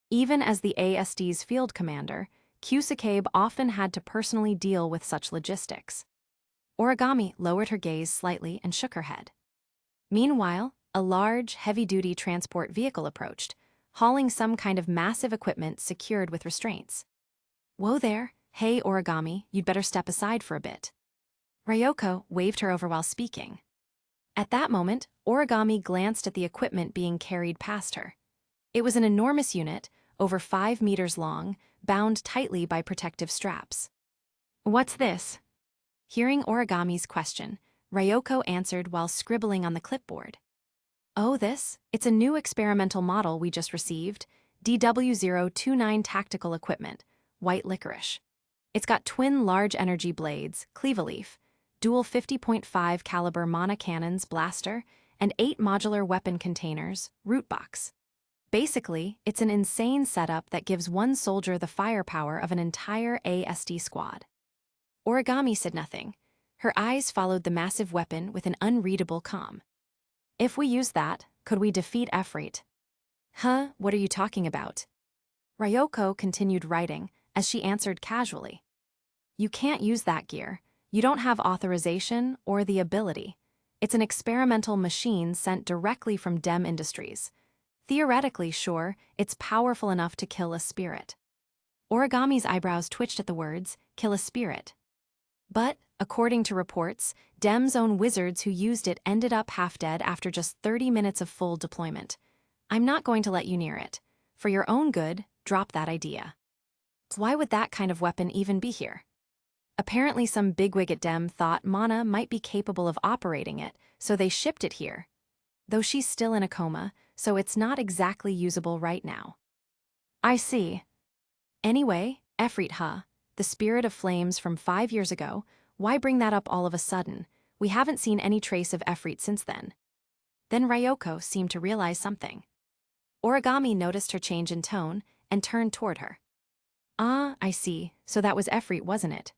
Even as the ASD's field commander, Kusakabe often had to personally deal with such logistics. Origami lowered her gaze slightly and shook her head. Meanwhile, a large, heavy-duty transport vehicle approached, hauling some kind of massive equipment secured with restraints. Whoa there, hey Origami, you'd better step aside for a bit. Ryoko waved her over while speaking. At that moment, Origami glanced at the equipment being carried past her. It was an enormous unit, over 5 meters long, bound tightly by protective straps. What's this? Hearing Origami's question, Ryoko answered while scribbling on the clipboard. Oh, it's a new experimental model we just received, DW029 tactical equipment, white licorice. It's got twin large energy blades, cleaveleaf, dual 50.5 caliber mana cannons, blaster, and 8 modular weapon containers, root box. Basically, it's an insane setup that gives one soldier the firepower of an entire ASD squad. Origami said nothing. Her eyes followed the massive weapon with an unreadable calm. If we use that, could we defeat Efreet? Huh, what are you talking about? Ryoko continued writing as she answered casually. You can't use that gear. You don't have authorization or the ability. It's an experimental machine sent directly from Dem Industries. Theoretically, sure, it's powerful enough to kill a spirit. Origami's eyebrows twitched at the words, kill a spirit. But, according to reports, Dem's own wizards who used it ended up half-dead after just 30 minutes of full deployment. I'm not going to let you near it. For your own good, drop that idea. Why would that kind of weapon even be here? Apparently some bigwig at Dem thought Mana might be capable of operating it, so they shipped it here. Though she's still in a coma, so it's not exactly usable right now. I see. Anyway, Efreet, the spirit of flames from 5 years ago, why bring that up all of a sudden? We haven't seen any trace of Efreet since then. Then Ryoko seemed to realize something. Origami noticed her change in tone and turned toward her. Ah, I see, so that was Efreet, wasn't it?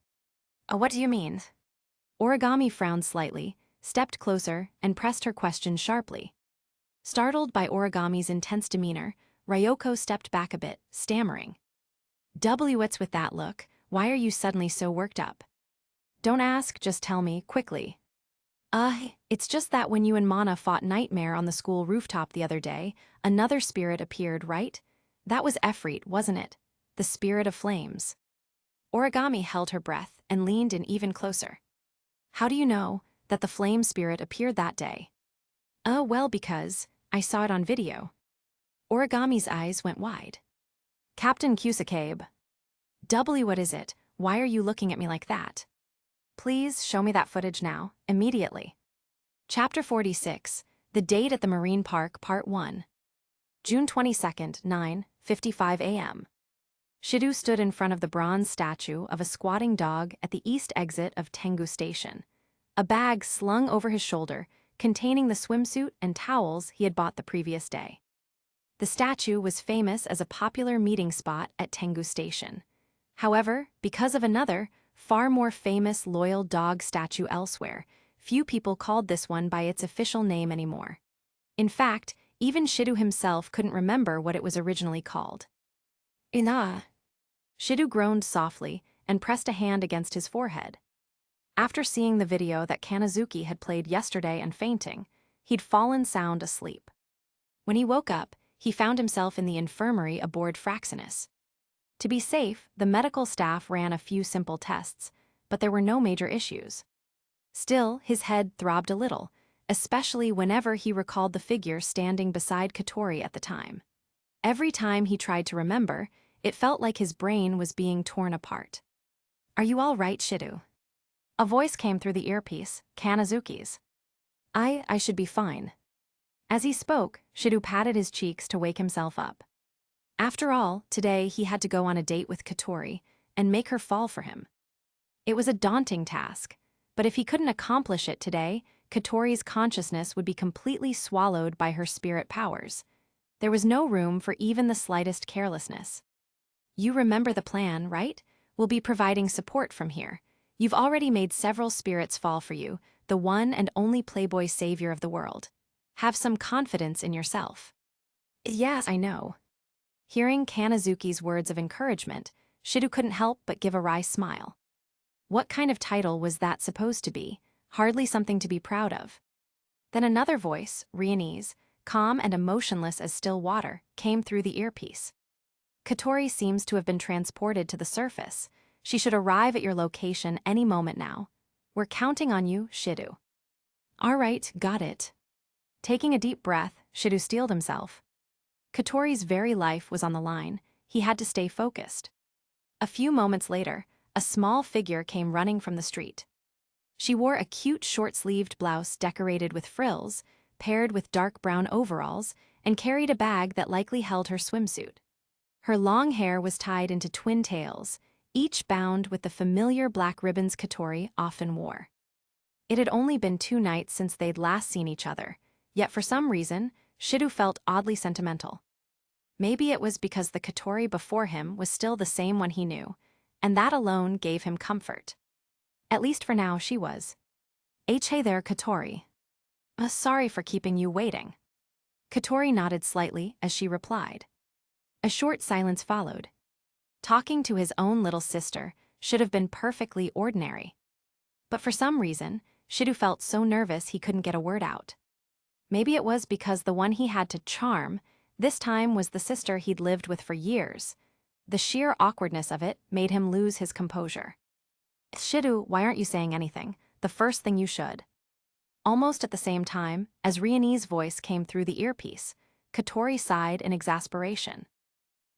What do you mean? Origami frowned slightly, stepped closer, and pressed her question sharply. Startled by Origami's intense demeanor, Ryoko stepped back a bit, stammering. What's with that look? Why are you suddenly so worked up? Don't ask, just tell me, quickly. It's just that when you and Mana fought Nightmare on the school rooftop the other day, another spirit appeared, right? That was Efreet, wasn't it? The spirit of flames. Origami held her breath and leaned in even closer. How do you know that the flame spirit appeared that day? Well, because I saw it on video. Origami's eyes went wide. Captain Kusakabe. What is it? Why are you looking at me like that? Please show me that footage now, immediately. Chapter 46, The Date at the Marine Park, Part 1. June 22nd, 9:55 a.m. Shidu stood in front of the bronze statue of a squatting dog at the east exit of Tengu Station, a bag slung over his shoulder containing the swimsuit and towels he had bought the previous day. The statue was famous as a popular meeting spot at Tengu Station. However, because of another, far more famous loyal dog statue elsewhere, few people called this one by its official name anymore. In fact, even Shidu himself couldn't remember what it was originally called. Ina. Shidu groaned softly and pressed a hand against his forehead. After seeing the video that Kanazuki had played yesterday and fainting, he'd fallen sound asleep. When he woke up, he found himself in the infirmary aboard Fraxinus. To be safe, the medical staff ran a few simple tests, but there were no major issues. Still, his head throbbed a little, especially whenever he recalled the figure standing beside Katori at the time. Every time he tried to remember, it felt like his brain was being torn apart. Are you all right, Shidu? A voice came through the earpiece, Kanazuki's. I should be fine. As he spoke, Shidu patted his cheeks to wake himself up. After all, today he had to go on a date with Katori and make her fall for him. It was a daunting task, but if he couldn't accomplish it today, Katori's consciousness would be completely swallowed by her spirit powers. There was no room for even the slightest carelessness. You remember the plan, right? We'll be providing support from here. You've already made several spirits fall for you, the one and only playboy savior of the world. Have some confidence in yourself. Yes, I know. Hearing Kanazuki's words of encouragement, Shidu couldn't help but give a wry smile. What kind of title was that supposed to be? Hardly something to be proud of. Then another voice, Rianese, calm and emotionless as still water, came through the earpiece. Katori seems to have been transported to the surface. She should arrive at your location any moment now. We're counting on you, Shidu. All right, got it. Taking a deep breath, Shidu steeled himself. Katori's very life was on the line. He had to stay focused. A few moments later, a small figure came running from the street. She wore a cute short-sleeved blouse decorated with frills, paired with dark brown overalls, and carried a bag that likely held her swimsuit. Her long hair was tied into twin tails, each bound with the familiar black ribbons Katori often wore. It had only been 2 nights since they'd last seen each other, yet for some reason, Shidu felt oddly sentimental. Maybe it was because the Katori before him was still the same one he knew, and that alone gave him comfort. At least for now she was. Hey there, Katori. Sorry for keeping you waiting. Katori nodded slightly as she replied. A short silence followed. Talking to his own little sister should have been perfectly ordinary. But for some reason, Shidu felt so nervous he couldn't get a word out. Maybe it was because the one he had to charm this time was the sister he'd lived with for years. The sheer awkwardness of it made him lose his composure. Shidu, why aren't you saying anything? The first thing you should. Almost at the same time, as Riani's voice came through the earpiece, Katori sighed in exasperation.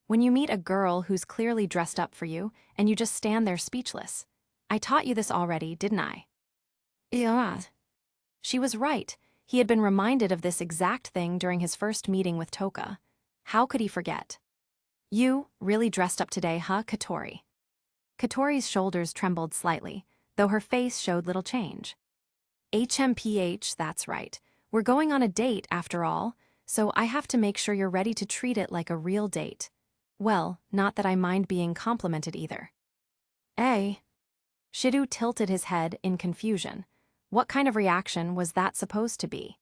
When you meet a girl who's clearly dressed up for you, and you just stand there speechless. I taught you this already, didn't I? Yeah. She was right. He had been reminded of this exact thing during his first meeting with Toka. How could he forget? You, really dressed up today, huh, Katori? Katori's shoulders trembled slightly, though her face showed little change. HMPH, that's right. We're going on a date, after all, so I have to make sure you're ready to treat it like a real date. Well, not that I mind being complimented either. Shidu tilted his head in confusion. What kind of reaction was that supposed to be?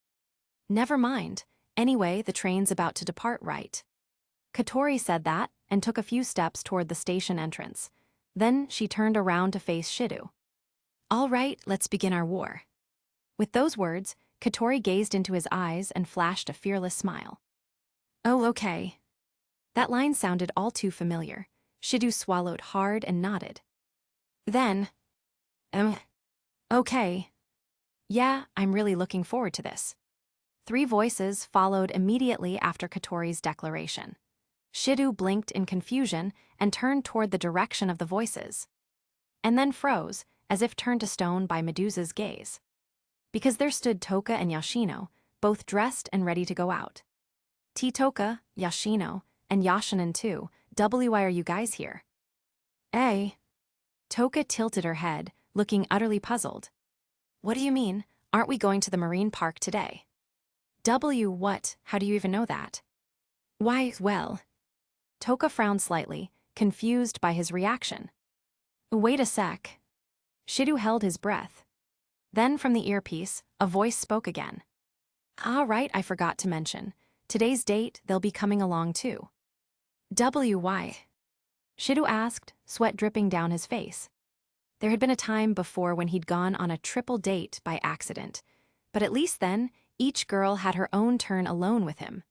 Never mind. Anyway, the train's about to depart, right? Katori said that and took a few steps toward the station entrance. Then she turned around to face Shidu. All right, let's begin our war. With those words, Katori gazed into his eyes and flashed a fearless smile. Oh, okay. That line sounded all too familiar. Shidu swallowed hard and nodded. Then, okay. Yeah, I'm really looking forward to this. 3 voices followed immediately after Katori's declaration. Shidu blinked in confusion and turned toward the direction of the voices. And then froze, as if turned to stone by Medusa's gaze. Because there stood Toka and Yashino, both dressed and ready to go out. Toka, Yashino, and Yashinan too. Why are you guys here? Toka tilted her head, looking utterly puzzled. What do you mean? Aren't we going to the marine park today? What? How do you even know that? Why, well. Toka frowned slightly, confused by his reaction. Wait a sec. Shidu held his breath. Then from the earpiece, a voice spoke again. Right, I forgot to mention. Today's date, they'll be coming along too. Why? Shidu asked, sweat dripping down his face. There had been a time before when he'd gone on a triple date by accident, but at least then, each girl had her own turn alone with him.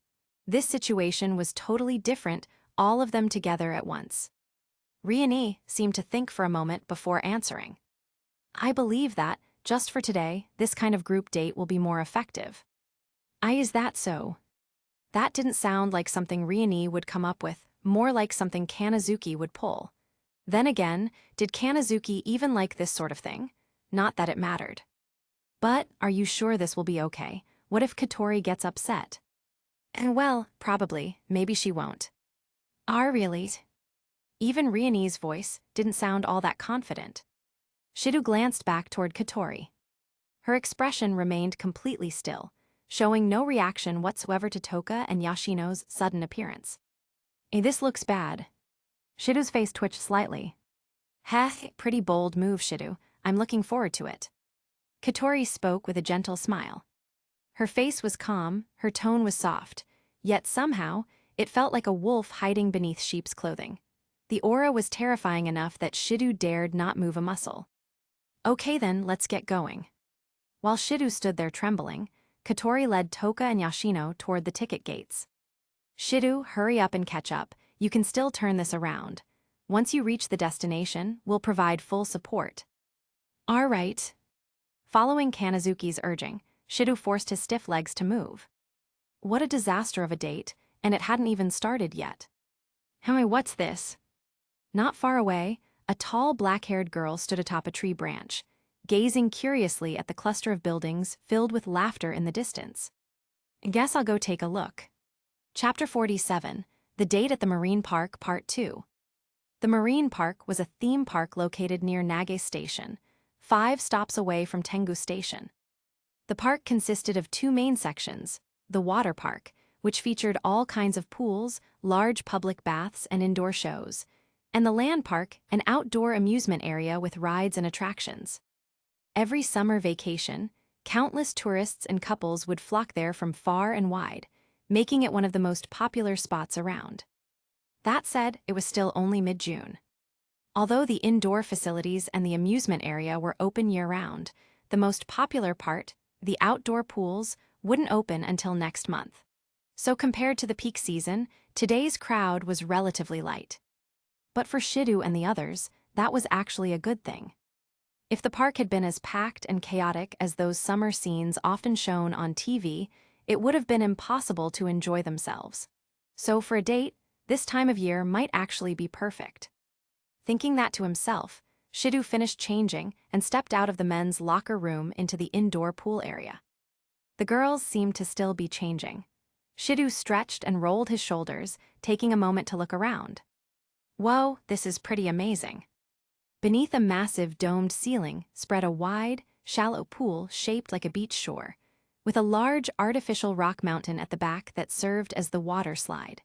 This situation was totally different, all of them together at once. Riani seemed to think for a moment before answering. I believe that, just for today, this kind of group date will be more effective. Is that so? That didn't sound like something Riani would come up with, more like something Kanazuki would pull. Then again, did Kanazuki even like this sort of thing? Not that it mattered. But, are you sure this will be okay? What if Katori gets upset? Well, probably, maybe she won't. Really? Even Riani's voice didn't sound all that confident. Shidu glanced back toward Katori. Her expression remained completely still, showing no reaction whatsoever to Toka and Yashino's sudden appearance. This looks bad. Shidu's face twitched slightly. Pretty bold move, Shidu. I'm looking forward to it. Katori spoke with a gentle smile. Her face was calm, her tone was soft, yet somehow, it felt like a wolf hiding beneath sheep's clothing. The aura was terrifying enough that Shidu dared not move a muscle. Okay then, let's get going. While Shidu stood there trembling, Katori led Toka and Yashino toward the ticket gates. Shidu, hurry up and catch up. You can still turn this around. Once you reach the destination, we'll provide full support. All right. Following Kanazuki's urging, Shidu forced his stiff legs to move. What a disaster of a date, and it hadn't even started yet. What's this? Not far away, a tall black-haired girl stood atop a tree branch. gazing curiously at the cluster of buildings filled with laughter in the distance. Guess I'll go take a look. Chapter 47, The Date at the Marine Park, Part 2. The Marine Park was a theme park located near Nage Station, 5 stops away from Tgthegood Station. The park consisted of 2 main sections: the water park, which featured all kinds of pools, large public baths, and indoor shows, and the land park, an outdoor amusement area with rides and attractions. Every summer vacation, countless tourists and couples would flock there from far and wide, making it one of the most popular spots around. That said, it was still only mid-June. Although the indoor facilities and the amusement area were open year-round, the most popular part, the outdoor pools, wouldn't open until next month. So compared to the peak season, today's crowd was relatively light. But for Shidu and the others, that was actually a good thing. If the park had been as packed and chaotic as those summer scenes often shown on TV, it would have been impossible to enjoy themselves. So for a date, this time of year might actually be perfect. Thinking that to himself, Shidu finished changing and stepped out of the men's locker room into the indoor pool area. The girls seemed to still be changing. Shidu stretched and rolled his shoulders, taking a moment to look around. Whoa, this is pretty amazing. Beneath a massive domed ceiling spread a wide, shallow pool shaped like a beach shore, with a large artificial rock mountain at the back that served as the water slide.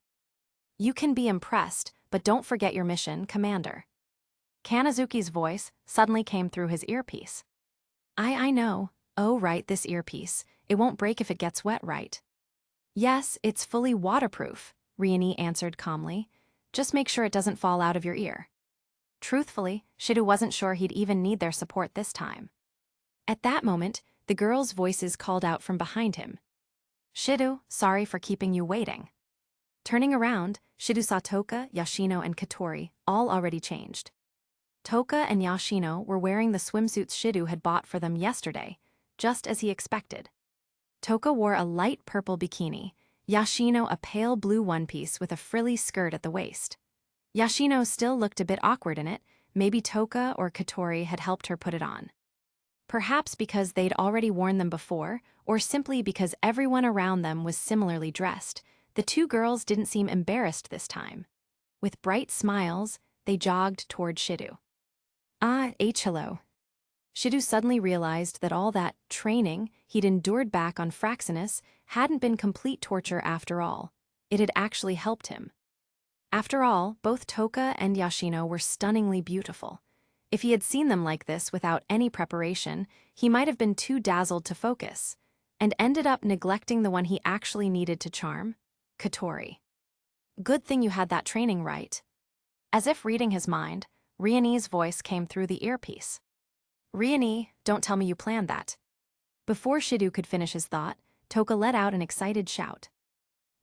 You can be impressed, but don't forget your mission, Commander. Kanazuki's voice suddenly came through his earpiece. I know. Oh, right, this earpiece. It won't break if it gets wet, right? Yes, it's fully waterproof, Riani answered calmly. Just make sure it doesn't fall out of your ear. Truthfully, Shidu wasn't sure he'd even need their support this time. At that moment, the girls' voices called out from behind him. Shidu, sorry for keeping you waiting. Turning around, Shidu saw Toka, Yashino, and Katori, all already changed. Toka and Yashino were wearing the swimsuits Shidu had bought for them yesterday, just as he expected. Toka wore a light purple bikini, Yashino a pale blue one-piece with a frilly skirt at the waist. Yashino still looked a bit awkward in it. Maybe Toka or Katori had helped her put it on. Perhaps because they'd already worn them before, or simply because everyone around them was similarly dressed, the 2 girls didn't seem embarrassed this time. With bright smiles, they jogged toward Shidu. Hello. Shidu suddenly realized that all that training he'd endured back on Fraxinus hadn't been complete torture after all. It had actually helped him. After all, both Toka and Yashino were stunningly beautiful. If he had seen them like this without any preparation, he might have been too dazzled to focus, and ended up neglecting the one he actually needed to charm, Katori. Good thing you had that training right. As if reading his mind, Riani's voice came through the earpiece. Riani, don't tell me you planned that. Before Shidu could finish his thought, Toka let out an excited shout.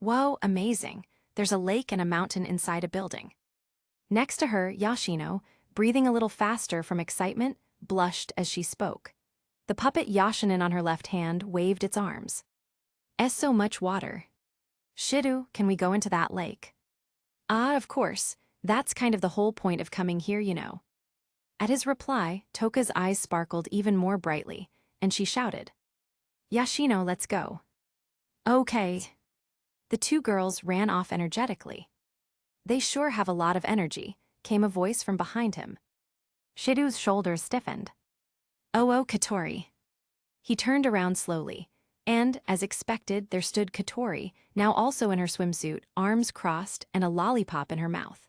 Whoa, amazing. There's a lake and a mountain inside a building. Next to her, Yashino, breathing a little faster from excitement, blushed as she spoke. The puppet Yashinin on her left hand waved its arms. So much water. Shidu, can we go into that lake? Of course. That's kind of the whole point of coming here, you know. At his reply, Toka's eyes sparkled even more brightly, and she shouted. Yashino, let's go. Okay. The 2 girls ran off energetically. They sure have a lot of energy, came a voice from behind him. Shidu's shoulders stiffened. Oh, Katori. He turned around slowly, and, as expected, there stood Katori, now also in her swimsuit, arms crossed and a lollipop in her mouth.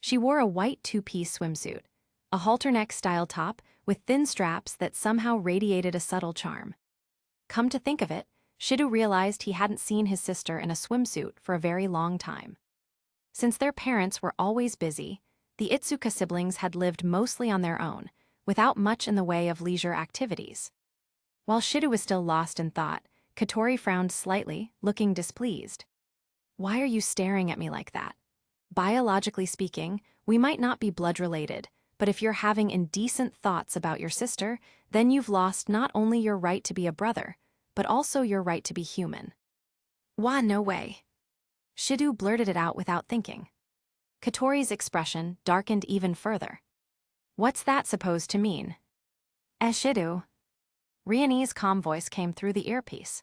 She wore a white 2-piece swimsuit, a halter-neck-style top with thin straps that somehow radiated a subtle charm. Come to think of it, Shidu realized he hadn't seen his sister in a swimsuit for a very long time. Since their parents were always busy, the Itsuka siblings had lived mostly on their own, without much in the way of leisure activities. While Shidu was still lost in thought, Katori frowned slightly, looking displeased. Why are you staring at me like that? Biologically speaking, we might not be blood-related, but if you're having indecent thoughts about your sister, then you've lost not only your right to be a brother, but also your right to be human. Wah, no way. Shidu blurted it out without thinking. Katori's expression darkened even further. What's that supposed to mean? Shidu. Riani's calm voice came through the earpiece.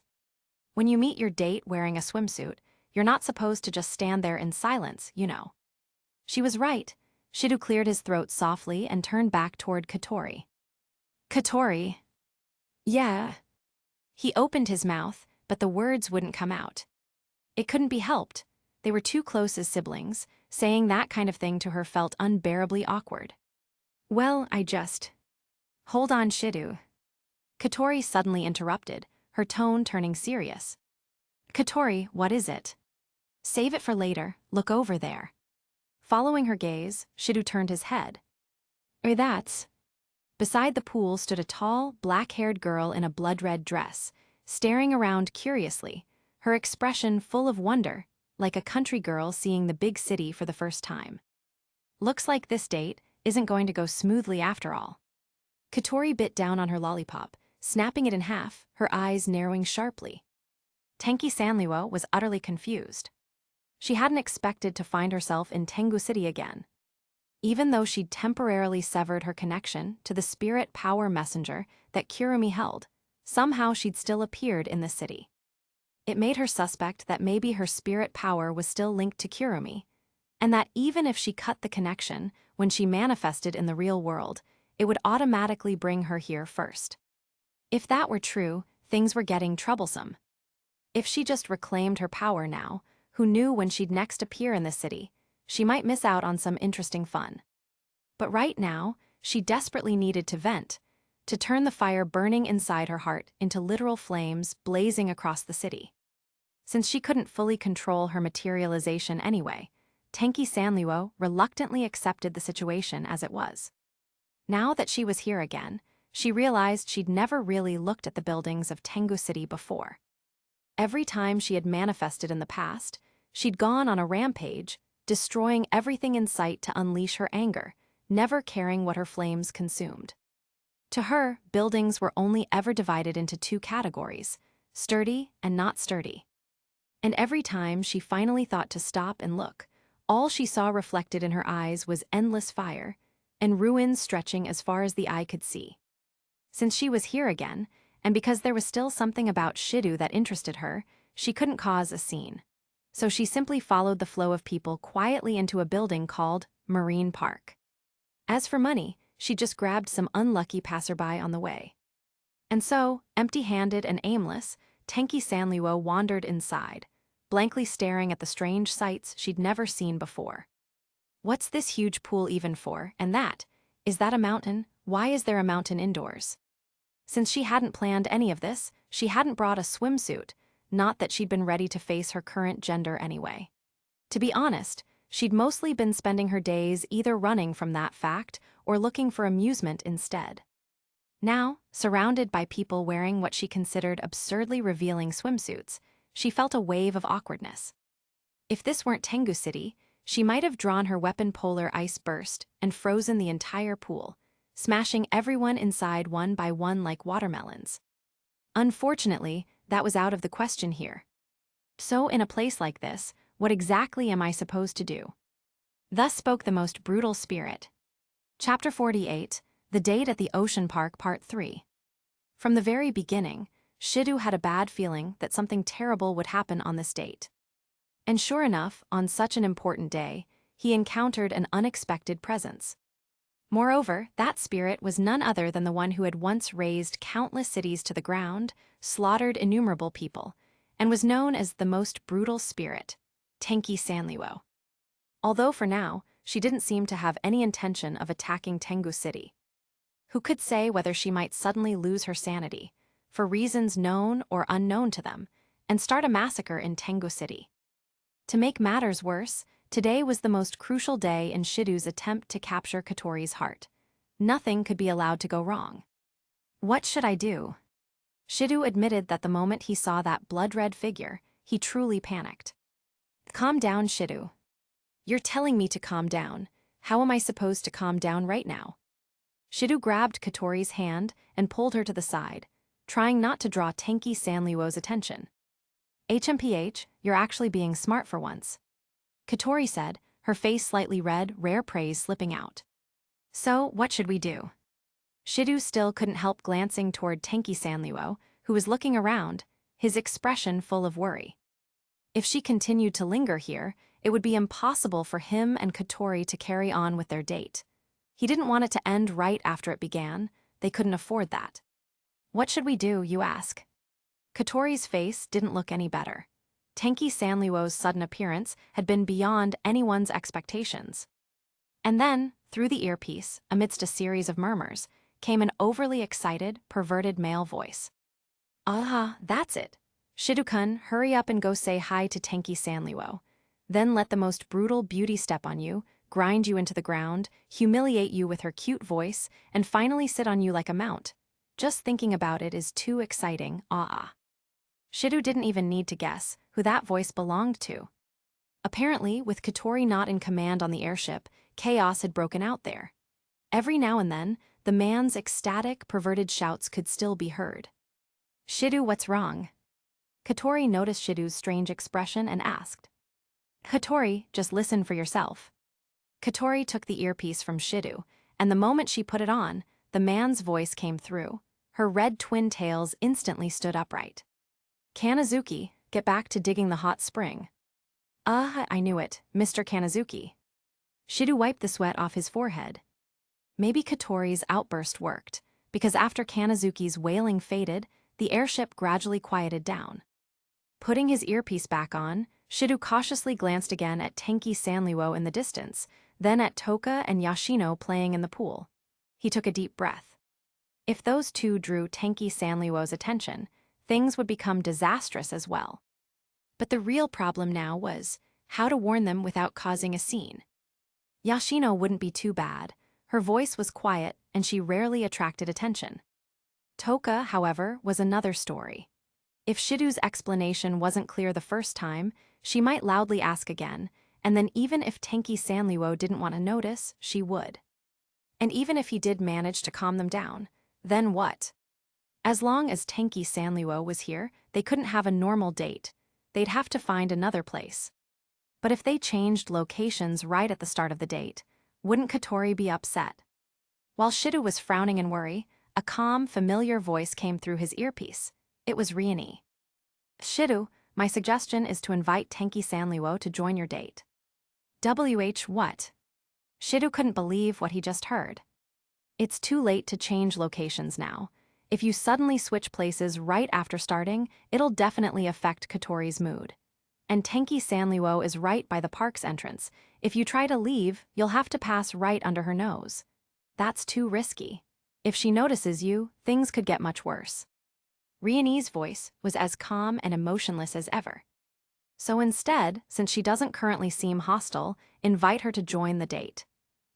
When you meet your date wearing a swimsuit, you're not supposed to just stand there in silence, you know. She was right. Shidu cleared his throat softly and turned back toward Katori. Katori. Yeah. He opened his mouth, but the words wouldn't come out. It couldn't be helped. They were too close as siblings. Saying that kind of thing to her felt unbearably awkward. Well, Hold on, Shidu. Katori suddenly interrupted, her tone turning serious. Katori, what is it? Save it for later, look over there. Following her gaze, Shidu turned his head. That's. Beside the pool stood a tall, black-haired girl in a blood-red dress, staring around curiously, her expression full of wonder, like a country girl seeing the big city for the first time. Looks like this date isn't going to go smoothly after all. Katori bit down on her lollipop, snapping it in half, her eyes narrowing sharply. Tenki Sanliwo was utterly confused. She hadn't expected to find herself in Tengu City again. Even though she'd temporarily severed her connection to the spirit power messenger that Kurumi held, somehow she'd still appeared in the city. It made her suspect that maybe her spirit power was still linked to Kurumi, and that even if she cut the connection when she manifested in the real world, it would automatically bring her here first. If that were true, things were getting troublesome. If she just reclaimed her power now, who knew when she'd next appear in the city, she might miss out on some interesting fun. But right now, she desperately needed to vent, to turn the fire burning inside her heart into literal flames blazing across the city. Since she couldn't fully control her materialization anyway, Tenki Sanliwo reluctantly accepted the situation as it was. Now that she was here again, she realized she'd never really looked at the buildings of Tengu City before. Every time she had manifested in the past, she'd gone on a rampage, destroying everything in sight to unleash her anger, never caring what her flames consumed. To her, buildings were only ever divided into two categories, sturdy and not sturdy. And every time she finally thought to stop and look, all she saw reflected in her eyes was endless fire, and ruins stretching as far as the eye could see. Since she was here again, and because there was still something about Shidu that interested her, she couldn't cause a scene. So she simply followed the flow of people quietly into a building called Marine Park. As for money, she just grabbed some unlucky passerby on the way. And so, empty-handed and aimless, Tenki Sanliwo wandered inside, blankly staring at the strange sights she'd never seen before. What's this huge pool even for, and that? Is that a mountain? Why is there a mountain indoors? Since she hadn't planned any of this, she hadn't brought a swimsuit, not that she'd been ready to face her current gender anyway. To be honest, she'd mostly been spending her days either running from that fact or looking for amusement instead. Now, surrounded by people wearing what she considered absurdly revealing swimsuits, she felt a wave of awkwardness. If this weren't Tengu City, she might have drawn her weapon polar ice burst and frozen the entire pool, smashing everyone inside one by one like watermelons. Unfortunately, that was out of the question here. So in a place like this, what exactly am I supposed to do? Thus spoke the most brutal spirit. Chapter 48, The Date at the Ocean Park Part 3. From the very beginning, Shidu had a bad feeling that something terrible would happen on this date. And sure enough, on such an important day, he encountered an unexpected presence. Moreover, that spirit was none other than the one who had once razed countless cities to the ground, slaughtered innumerable people, and was known as the most brutal spirit, Tenki Sanliwo. Although for now, she didn't seem to have any intention of attacking Tengu City. Who could say whether she might suddenly lose her sanity, for reasons known or unknown to them, and start a massacre in Tengu City? To make matters worse, today was the most crucial day in Shidu's attempt to capture Katori's heart. Nothing could be allowed to go wrong. What should I do? Shidu admitted that the moment he saw that blood-red figure, he truly panicked. Calm down, Shidu. You're telling me to calm down. How am I supposed to calm down right now? Shidu grabbed Katori's hand and pulled her to the side, trying not to draw Tenki Sanliwo's attention. HMPH, you're actually being smart for once. Katori said, her face slightly red, rare praise slipping out. So, what should we do? Shidu still couldn't help glancing toward Tenki Sanluo, who was looking around, his expression full of worry. If she continued to linger here, it would be impossible for him and Katori to carry on with their date. He didn't want it to end right after it began. They couldn't afford that. What should we do, you ask? Katori's face didn't look any better. Tenki Sanluo's sudden appearance had been beyond anyone's expectations. And then, through the earpiece, amidst a series of murmurs, came an overly excited, perverted male voice. That's it. Shidu-kun, hurry up and go say hi to Tenki Sanluo. Then let the most brutal beauty step on you, grind you into the ground, humiliate you with her cute voice, and finally sit on you like a mount. Just thinking about it is too exciting, Shidu didn't even need to guess who that voice belonged to. Apparently, with Katori not in command on the airship, chaos had broken out there. Every now and then, the man's ecstatic, perverted shouts could still be heard. Shidu, what's wrong? Katori noticed Shidu's strange expression and asked. Katori, just listen for yourself. Katori took the earpiece from Shidu, and the moment she put it on, the man's voice came through. Her red twin tails instantly stood upright. Kanazuki, get back to digging the hot spring. I knew it, Mr. Kanazuki. Shidu wiped the sweat off his forehead. Maybe Katori's outburst worked, because after Kanazuki's wailing faded, the airship gradually quieted down. Putting his earpiece back on, Shidu cautiously glanced again at Tenki Sanluo in the distance, then at Toka and Yashino playing in the pool. He took a deep breath. If those two drew Tenki Sanluo's attention, things would become disastrous as well. But the real problem now was how to warn them without causing a scene. Yashino wouldn't be too bad. Her voice was quiet and she rarely attracted attention. Toka, however, was another story. If Shidu's explanation wasn't clear the first time, she might loudly ask again, and then even if Tenki Sanluo didn't want to notice, she would. And even if he did manage to calm them down, then what? As long as Tenki Sanluo was here, they couldn't have a normal date. They'd have to find another place. But if they changed locations right at the start of the date, wouldn't Katori be upset? While Shidu was frowning in worry, a calm, familiar voice came through his earpiece. It was Riani. Shidu, my suggestion is to invite Tenki Sanluo to join your date. What? Shidu couldn't believe what he just heard. It's too late to change locations now. If you suddenly switch places right after starting, it'll definitely affect Katori's mood. And Tenki Sanluo is right by the park's entrance. If you try to leave, you'll have to pass right under her nose. That's too risky. If she notices you, things could get much worse. Riani's voice was as calm and emotionless as ever. So instead, since she doesn't currently seem hostile, invite her to join the date.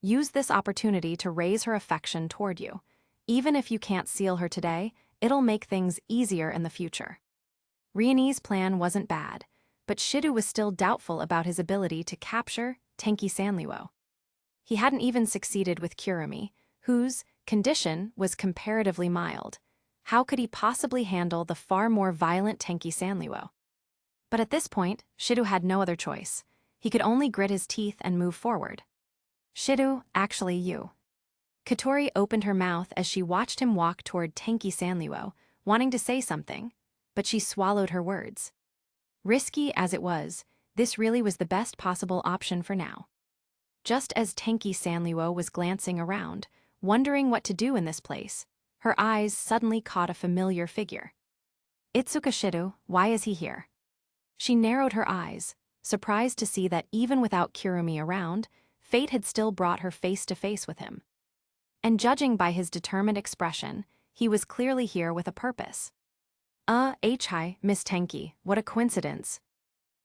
Use this opportunity to raise her affection toward you. Even if you can't seal her today, it'll make things easier in the future. Riani's plan wasn't bad, but Shidu was still doubtful about his ability to capture Tenki Sanluo. He hadn't even succeeded with Kurumi, whose condition was comparatively mild. How could he possibly handle the far more violent Tenki Sanluo? But at this point, Shidu had no other choice. He could only grit his teeth and move forward. Shidu, actually you. Katori opened her mouth as she watched him walk toward Tenki Sanluo, wanting to say something, but she swallowed her words. Risky as it was, this really was the best possible option for now. Just as Tenki Sanluo was glancing around, wondering what to do in this place, her eyes suddenly caught a familiar figure. Itsuka Shidu, why is he here? She narrowed her eyes, surprised to see that even without Kurumi around, fate had still brought her face to face with him. And judging by his determined expression, he was clearly here with a purpose. Hi, Miss Tenki, what a coincidence.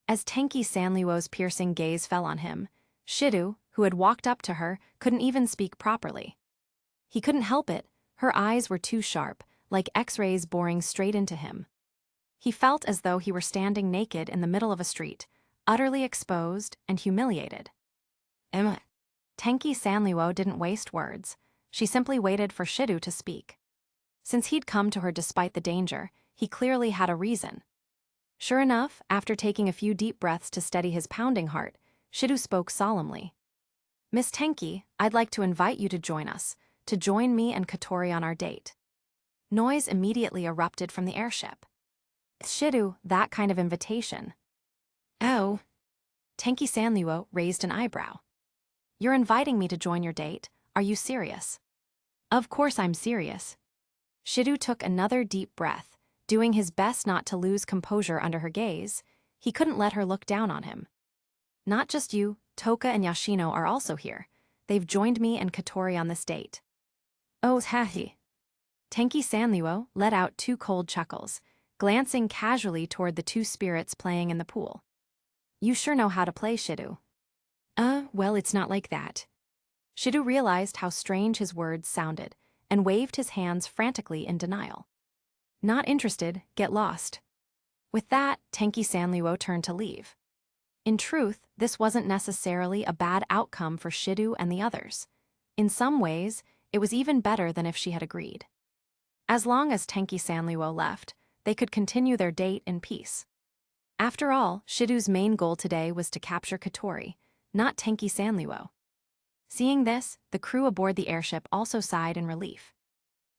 As Tenki Sanluo's piercing gaze fell on him, Shidu, who had walked up to her, couldn't even speak properly. He couldn't help it, her eyes were too sharp, like X-rays boring straight into him. He felt as though he were standing naked in the middle of a street, utterly exposed and humiliated. Tenki Sanluo didn't waste words. She simply waited for Shidu to speak. Since he'd come to her despite the danger, he clearly had a reason. Sure enough, after taking a few deep breaths to steady his pounding heart, Shidu spoke solemnly. Miss Tenki, I'd like to invite you to join us, to join me and Katori on our date." Noise immediately erupted from the airship. "Shidu, that kind of invitation." "Oh." Tenki Sanluo raised an eyebrow. "You're inviting me to join your date? Are you serious?" "Of course I'm serious." Shidu took another deep breath, doing his best not to lose composure under her gaze. He couldn't let her look down on him. "Not just you, Toka and Yashino are also here. They've joined me and Katori on this date." "Oh, hahi." Tenki Sanluo let out two cold chuckles, glancing casually toward the two spirits playing in the pool. "You sure know how to play, Shidu." Well, it's not like that." Shidu realized how strange his words sounded and waved his hands frantically in denial. "Not interested, get lost." With that, Tenki Sanluo turned to leave. In truth, this wasn't necessarily a bad outcome for Shidu and the others. In some ways, it was even better than if she had agreed. As long as Tenki Sanluo left, they could continue their date in peace. After all, Shidu's main goal today was to capture Katori, not Tenki Sanluo. Seeing this, the crew aboard the airship also sighed in relief.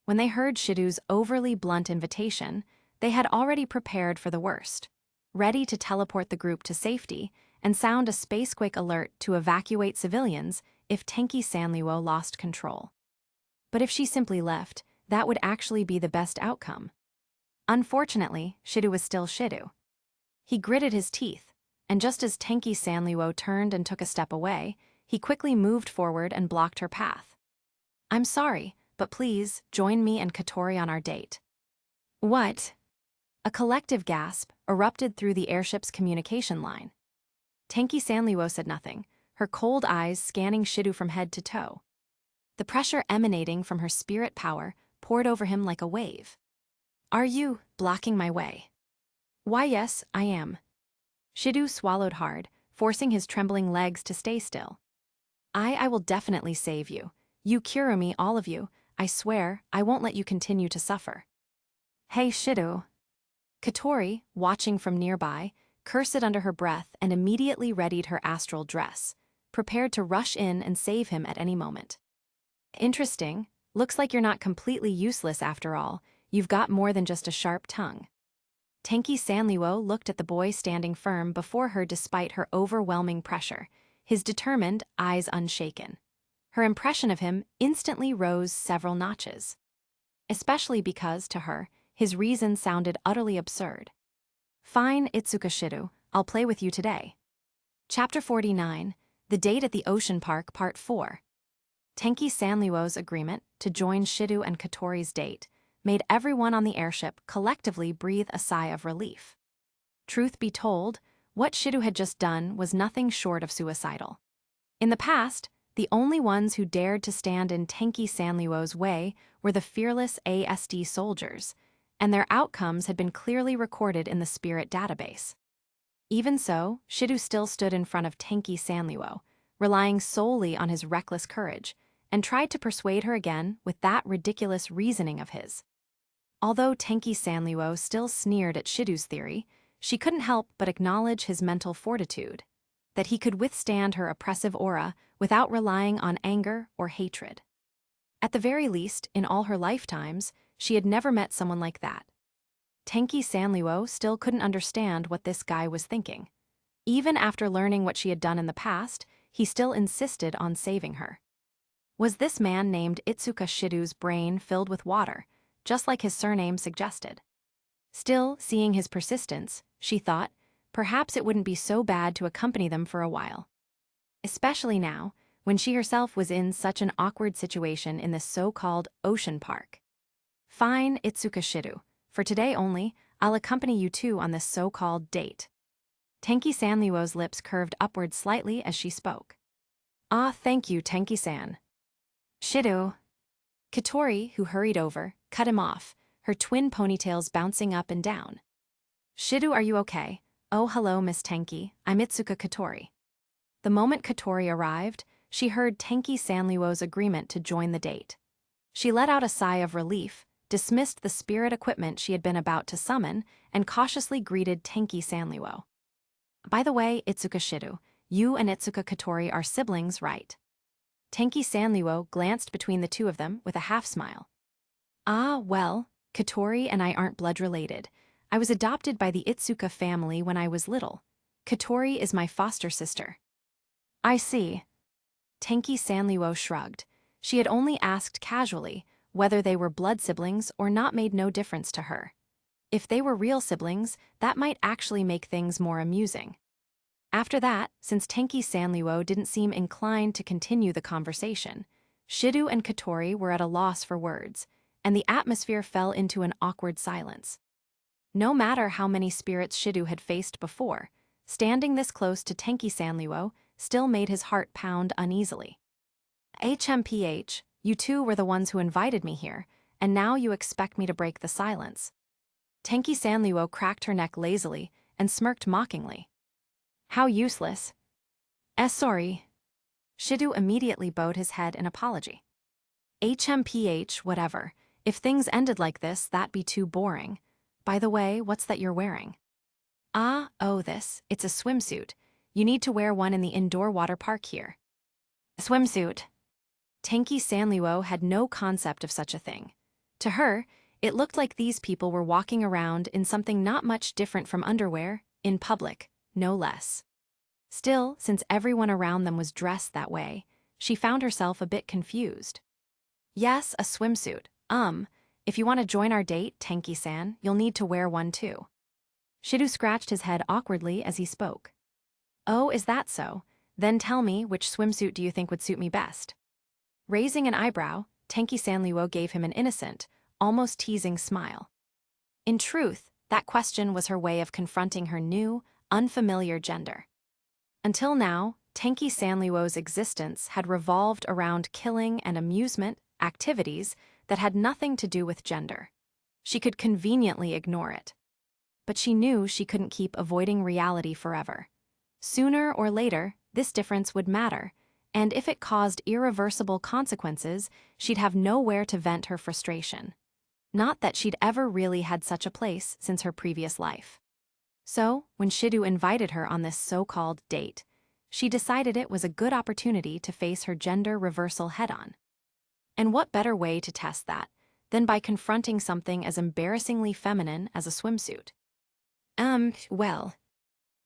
When they heard Shidu's overly blunt invitation, they had already prepared for the worst, ready to teleport the group to safety and sound a spacequake alert to evacuate civilians if Tenki Sanluo lost control. But if she simply left, that would actually be the best outcome. Unfortunately, Shidu was still Shidu. He gritted his teeth, and just as Tenki Sanluo turned and took a step away, he quickly moved forward and blocked her path. "I'm sorry, but please, join me and Katori on our date." "What?" A collective gasp erupted through the airship's communication line. Tenki Sanluo said nothing, her cold eyes scanning Shidu from head to toe. The pressure emanating from her spirit power poured over him like a wave. "Are you blocking my way?" "Why, yes, I am." Shidu swallowed hard, forcing his trembling legs to stay still. I will definitely save you. You cure me, all of you. I swear, I won't let you continue to suffer." "Hey, Shidu." Katori, watching from nearby, cursed under her breath and immediately readied her astral dress, prepared to rush in and save him at any moment. "Interesting. Looks like you're not completely useless after all. You've got more than just a sharp tongue." Tenki Sanluo looked at the boy standing firm before her despite her overwhelming pressure, his determined eyes unshaken. Her impression of him instantly rose several notches. Especially because, to her, his reason sounded utterly absurd. "Fine, Itsuka Shidu, I'll play with you today." Chapter 49, The Date at the Ocean Park, Part 4. Tenki Sanluo's agreement to join Shidu and Katori's date made everyone on the airship collectively breathe a sigh of relief. Truth be told, what Shidu had just done was nothing short of suicidal. In the past, the only ones who dared to stand in Tenki Sanluo's way were the fearless ASD soldiers, and their outcomes had been clearly recorded in the spirit database. Even so, Shidu still stood in front of Tenki Sanluo, relying solely on his reckless courage, and tried to persuade her again with that ridiculous reasoning of his. Although Tenki Sanluo still sneered at Shidu's theory, she couldn't help but acknowledge his mental fortitude, that he could withstand her oppressive aura without relying on anger or hatred. At the very least, in all her lifetimes, she had never met someone like that. Tenki Sanluo still couldn't understand what this guy was thinking. Even after learning what she had done in the past, he still insisted on saving her. Was this man named Itsuka Shidu's brain filled with water, just like his surname suggested? Still, seeing his persistence, she thought, perhaps it wouldn't be so bad to accompany them for a while. Especially now, when she herself was in such an awkward situation in this so-called ocean park. "Fine, Itsuka Shidu. For today only, I'll accompany you two on this so-called date." Tenki Sanluo's lips curved upward slightly as she spoke. "Ah, thank you, Tenki-san." "Shidu." Katori, who hurried over, cut him off, her twin ponytails bouncing up and down. "Shidu, are you okay?" "Oh, hello, Miss Tenki. I'm Itsuka Katori." The moment Katori arrived, she heard Tenki Sanluo's agreement to join the date. She let out a sigh of relief, dismissed the spirit equipment she had been about to summon, and cautiously greeted Tenki Sanluo. "By the way, Itsuka Shidu, you and Itsuka Katori are siblings, right?" Tenki Sanluo glanced between the two of them with a half-smile. Ah, well, Katori and I aren't blood-related. I was adopted by the Itsuka family when I was little. Katori is my foster sister. I see. Tenki Sanluo shrugged. She had only asked casually whether they were blood siblings or not made no difference to her. If they were real siblings, that might actually make things more amusing. After that, since Tenki Sanluo didn't seem inclined to continue the conversation, Shidu and Katori were at a loss for words, and the atmosphere fell into an awkward silence. No matter how many spirits Shidu had faced before, standing this close to Tenki Sanluo still made his heart pound uneasily. HMPH, you two were the ones who invited me here, and now you expect me to break the silence. Tenki Sanluo cracked her neck lazily and smirked mockingly. How useless. Sorry. Shidu immediately bowed his head in apology. HMPH, whatever. If things ended like this, that'd be too boring. By the way, what's that you're wearing? It's a swimsuit. You need to wear one in the indoor water park here. Swimsuit. Tenki Sanluo had no concept of such a thing. To her, it looked like these people were walking around in something not much different from underwear, in public, no less. Still, since everyone around them was dressed that way, she found herself a bit confused. Yes, a swimsuit. If you want to join our date, Tenki-san, you'll need to wear one too. Shidu scratched his head awkwardly as he spoke. Oh, is that so? Then tell me, which swimsuit do you think would suit me best? Raising an eyebrow, Tenki Sanluo gave him an innocent, almost teasing smile. In truth, that question was her way of confronting her new, unfamiliar gender. Until now, Tenki Sanluo's existence had revolved around killing and amusement activities that had nothing to do with gender. She could conveniently ignore it. But she knew she couldn't keep avoiding reality forever. Sooner or later, this difference would matter, and if it caused irreversible consequences, she'd have nowhere to vent her frustration. Not that she'd ever really had such a place since her previous life. So, when Shidu invited her on this so-called date, she decided it was a good opportunity to face her gender reversal head-on. And what better way to test that than by confronting something as embarrassingly feminine as a swimsuit? Well.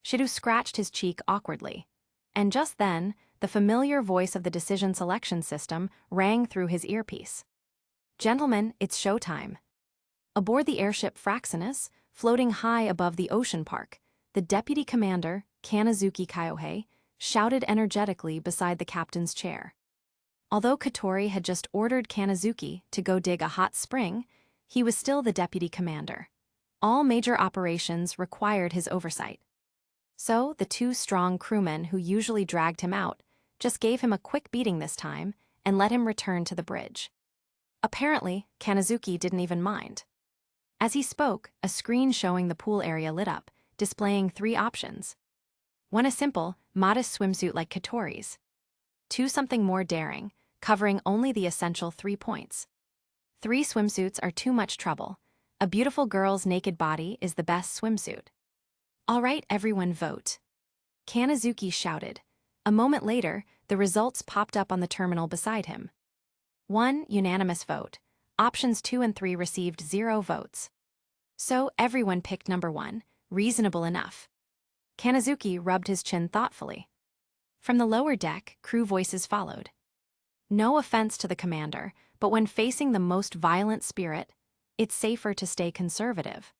Shidu scratched his cheek awkwardly. And just then, the familiar voice of the decision selection system rang through his earpiece. Gentlemen, it's showtime. Aboard the airship Fraxinus, floating high above the ocean park, the deputy commander, Kanazuki Kyohei, shouted energetically beside the captain's chair. Although Katori had just ordered Kanazuki to go dig a hot spring, he was still the deputy commander. All major operations required his oversight. So the two strong crewmen who usually dragged him out just gave him a quick beating this time and let him return to the bridge. Apparently, Kanazuki didn't even mind. As he spoke, a screen showing the pool area lit up, displaying 3 options. 1, a simple, modest swimsuit like Katori's. 2, something more daring, covering only the essential 3 points. 3, swimsuits are too much trouble. A beautiful girl's naked body is the best swimsuit. All right, everyone vote. Kanazuki shouted. A moment later, the results popped up on the terminal beside him. 1, unanimous vote. Options 2 and 3 received 0 votes. So everyone picked number 1, reasonable enough. Kanazuki rubbed his chin thoughtfully. From the lower deck, crew voices followed. No offense to the commander, but when facing the most violent spirit, it's safer to stay conservative.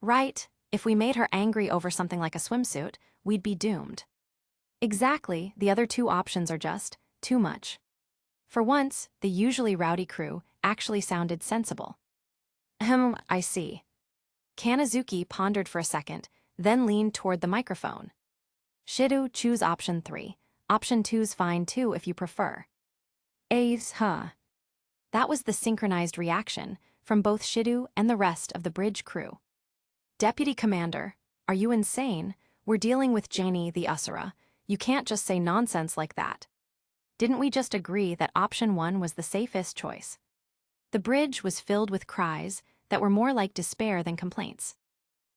Right, if we made her angry over something like a swimsuit, we'd be doomed. Exactly, the other 2 options are just too much. For once, the usually rowdy crew actually sounded sensible. I see. Kanazuki pondered for a second, then leaned toward the microphone. Shidu, choose option 3. Option 2's fine too if you prefer. That was the synchronized reaction from both Shidu and the rest of the bridge crew. Deputy Commander, are you insane? We're dealing with Janie the Asura. You can't just say nonsense like that. Didn't we just agree that option 1 was the safest choice? The bridge was filled with cries that were more like despair than complaints.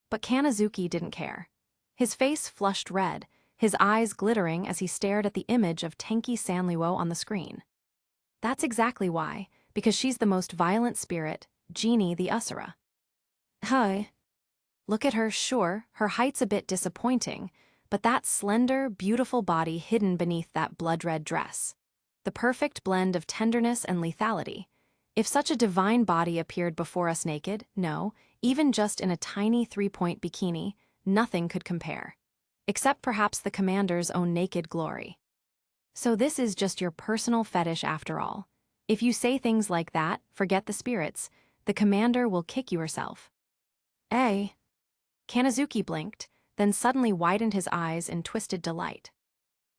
But Kanazuki didn't care. His face flushed red, his eyes glittering as he stared at the image of Tenki Sanliwo on the screen. That's exactly why, because she's the most violent spirit, Genie the Usura. Hi. Look at her, sure, her height's a bit disappointing, but that slender, beautiful body hidden beneath that blood-red dress. The perfect blend of tenderness and lethality. If such a divine body appeared before us naked, no, even just in a tiny 3-point bikini, nothing could compare. Except perhaps the commander's own naked glory. So this is just your personal fetish after all. If you say things like that, forget the spirits, the commander will kick you herself. Eh? Kanazuki blinked, then suddenly widened his eyes in twisted delight.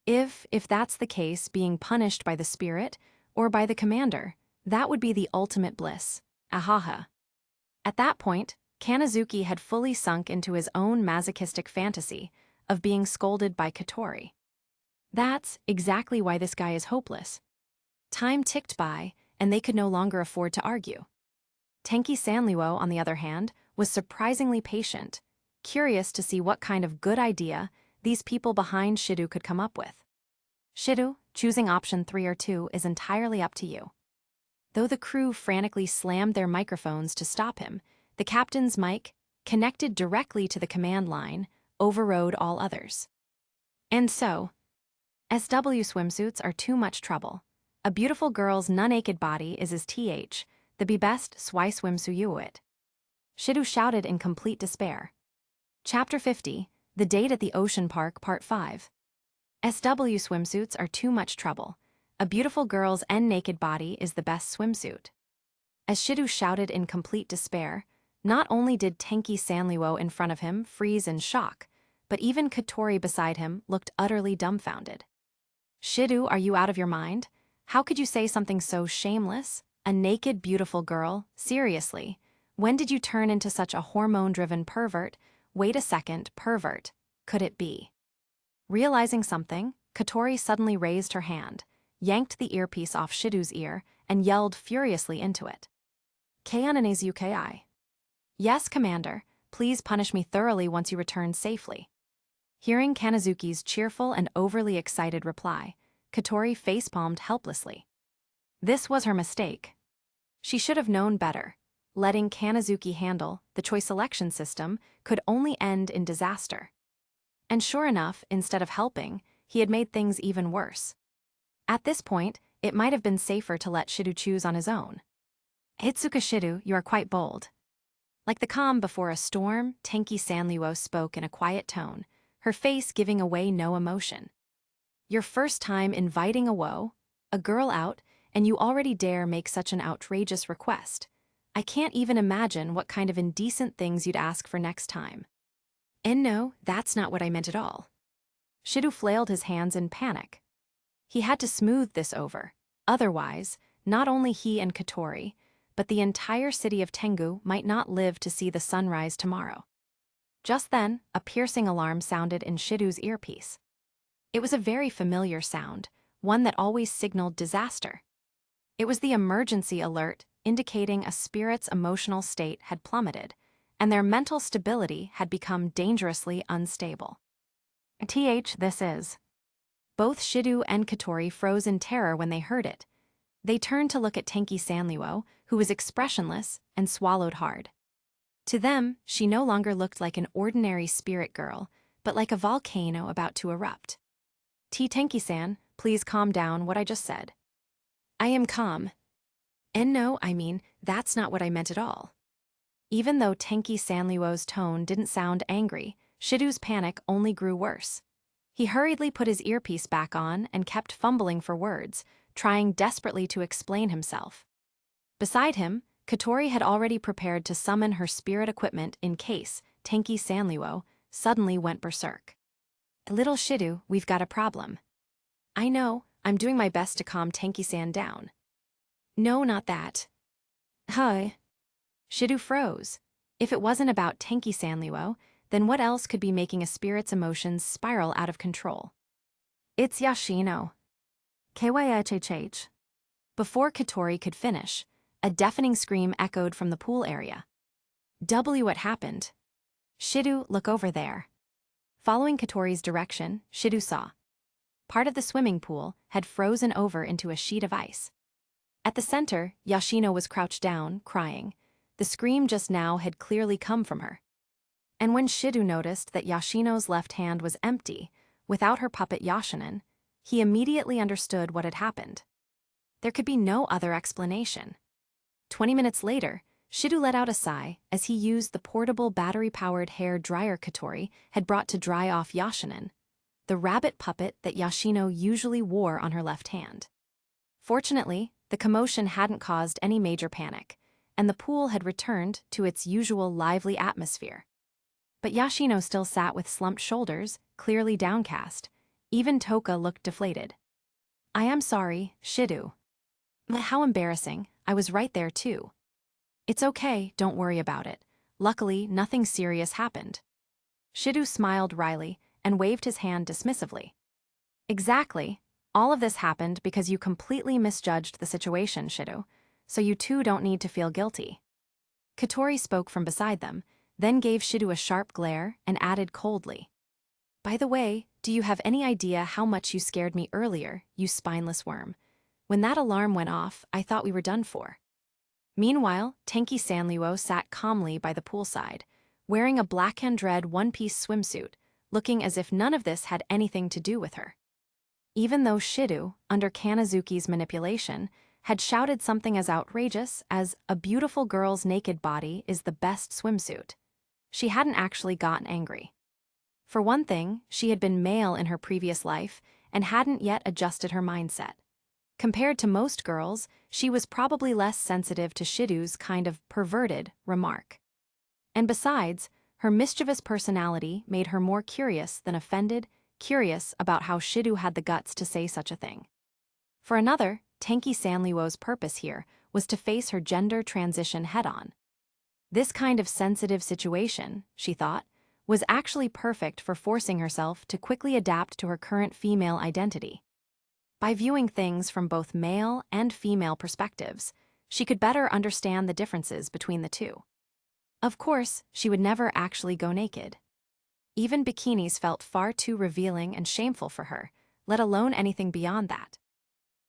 If that's the case, being punished by the spirit, or by the commander, that would be the ultimate bliss. Ahaha. At that point, Kanazuki had fully sunk into his own masochistic fantasy of being scolded by Katori. That's exactly why this guy is hopeless. Time ticked by, and they could no longer afford to argue. Tenki Sanliwo, on the other hand, was surprisingly patient, curious to see what kind of good idea these people behind Shidu could come up with. Shidu, choosing option 3 or 2 is entirely up to you. Though the crew frantically slammed their microphones to stop him, the captain's mic, connected directly to the command line, overrode all others. And so, SW swimsuits are too much trouble. A beautiful girl's naked body is his the be best swai swimsuit. Shidu shouted in complete despair. Chapter 50, The Date at the Ocean Park, Part 5. SW swimsuits are too much trouble. A beautiful girl's naked body is the best swimsuit. As Shidu shouted in complete despair, not only did Tenki Sanliwo in front of him freeze in shock, but even Katori beside him looked utterly dumbfounded. Shidu, are you out of your mind? How could you say something so shameless? A naked, beautiful girl? Seriously? When did you turn into such a hormone-driven pervert? Wait a second, pervert. Could it be? Realizing something, Katori suddenly raised her hand, yanked the earpiece off Shidu's ear, and yelled furiously into it. Kanane's UKI. Yes, Commander. Please punish me thoroughly once you return safely. Hearing Kanazuki's cheerful and overly excited reply, Katori facepalmed helplessly. This was her mistake. She should have known better. Letting Kanazuki handle the choice selection system could only end in disaster. And sure enough, instead of helping, he had made things even worse. At this point, it might have been safer to let Shidu choose on his own. Hitsuka Shidu, you are quite bold. Like the calm before a storm, Tenki Sanliwo spoke in a quiet tone, her face giving away no emotion. Your first time inviting a girl out, and you already dare make such an outrageous request. I can't even imagine what kind of indecent things you'd ask for next time. And no, that's not what I meant at all. Shidu flailed his hands in panic. He had to smooth this over. Otherwise, not only he and Katori, but the entire city of Tengu might not live to see the sunrise tomorrow. Just then, a piercing alarm sounded in Shidu's earpiece. It was a very familiar sound, one that always signaled disaster. It was the emergency alert indicating a spirit's emotional state had plummeted, and their mental stability had become dangerously unstable. This is. Both Shidu and Katori froze in terror when they heard it. They turned to look at Tenki Sanliwo, who was expressionless and swallowed hard. To them, she no longer looked like an ordinary spirit girl, but like a volcano about to erupt. Tenki-san, please calm down what I just said. I am calm. And no, I mean, that's not what I meant at all. Even though Tenki Sanliwo's tone didn't sound angry, Shidu's panic only grew worse. He hurriedly put his earpiece back on and kept fumbling for words, trying desperately to explain himself. Beside him, Katori had already prepared to summon her spirit equipment in case Tenki Sanliwo suddenly went berserk. Little Shidu, we've got a problem. I know, I'm doing my best to calm Tenki-san down. No, not that. Hi. Shidu froze. If it wasn't about Tenki Sanliwo, then what else could be making a spirit's emotions spiral out of control? It's Yashino. KYHHH. Before Katori could finish, a deafening scream echoed from the pool area. What happened? Shidu, look over there. Following Katori's direction, Shidu saw. Part of the swimming pool had frozen over into a sheet of ice. At the center, Yoshino was crouched down, crying. The scream just now had clearly come from her. And when Shidu noticed that Yoshino's left hand was empty, without her puppet Yoshinin, he immediately understood what had happened. There could be no other explanation. 20 minutes later, Shidu let out a sigh as he used the portable battery-powered hair dryer Katori had brought to dry off Yoshinin, the rabbit puppet that Yoshino usually wore on her left hand. Fortunately, the commotion hadn't caused any major panic, and the pool had returned to its usual lively atmosphere. But Yoshino still sat with slumped shoulders, clearly downcast. Even Toka looked deflated. "I am sorry, Shidu. How embarrassing, I was right there too." "It's okay, don't worry about it. Luckily, nothing serious happened." Shidu smiled wryly and waved his hand dismissively. "Exactly. All of this happened because you completely misjudged the situation, Shidu, so you too don't need to feel guilty." Katori spoke from beside them, then gave Shidu a sharp glare and added coldly, "By the way, do you have any idea how much you scared me earlier, you spineless worm? When that alarm went off, I thought we were done for." Meanwhile, Tenki Sanliuo sat calmly by the poolside, wearing a black and red one-piece swimsuit, looking as if none of this had anything to do with her. Even though Shidu, under Kanazuki's manipulation, had shouted something as outrageous as "a beautiful girl's naked body is the best swimsuit," she hadn't actually gotten angry. For one thing, she had been male in her previous life and hadn't yet adjusted her mindset. Compared to most girls, she was probably less sensitive to Shidu's kind of perverted remark. And besides, her mischievous personality made her more curious than offended, curious about how Shidu had the guts to say such a thing. For another, Tenki Sanliuo's purpose here was to face her gender transition head-on. This kind of sensitive situation, she thought, was actually perfect for forcing herself to quickly adapt to her current female identity. By viewing things from both male and female perspectives, she could better understand the differences between the two. Of course, she would never actually go naked. Even bikinis felt far too revealing and shameful for her, let alone anything beyond that.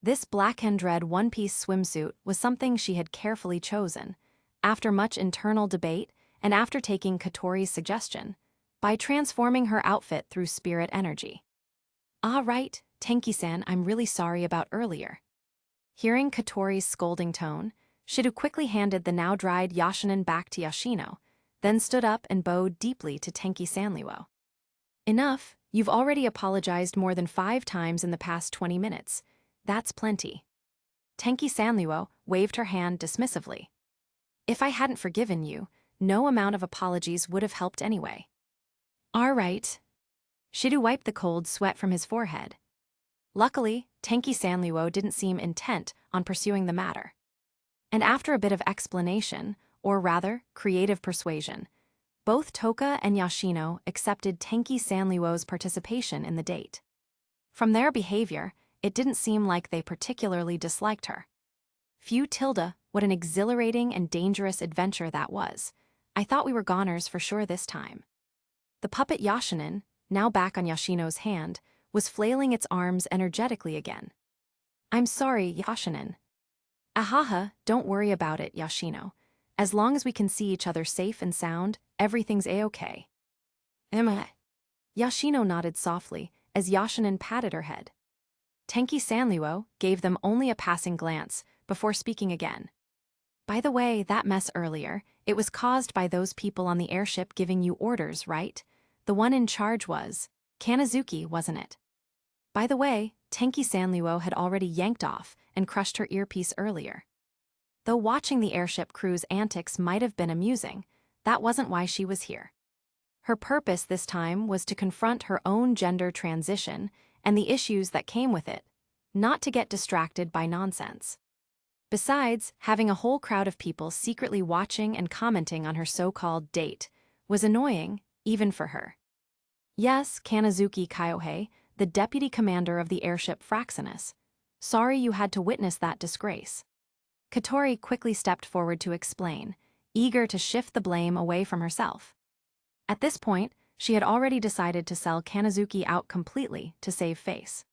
This black and red one-piece swimsuit was something she had carefully chosen, after much internal debate and after taking Katori's suggestion, by transforming her outfit through spirit energy. "Ah, right, Tenki-san, I'm really sorry about earlier." Hearing Katori's scolding tone, Shidu quickly handed the now-dried Yoshinin back to Yoshino, then stood up and bowed deeply to Tenki Sanliuo. "Enough, you've already apologized more than 5 times in the past 20 minutes. That's plenty." Tenki Sanliuo waved her hand dismissively. "If I hadn't forgiven you, no amount of apologies would have helped anyway." "All right." Shidu wiped the cold sweat from his forehead. Luckily, Tenki Sanliuo didn't seem intent on pursuing the matter. And after a bit of explanation, or rather, creative persuasion, both Toka and Yoshino accepted Tenki Sanliuo's participation in the date. From their behavior, it didn't seem like they particularly disliked her. "Phew Tilda, what an exhilarating and dangerous adventure that was. I thought we were goners for sure this time." The puppet Yoshinin, now back on Yoshino's hand, was flailing its arms energetically again. "I'm sorry, Yoshinin." "Ahaha, don't worry about it, Yoshino. As long as we can see each other safe and sound, everything's a-okay." "Am I?" Yoshino nodded softly as Yoshinin patted her head. Tenki Sanliuo gave them only a passing glance before speaking again. "By the way, that mess earlier, it was caused by those people on the airship giving you orders, right? The one in charge was Kanazuki, wasn't it?" By the way, Tenki Sanliuo had already yanked off and crushed her earpiece earlier. Though watching the airship crew's antics might have been amusing, that wasn't why she was here. Her purpose this time was to confront her own gender transition and the issues that came with it, not to get distracted by nonsense. Besides, having a whole crowd of people secretly watching and commenting on her so-called date was annoying, even for her. "Yes, Kanazuki Kyohei, the deputy commander of the airship Fraxinus. Sorry you had to witness that disgrace." Katori quickly stepped forward to explain, eager to shift the blame away from herself. At this point, She had already decided to sell Kanazuki out completely to save face.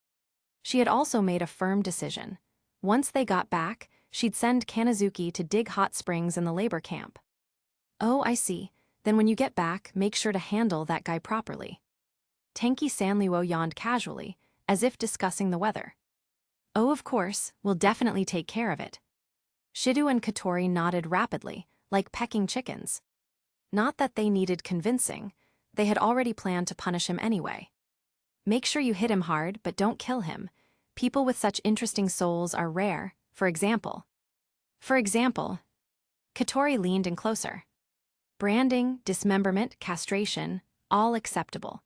She had also made a firm decision. Once they got back, she'd send Kanazuki to dig hot springs in the labor camp. Oh, I see. Then when you get back, make sure to handle that guy properly. Tenki Sanliwo yawned casually, as if discussing the weather. Oh, of course, we'll definitely take care of it. Shidu and Katori nodded rapidly, like pecking chickens. Not that they needed convincing, they had already planned to punish him anyway. Make sure you hit him hard, but don't kill him. People with such interesting souls are rare, for example. Katori leaned in closer. Branding, dismemberment, castration, all acceptable.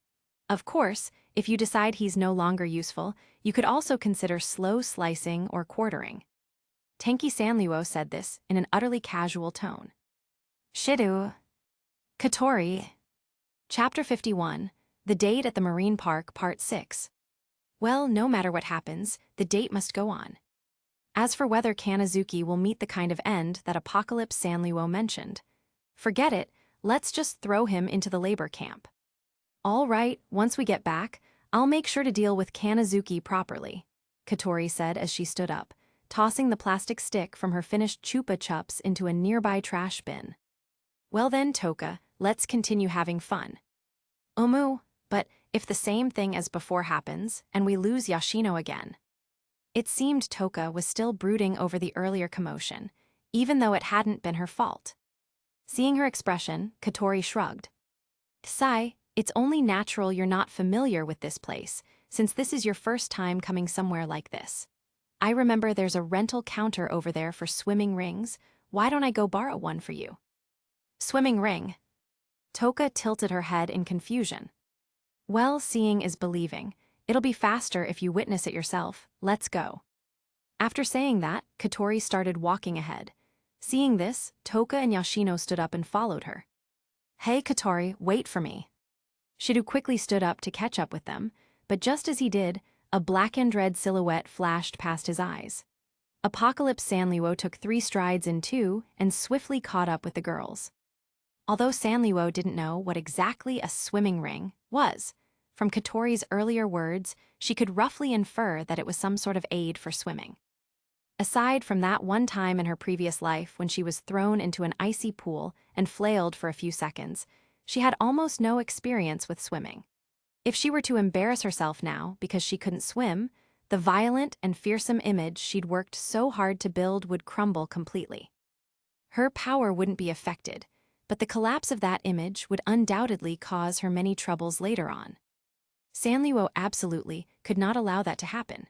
Of course, if you decide he's no longer useful, you could also consider slow slicing or quartering. Tenki Sanliwo said this in an utterly casual tone. Shidu. Katori. Chapter 51, The Date at the Marine Park, Part 6. Well, no matter what happens, the date must go on. As for whether Kanazuki will meet the kind of end that Apocalypse Sanliwo mentioned, forget it, let's just throw him into the labor camp. All right, once we get back, I'll make sure to deal with Kanazuki properly, Katori said as she stood up, tossing the plastic stick from her finished Chupa Chups into a nearby trash bin. Well then, Toka, let's continue having fun. But if the same thing as before happens, and we lose Yoshino again? It seemed Toka was still brooding over the earlier commotion, even though it hadn't been her fault. Seeing her expression, Katori shrugged. Sai, it's only natural you're not familiar with this place, since this is your first time coming somewhere like this. I remember there's a rental counter over there for swimming rings. Why don't I go borrow one for you? Swimming ring. Toka tilted her head in confusion. Well, seeing is believing. It'll be faster if you witness it yourself. Let's go. After saying that, Katori started walking ahead. Seeing this, Toka and Yoshino stood up and followed her. Hey, Katori, wait for me. Shidu quickly stood up to catch up with them, but just as he did, a blackened red silhouette flashed past his eyes. Apocalypse Sanliwo took 3 strides in 2 and swiftly caught up with the girls. Although Sanliwo didn't know what exactly a swimming ring was, from Katori's earlier words, she could roughly infer that it was some sort of aid for swimming. Aside from that one time in her previous life when she was thrown into an icy pool and flailed for a few seconds, she had almost no experience with swimming. If she were to embarrass herself now because she couldn't swim, the violent and fearsome image she'd worked so hard to build would crumble completely. Her power wouldn't be affected, but the collapse of that image would undoubtedly cause her many troubles later on. Sanliwo absolutely could not allow that to happen.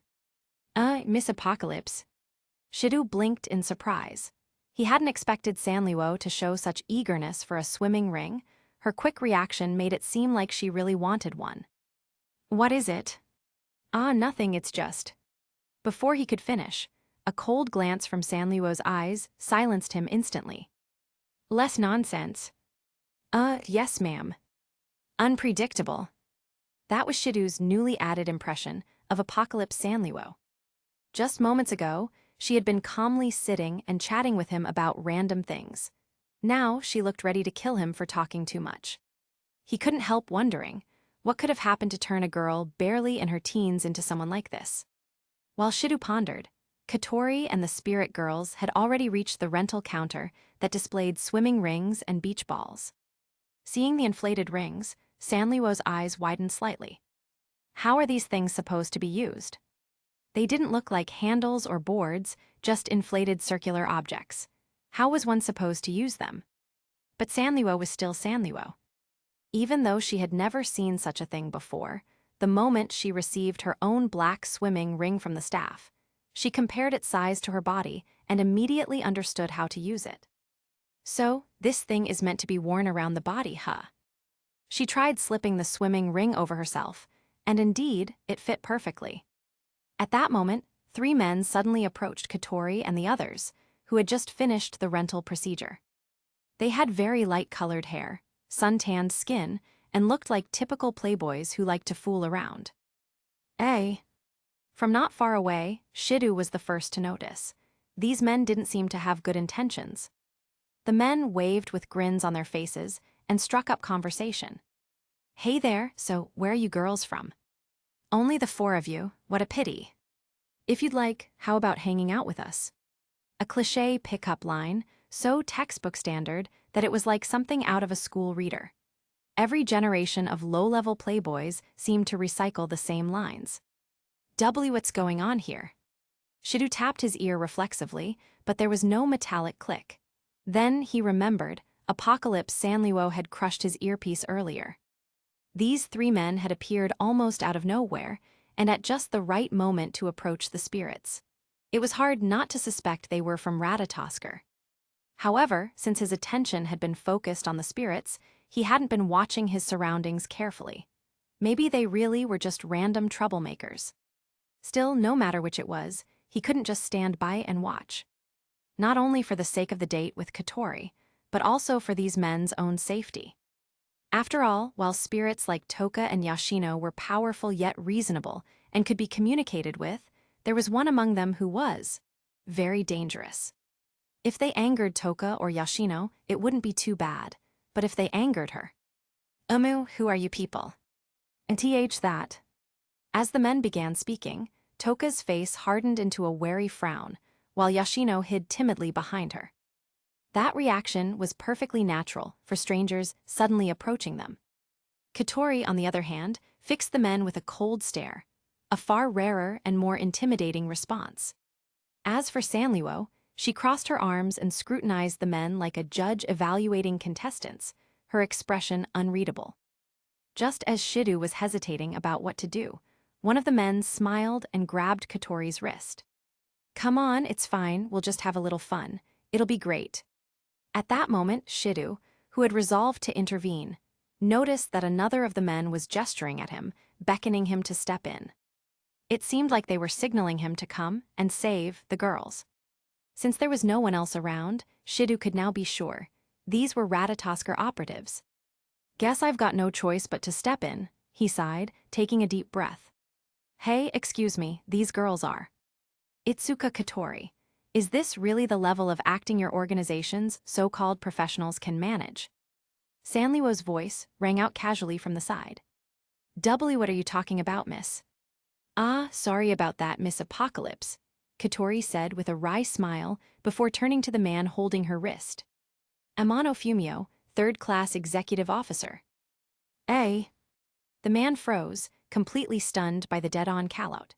Miss Apocalypse. Shidu blinked in surprise. He hadn't expected Sanliwo to show such eagerness for a swimming ring. Her quick reaction made it seem like she really wanted one. What is it? Nothing, it's just. Before he could finish, a cold glance from Sanliwo's eyes silenced him instantly. Less nonsense. Yes, ma'am. Unpredictable. That was Shidu's newly added impression of Apocalypse Sanliwo. Just moments ago, she had been calmly sitting and chatting with him about random things. Now she looked ready to kill him for talking too much. He couldn't help wondering, what could have happened to turn a girl barely in her teens into someone like this? While Shidu pondered, Katori and the spirit girls had already reached the rental counter that displayed swimming rings and beach balls. Seeing the inflated rings, Sanliwo's eyes widened slightly. How are these things supposed to be used? They didn't look like handles or boards, just inflated circular objects. How was one supposed to use them? But Sanliwo was still Sanliwo. Even though she had never seen such a thing before, the moment she received her own black swimming ring from the staff, she compared its size to her body and immediately understood how to use it. So, this thing is meant to be worn around the body, huh? She tried slipping the swimming ring over herself, and indeed, it fit perfectly. At that moment, 3 men suddenly approached Katori and the others, who had just finished the rental procedure. They had very light-colored hair, sun-tanned skin, and looked like typical playboys who liked to fool around. From not far away, Shidu was the first to notice. These men didn't seem to have good intentions. The men waved with grins on their faces and struck up conversation. Hey there, so where are you girls from? Only the four of you, what a pity. If you'd like, how about hanging out with us? A cliché pickup line, so textbook standard that it was like something out of a school reader. Every generation of low-level playboys seemed to recycle the same lines. What's going on here? Shidu tapped his ear reflexively, but there was no metallic click. Then he remembered, Apocalypse Sanliwo had crushed his earpiece earlier. These three men had appeared almost out of nowhere, and at just the right moment to approach the spirits. It was hard not to suspect they were from Ratatoskr. However, since his attention had been focused on the spirits, he hadn't been watching his surroundings carefully. Maybe they really were just random troublemakers. Still, no matter which it was, he couldn't just stand by and watch. Not only for the sake of the date with Katori, but also for these men's own safety. After all, while spirits like Toka and Yashino were powerful yet reasonable and could be communicated with, there was one among them who was very dangerous. If they angered Toka or Yashino, it wouldn't be too bad, but if they angered her. Who are you people? And that. As the men began speaking, Toka's face hardened into a wary frown, while Yashino hid timidly behind her. That reaction was perfectly natural for strangers suddenly approaching them. Katori, on the other hand, fixed the men with a cold stare, a far rarer and more intimidating response. As for Sanliwo, she crossed her arms and scrutinized the men like a judge evaluating contestants, her expression unreadable. Just as Shidu was hesitating about what to do, one of the men smiled and grabbed Katori's wrist. Come on, it's fine, we'll just have a little fun. It'll be great. At that moment, Shidu, who had resolved to intervene, noticed that another of the men was gesturing at him, beckoning him to step in. It seemed like they were signaling him to come and save the girls. Since there was no one else around, Shidu could now be sure. These were Ratatoskr operatives. Guess I've got no choice but to step in, he sighed, taking a deep breath. Hey, excuse me, these girls are. Itsuka Katori. Is this really the level of acting your organization's so-called professionals can manage? Sanliwo's voice rang out casually from the side. What are you talking about, miss? Ah, sorry about that, Miss Apocalypse, Katori said with a wry smile before turning to the man holding her wrist. Amano Fumio, third-class executive officer. Eh? The man froze, completely stunned by the dead-on call-out.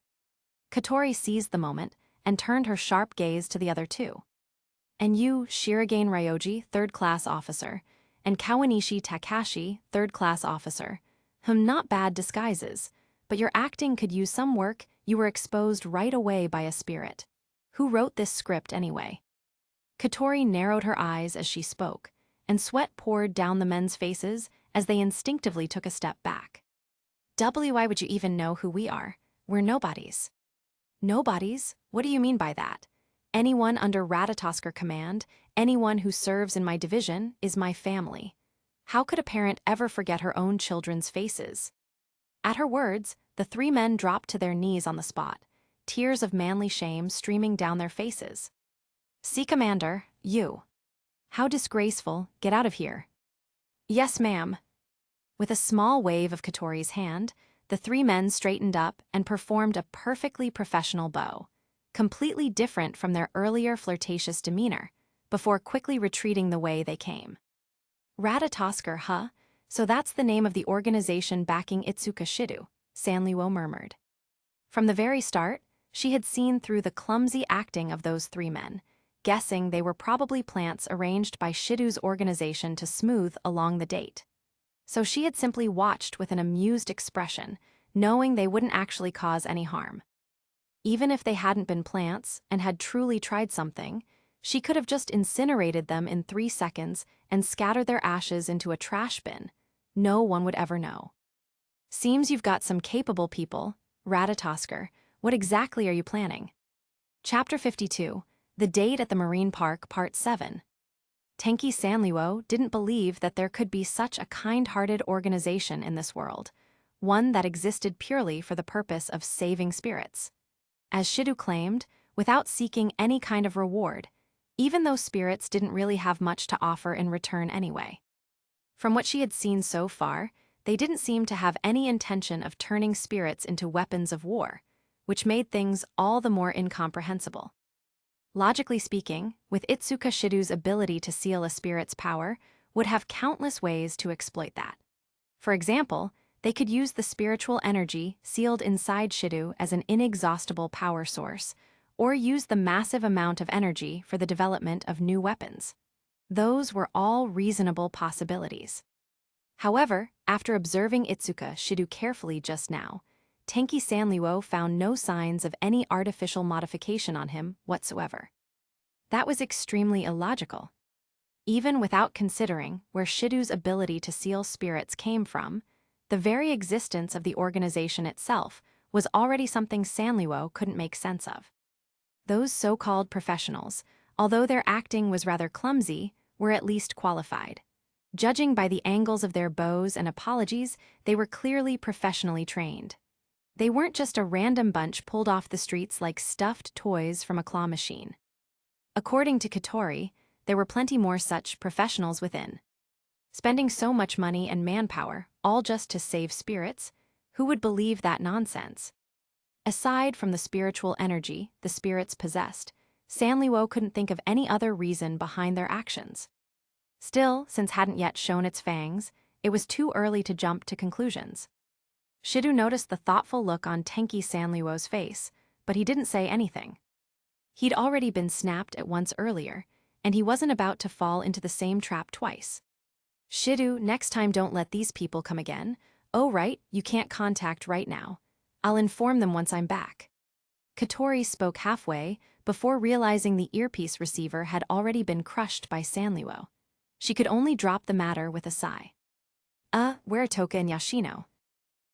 Katori seized the moment and turned her sharp gaze to the other two. And you, Shirogane Ryoji, third-class officer, and Kawanishi Takashi, third-class officer, not bad disguises, but your acting could use some work. You were exposed right away by a spirit. Who wrote this script anyway? Katori narrowed her eyes as she spoke, and sweat poured down the men's faces as they instinctively took a step back. Why would you even know who we are? We're nobodies. Nobodies? What do you mean by that? Anyone under Ratatoskr command, anyone who serves in my division, is my family. How could a parent ever forget her own children's faces? At her words, the three men dropped to their knees on the spot, tears of manly shame streaming down their faces. See, Commander, you. How disgraceful, get out of here. Yes, ma'am. With a small wave of Katori's hand, the three men straightened up and performed a perfectly professional bow, completely different from their earlier flirtatious demeanor, before quickly retreating the way they came. Ratatoskr, huh? So that's the name of the organization backing Itsuka Shidu, Sanliwo murmured. From the very start, she had seen through the clumsy acting of those three men, guessing they were probably plants arranged by Shidu's organization to smooth along the date. So she had simply watched with an amused expression, knowing they wouldn't actually cause any harm. Even if they hadn't been plants and had truly tried something, she could have just incinerated them in 3 seconds and scattered their ashes into a trash bin. No one would ever know. Seems you've got some capable people, Ratatoskr. What exactly are you planning? Chapter 52, The Date at the Marine Park, Part 7. Tenki Sanliwo didn't believe that there could be such a kind-hearted organization in this world, one that existed purely for the purpose of saving spirits. As Shidu claimed, without seeking any kind of reward, even though spirits didn't really have much to offer in return anyway. From what she had seen so far, they didn't seem to have any intention of turning spirits into weapons of war, which made things all the more incomprehensible. Logically speaking, with Itsuka Shido's ability to seal a spirit's power, would have countless ways to exploit that. For example, they could use the spiritual energy sealed inside Shido as an inexhaustible power source, or use the massive amount of energy for the development of new weapons. Those were all reasonable possibilities. However, after observing Itsuka Shido carefully just now, Tenki Sanliwo found no signs of any artificial modification on him whatsoever. That was extremely illogical. Even without considering where Shido's ability to seal spirits came from, the very existence of the organization itself was already something Sanliwo couldn't make sense of. Those so-called professionals, although their acting was rather clumsy, were at least qualified. Judging by the angles of their bows and apologies, they were clearly professionally trained. They weren't just a random bunch pulled off the streets like stuffed toys from a claw machine. According to Katori, there were plenty more such professionals within. Spending so much money and manpower, all just to save spirits, who would believe that nonsense? Aside from the spiritual energy the spirits possessed, Sanliwo couldn't think of any other reason behind their actions. Still, since hadn't yet shown its fangs, it was too early to jump to conclusions. Shido noticed the thoughtful look on Tenki Sanliwo's face, but he didn't say anything. He'd already been snapped at once earlier, and he wasn't about to fall into the same trap twice. Shido, next time don't let these people come again. Oh right, you can't contact right now. I'll inform them once I'm back. Katori spoke halfway, before realizing the earpiece receiver had already been crushed by Sanliwo. She could only drop the matter with a sigh. Where are Toka and Yashino?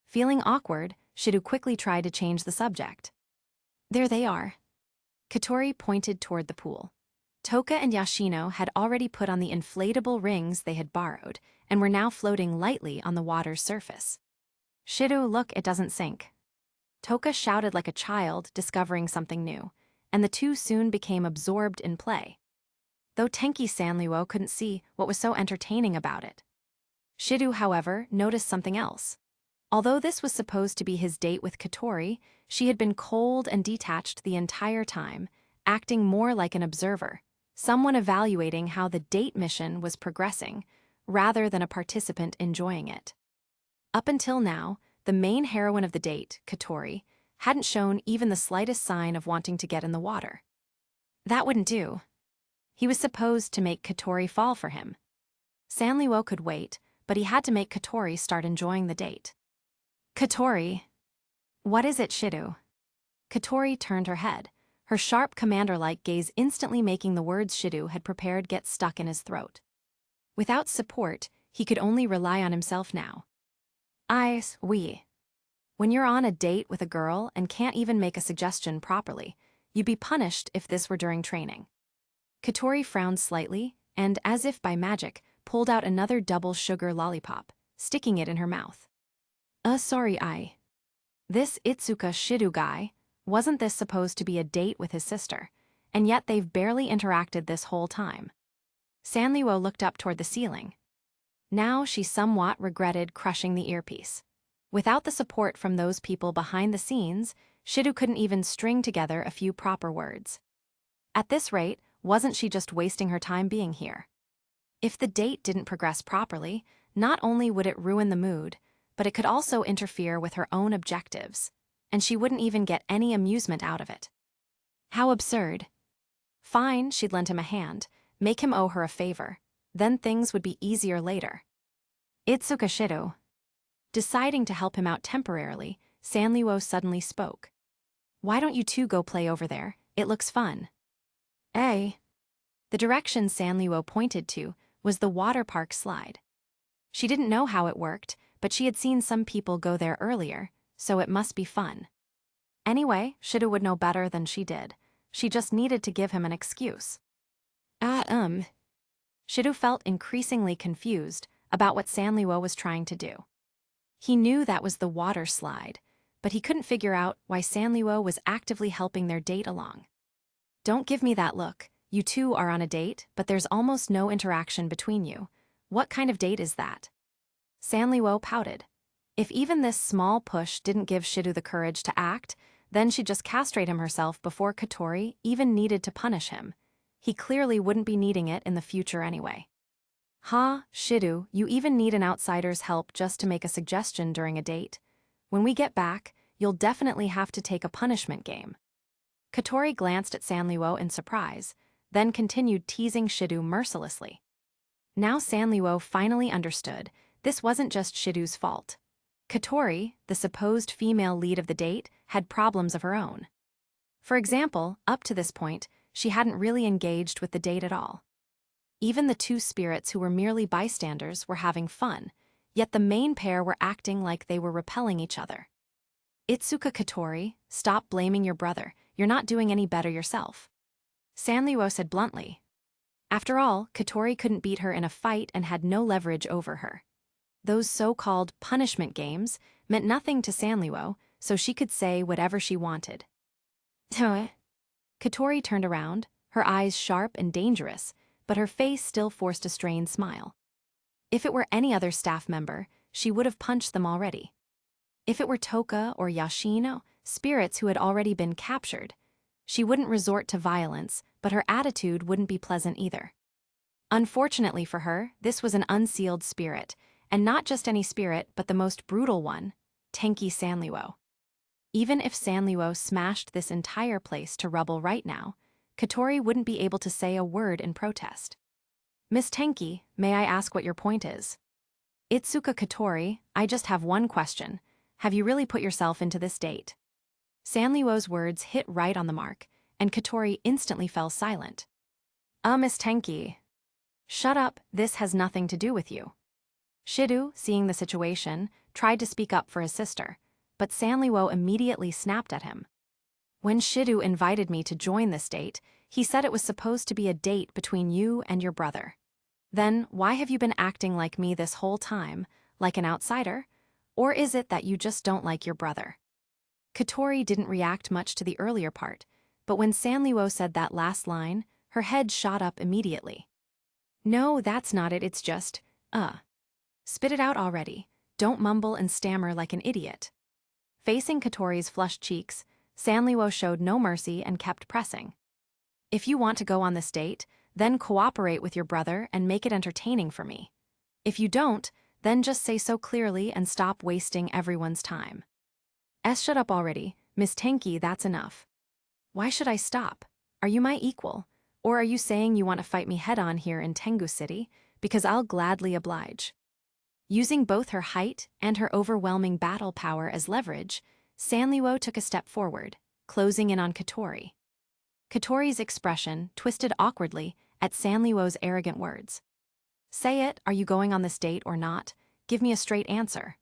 Feeling awkward, Shido quickly tried to change the subject. There they are. Katori pointed toward the pool. Toka and Yashino had already put on the inflatable rings they had borrowed, and were now floating lightly on the water's surface. Shido, look, it doesn't sink. Toka shouted like a child discovering something new, and the two soon became absorbed in play. Though Tenki Sanliwo couldn't see what was so entertaining about it. Shido, however, noticed something else. Although this was supposed to be his date with Katori, she had been cold and detached the entire time, acting more like an observer, someone evaluating how the date mission was progressing, rather than a participant enjoying it. Up until now, the main heroine of the date, Katori, hadn't shown even the slightest sign of wanting to get in the water. That wouldn't do. He was supposed to make Katori fall for him. Sanliwo could wait, but he had to make Katori start enjoying the date. Katori. What is it, Shido? Katori turned her head, her sharp commander-like gaze instantly making the words Shido had prepared get stuck in his throat. Without support, he could only rely on himself now. We. When you're on a date with a girl and can't even make a suggestion properly, you'd be punished if this were during training. Katori frowned slightly and, as if by magic, pulled out another double sugar lollipop, sticking it in her mouth. Sorry, This Itsuka Shido guy, wasn't this supposed to be a date with his sister? And yet they've barely interacted this whole time. Sanliwo looked up toward the ceiling. Now she somewhat regretted crushing the earpiece. Without the support from those people behind the scenes, Shido couldn't even string together a few proper words. At this rate, wasn't she just wasting her time being here? If the date didn't progress properly, not only would it ruin the mood, but it could also interfere with her own objectives, and she wouldn't even get any amusement out of it. How absurd. Fine, she'd lend him a hand, make him owe her a favor, then things would be easier later. Itsuka Shido. Deciding to help him out temporarily, Sanliwo suddenly spoke. Why don't you two go play over there? It looks fun. The direction Sanliwo pointed to was the water park slide. She didn't know how it worked, but she had seen some people go there earlier, so it must be fun. Anyway, Shido would know better than she did. She just needed to give him an excuse. Shido felt increasingly confused about what Sanliwo was trying to do. He knew that was the water slide, but he couldn't figure out why Sanliwo was actively helping their date along. Don't give me that look. You two are on a date, but there's almost no interaction between you. What kind of date is that? Sanliwo pouted. If even this small push didn't give Shidu the courage to act, then she'd just castrate him herself before Katori even needed to punish him. He clearly wouldn't be needing it in the future anyway. Ha, Shidu, you even need an outsider's help just to make a suggestion during a date. When we get back, you'll definitely have to take a punishment game. Katori glanced at Sanliwo in surprise, then continued teasing Shidu mercilessly. Now Sanliwo finally understood this wasn't just Shidu's fault. Katori, the supposed female lead of the date, had problems of her own. For example, up to this point, she hadn't really engaged with the date at all. Even the two spirits who were merely bystanders were having fun, yet the main pair were acting like they were repelling each other. Itsuka Katori, stop blaming your brother, you're not doing any better yourself. Sanliwo said bluntly. After all, Katori couldn't beat her in a fight and had no leverage over her. Those so-called punishment games meant nothing to Sanliwo, so she could say whatever she wanted. Katori turned around, her eyes sharp and dangerous, but her face still forced a strained smile. If it were any other staff member, she would have punched them already. If it were Toka or Yashino, spirits who had already been captured, she wouldn't resort to violence, but her attitude wouldn't be pleasant either. Unfortunately for her, this was an unsealed spirit, and not just any spirit but the most brutal one, Tenki Sanliwo. Even if Sanliwo smashed this entire place to rubble right now, Katori wouldn't be able to say a word in protest. Miss Tenki, may I ask what your point is? Itsuka Katori, I just have one question. Have you really put yourself into this date? Sanliwo's words hit right on the mark, and Katori instantly fell silent. Miss Tenki. Shut up, this has nothing to do with you. Shidu, seeing the situation, tried to speak up for his sister, but Sanliwo immediately snapped at him. When Shidu invited me to join this date, he said it was supposed to be a date between you and your brother. Then, why have you been acting like me this whole time, like an outsider? Or is it that you just don't like your brother? Katori didn't react much to the earlier part, but when Sanliwo said that last line, her head shot up immediately. No, that's not it, it's just, Spit it out already. Don't mumble and stammer like an idiot. Facing Katori's flushed cheeks, Sanliwo showed no mercy and kept pressing. If you want to go on this date, then cooperate with your brother and make it entertaining for me. If you don't, then just say so clearly and stop wasting everyone's time. Shut up already, Miss Tenki, that's enough. Why should I stop? Are you my equal? Or are you saying you want to fight me head-on here in Tengu City? Because I'll gladly oblige. Using both her height and her overwhelming battle power as leverage, Sanliwo took a step forward, closing in on Katori. Katori's expression twisted awkwardly at Sanliwo's arrogant words. Say it, are you going on this date or not? Give me a straight answer.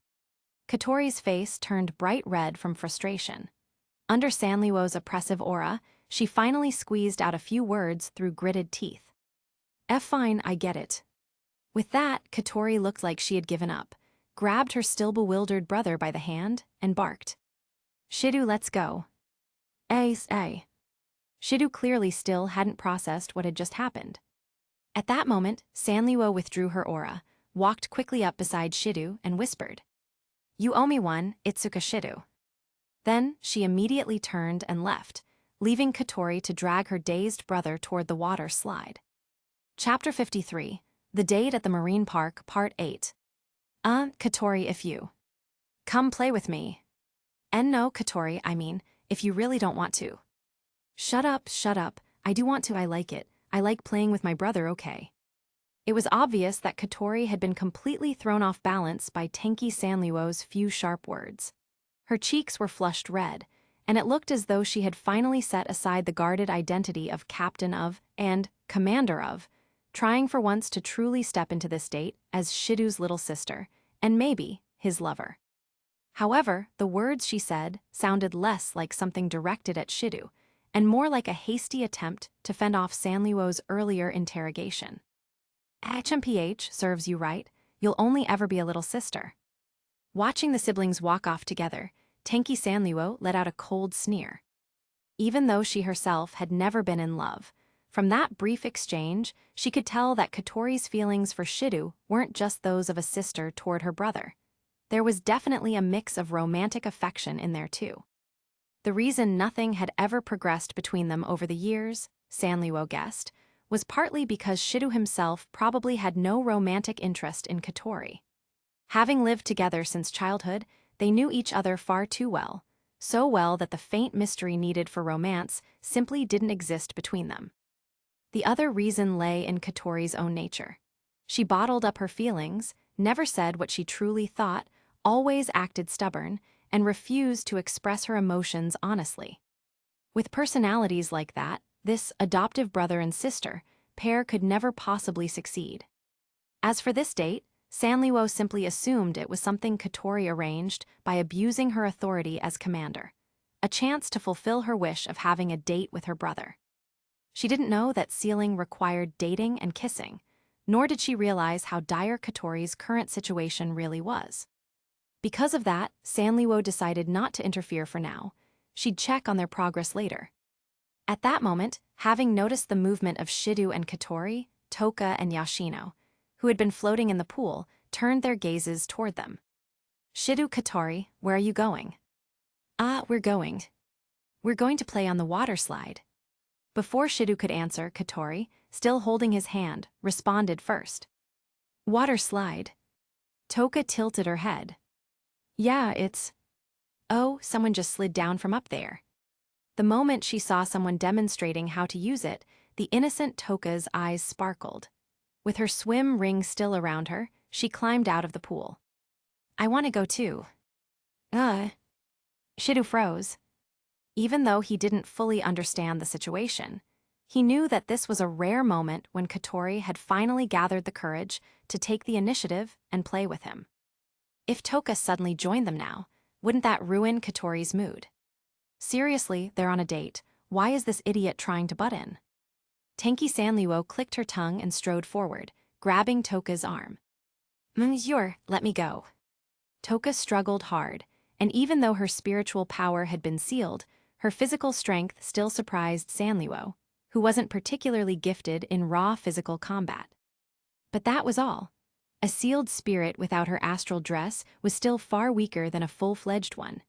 Katori's face turned bright red from frustration. Under Sanliwo's oppressive aura, she finally squeezed out a few words through gritted teeth. Fine, I get it. With that, Katori looked like she had given up, grabbed her still bewildered brother by the hand, and barked. Shidu, let's go. Ay. Shidu clearly still hadn't processed what had just happened. At that moment, Sanliwo withdrew her aura, walked quickly up beside Shidu, and whispered, You owe me one, Itsuka Shidu. Then, she immediately turned and left, leaving Katori to drag her dazed brother toward the water slide. Chapter 53. The Date at the Marine Park, Part 8. Katori, if you come play with me. And no, Katori, I mean, if you really don't want to. Shut up, I do want to, I like it. I like playing with my brother, okay. It was obvious that Katori had been completely thrown off balance by Tenki Sanliwo's few sharp words. Her cheeks were flushed red, and it looked as though she had finally set aside the guarded identity of captain of and commander of, trying for once to truly step into this date as Shidu's little sister, and maybe his lover. However, the words she said sounded less like something directed at Shidu, and more like a hasty attempt to fend off Sanliwo's earlier interrogation. HMPH serves you right, you'll only ever be a little sister. Watching the siblings walk off together, Tenki Sanliwo let out a cold sneer. Even though she herself had never been in love, From that brief exchange, she could tell that Katori's feelings for Shido weren't just those of a sister toward her brother. There was definitely a mix of romantic affection in there too. The reason nothing had ever progressed between them over the years, Sanliwo guessed, was partly because Shido himself probably had no romantic interest in Katori. Having lived together since childhood, they knew each other far too well, so well that the faint mystery needed for romance simply didn't exist between them. The other reason lay in Katori's own nature. She bottled up her feelings, never said what she truly thought, always acted stubborn, and refused to express her emotions honestly. With personalities like that, this adoptive brother and sister pair could never possibly succeed. As for this date, Sanliwo simply assumed it was something Katori arranged by abusing her authority as commander, a chance to fulfill her wish of having a date with her brother. She didn't know that sealing required dating and kissing, nor did she realize how dire Katori's current situation really was. Because of that, Sanliwo decided not to interfere for now. She'd check on their progress later. At that moment, having noticed the movement of Shido and Katori, Toka and Yashino, who had been floating in the pool, turned their gazes toward them. "Shido, Katori, where are you going?" We're going to play on the water slide." Before Shido could answer, Katori, still holding his hand, responded first. "Water slide?" Toka tilted her head. "Yeah, it's... Oh, someone just slid down from up there." The moment she saw someone demonstrating how to use it, the innocent Toka's eyes sparkled. With her swim ring still around her, she climbed out of the pool. "I want to go too." Shido froze. Even though he didn't fully understand the situation, he knew that this was a rare moment when Katori had finally gathered the courage to take the initiative and play with him. If Toka suddenly joined them now, wouldn't that ruin Katori's mood? Seriously, they're on a date. Why is this idiot trying to butt in? Tanky Sanliwo clicked her tongue and strode forward, grabbing Toka's arm. "Monsieur, let me go." Toka struggled hard, and even though her spiritual power had been sealed, her physical strength still surprised Sanliwo, who wasn't particularly gifted in raw physical combat. But that was all. A sealed spirit without her astral dress was still far weaker than a full-fledged one.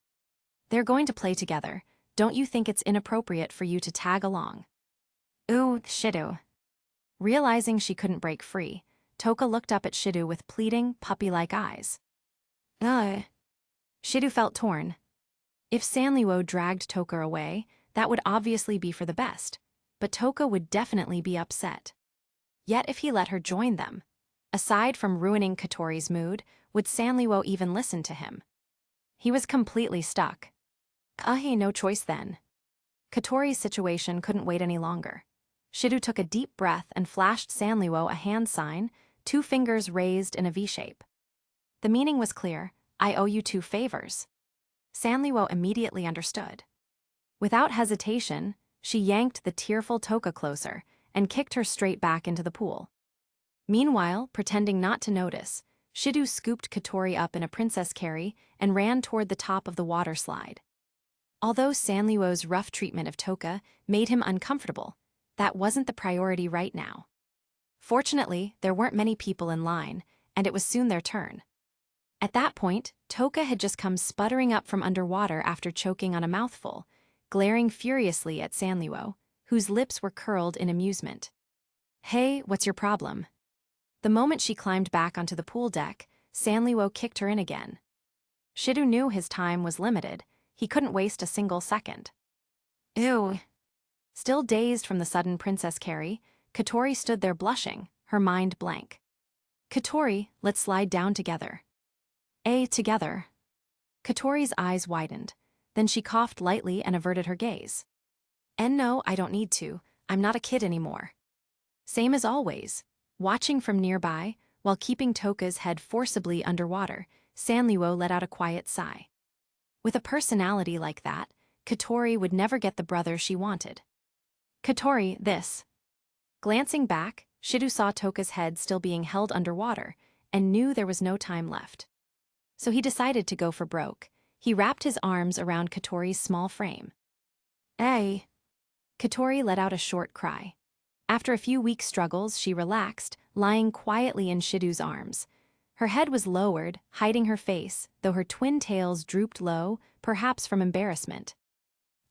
"They're going to play together. Don't you think it's inappropriate for you to tag along?" "Ooh, Shido." Realizing she couldn't break free, Toka looked up at Shido with pleading, puppy-like eyes. Shido felt torn. If Sanliwo dragged Toka away, that would obviously be for the best, but Toka would definitely be upset. Yet if he let her join them, aside from ruining Katori's mood, would Sanliwo even listen to him? He was completely stuck. No choice then. Katori's situation couldn't wait any longer. Shido took a deep breath and flashed Sanliwo a hand sign, 2 fingers raised in a V-shape. The meaning was clear: "I owe you 2 favors." Sanliwo immediately understood. Without hesitation, she yanked the tearful Toka closer and kicked her straight back into the pool. Meanwhile, pretending not to notice, Shido scooped Katori up in a princess carry and ran toward the top of the water slide. Although Sanliwo's rough treatment of Toka made him uncomfortable, that wasn't the priority right now. Fortunately, there weren't many people in line, and it was soon their turn. At that point, Toka had just come sputtering up from underwater after choking on a mouthful, glaring furiously at Sanliwo, whose lips were curled in amusement. "Hey, what's your problem?" The moment she climbed back onto the pool deck, Sanliwo kicked her in again. Shido knew his time was limited. He couldn't waste a single second. "Ew." Still dazed from the sudden princess carry, Katori stood there blushing, her mind blank. "Katori, let's slide down together." Together." Katori's eyes widened. Then she coughed lightly and averted her gaze. "No, I don't need to. I'm not a kid anymore." Same as always. Watching from nearby, while keeping Toka's head forcibly underwater, Sanliwo let out a quiet sigh. With a personality like that, Katori would never get the brother she wanted. "Katori, this." Glancing back, Shido saw Toka's head still being held underwater and knew there was no time left. So he decided to go for broke. He wrapped his arms around Katori's small frame. "Hey." Katori let out a short cry. After a few weak struggles, she relaxed, lying quietly in Shidu's arms. Her head was lowered, hiding her face, though her twin tails drooped low, perhaps from embarrassment.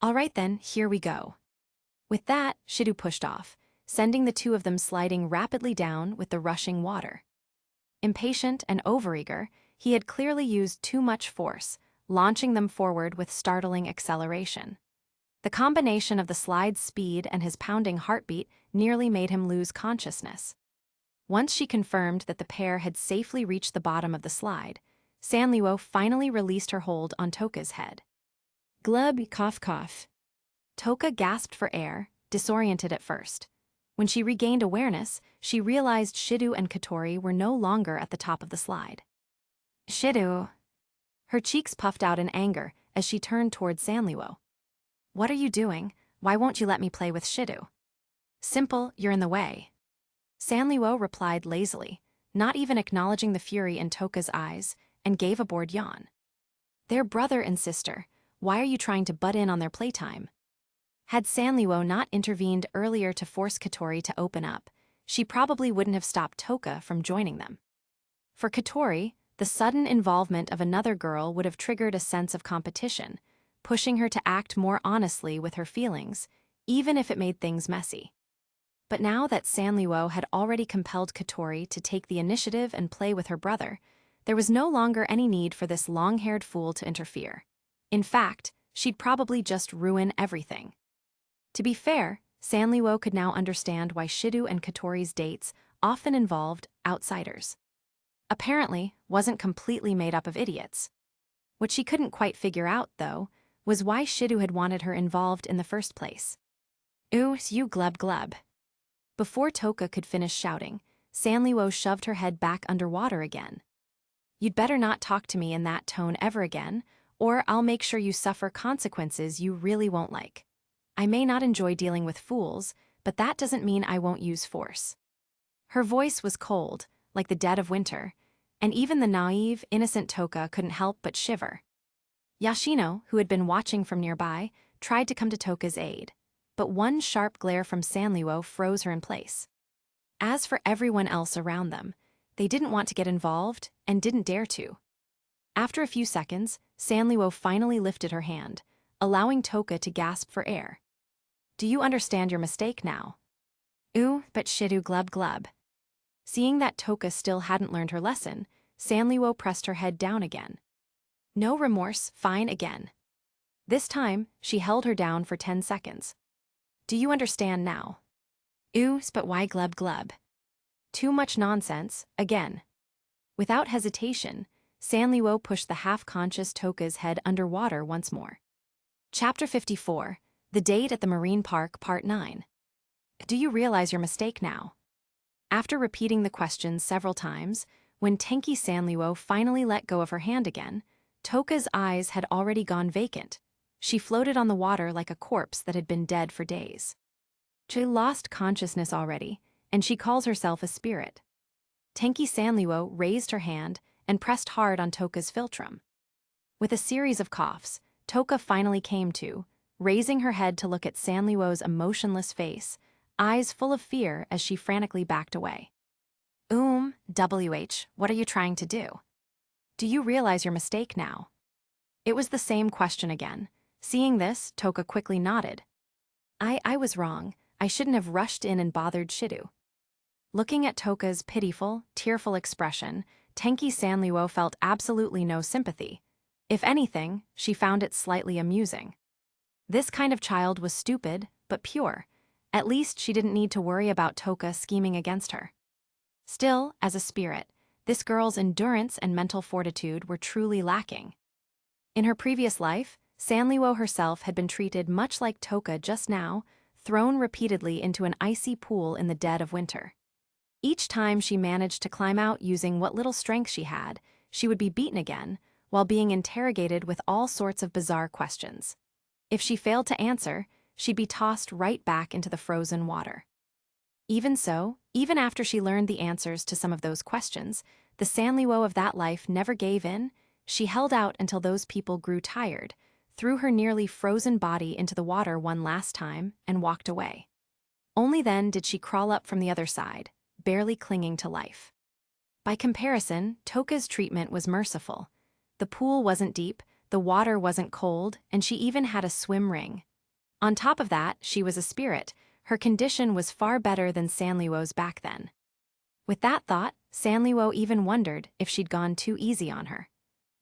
All right then, here we go. With that, Shidu pushed off, sending the two of them sliding rapidly down with the rushing water. Impatient and overeager, he had clearly used too much force, launching them forward with startling acceleration. The combination of the slide's speed and his pounding heartbeat nearly made him lose consciousness. Once she confirmed that the pair had safely reached the bottom of the slide, Sanliwo finally released her hold on Toka's head. Glub, cough, cough. Toka gasped for air, disoriented at first. When she regained awareness, she realized Shidu and Katori were no longer at the top of the slide. Shidu. Her cheeks puffed out in anger as she turned toward Sanliwo. What are you doing? Why won't you let me play with Shidu? Simple, you're in the way. Sanliwo replied lazily, not even acknowledging the fury in Toka's eyes, and gave a bored yawn. They're brother and sister. Why are you trying to butt in on their playtime? Had Sanliwo not intervened earlier to force Katori to open up, she probably wouldn't have stopped Toka from joining them. For Katori, the sudden involvement of another girl would have triggered a sense of competition, pushing her to act more honestly with her feelings, even if it made things messy. But now that Sanliwo had already compelled Katori to take the initiative and play with her brother, there was no longer any need for this long-haired fool to interfere. In fact, she'd probably just ruin everything. To be fair, Sanliwo could now understand why Shidu and Katori's dates often involved outsiders. Apparently, wasn't completely made up of idiots. What she couldn't quite figure out, though, was why Shidu had wanted her involved in the first place. Ooh, you glub glub. Before Toka could finish shouting, Sanliwo shoved her head back underwater again. You'd better not talk to me in that tone ever again, or I'll make sure you suffer consequences you really won't like. I may not enjoy dealing with fools, but that doesn't mean I won't use force. Her voice was cold, like the dead of winter, and even the naive, innocent Toka couldn't help but shiver. Yashino, who had been watching from nearby, tried to come to Toka's aid, but one sharp glare from Sanliwo froze her in place. As for everyone else around them, they didn't want to get involved and didn't dare to. After a few seconds, Sanliwo finally lifted her hand, allowing Toka to gasp for air. Do you understand your mistake now? Ooh, but Shidu glub glub. Seeing that Toka still hadn't learned her lesson, Sanliwo pressed her head down again. No remorse, fine again. This time, she held her down for 10 seconds. Do you understand now? Ooh, but why glub glub? Too much nonsense, again. Without hesitation, Sanliwo pushed the half-conscious Toka's head underwater once more. Chapter 54, The Date at the Marine Park, Part 9. Do you realize your mistake now? After repeating the questions several times, when Tenki Sanliwo finally let go of her hand again, Toka's eyes had already gone vacant. She floated on the water like a corpse that had been dead for days. She lost consciousness already, and she calls herself a spirit. Tenki Sanliwo raised her hand and pressed hard on Toka's philtrum. With a series of coughs, Toka finally came to, raising her head to look at Sanliwo's emotionless face, eyes full of fear as she frantically backed away. WH, what are you trying to do? Do you realize your mistake now? It was the same question again. Seeing this, Toka quickly nodded. I was wrong. I shouldn't have rushed in and bothered Shidu. Looking at Toka's pitiful, tearful expression, Tenki Sanliwo felt absolutely no sympathy. If anything, she found it slightly amusing. This kind of child was stupid, but pure. At least she didn't need to worry about Toka scheming against her. Still, as a spirit, this girl's endurance and mental fortitude were truly lacking. In her previous life, Sanliwo herself had been treated much like Toka just now, thrown repeatedly into an icy pool in the dead of winter. Each time she managed to climb out using what little strength she had, she would be beaten again, while being interrogated with all sorts of bizarre questions. If she failed to answer, she'd be tossed right back into the frozen water. Even so, even after she learned the answers to some of those questions, the Sanliwo of that life never gave in. She held out until those people grew tired, threw her nearly frozen body into the water one last time, and walked away. Only then did she crawl up from the other side, barely clinging to life. By comparison, Toka's treatment was merciful. The pool wasn't deep, the water wasn't cold, and she even had a swim ring. On top of that, she was a spirit. Her condition was far better than Sanliwo's back then. With that thought, Sanliwo even wondered if she'd gone too easy on her.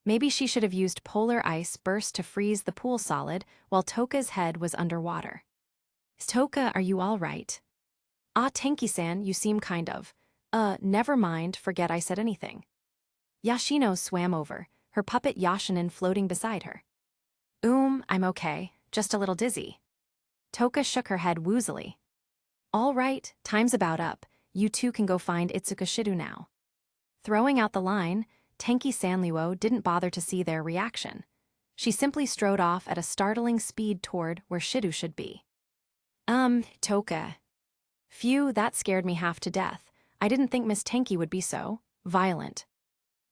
Maybe she should have used polar ice burst to freeze the pool solid while Toka's head was underwater. Toka, are you all right? Ah, Tenki-san, you seem kind of. Never mind, forget I said anything. Yashino swam over, her puppet Yashinin floating beside her. I'm okay, just a little dizzy. Toka shook her head woozily. All right, time's about up. You two can go find Itsuka Shido now. Throwing out the line, Tenki Sanliwo didn't bother to see their reaction. She simply strode off at a startling speed toward where Shido should be. Toka. Phew, that scared me half to death. I didn't think Miss Tenki would be so violent.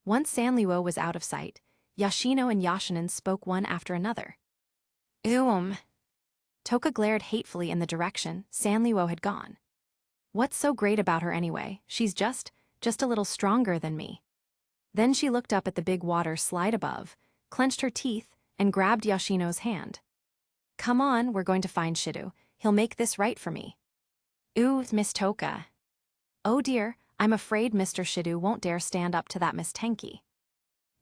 Once Sanliwo was out of sight, Yashino and Yashinin spoke one after another. Toka glared hatefully in the direction Sanliwo had gone. What's so great about her anyway? She's just a little stronger than me. Then she looked up at the big water slide above, clenched her teeth, and grabbed Yashino's hand. Come on, we're going to find Shido. He'll make this right for me. Miss Toka. Oh dear, I'm afraid Mr. Shido won't dare stand up to that Miss Tenki.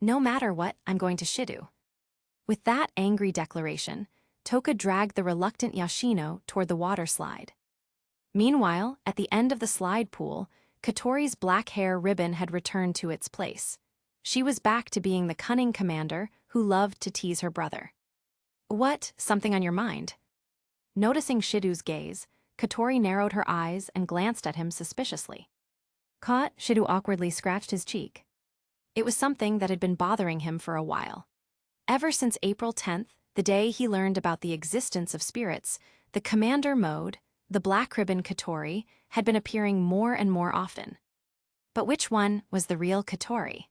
No matter what, I'm going to Shido. With that angry declaration, Toka dragged the reluctant Yashino toward the water slide. Meanwhile, at the end of the slide pool, Katori's black hair ribbon had returned to its place. She was back to being the cunning commander who loved to tease her brother. What? Something on your mind? Noticing Shido's gaze, Katori narrowed her eyes and glanced at him suspiciously. Caught, Shido awkwardly scratched his cheek. It was something that had been bothering him for a while. Ever since April 10th, the day he learned about the existence of spirits, the commander mode, the black ribbon Katori, had been appearing more and more often. But which one was the real Katori?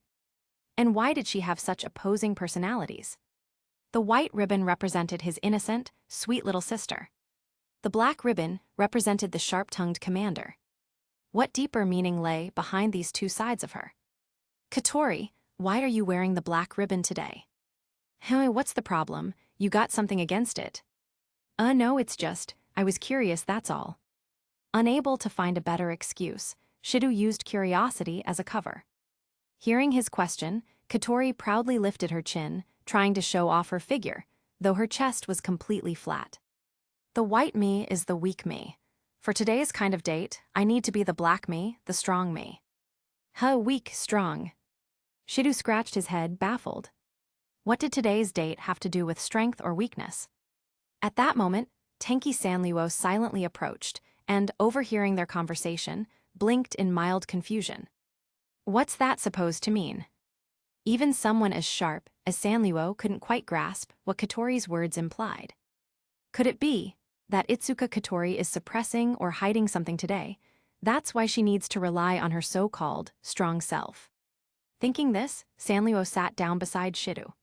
And why did she have such opposing personalities? The white ribbon represented his innocent, sweet little sister. The black ribbon represented the sharp-tongued commander. What deeper meaning lay behind these two sides of her? Katori, why are you wearing the black ribbon today? Hey, what's the problem? You got something against it? No, it's just, I was curious, that's all. Unable to find a better excuse, Shido used curiosity as a cover. Hearing his question, Katori proudly lifted her chin, trying to show off her figure, though her chest was completely flat. The white me is the weak me. For today's kind of date, I need to be the black me, the strong me. Weak, strong. Shido scratched his head, baffled. What did today's date have to do with strength or weakness? At that moment, Tenki Sanliwo silently approached and, overhearing their conversation, blinked in mild confusion. What's that supposed to mean? Even someone as sharp as Sanliwo couldn't quite grasp what Katori's words implied. Could it be that Itsuka Katori is suppressing or hiding something today? That's why she needs to rely on her so-called strong self. Thinking this, Sanliwo sat down beside Shido.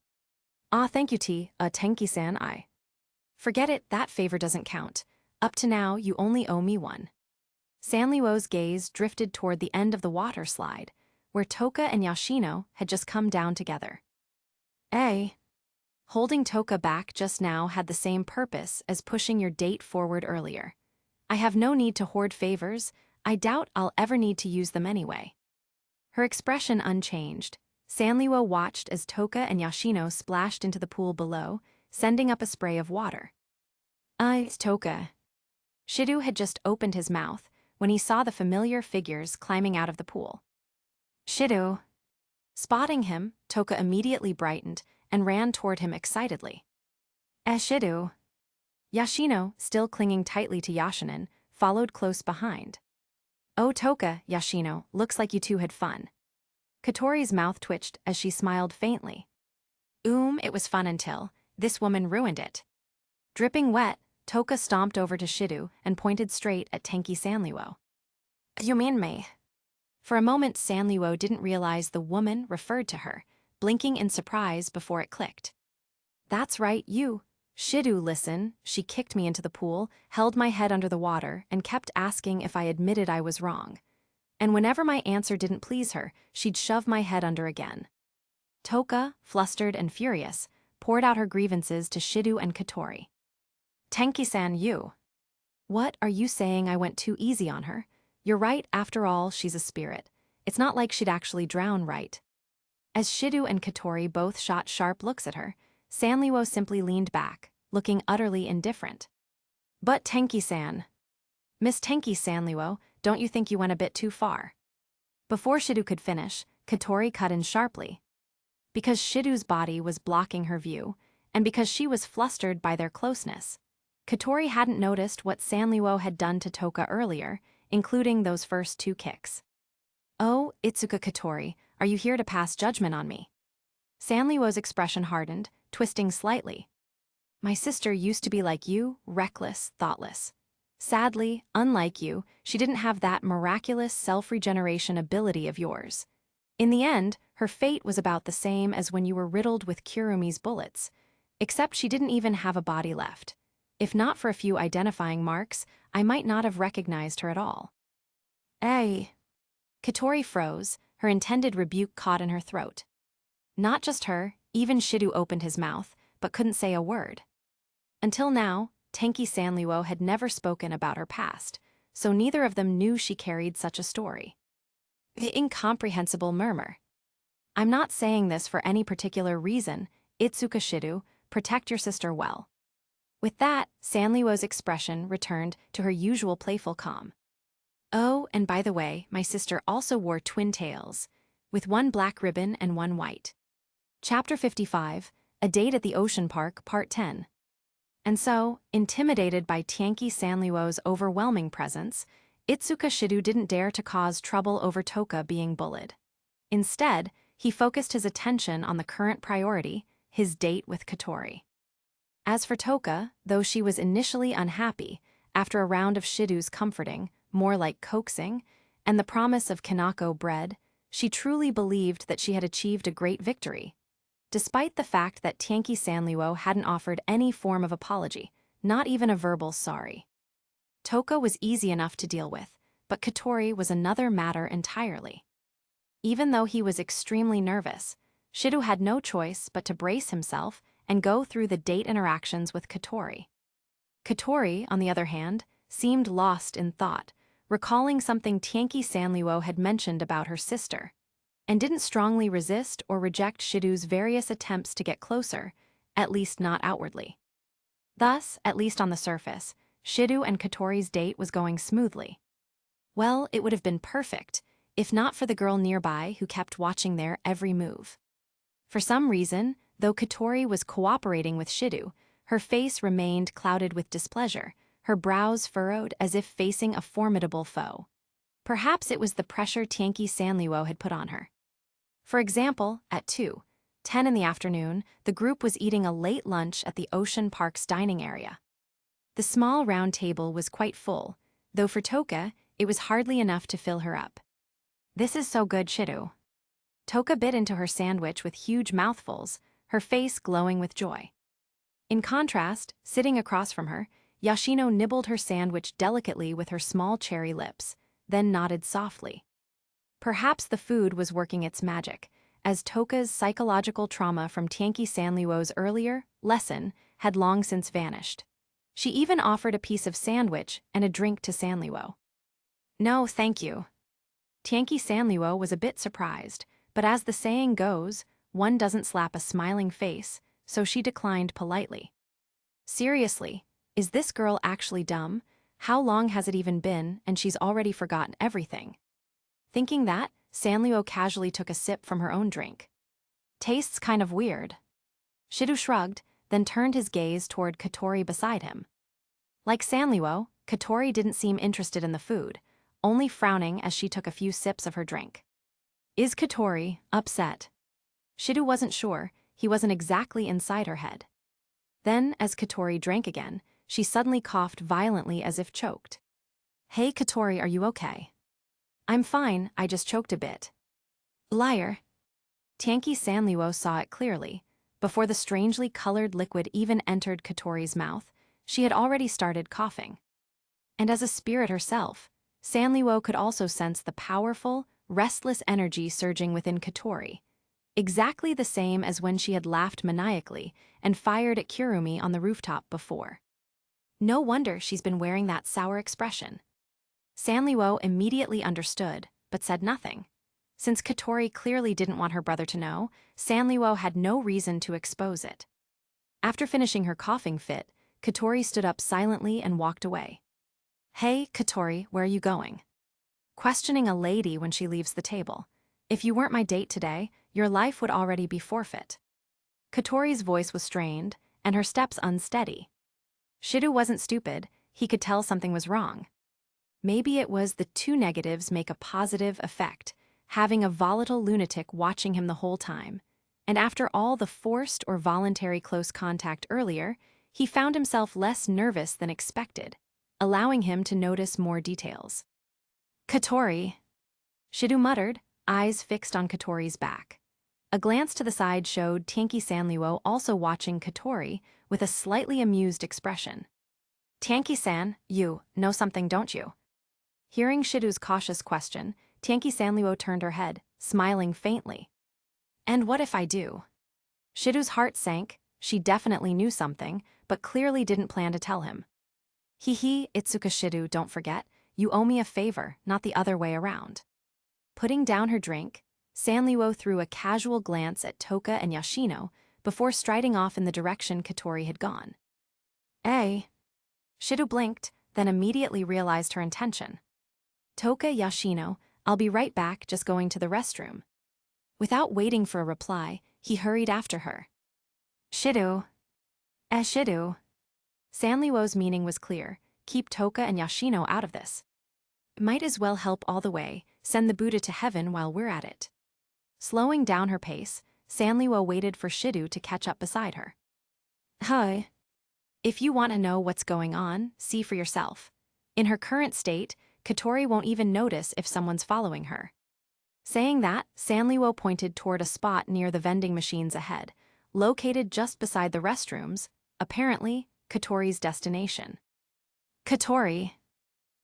Thank you, Tenki-san, I. Forget it, that favor doesn't count. Up to now, you only owe me one. Sanliwo's gaze drifted toward the end of the water slide, where Toka and Yashino had just come down together. Holding Toka back just now had the same purpose as pushing your date forward earlier. I have no need to hoard favors. I doubt I'll ever need to use them anyway. Her expression unchanged, Sanliwo watched as Toka and Yashino splashed into the pool below, sending up a spray of water. It's Toka. Shido had just opened his mouth when he saw the familiar figures climbing out of the pool. Shido. Spotting him, Toka immediately brightened and ran toward him excitedly. Shido. Yashino, still clinging tightly to Yashinin, followed close behind. Oh, Toka, Yashino, looks like you two had fun. Katori's mouth twitched as she smiled faintly. It was fun until this woman ruined it. Dripping wet, Toka stomped over to Shido and pointed straight at Tenki Sanliwo. You mean me? For a moment, Sanliwo didn't realize the woman referred to her, blinking in surprise before it clicked. That's right, you. Shidu, listen, she kicked me into the pool, held my head under the water, and kept asking if I admitted I was wrong. And whenever my answer didn't please her, she'd shove my head under again. Toka, flustered and furious, poured out her grievances to Shidu and Katori. Tenki-san, you. What are you saying? I went too easy on her? You're right, after all, she's a spirit. It's not like she'd actually drown, right? As Shidu and Katori both shot sharp looks at her, Sanliwo simply leaned back, looking utterly indifferent. But Tenki-san. Miss Tenki Sanliwo, don't you think you went a bit too far? Before Shidu could finish, Katori cut in sharply. Because Shidu's body was blocking her view, and because she was flustered by their closeness, Katori hadn't noticed what Sanliwo had done to Toka earlier, including those first 2 kicks. Oh, Itsuka Katori, are you here to pass judgment on me? Sanliwo's expression hardened, twisting slightly. My sister used to be like you, reckless, thoughtless. Sadly, unlike you, she didn't have that miraculous self-regeneration ability of yours. In the end, her fate was about the same as when you were riddled with Kurumi's bullets, except she didn't even have a body left. If not for a few identifying marks, I might not have recognized her at all. Hey! Katori froze, her intended rebuke caught in her throat. Not just her, even Shidu opened his mouth, but couldn't say a word. Until now, Tenki Sanliwo had never spoken about her past, so neither of them knew she carried such a story. The incomprehensible murmur. I'm not saying this for any particular reason, Itsuka Shidu, protect your sister well. With that, Sanliwo's expression returned to her usual playful calm. Oh, and by the way, my sister also wore twin tails, with one black ribbon and one white. Chapter 55, A Date at the Ocean Park, Part 10. And so, intimidated by Tenki Sanliwo's overwhelming presence, Itsuka Shidu didn't dare to cause trouble over Toka being bullied. Instead, he focused his attention on the current priority, his date with Katori. As for Toka, though she was initially unhappy, after a round of Shidu's comforting, more like coaxing, and the promise of Kanako bread, she truly believed that she had achieved a great victory. Despite the fact that Tenki Sanliwo hadn't offered any form of apology, not even a verbal sorry. Toka was easy enough to deal with, but Katori was another matter entirely. Even though he was extremely nervous, Shidu had no choice but to brace himself and go through the date interactions with Katori. Katori, on the other hand, seemed lost in thought, recalling something Tenki Sanliwo had mentioned about her sister, and didn't strongly resist or reject Shidu's various attempts to get closer, at least not outwardly. Thus, at least on the surface, Shidu and Katori's date was going smoothly. Well, it would have been perfect, if not for the girl nearby who kept watching their every move. For some reason, though Katori was cooperating with Shidu, her face remained clouded with displeasure, her brows furrowed as if facing a formidable foe. Perhaps it was the pressure Tenki Sanliwo had put on her. For example, at 2:10 in the afternoon, the group was eating a late lunch at the Ocean Park's dining area. The small round table was quite full, though for Toka, it was hardly enough to fill her up. This is so good, Shidu. Toka bit into her sandwich with huge mouthfuls, her face glowing with joy. In contrast, sitting across from her, Yoshino nibbled her sandwich delicately with her small cherry lips, then nodded softly. Perhaps the food was working its magic, as Toka's psychological trauma from Tenki Sanliwo's earlier lesson had long since vanished. She even offered a piece of sandwich and a drink to Sanliwo. No, thank you. Tenki Sanliwo was a bit surprised, but as the saying goes, one doesn't slap a smiling face, so she declined politely. Seriously, is this girl actually dumb? How long has it even been, and she's already forgotten everything? Thinking that, Sanliwo casually took a sip from her own drink. Tastes kind of weird. Shidu shrugged, then turned his gaze toward Katori beside him. Like Sanliwo, Katori didn't seem interested in the food, only frowning as she took a few sips of her drink. Is Katori upset? Shidu wasn't sure, he wasn't exactly inside her head. Then, as Katori drank again, she suddenly coughed violently as if choked. Hey Katori, are you okay? I'm fine, I just choked a bit. Liar. Tenki Sanliwo saw it clearly, Before the strangely colored liquid even entered Katori's mouth, she had already started coughing. And as a spirit herself, Sanliwo could also sense the powerful, restless energy surging within Katori, exactly the same as when she had laughed maniacally and fired at Kurumi on the rooftop before. No wonder she's been wearing that sour expression. Sanliwo immediately understood, but said nothing. Since Katori clearly didn't want her brother to know, Sanliwo had no reason to expose it. After finishing her coughing fit, Katori stood up silently and walked away. "Hey, Katori, where are you going?" Questioning a lady when she leaves the table. "If you weren't my date today, your life would already be forfeit." Katori's voice was strained, and her steps unsteady. Shido wasn't stupid, he could tell something was wrong. Maybe it was the two negatives make a positive effect, having a volatile lunatic watching him the whole time. And after all the forced or voluntary close contact earlier, he found himself less nervous than expected, allowing him to notice more details. "Katori," Shido muttered, eyes fixed on Katori's back. A glance to the side showed Tianqi Sanliwo also watching Katori with a slightly amused expression. "Tianqi-san, you know something, don't you?" Hearing Shido's cautious question, Tianqi Sanliwo turned her head, smiling faintly. "And what if I do?" Shido's heart sank. She definitely knew something, but clearly didn't plan to tell him. "Hee, Itsuka Shido, don't forget, you owe me a favor, not the other way around." Putting down her drink, Sanliwo threw a casual glance at Toka and Yashino before striding off in the direction Katori had gone. "Eh?" Shido blinked, then immediately realized her intention. "Toka, Yashino, I'll be right back, just going to the restroom." Without waiting for a reply, he hurried after her. "Shido." Shido." Sanliwo's meaning was clear: keep Toka and Yashino out of this. Might as well help all the way, send the Buddha to heaven while we're at it. Slowing down her pace, Sanliwo waited for Shido to catch up beside her. "Hi. If you want to know what's going on, see for yourself. In her current state, Katori won't even notice if someone's following her." Saying that, Sanliwo pointed toward a spot near the vending machines ahead, located just beside the restrooms, apparently Katori's destination. "Katori,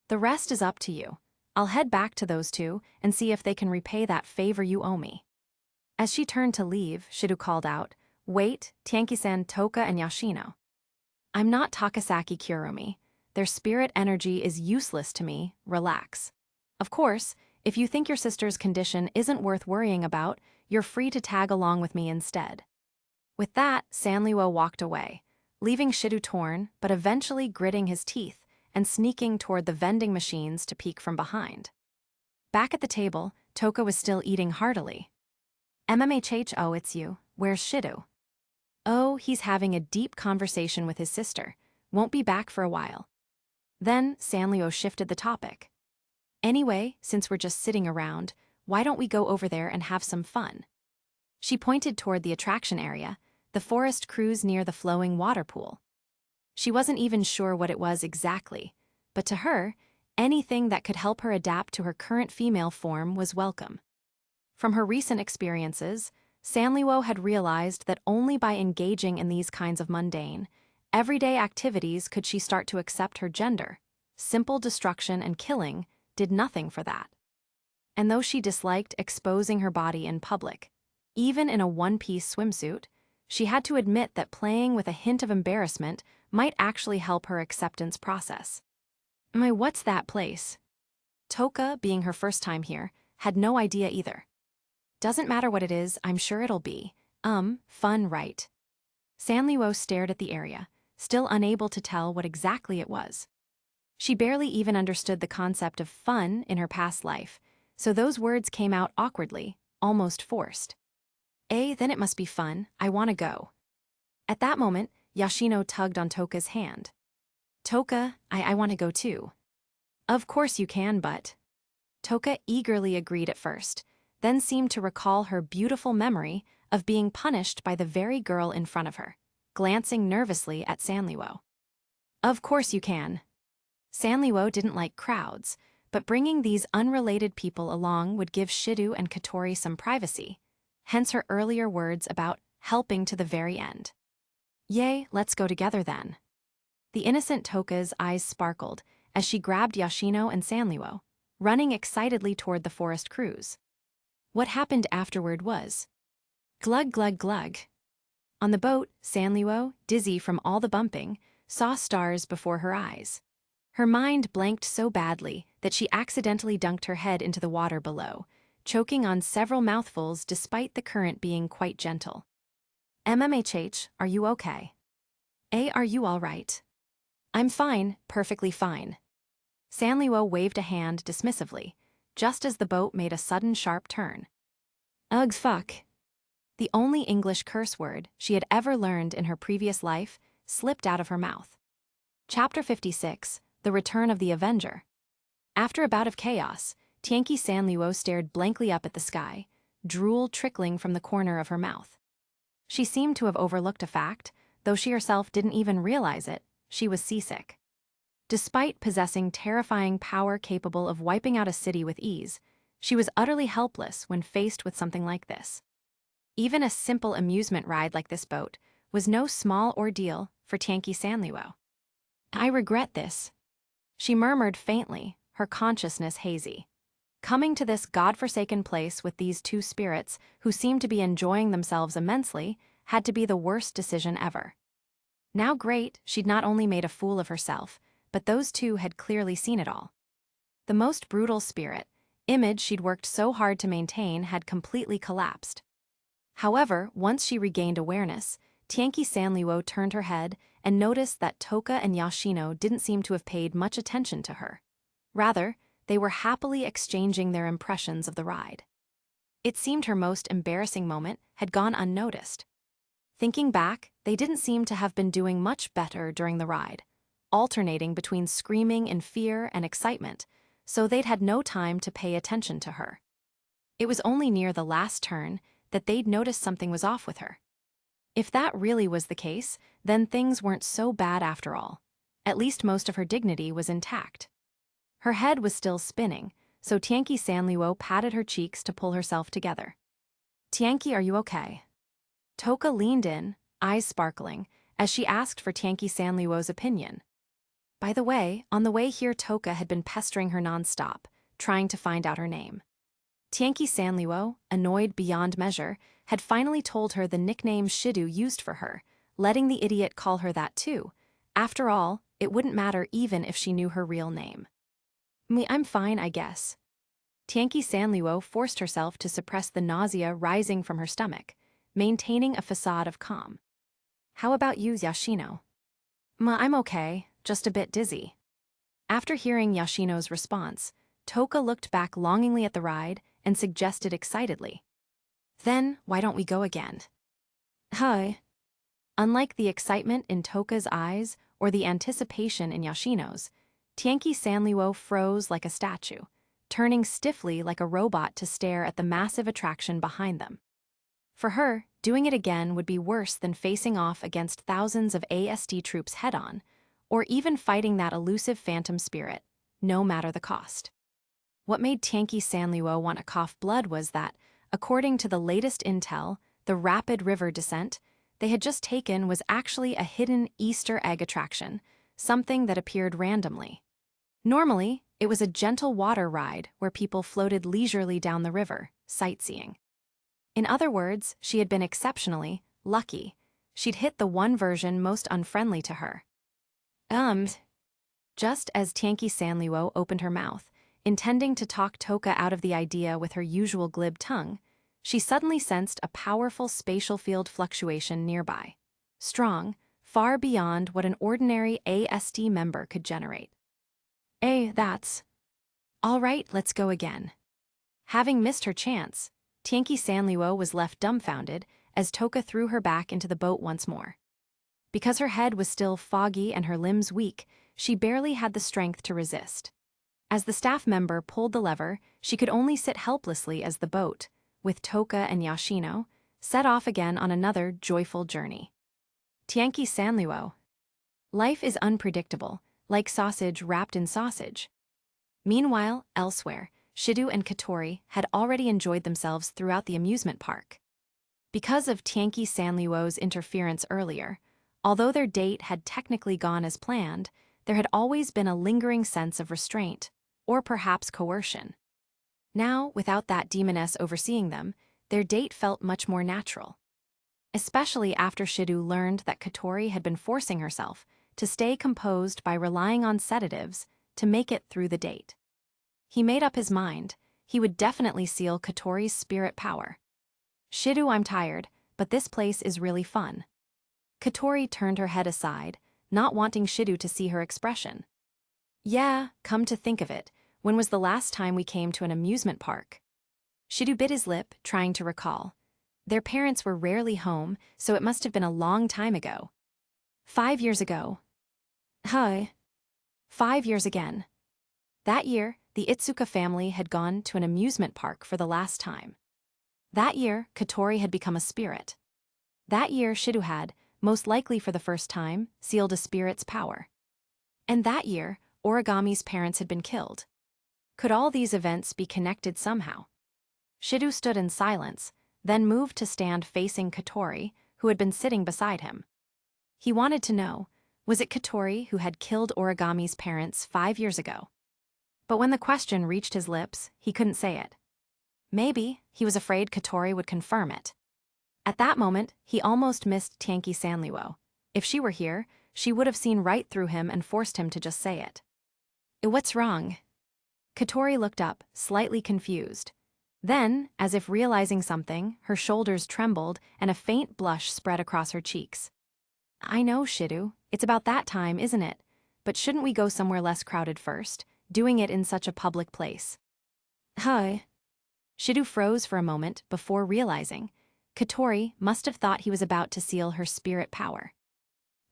the rest is up to you. I'll head back to those two and see if they can repay that favor you owe me." As she turned to leave, Shido called out, "Wait, Tianqi-san, Toka, and Yashino. I'm not Takasaki Kurumi. Their spirit energy is useless to me, relax. Of course, if you think your sister's condition isn't worth worrying about, you're free to tag along with me instead." With that, Sanliwo walked away, leaving Shido torn, but eventually gritting his teeth and sneaking toward the vending machines to peek from behind. Back at the table, Toka was still eating heartily. "MMHH, it's you. Where's Shido?" "Oh, he's having a deep conversation with his sister. Won't be back for a while." Then Sanliwo shifted the topic. "Anyway, since we're just sitting around, why don't we go over there and have some fun?" She pointed toward the attraction area, the forest cruise near the flowing water pool. She wasn't even sure what it was exactly, but to her, anything that could help her adapt to her current female form was welcome. From her recent experiences, Sanliwo had realized that only by engaging in these kinds of mundane, everyday activities could she start to accept her gender. Simple destruction and killing did nothing for that. And though she disliked exposing her body in public, even in a one-piece swimsuit, she had to admit that playing with a hint of embarrassment might actually help her acceptance process. What's that place?" Toka, being her first time here, had no idea either. "Doesn't matter what it is, I'm sure it'll be, fun, right?" Sanliwo stared at the area, still unable to tell what exactly it was. She barely even understood the concept of fun in her past life, so those words came out awkwardly, almost forced. Then it must be fun, I want to go." At that moment, Yashino tugged on Toka's hand. "Toka, I want to go too." "Of course you can, but..." Toka eagerly agreed at first, then seemed to recall her beautiful memory of being punished by the very girl in front of her, glancing nervously at Sanliwo. "Of course you can." Sanliwo didn't like crowds, but bringing these unrelated people along would give Shido and Katori some privacy, hence her earlier words about helping to the very end. Yay, let's go together then. The innocent Toka's eyes sparkled as she grabbed Yoshino and Sanliuo, running excitedly toward the forest cruise. What happened afterward was glug glug glug. On the boat, Sanliuo, dizzy from all the bumping, saw stars before her eyes. Her mind blanked so badly that she accidentally dunked her head into the water below, choking on several mouthfuls despite the current being quite gentle. MMHH, are you okay? Are you all right? I'm fine, perfectly fine. Sanliuo waved a hand dismissively, just as the boat made a sudden sharp turn. Ugh, fuck. The only English curse word she had ever learned in her previous life slipped out of her mouth. Chapter 56, The Return of the Avenger. After a bout of chaos, Tianqi Sanliuo stared blankly up at the sky, drool trickling from the corner of her mouth. She seemed to have overlooked a fact, though she herself didn't even realize it: she was seasick. Despite possessing terrifying power capable of wiping out a city with ease, she was utterly helpless when faced with something like this. Even a simple amusement ride like this boat was no small ordeal for Tianqi Sanliuo. I regret this, she murmured faintly, her consciousness hazy. Coming to this godforsaken place with these two spirits who seemed to be enjoying themselves immensely had to be the worst decision ever. Now great, she'd not only made a fool of herself, but those two had clearly seen it all. The most brutal spirit, image she'd worked so hard to maintain, had completely collapsed. However, once she regained awareness, Tianqi Sanliuo turned her head and noticed that Toka and Yoshino didn't seem to have paid much attention to her. Rather, they were happily exchanging their impressions of the ride. It seemed her most embarrassing moment had gone unnoticed. Thinking back, they didn't seem to have been doing much better during the ride, alternating between screaming in fear and excitement, so they'd had no time to pay attention to her. It was only near the last turn that they'd noticed something was off with her. If that really was the case, then things weren't so bad after all. At least most of her dignity was intact. Her head was still spinning, so Tianqi Sanliuo patted her cheeks to pull herself together. Tianqi, are you okay? Toka leaned in, eyes sparkling, as she asked for Tianqi Sanliuo's opinion. By the way, on the way here Toka had been pestering her non-stop, trying to find out her name. Tianqi Sanliuo, annoyed beyond measure, had finally told her the nickname Shidu used for her, letting the idiot call her that too. After all, it wouldn't matter even if she knew her real name. I'm fine, I guess. Tianqi Sanliuo forced herself to suppress the nausea rising from her stomach, maintaining a facade of calm. How about you, Yoshino? I'm okay, just a bit dizzy. After hearing Yoshino's response, Toka looked back longingly at the ride and suggested excitedly, then why don't we go again? Hi. Unlike the excitement in Toka's eyes or the anticipation in Yoshino's, Tianqi Sanliuo froze like a statue, turning stiffly like a robot to stare at the massive attraction behind them. For her, doing it again would be worse than facing off against thousands of ASD troops head-on, or even fighting that elusive phantom spirit, no matter the cost. What made Tianqi Sanliuo want to cough blood was that, according to the latest intel, the rapid river descent they had just taken was actually a hidden Easter egg attraction, something that appeared randomly. Normally, it was a gentle water ride where people floated leisurely down the river, sightseeing. In other words, she had been exceptionally lucky. She'd hit the one version most unfriendly to her. Just as Tianqi Sanliuo opened her mouth, intending to talk Toka out of the idea with her usual glib tongue, she suddenly sensed a powerful spatial field fluctuation nearby, strong, far beyond what an ordinary ASD member could generate. That's... All right, let's go again. Having missed her chance, Tianqi Sanliuo was left dumbfounded as Toka threw her back into the boat once more. Because her head was still foggy and her limbs weak, she barely had the strength to resist. As the staff member pulled the lever, she could only sit helplessly as the boat, with Toka and Yoshino, set off again on another joyful journey. Tianqi Sanliuo. Life is unpredictable, like sausage wrapped in sausage. Meanwhile, elsewhere, Shidu and Katori had already enjoyed themselves throughout the amusement park. Because of Tianqi Sanluo's interference earlier, although their date had technically gone as planned, there had always been a lingering sense of restraint, or perhaps coercion. Now, without that demoness overseeing them, their date felt much more natural. Especially after Shidu learned that Katori had been forcing herself to stay composed by relying on sedatives to make it through the date. He made up his mind. He would definitely seal Katori's spirit power. Shidu, I'm tired, but this place is really fun. Katori turned her head aside, not wanting Shidu to see her expression. Yeah, come to think of it, when was the last time we came to an amusement park? Shidu bit his lip, trying to recall. Their parents were rarely home, so it must have been a long time ago. 5 years ago. Hi. 5 years again. That year, the Itsuka family had gone to an amusement park for the last time. That year, Katori had become a spirit. That year, Shidu had, most likely for the first time, sealed a spirit's power. And that year, Origami's parents had been killed. Could all these events be connected somehow? Shidu stood in silence, then moved to stand facing Katori, who had been sitting beside him. He wanted to know, was it Katori who had killed Origami's parents 5 years ago? But when the question reached his lips, he couldn't say it. Maybe he was afraid Katori would confirm it. At that moment, he almost missed Tianqi Sanluo. If she were here, she would have seen right through him and forced him to just say it. What's wrong? Katori looked up, slightly confused. Then, as if realizing something, her shoulders trembled and a faint blush spread across her cheeks. I know, Shidu. It's about that time, isn't it? But shouldn't we go somewhere less crowded first, doing it in such a public place? Hi. Shidu froze for a moment before realizing Katori must have thought he was about to seal her spirit power.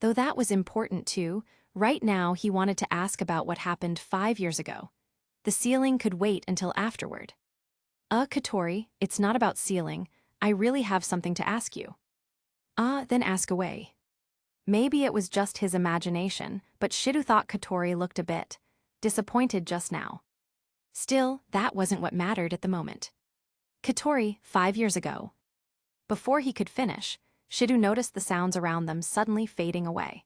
Though that was important too, right now he wanted to ask about what happened 5 years ago. The sealing could wait until afterward. Katori, it's not about sealing. I really have something to ask you. Then ask away. Maybe it was just his imagination, but Shidu thought Katori looked a bit disappointed just now. Still, that wasn't what mattered at the moment. Katori, 5 years ago. Before he could finish, Shidu noticed the sounds around them suddenly fading away.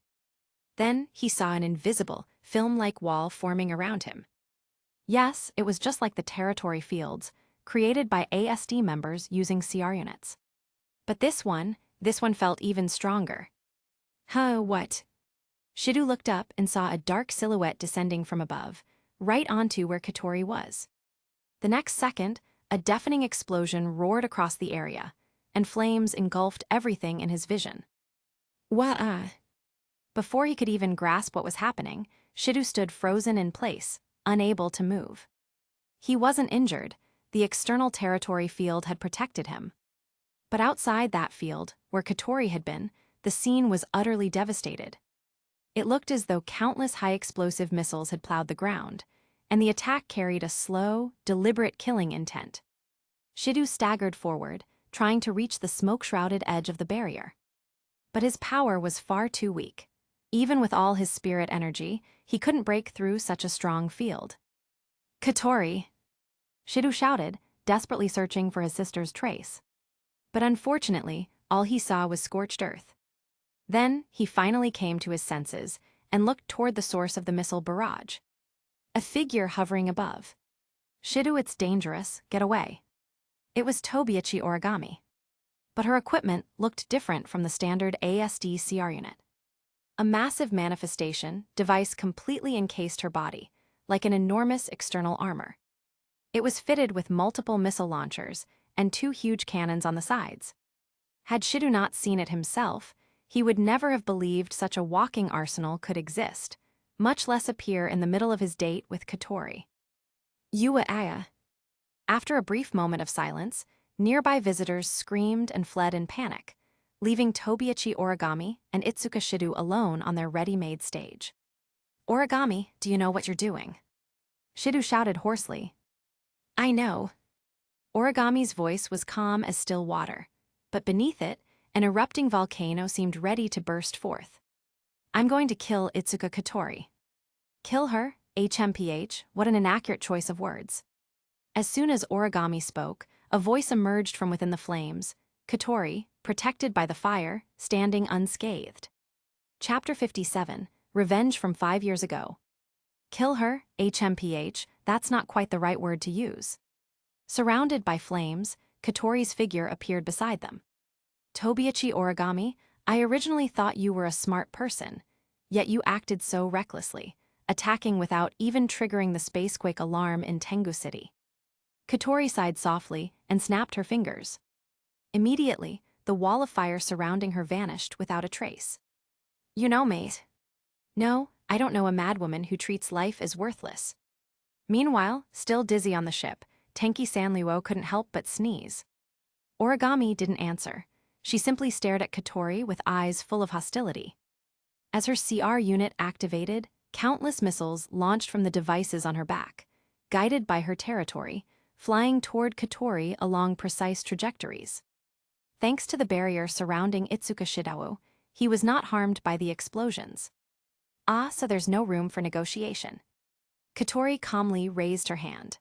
Then he saw an invisible, film-like wall forming around him. Yes, it was just like the territory fields, created by ASD members using CR units. But this one felt even stronger. What? Shidu looked up and saw a dark silhouette descending from above, right onto where Katori was. The next second, a deafening explosion roared across the area, and flames engulfed everything in his vision. What? Before he could even grasp what was happening, Shidu stood frozen in place, unable to move. He wasn't injured. The external territory field had protected him. But outside that field, where Katori had been, the scene was utterly devastated. It looked as though countless high-explosive missiles had plowed the ground, and the attack carried a slow, deliberate killing intent. Shidu staggered forward, trying to reach the smoke-shrouded edge of the barrier. But his power was far too weak. Even with all his spirit energy, he couldn't break through such a strong field. Katori! Shidu shouted, desperately searching for his sister's trace. But unfortunately, all he saw was scorched earth. Then, he finally came to his senses and looked toward the source of the missile barrage. A figure hovering above. Shidu, it's dangerous, get away. It was Tobiichi Origami. But her equipment looked different from the standard ASD CR unit. A massive manifestation device completely encased her body, like an enormous external armor. It was fitted with multiple missile launchers and 2 huge cannons on the sides. Had Shidu not seen it himself, he would never have believed such a walking arsenal could exist, much less appear in the middle of his date with Katori. Aya. After a brief moment of silence, nearby visitors screamed and fled in panic, leaving Tobiichi Origami and Itsuka Shidu alone on their ready-made stage. Origami, do you know what you're doing? Shidu shouted hoarsely. I know. Origami's voice was calm as still water, but beneath it, an erupting volcano seemed ready to burst forth. I'm going to kill Itsuka Katori. Kill her? HMPH, what an inaccurate choice of words. As soon as Origami spoke, a voice emerged from within the flames. Katori, protected by the fire, standing unscathed. Chapter 57, Revenge from 5 years ago. Kill her, HMPH, that's not quite the right word to use. Surrounded by flames, Katori's figure appeared beside them. Tobiachi Origami, I originally thought you were a smart person, yet you acted so recklessly, attacking without even triggering the spacequake alarm in Tengu City. Katori sighed softly and snapped her fingers. Immediately, the wall of fire surrounding her vanished without a trace. You know, mate. No, I don't know a madwoman who treats life as worthless. Meanwhile, still dizzy on the ship, Tenki Sanluo couldn't help but sneeze. Origami didn't answer. She simply stared at Katori with eyes full of hostility. As her CR unit activated, countless missiles launched from the devices on her back, guided by her territory, flying toward Katori along precise trajectories. Thanks to the barrier surrounding Itsuka Shidao, he was not harmed by the explosions. So there's no room for negotiation. Katori calmly raised her hand.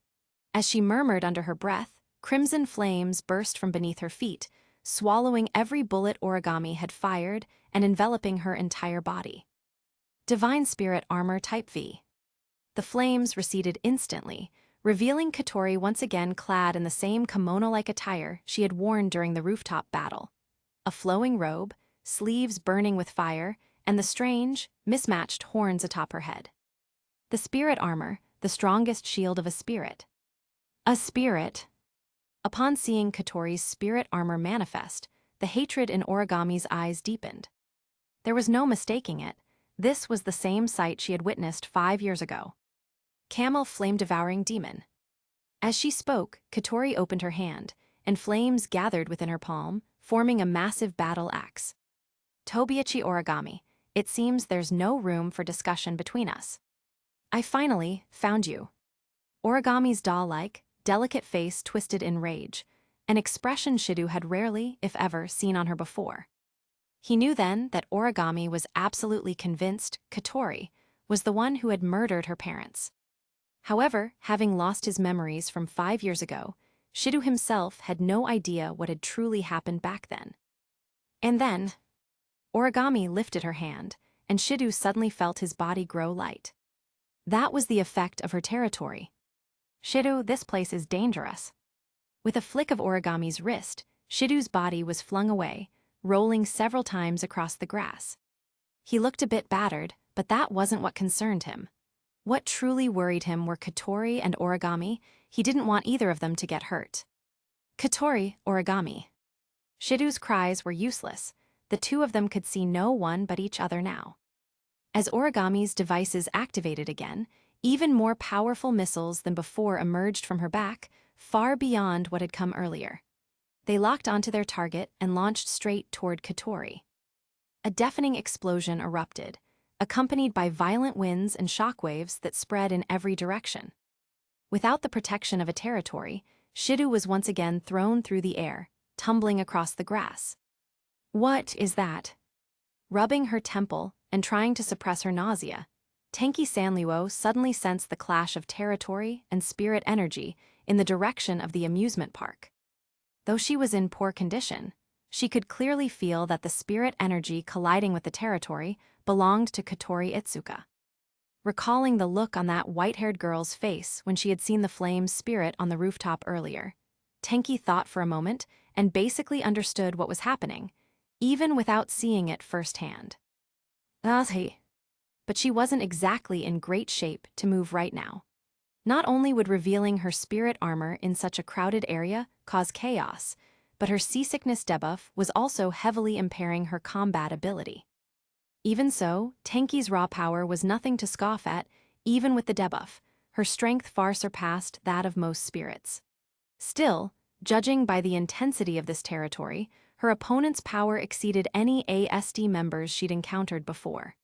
As she murmured under her breath, crimson flames burst from beneath her feet, swallowing every bullet Origami had fired and enveloping her entire body. Divine Spirit Armor Type V. The flames receded instantly, revealing Katori once again clad in the same kimono-like attire she had worn during the rooftop battle. A flowing robe, sleeves burning with fire, and the strange, mismatched horns atop her head. The spirit armor, the strongest shield of a spirit. A spirit. Upon seeing Katori's spirit armor manifest, the hatred in Origami's eyes deepened. There was no mistaking it. This was the same sight she had witnessed 5 years ago. Camel flame-devouring demon. As she spoke, Katori opened her hand, and flames gathered within her palm, forming a massive battle axe. Tobiachi Origami, it seems there's no room for discussion between us. I finally found you. Origami's doll-like, delicate face twisted in rage, an expression Shido had rarely, if ever, seen on her before. He knew then that Origami was absolutely convinced Katori was the one who had murdered her parents. However, having lost his memories from 5 years ago, Shido himself had no idea what had truly happened back then. And then, Origami lifted her hand, and Shido suddenly felt his body grow light. That was the effect of her territory. Shido, this place is dangerous. With a flick of Origami's wrist, Shido's body was flung away, rolling several times across the grass. He looked a bit battered, but that wasn't what concerned him. What truly worried him were Katori and Origami. He didn't want either of them to get hurt. Katori, Origami. Shido's cries were useless. The two of them could see no one but each other now. As Origami's devices activated again, even more powerful missiles than before emerged from her back, far beyond what had come earlier. They locked onto their target and launched straight toward Katori. A deafening explosion erupted, accompanied by violent winds and shockwaves that spread in every direction. Without the protection of a territory, Shido was once again thrown through the air, tumbling across the grass. What is that? Rubbing her temple and trying to suppress her nausea, Tenki Sanluo suddenly sensed the clash of territory and spirit energy in the direction of the amusement park. Though she was in poor condition, she could clearly feel that the spirit energy colliding with the territory belonged to Katori Itsuka. Recalling the look on that white-haired girl's face when she had seen the flame's spirit on the rooftop earlier, Tenki thought for a moment and basically understood what was happening, even without seeing it firsthand. But she wasn't exactly in great shape to move right now. Not only would revealing her spirit armor in such a crowded area cause chaos, but her seasickness debuff was also heavily impairing her combat ability. Even so, Tenki's raw power was nothing to scoff at, even with the debuff. Her strength far surpassed that of most spirits. Still, judging by the intensity of this territory, her opponent's power exceeded any ASD members she'd encountered before.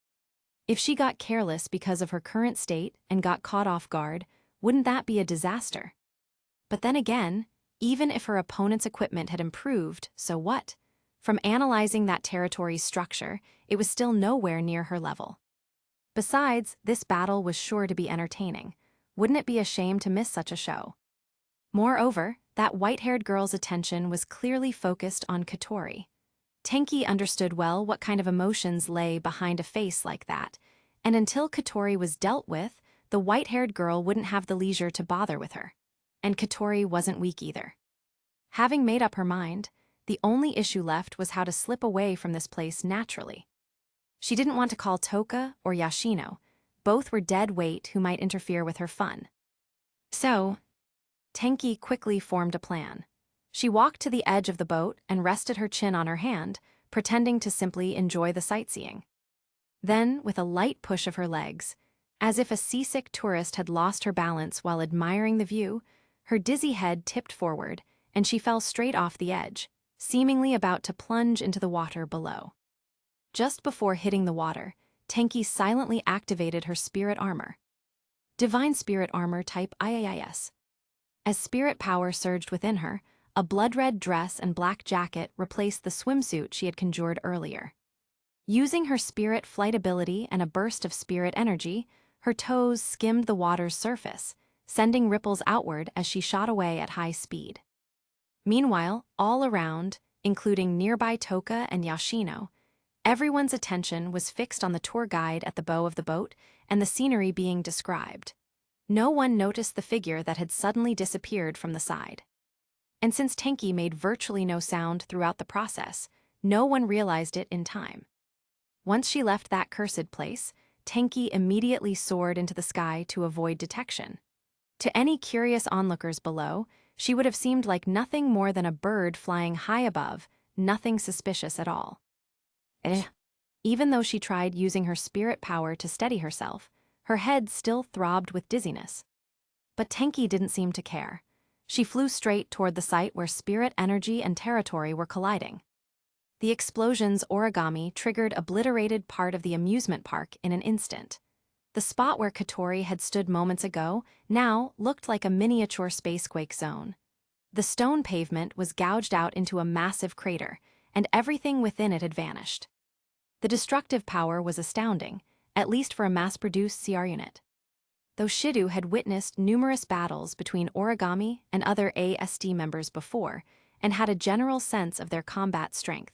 If she got careless because of her current state and got caught off guard, wouldn't that be a disaster? But then again, even if her opponent's equipment had improved, so what? From analyzing that territory's structure, it was still nowhere near her level. Besides, this battle was sure to be entertaining. Wouldn't it be a shame to miss such a show? Moreover, that white-haired girl's attention was clearly focused on Katori. Tenki understood well what kind of emotions lay behind a face like that, and until Katori was dealt with, the white-haired girl wouldn't have the leisure to bother with her. And Katori wasn't weak either. Having made up her mind, the only issue left was how to slip away from this place naturally. She didn't want to call Toka or Yashino. Both were dead weight who might interfere with her fun. So, Tenki quickly formed a plan. She walked to the edge of the boat and rested her chin on her hand, pretending to simply enjoy the sightseeing. Then, with a light push of her legs, as if a seasick tourist had lost her balance while admiring the view, her dizzy head tipped forward, and she fell straight off the edge, seemingly about to plunge into the water below. Just before hitting the water, Tenki silently activated her spirit armor. Divine spirit armor type IAIS. As spirit power surged within her, a blood-red dress and black jacket replaced the swimsuit she had conjured earlier. Using her spirit flight ability and a burst of spirit energy, her toes skimmed the water's surface, sending ripples outward as she shot away at high speed. Meanwhile, all around, including nearby Toka and Yashino, everyone's attention was fixed on the tour guide at the bow of the boat and the scenery being described. No one noticed the figure that had suddenly disappeared from the side. And since Tenki made virtually no sound throughout the process, no one realized it in time. Once she left that cursed place, Tenki immediately soared into the sky to avoid detection. To any curious onlookers below, she would have seemed like nothing more than a bird flying high above, nothing suspicious at all. Even though she tried using her spirit power to steady herself, her head still throbbed with dizziness. But Tenki didn't seem to care. She flew straight toward the site where spirit energy and territory were colliding. The explosion's origami triggered obliterated part of the amusement park in an instant. The spot where Katori had stood moments ago now looked like a miniature spacequake zone. The stone pavement was gouged out into a massive crater, and everything within it had vanished. The destructive power was astounding, at least for a mass-produced CR unit. Though Shidu had witnessed numerous battles between Origami and other ASD members before, and had a general sense of their combat strength,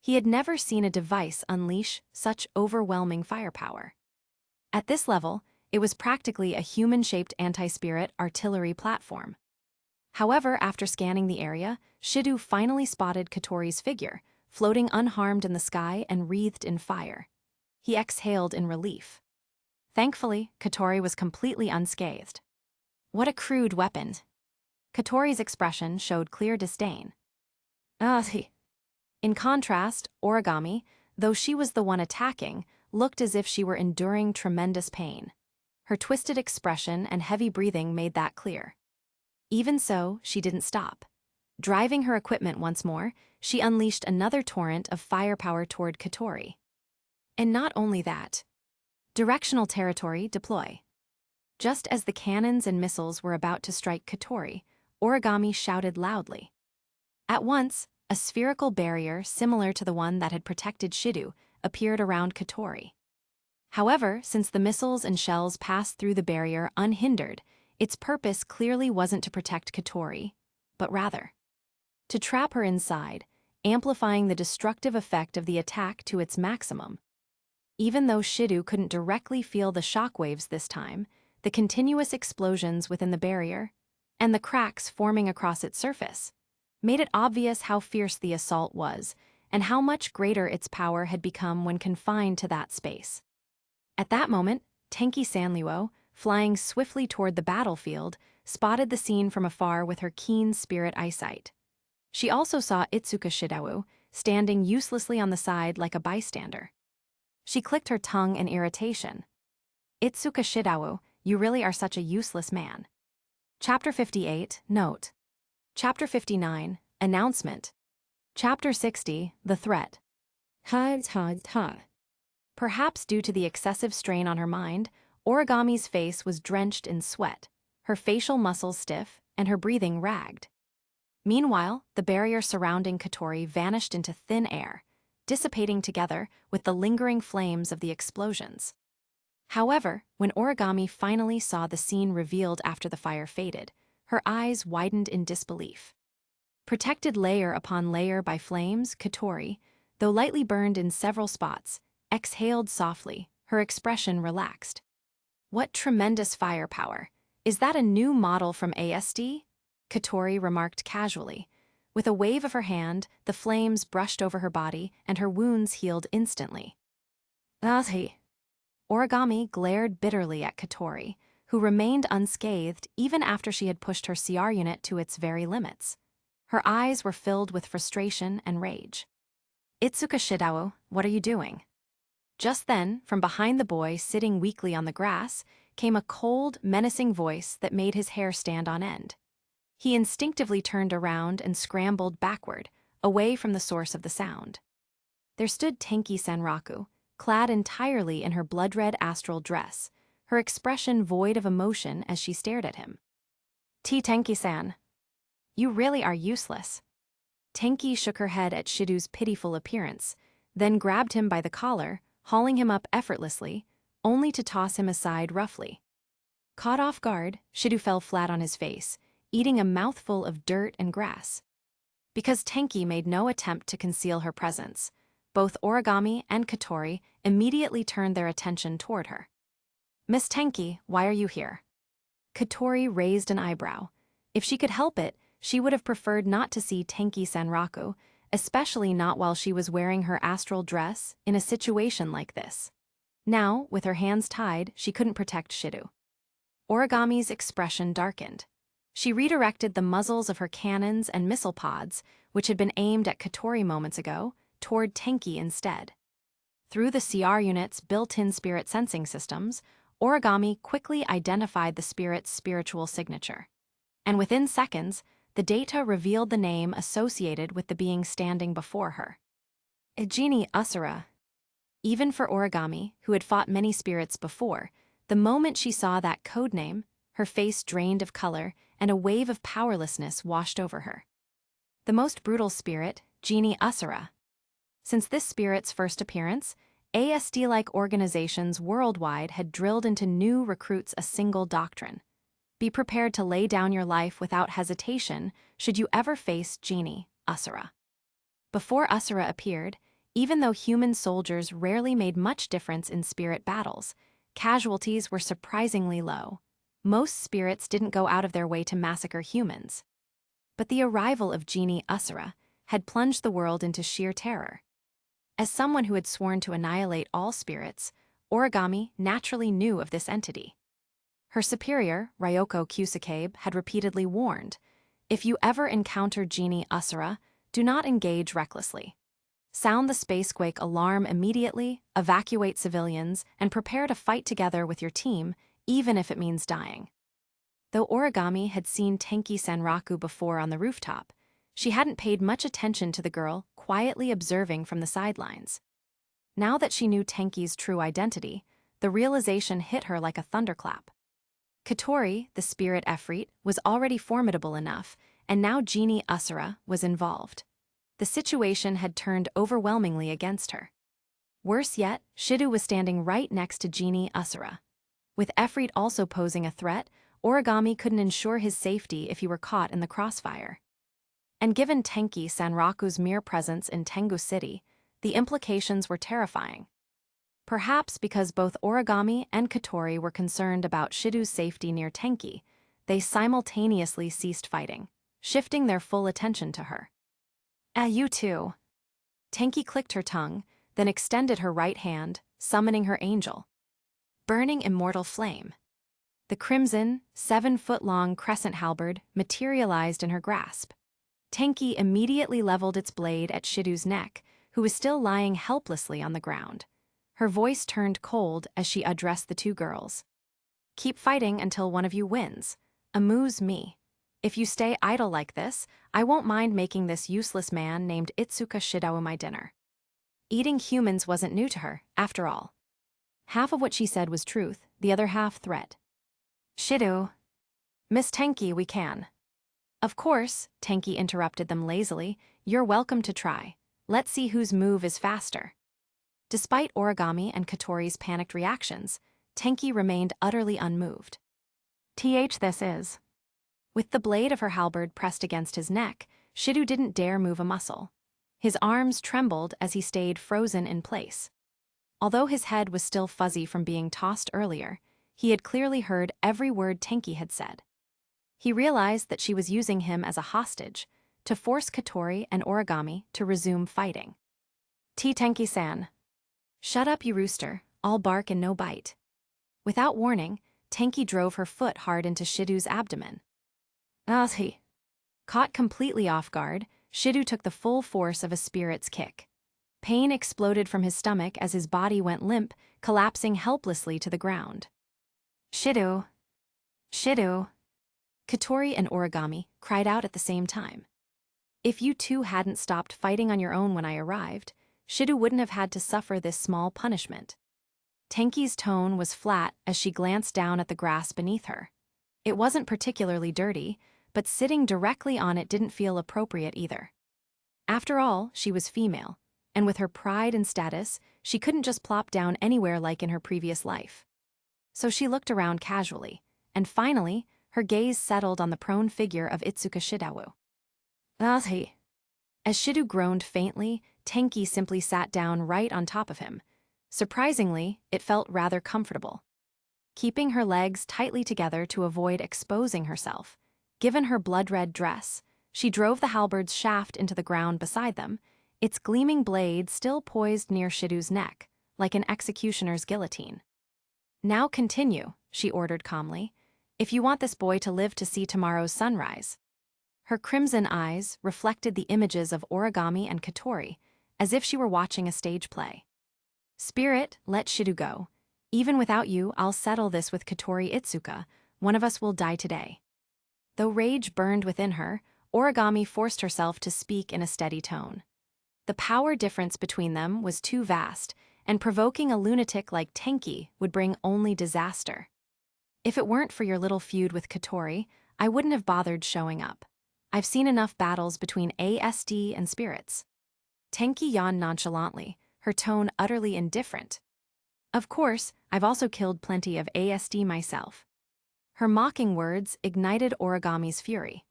he had never seen a device unleash such overwhelming firepower. At this level, it was practically a human-shaped anti-spirit artillery platform. However, after scanning the area, Shidu finally spotted Katori's figure, floating unharmed in the sky and wreathed in fire. He exhaled in relief. Thankfully, Katori was completely unscathed. What a crude weapon. Katori's expression showed clear disdain. In contrast, Origami, though she was the one attacking, looked as if she were enduring tremendous pain. Her twisted expression and heavy breathing made that clear. Even so, she didn't stop. Driving her equipment once more, she unleashed another torrent of firepower toward Katori. And not only that. Directional territory deploy. Just as the cannons and missiles were about to strike Katori, Origami shouted loudly. At once, a spherical barrier similar to the one that had protected Shidu appeared around Katori. However, since the missiles and shells passed through the barrier unhindered, its purpose clearly wasn't to protect Katori, but rather to trap her inside, amplifying the destructive effect of the attack to its maximum. Even though Shidu couldn't directly feel the shockwaves this time, the continuous explosions within the barrier, and the cracks forming across its surface, made it obvious how fierce the assault was and how much greater its power had become when confined to that space. At that moment, Tenki Sanluo, flying swiftly toward the battlefield, spotted the scene from afar with her keen spirit eyesight. She also saw Itsuka Shidawu, standing uselessly on the side like a bystander. She clicked her tongue in irritation. Itsuka Shidawu, you really are such a useless man. Chapter 58, Note. Chapter 59, Announcement. Chapter 60, The Threat. Perhaps due to the excessive strain on her mind, Origami's face was drenched in sweat, her facial muscles stiff, and her breathing ragged. Meanwhile, the barrier surrounding Katori vanished into thin air, dissipating together with the lingering flames of the explosions. However, when Origami finally saw the scene revealed after the fire faded, her eyes widened in disbelief. Protected layer upon layer by flames, Katori, though lightly burned in several spots, exhaled softly, her expression relaxed. What tremendous firepower! Is that a new model from ASD? Katori remarked casually. With a wave of her hand, the flames brushed over her body and her wounds healed instantly. Ahi! Origami glared bitterly at Katori, who remained unscathed even after she had pushed her CR unit to its very limits. Her eyes were filled with frustration and rage. Itsuka Shidao, what are you doing? Just then, from behind the boy sitting weakly on the grass, came a cold, menacing voice that made his hair stand on end. He instinctively turned around and scrambled backward, away from the source of the sound. There stood Tenki Sanraku, clad entirely in her blood-red astral dress, her expression void of emotion as she stared at him. Tenki-san. You really are useless. Tenki shook her head at Shidu's pitiful appearance, then grabbed him by the collar, hauling him up effortlessly, only to toss him aside roughly. Caught off guard, Shidu fell flat on his face, eating a mouthful of dirt and grass. Because Tenki made no attempt to conceal her presence, both Origami and Katori immediately turned their attention toward her. Miss Tenki, why are you here? Katori raised an eyebrow. If she could help it, she would have preferred not to see Tenki Sanraku, especially not while she was wearing her astral dress in a situation like this. Now, with her hands tied, she couldn't protect Shidu. Origami's expression darkened. She redirected the muzzles of her cannons and missile pods, which had been aimed at Katori moments ago, toward Tenki instead. Through the CR unit's built-in spirit sensing systems, Origami quickly identified the spirit's spiritual signature. And within seconds, the data revealed the name associated with the being standing before her. Ejini Usura. Even for Origami, who had fought many spirits before, the moment she saw that codename, her face drained of color and a wave of powerlessness washed over her. The most brutal spirit, Genie Usura. Since this spirit's first appearance, ASD-like organizations worldwide had drilled into new recruits a single doctrine. Be prepared to lay down your life without hesitation should you ever face Genie Usura. Before Usura appeared, even though human soldiers rarely made much difference in spirit battles, casualties were surprisingly low. Most spirits didn't go out of their way to massacre humans. But the arrival of Genie Usura had plunged the world into sheer terror. As someone who had sworn to annihilate all spirits, Origami naturally knew of this entity. Her superior, Ryoko Kusakabe, had repeatedly warned, if you ever encounter Genie Usura, do not engage recklessly. Sound the spacequake alarm immediately, evacuate civilians, and prepare to fight together with your team, even if it means dying. Though Origami had seen Tenki Sanraku before on the rooftop, she hadn't paid much attention to the girl quietly observing from the sidelines. Now that she knew Tenki's true identity, the realization hit her like a thunderclap. Katori, the spirit Efreet, was already formidable enough, and now Genie Usura was involved. The situation had turned overwhelmingly against her. Worse yet, Shidu was standing right next to Genie Usura. With Efreet also posing a threat, Origami couldn't ensure his safety if he were caught in the crossfire. And given Tenki Sanraku's mere presence in Tengu City, the implications were terrifying. Perhaps because both Origami and Katori were concerned about Shidu's safety near Tenki, they simultaneously ceased fighting, shifting their full attention to her. You too. Tenki clicked her tongue, then extended her right hand, summoning her angel. Burning immortal flame. The crimson, 7-foot-long crescent halberd materialized in her grasp. Tenki immediately leveled its blade at Shidu's neck, who was still lying helplessly on the ground. Her voice turned cold as she addressed the two girls. Keep fighting until one of you wins. Amuse me. If you stay idle like this, I won't mind making this useless man named Itsuka Shidao my dinner. Eating humans wasn't new to her, after all. Half of what she said was truth, the other half threat. Shidu. Miss Tenki, we can. Of course, Tenki interrupted them lazily, you're welcome to try. Let's see whose move is faster. Despite Origami and Katori's panicked reactions, Tenki remained utterly unmoved. This is. With the blade of her halberd pressed against his neck, Shidu didn't dare move a muscle. His arms trembled as he stayed frozen in place. Although his head was still fuzzy from being tossed earlier, he had clearly heard every word Tenki had said. He realized that she was using him as a hostage to force Katori and Origami to resume fighting. Tenki-san. Shut up, you rooster, all bark and no bite. Without warning, Tenki drove her foot hard into Shidu's abdomen. He. Caught completely off guard, Shidu took the full force of a spirit's kick. Pain exploded from his stomach as his body went limp, collapsing helplessly to the ground. Shidu. Shidu. Katori and Origami cried out at the same time. If you two hadn't stopped fighting on your own when I arrived, Shidu wouldn't have had to suffer this small punishment. Tenki's tone was flat as she glanced down at the grass beneath her. It wasn't particularly dirty, but sitting directly on it didn't feel appropriate either. After all, she was female, and with her pride and status, she couldn't just plop down anywhere like in her previous life. So she looked around casually, and finally, her gaze settled on the prone figure of Itsuka Shidawu. He. As Shidu groaned faintly, Tenki simply sat down right on top of him. Surprisingly, it felt rather comfortable. Keeping her legs tightly together to avoid exposing herself, given her blood-red dress, she drove the halberd's shaft into the ground beside them, its gleaming blade still poised near Shidu's neck, like an executioner's guillotine. Now continue, she ordered calmly, if you want this boy to live to see tomorrow's sunrise. Her crimson eyes reflected the images of Origami and Katori, as if she were watching a stage play. Spirit, let Shidu go. Even without you, I'll settle this with Katori Itsuka. One of us will die today. Though rage burned within her, Origami forced herself to speak in a steady tone. The power difference between them was too vast, and provoking a lunatic like Tenki would bring only disaster. If it weren't for your little feud with Katori, I wouldn't have bothered showing up. I've seen enough battles between ASD and spirits. Tenki yawned nonchalantly, her tone utterly indifferent. Of course, I've also killed plenty of ASD myself. Her mocking words ignited Origami's fury.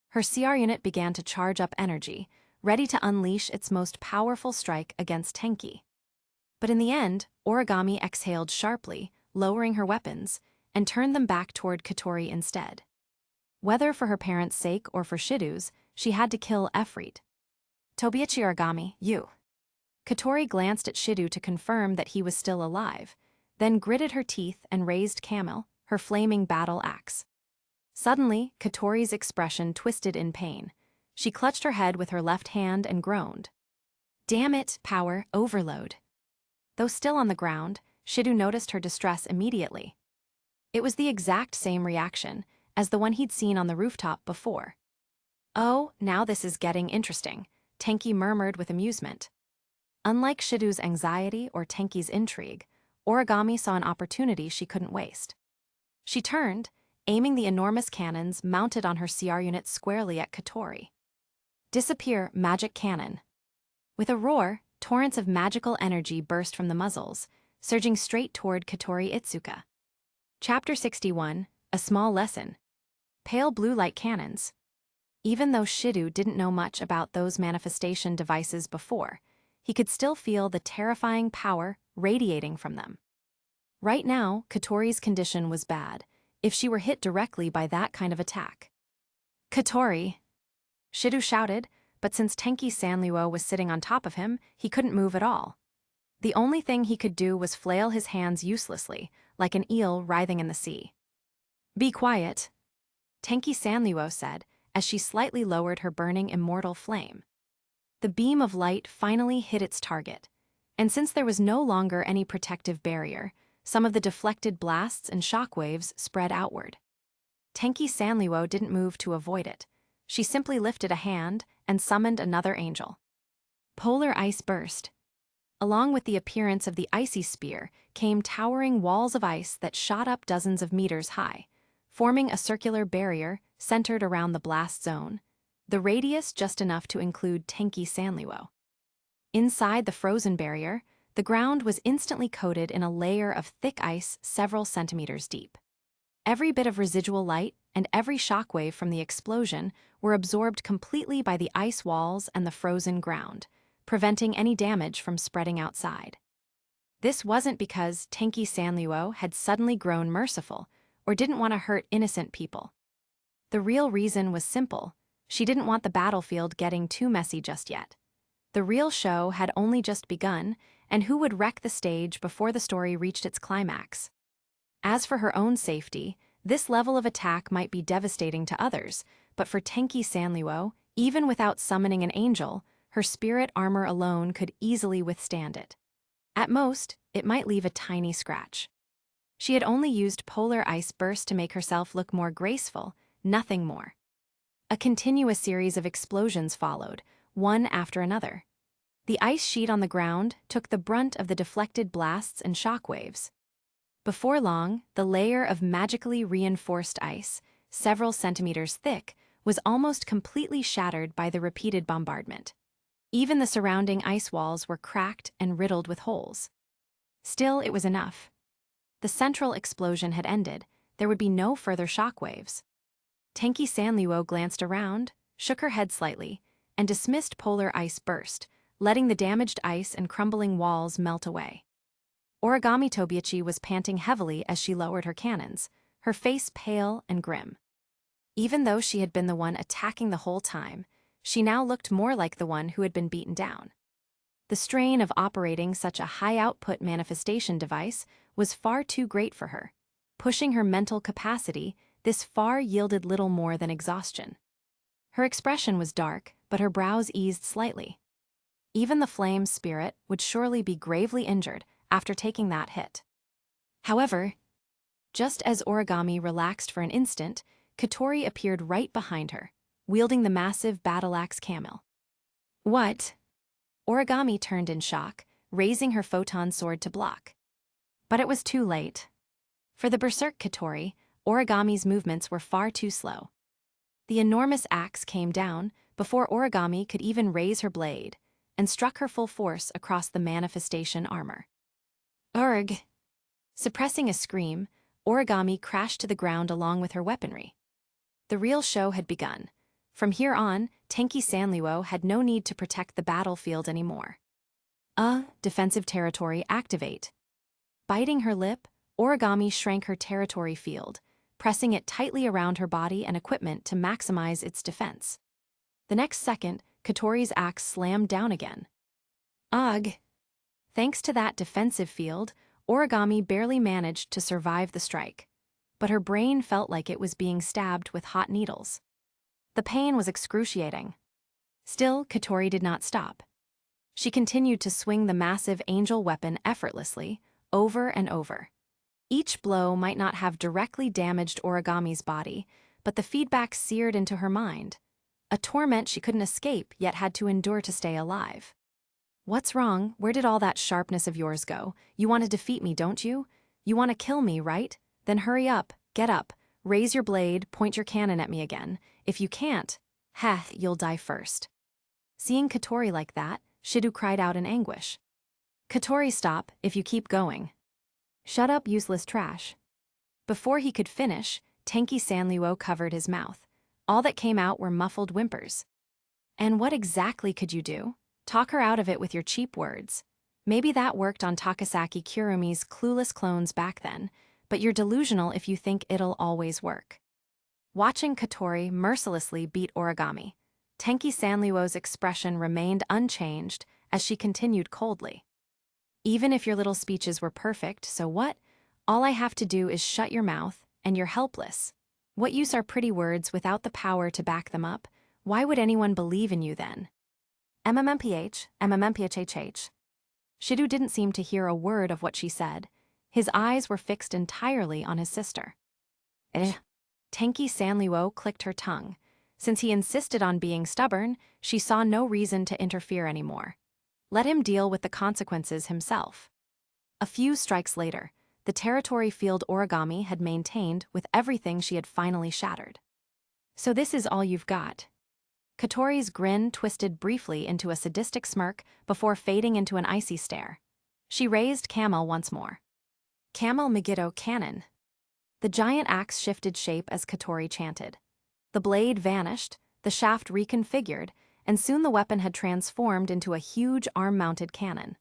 Her CR unit began to charge up energy, ready to unleash its most powerful strike against Tenki. But in the end, Origami exhaled sharply, lowering her weapons, and turned them back toward Katori instead. Whether for her parents' sake or for Shidu's, she had to kill Efreet. Tobiichi Origami, you. Katori glanced at Shidu to confirm that he was still alive, then gritted her teeth and raised Camel, her flaming battle axe. Suddenly, Katori's expression twisted in pain. She clutched her head with her left hand and groaned. Damn it, power overload. Though still on the ground, Shidu noticed her distress immediately. It was the exact same reaction as the one he'd seen on the rooftop before. Oh, now this is getting interesting, Tenki murmured with amusement. Unlike Shidu's anxiety or Tenki's intrigue, Origami saw an opportunity she couldn't waste. She turned, aiming the enormous cannons mounted on her CR unit squarely at Katori. Disappear, magic cannon. With a roar, torrents of magical energy burst from the muzzles, surging straight toward Katori Itsuka. Chapter 61, A Small Lesson. Pale blue light cannons. Even though Shidu didn't know much about those manifestation devices before, he could still feel the terrifying power radiating from them. Right now, Katori's condition was bad, if she were hit directly by that kind of attack. Katori! Shidu shouted, but since Tenki Sanluo was sitting on top of him, he couldn't move at all. The only thing he could do was flail his hands uselessly, like an eel writhing in the sea. Be quiet, Tenki Sanluo said, as she slightly lowered her burning immortal flame. The beam of light finally hit its target, and since there was no longer any protective barrier, some of the deflected blasts and shockwaves spread outward. Tenki Sanluo didn't move to avoid it. She simply lifted a hand and summoned another angel. Polar ice burst. Along with the appearance of the icy spear came towering walls of ice that shot up dozens of meters high, forming a circular barrier centered around the blast zone, the radius just enough to include Tenki Sanluo. Inside the frozen barrier, the ground was instantly coated in a layer of thick ice several centimeters deep. Every bit of residual light and every shockwave from the explosion were absorbed completely by the ice walls and the frozen ground, preventing any damage from spreading outside. This wasn't because Tenki Sanluo had suddenly grown merciful or didn't want to hurt innocent people. The real reason was simple: she didn't want the battlefield getting too messy just yet. The real show had only just begun, and who would wreck the stage before the story reached its climax? As for her own safety, this level of attack might be devastating to others, but for Tenki Sanluo, even without summoning an angel, her spirit armor alone could easily withstand it. At most, it might leave a tiny scratch. She had only used polar ice burst to make herself look more graceful, nothing more. A continuous series of explosions followed, one after another. The ice sheet on the ground took the brunt of the deflected blasts and shockwaves. Before long, the layer of magically reinforced ice, several centimeters thick, was almost completely shattered by the repeated bombardment. Even the surrounding ice walls were cracked and riddled with holes. Still, it was enough. The central explosion had ended. There would be no further shockwaves. Tenki Sanluo glanced around, shook her head slightly, and dismissed polar ice burst, letting the damaged ice and crumbling walls melt away. Origami Tobiichi was panting heavily as she lowered her cannons, her face pale and grim. Even though she had been the one attacking the whole time, she now looked more like the one who had been beaten down. The strain of operating such a high-output manifestation device was far too great for her. Pushing her mental capacity, this far yielded little more than exhaustion. Her expression was dark, but her brows eased slightly. Even the flame spirit would surely be gravely injured after taking that hit. However, just as Origami relaxed for an instant, Katori appeared right behind her, wielding the massive battle-axe camel. What? Origami turned in shock, raising her photon sword to block. But it was too late. For the berserk Katori, Origami's movements were far too slow. The enormous axe came down before Origami could even raise her blade, and struck her full force across the manifestation armor. Urgh! Suppressing a scream, Origami crashed to the ground along with her weaponry. The real show had begun. From here on, Tenki Sanluo had no need to protect the battlefield anymore. Defensive territory activate. Biting her lip, Origami shrank her territory field, pressing it tightly around her body and equipment to maximize its defense. The next second, Katori's axe slammed down again. Ugh! Thanks to that defensive field, Origami barely managed to survive the strike, but her brain felt like it was being stabbed with hot needles. The pain was excruciating. Still, Katori did not stop. She continued to swing the massive angel weapon effortlessly, over and over. Each blow might not have directly damaged Origami's body, but the feedback seared into her mind. A torment she couldn't escape, yet had to endure to stay alive. What's wrong? Where did all that sharpness of yours go? You want to defeat me, don't you? You want to kill me, right? Then hurry up, get up, raise your blade, point your cannon at me again. If you can't, you'll die first. Seeing Katori like that, Shidu cried out in anguish. Katori, stop, if you keep going. Shut up, useless trash. Before he could finish, Tenki Sanluo covered his mouth. All that came out were muffled whimpers. And what exactly could you do? Talk her out of it with your cheap words. Maybe that worked on Takasaki Kurumi's clueless clones back then, but you're delusional if you think it'll always work. Watching Katori mercilessly beat Origami, Tenki Sanluo's expression remained unchanged as she continued coldly. Even if your little speeches were perfect, so what? All I have to do is shut your mouth, and you're helpless. What use are pretty words without the power to back them up? Why would anyone believe in you then? MMMPH. Shidu didn't seem to hear a word of what she said. His eyes were fixed entirely on his sister. Tenki Sanluo clicked her tongue. Since he insisted on being stubborn, she saw no reason to interfere anymore. Let him deal with the consequences himself. A few strikes later, the territory field Origami had maintained with everything she had finally shattered. So this is all you've got. Katori's grin twisted briefly into a sadistic smirk before fading into an icy stare. She raised Camel once more. Camel Megiddo Cannon. The giant axe shifted shape as Katori chanted. The blade vanished, the shaft reconfigured, and soon the weapon had transformed into a huge arm-mounted cannon.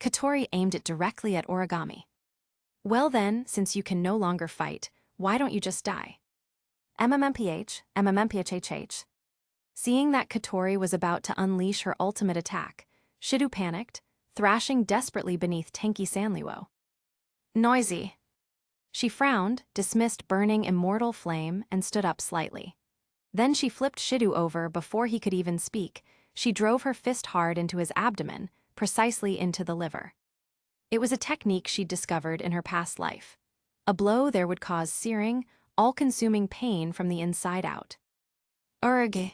Katori aimed it directly at Origami. Well then, since you can no longer fight, why don't you just die? MMMPH. Seeing that Katori was about to unleash her ultimate attack, Shidu panicked, thrashing desperately beneath Tenki Sanliwo. Noisy. She frowned, dismissed burning immortal flame, and stood up slightly. Then she flipped Shidu over before he could even speak. She drove her fist hard into his abdomen, precisely into the liver. It was a technique she'd discovered in her past life. A blow there would cause searing, all-consuming pain from the inside out. Urgh.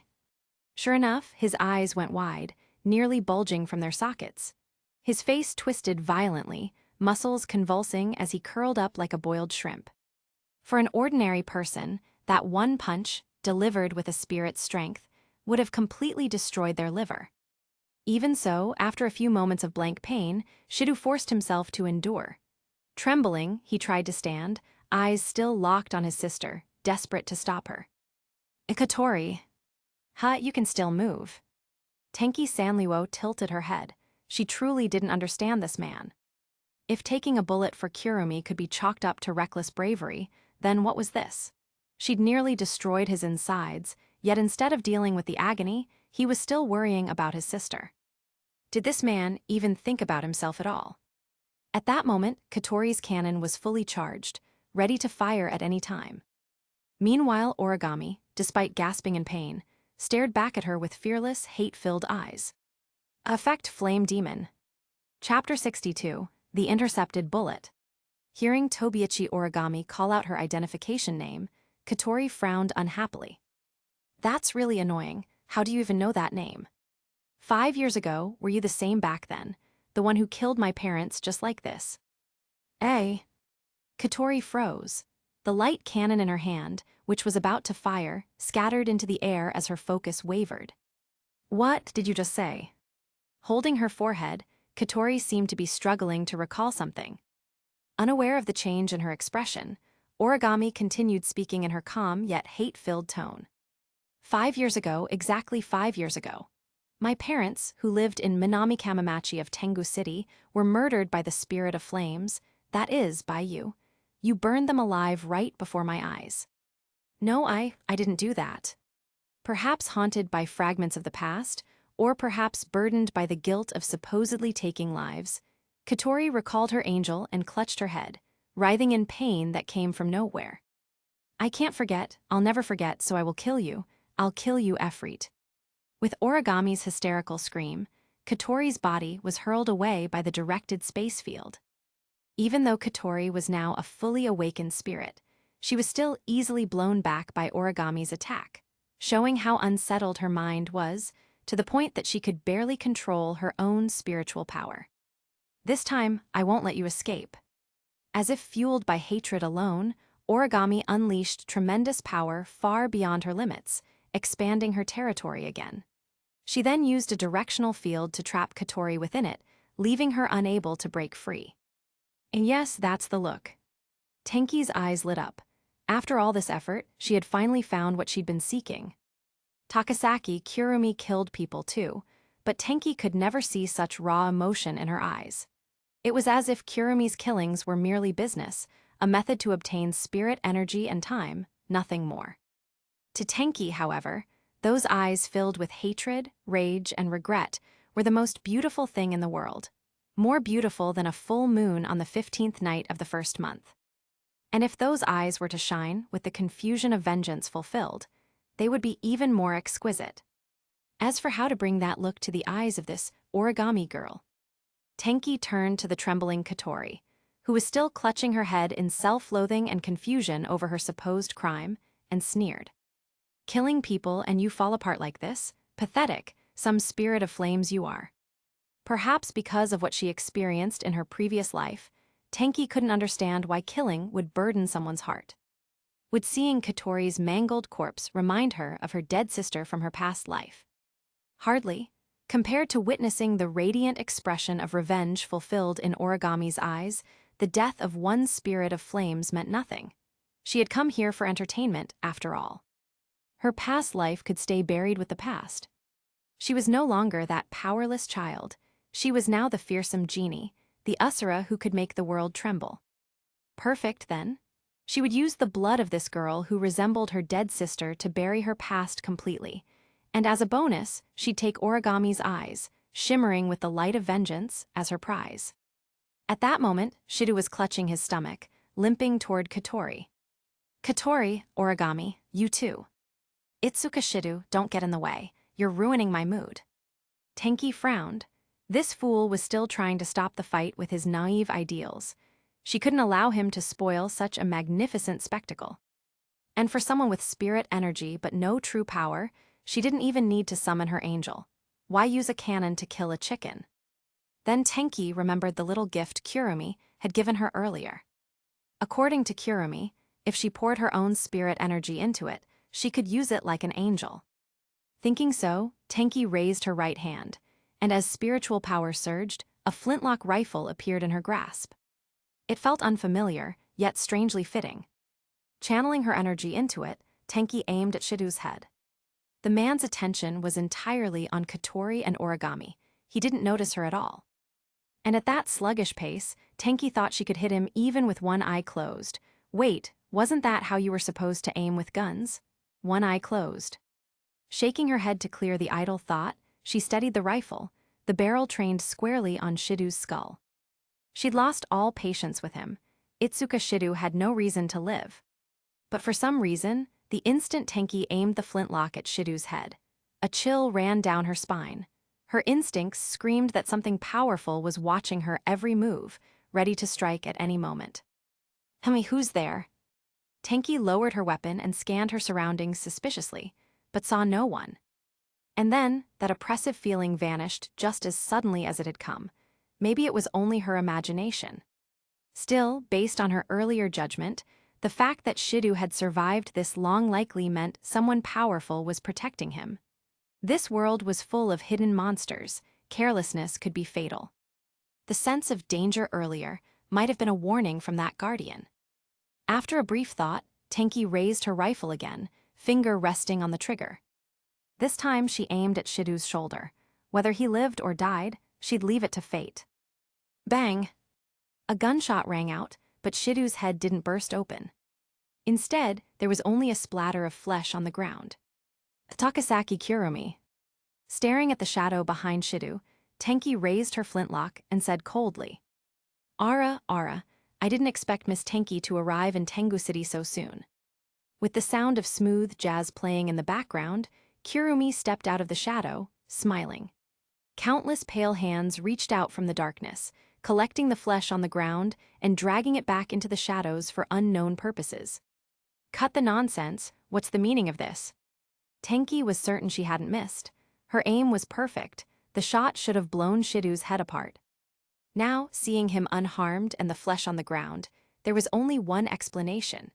Sure enough, his eyes went wide, nearly bulging from their sockets. His face twisted violently, muscles convulsing as he curled up like a boiled shrimp. For an ordinary person, that one punch, delivered with a spirit's strength, would have completely destroyed their liver. Even so, after a few moments of blank pain, Shidu forced himself to endure. Trembling, he tried to stand, eyes still locked on his sister, desperate to stop her. Katori. You can still move. Tenki Sanliwo tilted her head. She truly didn't understand this man. If taking a bullet for Kurumi could be chalked up to reckless bravery, then what was this? She'd nearly destroyed his insides, yet instead of dealing with the agony, he was still worrying about his sister. Did this man even think about himself at all? At that moment, Katori's cannon was fully charged, ready to fire at any time. Meanwhile, Origami, despite gasping in pain, stared back at her with fearless, hate-filled eyes. Effect Flame Demon. Chapter 62, The Intercepted Bullet. Hearing Tobiichi Origami call out her identification name, Katori frowned unhappily. That's really annoying. How do you even know that name? 5 years ago, were you the same back then? The one who killed my parents just like this? Katori froze. The light cannon in her hand, which was about to fire, scattered into the air as her focus wavered. What did you just say? Holding her forehead, Katori seemed to be struggling to recall something. Unaware of the change in her expression, Origami continued speaking in her calm yet hate-filled tone. 5 years ago, exactly 5 years ago. My parents, who lived in Minami Kamamachi of Tengu City, were murdered by the Spirit of Flames, that is, by you. You burned them alive right before my eyes. No, I didn't do that. Perhaps haunted by fragments of the past, or perhaps burdened by the guilt of supposedly taking lives, Katori recalled her angel and clutched her head, writhing in pain that came from nowhere. I can't forget, I'll never forget, so I will kill you. I'll kill you, Efreet. With Origami's hysterical scream, Katori's body was hurled away by the directed space field. Even though Katori was now a fully awakened spirit, she was still easily blown back by Origami's attack, showing how unsettled her mind was, to the point that she could barely control her own spiritual power. This time, I won't let you escape. As if fueled by hatred alone, Origami unleashed tremendous power far beyond her limits, expanding her territory again. She then used a directional field to trap Katori within it, leaving her unable to break free. And yes, that's the look. Tenki's eyes lit up. After all this effort, she had finally found what she'd been seeking. Takasaki Kurumi killed people too, but Tenki could never see such raw emotion in her eyes. It was as if Kurumi's killings were merely business, a method to obtain spirit energy and time, nothing more. To Tenki, however, those eyes filled with hatred, rage, and regret were the most beautiful thing in the world, more beautiful than a full moon on the 15th night of the first month. And if those eyes were to shine with the confusion of vengeance fulfilled, they would be even more exquisite. As for how to bring that look to the eyes of this Origami girl, Tenki turned to the trembling Katori, who was still clutching her head in self-loathing and confusion over her supposed crime, and sneered. Killing people and you fall apart like this? Pathetic, some spirit of flames you are. Perhaps because of what she experienced in her previous life, Tenki couldn't understand why killing would burden someone's heart. Would seeing Katori's mangled corpse remind her of her dead sister from her past life? Hardly, compared to witnessing the radiant expression of revenge fulfilled in Origami's eyes. The death of one spirit of flames meant nothing. She had come here for entertainment, after all. Her past life could stay buried with the past. She was no longer that powerless child. She was now the fearsome genie, the Usura who could make the world tremble. Perfect, then. She would use the blood of this girl who resembled her dead sister to bury her past completely. And as a bonus, she'd take Origami's eyes, shimmering with the light of vengeance, as her prize. At that moment, Shido was clutching his stomach, limping toward Katori. Katori, Origami, you too. Itsuka Shido, don't get in the way. You're ruining my mood. Tenki frowned. This fool was still trying to stop the fight with his naive ideals. She couldn't allow him to spoil such a magnificent spectacle. And for someone with spirit energy but no true power, she didn't even need to summon her angel. Why use a cannon to kill a chicken? Then Tenki remembered the little gift Kurumi had given her earlier. According to Kurumi, if she poured her own spirit energy into it, she could use it like an angel. Thinking so, Tenki raised her right hand, and as spiritual power surged, a flintlock rifle appeared in her grasp. It felt unfamiliar, yet strangely fitting. Channeling her energy into it, Tenki aimed at Shido's head. The man's attention was entirely on Katori and Origami. He didn't notice her at all. And at that sluggish pace, Tenki thought she could hit him even with one eye closed. Wait, wasn't that how you were supposed to aim with guns? One eye closed. Shaking her head to clear the idle thought, she steadied the rifle, the barrel trained squarely on Shido's skull. She'd lost all patience with him. Itsuka Shido had no reason to live. But for some reason, the instant Tenki aimed the flintlock at Shido's head, a chill ran down her spine. Her instincts screamed that something powerful was watching her every move, ready to strike at any moment. Who's there? Tenki lowered her weapon and scanned her surroundings suspiciously, but saw no one. And then, that oppressive feeling vanished just as suddenly as it had come. Maybe it was only her imagination. Still, based on her earlier judgment, the fact that Shido had survived this long likely meant someone powerful was protecting him. This world was full of hidden monsters. Carelessness could be fatal. The sense of danger earlier might have been a warning from that guardian. After a brief thought, Tenki raised her rifle again, finger resting on the trigger. This time she aimed at Shido's shoulder. Whether he lived or died, she'd leave it to fate. Bang! A gunshot rang out, but Shido's head didn't burst open. Instead, there was only a splatter of flesh on the ground. Takasaki Kurumi. Staring at the shadow behind Shido, Tenki raised her flintlock and said coldly, Ara, I didn't expect Miss Tenki to arrive in Tengu City so soon. With the sound of smooth jazz playing in the background, Kurumi stepped out of the shadow, smiling. Countless pale hands reached out from the darkness, collecting the flesh on the ground and dragging it back into the shadows for unknown purposes. Cut the nonsense, what's the meaning of this? Tenki was certain she hadn't missed. Her aim was perfect. The shot should have blown Shido's head apart. Now, seeing him unharmed and the flesh on the ground, there was only one explanation.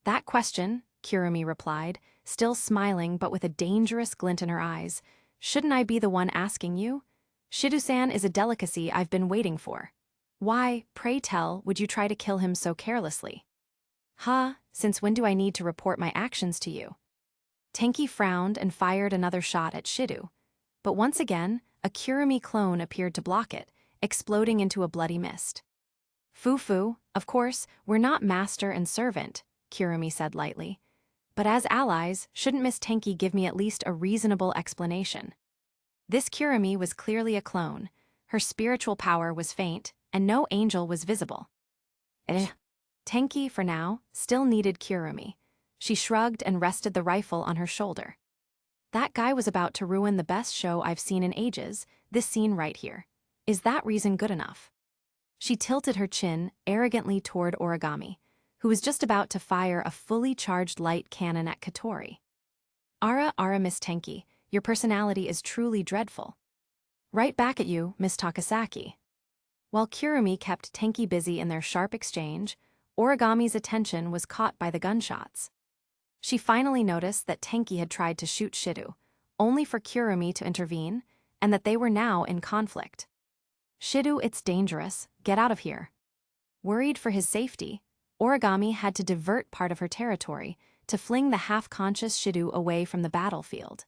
That question, Kurumi replied, still smiling but with a dangerous glint in her eyes, shouldn't I be the one asking you? Shido-san is a delicacy I've been waiting for. Why, pray tell, would you try to kill him so carelessly? Since when do I need to report my actions to you? Tenki frowned and fired another shot at Shido. But once again, a Kurumi clone appeared to block it, exploding into a bloody mist. Foo, of course, we're not master and servant, Kurumi said lightly. But as allies, shouldn't Miss Tenki give me at least a reasonable explanation? This Kurumi was clearly a clone. Her spiritual power was faint, and no angel was visible. Tenki, for now, still needed Kurumi. She shrugged and rested the rifle on her shoulder. That guy was about to ruin the best show I've seen in ages, this scene right here. Is that reason good enough? She tilted her chin arrogantly toward Origami, who was just about to fire a fully charged light cannon at Katori. Ara Miss Tenki, your personality is truly dreadful. Right back at you, Miss Takasaki. While Kurumi kept Tenki busy in their sharp exchange, Origami's attention was caught by the gunshots. She finally noticed that Tenki had tried to shoot Shido, only for Kurumi to intervene, and that they were now in conflict. Shido, it's dangerous. Get out of here. Worried for his safety, Origami had to divert part of her territory to fling the half-conscious Shidu away from the battlefield.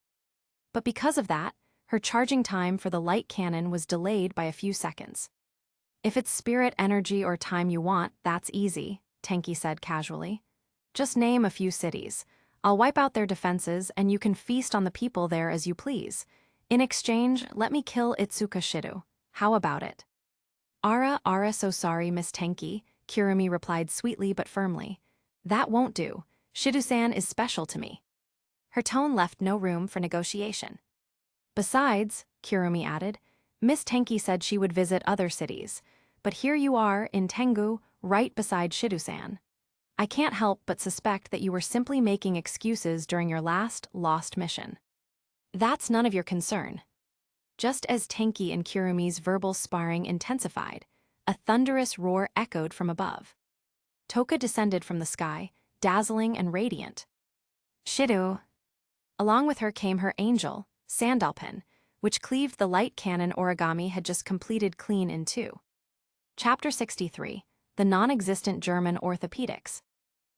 But because of that, her charging time for the light cannon was delayed by a few seconds. "If it's spirit energy or time you want, that's easy," Tenki said casually. "Just name a few cities. I'll wipe out their defenses and you can feast on the people there as you please. In exchange, let me kill Itsuka Shidu. How about it?" Ara, so sorry, Miss Tenki," Kurumi replied sweetly but firmly. "That won't do. Shidu-san is special to me." Her tone left no room for negotiation. "Besides," Kurumi added, "Miss Tenki said she would visit other cities, but here you are in Tengu, right beside Shidu-san. I can't help but suspect that you were simply making excuses during your last lost mission. That's none of your concern." Just as Tenki and Kurumi's verbal sparring intensified, a thunderous roar echoed from above. Toka descended from the sky, dazzling and radiant. "Shidu!" Along with her came her angel, Sandalpin, which cleaved the light cannon Origami had just completed clean in two. Chapter 63, The Non-Existent German Orthopedics.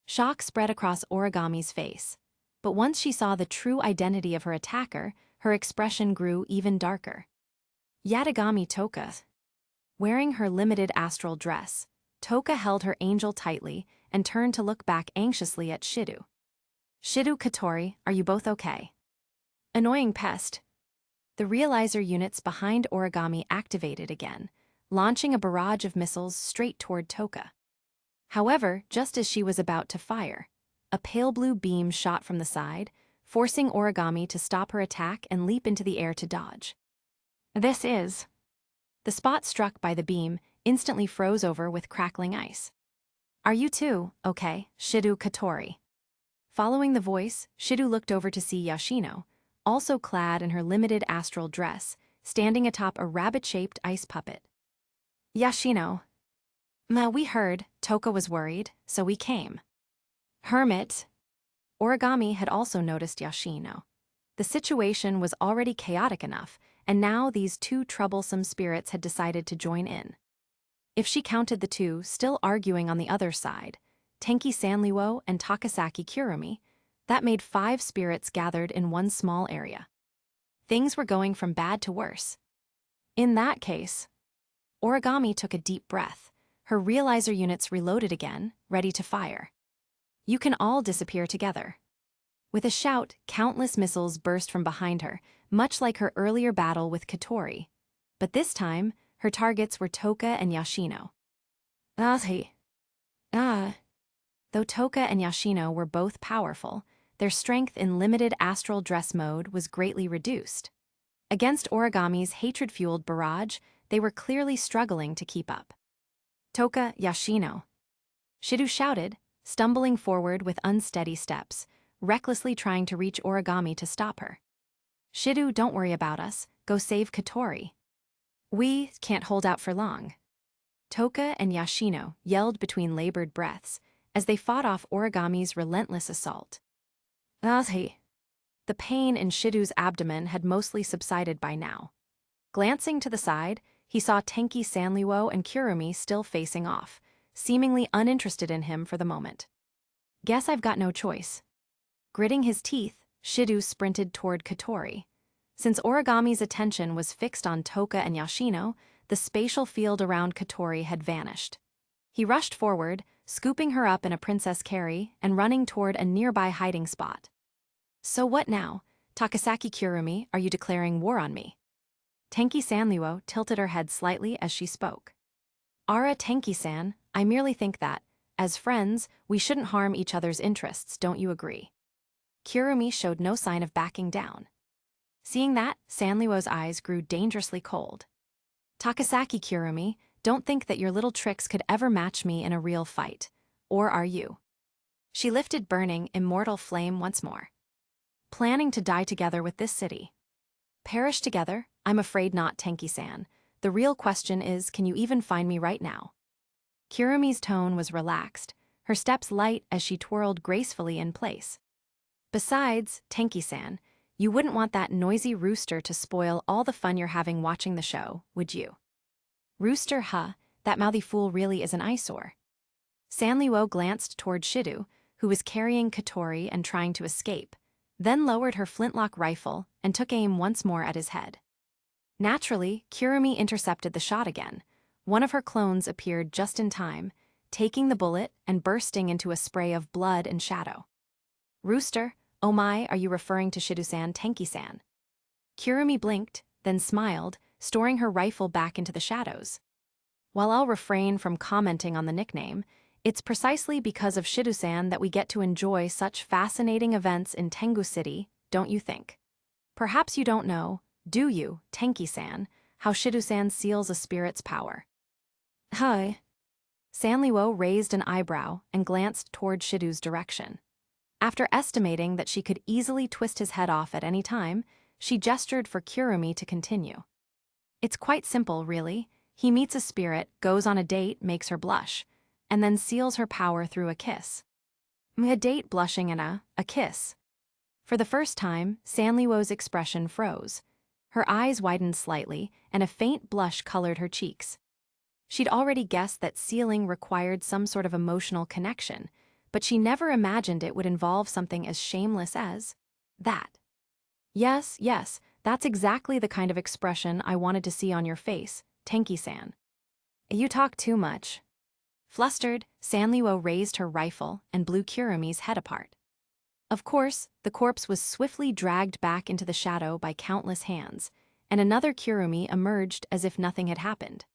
Shock spread across Origami's face, but once she saw the true identity of her attacker, her expression grew even darker. Yatagami Toka. Wearing her limited astral dress, Toka held her angel tightly and turned to look back anxiously at Shidu. "Shidu, Katori, are you both okay?" Annoying pest. The realizer units behind Origami activated again, launching a barrage of missiles straight toward Toka. However, just as she was about to fire, a pale blue beam shot from the side, forcing Origami to stop her attack and leap into the air to dodge. "This is..." The spot struck by the beam instantly froze over with crackling ice. "Are you too, okay, Shidu Katori?" Following the voice, Shidu looked over to see Yoshino, also clad in her limited astral dress, standing atop a rabbit-shaped ice puppet. "Yoshino. We heard Toka was worried, so we came." "Hermit." Origami had also noticed Yoshino. The situation was already chaotic enough, and now these two troublesome spirits had decided to join in. If she counted the two still arguing on the other side, Tenki Sanliwo and Takasaki Kurumi, that made 5 spirits gathered in one small area. Things were going from bad to worse. In that case, Origami took a deep breath. Her realizer units reloaded again, ready to fire. "You can all disappear together." With a shout, countless missiles burst from behind her, much like her earlier battle with Katori. But this time, her targets were Toka and Yoshino. Though Toka and Yoshino were both powerful, their strength in limited astral dress mode was greatly reduced. Against Origami's hatred-fueled barrage, they were clearly struggling to keep up. "Toka, Yoshino." Shidu shouted, stumbling forward with unsteady steps, recklessly trying to reach Origami to stop her. "Shidu, don't worry about us, go save Katori. We can't hold out for long." Toka and Yoshino yelled between labored breaths as they fought off Origami's relentless assault. The pain in Shidu's abdomen had mostly subsided by now. Glancing to the side, he saw Tenki Sanliwo and Kurumi still facing off, seemingly uninterested in him for the moment. "Guess I've got no choice." Gritting his teeth, Shidu sprinted toward Katori. Since Origami's attention was fixed on Toka and Yoshino, the spatial field around Katori had vanished. He rushed forward, scooping her up in a princess carry and running toward a nearby hiding spot. "So what now? Takasaki Kurumi, are you declaring war on me?" Tenki Sanliwo tilted her head slightly as she spoke. "Ara Tenki-san, I merely think that, as friends, we shouldn't harm each other's interests, don't you agree?" Kurumi showed no sign of backing down. Seeing that, Sanliwo's eyes grew dangerously cold. "Takasaki Kurumi, don't think that your little tricks could ever match me in a real fight. Or are you?" She lifted burning, immortal flame once more. "Planning to die together with this city." "Perish together? I'm afraid not, Tenki-san. The real question is, can you even find me right now?" Kurumi's tone was relaxed, her steps light as she twirled gracefully in place. "Besides, Tenki-san, you wouldn't want that noisy rooster to spoil all the fun you're having watching the show, would you?" "Rooster, huh? That mouthy fool really is an eyesore." Sanliwo glanced toward Shidu, who was carrying Katori and trying to escape, then lowered her flintlock rifle and took aim once more at his head. Naturally, Kurumi intercepted the shot again. One of her clones appeared just in time, taking the bullet and bursting into a spray of blood and shadow. Rooster, oh my, are you referring to Shidu-san, Tenki-san? Kurumi blinked, then smiled, storing her rifle back into the shadows. While I'll refrain from commenting on the nickname, it's precisely because of Shidu-san that we get to enjoy such fascinating events in Tengu City, don't you think? Perhaps you don't know, do you, Tenki-san, how Shidu-san seals a spirit's power? Hi. Sanliwo raised an eyebrow and glanced toward Shidu's direction. After estimating that she could easily twist his head off at any time, she gestured for Kurumi to continue. It's quite simple, really. He meets a spirit, goes on a date, makes her blush, and then seals her power through a kiss. A date, blushing, and a kiss. For the first time, Sanliwo's expression froze. Her eyes widened slightly, and a faint blush colored her cheeks. She'd already guessed that sealing required some sort of emotional connection, but she never imagined it would involve something as shameless as that. Yes, that's exactly the kind of expression I wanted to see on your face, Tenki-san. You talk too much. Flustered, Sanliwo raised her rifle and blew Kurumi's head apart. Of course, the corpse was swiftly dragged back into the shadow by countless hands, and another Kurumi emerged as if nothing had happened.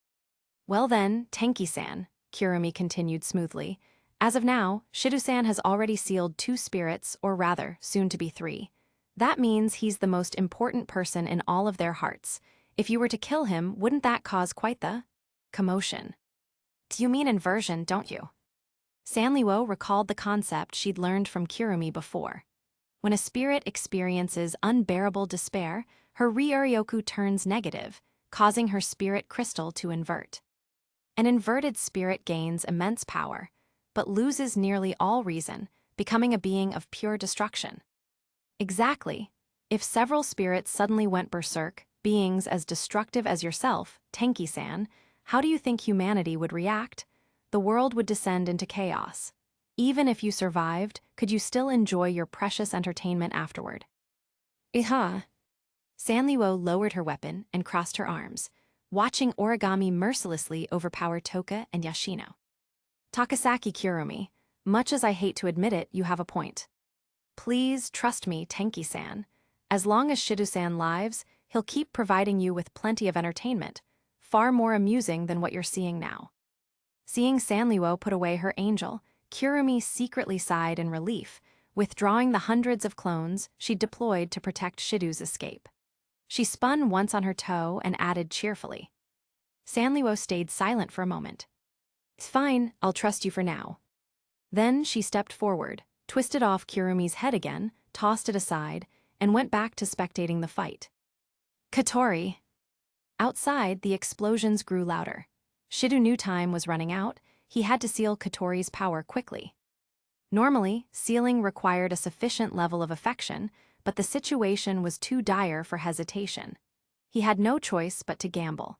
Well then, Tenki-san, Kurumi continued smoothly, as of now, Shidu-san has already sealed 2 spirits, or rather, soon to be 3. That means he's the most important person in all of their hearts. If you were to kill him, wouldn't that cause quite the commotion? You mean inversion, don't you? Sanliwo recalled the concept she'd learned from Kurumi before. When a spirit experiences unbearable despair, her Ryuryoku turns negative, causing her spirit crystal to invert. An inverted spirit gains immense power, but loses nearly all reason, becoming a being of pure destruction. Exactly. If several spirits suddenly went berserk, beings as destructive as yourself, Tenki-san, how do you think humanity would react? The world would descend into chaos. Even if you survived, could you still enjoy your precious entertainment afterward? Iha. Sanliwo lowered her weapon and crossed her arms, watching Origami mercilessly overpower Toka and Yashino. Takasaki Kurumi, much as I hate to admit it, you have a point. Please trust me, Tenki-san. As long as Shidu-san lives, he'll keep providing you with plenty of entertainment, far more amusing than what you're seeing now. Seeing Sanliwo put away her angel, Kurumi secretly sighed in relief, withdrawing the hundreds of clones she'd deployed to protect Shidu's escape. She spun once on her toe and added cheerfully. Sanliwo stayed silent for a moment. It's fine, I'll trust you for now. Then she stepped forward, twisted off Kurumi's head again, tossed it aside, and went back to spectating the fight. Katori. Outside, the explosions grew louder. Shidu knew time was running out. He had to seal Katori's power quickly. Normally, sealing required a sufficient level of affection, but the situation was too dire for hesitation. He had no choice but to gamble.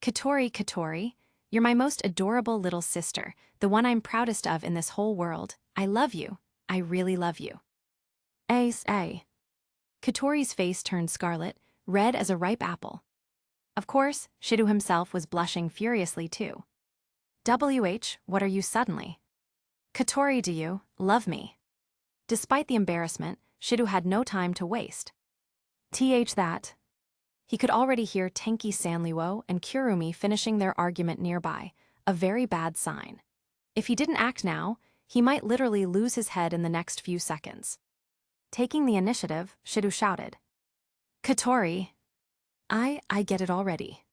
Katori, you're my most adorable little sister, the one I'm proudest of in this whole world. I love you. I really love you. Ace. Katori's face turned scarlet, red as a ripe apple. Of course, Shidu himself was blushing furiously too. What are you suddenly? Katori, do you love me? Despite the embarrassment, Shidu had no time to waste. That. He could already hear Tenki Sanliwo and Kurumi finishing their argument nearby, a very bad sign. If he didn't act now, he might literally lose his head in the next few seconds. Taking the initiative, Shidu shouted. Katori. I get it already.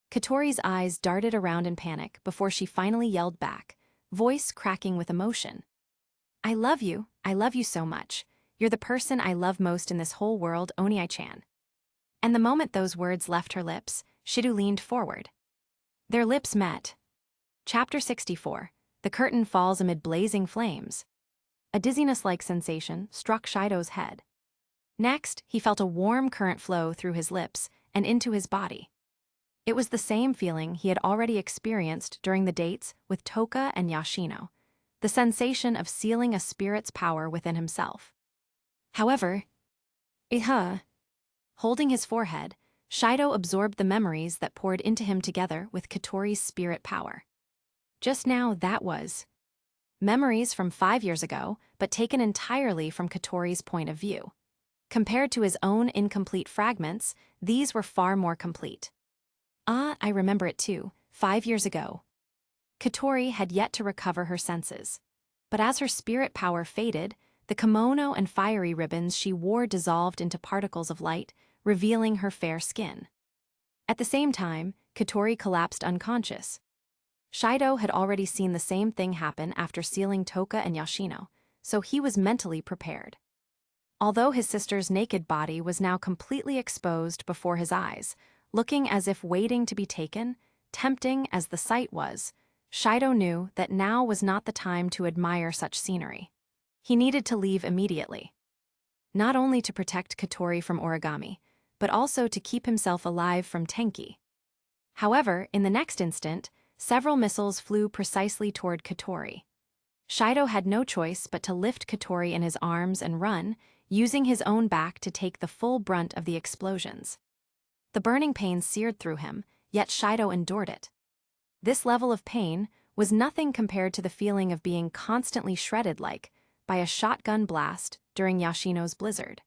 Katori's eyes darted around in panic before she finally yelled back, voice cracking with emotion. I love you so much. You're the person I love most in this whole world, Oni-chan. And the moment those words left her lips, Shidu leaned forward. Their lips met. Chapter 64. The curtain falls amid blazing flames. A dizziness-like sensation struck Shido's head. Next, he felt a warm current flow through his lips and into his body. It was the same feeling he had already experienced during the dates with Toka and Yashino, the sensation of sealing a spirit's power within himself. However, holding his forehead, Shido absorbed the memories that poured into him together with Katori's spirit power. Just now, that was memories from 5 years ago, but taken entirely from Katori's point of view. Compared to his own incomplete fragments, these were far more complete. I remember it too, 5 years ago. Katori had yet to recover her senses. But as her spirit power faded, the kimono and fiery ribbons she wore dissolved into particles of light, revealing her fair skin. At the same time, Katori collapsed unconscious. Shido had already seen the same thing happen after sealing Toka and Yashino, so he was mentally prepared. Although his sister's naked body was now completely exposed before his eyes, looking as if waiting to be taken, tempting as the sight was, Shido knew that now was not the time to admire such scenery. He needed to leave immediately. Not only to protect Katori from origami, but also to keep himself alive from Tenki. However, in the next instant, several missiles flew precisely toward Katori. Shido had no choice but to lift Katori in his arms and run, using his own back to take the full brunt of the explosions. The burning pain seared through him, yet Shido endured it. This level of pain was nothing compared to the feeling of being constantly shredded by a shotgun blast during Yashino's blizzard.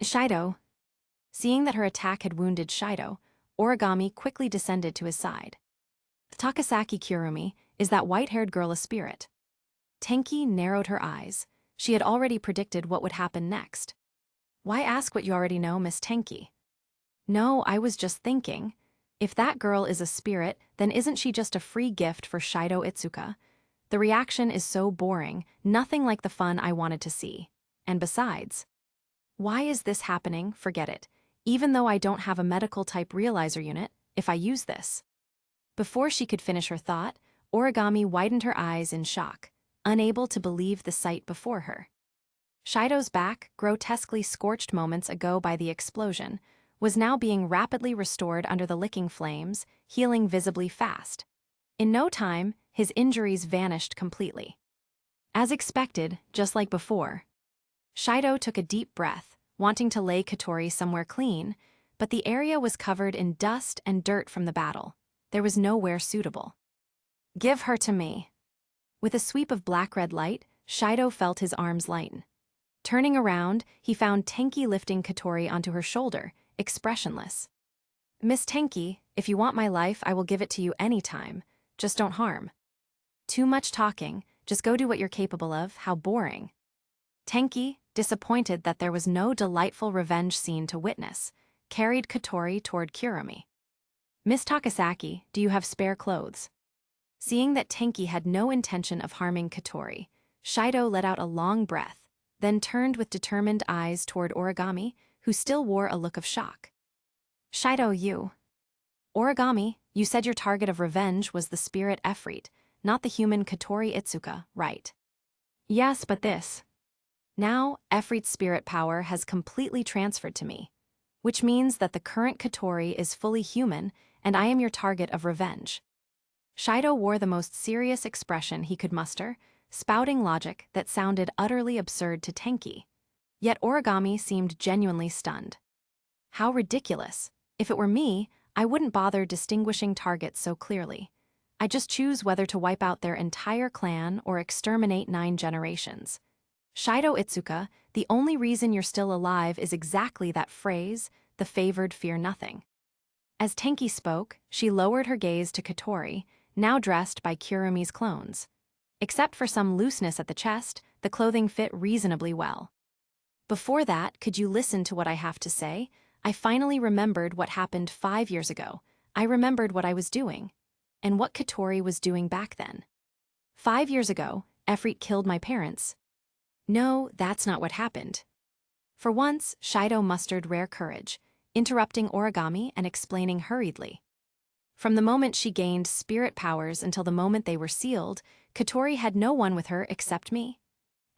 Shido. Seeing that her attack had wounded Shido, Origami quickly descended to his side. Takasaki Kurumi, is that white-haired girl a spirit? Tenki narrowed her eyes. She had already predicted what would happen next. Why ask what you already know, Miss Tenki? No, I was just thinking. If that girl is a spirit, then isn't she just a free gift for Shido Itsuka? The reaction is so boring, nothing like the fun I wanted to see. And besides, why is this happening? Forget it. Even though I don't have a medical-type realizer unit, if I use this. Before she could finish her thought, Origami widened her eyes in shock, unable to believe the sight before her. Shido's back, grotesquely scorched moments ago by the explosion, was now being rapidly restored under the licking flames, healing visibly fast. In no time, his injuries vanished completely. As expected, just like before, Shido took a deep breath, wanting to lay Katori somewhere clean, but the area was covered in dust and dirt from the battle. There was nowhere suitable. Give her to me. With a sweep of black-red light, Shido felt his arms lighten. Turning around, he found Tenki lifting Katori onto her shoulder, expressionless. Miss Tenki, if you want my life, I will give it to you any time. Just don't harm. Too much talking, just go do what you're capable of, how boring. Tenki, disappointed that there was no delightful revenge scene to witness, carried Katori toward Kurumi. Miss Takasaki, do you have spare clothes? Seeing that Tenki had no intention of harming Katori, Shido let out a long breath, then turned with determined eyes toward Origami, who still wore a look of shock. Shido, you. Origami, you said your target of revenge was the spirit Efreet, not the human Katori Itsuka, right? Yes, but this. Now, Efreet's spirit power has completely transferred to me, which means that the current Katori is fully human, and I am your target of revenge. Shido wore the most serious expression he could muster, spouting logic that sounded utterly absurd to Tenki. Yet Origami seemed genuinely stunned. How ridiculous. If it were me, I wouldn't bother distinguishing targets so clearly. I just choose whether to wipe out their entire clan or exterminate 9 generations. Shido Itsuka, the only reason you're still alive is exactly that phrase, the favored fear nothing. As Tenki spoke, she lowered her gaze to Katori, now dressed by Kurumi's clones. Except for some looseness at the chest, the clothing fit reasonably well. Before that, could you listen to what I have to say? I finally remembered what happened 5 years ago. I remembered what I was doing. And what Katori was doing back then. 5 years ago, Efreet killed my parents. No, that's not what happened. For once, Shido mustered rare courage, interrupting Origami and explaining hurriedly. From the moment she gained spirit powers until the moment they were sealed, Katori had no one with her except me.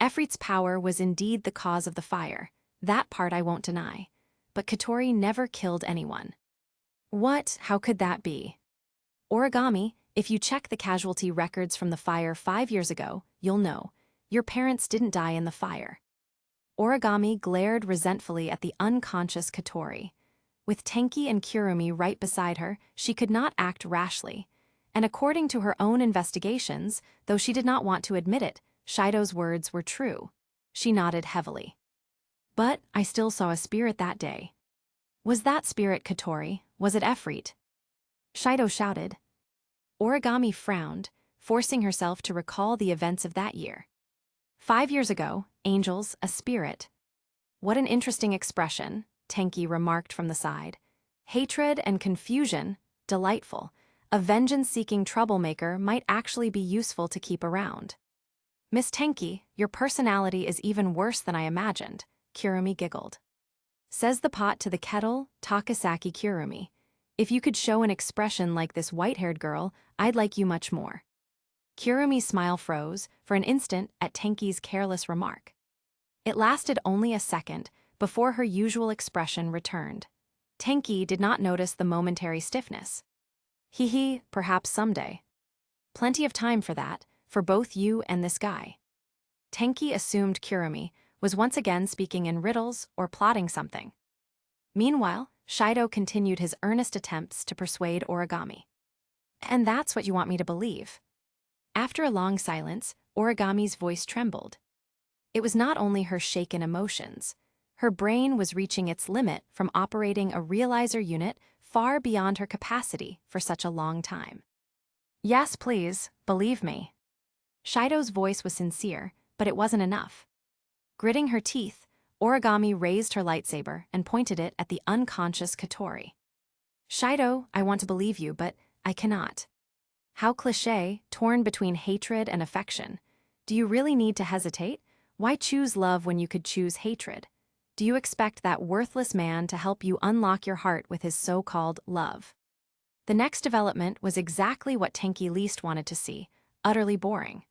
Efreet's power was indeed the cause of the fire. That part I won't deny. But Katori never killed anyone. What? How could that be? Origami, if you check the casualty records from the fire 5 years ago, you'll know. Your parents didn't die in the fire. Origami glared resentfully at the unconscious Katori. With Tenki and Kurumi right beside her, she could not act rashly. And according to her own investigations, though she did not want to admit it, Shido's words were true. She nodded heavily. But I still saw a spirit that day. Was that spirit Katori? Was it Efreet? Shido shouted. Origami frowned, forcing herself to recall the events of that year. 5 years ago, angels, a spirit. What an interesting expression, Tenki remarked from the side. Hatred and confusion, delightful. A vengeance-seeking troublemaker might actually be useful to keep around. Miss Tenki, your personality is even worse than I imagined, Kurumi giggled. Says the pot to the kettle, Takasaki Kurumi. If you could show an expression like this white-haired girl, I'd like you much more. Kurumi's smile froze, for an instant, at Tenki's careless remark. It lasted only a second, before her usual expression returned. Tenki did not notice the momentary stiffness. Hee, perhaps someday. Plenty of time for that, for both you and this guy. Tenki assumed Kurumi was once again speaking in riddles or plotting something. Meanwhile, Shido continued his earnest attempts to persuade Origami. And that's what you want me to believe. After a long silence, Origami's voice trembled. It was not only her shaken emotions. Her brain was reaching its limit from operating a realizer unit far beyond her capacity for such a long time. Yes, please, believe me. Shido's voice was sincere, but it wasn't enough. Gritting her teeth, Origami raised her lightsaber and pointed it at the unconscious Katori. Shido, I want to believe you, but I cannot. How cliché, torn between hatred and affection. Do you really need to hesitate? Why choose love when you could choose hatred? Do you expect that worthless man to help you unlock your heart with his so-called love? The next development was exactly what Tenki least wanted to see, utterly boring.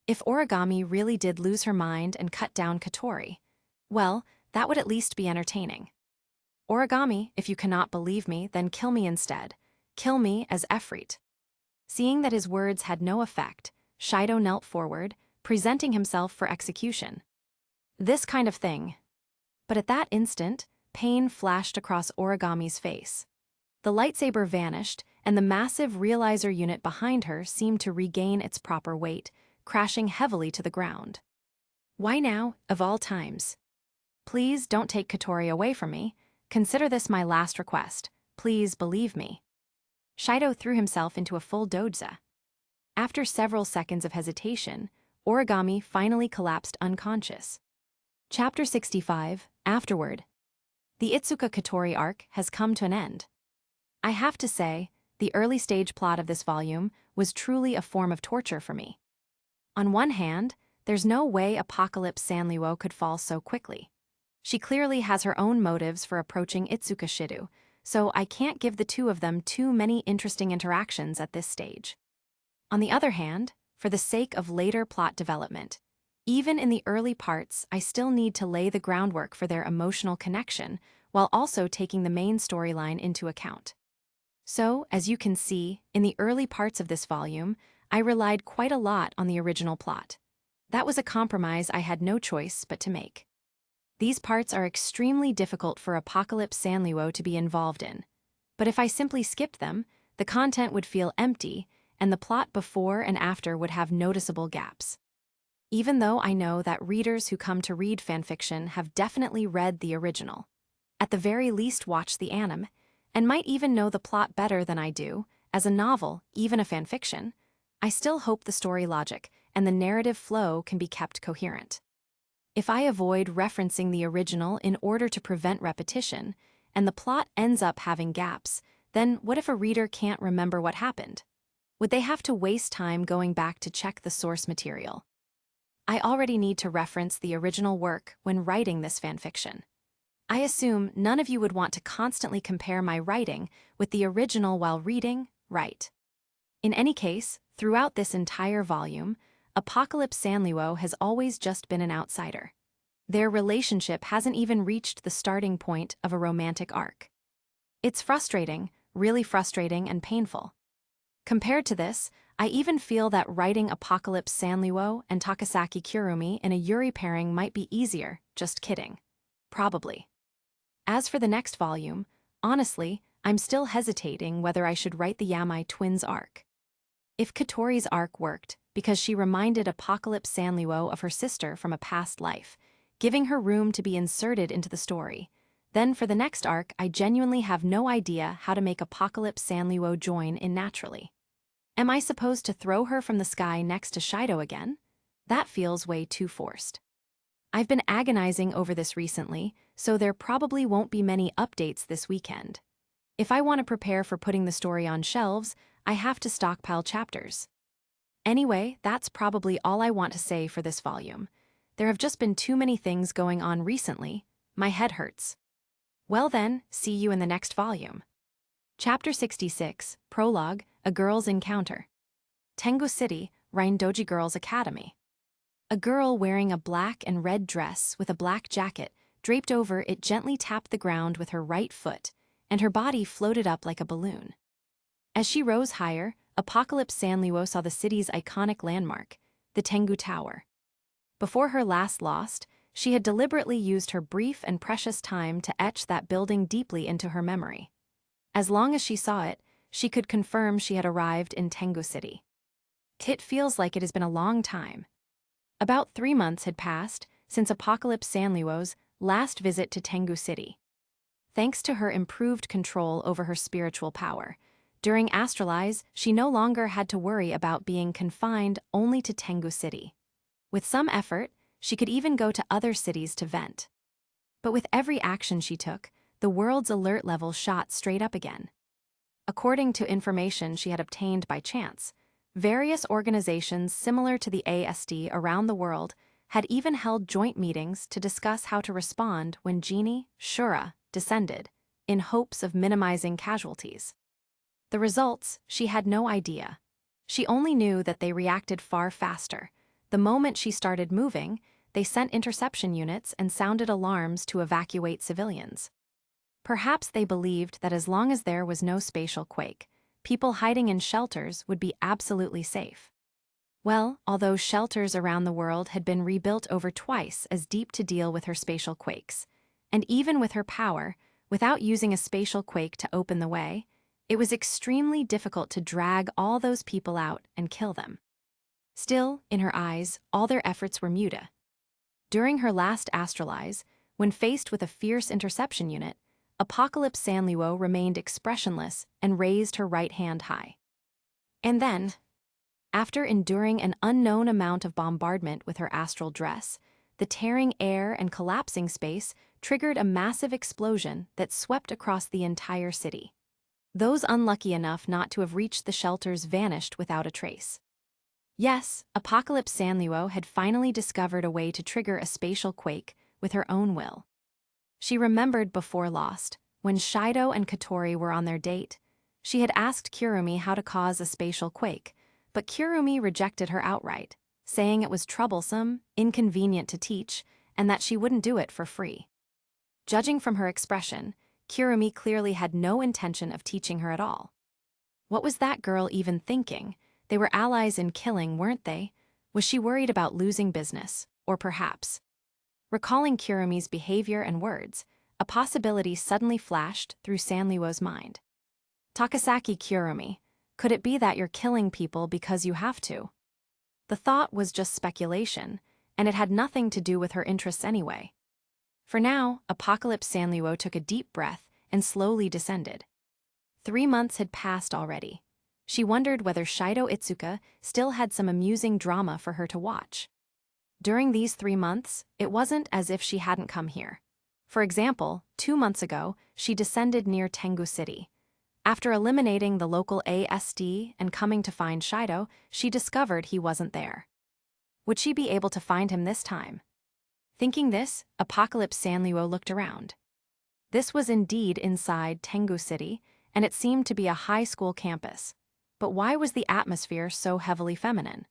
If Origami really did lose her mind and cut down Katori, well, that would at least be entertaining. Origami, if you cannot believe me, then kill me instead. Kill me as Efreet. Seeing that his words had no effect, Shido knelt forward, presenting himself for execution. This kind of thing. But at that instant, pain flashed across Origami's face. The lightsaber vanished, and the massive realizer unit behind her seemed to regain its proper weight, crashing heavily to the ground. Why now, of all times? Please don't take Katori away from me. Consider this my last request. Please believe me. Shido threw himself into a full doza. After several seconds of hesitation, Origami finally collapsed unconscious. Chapter 65, Afterward. The Itsuka Katori arc has come to an end. I have to say, the early stage plot of this volume was truly a form of torture for me. On one hand, there's no way Apocalypse Sanriwo could fall so quickly. She clearly has her own motives for approaching Itsuka Shido, so I can't give the two of them too many interesting interactions at this stage. On the other hand, for the sake of later plot development, even in the early parts, I still need to lay the groundwork for their emotional connection while also taking the main storyline into account. So, as you can see, in the early parts of this volume, I relied quite a lot on the original plot. That was a compromise I had no choice but to make. These parts are extremely difficult for Apocalypse Sanriwo to be involved in. But if I simply skipped them, the content would feel empty, and the plot before and after would have noticeable gaps. Even though I know that readers who come to read fanfiction have definitely read the original, at the very least watched the anime, and might even know the plot better than I do, as a novel, even a fanfiction, I still hope the story logic and the narrative flow can be kept coherent. If I avoid referencing the original in order to prevent repetition, and the plot ends up having gaps, then what if a reader can't remember what happened? Would they have to waste time going back to check the source material? I already need to reference the original work when writing this fanfiction. I assume none of you would want to constantly compare my writing with the original while reading, right? In any case, throughout this entire volume, Apocalypse Sanriwo has always just been an outsider. Their relationship hasn't even reached the starting point of a romantic arc. It's frustrating, really frustrating and painful. Compared to this, I even feel that writing Apocalypse Sanliwo and Takasaki Kurumi in a Yuri pairing might be easier, just kidding. Probably. As for the next volume, honestly, I'm still hesitating whether I should write the Yamai twins arc. If Katori's arc worked, because she reminded Apocalypse Sanliwo of her sister from a past life, giving her room to be inserted into the story, then for the next arc I genuinely have no idea how to make Apocalypse Sanliwo join in naturally. Am I supposed to throw her from the sky next to Shido again? That feels way too forced. I've been agonizing over this recently, so there probably won't be many updates this weekend. If I want to prepare for putting the story on shelves, I have to stockpile chapters. Anyway, that's probably all I want to say for this volume. There have just been too many things going on recently. My head hurts. Well then, see you in the next volume. Chapter 66, Prologue, A Girl's Encounter. Tengu City, Rhindoji Girls' Academy. A girl wearing a black and red dress with a black jacket draped over it gently tapped the ground with her right foot, and her body floated up like a balloon. As she rose higher, Apocalypse Sanliwo saw the city's iconic landmark, the Tengu Tower. Before her last lost, she had deliberately used her brief and precious time to etch that building deeply into her memory. As long as she saw it, she could confirm she had arrived in Tengu City. It feels like it has been a long time. About 3 months had passed since Apocalypse Sanliwo's last visit to Tengu City. Thanks to her improved control over her spiritual power, during Astralize, she no longer had to worry about being confined only to Tengu City. With some effort, she could even go to other cities to vent. But with every action she took, the world's alert level shot straight up again. According to information she had obtained by chance, various organizations similar to the ASD around the world had even held joint meetings to discuss how to respond when Genie, Shura, descended, in hopes of minimizing casualties. The results, she had no idea. She only knew that they reacted far faster. The moment she started moving, they sent interception units and sounded alarms to evacuate civilians. Perhaps they believed that as long as there was no spatial quake, people hiding in shelters would be absolutely safe. Well, although shelters around the world had been rebuilt over twice as deep to deal with her spatial quakes, and even with her power, without using a spatial quake to open the way, it was extremely difficult to drag all those people out and kill them. Still, in her eyes, all their efforts were muta. During her last Astralize, when faced with a fierce interception unit, Apocalypse Sanliwo remained expressionless and raised her right hand high. And then, after enduring an unknown amount of bombardment with her astral dress, the tearing air and collapsing space triggered a massive explosion that swept across the entire city. Those unlucky enough not to have reached the shelters vanished without a trace. Yes, Apocalypse Sanliwo had finally discovered a way to trigger a spatial quake with her own will. She remembered before Lost, when Shido and Katori were on their date, she had asked Kurumi how to cause a spatial quake, but Kurumi rejected her outright, saying it was troublesome, inconvenient to teach, and that she wouldn't do it for free. Judging from her expression, Kurumi clearly had no intention of teaching her at all. What was that girl even thinking? They were allies in killing, weren't they? Was she worried about losing business, or perhaps? Recalling Kurumi's behavior and words, a possibility suddenly flashed through Sanliwo's mind. Takasaki Kurumi, could it be that you're killing people because you have to? The thought was just speculation, and it had nothing to do with her interests anyway. For now, Apocalypse Sanliwo took a deep breath and slowly descended. 3 months had passed already. She wondered whether Shido Itsuka still had some amusing drama for her to watch. During these 3 months, it wasn't as if she hadn't come here. For example, 2 months ago, she descended near Tengu City. After eliminating the local ASD and coming to find Shido, she discovered he wasn't there. Would she be able to find him this time? Thinking this, Apocalypse Sanliwo looked around. This was indeed inside Tengu City, and it seemed to be a high school campus. But why was the atmosphere so heavily feminine?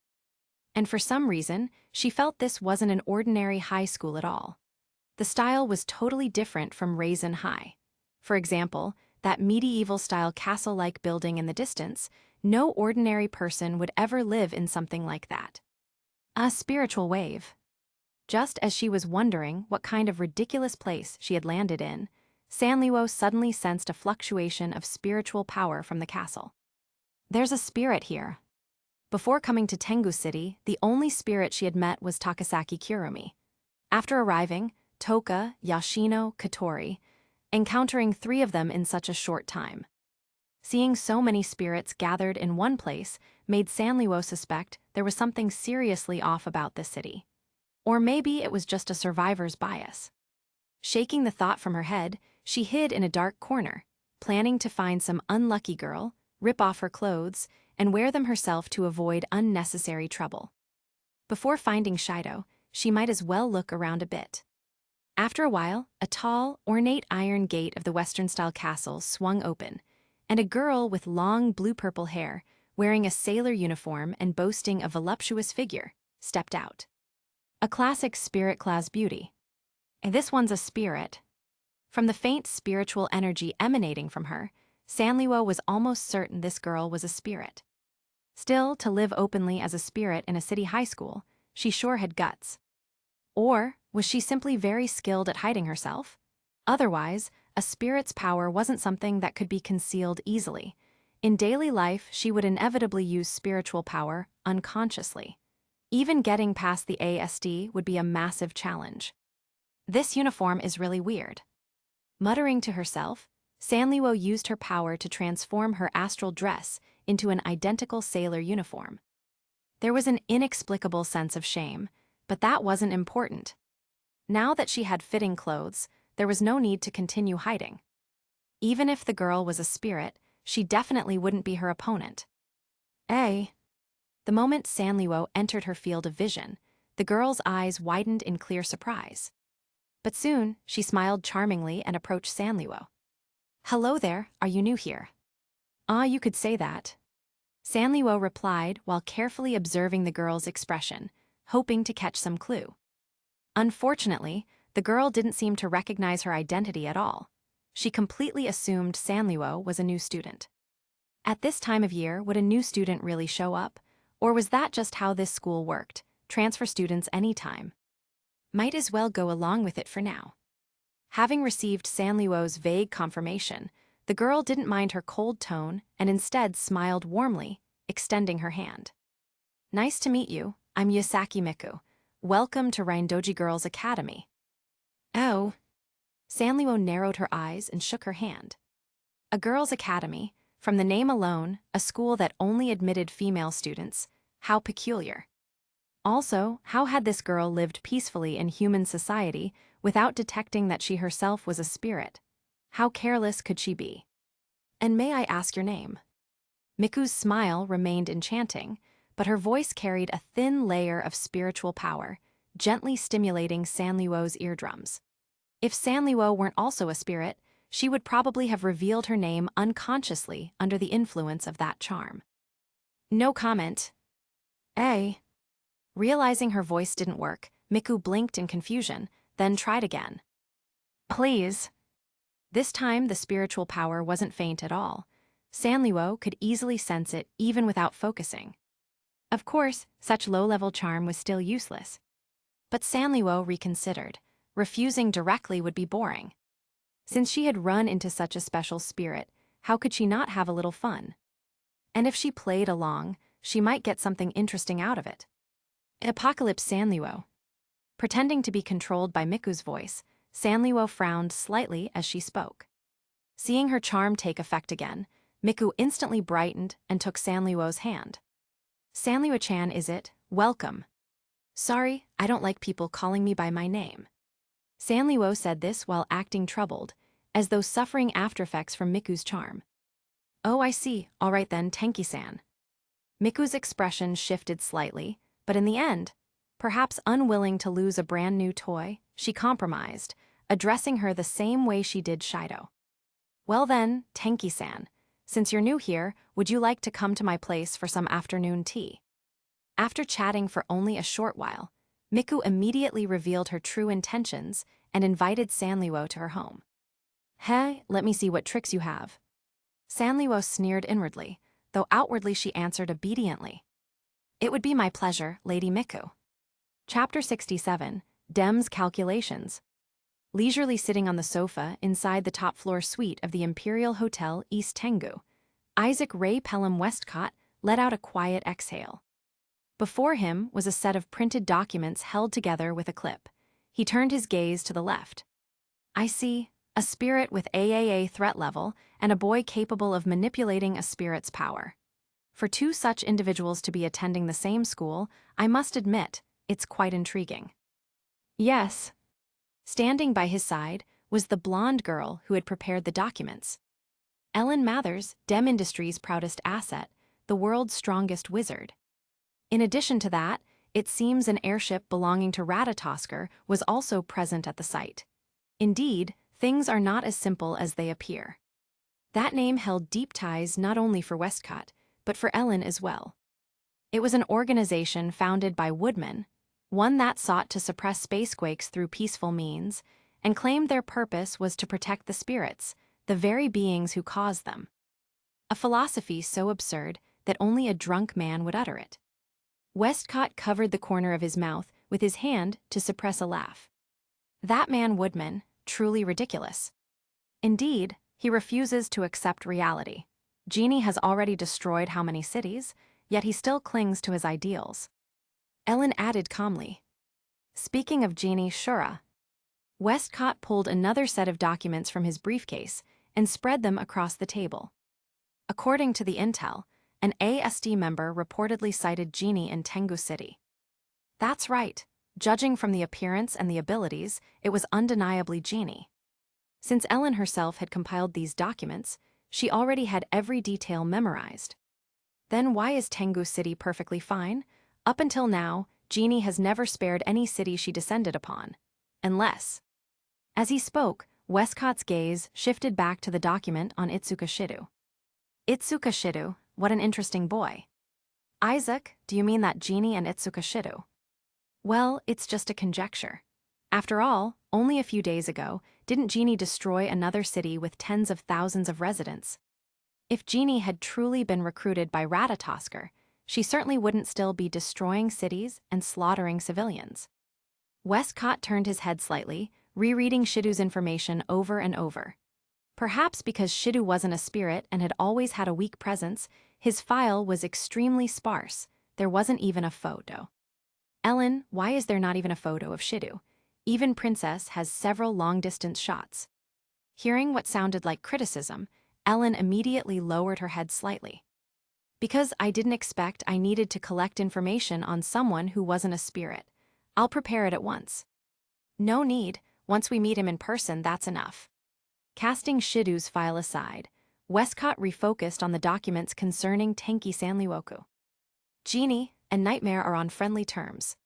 And for some reason, she felt this wasn't an ordinary high school at all. The style was totally different from Raisin High. For example, that medieval-style castle-like building in the distance, no ordinary person would ever live in something like that. A spiritual wave. Just as she was wondering what kind of ridiculous place she had landed in, Sanliwo suddenly sensed a fluctuation of spiritual power from the castle. There's a spirit here. Before coming to Tengu City, the only spirit she had met was Takasaki Kurumi. After arriving, Toka, Yashino, Katori, encountering 3 of them in such a short time. Seeing so many spirits gathered in one place made Sanliwo suspect there was something seriously off about this city. Or maybe it was just a survivor's bias. Shaking the thought from her head, she hid in a dark corner, planning to find some unlucky girl, rip off her clothes, and wear them herself to avoid unnecessary trouble. Before finding Shido, she might as well look around a bit. After a while, a tall, ornate iron gate of the Western-style castle swung open, and a girl with long blue-purple hair, wearing a sailor uniform and boasting a voluptuous figure, stepped out. A classic spirit-class beauty. And this one's a spirit. From the faint spiritual energy emanating from her, Sanliwo was almost certain this girl was a spirit. Still, to live openly as a spirit in a city high school, she sure had guts. Or was she simply very skilled at hiding herself? Otherwise, a spirit's power wasn't something that could be concealed easily. In daily life, she would inevitably use spiritual power unconsciously. Even getting past the ASD would be a massive challenge. This uniform is really weird. Muttering to herself, Sanliwo used her power to transform her astral dress into an identical sailor uniform. There was an inexplicable sense of shame, but that wasn't important. Now that she had fitting clothes, there was no need to continue hiding. Even if the girl was a spirit, she definitely wouldn't be her opponent. The moment Sanliwo entered her field of vision, the girl's eyes widened in clear surprise. But soon, she smiled charmingly and approached Sanliwo. "Hello there, are you new here?" "Ah, you could say that." Sanliwo replied while carefully observing the girl's expression, hoping to catch some clue. Unfortunately, the girl didn't seem to recognize her identity at all. She completely assumed Sanliwo was a new student. At this time of year, would a new student really show up? Or was that just how this school worked, transfer students anytime? Might as well go along with it for now. Having received Sanliwo's vague confirmation, the girl didn't mind her cold tone and instead smiled warmly, extending her hand. "Nice to meet you, I'm Yasaki Miku. Welcome to Rhindoji Girls Academy." "Oh." Sanliwo narrowed her eyes and shook her hand. A girls' academy, from the name alone, a school that only admitted female students, how peculiar. Also, how had this girl lived peacefully in human society without detecting that she herself was a spirit? How careless could she be? "And may I ask your name?" Miku's smile remained enchanting, but her voice carried a thin layer of spiritual power, gently stimulating Sanliwo's eardrums. If Sanliwo weren't also a spirit, she would probably have revealed her name unconsciously under the influence of that charm. "No comment." Realizing her voice didn't work, Miku blinked in confusion, then tried again. "Please." This time, the spiritual power wasn't faint at all. Sanliwo could easily sense it even without focusing. Of course, such low-level charm was still useless. But Sanliwo reconsidered. Refusing directly would be boring. Since she had run into such a special spirit, how could she not have a little fun? And if she played along, she might get something interesting out of it. Apocalypse Sanliwo. Pretending to be controlled by Miku's voice, Sanliwo frowned slightly as she spoke. Seeing her charm take effect again, Miku instantly brightened and took Sanliwo's hand. "Sanliwo-chan, is it? Welcome." "Sorry, I don't like people calling me by my name." Sanliwo said this while acting troubled, as though suffering aftereffects from Miku's charm. "Oh, I see. All right then, Tenki-san." Miku's expression shifted slightly, but in the end, perhaps unwilling to lose a brand new toy, she compromised, addressing her the same way she did Shido. "Well then, Tenki-san, since you're new here, would you like to come to my place for some afternoon tea?" After chatting for only a short while, Miku immediately revealed her true intentions and invited Sanliwo to her home. Hey, let me see what tricks you have. Sanliwo sneered inwardly, though outwardly she answered obediently. It would be my pleasure, Lady Miku. Chapter 67, Dem's Calculations. Leisurely sitting on the sofa inside the top-floor suite of the Imperial Hotel East Tengu, Isaac Ray Pelham Westcott let out a quiet exhale. Before him was a set of printed documents held together with a clip. He turned his gaze to the left. I see a spirit with AAA threat level and a boy capable of manipulating a spirit's power. For two such individuals to be attending the same school, I must admit, it's quite intriguing. Yes. Standing by his side was the blonde girl who had prepared the documents. Ellen Mathers, Dem Industries' proudest asset, the world's strongest wizard. In addition to that, it seems an airship belonging to Ratatosker was also present at the site. Indeed, things are not as simple as they appear. That name held deep ties not only for Westcott, but for Ellen as well. It was an organization founded by woodmen, one that sought to suppress spacequakes through peaceful means, and claimed their purpose was to protect the spirits, the very beings who caused them. A philosophy so absurd that only a drunk man would utter it. Westcott covered the corner of his mouth with his hand to suppress a laugh. That man Woodman, truly ridiculous. Indeed, he refuses to accept reality. Genie has already destroyed how many cities, yet he still clings to his ideals. Ellen added calmly. Speaking of Genie Shura. Westcott pulled another set of documents from his briefcase and spread them across the table. According to the intel, an ASD member reportedly cited Genie in Tengu City. That's right. Judging from the appearance and the abilities, it was undeniably Genie. Since Ellen herself had compiled these documents, she already had every detail memorized. Then why is Tengu City perfectly fine? Up until now, Genie has never spared any city she descended upon. Unless. As he spoke, Westcott's gaze shifted back to the document on Itsuka Shido. Itsuka Shido, what an interesting boy. Isaac, do you mean that Genie and Itsuka Shido? Well, it's just a conjecture. After all, only a few days ago, didn't Genie destroy another city with tens of thousands of residents? If Genie had truly been recruited by Ratatosker, she certainly wouldn't still be destroying cities and slaughtering civilians. Westcott turned his head slightly, rereading Shido's information over and over. Perhaps because Shido wasn't a spirit and had always had a weak presence, his file was extremely sparse. There wasn't even a photo. Ellen, why is there not even a photo of Shido? Even Princess has several long-distance shots. Hearing what sounded like criticism, Ellen immediately lowered her head slightly. Because I didn't expect I needed to collect information on someone who wasn't a spirit. I'll prepare it at once. No need, once we meet him in person, that's enough. Casting Shido's file aside, Westcott refocused on the documents concerning Tenki Sanliwoku. Genie and Nightmare are on friendly terms.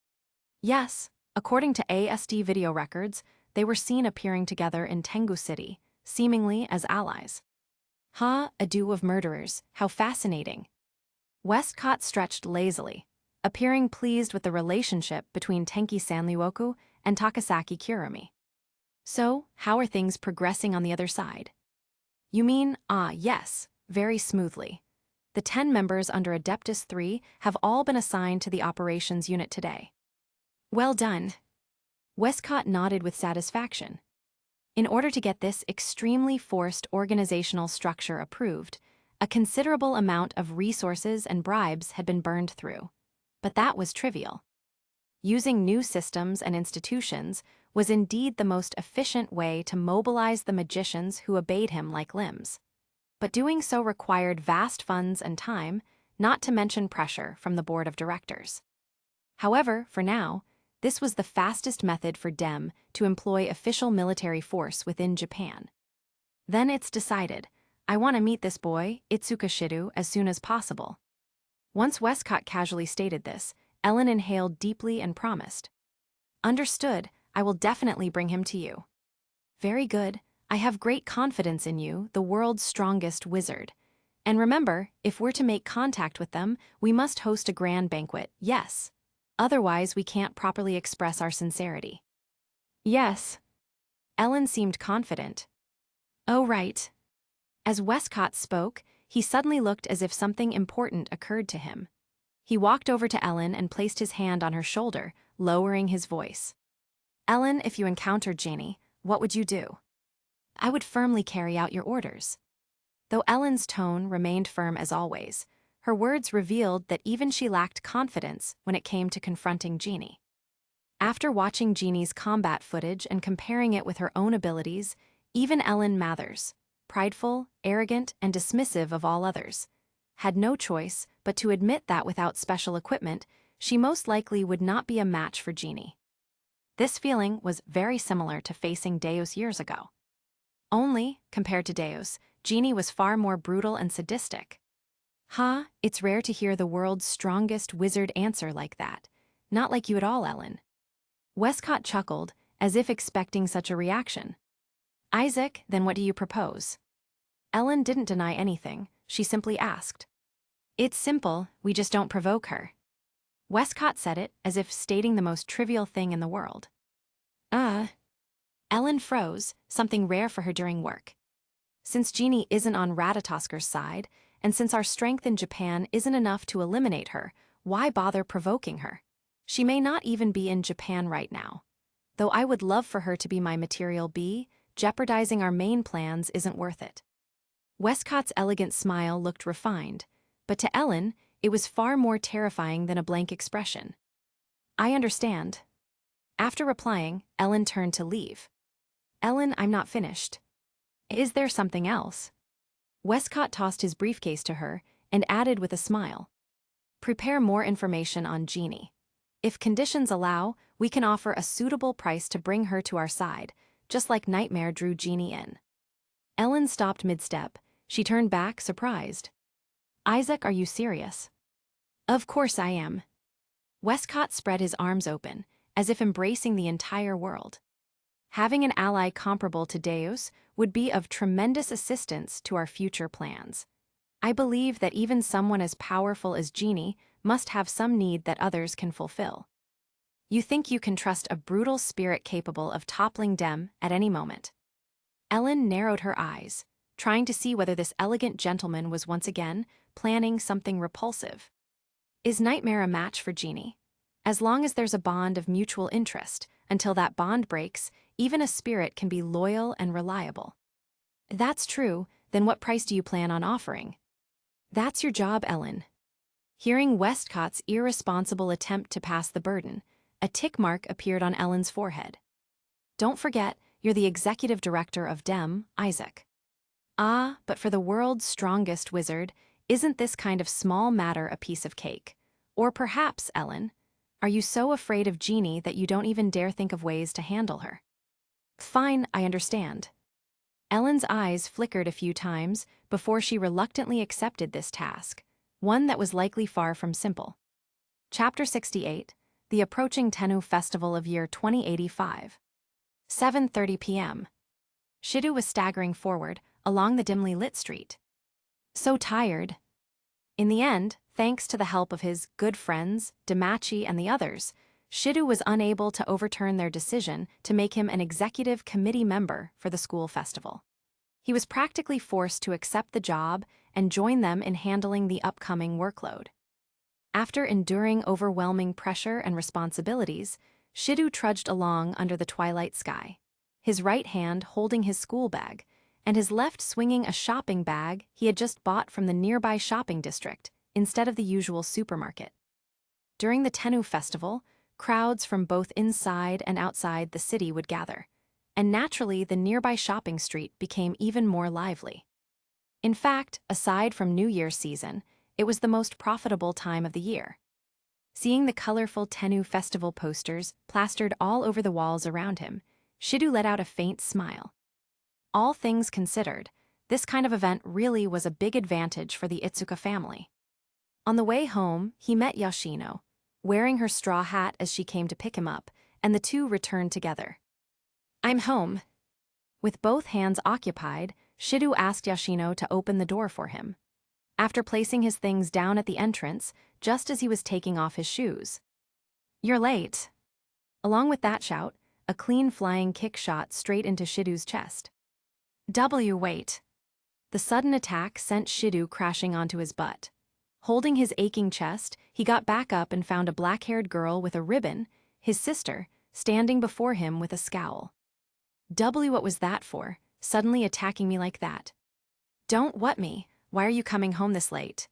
Yes, according to ASD video records, they were seen appearing together in Tengu City, seemingly as allies. A duo of murderers, how fascinating. Westcott stretched lazily, appearing pleased with the relationship between Tenki Sanliwoku and Takasaki Kurumi. So, how are things progressing on the other side? You mean, yes, very smoothly. The 10 members under Adeptus 3 have all been assigned to the operations unit today. Well done. Westcott nodded with satisfaction. In order to get this extremely forced organizational structure approved, a considerable amount of resources and bribes had been burned through. But that was trivial. Using new systems and institutions was indeed the most efficient way to mobilize the magicians who obeyed him like limbs. But doing so required vast funds and time, not to mention pressure from the board of directors. However, for now, this was the fastest method for Dem to employ official military force within Japan. Then it's decided, I want to meet this boy, Itsuka Shido, as soon as possible. Once Westcott casually stated this, Ellen inhaled deeply and promised. Understood, I will definitely bring him to you. Very good, I have great confidence in you, the world's strongest wizard. And remember, if we're to make contact with them, we must host a grand banquet, yes. Otherwise, we can't properly express our sincerity. Yes. Ellen seemed confident. Oh, right. As Westcott spoke, he suddenly looked as if something important occurred to him. He walked over to Ellen and placed his hand on her shoulder, lowering his voice. Ellen, if you encountered Jeannie, what would you do? I would firmly carry out your orders. Though Ellen's tone remained firm as always, her words revealed that even she lacked confidence when it came to confronting Jeannie. After watching Jeannie's combat footage and comparing it with her own abilities, even Ellen Mathers, prideful, arrogant, and dismissive of all others, had no choice but to admit that without special equipment, she most likely would not be a match for Jeannie. This feeling was very similar to facing Deus years ago. Only, compared to Deus, Jeannie was far more brutal and sadistic. It's rare to hear the world's strongest wizard answer like that. Not like you at all, Ellen. Westcott chuckled, as if expecting such a reaction. Isaac, then what do you propose? Ellen didn't deny anything, she simply asked. It's simple, we just don't provoke her. Westcott said it as if stating the most trivial thing in the world. Ellen froze, something rare for her during work. Since Jeannie isn't on Ratatosker's side, and since our strength in Japan isn't enough to eliminate her, why bother provoking her? She may not even be in Japan right now. Though I would love for her to be my material B, jeopardizing our main plans isn't worth it. Westcott's elegant smile looked refined, but to Ellen, it was far more terrifying than a blank expression. I understand. After replying, Ellen turned to leave. Ellen, I'm not finished. Is there something else? Westcott tossed his briefcase to her and added with a smile. Prepare more information on Jeannie. If conditions allow, we can offer a suitable price to bring her to our side, just like Nightmare drew Jeannie in. Ellen stopped mid-step. She turned back, surprised. Isaac, are you serious? Of course I am. Westcott spread his arms open, as if embracing the entire world. Having an ally comparable to Deus would be of tremendous assistance to our future plans. I believe that even someone as powerful as Jeannie must have some need that others can fulfill. You think you can trust a brutal spirit capable of toppling Dem at any moment? Ellen narrowed her eyes, trying to see whether this elegant gentleman was once again planning something repulsive. Is Nightmare a match for Jeannie? As long as there's a bond of mutual interest, until that bond breaks, even a spirit can be loyal and reliable. That's true, then what price do you plan on offering? That's your job, Ellen. Hearing Westcott's irresponsible attempt to pass the burden, a tick mark appeared on Ellen's forehead. Don't forget, you're the executive director of Dem, Isaac. But for the world's strongest wizard, isn't this kind of small matter a piece of cake? Or perhaps, Ellen, are you so afraid of Jeannie that you don't even dare think of ways to handle her? Fine, I understand. Ellen's eyes flickered a few times before she reluctantly accepted this task, one that was likely far from simple. Chapter 68, The Approaching Tennu Festival of Year 2085. 7:30 p.m. Shidu was staggering forward along the dimly lit street. So tired. In the end, thanks to the help of his good friends, Damachi and the others, Shidu was unable to overturn their decision to make him an executive committee member for the school festival. He was practically forced to accept the job and join them in handling the upcoming workload. After enduring overwhelming pressure and responsibilities, Shidu trudged along under the twilight sky, his right hand holding his school bag, and his left swinging a shopping bag he had just bought from the nearby shopping district instead of the usual supermarket. During the Tennu festival, crowds from both inside and outside the city would gather, and naturally the nearby shopping street became even more lively. In fact, aside from New Year's season, it was the most profitable time of the year. Seeing the colorful Tennu festival posters plastered all over the walls around him, Shidu let out a faint smile. All things considered, this kind of event really was a big advantage for the Itsuka family. On the way home, he met Yoshino, wearing her straw hat as she came to pick him up, and the two returned together. I'm home. With both hands occupied, Shidu asked Yoshino to open the door for him. After placing his things down at the entrance, just as he was taking off his shoes. You're late. Along with that shout, a clean flying kick shot straight into Shidu's chest. Wait. The sudden attack sent Shidu crashing onto his butt. Holding his aching chest, he got back up and found a black-haired girl with a ribbon, his sister, standing before him with a scowl. What was that for, suddenly attacking me like that? Don't what me, why are you coming home this late?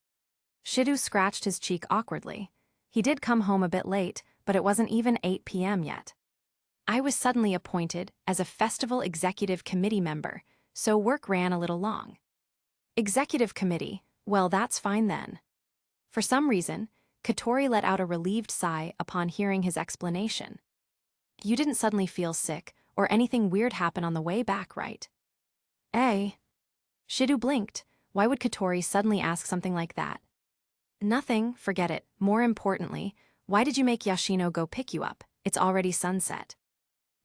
Shidu scratched his cheek awkwardly. He did come home a bit late, but it wasn't even 8 p.m. yet. I was suddenly appointed as a festival executive committee member, so work ran a little long. Executive committee, well, that's fine then. For some reason, Katori let out a relieved sigh upon hearing his explanation. You didn't suddenly feel sick, or anything weird happen on the way back, right? Eh? Shidu blinked. Why would Katori suddenly ask something like that? Nothing, forget it. More importantly, why did you make Yoshino go pick you up? It's already sunset.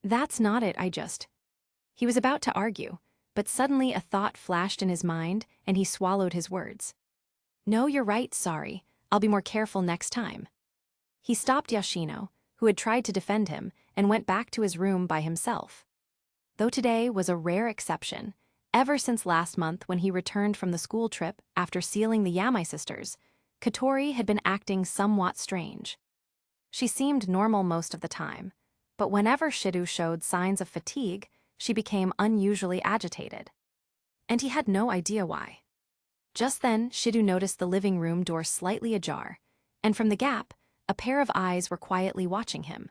That's not it, He was about to argue, but suddenly a thought flashed in his mind and he swallowed his words. No, you're right, sorry. I'll be more careful next time. He stopped Yoshino, who had tried to defend him, and went back to his room by himself. Though today was a rare exception, ever since last month when he returned from the school trip after sealing the Yamai sisters, Katori had been acting somewhat strange. She seemed normal most of the time, but whenever Shidu showed signs of fatigue, she became unusually agitated. And he had no idea why. Just then, Shidu noticed the living room door slightly ajar, and from the gap, a pair of eyes were quietly watching him.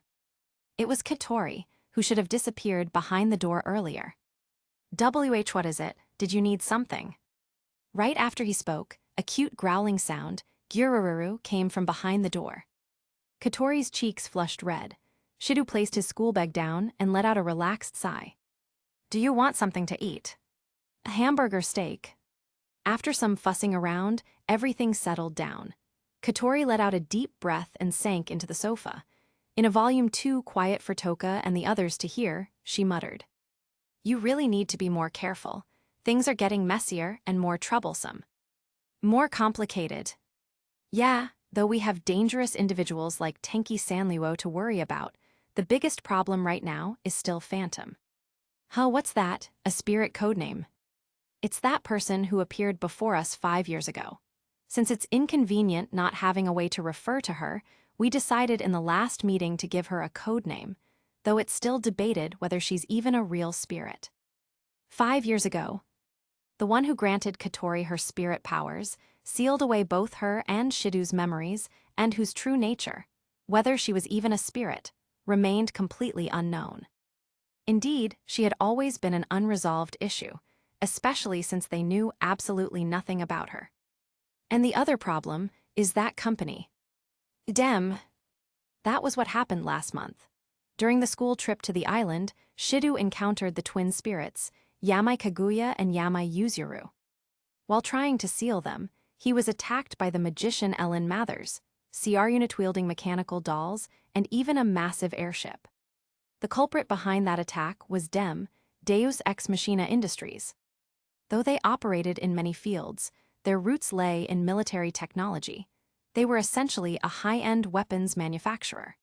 It was Katori, who should have disappeared behind the door earlier. What is it? Did you need something? Right after he spoke, a cute growling sound, Gyurururu, came from behind the door. Katori's cheeks flushed red. Shidu placed his school bag down and let out a relaxed sigh. Do you want something to eat? A hamburger steak. After some fussing around, everything settled down. Katori let out a deep breath and sank into the sofa. In a volume too quiet for Toka and the others to hear, she muttered. You really need to be more careful. Things are getting messier and more troublesome. More complicated. Yeah, though we have dangerous individuals like Tenki Sanliwo to worry about, the biggest problem right now is still Phantom. Huh, what's that? A spirit codename. It's that person who appeared before us 5 years ago. Since it's inconvenient not having a way to refer to her, we decided in the last meeting to give her a codename, though it's still debated whether she's even a real spirit. 5 years ago, the one who granted Katori her spirit powers, sealed away both her and Shidu's memories, and whose true nature, whether she was even a spirit, remained completely unknown. Indeed, she had always been an unresolved issue, especially since they knew absolutely nothing about her. And the other problem is that company. That was what happened last month. During the school trip to the island, Shidu encountered the twin spirits, Yamai Kaguya and Yamai Yuzuru. While trying to seal them, he was attacked by the magician Ellen Mathers, CR unit-wielding mechanical dolls, and even a massive airship. The culprit behind that attack was Deus Ex Machina Industries. Though they operated in many fields, their roots lay in military technology. They were essentially a high-end weapons manufacturer.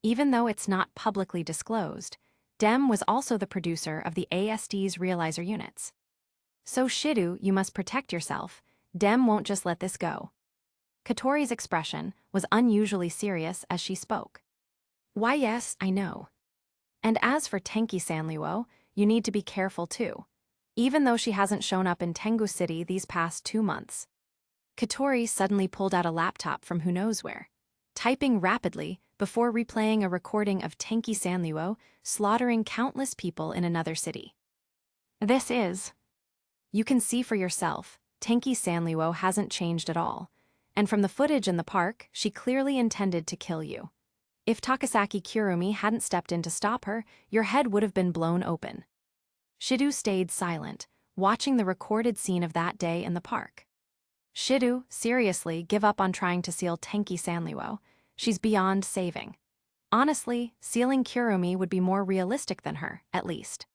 Even though it's not publicly disclosed, Dem was also the producer of the ASD's realizer units. So Shidu, you must protect yourself. Dem won't just let this go. Katori's expression was unusually serious as she spoke. Why yes, I know. And as for Tenki Sanliwo, you need to be careful too, even though she hasn't shown up in Tengu City these past 2 months. Katori suddenly pulled out a laptop from who knows where, typing rapidly before replaying a recording of Tenki Sanliwo slaughtering countless people in another city. You can see for yourself, Tenki Sanliwo hasn't changed at all, and from the footage in the park, she clearly intended to kill you. If Takasaki Kurumi hadn't stepped in to stop her, your head would have been blown open. Shidu stayed silent, watching the recorded scene of that day in the park. Shidu, seriously, give up on trying to seal Tenki Sanliwo. She's beyond saving. Honestly, sealing Kurumi would be more realistic than her, at least.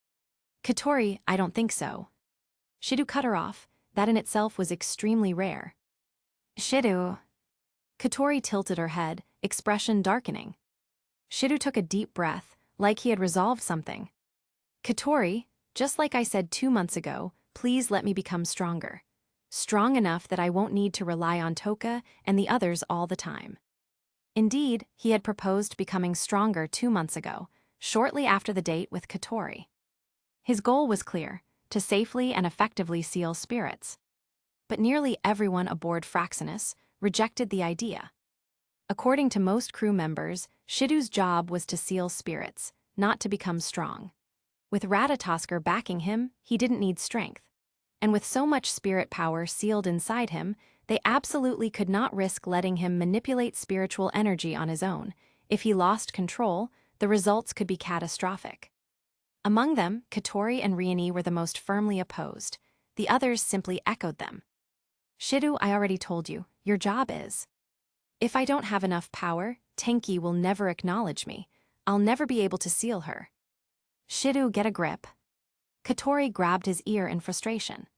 Katori, I don't think so. Shidu cut her off. That in itself was extremely rare. Shidu. Katori tilted her head, expression darkening. Shidu took a deep breath, like he had resolved something. Katori, Just like I said 2 months ago, please let me become stronger. Strong enough that I won't need to rely on Toka and the others all the time. Indeed, he had proposed becoming stronger 2 months ago, shortly after the date with Katori. His goal was clear, to safely and effectively seal spirits. But nearly everyone aboard Fraxinus rejected the idea. According to most crew members, Shidu's job was to seal spirits, not to become strong. With Ratatosker backing him, he didn't need strength. And with so much spirit power sealed inside him, they absolutely could not risk letting him manipulate spiritual energy on his own. If he lost control, the results could be catastrophic. Among them, Katori and Riani were the most firmly opposed. The others simply echoed them. Shidu, I already told you, your job is. If I don't have enough power, Tenki will never acknowledge me. I'll never be able to seal her. Shidu, get a grip. Katori grabbed his ear in frustration.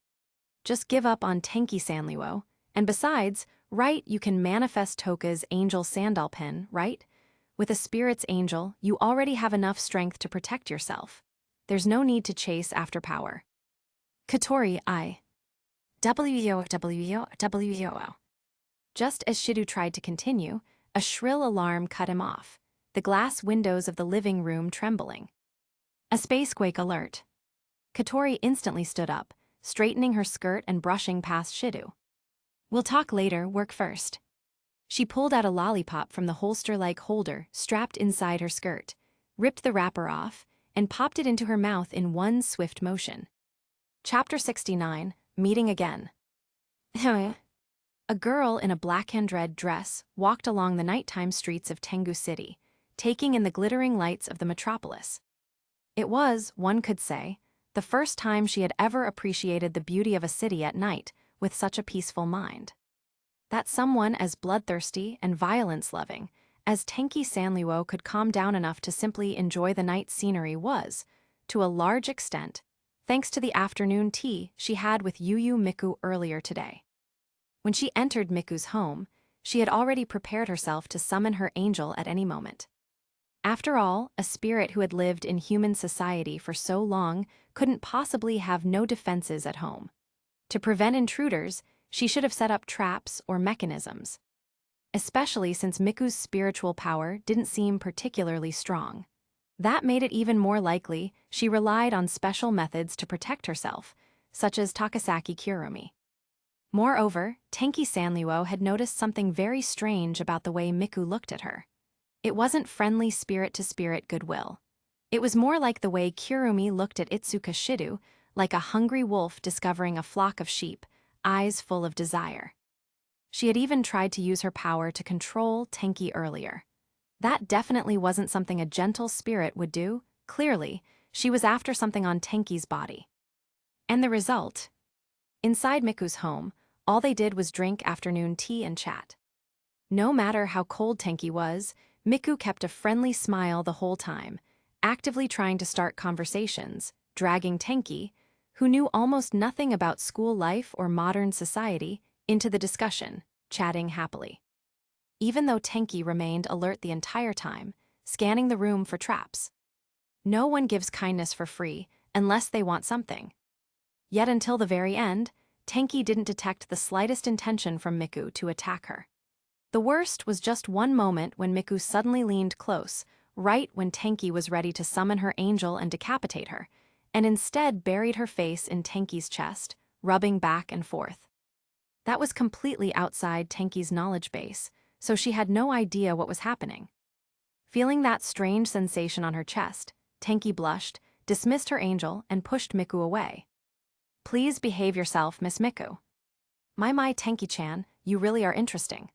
Just give up on Tenki Sanliwo, and besides, right, you can manifest Toka's angel sandal pin, right? With a spirit's angel, you already have enough strength to protect yourself. There's no need to chase after power. Katori, I. W-O-W-O-W-O. Just as Shidu tried to continue, a shrill alarm cut him off, the glass windows of the living room trembling. A spacequake alert. Katori instantly stood up, straightening her skirt and brushing past Shidu. We'll talk later, work first. She pulled out a lollipop from the holster-like holder strapped inside her skirt, ripped the wrapper off, and popped it into her mouth in one swift motion. Chapter 69, Meeting Again. A girl in a black and red dress walked along the nighttime streets of Tengu City, taking in the glittering lights of the metropolis. It was, one could say, the first time she had ever appreciated the beauty of a city at night with such a peaceful mind. That someone as bloodthirsty and violence-loving as Tenki Sanliwo could calm down enough to simply enjoy the night scenery was, to a large extent, thanks to the afternoon tea she had with Yu Miku earlier today. When she entered Miku's home, she had already prepared herself to summon her angel at any moment. After all, a spirit who had lived in human society for so long couldn't possibly have no defenses at home. To prevent intruders, she should have set up traps or mechanisms. Especially since Miku's spiritual power didn't seem particularly strong. That made it even more likely she relied on special methods to protect herself, such as Takasaki Kurumi. Moreover, Tenki Sanliwo had noticed something very strange about the way Miku looked at her. It wasn't friendly spirit-to-spirit goodwill. It was more like the way Kurumi looked at Itsuka Shidu, like a hungry wolf discovering a flock of sheep, eyes full of desire. She had even tried to use her power to control Tenki earlier. That definitely wasn't something a gentle spirit would do. Clearly, she was after something on Tenki's body. And the result? Inside Miku's home, all they did was drink afternoon tea and chat. No matter how cold Tenki was, Miku kept a friendly smile the whole time, actively trying to start conversations, dragging Tenki, who knew almost nothing about school life or modern society, into the discussion, chatting happily. Even though Tenki remained alert the entire time, scanning the room for traps. No one gives kindness for free unless they want something. Yet until the very end, Tenki didn't detect the slightest intention from Miku to attack her. The worst was just one moment when Miku suddenly leaned close, right when Tenki was ready to summon her angel and decapitate her, and instead buried her face in Tenki's chest, rubbing back and forth. That was completely outside Tenki's knowledge base, so she had no idea what was happening. Feeling that strange sensation on her chest, Tenki blushed, dismissed her angel, and pushed Miku away. Please behave yourself, Miss Miku. My Tenki-chan, you really are interesting.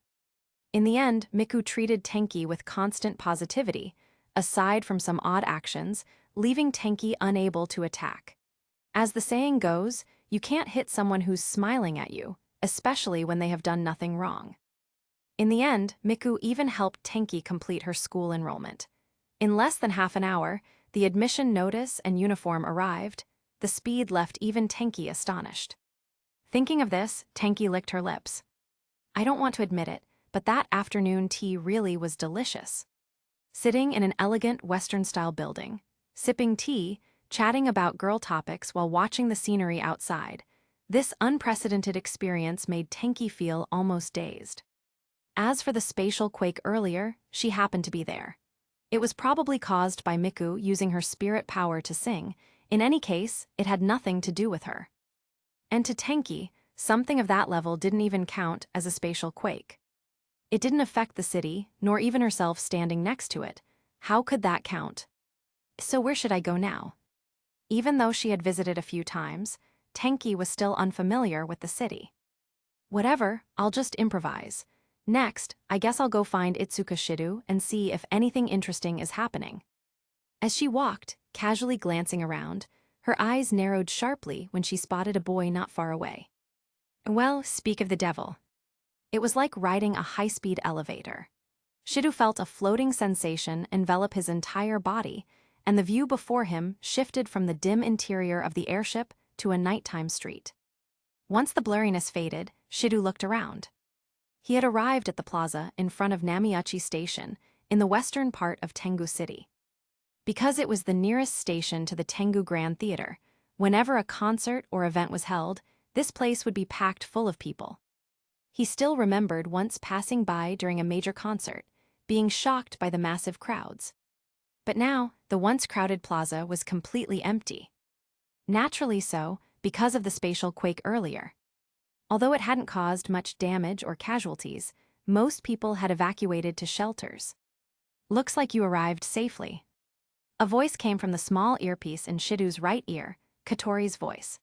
In the end, Miku treated Tenki with constant positivity, aside from some odd actions, leaving Tenki unable to attack. As the saying goes, you can't hit someone who's smiling at you, especially when they have done nothing wrong. In the end, Miku even helped Tenki complete her school enrollment. In less than half an hour, the admission notice and uniform arrived. The speed left even Tenki astonished. Thinking of this, Tenki licked her lips. I don't want to admit it, but that afternoon tea really was delicious. Sitting in an elegant Western-style building, sipping tea, chatting about girl topics while watching the scenery outside. This unprecedented experience made Tenki feel almost dazed. As for the spatial quake earlier, she happened to be there. It was probably caused by Miku using her spirit power to sing. In any case, it had nothing to do with her. And to Tenki, something of that level didn't even count as a spatial quake. It didn't affect the city, nor even herself standing next to it. How could that count? So where should I go now? Even though she had visited a few times, Tenki was still unfamiliar with the city. Whatever, I'll just improvise. Next, I guess I'll go find Itsuka Shido and see if anything interesting is happening. As she walked, casually glancing around, her eyes narrowed sharply when she spotted a boy not far away. Well, speak of the devil. It was like riding a high-speed elevator. Shido felt a floating sensation envelop his entire body, and the view before him shifted from the dim interior of the airship to a nighttime street. Once the blurriness faded, Shido looked around. He had arrived at the plaza in front of Namiuchi Station, in the western part of Tengu City. Because it was the nearest station to the Tengu Grand Theater, whenever a concert or event was held, this place would be packed full of people. He still remembered once passing by during a major concert, being shocked by the massive crowds. But now, the once crowded plaza was completely empty. Naturally so, because of the spatial quake earlier. Although it hadn't caused much damage or casualties, most people had evacuated to shelters. Looks like you arrived safely. A voice came from the small earpiece in Shido's right ear, Katori's voice.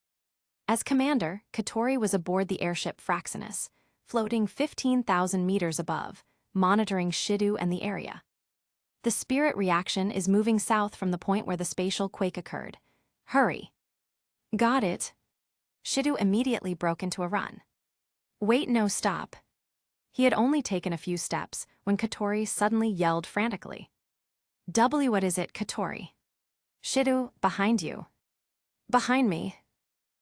As commander, Katori was aboard the airship Fraxinus, floating 15,000 meters above, monitoring Shido and the area. The spirit reaction is moving south from the point where the spatial quake occurred. Hurry. Got it. Shido immediately broke into a run. Wait, no, stop. He had only taken a few steps when Katori suddenly yelled frantically. What is it, Katori? Shido, behind you. Behind me.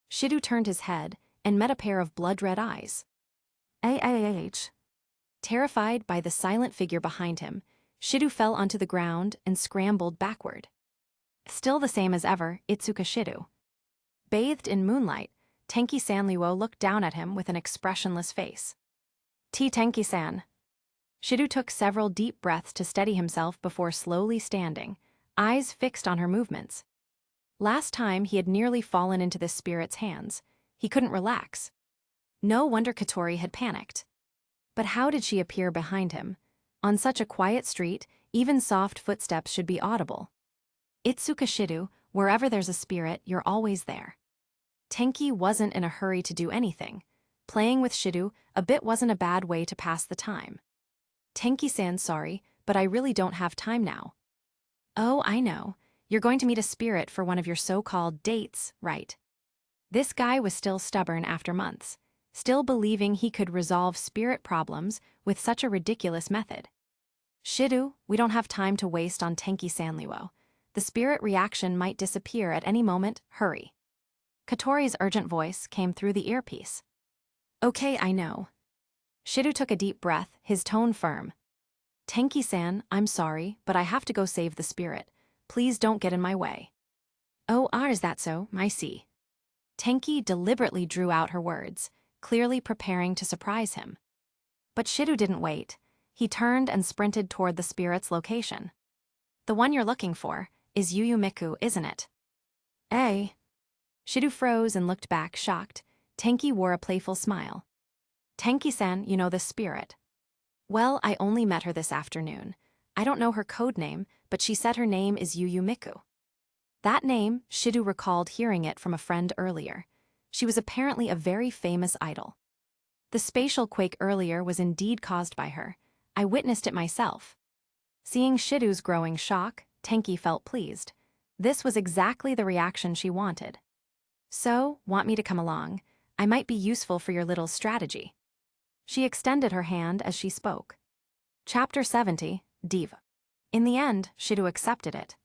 Shido turned his head and met a pair of blood-red eyes. Ah. Terrified by the silent figure behind him, Shido fell onto the ground and scrambled backward. Still the same as ever, Itsuka Shido. Bathed in moonlight, Tenki Sanliwo looked down at him with an expressionless face. Tenki-san. Shido took several deep breaths to steady himself before slowly standing, eyes fixed on her movements. Last time he had nearly fallen into the spirit's hands. He couldn't relax. No wonder Katori had panicked. But how did she appear behind him? On such a quiet street, even soft footsteps should be audible. Itsuka Shido, wherever there's a spirit, you're always there. Tenki wasn't in a hurry to do anything. Playing with Shido a bit wasn't a bad way to pass the time. Tenki-san, sorry, but I really don't have time now. Oh, I know. You're going to meet a spirit for one of your so-called dates, right? This guy was still stubborn after months, still believing he could resolve spirit problems with such a ridiculous method. Shido, we don't have time to waste on Tenki Sanliwo. The spirit reaction might disappear at any moment, hurry. Katori's urgent voice came through the earpiece. Okay, I know. Shido took a deep breath, his tone firm. Tenki-san, I'm sorry, but I have to go save the spirit. Please don't get in my way. Oh, is that so? I see. Tenki deliberately drew out her words, clearly preparing to surprise him. But Shido didn't wait. He turned and sprinted toward the spirit's location. The one you're looking for is Miku, isn't it? Eh? Shido froze and looked back, shocked. Tenki wore a playful smile. Tenki-san, you know the spirit. Well, I only met her this afternoon. I don't know her code name, but she said her name is Miku. That name, Shido recalled hearing it from a friend earlier. She was apparently a very famous idol. The spatial quake earlier was indeed caused by her. I witnessed it myself. Seeing Shido's growing shock, Tenki felt pleased. This was exactly the reaction she wanted. So, want me to come along? I might be useful for your little strategy. She extended her hand as she spoke. Chapter 70, Diva. In the end, Shido accepted it.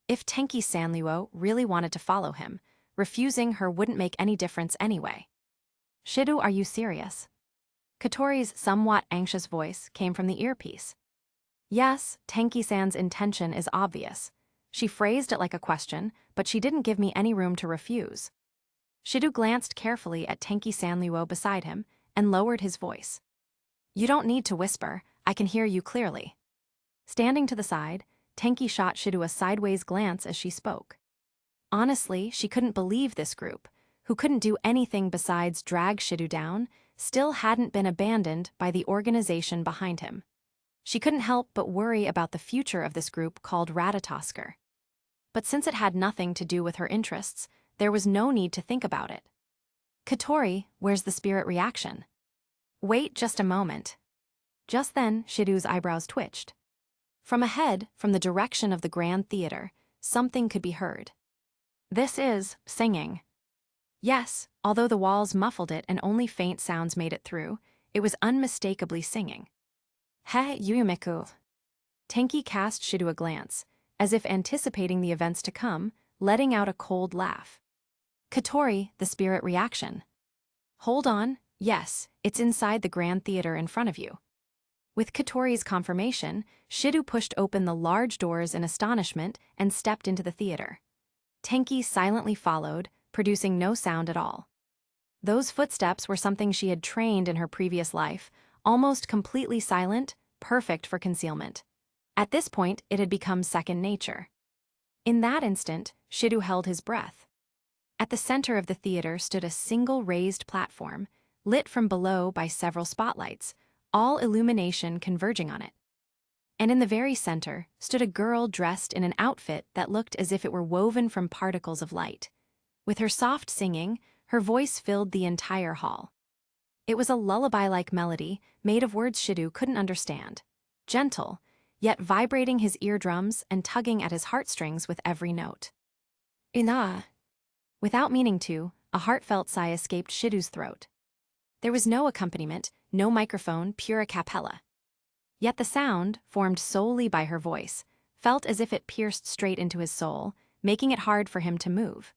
If Tenki Sanliwo really wanted to follow him, refusing her wouldn't make any difference anyway. Shido, are you serious? Katori's somewhat anxious voice came from the earpiece. Yes, Tenki-san's intention is obvious. She phrased it like a question, but she didn't give me any room to refuse. Shidu glanced carefully at Tenki Sanluo beside him and lowered his voice. You don't need to whisper, I can hear you clearly. Standing to the side, Tenki shot Shidu a sideways glance as she spoke. Honestly, she couldn't believe this group, who couldn't do anything besides drag Shidu down, still hadn't been abandoned by the organization behind him. She couldn't help but worry about the future of this group called Ratatosker. But since it had nothing to do with her interests, there was no need to think about it. Katori, where's the spirit reaction? Wait just a moment. Just then, Shidu's eyebrows twitched. From ahead, from the direction of the Grand Theater, something could be heard. This is singing. Yes, although the walls muffled it and only faint sounds made it through, it was unmistakably singing. He Yuyumiku. Tenki cast Shidu a glance, as if anticipating the events to come, letting out a cold laugh. Katori, the spirit reaction. Hold on, yes, it's inside the Grand Theater in front of you. With Katori's confirmation, Shidu pushed open the large doors in astonishment and stepped into the theater. Tenki silently followed, producing no sound at all. Those footsteps were something she had trained in her previous life, almost completely silent, perfect for concealment. At this point, it had become second nature. In that instant, Shidu held his breath. At the center of the theater stood a single raised platform, lit from below by several spotlights, all illumination converging on it. And in the very center stood a girl dressed in an outfit that looked as if it were woven from particles of light. With her soft singing, her voice filled the entire hall. It was a lullaby-like melody made of words Shidu couldn't understand, gentle, yet vibrating his eardrums and tugging at his heartstrings with every note. Ina. Without meaning to, a heartfelt sigh escaped Shidu's throat. There was no accompaniment, no microphone, pure a cappella. Yet the sound, formed solely by her voice, felt as if it pierced straight into his soul, making it hard for him to move.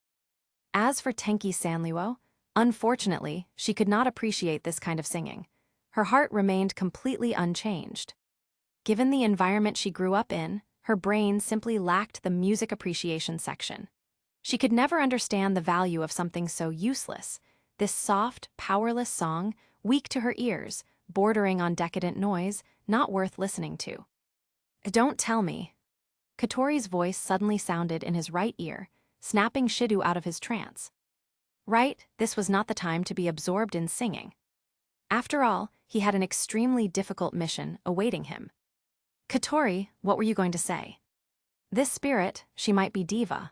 As for Tenki Sanluo, unfortunately, she could not appreciate this kind of singing. Her heart remained completely unchanged. Given the environment she grew up in, her brain simply lacked the music appreciation section. She could never understand the value of something so useless, this soft, powerless song, weak to her ears, bordering on decadent noise, not worth listening to. Don't tell me. Katori's voice suddenly sounded in his right ear, snapping Shidu out of his trance. Right, this was not the time to be absorbed in singing. After all, he had an extremely difficult mission awaiting him. Katori, what were you going to say? This spirit, she might be diva.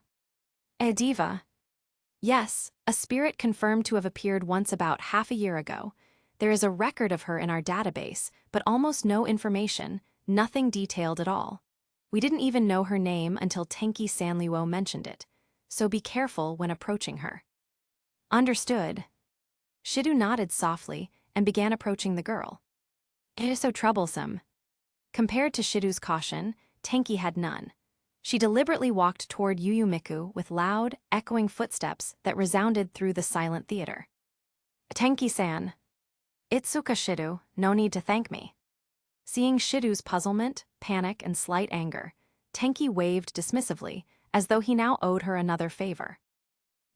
A diva? Yes, a spirit confirmed to have appeared once about half a year ago. There is a record of her in our database, but almost no information, nothing detailed at all. We didn't even know her name until Tenki Sanluo mentioned it, so be careful when approaching her. Understood. Shidu nodded softly and began approaching the girl. It is so troublesome. Compared to Shidu's caution, Tenki had none. She deliberately walked toward Yuyumiku with loud, echoing footsteps that resounded through the silent theater. Tenki-san. Itsuka Shidu, no need to thank me. Seeing Shidu's puzzlement, panic, and slight anger, Tenki waved dismissively, as though he now owed her another favor.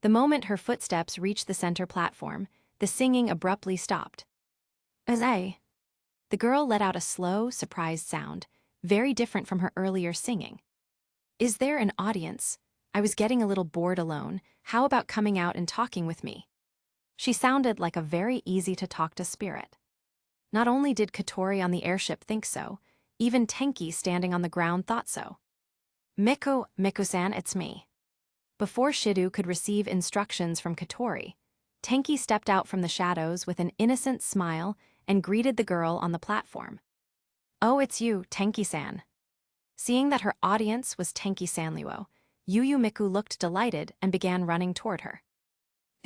The moment her footsteps reached the center platform, the singing abruptly stopped. Azay. The girl let out a slow, surprised sound, very different from her earlier singing. Is there an audience? I was getting a little bored alone. How about coming out and talking with me? She sounded like a very easy-to-talk-to spirit. Not only did Katori on the airship think so, even Tenki standing on the ground thought so. Miku-san, it's me. Before Shidu could receive instructions from Katori, Tenki stepped out from the shadows with an innocent smile and greeted the girl on the platform. Oh, it's you, Tenki-san. Seeing that her audience was Tenki Sanluo, Yuyumiku looked delighted and began running toward her.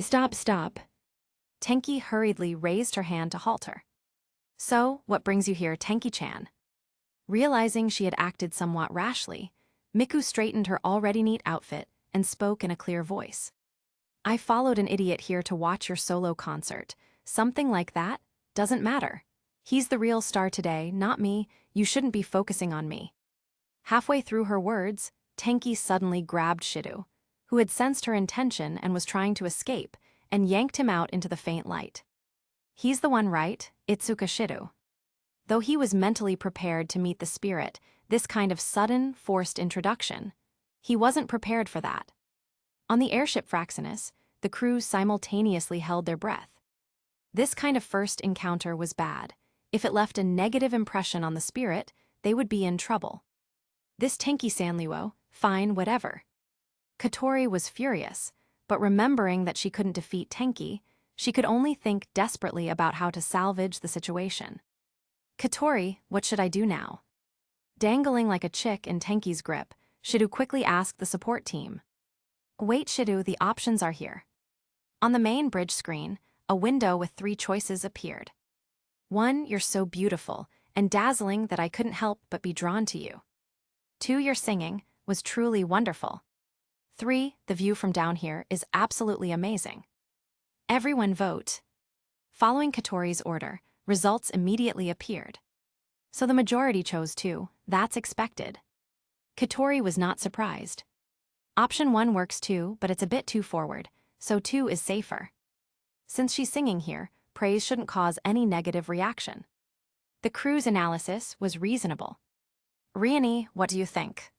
Stop. Tenki hurriedly raised her hand to halt her. So, what brings you here, Tenki-chan? Realizing she had acted somewhat rashly, Miku straightened her already neat outfit and spoke in a clear voice. I followed an idiot here to watch your solo concert. Something like that? Doesn't matter. He's the real star today, not me. You shouldn't be focusing on me. Halfway through her words, Tenki suddenly grabbed Shidu, who had sensed her intention and was trying to escape, and yanked him out into the faint light. He's the one, right? Itsuka Shidu. Though he was mentally prepared to meet the spirit, this kind of sudden, forced introduction, he wasn't prepared for that. On the airship Fraxinus, the crew simultaneously held their breath. This kind of first encounter was bad. If it left a negative impression on the spirit, they would be in trouble. This Tenki Sanliwo, fine, whatever. Katori was furious, but remembering that she couldn't defeat Tenki, she could only think desperately about how to salvage the situation. Katori, what should I do now? Dangling like a chick in Tenki's grip, Shidu quickly asked the support team. Wait, Shidu, the options are here. On the main bridge screen, a window with 3 choices appeared. 1, you're so beautiful and dazzling that I couldn't help but be drawn to you. 2, your singing was truly wonderful. 3, the view from down here is absolutely amazing. Everyone vote. Following Katori's order, results immediately appeared. So the majority chose 2, that's expected. Katori was not surprised. Option 1 works too, but it's a bit too forward, so 2 is safer. Since she's singing here, praise shouldn't cause any negative reaction. The crew's analysis was reasonable. Riani, what do you think?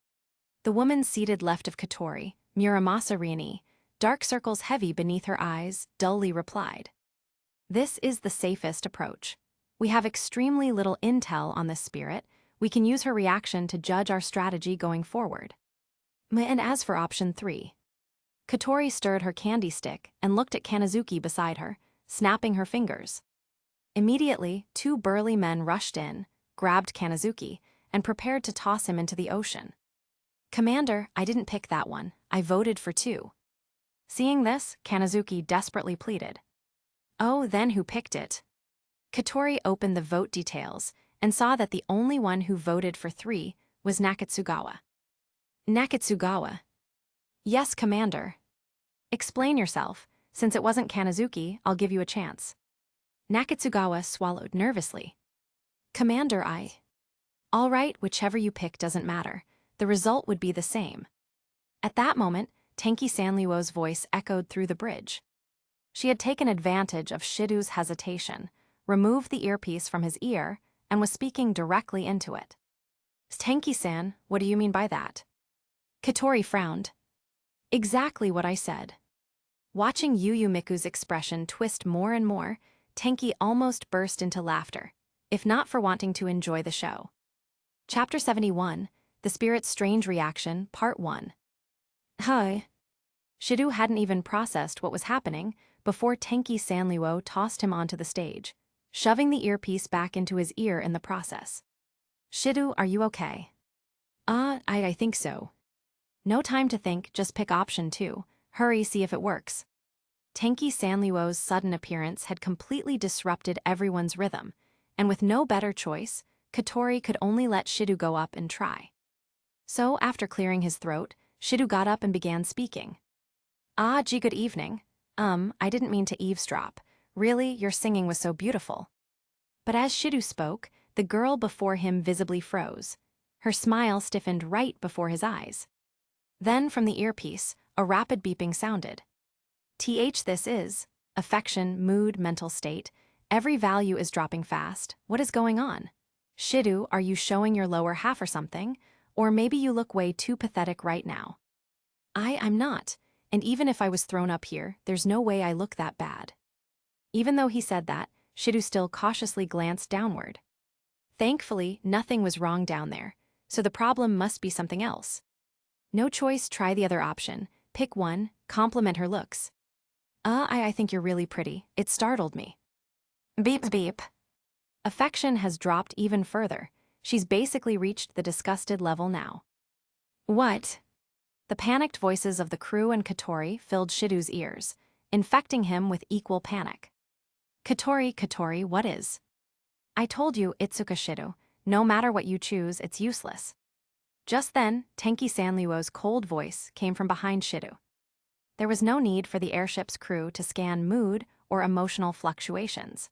The woman seated left of Katori, Muramasa Riani, dark circles heavy beneath her eyes, dully replied. This is the safest approach. We have extremely little intel on this spirit. We can use her reaction to judge our strategy going forward. And as for option 3, Katori stirred her candy stick and looked at Kanazuki beside her, snapping her fingers. Immediately, 2 burly men rushed in, grabbed Kanazuki, and prepared to toss him into the ocean. Commander, I didn't pick that one. I voted for 2. Seeing this, Kanazuki desperately pleaded. Oh, then who picked it? Katori opened the vote details and saw that the only one who voted for 3 was Nakatsugawa. Nakatsugawa. Yes, Commander. Explain yourself. Since it wasn't Kanazuki, I'll give you a chance. Nakatsugawa swallowed nervously. Commander, All right, whichever you pick doesn't matter. The result would be the same. At that moment, Tenki Sanliwo's voice echoed through the bridge. She had taken advantage of Shidu's hesitation, removed the earpiece from his ear, and was speaking directly into it. Tenki-san, what do you mean by that? Katori frowned. Exactly what I said. Watching Yu Miku's expression twist more and more, Tenki almost burst into laughter, if not for wanting to enjoy the show. Chapter 71, The Spirit's Strange Reaction, Part 1. Hi. Shidu hadn't even processed what was happening before Tenki Sanliwo tossed him onto the stage, shoving the earpiece back into his ear in the process. Shidu, are you okay? I think so. No time to think, just pick option 2. Hurry, see if it works. Tenki Sanliwo's sudden appearance had completely disrupted everyone's rhythm, and with no better choice, Katori could only let Shidu go up and try. So, after clearing his throat, Shidu got up and began speaking. Gee, good evening. I didn't mean to eavesdrop. Really, your singing was so beautiful. But as Shidu spoke, the girl before him visibly froze. Her smile stiffened right before his eyes. Then, from the earpiece, a rapid beeping sounded. This is affection, mood, mental state. Every value is dropping fast. What is going on? Shidu, are you showing your lower half or something? Or maybe you look way too pathetic right now. I'm not. And even if I was thrown up here, there's no way I look that bad. Even though he said that, Shidu still cautiously glanced downward. Thankfully, nothing was wrong down there, so the problem must be something else. No choice, try the other option. Pick one, compliment her looks. I think you're really pretty. It startled me. Beep beep. Affection has dropped even further. She's basically reached the disgusted level now. What? The panicked voices of the crew and Katori filled Shidu's ears, infecting him with equal panic. Katori, what is? I told you, Itsuka Shidu. No matter what you choose, it's useless. Just then, Tenki Sanliwo's cold voice came from behind Shidu. There was no need for the airship's crew to scan mood or emotional fluctuations.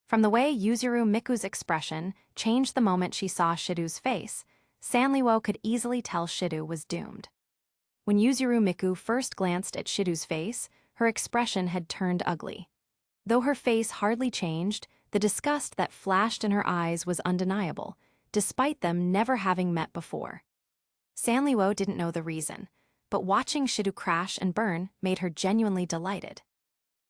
From the way Yuzuru Miku's expression changed the moment she saw Shidu's face, Sanliwo could easily tell Shidu was doomed. When Yuzuru Miku first glanced at Shidu's face, her expression had turned ugly. Though her face hardly changed, the disgust that flashed in her eyes was undeniable, despite them never having met before. Sanliwo didn't know the reason, but watching Shidu crash and burn made her genuinely delighted.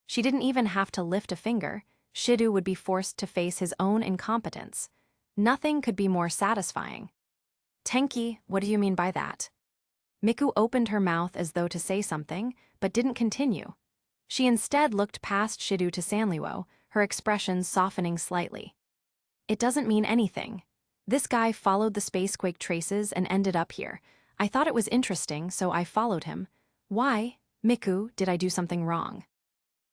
She didn't even have to lift a finger. Shidu would be forced to face his own incompetence. Nothing could be more satisfying. Tenki, what do you mean by that? Miku opened her mouth as though to say something, but didn't continue. She instead looked past Shidu to Sanliwo, her expression softening slightly. It doesn't mean anything. This guy followed the spacequake traces and ended up here. I thought it was interesting, so I followed him. Why, Miku, did I do something wrong?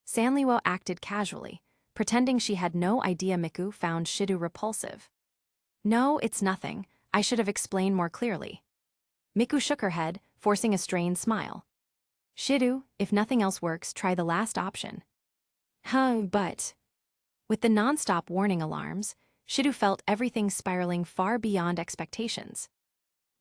Sanliwo acted casually, pretending she had no idea Miku found Shidu repulsive. No, it's nothing. I should have explained more clearly. Miku shook her head, forcing a strained smile. Shidu, if nothing else works, try the last option. But... With the non-stop warning alarms, Shidu felt everything spiraling far beyond expectations.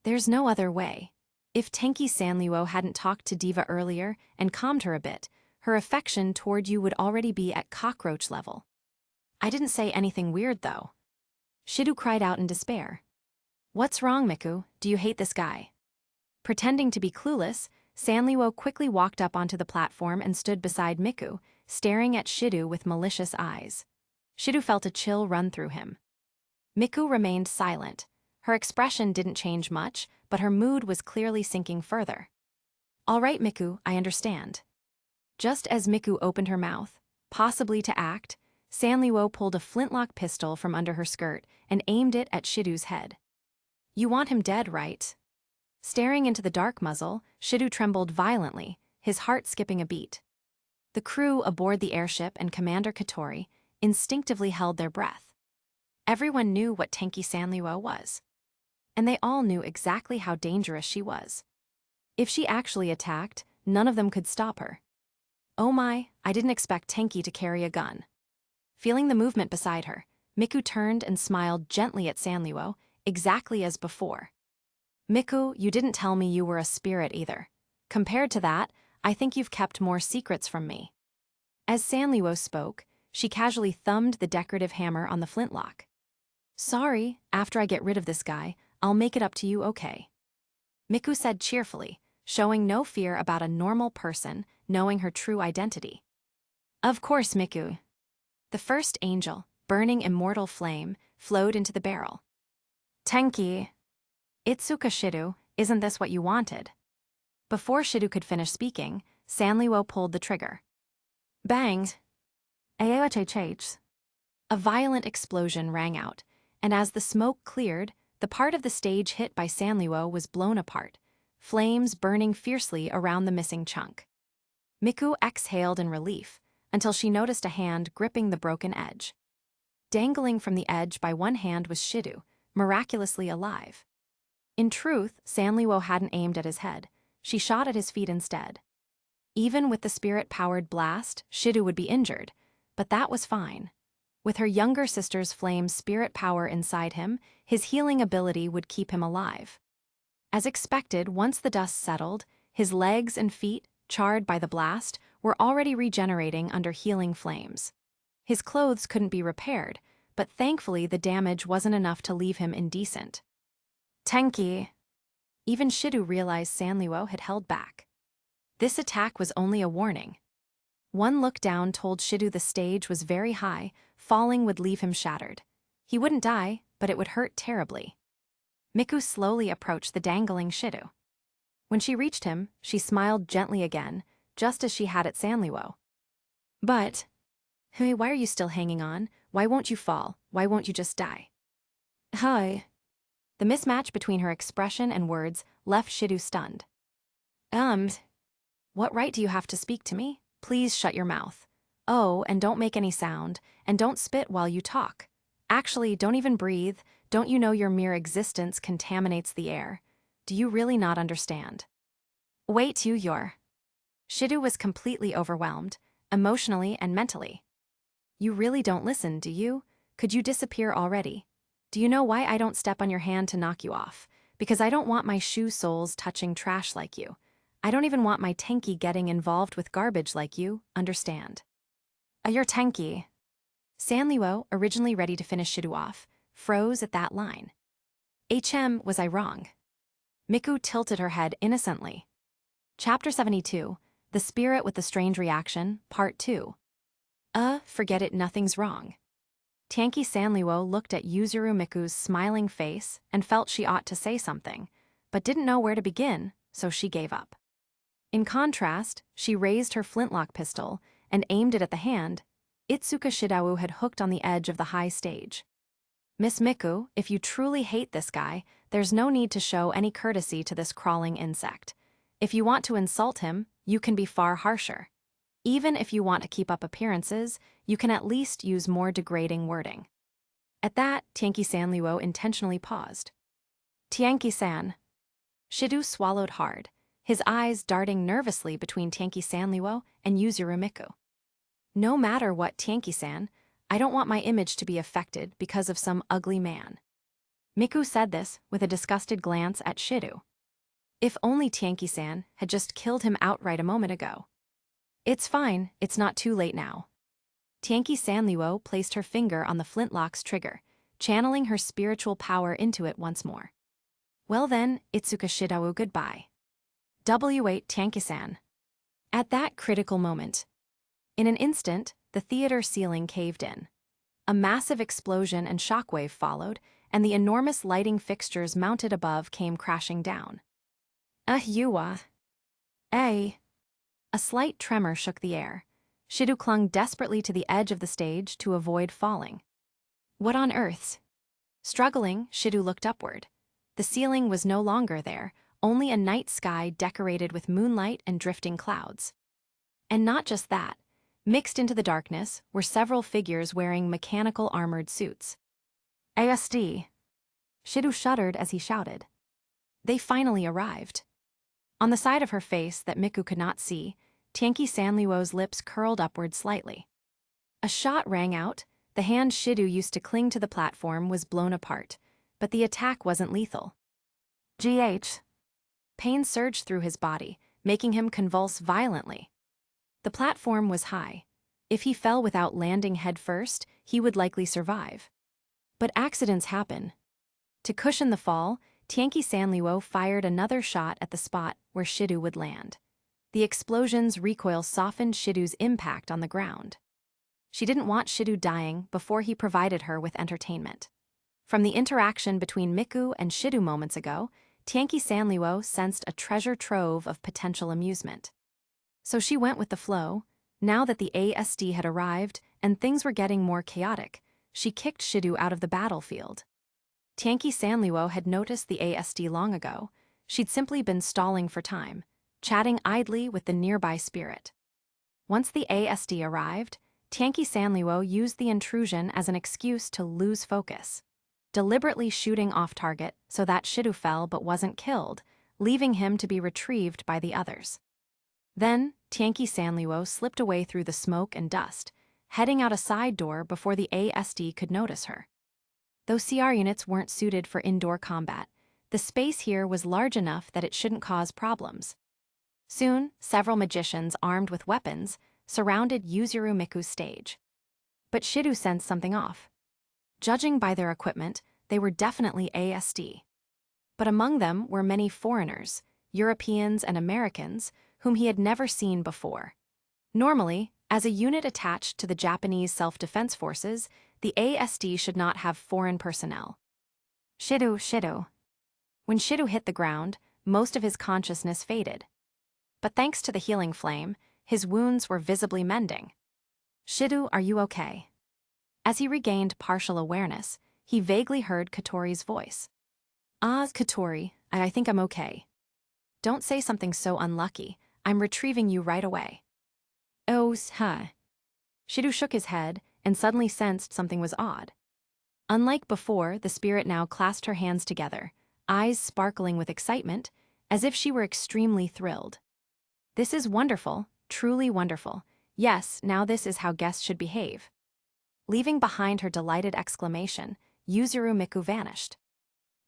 There's no other way. If Tenki Sanliwo hadn't talked to Diva earlier and calmed her a bit, her affection toward you would already be at cockroach level. I didn't say anything weird, though. Shidu cried out in despair. What's wrong, Miku? Do you hate this guy? Pretending to be clueless, Sanliwo quickly walked up onto the platform and stood beside Miku, staring at Shidu with malicious eyes. Shidu felt a chill run through him. Miku remained silent. Her expression didn't change much, but her mood was clearly sinking further. All right, Miku, I understand. Just as Miku opened her mouth, possibly to act, Sanliwo pulled a flintlock pistol from under her skirt and aimed it at Shidu's head. You want him dead, right? Staring into the dark muzzle, Shidu trembled violently, his heart skipping a beat. The crew aboard the airship and Commander Katori instinctively held their breath. Everyone knew what Tenki Sanliwo was. And they all knew exactly how dangerous she was. If she actually attacked, none of them could stop her. Oh my, I didn't expect Tenki to carry a gun. Feeling the movement beside her, Miku turned and smiled gently at Sanliwo, exactly as before. Miku, you didn't tell me you were a spirit either. Compared to that, I think you've kept more secrets from me. As Sanliwo spoke, she casually thumbed the decorative hammer on the flintlock. Sorry, after I get rid of this guy, I'll make it up to you, okay? Miku said cheerfully, showing no fear about a normal person knowing her true identity. Of course, Miku. The first angel, burning immortal flame, flowed into the barrel. Tenki. Itsuka Shidu, isn't this what you wanted? Before Shidu could finish speaking, Sanliwo pulled the trigger. Bang! A violent explosion rang out, and as the smoke cleared, the part of the stage hit by Sanliwo was blown apart, flames burning fiercely around the missing chunk. Miku exhaled in relief, until she noticed a hand gripping the broken edge. Dangling from the edge by one hand was Shidu, miraculously alive. In truth, Sanliwo hadn't aimed at his head. She shot at his feet instead. Even with the spirit-powered blast, Shidu would be injured, but that was fine. With her younger sister's flame spirit power inside him, his healing ability would keep him alive. As expected, once the dust settled, his legs and feet, charred by the blast, were already regenerating under healing flames. His clothes couldn't be repaired, but thankfully the damage wasn't enough to leave him indecent. Tenki. Even Shidu realized Sanliwo had held back. This attack was only a warning. One look down told Shidu the stage was very high, falling would leave him shattered. He wouldn't die, but it would hurt terribly. Miku slowly approached the dangling Shidu. When she reached him, she smiled gently again, just as she had at Sanliwo. But, hey, why are you still hanging on? Why won't you fall? Why won't you just die? Hi. The mismatch between her expression and words left Shidu stunned. What right do you have to speak to me? Please shut your mouth. Oh, and don't make any sound, and don't spit while you talk. Actually, don't even breathe. Don't you know your mere existence contaminates the air? Do you really not understand? Wait, you're... Shidu was completely overwhelmed, emotionally and mentally. You really don't listen, do you? Could you disappear already? Do you know why I don't step on your hand to knock you off? Because I don't want my shoe soles touching trash like you. I don't even want my Tenki getting involved with garbage like you, understand? You're Tenki. Sanliwo, originally ready to finish Shidu off, froze at that line. Was I wrong? Miku tilted her head innocently. Chapter 72, The Spirit with the Strange Reaction, Part 2. Forget it, nothing's wrong. Tanki Sanliwo looked at Yuzuru Miku's smiling face and felt she ought to say something, but didn't know where to begin, so she gave up. In contrast, she raised her flintlock pistol and aimed it at the hand Itsuka Shidawu had hooked on the edge of the high stage. Miss Miku, if you truly hate this guy, there's no need to show any courtesy to this crawling insect. If you want to insult him, you can be far harsher. Even if you want to keep up appearances, you can at least use more degrading wording. At that, Tianqi Sanliwo intentionally paused. Tianqi-san. Shidu swallowed hard, his eyes darting nervously between Tianqi Sanliwo and Yuzuru Miku. No matter what, Tianqi-san, I don't want my image to be affected because of some ugly man. Miku said this with a disgusted glance at Shidu. If only Tianqi-san had just killed him outright a moment ago. It's fine, it's not too late now. Tianqi Sanliwo placed her finger on the flintlock's trigger, channeling her spiritual power into it once more. Well then, Itsuka Shidawu, goodbye. W8 Tianqi-san. At that critical moment, in an instant, the theater ceiling caved in. A massive explosion and shockwave followed, and the enormous lighting fixtures mounted above came crashing down. Yuwa. A slight tremor shook the air. Shidu clung desperately to the edge of the stage to avoid falling. What on earth? Struggling, Shidu looked upward. The ceiling was no longer there, only a night sky decorated with moonlight and drifting clouds. And not just that. Mixed into the darkness were several figures wearing mechanical armored suits. ASD. Shidu shuddered as he shouted. They finally arrived. On the side of her face that Miku could not see, Tianqi Sanliwo's lips curled upward slightly. A shot rang out. The hand Shidu used to cling to the platform was blown apart, but the attack wasn't lethal. GH. Pain surged through his body, making him convulse violently. The platform was high. If he fell without landing headfirst, he would likely survive. But accidents happen. To cushion the fall, Tianqi Sanliwo fired another shot at the spot where Shidu would land. The explosion's recoil softened Shidu's impact on the ground. She didn't want Shidu dying before he provided her with entertainment. From the interaction between Miku and Shidu moments ago, Tianqi Sanliwo sensed a treasure trove of potential amusement. So she went with the flow. Now that the ASD had arrived and things were getting more chaotic, she kicked Shidu out of the battlefield. Tianqi Sanliwo had noticed the ASD long ago. She'd simply been stalling for time, chatting idly with the nearby spirit. Once the ASD arrived, Tianqi Sanliwo used the intrusion as an excuse to lose focus, deliberately shooting off target so that Shidu fell but wasn't killed, leaving him to be retrieved by the others. Then, Tianqi Sanliwo slipped away through the smoke and dust, heading out a side door before the ASD could notice her. Though CR units weren't suited for indoor combat, the space here was large enough that it shouldn't cause problems. Soon, several magicians armed with weapons surrounded Yuzuru Miku's stage. But Shidu sensed something off. Judging by their equipment, they were definitely ASD. But among them were many foreigners, Europeans and Americans, whom he had never seen before. Normally, as a unit attached to the Japanese Self-Defense Forces, the ASD should not have foreign personnel. Shidu. When Shidu hit the ground, most of his consciousness faded. But thanks to the healing flame, his wounds were visibly mending. Shidu, are you okay? As he regained partial awareness, he vaguely heard Katori's voice. Katori, I think I'm okay. Don't say something so unlucky. I'm retrieving you right away. Oh, Shidu shook his head and suddenly sensed something was odd. Unlike before, the spirit now clasped her hands together, eyes sparkling with excitement, as if she were extremely thrilled. This is wonderful, truly wonderful. Yes, now this is how guests should behave. Leaving behind her delighted exclamation, Yuzuru Miku vanished.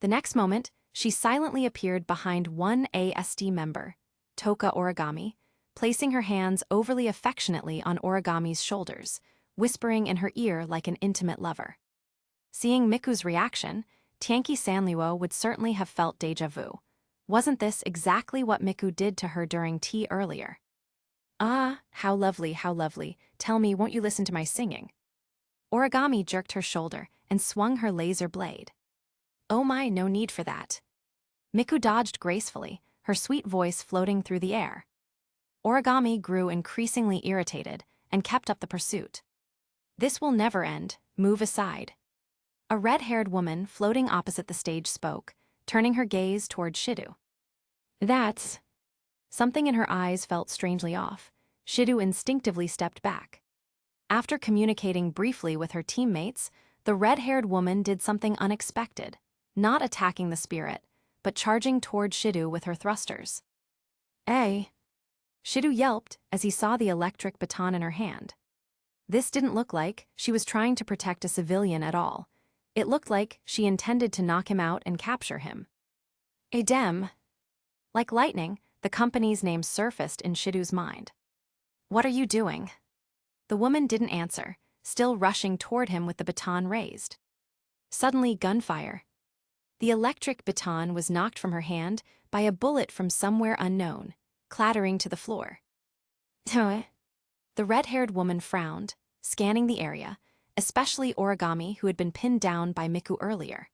The next moment, she silently appeared behind one ASD member, Toka Origami, placing her hands overly affectionately on Origami's shoulders, whispering in her ear like an intimate lover. Seeing Miku's reaction, Tgthegood would certainly have felt déjà vu. Wasn't this exactly what Miku did to her during tea earlier? Ah, how lovely, how lovely. Tell me, won't you listen to my singing? Origami jerked her shoulder and swung her laser blade. Oh my, no need for that. Miku dodged gracefully, her sweet voice floating through the air. Origami grew increasingly irritated and kept up the pursuit. This will never end, move aside. A red-haired woman floating opposite the stage spoke, turning her gaze toward Shidu. That's... Something in her eyes felt strangely off. Shidu instinctively stepped back. After communicating briefly with her teammates, the red-haired woman did something unexpected, not attacking the spirit, but charging toward Shidu with her thrusters. Hey! Shidu yelped as he saw the electric baton in her hand. This didn't look like she was trying to protect a civilian at all. It looked like she intended to knock him out and capture him. Edem. Like lightning, the company's name surfaced in Shidu's mind. What are you doing? The woman didn't answer, still rushing toward him with the baton raised. Suddenly, gunfire. The electric baton was knocked from her hand by a bullet from somewhere unknown, clattering to the floor. The red-haired woman frowned, scanning the area, especially Origami, who had been pinned down by Miku earlier.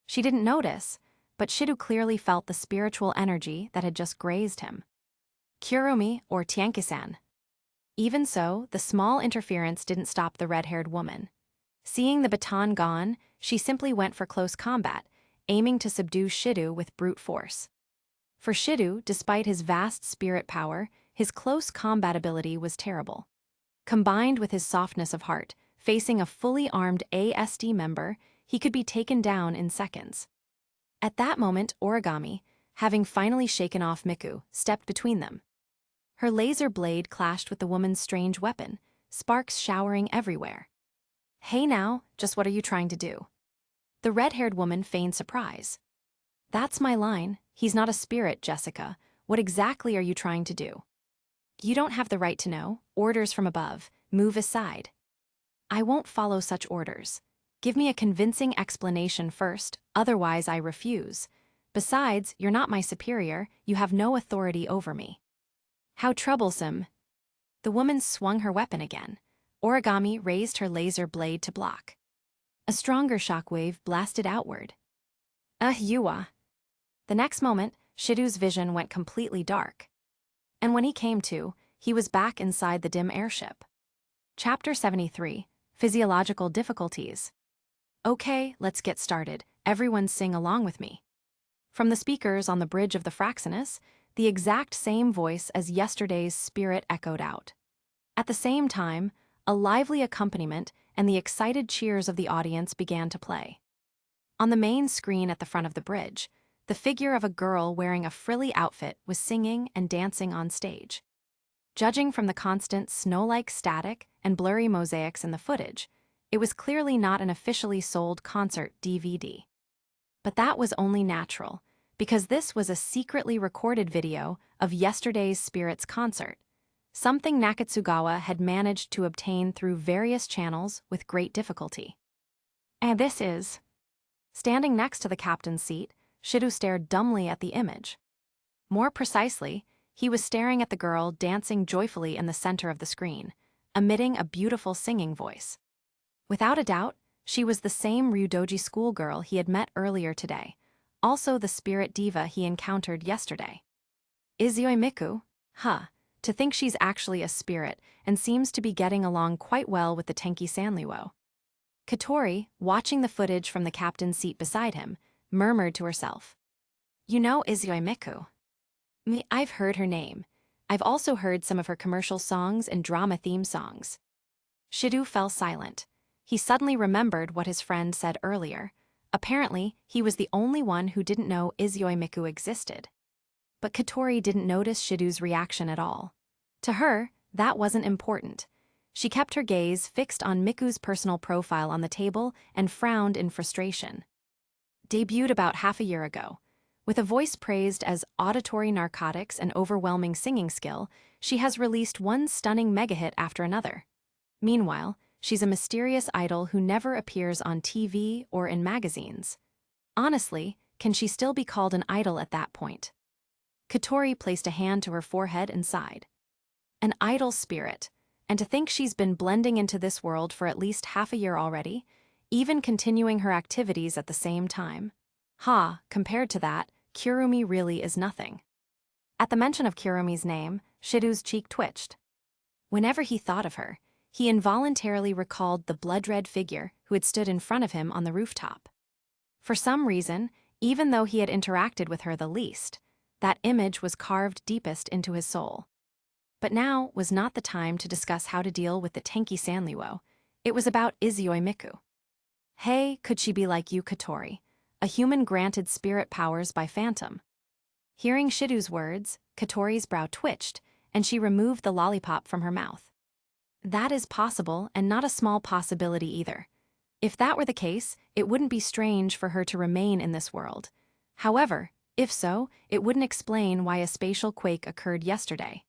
She didn't notice, but Shidu clearly felt the spiritual energy that had just grazed him. Kurumi, or Tgthegood. Even so, the small interference didn't stop the red-haired woman. Seeing the baton gone, she simply went for close combat, aiming to subdue Shidu with brute force. For Shidu, despite his vast spirit power, his close combat ability was terrible. Combined with his softness of heart, facing a fully armed ASD member, he could be taken down in seconds. At that moment, Origami, having finally shaken off Miku, stepped between them. Her laser blade clashed with the woman's strange weapon, sparks showering everywhere. Hey now, just what are you trying to do? The red-haired woman feigned surprise. That's my line. He's not a spirit, Jessica. What exactly are you trying to do? You don't have the right to know. Orders from above. Move aside. I won't follow such orders. Give me a convincing explanation first, otherwise I refuse. Besides, you're not my superior, you have no authority over me. How troublesome. The woman swung her weapon again. Origami raised her laser blade to block. A stronger shockwave blasted outward. Yua. The next moment, Shidu's vision went completely dark. And when he came to, he was back inside the dim airship. Chapter 73, Physiological Difficulties. Okay, let's get started. Everyone sing along with me. From the speakers on the bridge of the Fraxinus, the exact same voice as yesterday's spirit echoed out. At the same time, a lively accompaniment and the excited cheers of the audience began to play. On the main screen at the front of the bridge, the figure of a girl wearing a frilly outfit was singing and dancing on stage. Judging from the constant snow-like static and blurry mosaics in the footage, it was clearly not an officially sold concert DVD. But that was only natural, because this was a secretly recorded video of yesterday's Spirits concert, something Nakatsugawa had managed to obtain through various channels with great difficulty. And this is... Standing next to the captain's seat, Shidu stared dumbly at the image. More precisely, he was staring at the girl dancing joyfully in the center of the screen, emitting a beautiful singing voice. Without a doubt, she was the same Ryudoji schoolgirl he had met earlier today, also the spirit diva he encountered yesterday. Izoi Miku? To think she's actually a spirit and seems to be getting along quite well with the Tenki Sanriwo. Katori, watching the footage from the captain's seat beside him, murmured to herself. You know Izoi Miku. I've heard her name. I've also heard some of her commercial songs and drama theme songs. Shidu fell silent. He suddenly remembered what his friend said earlier. Apparently, he was the only one who didn't know Izoi Miku existed. But Katori didn't notice Shidu's reaction at all. To her, that wasn't important. She kept her gaze fixed on Miku's personal profile on the table and frowned in frustration. Debuted about half a year ago. With a voice praised as auditory narcotics and overwhelming singing skill, she has released one stunning megahit after another. Meanwhile, she's a mysterious idol who never appears on TV or in magazines. Honestly, can she still be called an idol at that point? Katori placed a hand to her forehead and sighed. An idol spirit, and to think she's been blending into this world for at least half a year already, even continuing her activities at the same time. Compared to that, Kurumi really is nothing. At the mention of Kurumi's name, Shido's cheek twitched. Whenever he thought of her, he involuntarily recalled the blood-red figure who had stood in front of him on the rooftop. For some reason, even though he had interacted with her the least, that image was carved deepest into his soul. But now was not the time to discuss how to deal with the Tenki Sanriwo. It was about Izuyoi Miku. Hey, could she be like you, Katori, a human granted spirit powers by Phantom? Hearing Shido's words, Katori's brow twitched, and she removed the lollipop from her mouth. That is possible, and not a small possibility either. If that were the case, it wouldn't be strange for her to remain in this world. However, if so, it wouldn't explain why a spatial quake occurred yesterday.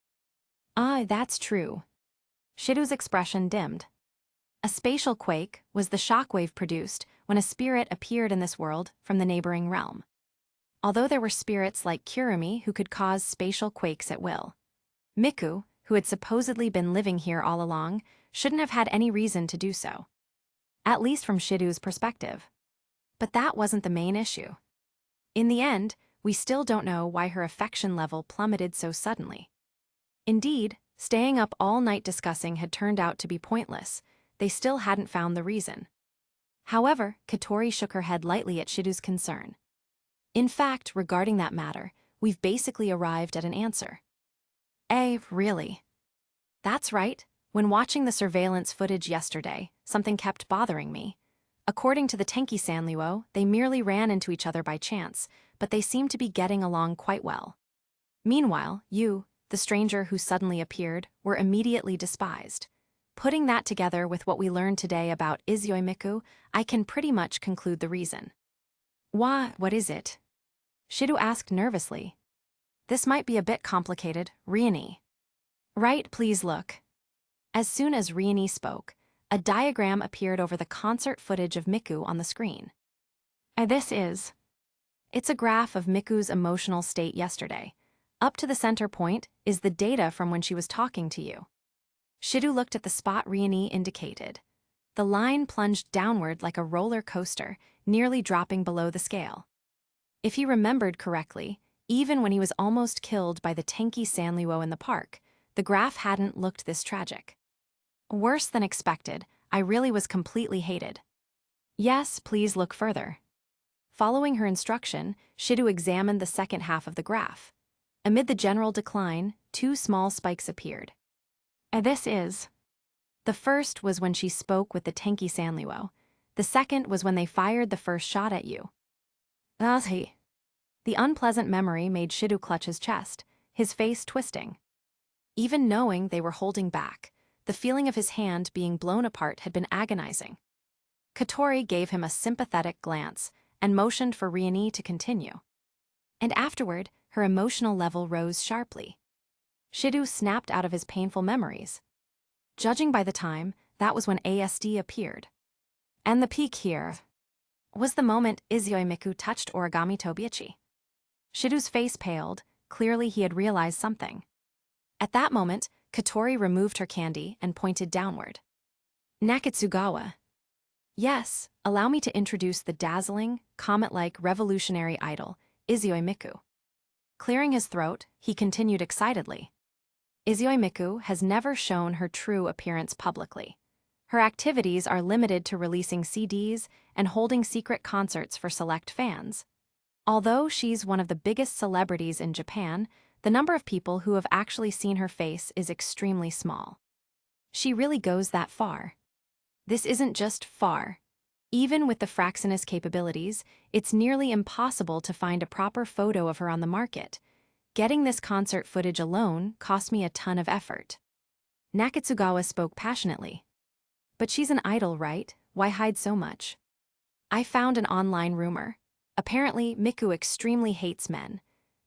That's true. Shido's expression dimmed. A spatial quake was the shockwave produced when a spirit appeared in this world from the neighboring realm. Although there were spirits like Kurumi who could cause spatial quakes at will, Miku, who had supposedly been living here all along, shouldn't have had any reason to do so. At least from Shido's perspective. But that wasn't the main issue. In the end, we still don't know why her affection level plummeted so suddenly. Indeed, staying up all night discussing had turned out to be pointless. They still hadn't found the reason. However, Katori shook her head lightly at Shido's concern. In fact, regarding that matter, we've basically arrived at an answer. Really? That's right. When watching the surveillance footage yesterday, something kept bothering me. According to the Tenki Sanriwo, they merely ran into each other by chance, but they seemed to be getting along quite well. Meanwhile, you, the stranger who suddenly appeared, were immediately despised. Putting that together with what we learned today about Izuyoi Miku, I can pretty much conclude the reason. What is it? Shido asked nervously. This might be a bit complicated, Rioni. Right, please look. As soon as Rioni spoke, a diagram appeared over the concert footage of Miku on the screen. It's a graph of Miku's emotional state yesterday. Up to the center point is the data from when she was talking to you. Shido looked at the spot Rioni indicated. The line plunged downward like a roller coaster, nearly dropping below the scale. If he remembered correctly, even when he was almost killed by the Tenki Sanriwo in the park, the graph hadn't looked this tragic. Worse than expected, I really was completely hated. Yes, please look further. Following her instruction, Shido examined the second half of the graph. Amid the general decline, two small spikes appeared. The first was when she spoke with the Tenki Sanriwo. The second was when they fired the first shot at you. The unpleasant memory made Shido clutch his chest, his face twisting. Even knowing they were holding back, the feeling of his hand being blown apart had been agonizing. Katori gave him a sympathetic glance and motioned for Rioni to continue. And afterward, her emotional level rose sharply. Shido snapped out of his painful memories. Judging by the time, that was when ASD appeared. And the peak here was the moment Izuyoi Miku touched Origami Tobiichi. Shido's face paled, clearly he had realized something. At that moment, Katori removed her candy and pointed downward. Nakatsugawa. Yes, allow me to introduce the dazzling, comet-like revolutionary idol, Izuyoi Miku. Clearing his throat, he continued excitedly. Izuyoi Miku has never shown her true appearance publicly. Her activities are limited to releasing CDs and holding secret concerts for select fans. Although she's one of the biggest celebrities in Japan, the number of people who have actually seen her face is extremely small. She really goes that far. This isn't just far. Even with the Fraxinus capabilities, it's nearly impossible to find a proper photo of her on the market. Getting this concert footage alone cost me a ton of effort. Nakatsugawa spoke passionately. But she's an idol, right? Why hide so much? I found an online rumor. Apparently, Miku extremely hates men.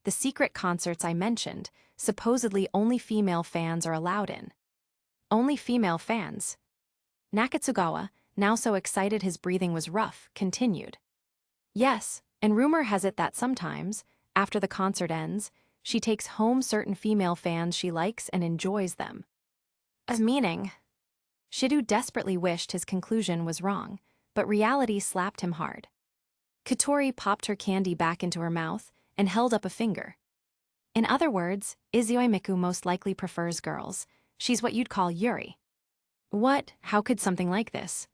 The secret concerts I mentioned, supposedly only female fans are allowed in. Only female fans. Nakatsugawa, now so excited his breathing was rough, continued. Yes, and rumor has it that sometimes, after the concert ends, she takes home certain female fans she likes and enjoys them. As meaning. Shidu desperately wished his conclusion was wrong, but reality slapped him hard. Katori popped her candy back into her mouth and held up a finger. In other words, Izoi Miku most likely prefers girls. She's what you'd call Yuri. What? How could something like this?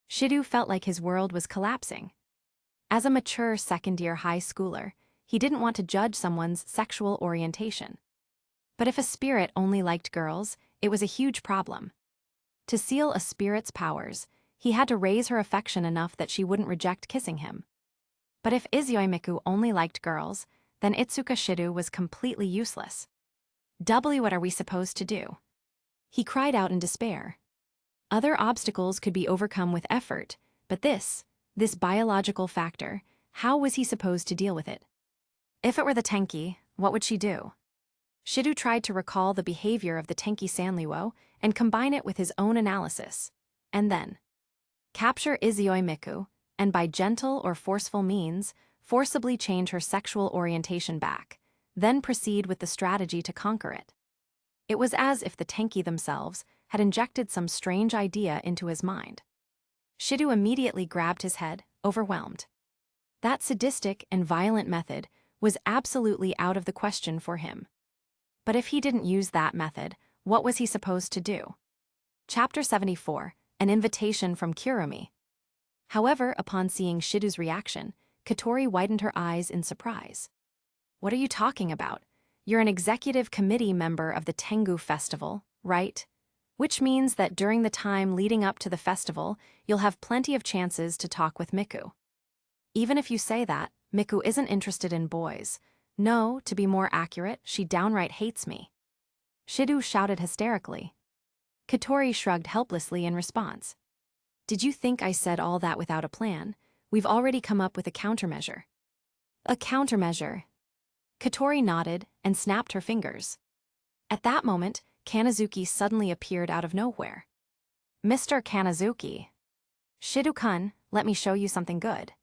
Shidu felt like his world was collapsing. As a mature second-year high schooler, he didn't want to judge someone's sexual orientation. But if a spirit only liked girls, it was a huge problem. To seal a spirit's powers, he had to raise her affection enough that she wouldn't reject kissing him. But if Izoi Miku only liked girls, then Itsuka Shidu was completely useless. What are we supposed to do? He cried out in despair. Other obstacles could be overcome with effort, but this biological factor, how was he supposed to deal with it? If it were the Tenki, what would she do? Shidu tried to recall the behavior of the Tenki Sanriwo and combine it with his own analysis. And then capture Izoi Miku, and by gentle or forceful means, forcibly change her sexual orientation back, then proceed with the strategy to conquer it. It was as if the Tenki themselves had injected some strange idea into his mind. Shidu immediately grabbed his head, overwhelmed. That sadistic and violent method was absolutely out of the question for him. But if he didn't use that method, what was he supposed to do? Chapter 74, An Invitation from Kurumi. However, upon seeing Shidu's reaction, Katori widened her eyes in surprise. What are you talking about? You're an executive committee member of the Tengu Festival, right? Which means that during the time leading up to the festival, you'll have plenty of chances to talk with Miku. Even if you say that, Miku isn't interested in boys. No, to be more accurate, she downright hates me. Shidu shouted hysterically. Katori shrugged helplessly in response. Did you think I said all that without a plan? We've already come up with a countermeasure. A countermeasure. Katori nodded and snapped her fingers. At that moment, Kanazuki suddenly appeared out of nowhere. Mr. Kanazuki. Shidu-kun, let me show you something good.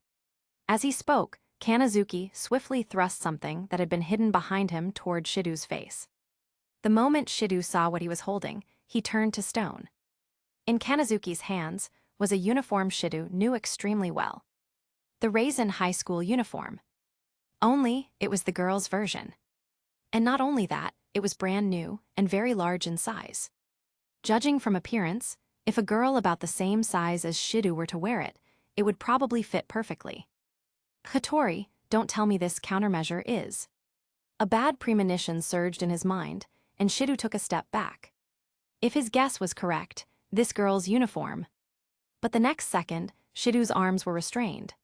As he spoke, Kanazuki swiftly thrust something that had been hidden behind him toward Shidu's face. The moment Shidu saw what he was holding, he turned to stone. In Kanazuki's hands was a uniform Shidu knew extremely well. The Raisin High School uniform. Only, it was the girls' version. And not only that, it was brand new and very large in size. Judging from appearance, if a girl about the same size as Shidu were to wear it, it would probably fit perfectly. Katori, don't tell me this countermeasure is. A bad premonition surged in his mind, and Shidu took a step back. If his guess was correct, this girl's uniform. But the next second, Shidu's arms were restrained.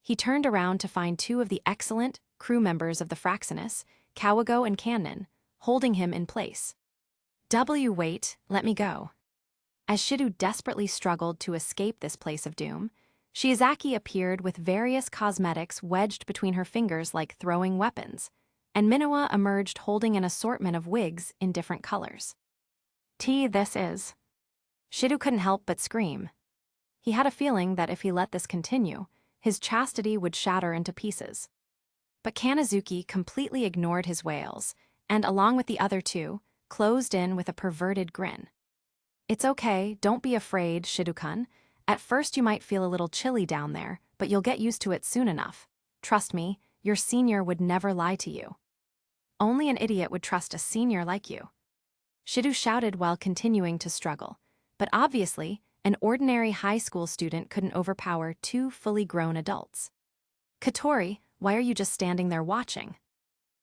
He turned around to find two of the excellent crew members of the Fraxinus, Kawago and Kannon, holding him in place. Wait, let me go. As Shidu desperately struggled to escape this place of doom, Shiozaki appeared with various cosmetics wedged between her fingers like throwing weapons, and Minowa emerged holding an assortment of wigs in different colors. This is. Shidu couldn't help but scream. He had a feeling that if he let this continue, his chastity would shatter into pieces. But Kanazuki completely ignored his wails, and along with the other two, closed in with a perverted grin. It's okay, don't be afraid, Shidu-kun. At first you might feel a little chilly down there, but you'll get used to it soon enough. Trust me, your senior would never lie to you. Only an idiot would trust a senior like you. Shidu shouted while continuing to struggle, but obviously, an ordinary high school student couldn't overpower two fully grown adults. Katori, why are you just standing there watching?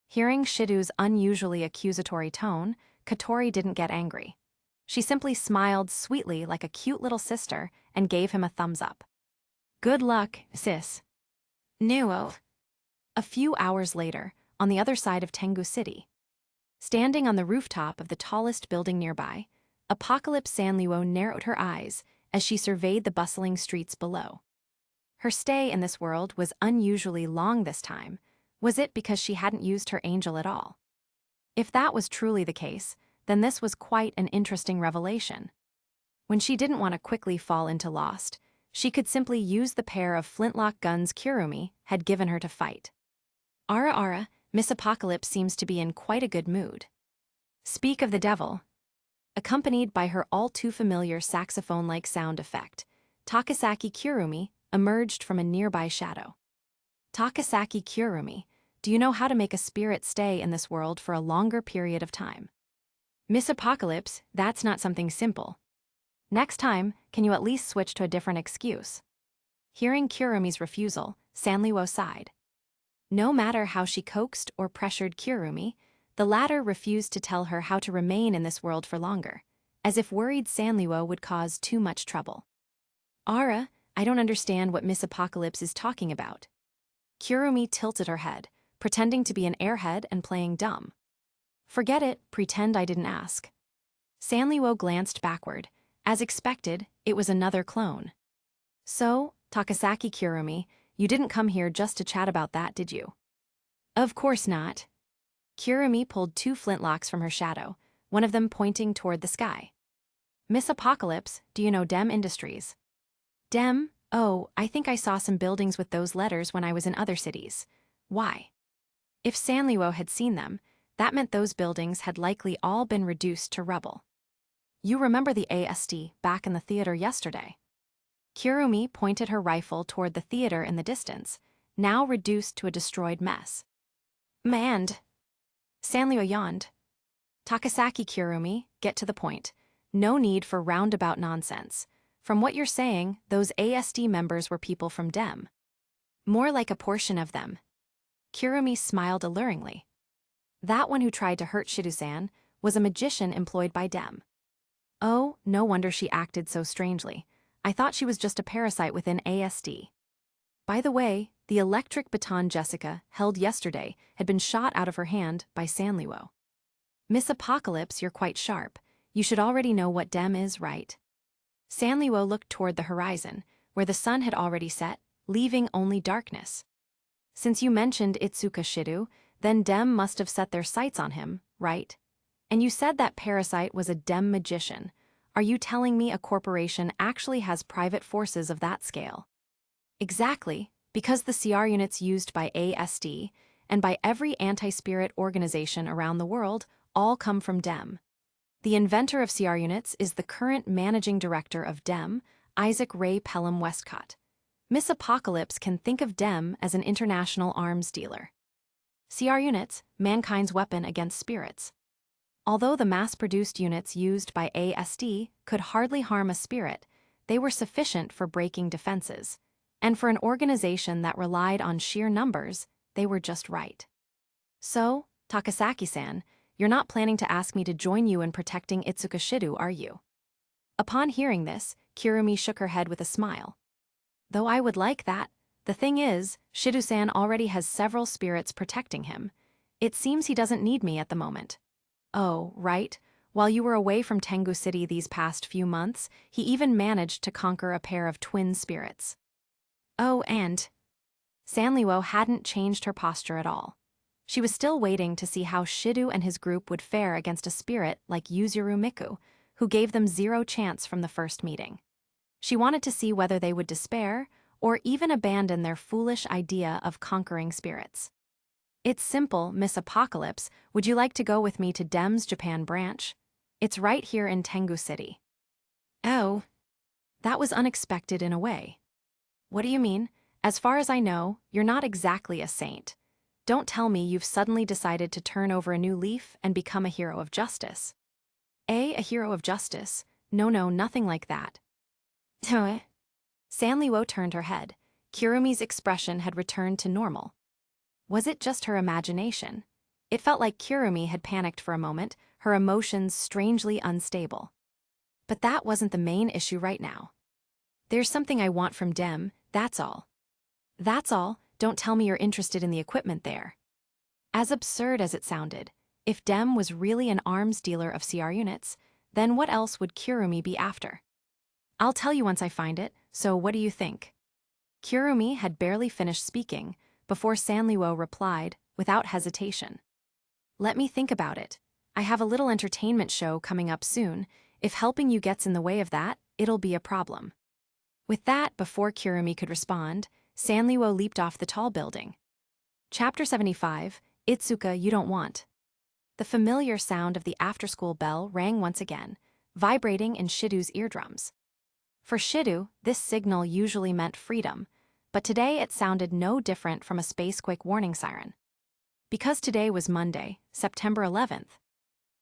Hearing Shidu's unusually accusatory tone, Katori didn't get angry. She simply smiled sweetly like a cute little sister and gave him a thumbs up. Good luck, sis. Nuo. A few hours later, on the other side of Tengu City. Standing on the rooftop of the tallest building nearby, Apocalypse Sanliwo narrowed her eyes as she surveyed the bustling streets below. Her stay in this world was unusually long this time. Was it because she hadn't used her angel at all? If that was truly the case, then this was quite an interesting revelation. When she didn't want to quickly fall into Lost, she could simply use the pair of flintlock guns Kurumi had given her to fight. Ara, Miss Apocalypse seems to be in quite a good mood. Speak of the devil. Accompanied by her all-too-familiar saxophone-like sound effect, Takasaki Kurumi emerged from a nearby shadow. Takasaki Kurumi, do you know how to make a spirit stay in this world for a longer period of time? Miss Apocalypse, that's not something simple. Next time, can you at least switch to a different excuse? Hearing Kurumi's refusal, Sanliwo sighed. No matter how she coaxed or pressured Kurumi, the latter refused to tell her how to remain in this world for longer, as if worried Sanliwo would cause too much trouble. Ara, I don't understand what Miss Apocalypse is talking about. Kurumi tilted her head, pretending to be an airhead and playing dumb. Forget it, pretend I didn't ask. Sanliwo glanced backward. As expected, it was another clone. So, Takasaki Kurumi, you didn't come here just to chat about that, did you? Of course not. Kurumi pulled 2 flintlocks from her shadow, one of them pointing toward the sky. Miss Apocalypse, do you know Dem Industries? Dem? Oh, I think I saw some buildings with those letters when I was in other cities. Why? If Sanliwo had seen them, that meant those buildings had likely all been reduced to rubble. You remember the ASD back in the theater yesterday? Kurumi pointed her rifle toward the theater in the distance, now reduced to a destroyed mess. Mand. Sanliwo yawned. Takasaki Kurumi, get to the point. No need for roundabout nonsense. From what you're saying, those ASD members were people from Dem. More like a portion of them. Kurumi smiled alluringly. That one who tried to hurt Shido-san was a magician employed by Dem. Oh, no wonder she acted so strangely. I thought she was just a parasite within ASD. By the way, the electric baton Jessica held yesterday had been shot out of her hand by Sanliwo. Miss Apocalypse, you're quite sharp. You should already know what Dem is, right? Sanliwo looked toward the horizon, where the sun had already set, leaving only darkness. Since you mentioned Itsuka Shido, then Dem must have set their sights on him, right? And you said that parasite was a Dem magician. Are you telling me a corporation actually has private forces of that scale? Exactly, because the CR units used by ASD and by every anti-spirit organization around the world all come from Dem. The inventor of CR units is the current managing director of Dem, Isaac Ray Pelham Westcott. Miss Apocalypse can think of Dem as an international arms dealer. CR units, mankind's weapon against spirits. Although the mass-produced units used by ASD could hardly harm a spirit, they were sufficient for breaking defenses. And for an organization that relied on sheer numbers, they were just right. So, Takasaki-san, you're not planning to ask me to join you in protecting Itsuka Shido, are you? Upon hearing this, Kurumi shook her head with a smile. Though I would like that, the thing is, Shido-san already has several spirits protecting him. It seems he doesn't need me at the moment. Oh, right. While you were away from Tengu City these past few months, he even managed to conquer a pair of twin spirits. Oh, and Sanliwo hadn't changed her posture at all. She was still waiting to see how Shido and his group would fare against a spirit like Yuzuru Miku, who gave them 0 chance from the first meeting. She wanted to see whether they would despair or even abandon their foolish idea of conquering spirits. It's simple, Miss Apocalypse. Would you like to go with me to Dem's Japan branch? It's right here in Tengu City. Oh, that was unexpected in a way. What do you mean? As far as I know, you're not exactly a saint. Don't tell me you've suddenly decided to turn over a new leaf and become a hero of justice. A hero of justice? No, nothing like that. Sanliwo turned her head. Kurumi's expression had returned to normal. Was it just her imagination? It felt like Kurumi had panicked for a moment, her emotions strangely unstable. But that wasn't the main issue right now. There's something I want from Dem, that's all. That's all, don't tell me you're interested in the equipment there. As absurd as it sounded, if Dem was really an arms dealer of CR units, then what else would Kurumi be after? I'll tell you once I find it, so what do you think? Kurumi had barely finished speaking before Sanliwo replied, without hesitation. Let me think about it. I have a little entertainment show coming up soon. If helping you gets in the way of that, it'll be a problem. With that, before Kurumi could respond, Sanliwo leaped off the tall building. Chapter 75, Itsuka You Don't Want. The familiar sound of the after-school bell rang once again, vibrating in Shidu's eardrums. For Shidu, this signal usually meant freedom, but today it sounded no different from a spacequake warning siren. Because today was Monday, September 11th.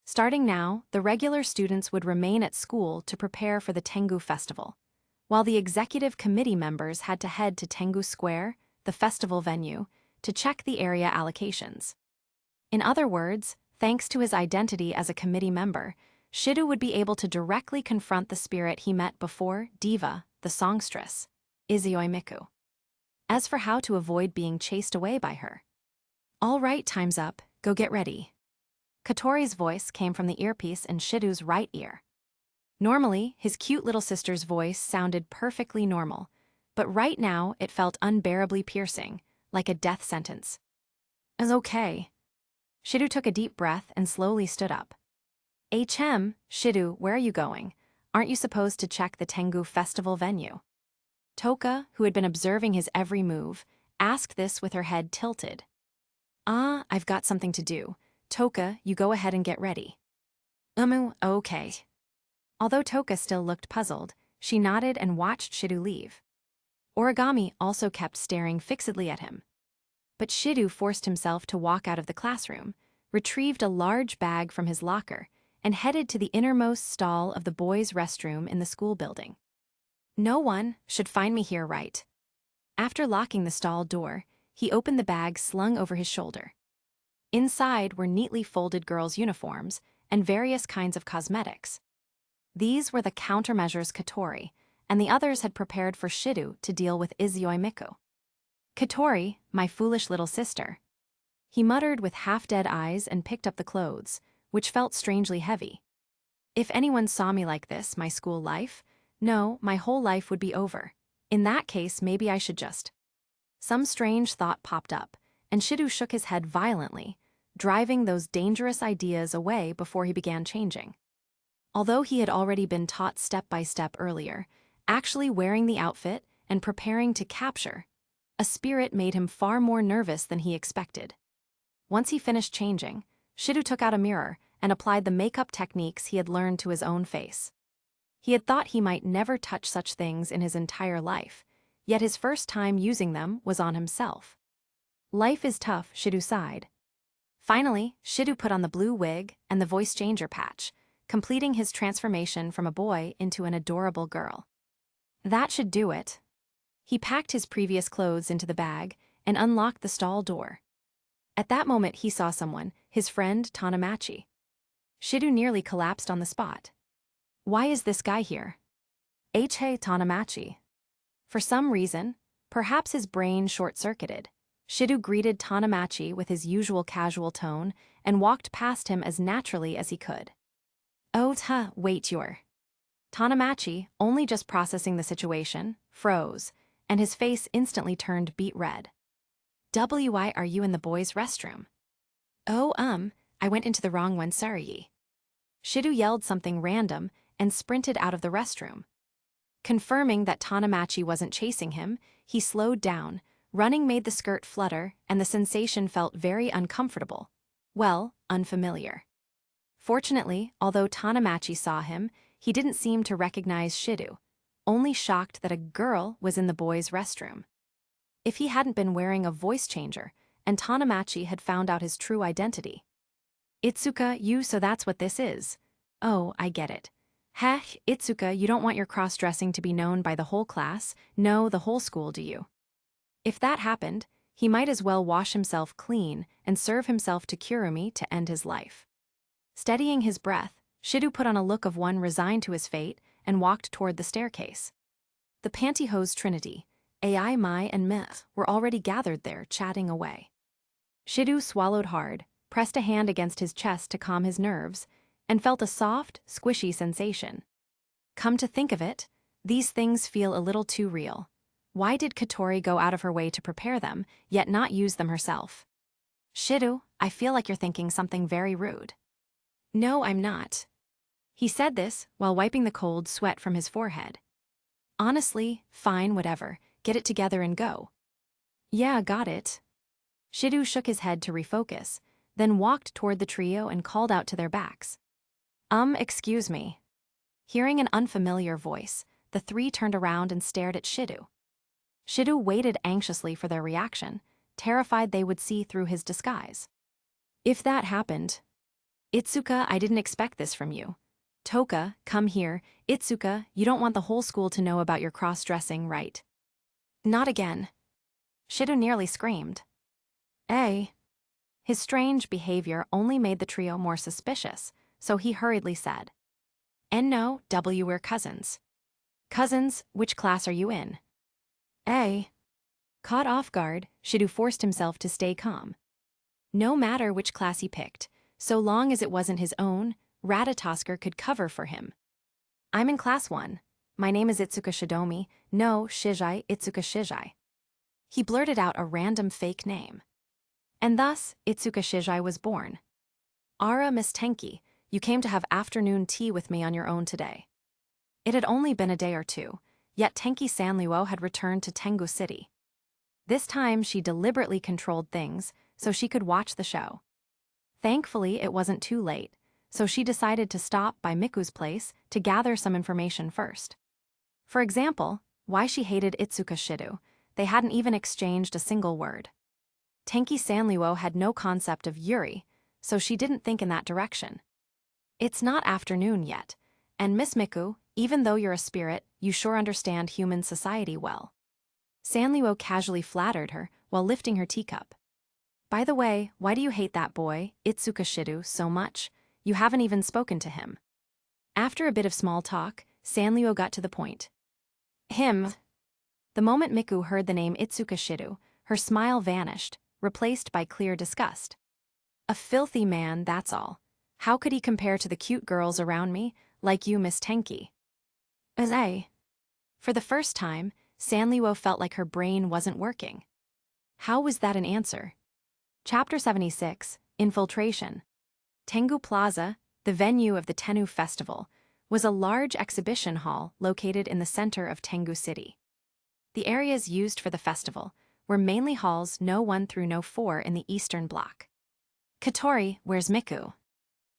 Starting now, the regular students would remain at school to prepare for the Tengu Festival, while the executive committee members had to head to Tengu Square, the festival venue, to check the area allocations. In other words, thanks to his identity as a committee member, Shidu would be able to directly confront the spirit he met before, Diva, the songstress, Izuyoi Miku. As for how to avoid being chased away by her. All right, time's up, go get ready. Katori's voice came from the earpiece in Shidu's right ear. Normally, his cute little sister's voice sounded perfectly normal, but right now it felt unbearably piercing, like a death sentence. It's okay. Shidu took a deep breath and slowly stood up. Shidu, where are you going? Aren't you supposed to check the Tengu Festival venue? Toka, who had been observing his every move, asked this with her head tilted. I've got something to do. Toka, you go ahead and get ready. Okay. Although Toka still looked puzzled, she nodded and watched Shidu leave. Origami also kept staring fixedly at him. But Shidu forced himself to walk out of the classroom, retrieved a large bag from his locker, and headed to the innermost stall of the boys' restroom in the school building. No one should find me here, right? After locking the stall door, he opened the bag slung over his shoulder. Inside were neatly folded girls' uniforms and various kinds of cosmetics. These were the countermeasures Katori, and the others had prepared for Shidu to deal with Izuyoi Miku. Katori, my foolish little sister. He muttered with half-dead eyes and picked up the clothes, which felt strangely heavy. If anyone saw me like this, my school life, no, my whole life would be over. In that case, maybe I should just... Some strange thought popped up, and Shidu shook his head violently, driving those dangerous ideas away before he began changing. Although he had already been taught step by step earlier, actually wearing the outfit and preparing to capture, a spirit made him far more nervous than he expected. Once he finished changing, Shidu took out a mirror and applied the makeup techniques he had learned to his own face. He had thought he might never touch such things in his entire life, yet his first time using them was on himself. Life is tough, Shidu sighed. Finally, Shidu put on the blue wig and the voice changer patch, completing his transformation from a boy into an adorable girl. That should do it. He packed his previous clothes into the bag and unlocked the stall door. At that moment he saw someone, his friend Tanamachi. Shidu nearly collapsed on the spot. Why is this guy here? Tanamachi. For some reason, perhaps his brain short-circuited, Shidu greeted Tanamachi with his usual casual tone and walked past him as naturally as he could. Wait, you're... Tanamachi, only just processing the situation, froze, and his face instantly turned beet red. Why are you in the boys' restroom? I went into the wrong one, sorry. Shidu yelled something random and sprinted out of the restroom. Confirming that Tanamachi wasn't chasing him, he slowed down. Running made the skirt flutter, and the sensation felt very uncomfortable. Well, unfamiliar. Fortunately, although Tanamachi saw him, he didn't seem to recognize Shidu, only shocked that a girl was in the boys' restroom. If he hadn't been wearing a voice changer, and Tanamachi had found out his true identity. Itsuka, so that's what this is. Oh, I get it. Itsuka, you don't want your cross-dressing to be known by the whole class, no, the whole school, do you? If that happened, he might as well wash himself clean and serve himself to Kurumi to end his life. Steadying his breath, Shidu put on a look of one resigned to his fate and walked toward the staircase. The pantyhose trinity, Ai, Mai, and Meh, were already gathered there, chatting away. Shidu swallowed hard, pressed a hand against his chest to calm his nerves, and felt a soft, squishy sensation. Come to think of it, these things feel a little too real. Why did Katori go out of her way to prepare them, yet not use them herself? Shido, I feel like you're thinking something very rude. No, I'm not. He said this while wiping the cold sweat from his forehead. Honestly, fine, whatever. Get it together and go. Yeah, got it. Shido shook his head to refocus, then walked toward the trio and called out to their backs. Excuse me. Hearing an unfamiliar voice, the three turned around and stared at Shido. Shido waited anxiously for their reaction, terrified they would see through his disguise. If that happened... Itsuka, I didn't expect this from you. Toka, come here. Itsuka, you don't want the whole school to know about your cross-dressing, right? Not again. Shido nearly screamed. His strange behavior only made the trio more suspicious, so he hurriedly said. No, we're cousins. Cousins, which class are you in? Caught off guard, Shido forced himself to stay calm. No matter which class he picked, so long as it wasn't his own, Ratatosker could cover for him. I'm in class 1. My name is Itsuka Shidomi. No, Shijai, Itsuka Shijai. He blurted out a random fake name. And thus, Itsuka Shijai was born. Ara Miss Tenki, you came to have afternoon tea with me on your own today. It had only been a day or two, yet Tenki Sanluo had returned to Tengu City. This time she deliberately controlled things so she could watch the show. Thankfully, it wasn't too late, so she decided to stop by Miku's place to gather some information first. For example, why she hated Itsuka Shido. They hadn't even exchanged a single word. Tenki Sanluo had no concept of Yuri, so she didn't think in that direction. It's not afternoon yet, and Miss Miku, even though you're a spirit, you sure understand human society well. Sanluo casually flattered her while lifting her teacup. By the way, why do you hate that boy, Itsuka Shido, so much? You haven't even spoken to him. After a bit of small talk, Sanluo got to the point. Him. The moment Miku heard the name Itsuka Shido, her smile vanished, replaced by clear disgust. A filthy man, that's all. How could he compare to the cute girls around me, like you, Miss Tenki? For the first time, Sanluo felt like her brain wasn't working. How was that an answer? Chapter 76, Infiltration. Tengu Plaza, the venue of the Tengu Festival, was a large exhibition hall located in the center of Tengu City. The areas used for the festival were mainly halls No. 1 through No. 4 in the Eastern Bloc. Katori, where's Miku?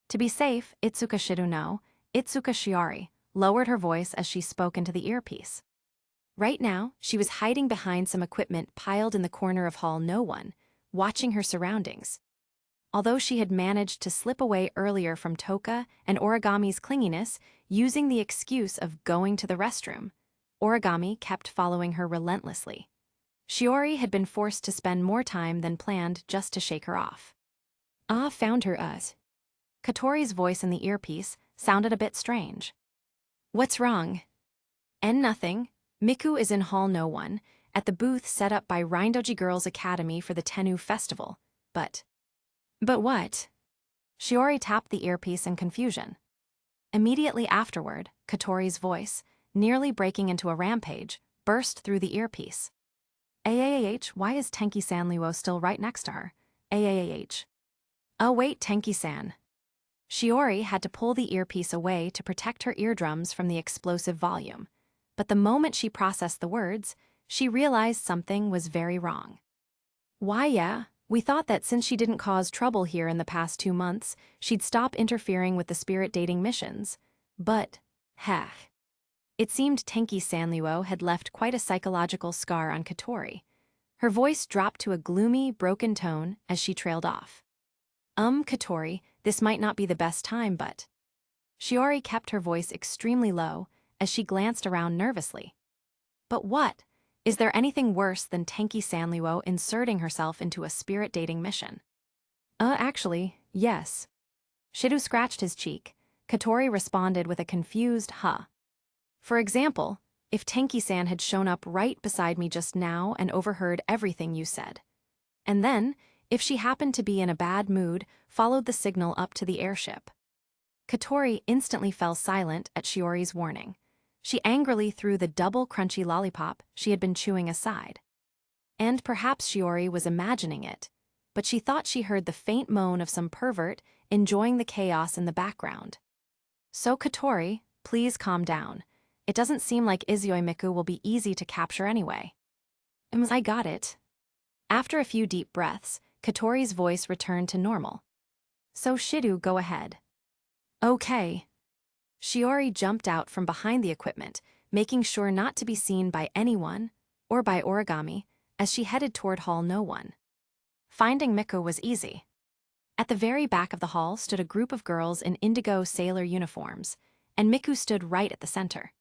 To be safe, Itsuka Shido no, Itsuka Shiori, lowered her voice as she spoke into the earpiece. Right now, she was hiding behind some equipment piled in the corner of Hall No. 1, watching her surroundings. Although she had managed to slip away earlier from Toka and Origami's clinginess, using the excuse of going to the restroom, Origami kept following her relentlessly. Shiori had been forced to spend more time than planned just to shake her off. Found her us. Katori's voice in the earpiece sounded a bit strange. What's wrong? Nothing. Miku is in Hall No. 1, at the booth set up by Rindoji Girls Academy for the Tengu Festival, But what? Shiori tapped the earpiece in confusion. Immediately afterward, Katori's voice, nearly breaking into a rampage, burst through the earpiece. Why is Tenki Sanluo still right next to her? Oh wait, Tenki-san. Shiori had to pull the earpiece away to protect her eardrums from the explosive volume. But the moment she processed the words, she realized something was very wrong. Why, yeah, we thought that since she didn't cause trouble here in the past 2 months, she'd stop interfering with the spirit dating missions. But, it seemed Tenki Sanluo had left quite a psychological scar on Katori. Her voice dropped to a gloomy, broken tone as she trailed off. Katori, this might not be the best time, but... Shiori kept her voice extremely low as she glanced around nervously. But what? Is there anything worse than Tenki Sanluo inserting herself into a spirit dating mission? Actually, yes. Shido scratched his cheek. Katori responded with a confused huh. For example, if Tenki-san had shown up right beside me just now and overheard everything you said. And then, if she happened to be in a bad mood, followed the signal up to the airship. Katori instantly fell silent at Shiori's warning. She angrily threw the double crunchy lollipop she had been chewing aside. And perhaps Shiori was imagining it, but she thought she heard the faint moan of some pervert enjoying the chaos in the background. So Katori, please calm down. It doesn't seem like Izuyoi Miku will be easy to capture anyway. I got it. After a few deep breaths, Katori's voice returned to normal. So Shido, go ahead. Okay. Shiori jumped out from behind the equipment, making sure not to be seen by anyone, or by Origami, as she headed toward Hall No 1. Finding Miku was easy. At the very back of the hall stood a group of girls in indigo sailor uniforms, and Miku stood right at the center.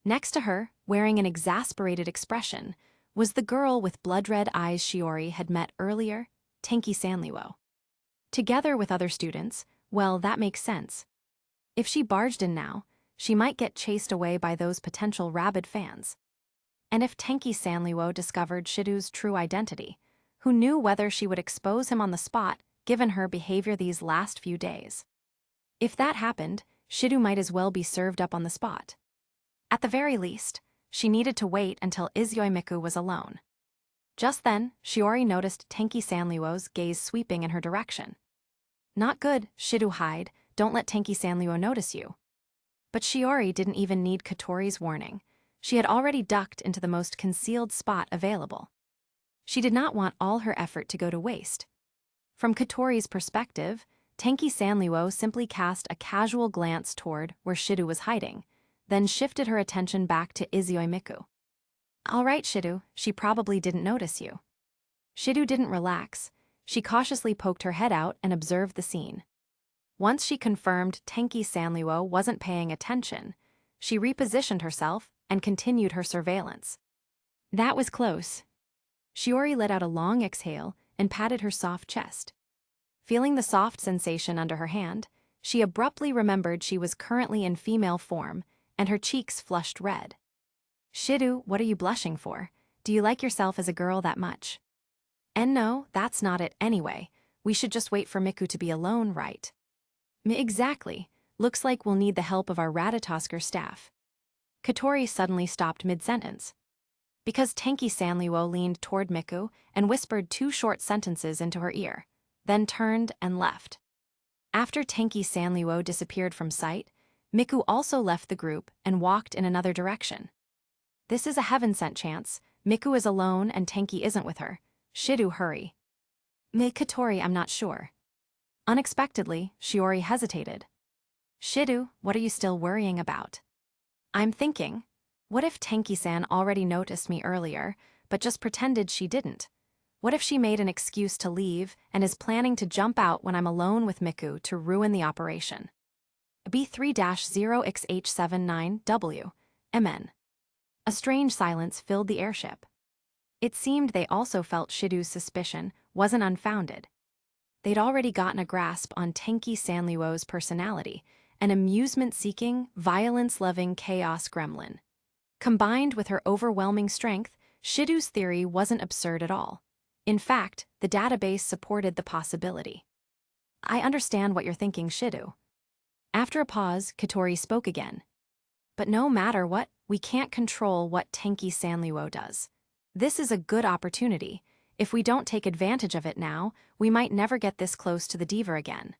Next to her, wearing an exasperated expression, was the girl with blood-red eyes Shiori had met earlier, Tenki Sanliwo. Together with other students, well, that makes sense. If she barged in now, she might get chased away by those potential rabid fans. And if Tenki Sanliwo discovered Shido's true identity, who knew whether she would expose him on the spot given her behavior these last few days? If that happened, Shido might as well be served up on the spot. At the very least, she needed to wait until Izuyoi Miku was alone. Just then, Shiori noticed Tenki Sanliwo's gaze sweeping in her direction. Not good, Shido, hide, don't let Tenki Sanliwo notice you. But Shiori didn't even need Katori's warning. She had already ducked into the most concealed spot available. She did not want all her effort to go to waste. From Katori's perspective, Tenki Sanliwo simply cast a casual glance toward where Shido was hiding, then shifted her attention back to Izuyoi Miku. All right, Shido, she probably didn't notice you. Shido didn't relax. She cautiously poked her head out and observed the scene. Once she confirmed Tenki Sanliwo wasn't paying attention, she repositioned herself and continued her surveillance. That was close. Shiori let out a long exhale and patted her soft chest. Feeling the soft sensation under her hand, she abruptly remembered she was currently in female form, and her cheeks flushed red. Shido, what are you blushing for? Do you like yourself as a girl that much? And no, that's not it anyway. We should just wait for Miku to be alone, right? Exactly. Looks like we'll need the help of our Ratatosker staff. Katori suddenly stopped mid-sentence. Because Tenki Sanliwo leaned toward Miku and whispered 2 short sentences into her ear, then turned and left. After Tenki Sanliwo disappeared from sight, Miku also left the group and walked in another direction. This is a heaven-sent chance. Miku is alone and Tenki isn't with her. Shido, hurry. Katori, I'm not sure. Unexpectedly, Shiori hesitated. Shido, what are you still worrying about? I'm thinking, what if Tenki-san already noticed me earlier, but just pretended she didn't? What if she made an excuse to leave and is planning to jump out when I'm alone with Miku to ruin the operation? B3-0XH79W, MN. A strange silence filled the airship. It seemed they also felt Shido's suspicion wasn't unfounded. They'd already gotten a grasp on Tenki Sanliwo's personality, an amusement-seeking, violence-loving chaos gremlin. Combined with her overwhelming strength, Shido's theory wasn't absurd at all. In fact, the database supported the possibility. I understand what you're thinking, Shido. After a pause, Katori spoke again. But no matter what, we can't control what Tenki Sanliwo does. This is a good opportunity. If we don't take advantage of it now, we might never get this close to the diva again.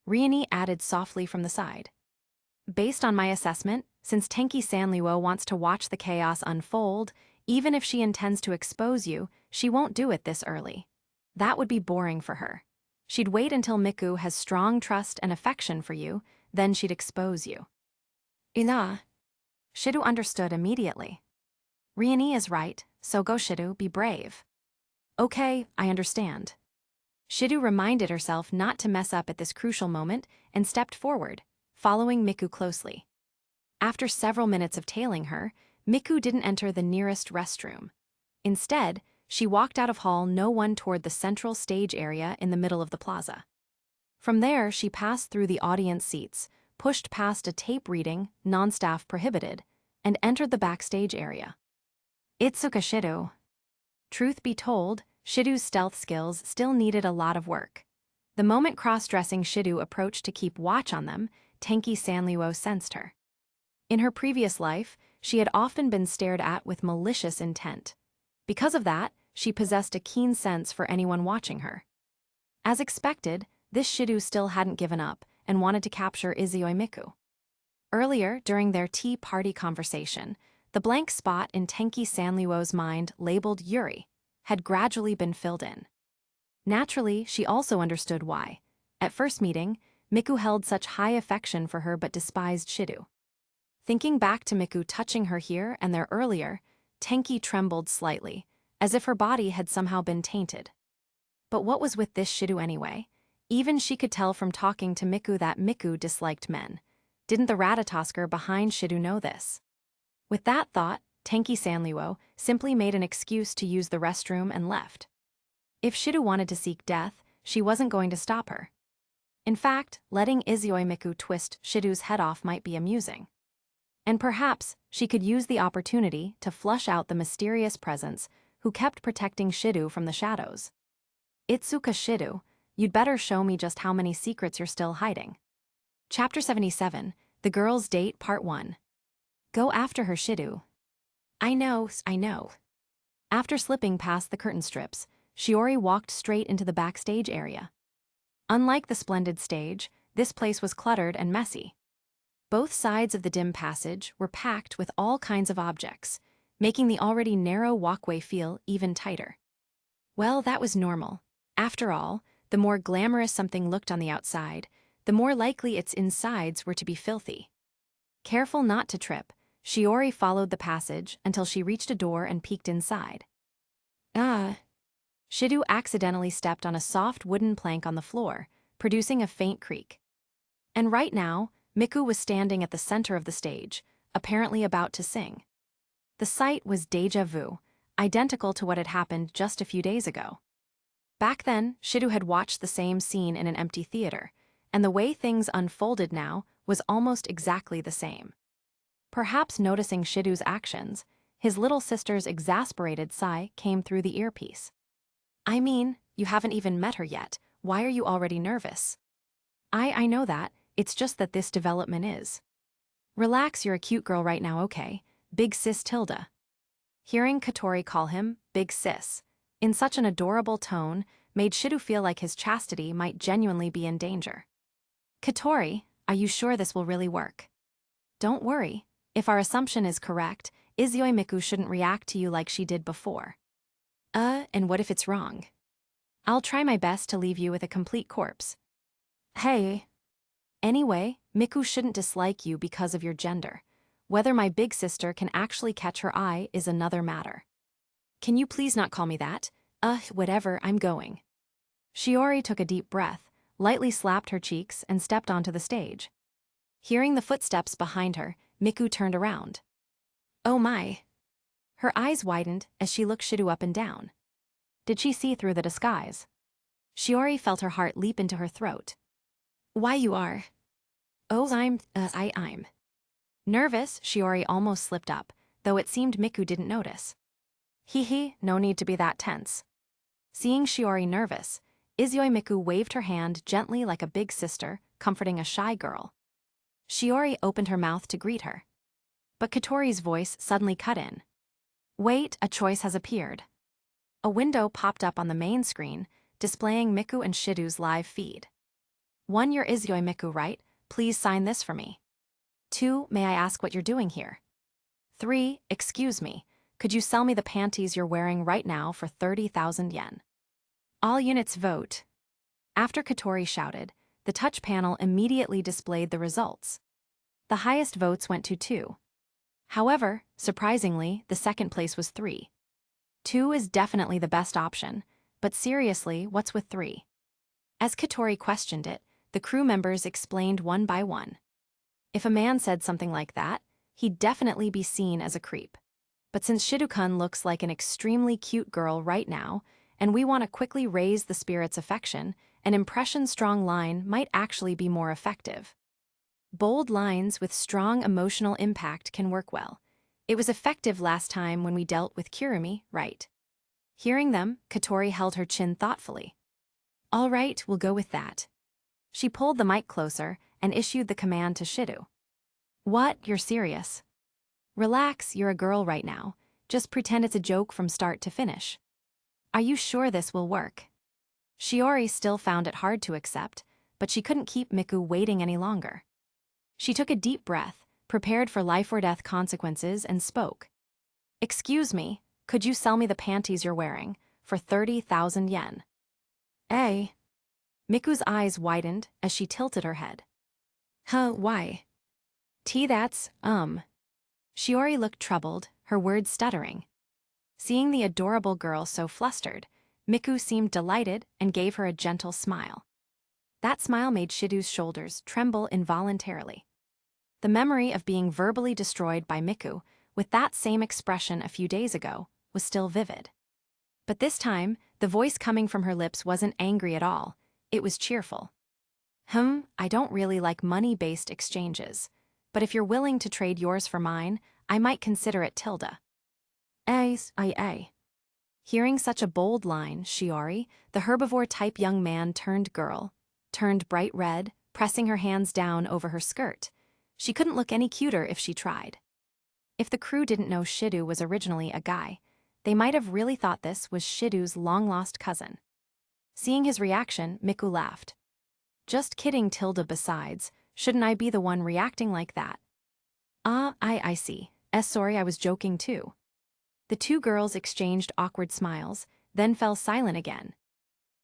Riani added softly from the side. Based on my assessment, since Tenki Sanliwo wants to watch the chaos unfold, even if she intends to expose you, she won't do it this early. That would be boring for her. She'd wait until Miku has strong trust and affection for you, then she'd expose you. Ina. Shido understood immediately. Riani is right, so go Shido, be brave. Okay, I understand. Shido reminded herself not to mess up at this crucial moment and stepped forward, following Miku closely. After several minutes of tailing her, Miku didn't enter the nearest restroom. Instead, she walked out of Hall No 1 toward the central stage area in the middle of the plaza. From there, she passed through the audience seats, pushed past a tape reading, non-staff prohibited, and entered the backstage area. Itsuka Shido. Truth be told, Shido's stealth skills still needed a lot of work. The moment cross-dressing Shido approached to keep watch on them, Tenki Sanliwo sensed her. In her previous life, she had often been stared at with malicious intent. Because of that, she possessed a keen sense for anyone watching her. As expected, this Shido still hadn't given up and wanted to capture Izoi Miku. Earlier, during their tea party conversation, the blank spot in Tenki Sanluo's mind labeled Yuri had gradually been filled in. Naturally, she also understood why. At first meeting, Miku held such high affection for her but despised Shido. Thinking back to Miku touching her here and there earlier, Tenki trembled slightly, as if her body had somehow been tainted. But what was with this Shido anyway? Even she could tell from talking to Miku that Miku disliked men. Didn't the Ratatosker behind Shido know this? With that thought, Tenki Sanluo simply made an excuse to use the restroom and left. If Shido wanted to seek death, she wasn't going to stop her. In fact, letting Izoi Miku twist Shido's head off might be amusing. And perhaps she could use the opportunity to flush out the mysterious presence who kept protecting Shido from the shadows. Itsuka Shido, you'd better show me just how many secrets you're still hiding. Chapter 77, The Girl's Date Part 1. Go after her, Shido. I know. After slipping past the curtain strips, Shiori walked straight into the backstage area. Unlike the splendid stage, this place was cluttered and messy. Both sides of the dim passage were packed with all kinds of objects, making the already narrow walkway feel even tighter. Well, that was normal. After all, the more glamorous something looked on the outside, the more likely its insides were to be filthy. Careful not to trip, Shiori followed the passage until she reached a door and peeked inside. Shido accidentally stepped on a soft wooden plank on the floor, producing a faint creak. And right now, Miku was standing at the center of the stage, apparently about to sing. The sight was déjà vu, identical to what had happened just a few days ago. Back then, Shido had watched the same scene in an empty theater, and the way things unfolded now was almost exactly the same. Perhaps noticing Shido's actions, his little sister's exasperated sigh came through the earpiece. I mean, you haven't even met her yet. Why are you already nervous? I know that. It's just that this development is. Relax, you're a cute girl right now, okay? Big sis Tilda. Hearing Katori call him Big Sis, in such an adorable tone, made Shido feel like his chastity might genuinely be in danger. Katori, are you sure this will really work? Don't worry. If our assumption is correct, Izoi Miku shouldn't react to you like she did before. And what if it's wrong? I'll try my best to leave you with a complete corpse. Hey. Anyway, Miku shouldn't dislike you because of your gender. Whether my big sister can actually catch her eye is another matter. Can you please not call me that? Whatever, I'm going. Shiori took a deep breath, lightly slapped her cheeks, and stepped onto the stage. Hearing the footsteps behind her, Miku turned around. Oh my. Her eyes widened as she looked Shido up and down. Did she see through the disguise? Shiori felt her heart leap into her throat. Why you are? Oh, I'm nervous. Shiori almost slipped up, though it seemed Miku didn't notice. No need to be that tense. Seeing Shiori nervous, Izoi Miku waved her hand gently like a big sister, comforting a shy girl. Shiori opened her mouth to greet her. But Katori's voice suddenly cut in. Wait, a choice has appeared. A window popped up on the main screen, displaying Miku and Shido's live feed. 1. You're Izoi Miku, right? Please sign this for me. 2. May I ask what you're doing here? 3. Excuse me, could you sell me the panties you're wearing right now for 30,000 yen? All units vote. After Katori shouted, the touch panel immediately displayed the results. The highest votes went to 2. However, surprisingly, the second place was 3. 2 is definitely the best option, but seriously, what's with 3? As Katori questioned it, the crew members explained one by one. If a man said something like that, he'd definitely be seen as a creep. But since Shido-kun looks like an extremely cute girl right now, and we want to quickly raise the spirit's affection, an impression-strong line might actually be more effective. Bold lines with strong emotional impact can work well. It was effective last time when we dealt with Kirumi, right? Hearing them, Katori held her chin thoughtfully. All right, we'll go with that. She pulled the mic closer and issued the command to Shido. What? You're serious? Relax, you're a girl right now. Just pretend it's a joke from start to finish. Are you sure this will work? Shiori still found it hard to accept, but she couldn't keep Miku waiting any longer. She took a deep breath, prepared for life or death consequences, and spoke. Excuse me, could you sell me the panties you're wearing for 30,000 yen? Eh? Miku's eyes widened as she tilted her head. Huh, why? That's. Shiori looked troubled, her words stuttering. Seeing the adorable girl so flustered, Miku seemed delighted and gave her a gentle smile. That smile made Shidu's shoulders tremble involuntarily. The memory of being verbally destroyed by Miku, with that same expression a few days ago, was still vivid. But this time, the voice coming from her lips wasn't angry at all, it was cheerful. I don't really like money-based exchanges, but if you're willing to trade yours for mine, I might consider it tilde. Hearing such a bold line, Shiori, the herbivore-type young man turned girl, turned bright red, pressing her hands down over her skirt. She couldn't look any cuter if she tried. If the crew didn't know Shidu was originally a guy, they might have really thought this was Shidu's long-lost cousin. Seeing his reaction, Miku laughed. Just kidding, tilde. Besides, shouldn't I be the one reacting like that? I see. Sorry, I was joking too. The two girls exchanged awkward smiles, then fell silent again.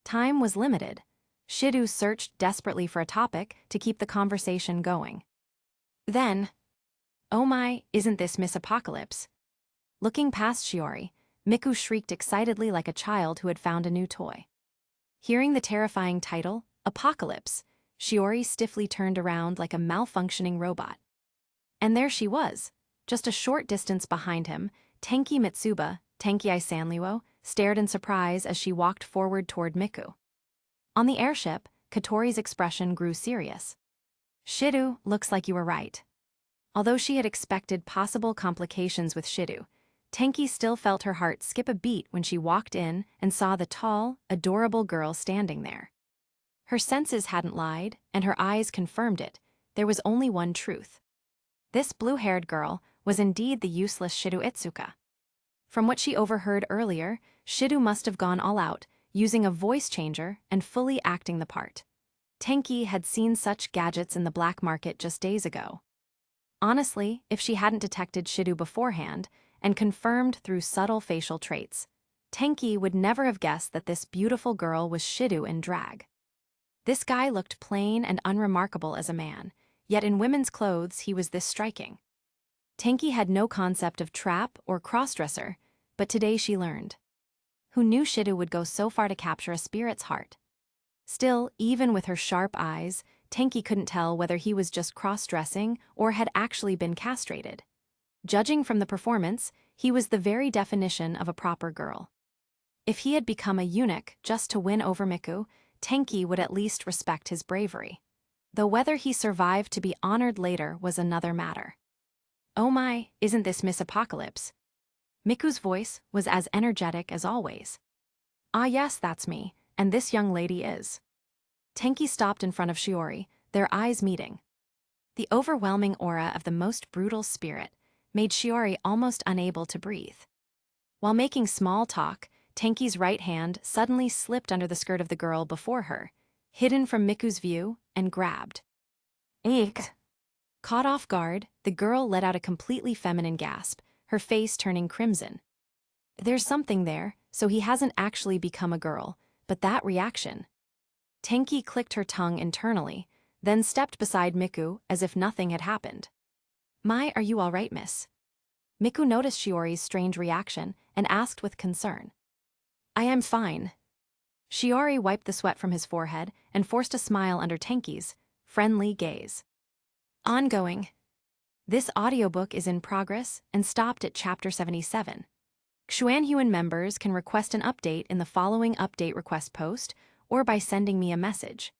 Time was limited. Shidu searched desperately for a topic to keep the conversation going. Then, oh my, isn't this Miss Apocalypse? Looking past Shiori, Miku shrieked excitedly like a child who had found a new toy. Hearing the terrifying title, Apocalypse, Shiori stiffly turned around like a malfunctioning robot. And there she was, just a short distance behind him. Tenki Mitsuba, Tenki Sanluo, stared in surprise as she walked forward toward Miku. On the airship, Katori's expression grew serious. Shidu, looks like you were right. Although she had expected possible complications with Shidu, Tenki still felt her heart skip a beat when she walked in and saw the tall, adorable girl standing there. Her senses hadn't lied, and her eyes confirmed it. There was only one truth. This blue-haired girl was indeed the useless Shidu Itsuka. From what she overheard earlier, Shidu must have gone all out, using a voice changer and fully acting the part. Tenki had seen such gadgets in the black market just days ago. Honestly, if she hadn't detected Shidu beforehand and confirmed through subtle facial traits, Tenki would never have guessed that this beautiful girl was Shidu in drag. This guy looked plain and unremarkable as a man, yet in women's clothes he was this striking. Tenki had no concept of trap or crossdresser, but today she learned. Who knew Shidu would go so far to capture a spirit's heart? Still, even with her sharp eyes, Tenki couldn't tell whether he was just cross-dressing or had actually been castrated. Judging from the performance, he was the very definition of a proper girl. If he had become a eunuch just to win over Miku, Tenki would at least respect his bravery. Though whether he survived to be honored later was another matter. Oh my, isn't this Miss Apocalypse? Miku's voice was as energetic as always. Ah yes, that's me, and this young lady is. Tenki stopped in front of Shiori, their eyes meeting. The overwhelming aura of the most brutal spirit made Shiori almost unable to breathe. While making small talk, Tenki's right hand suddenly slipped under the skirt of the girl before her, hidden from Miku's view, and grabbed. Eek! Caught off guard, the girl let out a completely feminine gasp, her face turning crimson. There's something there, so he hasn't actually become a girl, but that reaction. Tenki clicked her tongue internally, then stepped beside Miku as if nothing had happened. My, are you all right, miss? Miku noticed Shiori's strange reaction and asked with concern. I am fine. Shiori wiped the sweat from his forehead and forced a smile under Tenki's friendly gaze. Ongoing. This audiobook is in progress and stopped at chapter 77. Xuanhuan members can request an update in the following update request post or by sending me a message.